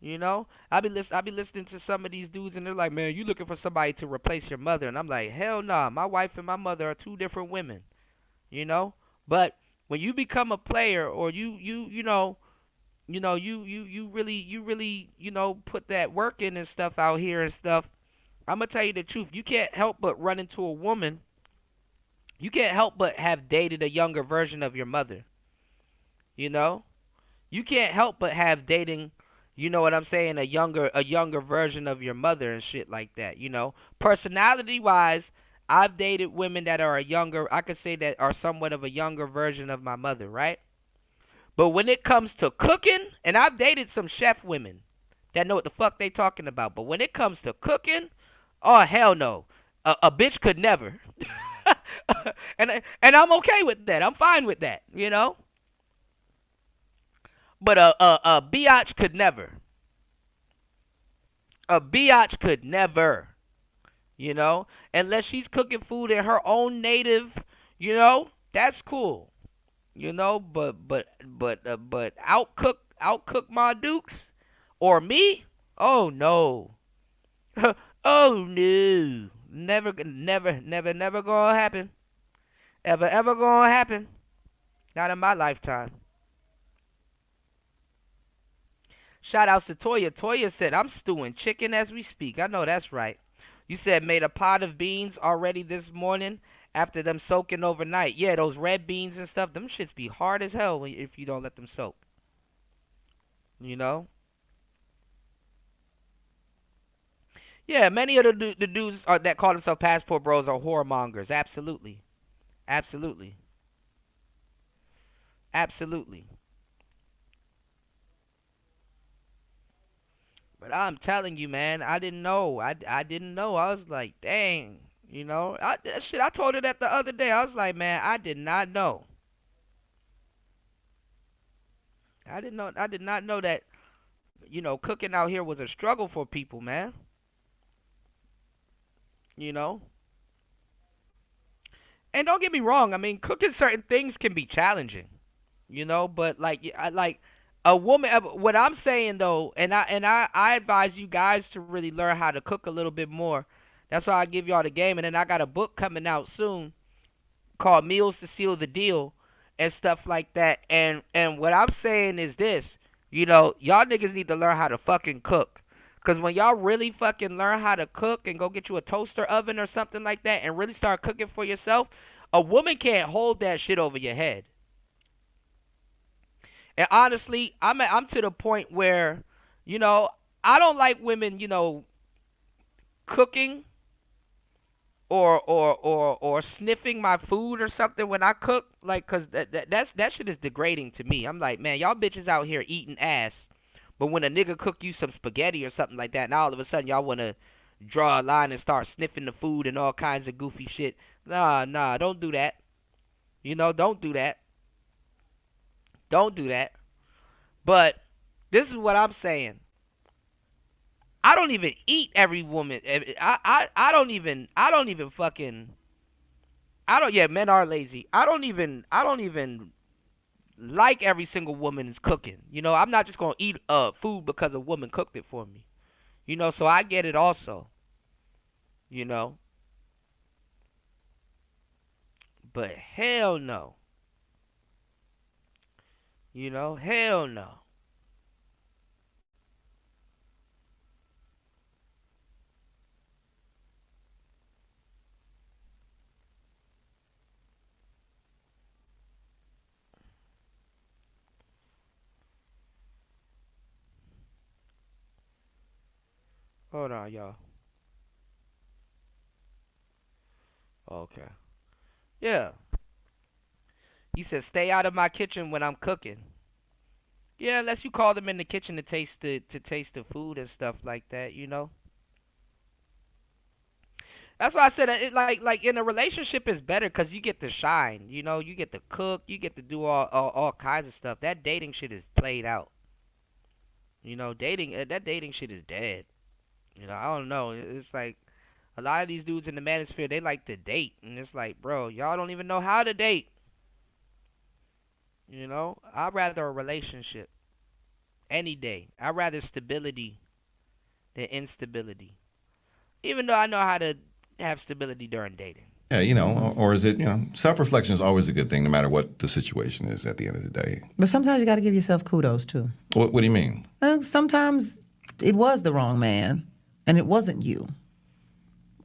You know, I be listening to some of these dudes, and they're like, man, you looking for somebody to replace your mother? And I'm like, hell nah, my wife and my mother are two different women. You know, but when you become a player, or you you really, put that work in and stuff out here and stuff. I'm gonna tell you the truth. You can't help but run into a woman. You can't help but have dated a younger version of your mother. You know, you can't help but have dating. You know what I'm saying? A younger version of your mother and shit like that. Personality wise, I've dated women that are I could say that are somewhat of a younger version of my mother, right? But when it comes to cooking, and I've dated some chef women that know what the fuck they talking about. But when it comes to cooking, oh hell no, a bitch could never. and I'm okay with that. I'm fine with that, But a biatch could never. A biatch could never. Unless she's cooking food in her own native, that's cool. But outcook my dukes or me? Oh no. Oh no. Never gonna happen. Ever gonna happen. Not in my lifetime. Shout outs to Toya. Toya said, I'm stewing chicken as we speak. I know that's right. You said made a pot of beans already this morning after them soaking overnight. Yeah, those red beans and stuff, them shits be hard as hell if you don't let them soak. Yeah, many of the dudes that call themselves passport bros are whoremongers. Absolutely. Absolutely. Absolutely. But I'm telling you, man, I didn't know. I didn't know. I was like, dang. I told her that the other day. I was like, man, I did not know. I did not know that, cooking out here was a struggle for people, man. And don't get me wrong. I mean, cooking certain things can be challenging, but like a woman. What I'm saying though, and I advise you guys to really learn how to cook a little bit more. That's why I give y'all the game, and then I got a book coming out soon called Meals to Seal the Deal and stuff like that. And what I'm saying is this, y'all niggas need to learn how to fucking cook. Cause when y'all really fucking learn how to cook and go get you a toaster oven or something like that and really start cooking for yourself, a woman can't hold that shit over your head. And honestly, I'm to the point where, I don't like women, cooking or sniffing my food or something when I cook, like, cause that shit is degrading to me. I'm like, man, y'all bitches out here eating ass. But when a nigga cook you some spaghetti or something like that, now all of a sudden y'all want to draw a line and start sniffing the food and all kinds of goofy shit. Nah, don't do that. Don't do that. Don't do that. But this is what I'm saying. I don't even eat every woman. I don't even fucking. Yeah, men are lazy. I don't even like every single woman is cooking. I'm not just gonna eat food because a woman cooked it for me. So I get it also. But hell no. Hell no. Hold on, y'all. Okay. Yeah. You said stay out of my kitchen when I'm cooking. Yeah, unless you call them in the kitchen to taste the food and stuff like that, That's why I said it like in a relationship is better because you get to shine, you get to cook, you get to do all kinds of stuff. That dating shit is played out. That dating shit is dead. I don't know. It's like a lot of these dudes in the manosphere, they like to date. And it's like, bro, y'all don't even know how to date. I'd rather a relationship. Any day. I'd rather stability than instability. Even though I know how to have stability during dating. Yeah, you know, or is it, you know, self-reflection is always a good thing no matter what the situation is at the end of the day. But sometimes you got to give yourself kudos too. What do you mean? Sometimes it was the wrong man and it wasn't you.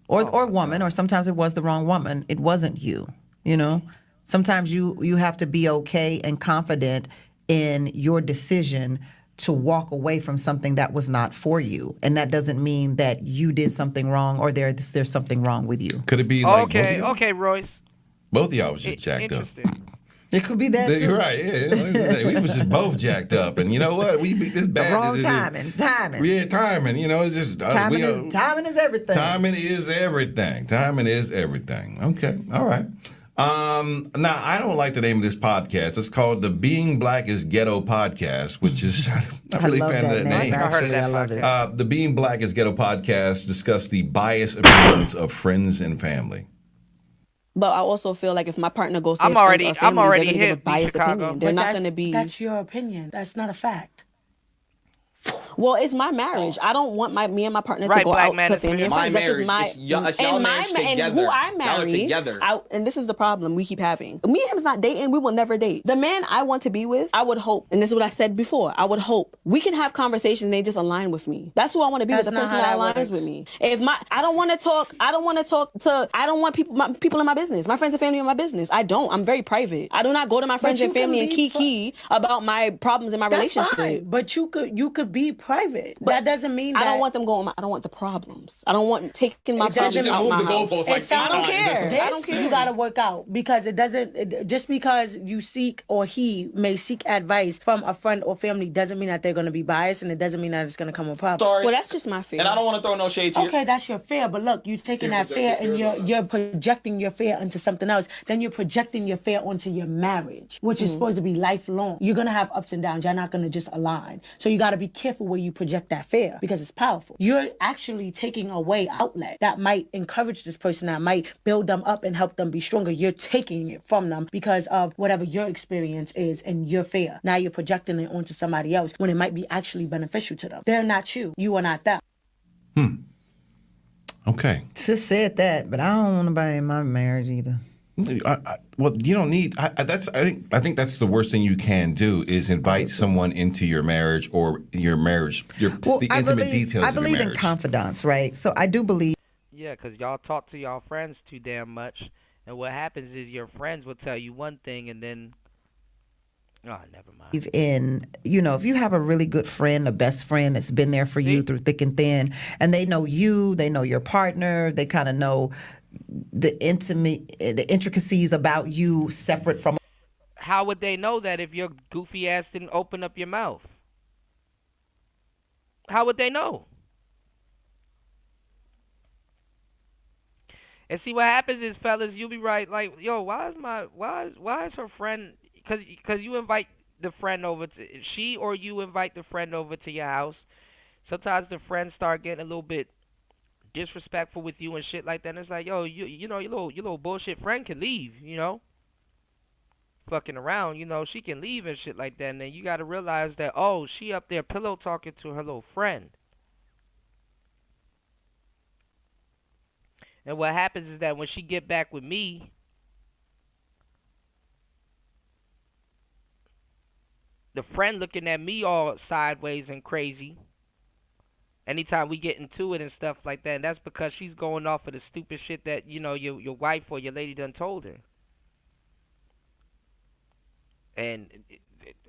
Or woman, or sometimes it was the wrong woman. It wasn't you, you know? Sometimes you have to be okay and confident in your decision to walk away from something that was not for you. And that doesn't mean that you did something wrong or there's something wrong with you. Could it be like okay, Royce. Both of y'all was just jacked up. It could be that too. You're right, yeah. We was just both jacked up. And you know what? We beat this bad. The wrong timing. Yeah, timing. You know, it's just... timing is everything. Timing is everything. Timing is everything. Okay, all right. Now, I don't like the name of this podcast. It's called the Being Black is Ghetto Podcast, which is... I'm not really a fan of that name. I heard of that podcast. The Being Black is Ghetto Podcast discuss the biased opinions of friends and family. But I also feel like if my partner goes to I'm his already friends or family, already they're going to give a hit biased Chicago. opinion. They're not going to be... That's your opinion. That's not a fact. Well, it's my marriage. I don't want me and my partner Right, to go black out man, to it's family and my friends. That's just marriage. It's y'all marriage and together. who I Y'all are marry. together. And this is the problem we keep having. Me and him's not dating. We will never date. The man I want to be with, I would hope, and this is what I said before. I would hope we can have conversations and they just align with me. That's who I want to be with. The person that aligns with me. I don't want people in my business. My friends and family in my business. I don't. I'm very private. I do not go to my friends and family and kiki about my problems in my relationship. Fine, but you could be private. But that doesn't mean that I don't want them going. I don't want the problems. I don't want taking my problems out my house. I don't care. I don't care. You got to work out because it doesn't. Just because you seek or he may seek advice from a friend or family doesn't mean that they're going to be biased, and it doesn't mean that it's going to come a problem. Sorry. Well, that's just my fear. And I don't want to throw no shade to you. Okay, that's your fear, but look, you're taking that fear and you're projecting your fear into something else. Then you're projecting your fear onto your marriage, which is supposed to be lifelong. You're gonna have ups and downs. You're not gonna just align. So you got to be careful where you project that fear because it's powerful. You're actually taking away outlet that might encourage this person, that might build them up and help them be stronger. You're taking it from them because of whatever your experience is and your fear. Now you're projecting it onto somebody else when it might be actually beneficial to them. They're not you. You are not them. Okay. Sis said that, but I don't want nobody in my marriage either. Well, you don't need. I think that's the worst thing you can do is invite someone into your marriage or the intimate details. I of your believe in marriage. confidence, right? So I do believe. Yeah, because y'all talk to y'all friends too damn much, and what happens is your friends will tell you one thing, and then never mind. If you have a really good friend, a best friend that's been there for you through thick and thin, and they know you, they know your partner, they kind of know the intricacies about you separate from. How would they know that if your goofy ass didn't open up your mouth? How would they know? And see what happens is, fellas, you'll be right. Like, yo, why is her friend? Because you invite the friend over to you invite the friend over to your house. Sometimes the friends start getting a little bit disrespectful with you and shit like that. And it's like, yo, you know, your little bullshit friend can leave, you know, fucking around, you know, she can leave and shit like that. And then you got to realize that, she up there pillow talking to her little friend. And what happens is that when she get back with me, the friend looking at me all sideways and crazy anytime we get into it and stuff like that. And that's because she's going off of the stupid shit that, you know, your wife or your lady done told her. And,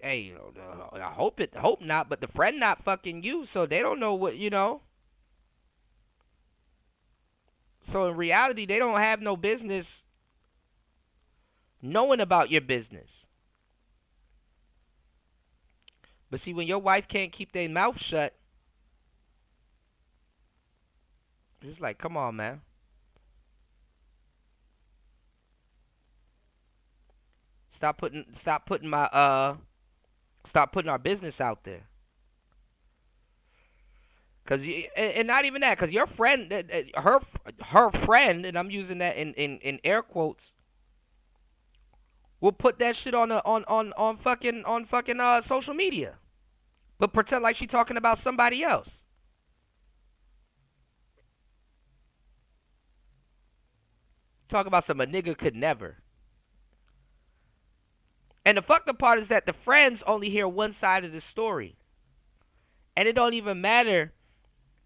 hey, I hope not, but the friend not fucking you, so they don't know what, you know. So in reality, they don't have no business knowing about your business. But see, when your wife can't keep their mouth shut, it's like, come on, man. Stop putting our business out there. And not even that, cause your friend, her friend, and I'm using that in air quotes, will put that shit on fucking social media, but pretend like she talking about somebody else. Talk about some a nigga could never. And the fucked up part is that the friends only hear one side of the story. And it don't even matter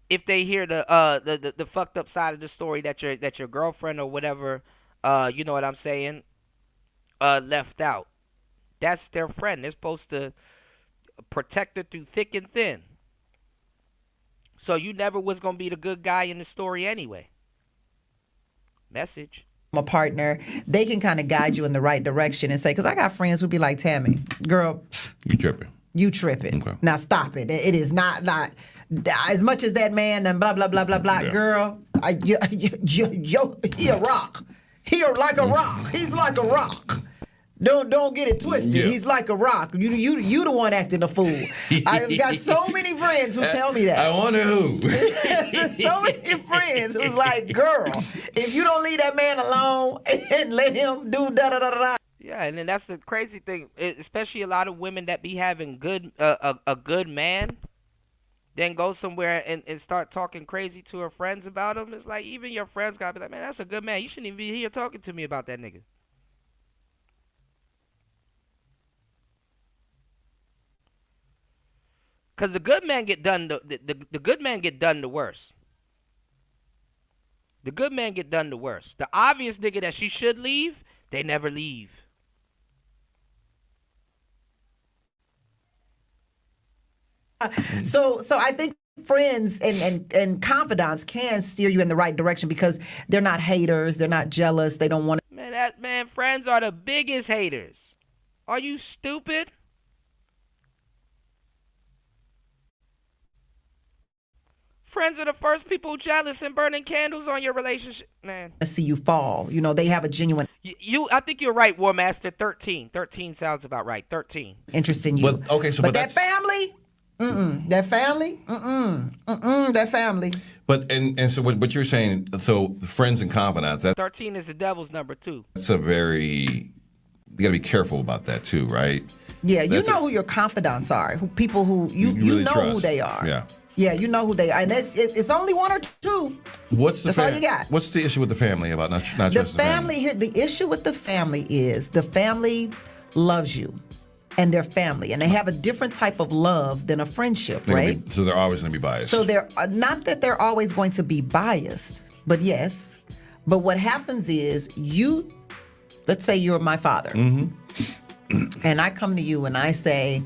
if they hear the fucked up side of the story that your girlfriend or whatever, you know what I'm saying, left out. That's their friend. They're supposed to protect her through thick and thin. So you never was gonna be the good guy in the story anyway. Message. A partner, they can kind of guide you in the right direction and say, because I got friends who be like, Tammy, girl, You tripping. you tripping. Okay. Now stop it. It is not as much as that man and blah, blah, blah, blah, blah. Yeah. Girl, he a rock. He like a rock. He's like a rock. Don't get it twisted. Yeah. He's like a rock. You the one acting a fool. I've got so many friends who tell me that. I wonder who. So many friends who's like, girl, if you don't leave that man alone and let him do da-da-da-da. Yeah, and then that's the crazy thing, especially a lot of women that be having a good man, then go somewhere and start talking crazy to her friends about him. It's like, even your friends gotta be like, man, that's a good man. You shouldn't even be here talking to me about that nigga. Cause the good man get done the good man get done the worst. The good man get done the worst. The obvious nigga that she should leave, they never leave. So I think friends and confidants can steer you in the right direction because they're not haters, they're not jealous, they don't want to. Man, friends are the biggest haters. Are you stupid? Friends are the first people jealous and burning candles on your relationship, man. See you fall. You know, they have a genuine I think you're right, War Master. 13 sounds about right. 13. interest in you. But okay, so but that family, that family, that family. But and so what you're saying, so friends and confidants, that's 13 is the devil's number too. a very, you got to be careful about that too, right? Yeah, you That's know who your confidants are, people who you really know trust. who they are. Yeah. Yeah, you know who they are, and it's only one or two. That's all you got. What's the issue with the family about not The trusting family here. The issue with the family is the family loves you, and their family, and they have a different type of love than a friendship, right? So they're always going to be biased. So they're not that they're always going to be biased, but yes. But what happens is let's say you're my father, and I come to you and I say,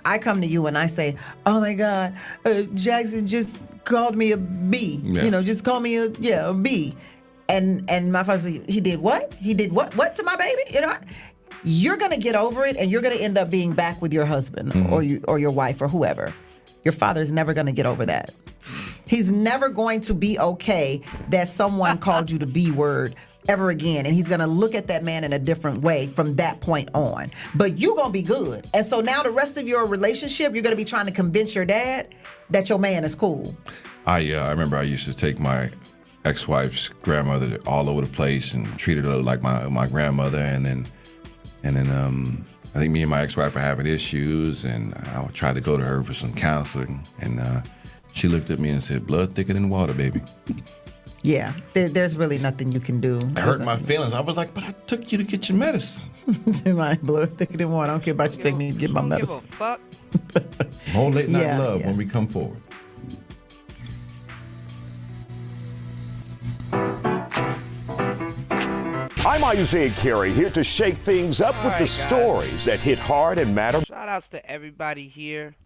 I come to you and I say, oh my God, Jackson just called me a B. Yeah. Just call me a B. And my father said, he did what? He did what to my baby? You're gonna get over it, and you're gonna end up being back with your husband or your wife or whoever. Your father's never gonna get over that. He's never going to be okay that someone called you the B word ever again, and he's gonna look at that man in a different way from that point on. But you're gonna be good, and so now the rest of your relationship, you're gonna be trying to convince your dad that your man is cool. I remember I used to take my ex-wife's grandmother all over the place and treated her like my grandmother, and then I think me and my ex-wife were having issues, and I tried to go to her for some counseling, and she looked at me and said, "Blood thicker than water, baby." Yeah, there's really nothing you can do. It hurt my feelings. I was like, but I took you to get your medicine. My blood thicker than water. I don't care about you taking me to get my medicine. Give a fuck. More late night love when we come forward. I'm Isaiah Carey, here to shake things up with the stories that hit hard and matter. Shout outs to everybody here.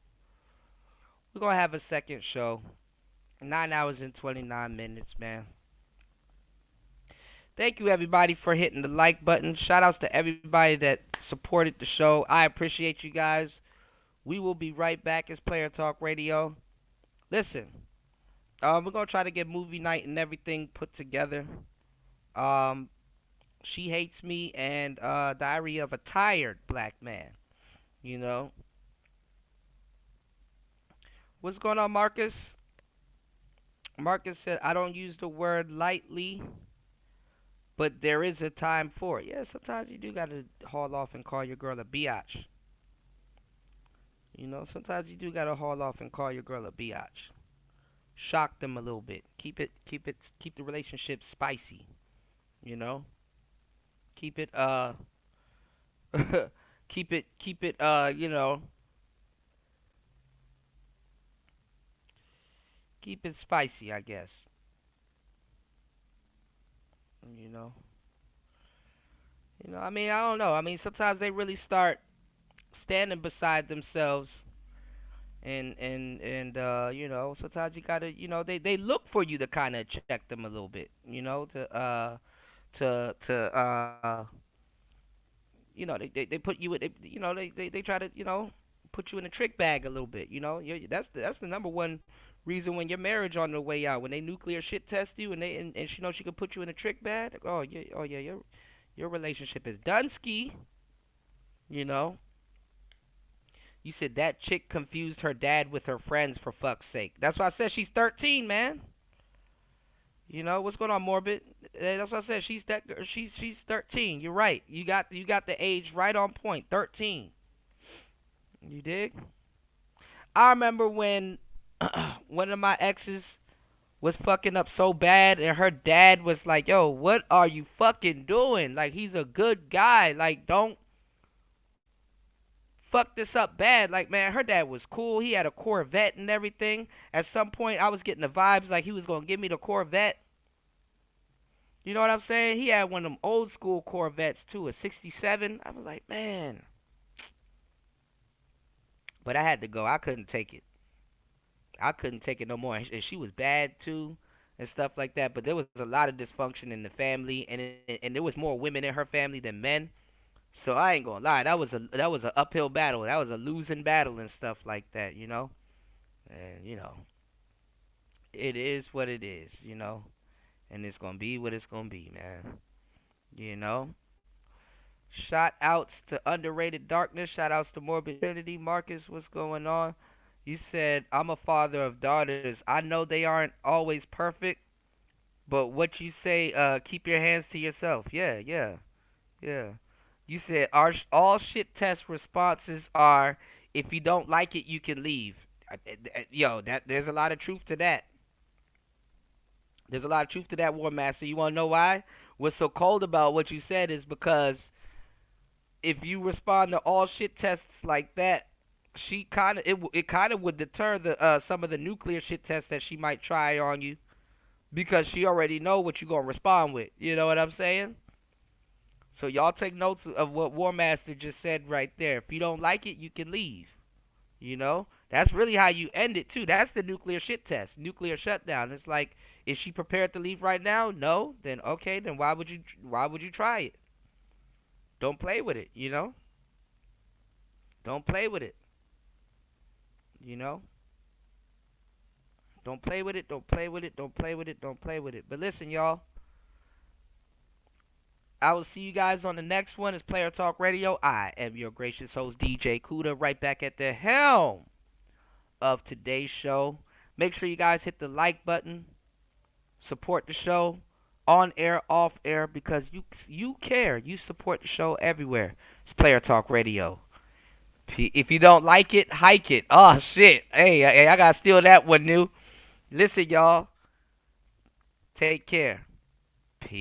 We're going to have a second show. 9 hours and 29 minutes, man. Thank you, everybody, for hitting the like button. Shout outs to everybody that supported the show. I appreciate you guys. We will be right back as Player Talk Radio. Listen, we're going to try to get movie night and everything put together. She Hates Me and Diary of a Tired Black Man. What's going on, Marcus? Marcus said, I don't use the word lightly, but there is a time for it. Yeah, sometimes you do got to haul off and call your girl a biatch. Sometimes you do got to haul off and call your girl a biatch. Shock them a little bit. Keep the relationship spicy. You know, keep it keep it you know, keep it spicy, I guess. You know. I mean, I don't know. I mean, sometimes they really start standing beside themselves, and you know, sometimes you gotta, you know, they look for you to kind of check them a little bit, you know, to you know, they put you in, you know, they try to, you know, put you in a trick bag a little bit, you know. That's the number one reason when your marriage on the way out, when they nuclear shit test you and and she knows she could put you in a trick bag. Oh yeah, your relationship is done ski, you know. You said that chick confused her dad with her friends, for fuck's sake. That's why I said she's 13, man. You know what's going on, Morbid? That's what I said. She's that girl. She's 13. You're right. You got the age right on point. 13. You dig? I remember when one of my exes was fucking up so bad, and her dad was like, "Yo, what are you fucking doing? Like, he's a good guy. Like, don't fuck this up bad." Like, man, her dad was cool. He had a Corvette and everything. At some point, I was getting the vibes like he was gonna give me the Corvette. You know what I'm saying? He had one of them old school Corvettes too, a '67. I was like, man. But I had to go. I couldn't take it. I couldn't take it no more. And she was bad too, and stuff like that. But there was a lot of dysfunction in the family, and there was more women in her family than men. So I ain't gonna lie, that was an uphill battle. That was a losing battle and stuff like that, you know. And you know, it is what it is, you know. And it's gonna be what it's gonna be, man. You know. Shout outs to Underrated Darkness. Shout outs to Morbid Trinity. Marcus, what's going on? You said, I'm a father of daughters. I know they aren't always perfect, but what you say, keep your hands to yourself. Yeah. You said, all shit test responses are, if you don't like it, you can leave. Yo, there's a lot of truth to that. There's a lot of truth to that, War Master. You want to know why? What's so cold about what you said is because if you respond to all shit tests like that, it kind of would deter the some of the nuclear shit tests that she might try on you, because she already know what you're gonna respond with. You know what I'm saying? So y'all take notes of what War Master just said right there. If you don't like it, you can leave. You know? That's really how you end it too. That's the nuclear shit test. Nuclear shutdown. It's like, is she prepared to leave right now? No? Then okay, then why would you try it? Don't play with it, you know? Don't play with it. You know? Don't play with it, don't play with it, don't play with it, don't play with it. But listen, y'all. I will see you guys on the next one. It's Player Talk Radio. I am your gracious host, DJ Kuda, right back at the helm of today's show. Make sure you guys hit the like button. Support the show on air, off air, because you care. You support the show everywhere. It's Player Talk Radio. If you don't like it, hike it. Oh, shit. Hey, I got to steal that one, new. Listen, y'all. Take care. Peace.